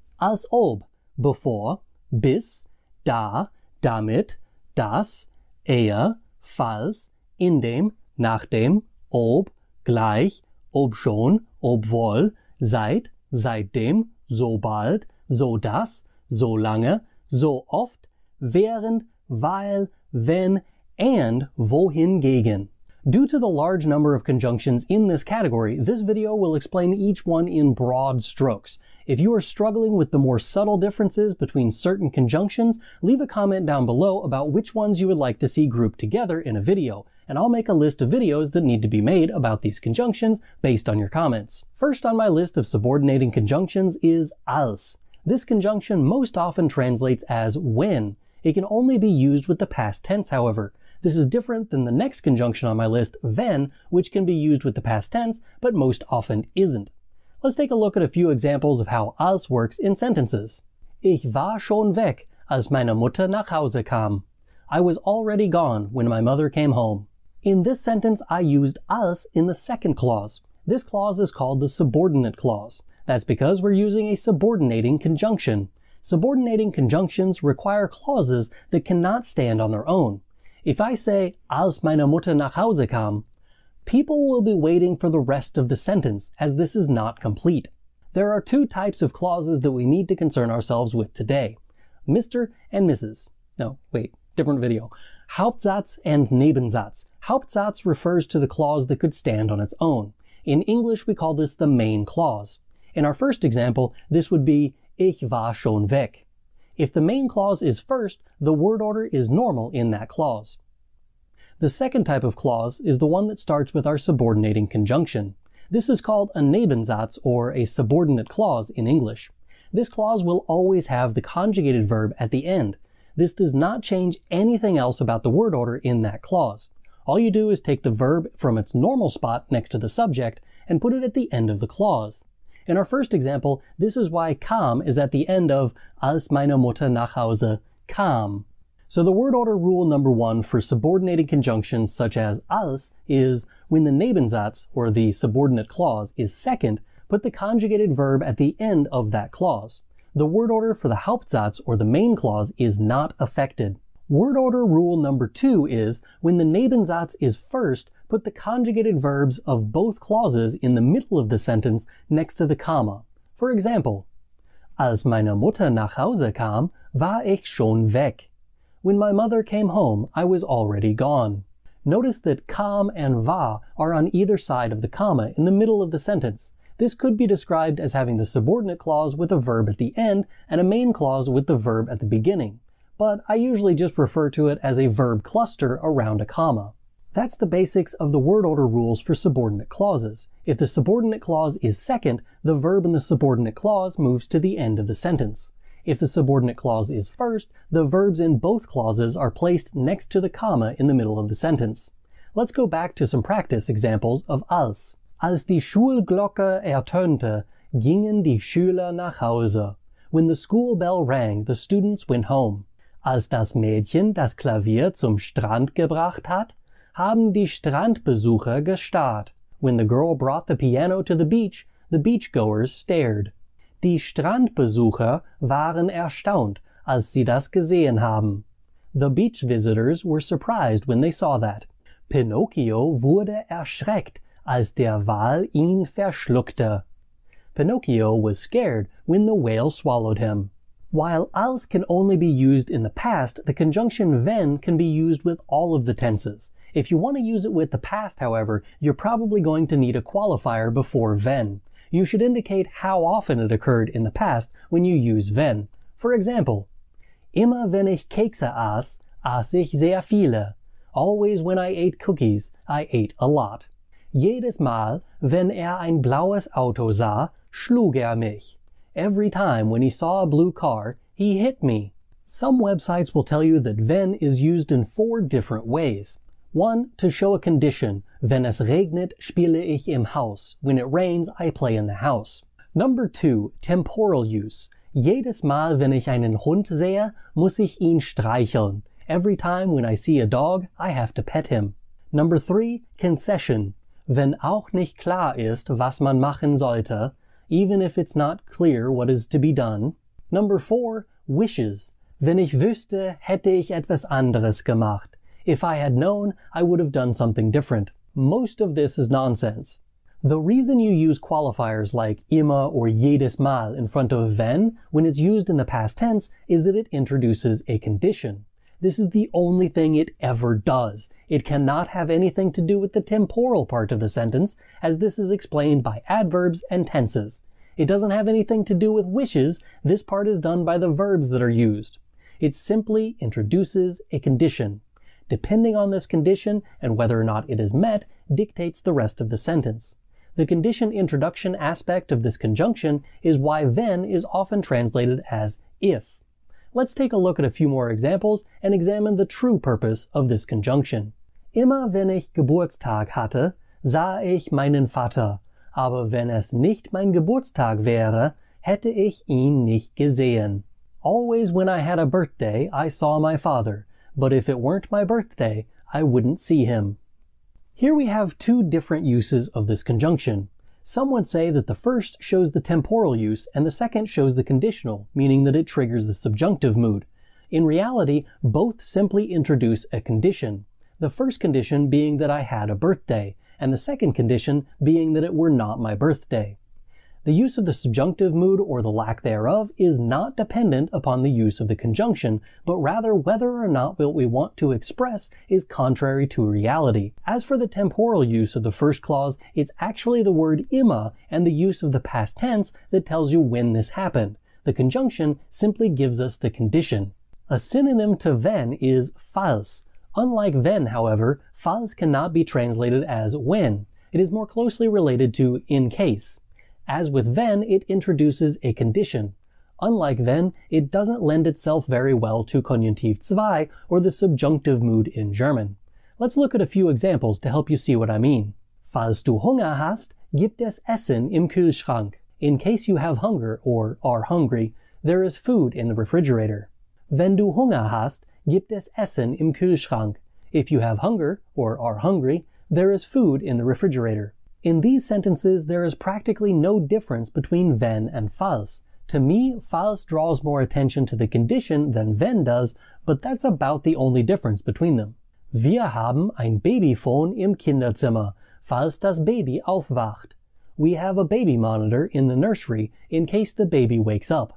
ob, before, bis, da, damit, das, eher, falls, indem, nachdem, ob, gleich, obschon, obwohl, seit, seitdem, sobald, so dass, so lange, so oft, während, weil, wenn, and wohingegen. Due to the large number of conjunctions in this category, this video will explain each one in broad strokes. If you are struggling with the more subtle differences between certain conjunctions, leave a comment down below about which ones you would like to see grouped together in a video, and I'll make a list of videos that need to be made about these conjunctions based on your comments. First on my list of subordinating conjunctions is als. This conjunction most often translates as when. It can only be used with the past tense, however. This is different than the next conjunction on my list, wenn, which can be used with the past tense, but most often isn't. Let's take a look at a few examples of how als works in sentences. Ich war schon weg, als meine Mutter nach Hause kam. I was already gone when my mother came home. In this sentence, I used als in the second clause. This clause is called the subordinate clause. That's because we're using a subordinating conjunction. Subordinating conjunctions require clauses that cannot stand on their own. If I say, als meine Mutter nach Hause kam, people will be waiting for the rest of the sentence, as this is not complete. There are two types of clauses that we need to concern ourselves with today. Mr. and Mrs. No, wait, different video. Hauptsatz and Nebensatz. Hauptsatz refers to the clause that could stand on its own. In English, we call this the main clause. In our first example, this would be Ich war schon weg. If the main clause is first, the word order is normal in that clause. The second type of clause is the one that starts with our subordinating conjunction. This is called a Nebensatz or a subordinate clause in English. This clause will always have the conjugated verb at the end. This does not change anything else about the word order in that clause. All you do is take the verb from its normal spot next to the subject and put it at the end of the clause. In our first example, this is why kam is at the end of als meine Mutter nach Hause kam. So the word order rule number 1 for subordinating conjunctions such as als is when the Nebensatz, or the subordinate clause, is second, put the conjugated verb at the end of that clause. The word order for the Hauptsatz, or the main clause, is not affected. Word order rule number 2 is when the Nebensatz is first, put the conjugated verbs of both clauses in the middle of the sentence next to the comma. For example, als meine Mutter nach Hause kam, war ich schon weg. When my mother came home, I was already gone. Notice that kam and war are on either side of the comma in the middle of the sentence. This could be described as having the subordinate clause with a verb at the end and a main clause with the verb at the beginning. But I usually just refer to it as a verb cluster around a comma. That's the basics of the word order rules for subordinate clauses. If the subordinate clause is second, the verb in the subordinate clause moves to the end of the sentence. If the subordinate clause is first, the verbs in both clauses are placed next to the comma in the middle of the sentence. Let's go back to some practice examples of als. Als die Schulglocke ertönte, gingen die Schüler nach Hause. When the school bell rang, the students went home. Als das Mädchen das Klavier zum Strand gebracht hat, haben die Strandbesucher gestarrt. When the girl brought the piano to the beachgoers stared. Die Strandbesucher waren erstaunt, als sie das gesehen haben. The beach visitors were surprised when they saw that. Pinocchio wurde erschreckt, als der Wal ihn verschluckte. Pinocchio was scared when the whale swallowed him. While als can only be used in the past, the conjunction wenn can be used with all of the tenses. If you want to use it with the past, however, you're probably going to need a qualifier before wenn. You should indicate how often it occurred in the past when you use wenn. For example, immer wenn ich Kekse aß, aß ich sehr viele. Always when I ate cookies, I ate a lot. Jedes Mal, wenn ein blaues Auto sah, schlug mich. Every time when he saw a blue car, he hit me. Some websites will tell you that wenn is used in 4 different ways. 1. To show a condition. Wenn es regnet, spiele ich im Haus. When it rains, I play in the house. Number 2. Temporal use. Jedes Mal, wenn ich einen Hund sehe, muss ich ihn streicheln. Every time when I see a dog, I have to pet him. Number 3. Concession. Wenn auch nicht klar ist, was man machen sollte, even if it's not clear what is to be done. Number 4. Wishes. Wenn ich wüsste, hätte ich etwas anderes gemacht. If I had known, I would have done something different. Most of this is nonsense. The reason you use qualifiers like immer or jedes Mal in front of wenn when it's used in the past tense is that it introduces a condition. This is the only thing it ever does. It cannot have anything to do with the temporal part of the sentence, as this is explained by adverbs and tenses. It doesn't have anything to do with wishes. This part is done by the verbs that are used. It simply introduces a condition. Depending on this condition and whether or not it is met dictates the rest of the sentence. The condition introduction aspect of this conjunction is why wenn is often translated as if. Let's take a look at a few more examples and examine the true purpose of this conjunction. Immer wenn ich Geburtstag hatte, sah ich meinen Vater. aber wenn es nicht mein Geburtstag wäre, hätte ich ihn nicht gesehen. Always when I had a birthday, I saw my father, but if it weren't my birthday, I wouldn't see him. Here we have two different uses of this conjunction. Some would say that the first shows the temporal use and the second shows the conditional, meaning that it triggers the subjunctive mood. In reality, both simply introduce a condition. The first condition being that I had a birthday, and the second condition being that it were not my birthday. The use of the subjunctive mood, or the lack thereof, is not dependent upon the use of the conjunction, but rather whether or not what we want to express is contrary to reality. As for the temporal use of the first clause, it's actually the word immer and the use of the past tense that tells you when this happened. The conjunction simply gives us the condition. A synonym to wenn is falls. Unlike wenn, however, falls cannot be translated as when. It is more closely related to in case. As with wenn, it introduces a condition. Unlike wenn, it doesn't lend itself very well to Konjunktiv 2 or the subjunctive mood in German. Let's look at a few examples to help you see what I mean. Falls du Hunger hast, gibt es Essen im Kühlschrank. In case you have hunger or are hungry, there is food in the refrigerator. Wenn du Hunger hast, gibt es Essen im Kühlschrank. If you have hunger or are hungry, there is food in the refrigerator. In these sentences, there is practically no difference between wenn and falls. To me, falls draws more attention to the condition than wenn does, but that's about the only difference between them. Wir haben ein Babyphone im Kinderzimmer, falls das Baby aufwacht. We have a baby monitor in the nursery in case the baby wakes up.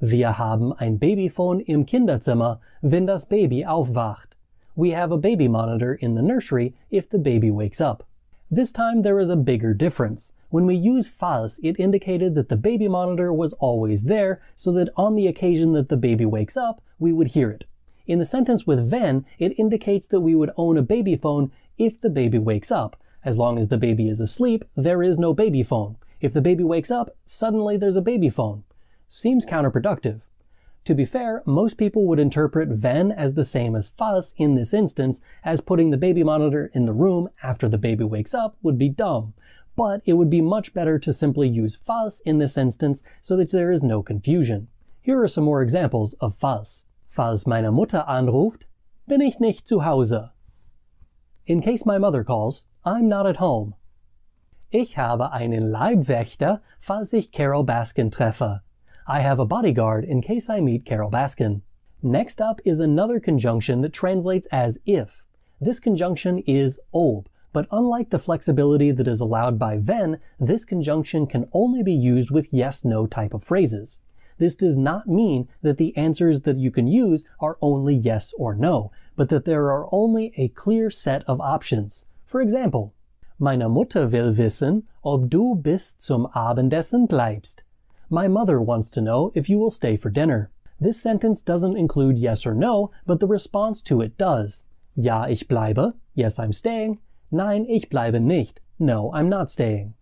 Wir haben ein Babyphone im Kinderzimmer, wenn das Baby aufwacht. We have a baby monitor in the nursery if the baby wakes up. This time there is a bigger difference. When we use falls, it indicated that the baby monitor was always there, so that on the occasion that the baby wakes up, we would hear it. In the sentence with wenn, it indicates that we would own a baby phone if the baby wakes up. As long as the baby is asleep, there is no baby phone. If the baby wakes up, suddenly there's a baby phone. Seems counterproductive. To be fair, most people would interpret wenn as the same as falls in this instance, as putting the baby monitor in the room after the baby wakes up would be dumb. But it would be much better to simply use falls in this instance so that there is no confusion. Here are some more examples of falls. Falls meine Mutter anruft, bin ich nicht zu Hause. In case my mother calls, I'm not at home. Ich habe einen Leibwächter, falls ich Carol Baskin treffe. I have a bodyguard in case I meet Carol Baskin. Next up is another conjunction that translates as if. This conjunction is ob, but unlike the flexibility that is allowed by wenn, this conjunction can only be used with yes-no type of phrases. This does not mean that the answers that you can use are only yes or no, but that there are only a clear set of options. For example, meine Mutter will wissen, ob du bis zum Abendessen bleibst. My mother wants to know if you will stay for dinner. This sentence doesn't include yes or no, but the response to it does. Ja, ich bleibe. Yes, I'm staying. Nein, ich bleibe nicht. No, I'm not staying.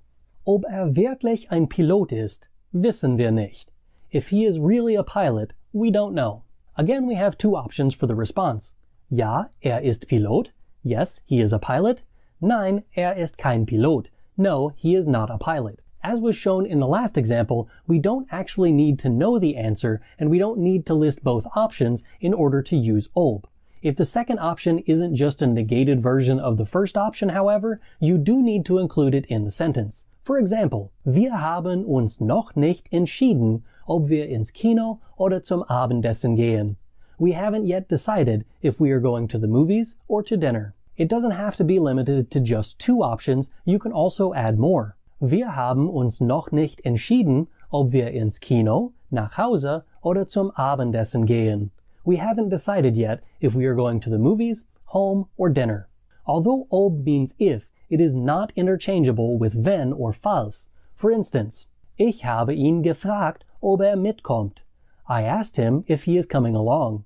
Ob wirklich ein Pilot ist, wissen wir nicht. If he is really a pilot, we don't know. Again, we have two options for the response. Ja, ist Pilot. Yes, he is a pilot. Nein, ist kein Pilot. No, he is not a pilot. As was shown in the last example, we don't actually need to know the answer, and we don't need to list both options in order to use ob. If the second option isn't just a negated version of the first option, however, you do need to include it in the sentence. For example, wir haben uns noch nicht entschieden, ob wir ins Kino oder zum Abendessen gehen. We haven't yet decided if we are going to the movies or to dinner. It doesn't have to be limited to just two options, you can also add more. Wir haben uns noch nicht entschieden, ob wir ins Kino, nach Hause oder zum Abendessen gehen. We haven't decided yet if we are going to the movies, home, or dinner. Although ob means if, it is not interchangeable with wenn or falls. For instance, ich habe ihn gefragt, ob mitkommt. I asked him if he is coming along.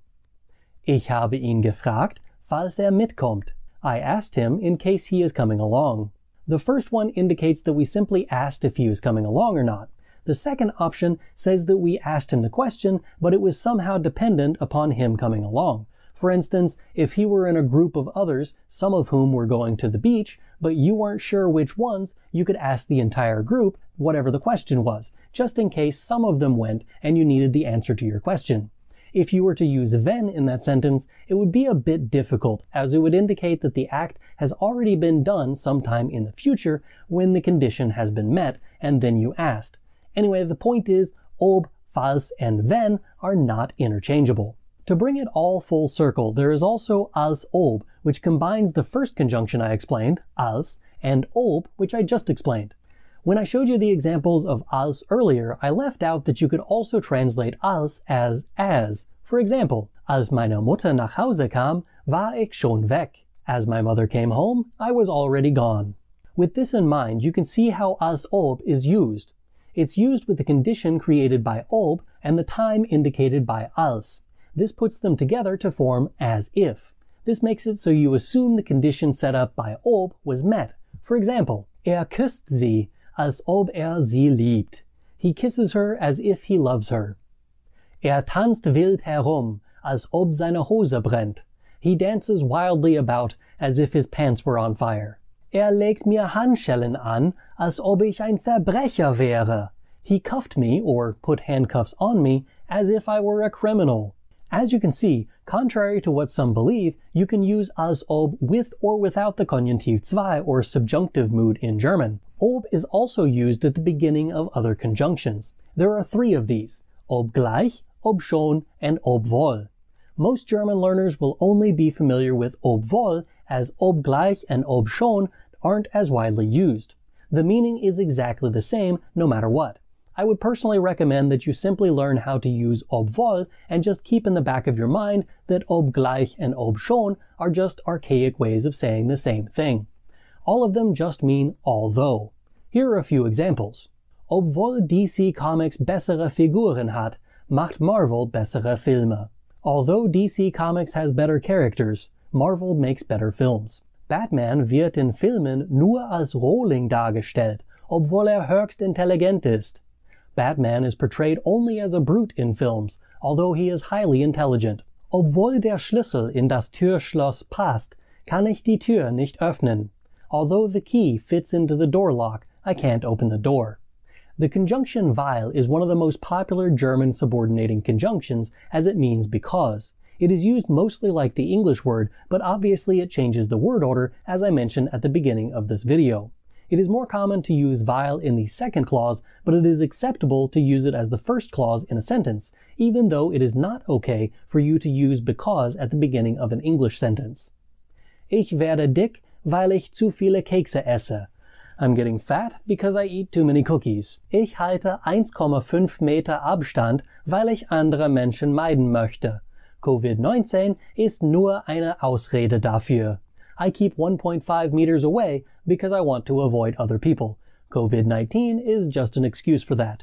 Ich habe ihn gefragt, falls mitkommt. I asked him in case he is coming along. The first one indicates that we simply asked if he was coming along or not. The second option says that we asked him the question, but it was somehow dependent upon him coming along. For instance, if he were in a group of others, some of whom were going to the beach, but you weren't sure which ones, you could ask the entire group whatever the question was, just in case some of them went and you needed the answer to your question. If you were to use wenn in that sentence, it would be a bit difficult, as it would indicate that the act has already been done sometime in the future when the condition has been met, and then you asked. Anyway, the point is, ob, falls, and wenn are not interchangeable. To bring it all full circle, there is also als ob, which combines the first conjunction I explained, als, and ob, which I just explained. When I showed you the examples of als earlier, I left out that you could also translate als as. For example, als meine Mutter nach Hause kam, war ich schon weg. As my mother came home, I was already gone. With this in mind, you can see how als ob is used. It's used with the condition created by ob and the time indicated by als. This puts them together to form as if. This makes it so you assume the condition set up by ob was met. For example, küsst sie, als ob sie liebt. He kisses her as if he loves her. Tanzt wild herum, als ob seine Hose brennt. He dances wildly about as if his pants were on fire. Legt mir Handschellen an, als ob ich ein Verbrecher wäre. He cuffed me, or put handcuffs on me, as if I were a criminal. As you can see, contrary to what some believe, you can use als ob with or without the Konjunktiv 2 or subjunctive mood in German. Ob is also used at the beginning of other conjunctions. There are 3 of these: obgleich, obschon, and obwohl. Most German learners will only be familiar with obwohl, as obgleich and obschon aren't as widely used. The meaning is exactly the same no matter what. I would personally recommend that you simply learn how to use obwohl and just keep in the back of your mind that obgleich and obschon are just archaic ways of saying the same thing. All of them just mean although. Here are a few examples. Obwohl DC Comics bessere Figuren hat, macht Marvel bessere Filme. Although DC Comics has better characters, Marvel makes better films. Batman wird in Filmen nur als Rohling dargestellt, obwohl höchst intelligent ist. Batman is portrayed only as a brute in films, although he is highly intelligent. Obwohl der Schlüssel in das Türschloss passt, kann ich die Tür nicht öffnen. Although the key fits into the door lock, I can't open the door. The conjunction weil is one of the most popular German subordinating conjunctions, as it means because. It is used mostly like the English word, but obviously it changes the word order, as I mentioned at the beginning of this video. It is more common to use weil in the second clause, but it is acceptable to use it as the first clause in a sentence, even though it is not okay for you to use because at the beginning of an English sentence. Ich werde dick, weil ich zu viele Kekse esse. I'm getting fat because I eat too many cookies. Ich halte 1,5 Meter Abstand, weil ich andere Menschen meiden möchte. Covid-19 ist nur eine Ausrede dafür. I keep 1.5 meters away because I want to avoid other people. Covid-19 is just an excuse for that.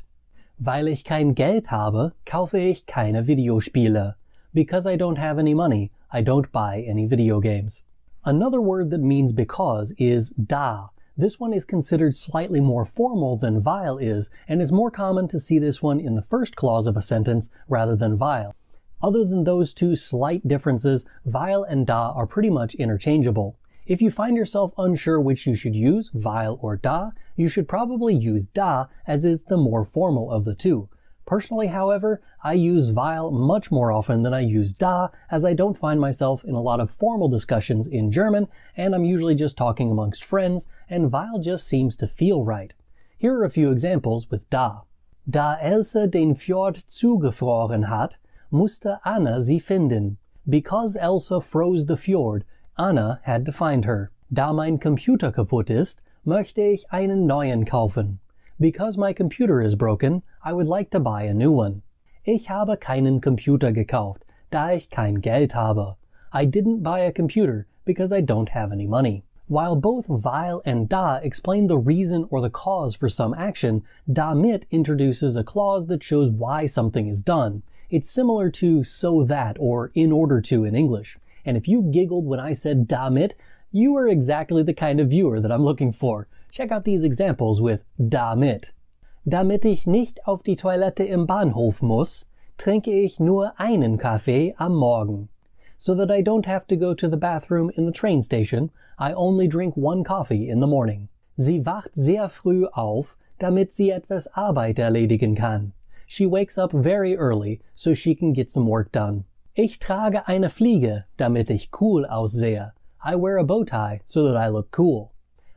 Weil ich kein Geld habe, kaufe ich keine Videospiele. Because I don't have any money, I don't buy any video games. Another word that means because is da. This one is considered slightly more formal than weil is, and is more common to see this one in the first clause of a sentence rather than weil. Other than those 2 slight differences, weil and da are pretty much interchangeable. If you find yourself unsure which you should use, weil or da, you should probably use da, as is the more formal of the 2. Personally, however, I use weil much more often than I use da, as I don't find myself in a lot of formal discussions in German, and I'm usually just talking amongst friends, and weil just seems to feel right. Here are a few examples with da. Da Else den Fjord zugefroren hat, musste Anna sie finden. Because Elsa froze the fjord, Anna had to find her. Da mein Computer kaputt ist, möchte ich einen neuen kaufen. Because my computer is broken, I would like to buy a new one. Ich habe keinen Computer gekauft, da ich kein Geld habe. I didn't buy a computer because I don't have any money. While both weil and da explain the reason or the cause for some action, damit introduces a clause that shows why something is done. It's similar to so that or in order to in English. And if you giggled when I said damit, you are exactly the kind of viewer that I'm looking for. Check out these examples with damit. Damit ich nicht auf die Toilette im Bahnhof muss, trinke ich nur einen Kaffee am Morgen. so that I don't have to go to the bathroom in the train station. I only drink one coffee in the morning. Sie wacht sehr früh auf, damit sie etwas Arbeit erledigen kann. She wakes up very early, so she can get some work done. Ich trage eine Fliege, damit ich cool aussehe. I wear a bow tie so that I look cool.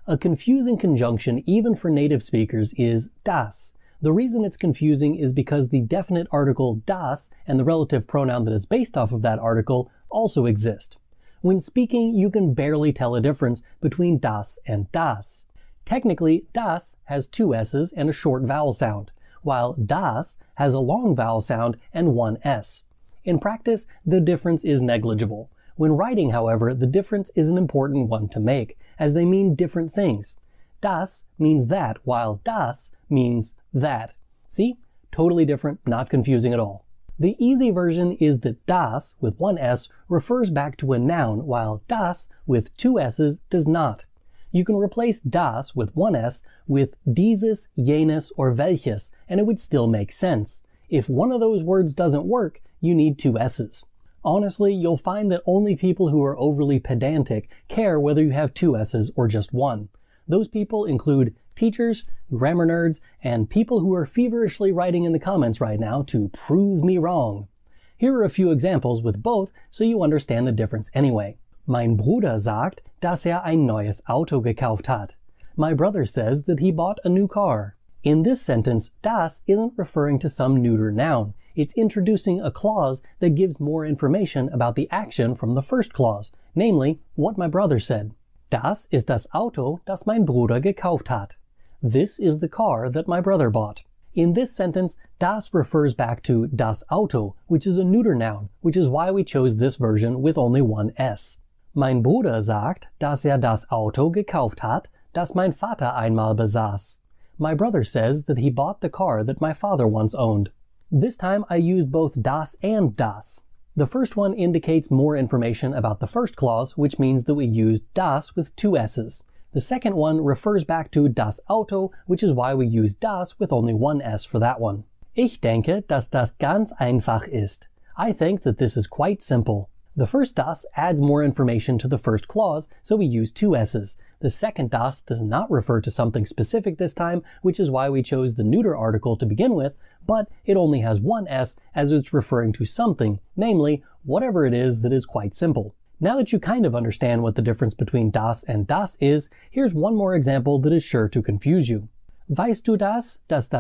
A confusing conjunction even for native speakers is das. The reason it's confusing is because the definite article das and the relative pronoun that is based off of that article also exist. When speaking, you can barely tell a difference between das and das. Technically, das has two S's and a short vowel sound, while das has a long vowel sound and one S. In practice, the difference is negligible. When writing, however, the difference is an important one to make, as they mean different things. Das means that, while das means that. See? Totally different, not confusing at all. The easy version is that das, with one S, refers back to a noun, while das, with two S's, does not. You can replace das, with one S, with dieses, jenes, or welches, and it would still make sense. If one of those words doesn't work, you need two S's. Honestly, you'll find that only people who are overly pedantic care whether you have two S's or just one. Those people include teachers, grammar nerds, and people who are feverishly writing in the comments right now to prove me wrong. Here are a few examples with both so you understand the difference anyway. Mein Bruder sagt, dass ein neues Auto gekauft hat. My brother says that he bought a new car. In this sentence, das isn't referring to some neuter noun. It's introducing a clause that gives more information about the action from the first clause, namely, what my brother said. Das ist das Auto, das mein Bruder gekauft hat. This is the car that my brother bought. In this sentence, das refers back to das Auto, which is a neuter noun, which is why we chose this version with only one S. Mein Bruder sagt, dass das Auto gekauft hat, das mein Vater einmal besaß. My brother says that he bought the car that my father once owned. This time I used both das and das. The first one indicates more information about the first clause, which means that we used das with two S's. The second one refers back to das Auto, which is why we used das with only one S for that one. Ich denke, dass das ganz einfach ist. I think that this is quite simple. The first das adds more information to the first clause, so we use two S's. The second das does not refer to something specific this time, which is why we chose the neuter article to begin with, but it only has one S as it's referring to something, namely, whatever it is that is quite simple. Now that you kind of understand what the difference between das and das is, here's one more example that is sure to confuse you. Weißt du dass das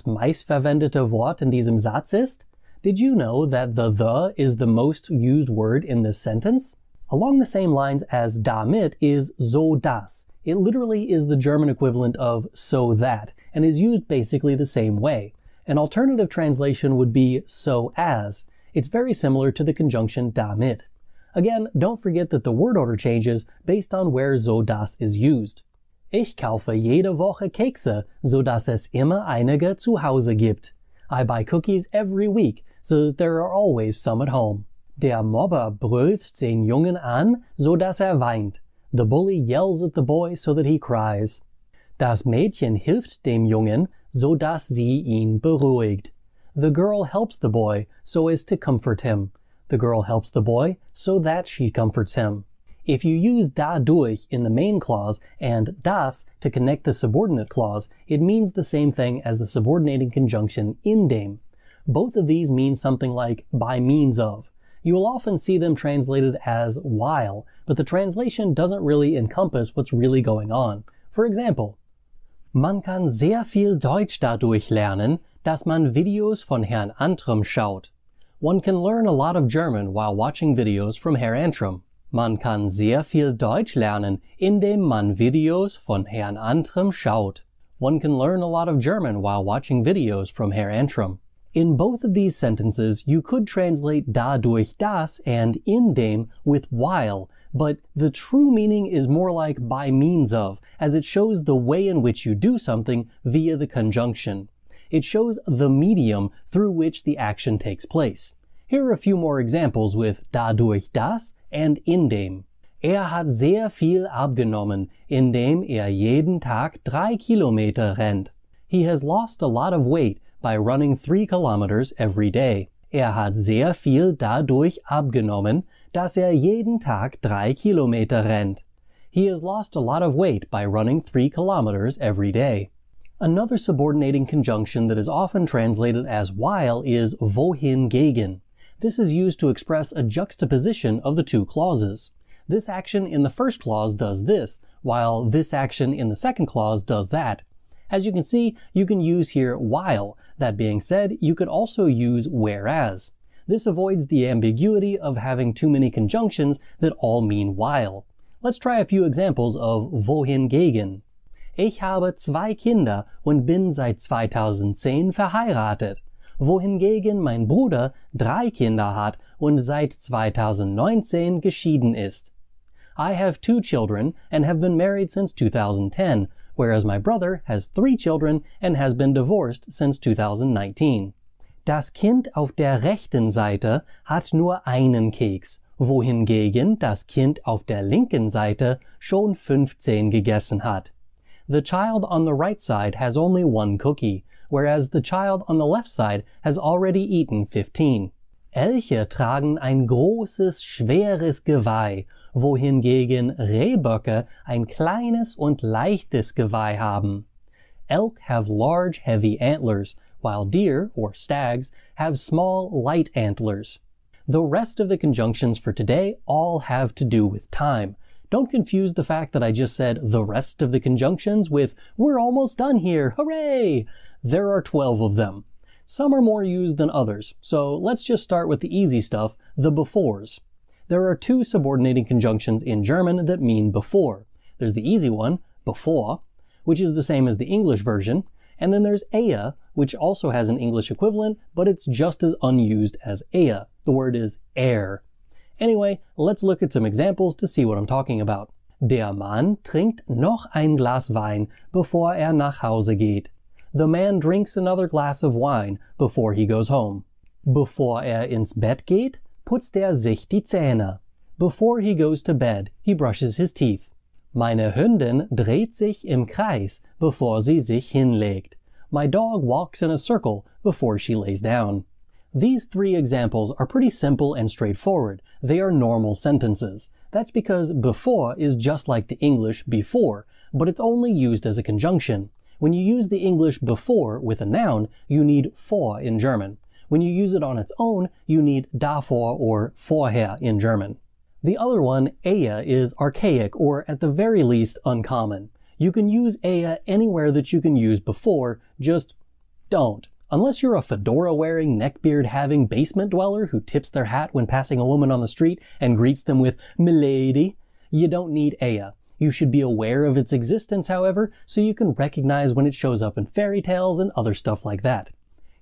meistverwendete Wort in diesem Satz ist? Did you know that the is the most used word in this sentence? Along the same lines as damit is so das. It literally is the German equivalent of so that, and is used basically the same way. An alternative translation would be so as. It's very similar to the conjunction damit. Again, don't forget that the word order changes based on where so das is used. Ich kaufe jede Woche Kekse, so dass es immer einige zu Hause gibt. I buy cookies every week, so that there are always some at home. Der Mobber brüllt den Jungen an, so dass weint. The bully yells at the boy so that he cries. Das Mädchen hilft dem Jungen, so dass sie ihn beruhigt. The girl helps the boy so as to comfort him. The girl helps the boy so that she comforts him. If you use dadurch in the main clause and das to connect the subordinate clause, it means the same thing as the subordinating conjunction indem. Both of these mean something like by means of. You will often see them translated as while, but the translation doesn't really encompass what's really going on. For example, man kann sehr viel Deutsch dadurch lernen, dass man Videos von Herrn Antrim schaut. One can learn a lot of German while watching videos from Herr Antrim. Man kann sehr viel Deutsch lernen, indem man Videos von Herrn Antrim schaut. One can learn a lot of German while watching videos from Herr Antrim. In both of these sentences, you could translate dadurch das and indem with while, but the true meaning is more like by means of, as it shows the way in which you do something via the conjunction. It shows the medium through which the action takes place. Here are a few more examples with dadurch das and indem. Hat sehr viel abgenommen, indem jeden Tag 3 Kilometer rennt. He has lost a lot of weight by running 3 kilometers every day. hat sehr viel dadurch abgenommen, dass jeden Tag 3 Kilometer rennt. He has lost a lot of weight by running 3 kilometers every day. Another subordinating conjunction that is often translated as while is wohingegen. This is used to express a juxtaposition of the two clauses. This action in the first clause does this, while this action in the second clause does that. As you can see, you can use here while. That being said, you could also use whereas. This avoids the ambiguity of having too many conjunctions that all mean while. Let's try a few examples of wohingegen. Ich habe 2 Kinder und bin seit 2010 verheiratet. Wohingegen mein Bruder 3 Kinder hat und seit 2019 geschieden ist. I have 2 children and have been married since 2010, whereas my brother has 3 children and has been divorced since 2019. Das Kind auf der rechten Seite hat nur einen Keks, wohingegen das Kind auf der linken Seite schon 15 gegessen hat. The child on the right side has only 1 cookie, whereas the child on the left side has already eaten 15. Elche tragen ein großes, schweres Geweih, wohingegen Rehböcke ein kleines und leichtes Geweih haben. Elk have large, heavy antlers, while deer, or stags, have small, light antlers. The rest of the conjunctions for today all have to do with time. Don't confuse the fact that I just said the rest of the conjunctions with we're almost done here, hooray! There are 12 of them. Some are more used than others, so let's just start with the easy stuff, the befores. There are 2 subordinating conjunctions in German that mean before. There's the easy one, bevor, which is the same as the English version, and then there's ehe, which also has an English equivalent, but it's just as unused as ehe. The word is er. Anyway, let's look at some examples to see what I'm talking about. Der Mann trinkt noch ein Glas Wein, bevor nach Hause geht. The man drinks another glass of wine before he goes home. Bevor ins Bett geht, putzt sich die Zähne. Before he goes to bed, he brushes his teeth. Meine Hündin dreht sich im Kreis, bevor sie sich hinlegt. My dog walks in a circle before she lays down. These 3 examples are pretty simple and straightforward. They are normal sentences. That's because before is just like the English before, but it's only used as a conjunction. When you use the English before with a noun, you need vor in German. When you use it on its own, you need davor or vorher in German. The other one, ehe, is archaic or at the very least uncommon. You can use ehe anywhere that you can use before, just don't. Unless you're a fedora-wearing, neckbeard-having basement dweller who tips their hat when passing a woman on the street and greets them with "milady," you don't need ehe. You should be aware of its existence, however, so you can recognize when it shows up in fairy tales and other stuff like that.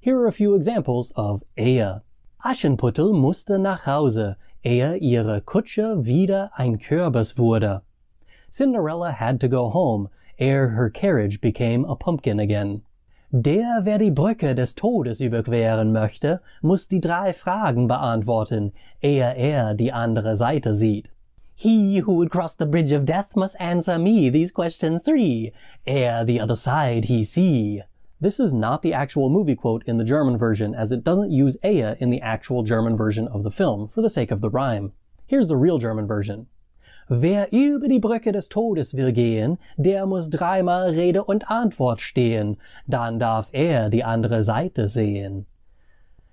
Here are a few examples of ehe. Aschenputtel musste nach Hause, ehe ihre Kutsche wieder ein Kürbis wurde. Cinderella had to go home, ere her carriage became a pumpkin again. Der, wer die Brücke des Todes überqueren möchte, muss die 3 Fragen beantworten, ehe die andere Seite sieht. He who would cross the bridge of death must answer me these questions 3, ere the other side he see. This is not the actual movie quote in the German version, as it doesn't use ehe in the actual German version of the film, for the sake of the rhyme. Here's the real German version. Wer über die Brücke des Todes will gehen, der muss 3-mal Rede und Antwort stehen, dann darf die andere Seite sehen.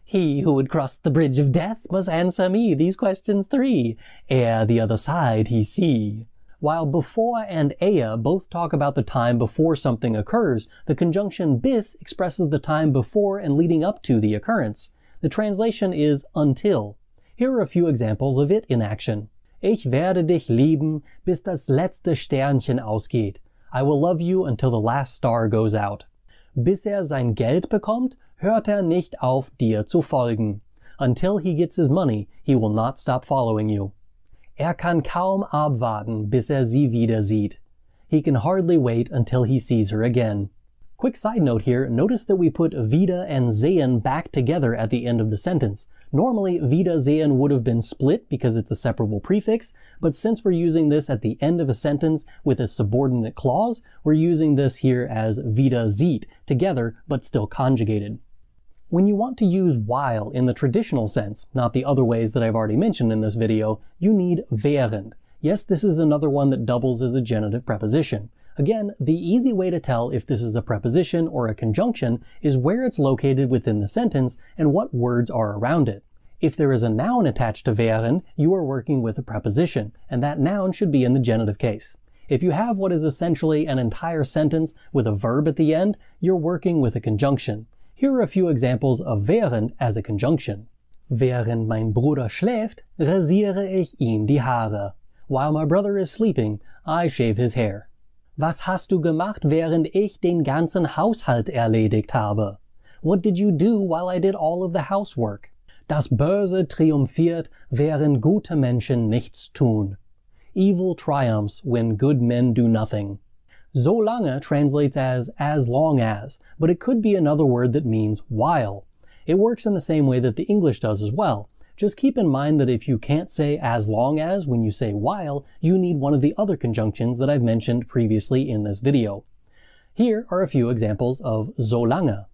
He who would cross the bridge of death must answer me these questions 3, ere the other side he see. While before and ehe both talk about the time before something occurs, the conjunction bis expresses the time before and leading up to the occurrence. The translation is until. Here are a few examples of it in action. Ich werde dich lieben, bis das letzte Sternchen ausgeht. I will love you until the last star goes out. Bis sein Geld bekommt, hört nicht auf, dir zu folgen. Until he gets his money, he will not stop following you. Kann kaum abwarten, bis sie wieder sieht. He can hardly wait until he sees her again. Quick side note here, notice that we put wieder and sehen back together at the end of the sentence. Normally, wiedersehen would have been split because it's a separable prefix, but since we're using this at the end of a sentence with a subordinate clause, we're using this here as wieder sieht, together but still conjugated. When you want to use while in the traditional sense, not the other ways that I've already mentioned in this video, you need während. Yes, this is another one that doubles as a genitive preposition. Again, the easy way to tell if this is a preposition or a conjunction is where it's located within the sentence and what words are around it. If there is a noun attached to während, you are working with a preposition, and that noun should be in the genitive case. If you have what is essentially an entire sentence with a verb at the end, you're working with a conjunction. Here are a few examples of während as a conjunction. Während mein Bruder schläft, rasiere ich ihm die Haare. While my brother is sleeping, I shave his hair. Was hast du gemacht, während ich den ganzen Haushalt erledigt habe? What did you do while I did all of the housework? Das Böse triumphiert, während gute Menschen nichts tun. Evil triumphs when good men do nothing. So lange translates as long as, but it could be another word that means while. It works in the same way that the English does as well. Just keep in mind that if you can't say as long as when you say while, you need one of the other conjunctions that I've mentioned previously in this video. Here are a few examples of so lange.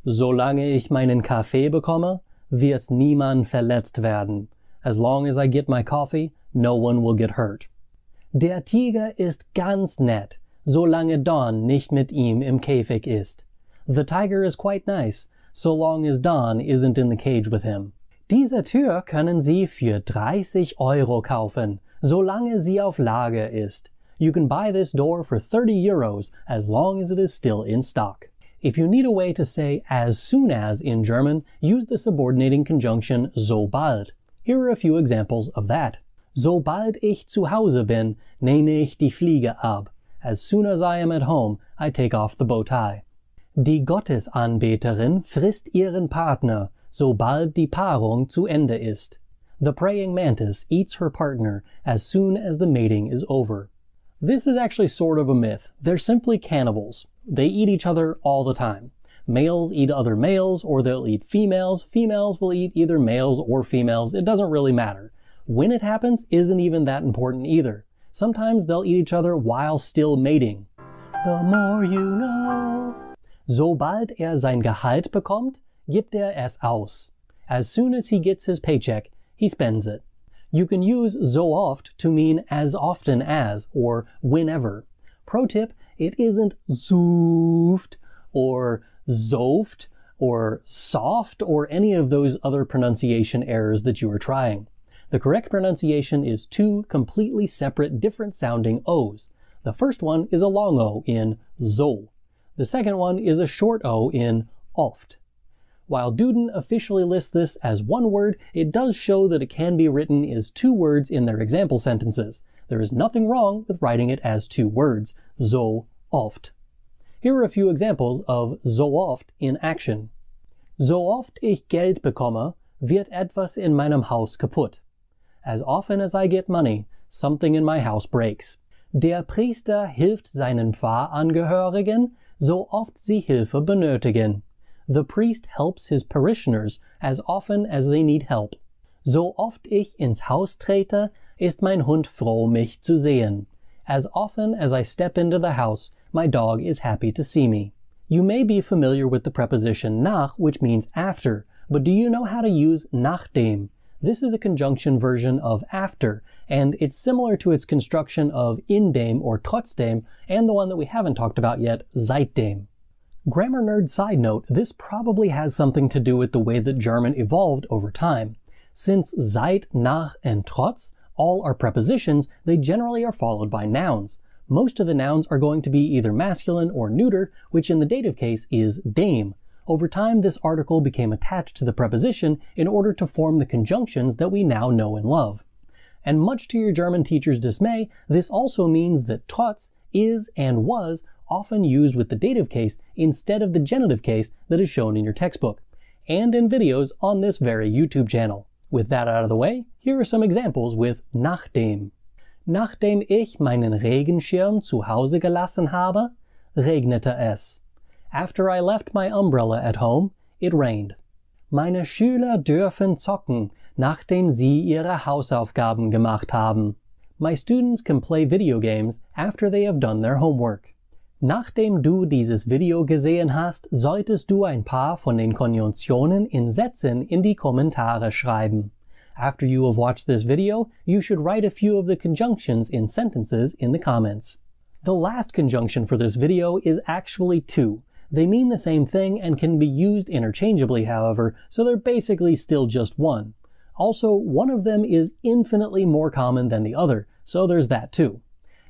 Solange ich meinen Kaffee bekomme, wird niemand verletzt werden. As long as I get my coffee, no one will get hurt. Der Tiger ist ganz nett, solange Don nicht mit ihm im Käfig ist. The tiger is quite nice, so long as Don isn't in the cage with him. Diese Tür können Sie für 30 € kaufen, solange sie auf Lager ist. You can buy this door for 30 euros as long as it is still in stock. If you need a way to say as soon as in German, use the subordinating conjunction sobald. Here are a few examples of that. Sobald ich zu Hause bin, nehme ich die Fliege ab. As soon as I am at home, I take off the bow tie. Die Gottesanbeterin frisst ihren Partner, sobald die Paarung zu Ende ist. The praying mantis eats her partner as soon as the mating is over. This is actually sort of a myth. They're simply cannibals. They eat each other all the time. Males eat other males, or they'll eat females. Females will eat either males or females. It doesn't really matter. When it happens isn't even that important either. Sometimes they'll eat each other while still mating. The more you know. Sobald sein Gehalt bekommt, gibt es aus. As soon as he gets his paycheck, he spends it. You can use so oft to mean as often as or whenever. Pro tip, it isn't zooft or zoft or soft or any of those other pronunciation errors that you are trying. The correct pronunciation is two completely separate different sounding O's. The first one is a long O in so. The second one is a short O in oft. While Duden officially lists this as one word, it does show that it can be written as two words in their example sentences. There is nothing wrong with writing it as two words, so oft. Here are a few examples of so oft in action. So oft ich Geld bekomme, wird etwas in meinem Haus kaputt. As often as I get money, something in my house breaks. Der Priester hilft seinen Pfarrangehörigen, so oft sie Hilfe benötigen. The priest helps his parishioners as often as they need help. So oft ich ins Haus trete, ist mein Hund froh, mich zu sehen. As often as I step into the house, my dog is happy to see me. You may be familiar with the preposition nach, which means after, but do you know how to use nachdem? This is a conjunction version of after, and it's similar to its construction of indem or trotzdem, and the one that we haven't talked about yet, seitdem. Grammar nerd side note, this probably has something to do with the way that German evolved over time. Since seit, nach, and trotz all are prepositions, they generally are followed by nouns. Most of the nouns are going to be either masculine or neuter, which in the dative case is dem. Over time, this article became attached to the preposition in order to form the conjunctions that we now know and love. And much to your German teacher's dismay, this also means that trotz is and was often used with the dative case instead of the genitive case that is shown in your textbook, and in videos on this very YouTube channel. With that out of the way, here are some examples with nachdem. Nachdem ich meinen Regenschirm zu Hause gelassen habe, regnete es. After I left my umbrella at home, it rained. Meine Schüler dürfen zocken, nachdem sie ihre Hausaufgaben gemacht haben. My students can play video games after they have done their homework. Nachdem du dieses Video gesehen hast, solltest du ein paar von den Konjunktionen in Sätzen in die Kommentare schreiben. After you have watched this video, you should write a few of the conjunctions in sentences in the comments. The last conjunction for this video is actually two. They mean the same thing and can be used interchangeably, however, so they're basically still just one. Also, one of them is infinitely more common than the other, so there's that too.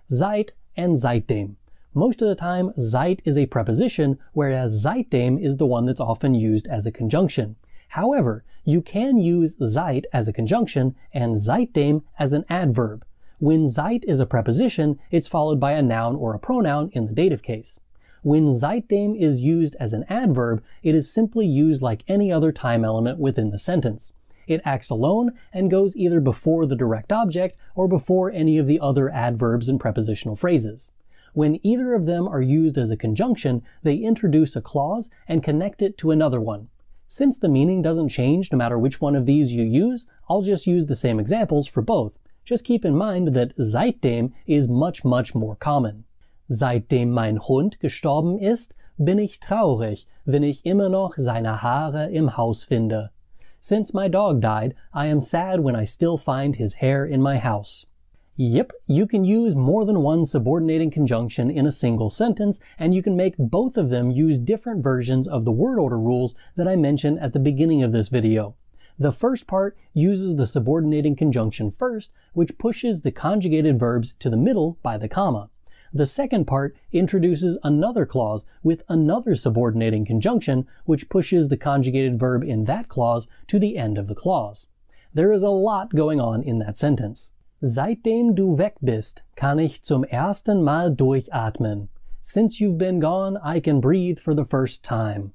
Seit and seitdem. Most of the time, seit is a preposition, whereas seitdem is the one that's often used as a conjunction. However, you can use seit as a conjunction and seitdem as an adverb. When seit is a preposition, it's followed by a noun or a pronoun in the dative case. When seitdem is used as an adverb, it is simply used like any other time element within the sentence. It acts alone and goes either before the direct object or before any of the other adverbs and prepositional phrases. When either of them are used as a conjunction, they introduce a clause and connect it to another one. Since the meaning doesn't change no matter which one of these you use, I'll just use the same examples for both. Just keep in mind that seitdem is much more common. Seitdem mein Hund gestorben ist, bin ich traurig, wenn ich immer noch seine Haare im Haus finde. Since my dog died, I am sad when I still find his hair in my house. Yep, you can use more than one subordinating conjunction in a single sentence, and you can make both of them use different versions of the word order rules that I mentioned at the beginning of this video. The first part uses the subordinating conjunction first, which pushes the conjugated verbs to the middle by the comma. The second part introduces another clause with another subordinating conjunction, which pushes the conjugated verb in that clause to the end of the clause. There is a lot going on in that sentence. Seitdem du weg bist, kann ich zum ersten Mal durchatmen. Since you've been gone, I can breathe for the first time.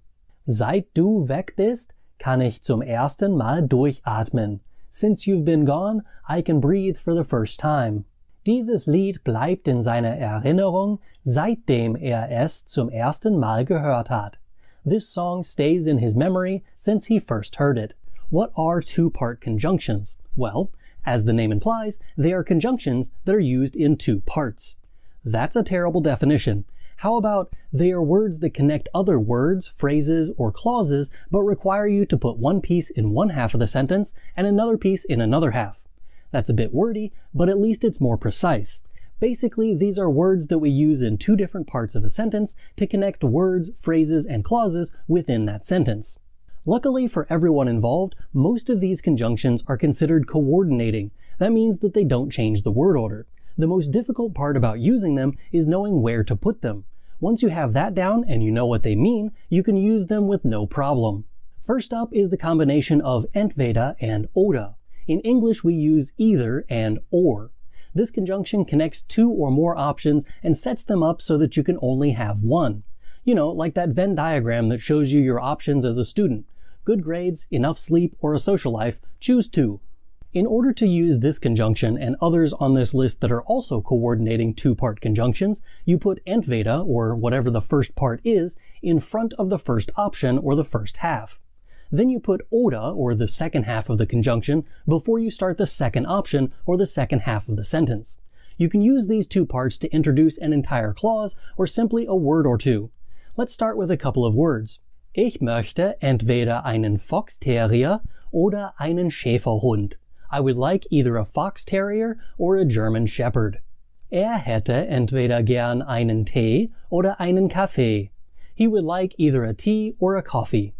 Seit du weg bist, kann ich zum ersten Mal durchatmen. Since you've been gone, I can breathe for the first time. Dieses Lied bleibt in seiner Erinnerung, seitdem es zum ersten Mal gehört hat. This song stays in his memory since he first heard it. What are two-part conjunctions? Well, as the name implies, they are conjunctions that are used in two parts. That's a terrible definition. How about they are words that connect other words, phrases, or clauses, but require you to put one piece in one half of the sentence and another piece in another half? That's a bit wordy, but at least it's more precise. Basically, these are words that we use in two different parts of a sentence to connect words, phrases, and clauses within that sentence. Luckily for everyone involved, most of these conjunctions are considered coordinating. That means that they don't change the word order. The most difficult part about using them is knowing where to put them. Once you have that down and you know what they mean, you can use them with no problem. First up is the combination of entweder and oder. In English, we use either and or. This conjunction connects two or more options and sets them up so that you can only have one. You know, like that Venn diagram that shows you your options as a student. Good grades, enough sleep, or a social life, choose two. In order to use this conjunction and others on this list that are also coordinating two-part conjunctions, you put entweder, or whatever the first part is, in front of the first option or the first half. Then you put oder, or the second half of the conjunction, before you start the second option or the second half of the sentence. You can use these two parts to introduce an entire clause or simply a word or two. Let's start with a couple of words. Ich möchte entweder einen Fox-Terrier oder einen Schäferhund. I would like either a fox terrier or a German shepherd. Hätte entweder gern einen Tee oder einen Kaffee. He would like either a tea or a coffee.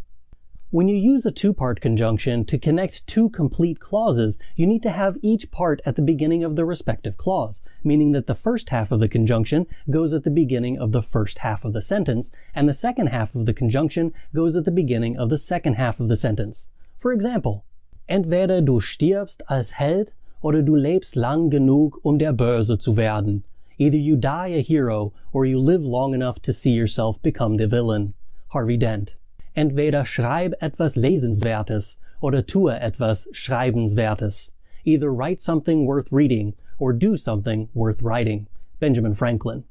When you use a two-part conjunction to connect two complete clauses, you need to have each part at the beginning of the respective clause, meaning that the first half of the conjunction goes at the beginning of the first half of the sentence, and the second half of the conjunction goes at the beginning of the second half of the sentence. For example, entweder du stirbst als Held oder du lebst lang genug, der Böse zu werden. Either you die a hero or you live long enough to see yourself become the villain. Harvey Dent. Entweder schreib etwas Lesenswertes oder tue etwas Schreibenswertes. Either write something worth reading or do something worth writing. Benjamin Franklin.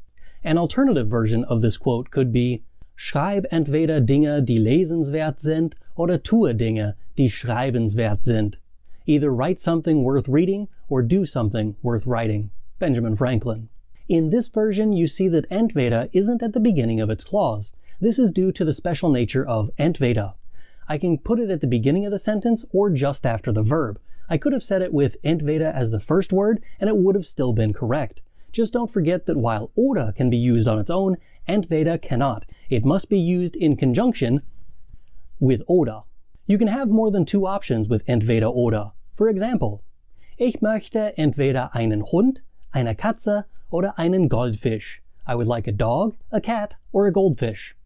An alternative version of this quote could be Schreib entweder Dinge, die lesenswert sind, oder tue Dinge, die schreibenswert sind. Either write something worth reading or do something worth writing. Benjamin Franklin. In this version, you see that entweder isn't at the beginning of its clause. This is due to the special nature of entweder. I can put it at the beginning of the sentence or just after the verb. I could have said it with entweder as the first word, and it would have still been correct. Just don't forget that while oder can be used on its own, entweder cannot. It must be used in conjunction with oder. You can have more than two options with entweder oder. For example, ich möchte entweder einen Hund, eine Katze oder einen Goldfisch. I would like a dog, a cat, or a goldfish.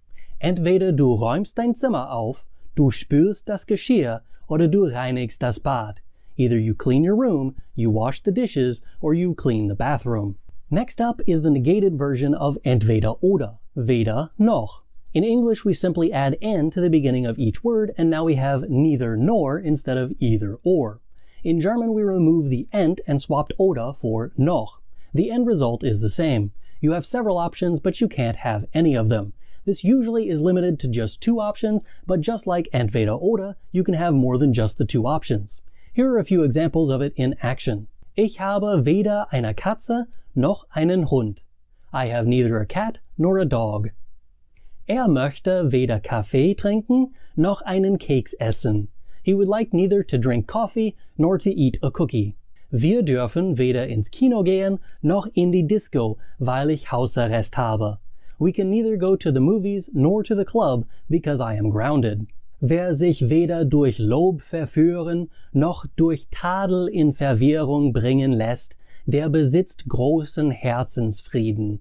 Entweder du räumst dein Zimmer auf, du spülst das Geschirr, oder du reinigst das Bad. Either you clean your room, you wash the dishes, or you clean the bathroom. Next up is the negated version of entweder oder, weder noch. In English, we simply add n to the beginning of each word, and now we have neither nor instead of either or. In German, we remove the ent and swapped oder for noch. The end result is the same. You have several options, but you can't have any of them. This usually is limited to just two options, but just like entweder oder, you can have more than just the two options. Here are a few examples of it in action. Ich habe weder eine Katze noch einen Hund. I have neither a cat nor a dog. Möchte weder Kaffee trinken noch einen Keks essen. He would like neither to drink coffee nor to eat a cookie. Wir dürfen weder ins Kino gehen noch in die Disco, weil ich Hausarrest habe. We can neither go to the movies nor to the club because I am grounded. Wer sich weder durch Lob verführen noch durch Tadel in Verwirrung bringen lässt, der besitzt großen Herzensfrieden.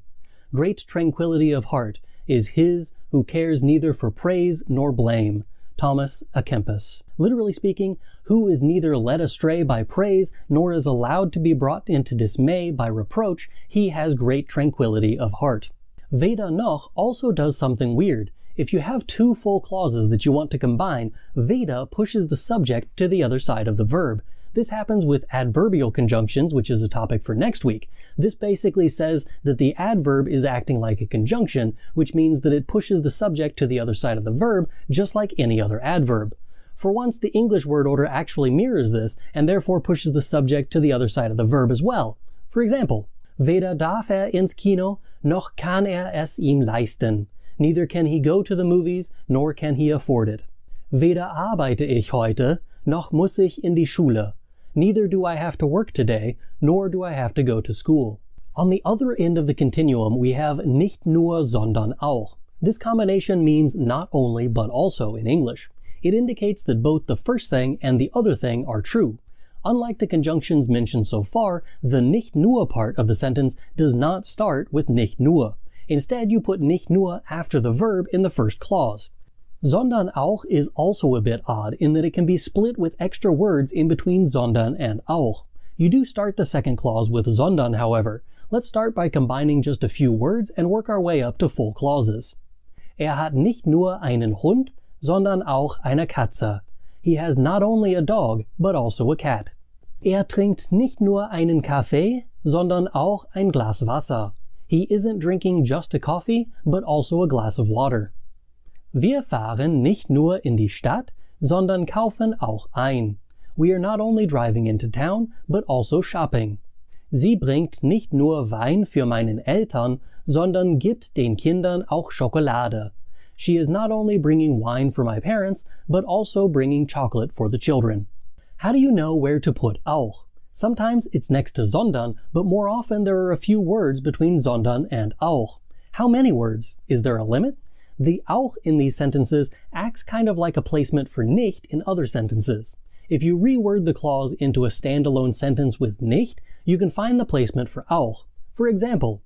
Great tranquility of heart is his who cares neither for praise nor blame. Thomas à Kempis. Literally speaking, who is neither led astray by praise nor is allowed to be brought into dismay by reproach, he has great tranquility of heart. Weder noch also does something weird. If you have two full clauses that you want to combine, weder pushes the subject to the other side of the verb. This happens with adverbial conjunctions, which is a topic for next week. This basically says that the adverb is acting like a conjunction, which means that it pushes the subject to the other side of the verb, just like any other adverb. For once, the English word order actually mirrors this, and therefore pushes the subject to the other side of the verb as well. For example, weder darf ins Kino, noch kann es ihm leisten. Neither can he go to the movies, nor can he afford it. Weder arbeite ich heute, noch muss ich in die Schule. Neither do I have to work today, nor do I have to go to school. On the other end of the continuum, we have nicht nur, sondern auch. This combination means not only, but also in English. It indicates that both the first thing and the other thing are true. Unlike the conjunctions mentioned so far, the nicht nur part of the sentence does not start with nicht nur. Instead, you put nicht nur after the verb in the first clause. Sondern auch is also a bit odd in that it can be split with extra words in between sondern and auch. You do start the second clause with sondern, however. Let's start by combining just a few words and work our way up to full clauses. Hat nicht nur einen Hund, sondern auch eine Katze. He has not only a dog, but also a cat. Trinkt nicht nur einen Kaffee, sondern auch ein Glas Wasser. He isn't drinking just a coffee, but also a glass of water. Wir fahren nicht nur in die Stadt, sondern kaufen auch ein. We are not only driving into town, but also shopping. Sie bringt nicht nur Wein für meinen Eltern, sondern gibt den Kindern auch Schokolade. She is not only bringing wine for my parents, but also bringing chocolate for the children. How do you know where to put auch? Sometimes it's next to sondern, but more often there are a few words between sondern and auch. How many words? Is there a limit? The auch in these sentences acts kind of like a placement for nicht in other sentences. If you reword the clause into a standalone sentence with nicht, you can find the placement for auch. For example,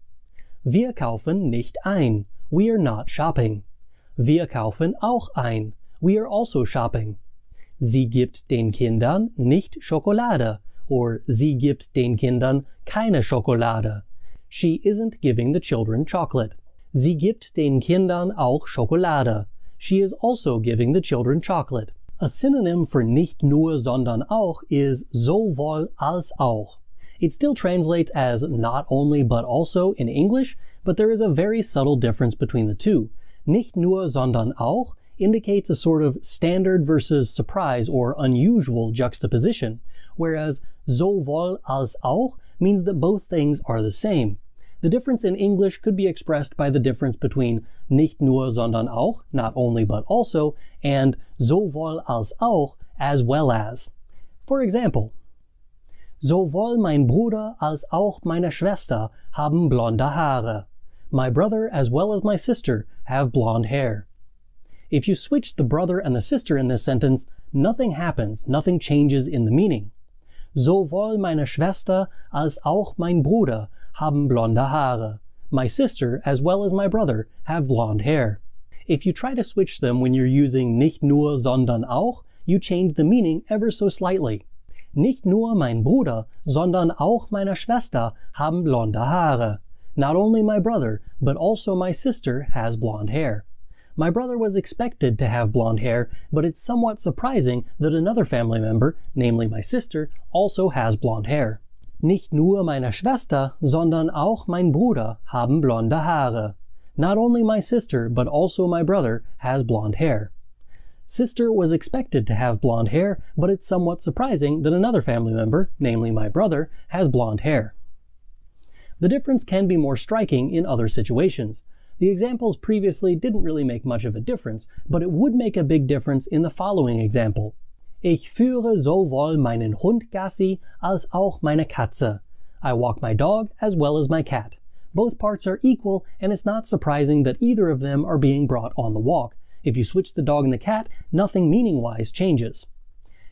wir kaufen nicht ein. We are not shopping. Wir kaufen auch ein. We are also shopping. Sie gibt den Kindern nicht Schokolade. Or sie gibt den Kindern keine Schokolade. She isn't giving the children chocolate. Sie gibt den Kindern auch Schokolade. She is also giving the children chocolate. A synonym for nicht nur, sondern auch is sowohl als auch. It still translates as not only but also in English, but there is a very subtle difference between the two. Nicht nur, sondern auch indicates a sort of standard versus surprise or unusual juxtaposition, whereas sowohl als auch means that both things are the same. The difference in English could be expressed by the difference between nicht nur, sondern auch, not only but also, and sowohl als auch, as well as. For example, sowohl mein Bruder als auch meine Schwester haben blonde Haare. My brother as well as my sister have blonde hair. If you switch the brother and the sister in this sentence, nothing happens, nothing changes in the meaning. Sowohl meine Schwester als auch mein Bruder haben blonde Haare. My sister, as well as my brother, have blonde hair. If you try to switch them when you're using nicht nur, sondern auch, you change the meaning ever so slightly. Nicht nur mein Bruder, sondern auch meine Schwester haben blonde Haare. Not only my brother, but also my sister has blonde hair. My brother was expected to have blonde hair, but it's somewhat surprising that another family member, namely my sister, also has blonde hair. Nicht nur meine Schwester, sondern auch mein Bruder haben blonde Haare. Not only my sister, but also my brother has blonde hair. Sister was expected to have blonde hair, but it's somewhat surprising that another family member, namely my brother, has blonde hair. The difference can be more striking in other situations. The examples previously didn't really make much of a difference, but it would make a big difference in the following example. Ich führe sowohl meinen Hund Gassi als auch meine Katze. I walk my dog as well as my cat. Both parts are equal, and it's not surprising that either of them are being brought on the walk. If you switch the dog and the cat, nothing meaning-wise changes.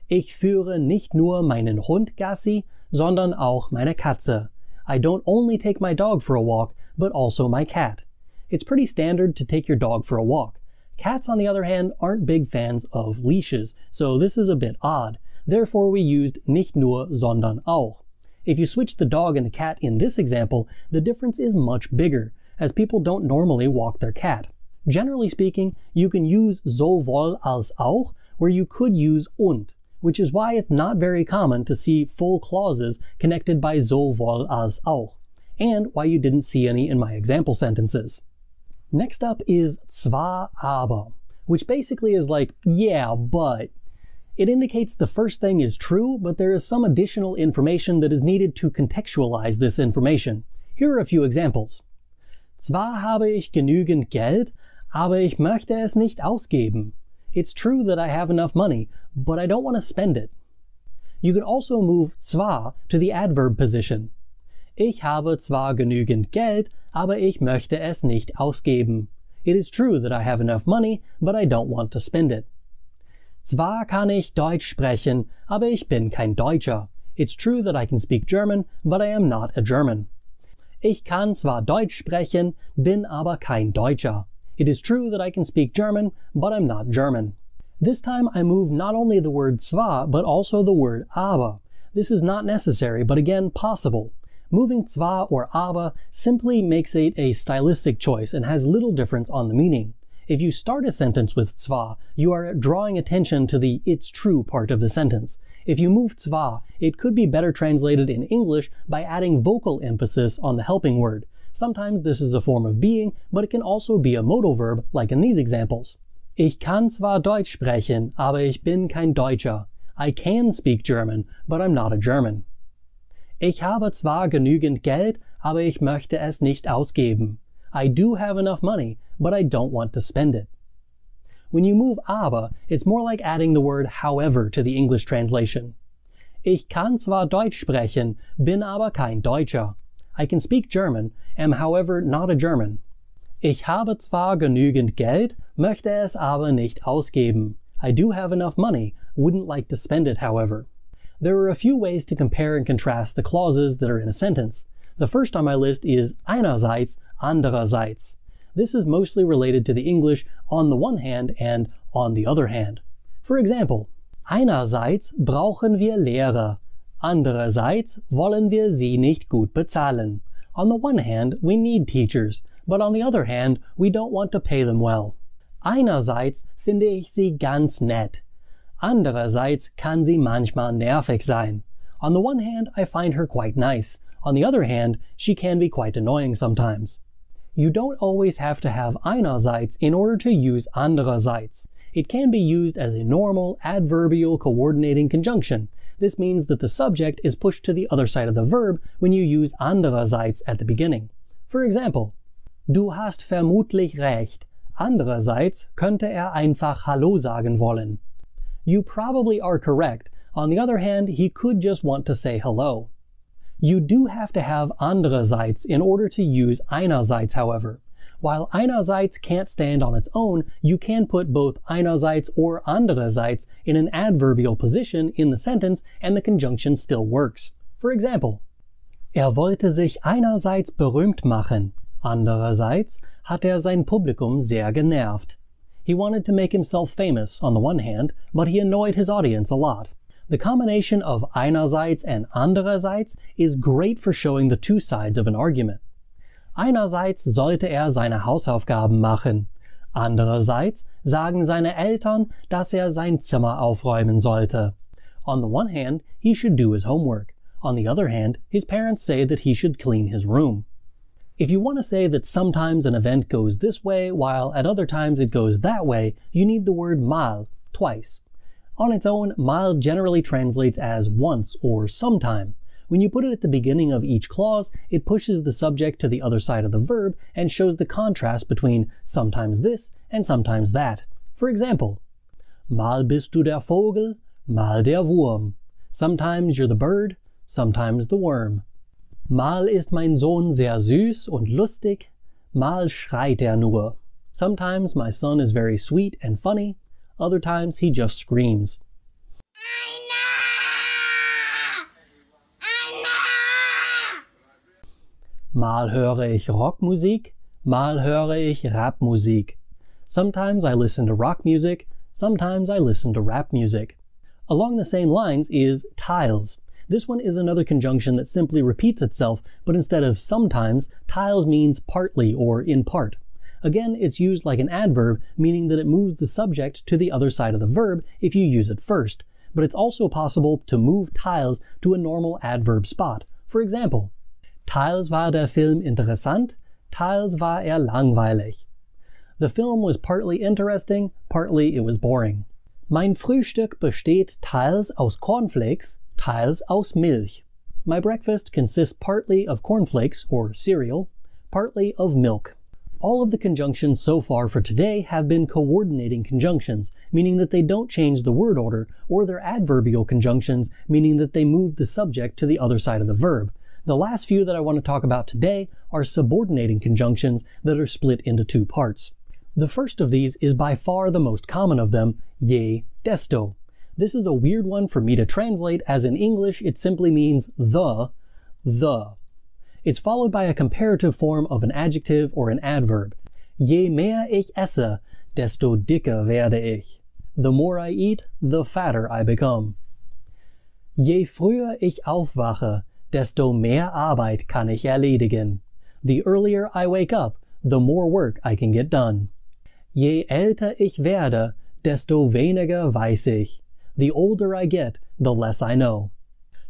Ich führe nicht nur meinen Hund Gassi, sondern auch meine Katze. I don't only take my dog for a walk, but also my cat. It's pretty standard to take your dog for a walk. Cats, on the other hand, aren't big fans of leashes, so this is a bit odd. Therefore, we used nicht nur, sondern auch. If you switch the dog and the cat in this example, the difference is much bigger, as people don't normally walk their cat. Generally speaking, you can use sowohl als auch, where you could use und, which is why it's not very common to see full clauses connected by sowohl als auch, and why you didn't see any in my example sentences. Next up is zwar aber, which basically is like, yeah, but. It indicates the first thing is true, but there is some additional information that is needed to contextualize this information. Here are a few examples. Zwar habe ich genügend Geld, aber ich möchte es nicht ausgeben. It's true that I have enough money, but I don't want to spend it. You can also move zwar to the adverb position. Ich habe zwar genügend Geld, aber ich möchte es nicht ausgeben. It is true that I have enough money, but I don't want to spend it. Zwar kann ich Deutsch sprechen, aber ich bin kein Deutscher. It's true that I can speak German, but I am not a German. Ich kann zwar Deutsch sprechen, bin aber kein Deutscher. It is true that I can speak German, but I'm not German. This time I move not only the word zwar, but also the word aber. This is not necessary, but again possible. Moving zwar or aber simply makes it a stylistic choice and has little difference on the meaning. If you start a sentence with zwar, you are drawing attention to the it's true part of the sentence. If you move zwar, it could be better translated in English by adding vocal emphasis on the helping word. Sometimes this is a form of being, but it can also be a modal verb, like in these examples. Ich kann zwar Deutsch sprechen, aber ich bin kein Deutscher. I can speak German, but I'm not a German. Ich habe zwar genügend Geld, aber ich möchte es nicht ausgeben. I do have enough money, but I don't want to spend it. When you move aber, it's more like adding the word however to the English translation. Ich kann zwar Deutsch sprechen, bin aber kein Deutscher. I can speak German, am however not a German. Ich habe zwar genügend Geld, möchte es aber nicht ausgeben. I do have enough money, wouldn't like to spend it however. There are a few ways to compare and contrast the clauses that are in a sentence. The first on my list is einerseits, andererseits. This is mostly related to the English on the one hand and on the other hand. For example, einerseits brauchen wir Lehrer. Andererseits wollen wir sie nicht gut bezahlen. On the one hand, we need teachers, but on the other hand, we don't want to pay them well. Einerseits finde ich sie ganz nett. Andererseits kann sie manchmal nervig sein. On the one hand, I find her quite nice. On the other hand, she can be quite annoying sometimes. You don't always have to have einerseits in order to use andererseits. It can be used as a normal, adverbial coordinating conjunction. This means that the subject is pushed to the other side of the verb when you use andererseits at the beginning. For example, du hast vermutlich recht. Andererseits könnte einfach Hallo sagen wollen. You probably are correct. On the other hand, he could just want to say hello. You do have to have andererseits in order to use einerseits, however. While einerseits can't stand on its own, you can put both einerseits or andererseits in an adverbial position in the sentence and the conjunction still works. For example, wollte sich einerseits berühmt machen. Andererseits hat sein Publikum sehr genervt. He wanted to make himself famous on the one hand, but he annoyed his audience a lot. The combination of einerseits and andererseits is great for showing the two sides of an argument. Einerseits sollte seine Hausaufgaben machen. Andererseits sagen seine Eltern, dass sein Zimmer aufräumen sollte. On the one hand, he should do his homework. On the other hand, his parents say that he should clean his room. If you want to say that sometimes an event goes this way while at other times it goes that way, you need the word mal, twice. On its own, mal generally translates as once or sometime. When you put it at the beginning of each clause, it pushes the subject to the other side of the verb and shows the contrast between sometimes this and sometimes that. For example, mal bist du der Vogel, mal der Wurm. Sometimes you're the bird, sometimes the worm. Mal ist mein Sohn sehr süß und lustig, mal schreit nur. Sometimes my son is very sweet and funny, other times he just screams. Mal höre ich Rockmusik, mal höre ich Rapmusik. Sometimes I listen to rock music, sometimes I listen to rap music. Along the same lines is tiles. This one is another conjunction that simply repeats itself, but instead of sometimes, tiles means partly or in part. Again, it's used like an adverb, meaning that it moves the subject to the other side of the verb if you use it first. But it's also possible to move tiles to a normal adverb spot. For example, teils war der Film interessant, teils war langweilig. The film was partly interesting, partly it was boring. Mein Frühstück besteht teils aus Cornflakes, teils aus Milch. My breakfast consists partly of cornflakes, or cereal, partly of milk. All of the conjunctions so far for today have been coordinating conjunctions, meaning that they don't change the word order, or they're adverbial conjunctions, meaning that they move the subject to the other side of the verb. The last few that I want to talk about today are subordinating conjunctions that are split into two parts. The first of these is by far the most common of them, je desto. This is a weird one for me to translate, as in English it simply means the. It's followed by a comparative form of an adjective or an adverb. Je mehr ich esse, desto dicker werde ich. The more I eat, the fatter I become. Je früher ich aufwache, desto mehr Arbeit kann ich erledigen. The earlier I wake up, the more work I can get done. Je älter ich werde, desto weniger weiß ich. The older I get, the less I know.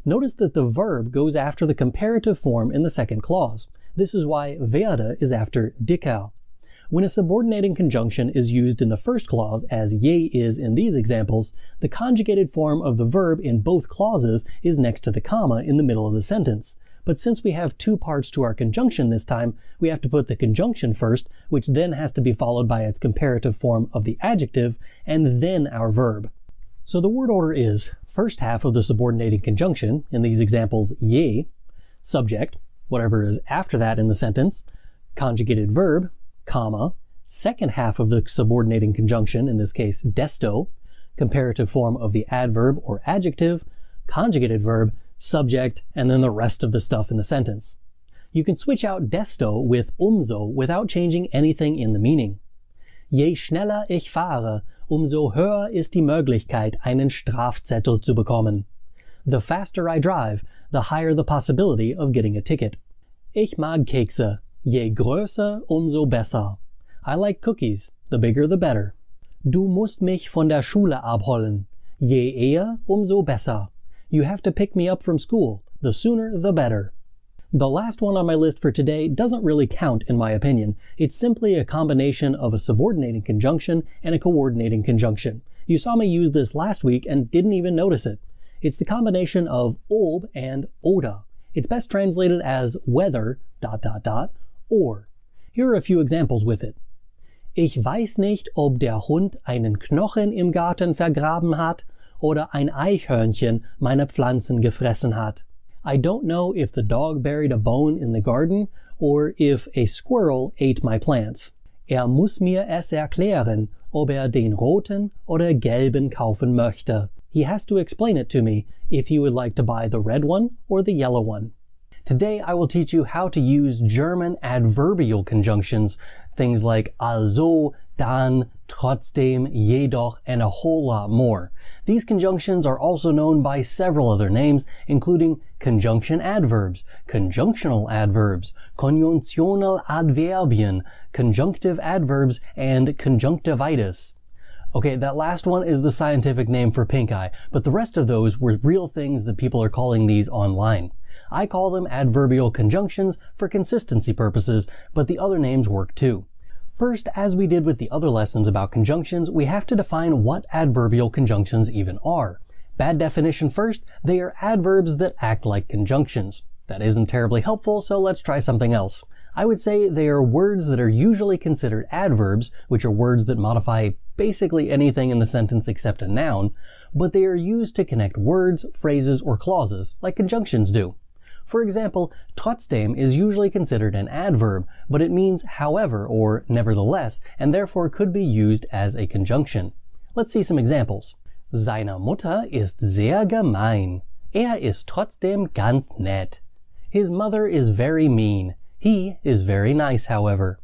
Notice that the verb goes after the comparative form in the second clause. This is why werde is after dicker. When a subordinating conjunction is used in the first clause, as je is in these examples, the conjugated form of the verb in both clauses is next to the comma in the middle of the sentence. But since we have two parts to our conjunction this time, we have to put the conjunction first, which then has to be followed by its comparative form of the adjective, and then our verb. So the word order is first half of the subordinating conjunction, in these examples je, subject, whatever is after that in the sentence, conjugated verb, comma, second half of the subordinating conjunction, in this case desto, comparative form of the adverb or adjective, conjugated verb, subject, and then the rest of the stuff in the sentence. You can switch out desto with umso without changing anything in the meaning. Je schneller ich fahre, umso höher ist die Möglichkeit, einen Strafzettel zu bekommen. The faster I drive, the higher the possibility of getting a ticket. Ich mag Kekse. Je größer, umso besser. I like cookies. The bigger, the better. Du musst mich von der Schule abholen. Je eher, umso besser. You have to pick me up from school. The sooner, the better. The last one on my list for today doesn't really count in my opinion. It's simply a combination of a subordinating conjunction and a coordinating conjunction. You saw me use this last week and didn't even notice it. It's the combination of ob and oder. It's best translated as whether, Or, here are a few examples with it. Ich weiß nicht, ob der Hund einen Knochen im Garten vergraben hat oder ein Eichhörnchen meine Pflanzen gefressen hat. I don't know if the dog buried a bone in the garden or if a squirrel ate my plants. Muss mir es erklären, ob den roten oder gelben kaufen möchte. He has to explain it to me if he would like to buy the red one or the yellow one. Today I will teach you how to use German adverbial conjunctions, things like also, dann, trotzdem, jedoch, and a whole lot more. These conjunctions are also known by several other names, including conjunction adverbs, conjunctional adverbs, konjunktional adverbien, conjunctive adverbs, and conjunctivitis. Okay, that last one is the scientific name for pink eye, but the rest of those were real things that people are calling these online. I call them adverbial conjunctions for consistency purposes, but the other names work too. First, as we did with the other lessons about conjunctions, we have to define what adverbial conjunctions even are. Bad definition first, they are adverbs that act like conjunctions. That isn't terribly helpful, so let's try something else. I would say they are words that are usually considered adverbs, which are words that modify basically anything in the sentence except a noun, but they are used to connect words, phrases, or clauses, like conjunctions do. For example, trotzdem is usually considered an adverb, but it means however or nevertheless, and therefore could be used as a conjunction. Let's see some examples. Seine Mutter ist sehr gemein. Ist trotzdem ganz nett. His mother is very mean. He is very nice, however.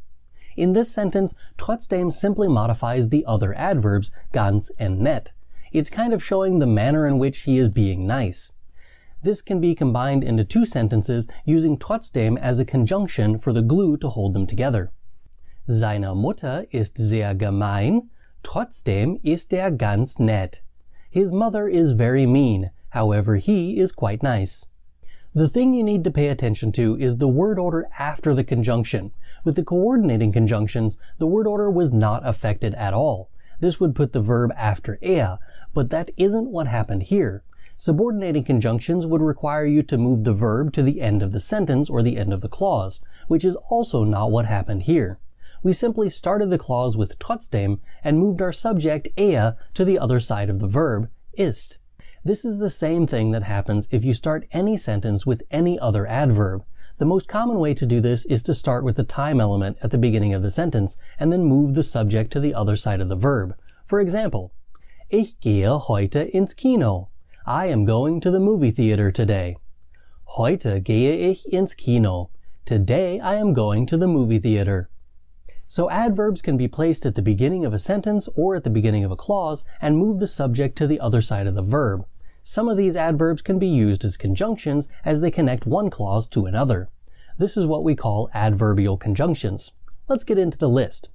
In this sentence, trotzdem simply modifies the other adverbs, ganz and nett. It's kind of showing the manner in which he is being nice. This can be combined into two sentences using trotzdem as a conjunction for the glue to hold them together. Seine Mutter ist sehr gemein, trotzdem ist ganz nett. His mother is very mean, however he is quite nice. The thing you need to pay attention to is the word order after the conjunction. With the coordinating conjunctions, the word order was not affected at all. This would put the verb after but that isn't what happened here. Subordinating conjunctions would require you to move the verb to the end of the sentence or the end of the clause, which is also not what happened here. We simply started the clause with trotzdem and moved our subject to the other side of the verb, ist. This is the same thing that happens if you start any sentence with any other adverb. The most common way to do this is to start with the time element at the beginning of the sentence and then move the subject to the other side of the verb. For example, Ich gehe heute ins Kino. I am going to the movie theater today. Heute gehe ich ins Kino. Today I am going to the movie theater. So adverbs can be placed at the beginning of a sentence or at the beginning of a clause and move the subject to the other side of the verb. Some of these adverbs can be used as conjunctions as they connect one clause to another. This is what we call adverbial conjunctions. Let's get into the list.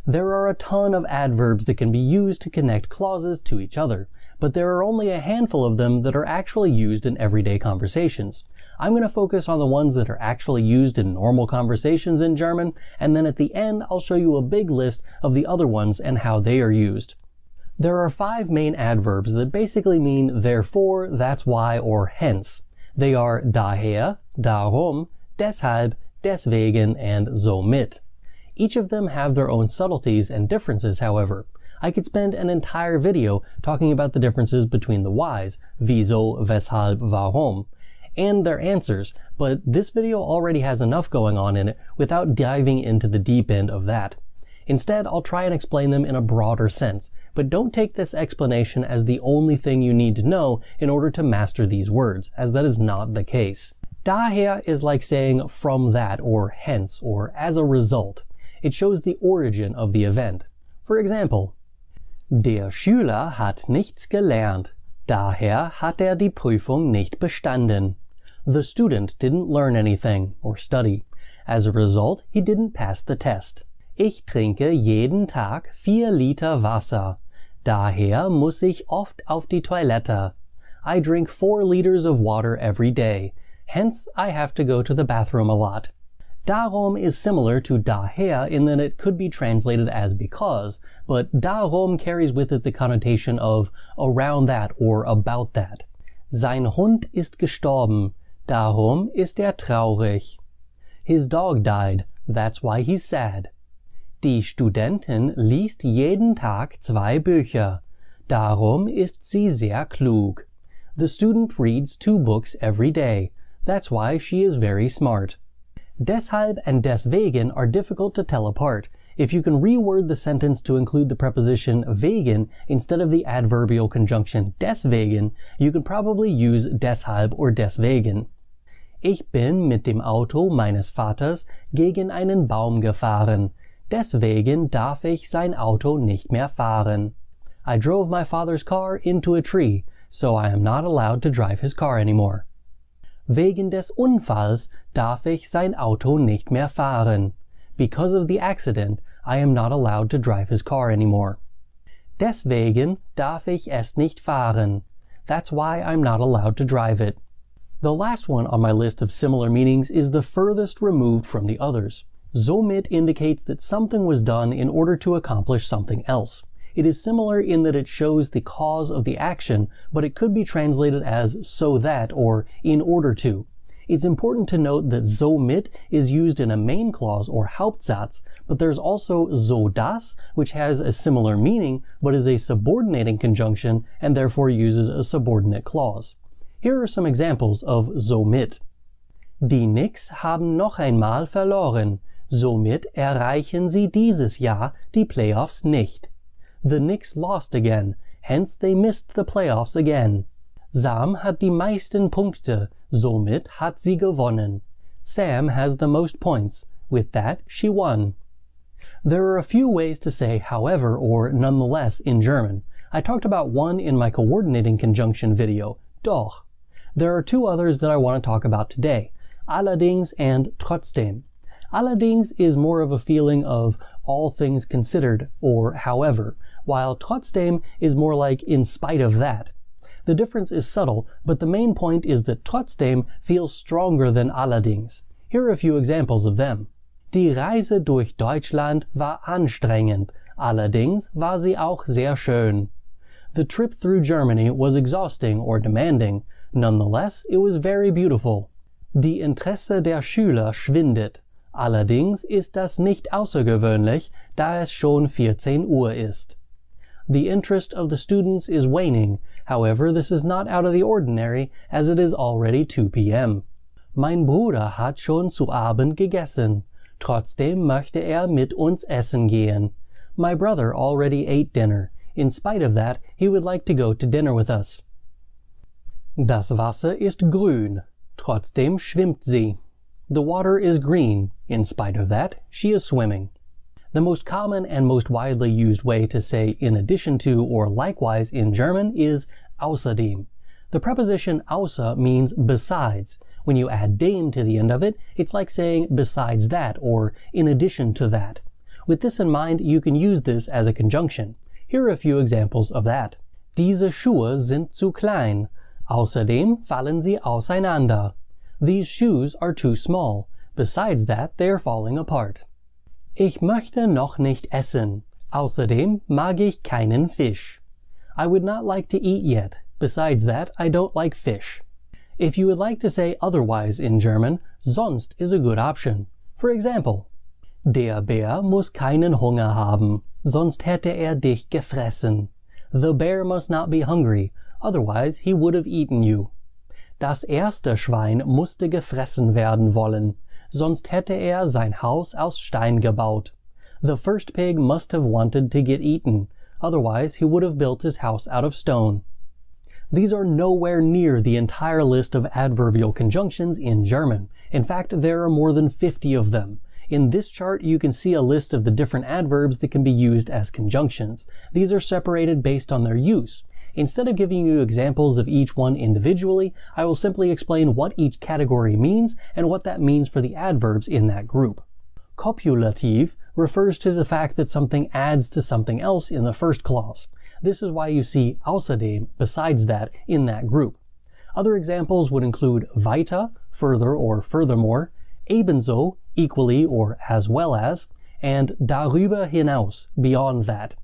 There are a ton of adverbs that can be used to connect clauses to each other, but there are only a handful of them that are actually used in everyday conversations. I'm going to focus on the ones that are actually used in normal conversations in German, and then at the end I'll show you a big list of the other ones and how they are used. There are 5 main adverbs that basically mean therefore, that's why, or hence. They are daher, darum, deshalb, deswegen, and somit. Each of them have their own subtleties and differences, however. I could spend an entire video talking about the differences between the whys, wieso, weshalb, warum, and their answers, but this video already has enough going on in it without diving into the deep end of that. Instead, I'll try and explain them in a broader sense, but don't take this explanation as the only thing you need to know in order to master these words, as that is not the case. Daher is like saying from that, or hence, or as a result. It shows the origin of the event. For example, Der Schüler hat nichts gelernt, daher hat die Prüfung nicht bestanden. The student didn't learn anything, or study. As a result, he didn't pass the test. Ich trinke jeden Tag 4 Liter Wasser. Daher muss ich oft auf die Toilette. I drink 4 liters of water every day. Hence, I have to go to the bathroom a lot. Darum is similar to daher in that it could be translated as because, but darum carries with it the connotation of around that or about that. Sein Hund ist gestorben. Darum ist traurig. His dog died. That's why he's sad. Die Studentin liest jeden Tag 2 Bücher. Darum ist sie sehr klug. The student reads 2 books every day. That's why she is very smart. Deshalb and deswegen are difficult to tell apart. If you can reword the sentence to include the preposition wegen instead of the adverbial conjunction deswegen, you can probably use deshalb or deswegen. Ich bin mit dem Auto meines Vaters gegen einen Baum gefahren. Deswegen darf ich sein Auto nicht mehr fahren. I drove my father's car into a tree, so I am not allowed to drive his car anymore. Wegen des Unfalls darf ich sein Auto nicht mehr fahren. Because of the accident, I am not allowed to drive his car anymore. Deswegen darf ich es nicht fahren. That's why I'm not allowed to drive it. The last one on my list of similar meanings is the furthest removed from the others. Somit indicates that something was done in order to accomplish something else. It is similar in that it shows the cause of the action, but it could be translated as so that or in order to. It's important to note that somit is used in a main clause or Hauptsatz, but there's also so dass, which has a similar meaning, but is a subordinating conjunction and therefore uses a subordinate clause. Here are some examples of somit. Die Knicks haben noch einmal verloren. Somit erreichen sie dieses Jahr die Playoffs nicht. The Knicks lost again, hence they missed the playoffs again. Sam hat die meisten Punkte, somit hat sie gewonnen. Sam has the most points, with that she won. There are a few ways to say however or nonetheless in German. I talked about one in my coordinating conjunction video, doch. There are 2 others that I want to talk about today, allerdings and trotzdem. Allerdings is more of a feeling of all things considered, or however, while trotzdem is more like in spite of that. The difference is subtle, but the main point is that trotzdem feels stronger than allerdings. Here are a few examples of them. Die Reise durch Deutschland war anstrengend, allerdings war sie auch sehr schön. The trip through Germany was exhausting or demanding, nonetheless it was very beautiful. Die Interesse der Schüler schwindet. Allerdings ist das nicht außergewöhnlich, da es schon 14 Uhr ist. The interest of the students is waning, however this is not out of the ordinary as it is already 2 p.m. Mein Bruder hat schon zu Abend gegessen, trotzdem möchte er mit uns essen gehen. My brother already ate dinner, in spite of that he would like to go to dinner with us. Das Wasser ist grün, trotzdem schwimmt sie. The water is green, in spite of that she is swimming. The most common and most widely used way to say in addition to or likewise in German is außerdem. The preposition außer means besides. When you add dem to the end of it, it's like saying besides that or in addition to that. With this in mind, you can use this as a conjunction. Here are a few examples of that. Diese Schuhe sind zu klein. Außerdem fallen sie auseinander. These shoes are too small. Besides that, they are falling apart. Ich möchte noch nicht essen. Außerdem mag ich keinen Fisch. I would not like to eat yet. Besides that, I don't like fish. If you would like to say otherwise in German, sonst is a good option. For example, der Bär muss keinen Hunger haben, sonst hätte er dich gefressen. The bear must not be hungry, otherwise he would have eaten you. Das erste Schwein musste gefressen werden wollen, sonst hätte er sein Haus aus Stein gebaut. The first pig must have wanted to get eaten, otherwise he would have built his house out of stone. These are nowhere near the entire list of adverbial conjunctions in German. In fact, there are more than 50 of them. In this chart, you can see a list of the different adverbs that can be used as conjunctions. These are separated based on their use. Instead of giving you examples of each one individually, I will simply explain what each category means and what that means for the adverbs in that group. Copulative refers to the fact that something adds to something else in the first clause. This is why you see außerdem, besides that, in that group. Other examples would include weiter, further or furthermore, ebenso, equally or as well as, and darüber hinaus, beyond that.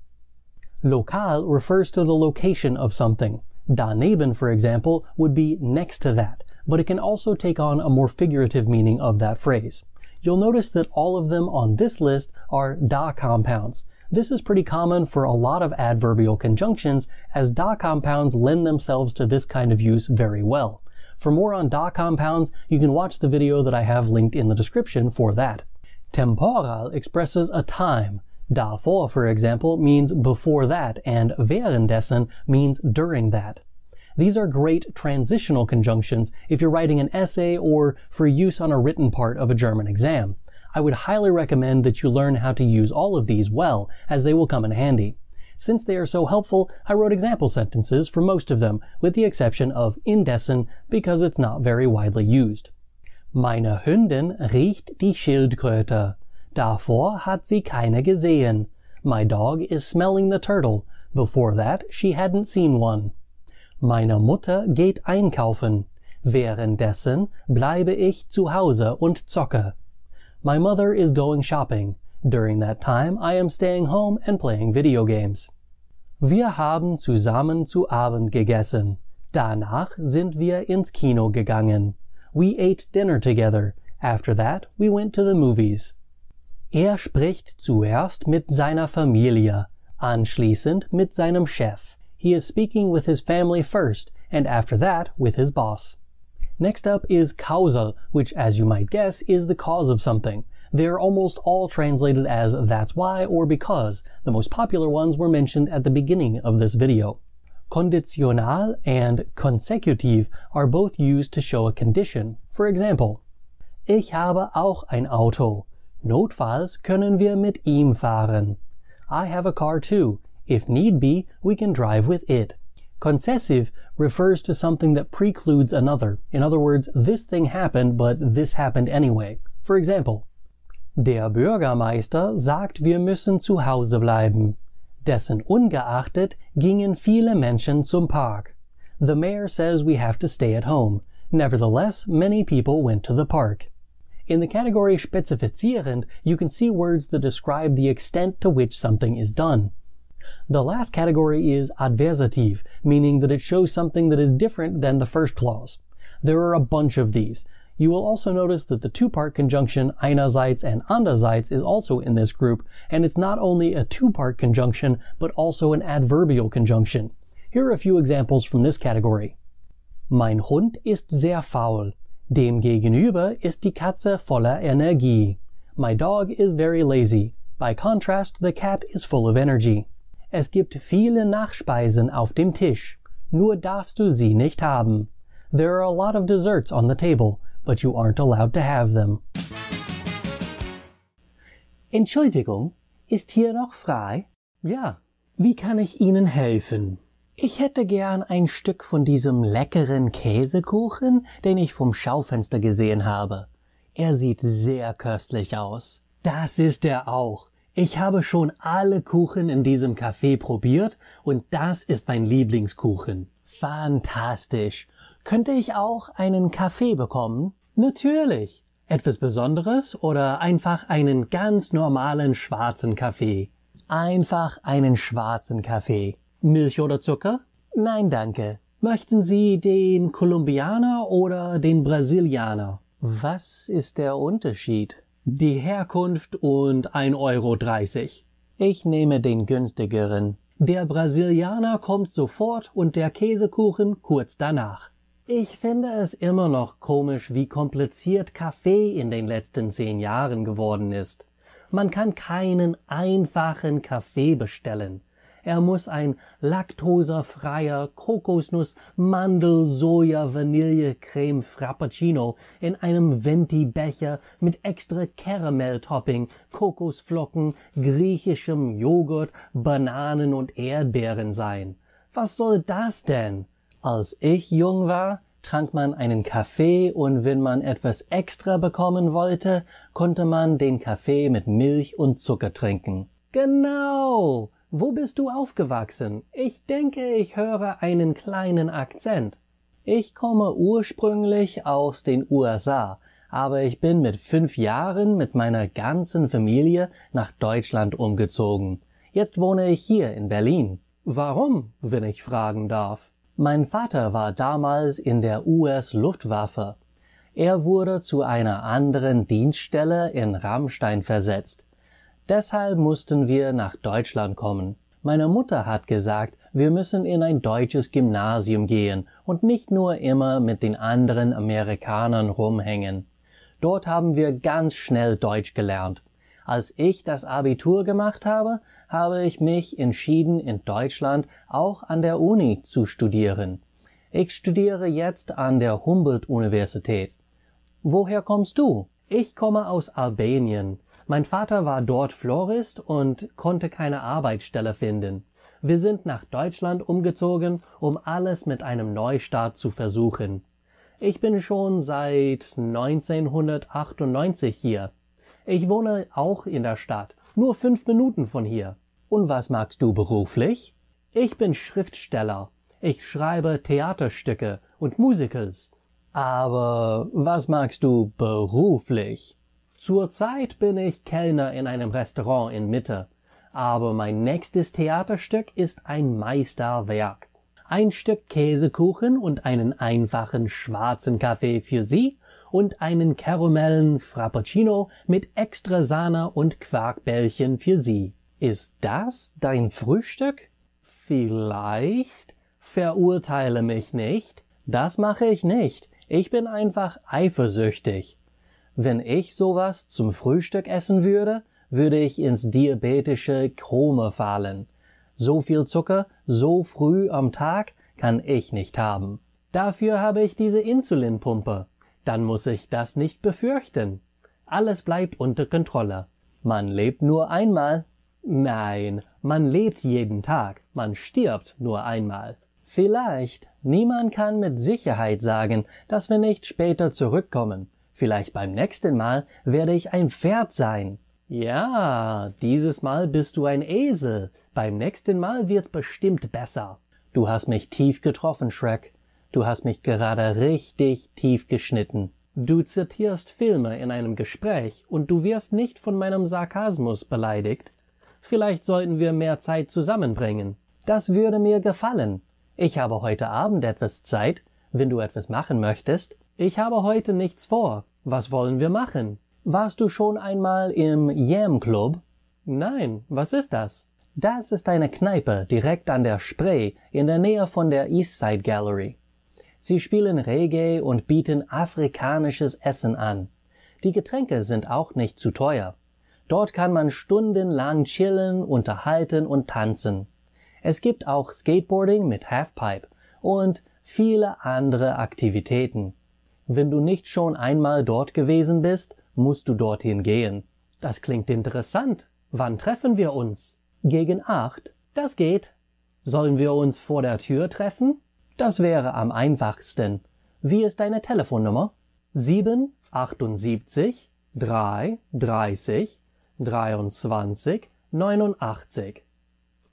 Lokal refers to the location of something. Daneben, for example, would be next to that, but it can also take on a more figurative meaning of that phrase. you'll notice that all of them on this list are da compounds. This is pretty common for a lot of adverbial conjunctions, as da compounds lend themselves to this kind of use very well. For more on da compounds, you can watch the video that I have linked in the description for that. Temporal expresses a time. Davor, for example, means before that, and währenddessen means during that. These are great transitional conjunctions if you're writing an essay or for use on a written part of a German exam. I would highly recommend that you learn how to use all of these well, as they will come in handy. Since they are so helpful, I wrote example sentences for most of them, with the exception of indessen, because it's not very widely used. Meine Hündin riecht die Schildkröte. Davor hat sie keine gesehen. My dog is smelling the turtle. Before that, she hadn't seen one. Meine Mutter geht einkaufen. Währenddessen bleibe ich zu Hause und zocke. My mother is going shopping. During that time, I am staying home and playing video games. Wir haben zusammen zu Abend gegessen. Danach sind wir ins Kino gegangen. We ate dinner together. After that, we went to the movies. Spricht zuerst mit seiner Familie, anschließend mit seinem Chef. He is speaking with his family first, and after that, with his boss. Next up is causal, which, as you might guess, is the cause of something. They're almost all translated as that's why or because. The most popular ones were mentioned at the beginning of this video. Konditional and consecutiv are both used to show a condition. For example, Ich habe auch ein Auto. Notfalls können wir mit ihm fahren. I have a car too. If need be, we can drive with it. Concessive refers to something that precludes another. In other words, this thing happened, but this happened anyway. For example, Der Bürgermeister sagt, wir müssen zu Hause bleiben. Dessen ungeachtet gingen viele Menschen zum Park. The mayor says we have to stay at home. Nevertheless, many people went to the park. In the category spezifizierend, you can see words that describe the extent to which something is done. The last category is adversative, meaning that it shows something that is different than the first clause. There are a bunch of these. You will also notice that the two-part conjunction einerseits and andererseits is also in this group, and it's not only a two-part conjunction, but also an adverbial conjunction. Here are a few examples from this category. Mein Hund ist sehr faul. Demgegenüber ist die Katze voller Energie. My dog is very lazy. By contrast, the cat is full of energy. Es gibt viele Nachspeisen auf dem Tisch. Nur darfst du sie nicht haben. There are a lot of desserts on the table, but you aren't allowed to have them. Entschuldigung, ist hier noch frei? Ja. Wie kann ich Ihnen helfen? Ich hätte gern ein Stück von diesem leckeren Käsekuchen, den ich vom Schaufenster gesehen habe. Er sieht sehr köstlich aus. Das ist er auch. Ich habe schon alle Kuchen in diesem Café probiert und das ist mein Lieblingskuchen. Fantastisch. Könnte ich auch einen Kaffee bekommen? Natürlich. Etwas Besonderes oder einfach einen ganz normalen schwarzen Kaffee? Einfach einen schwarzen Kaffee. Milch oder Zucker? Nein, danke. Möchten Sie den Kolumbianer oder den Brasilianer? Was ist der Unterschied? Die Herkunft und 1,30 €. Ich nehme den günstigeren. Der Brasilianer kommt sofort und der Käsekuchen kurz danach. Ich finde es immer noch komisch, wie kompliziert Kaffee in den letzten 10 Jahren geworden ist. Man kann keinen einfachen Kaffee bestellen. Er muss ein laktosefreier Kokosnuss, Mandel, Soja, Vanille, Creme Frappuccino in einem Venti-Becher mit extra Caramel-Topping, Kokosflocken, griechischem Joghurt, Bananen und Erdbeeren sein. Was soll das denn? Als ich jung war, trank man einen Kaffee und wenn man etwas extra bekommen wollte, konnte man den Kaffee mit Milch und Zucker trinken. Genau! Wo bist du aufgewachsen? Ich denke, ich höre einen kleinen Akzent. Ich komme ursprünglich aus den USA, aber ich bin mit 5 Jahren mit meiner ganzen Familie nach Deutschland umgezogen. Jetzt wohne ich hier in Berlin. Warum, wenn ich fragen darf? Mein Vater war damals in der US-Luftwaffe. Er wurde zu einer anderen Dienststelle in Ramstein versetzt. Deshalb mussten wir nach Deutschland kommen. Meine Mutter hat gesagt, wir müssen in ein deutsches Gymnasium gehen und nicht nur immer mit den anderen Amerikanern rumhängen. Dort haben wir ganz schnell Deutsch gelernt. Als ich das Abitur gemacht habe, habe ich mich entschieden, in Deutschland auch an der Uni zu studieren. Ich studiere jetzt an der Humboldt-Universität. Woher kommst du? Ich komme aus Albanien. Mein Vater war dort Florist und konnte keine Arbeitsstelle finden. Wir sind nach Deutschland umgezogen, um alles mit einem Neustart zu versuchen. Ich bin schon seit 1998 hier. Ich wohne auch in der Stadt, nur 5 Minuten von hier. Und was magst du beruflich? Ich bin Schriftsteller. Ich schreibe Theaterstücke und Musicals. Aber was magst du beruflich? Zurzeit bin ich Kellner in einem Restaurant in Mitte. Aber mein nächstes Theaterstück ist ein Meisterwerk. Ein Stück Käsekuchen und einen einfachen schwarzen Kaffee für Sie und einen Karamellen Frappuccino mit extra Sahne und Quarkbällchen für Sie. Ist das dein Frühstück? Vielleicht. Verurteile mich nicht. Das mache ich nicht. Ich bin einfach eifersüchtig. Wenn ich sowas zum Frühstück essen würde, würde ich ins diabetische Koma fallen. So viel Zucker, so früh am Tag kann ich nicht haben. Dafür habe ich diese Insulinpumpe. Dann muss ich das nicht befürchten. Alles bleibt unter Kontrolle. Man lebt nur einmal. Nein, man lebt jeden Tag. Man stirbt nur einmal. Vielleicht. Niemand kann mit Sicherheit sagen, dass wir nicht später zurückkommen. Vielleicht beim nächsten Mal werde ich ein Pferd sein. Ja, dieses Mal bist du ein Esel. Beim nächsten Mal wird's bestimmt besser. Du hast mich tief getroffen, Shrek. Du hast mich gerade richtig tief geschnitten. Du zitierst Filme in einem Gespräch und du wirst nicht von meinem Sarkasmus beleidigt. Vielleicht sollten wir mehr Zeit zusammenbringen. Das würde mir gefallen. Ich habe heute Abend etwas Zeit, wenn du etwas machen möchtest. Ich habe heute nichts vor. Was wollen wir machen? Warst du schon einmal im Yam Club? Nein, was ist das? Das ist eine Kneipe direkt an der Spree in der Nähe von der Eastside Gallery. Sie spielen Reggae und bieten afrikanisches Essen an. Die Getränke sind auch nicht zu teuer. Dort kann man stundenlang chillen, unterhalten und tanzen. Es gibt auch Skateboarding mit Halfpipe und viele andere Aktivitäten. Wenn du nicht schon einmal dort gewesen bist, musst du dorthin gehen. Das klingt interessant. Wann treffen wir uns? Gegen 8. Das geht. Sollen wir uns vor der Tür treffen? Das wäre am einfachsten. Wie ist deine Telefonnummer? 7 78 3 30 23 89.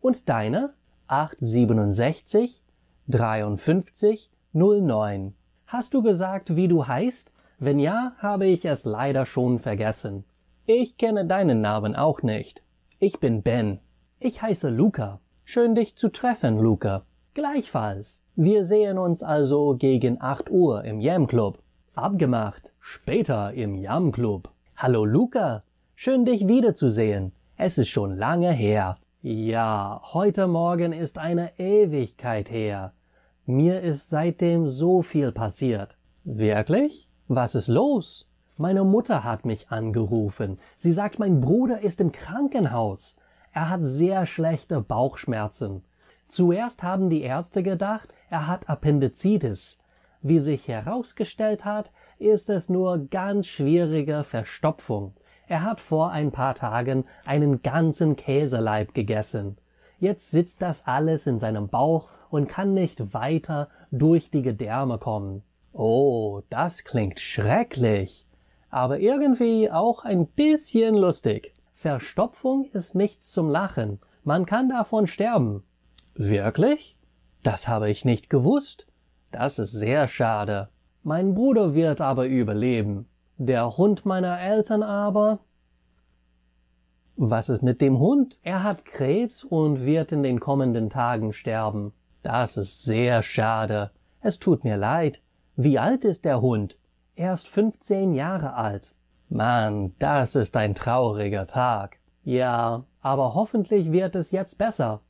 Und deine? 867 53 09. Hast du gesagt, wie du heißt? Wenn ja, habe ich es leider schon vergessen. Ich kenne deinen Namen auch nicht. Ich bin Ben. Ich heiße Luca. Schön dich zu treffen, Luca. Gleichfalls. Wir sehen uns also gegen 8 Uhr im Yam Club. Abgemacht. Später im Yam Club. Hallo Luca. Schön dich wiederzusehen. Es ist schon lange her. Ja, heute Morgen ist eine Ewigkeit her. Mir ist seitdem so viel passiert. Wirklich? Was ist los? Meine Mutter hat mich angerufen. Sie sagt, mein Bruder ist im Krankenhaus. Er hat sehr schlechte Bauchschmerzen. Zuerst haben die Ärzte gedacht, er hat Appendizitis. Wie sich herausgestellt hat, ist es nur ganz schwierige Verstopfung. Er hat vor ein paar Tagen einen ganzen Käseleib gegessen. Jetzt sitzt das alles in seinem Bauch und kann nicht weiter durch die Gedärme kommen. Oh, das klingt schrecklich. Aber irgendwie auch ein bisschen lustig. Verstopfung ist nichts zum Lachen. Man kann davon sterben. Wirklich? Das habe ich nicht gewusst. Das ist sehr schade. Mein Bruder wird aber überleben. Der Hund meiner Eltern aber... Was ist mit dem Hund? Er hat Krebs und wird in den kommenden Tagen sterben. Das ist sehr schade. Es tut mir leid. Wie alt ist der Hund? erst 15 Jahre alt. Mann, das ist ein trauriger Tag. Ja, aber hoffentlich wird es jetzt besser.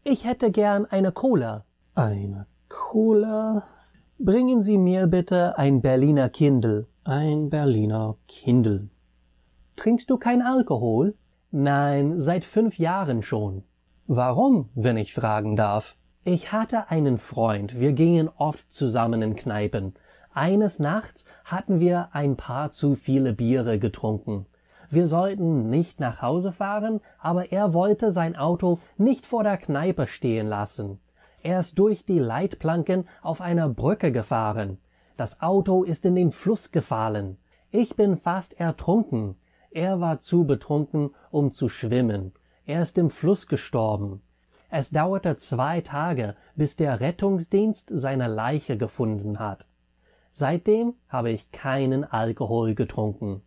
Ich hätte gern eine Cola. Eine Cola? Bringen Sie mir bitte ein Berliner Kindl. Ein Berliner Kindl. Trinkst du kein Alkohol? Nein, seit 5 Jahren schon. Warum, wenn ich fragen darf? Ich hatte einen Freund, wir gingen oft zusammen in Kneipen. Eines Nachts hatten wir ein paar zu viele Biere getrunken. Wir sollten nicht nach Hause fahren, aber er wollte sein Auto nicht vor der Kneipe stehen lassen. Er ist durch die Leitplanken auf einer Brücke gefahren. Das Auto ist in den Fluss gefallen. Ich bin fast ertrunken. Er war zu betrunken, um zu schwimmen. Er ist im Fluss gestorben. Es dauerte 2 Tage, bis der Rettungsdienst seine Leiche gefunden hat. Seitdem habe ich keinen Alkohol getrunken.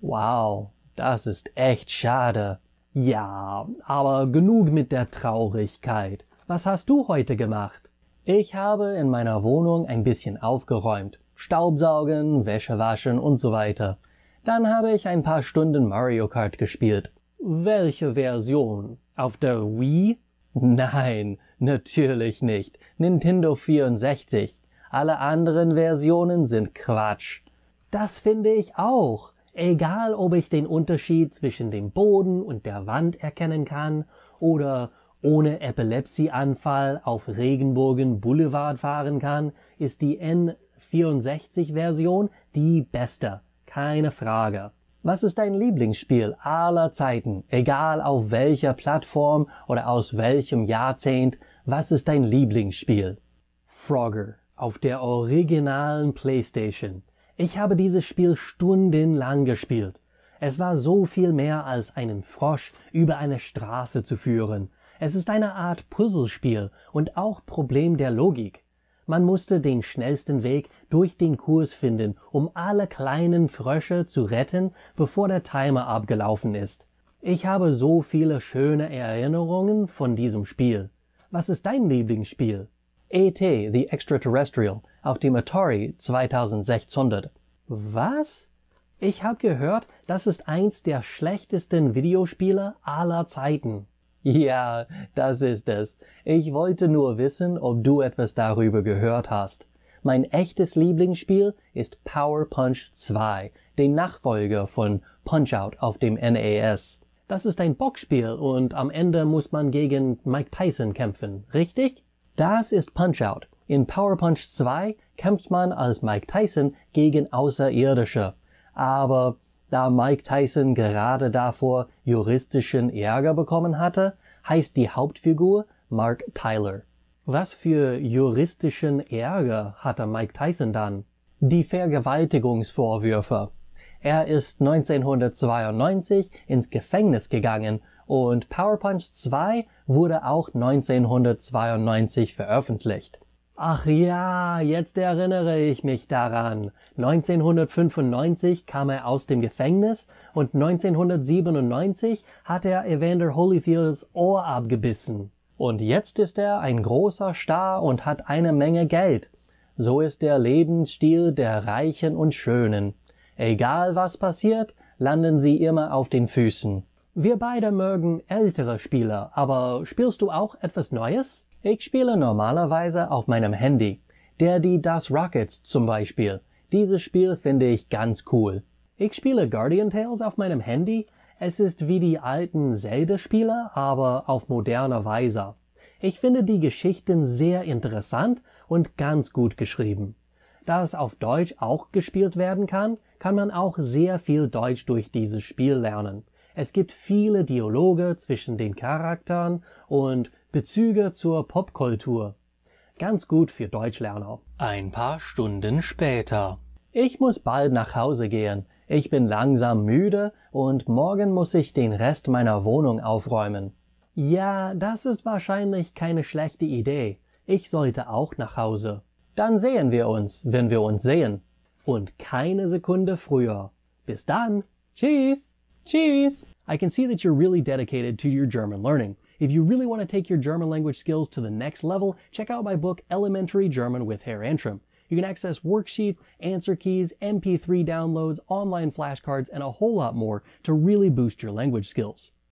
Wow, das ist echt schade. Ja, aber genug mit der Traurigkeit. Was hast du heute gemacht? Ich habe in meiner Wohnung ein bisschen aufgeräumt. Staubsaugen, Wäsche waschen und so weiter. Dann habe ich ein paar Stunden Mario Kart gespielt. Welche Version? Auf der Wii? Nein, natürlich nicht. Nintendo 64. Alle anderen Versionen sind Quatsch. Das finde ich auch. Egal, ob ich den Unterschied zwischen dem Boden und der Wand erkennen kann oder ohne Epilepsieanfall auf Regenbogen Boulevard fahren kann, ist die N64-Version die beste. Keine Frage. Was ist dein Lieblingsspiel aller Zeiten? Egal auf welcher Plattform oder aus welchem Jahrzehnt, was ist dein Lieblingsspiel? Frogger auf der originalen PlayStation. Ich habe dieses Spiel stundenlang gespielt. Es war so viel mehr als einen Frosch über eine Straße zu führen. Es ist eine Art Puzzlespiel und auch Problem der Logik. Man musste den schnellsten Weg durch den Kurs finden, um alle kleinen Frösche zu retten, bevor der Timer abgelaufen ist. Ich habe so viele schöne Erinnerungen von diesem Spiel. Was ist dein Lieblingsspiel? E.T. The Extraterrestrial auf dem Atari 2600. Was? Ich habe gehört, das ist eins der schlechtesten Videospiele aller Zeiten. Ja, das ist es. Ich wollte nur wissen, ob du etwas darüber gehört hast. Mein echtes Lieblingsspiel ist Power Punch 2, den Nachfolger von Punch-Out auf dem NES. Das ist ein Boxspiel und am Ende muss man gegen Mike Tyson kämpfen, richtig? Das ist Punch-Out. In Power Punch 2 kämpft man als Mike Tyson gegen Außerirdische. Aber da Mike Tyson gerade davor juristischen Ärger bekommen hatte, heißt die Hauptfigur Mark Tyler. Was für juristischen Ärger hatte Mike Tyson dann? Die Vergewaltigungsvorwürfe. Er ist 1992 ins Gefängnis gegangen und Power Punch 2 wurde auch 1992 veröffentlicht. Ach ja, jetzt erinnere ich mich daran. 1995 kam er aus dem Gefängnis und 1997 hat er Evander Holyfields Ohr abgebissen. Und jetzt ist er ein großer Star und hat eine Menge Geld. So ist der Lebensstil der Reichen und Schönen. Egal was passiert, landen sie immer auf den Füßen. Wir beide mögen ältere Spiele, aber spielst du auch etwas Neues? Ich spiele normalerweise auf meinem Handy. Das Rockets zum Beispiel. Dieses Spiel finde ich ganz cool. Ich spiele Guardian Tales auf meinem Handy. Es ist wie die alten Zelda-Spiele, aber auf moderne Weise. Ich finde die Geschichten sehr interessant und ganz gut geschrieben. Da es auf Deutsch auch gespielt werden kann, kann man auch sehr viel Deutsch durch dieses Spiel lernen. Es gibt viele Dialoge zwischen den Charakteren und Bezüge zur Popkultur. Ganz gut für Deutschlerner. Ein paar Stunden später. Ich muss bald nach Hause gehen. Ich bin langsam müde und morgen muss ich den Rest meiner Wohnung aufräumen. Ja, das ist wahrscheinlich keine schlechte Idee. Ich sollte auch nach Hause. Dann sehen wir uns, wenn wir uns sehen. Und keine Sekunde früher. Bis dann. Tschüss. Tschüss. I can see that you're really dedicated to your German learning. If you really want to take your German language skills to the next level, check out my book Elementary German with Herr Antrim. You can access worksheets, answer keys, MP3 downloads, online flashcards, and a whole lot more to really boost your language skills.